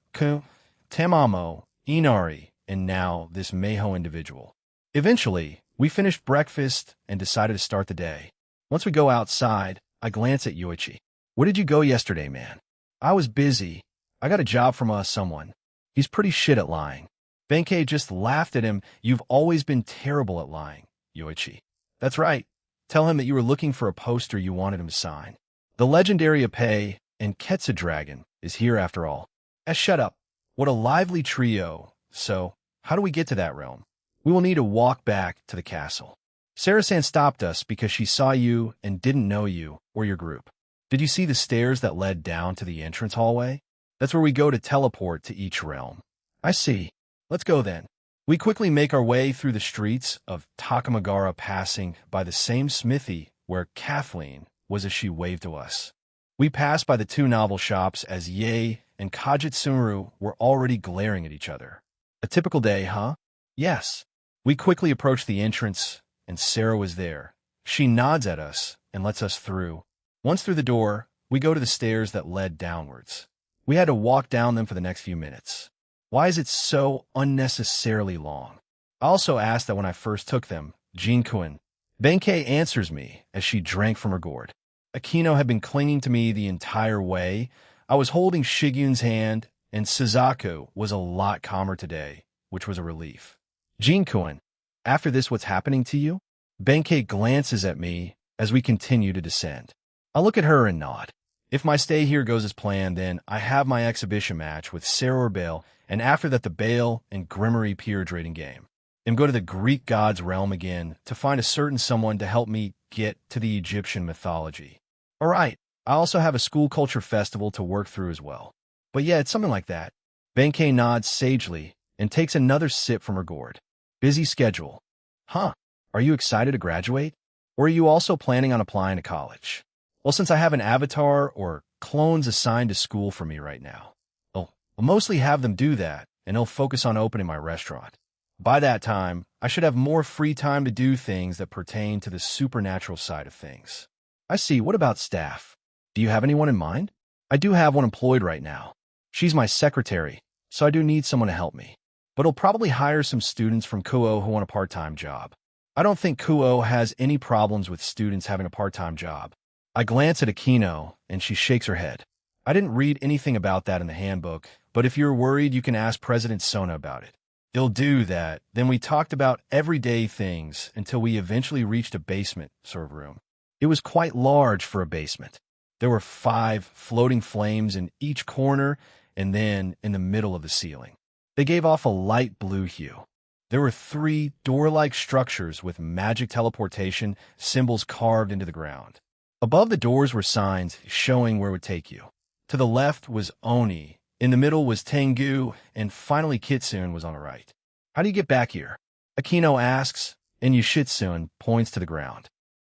Tamamo, Inari, and now this Meho individual. Eventually, we finished breakfast and decided to start the day. Once we go outside, I glance at Yoichi. Where did you go yesterday, man? I was busy. I got a job from someone. He's pretty shit at lying. Benkei just laughed at him. You've always been terrible at lying, Yoichi. That's right. Tell him that you were looking for a poster you wanted him to sign. The legendary Ape and Ketsa Dragon is here after all. Shut up. What a lively trio. So, how do we get to that realm? We will need to walk back to the castle. Sarah-san stopped us because she saw you and didn't know you or your group. Did you see the stairs that led down to the entrance hallway? That's where we go to teleport to each realm. I see. Let's go then. We quickly make our way through the streets of Takamagara, passing by the same smithy where Kathleen was as she waved to us. We passed by the two novel shops as Ye and Kajitsuru were already glaring at each other. A typical day, huh? Yes. We quickly approach the entrance, and Sarah was there. She nods at us and lets us through. Once through the door, We go to the stairs that led downwards. We had to walk down them for the next few minutes. Why is it so unnecessarily long? I also asked that when I first took them, Jinkun. Benkei answers me as she drank from her gourd. Akino had been clinging to me the entire way. I was holding Shigyun's hand, and Suzaku was a lot calmer today, which was a relief. Jinkun, after this, what's happening to you? Benkei glances at me as we continue to descend. I look at her and nod. If my stay here goes as planned, then I have my exhibition match with Sarah or Bale, and after that the Bale and Grimmery peerage rating game. And go to the Greek god's realm again to find a certain someone to help me get to the Egyptian mythology. All right, I also have a school culture festival to work through as well. But yeah, it's something like that. Benkei nods sagely and takes another sip from her gourd. Busy schedule. Huh, are you excited to graduate? Or are you also planning on applying to college? Well, since I have an avatar or clones assigned to school for me right now, I'll mostly have them do that, and I'll focus on opening my restaurant. By that time, I should have more free time to do things that pertain to the supernatural side of things. I see. What about staff? Do you have anyone in mind? I do have one employed right now. She's my secretary, so I do need someone to help me. But I'll probably hire some students from Kuo who want a part-time job. I don't think Kuo has any problems with students having a part-time job. I glance at Akino, and she shakes her head. I didn't read anything about that in the handbook, but if you're worried, you can ask President Sona about it. They'll do that. Then we talked about everyday things until we eventually reached a basement sort of room. It was quite large for a basement. There were 5 floating flames in each corner and then in the middle of the ceiling. They gave off a light blue hue. There were 3 door-like structures with magic teleportation symbols carved into the ground. Above the doors were signs showing where it would take you. To the left was Oni, in the middle was Tengu, and finally Kitsune was on the right. How do you get back here? Akino asks, and Yoshitsune points to the ground.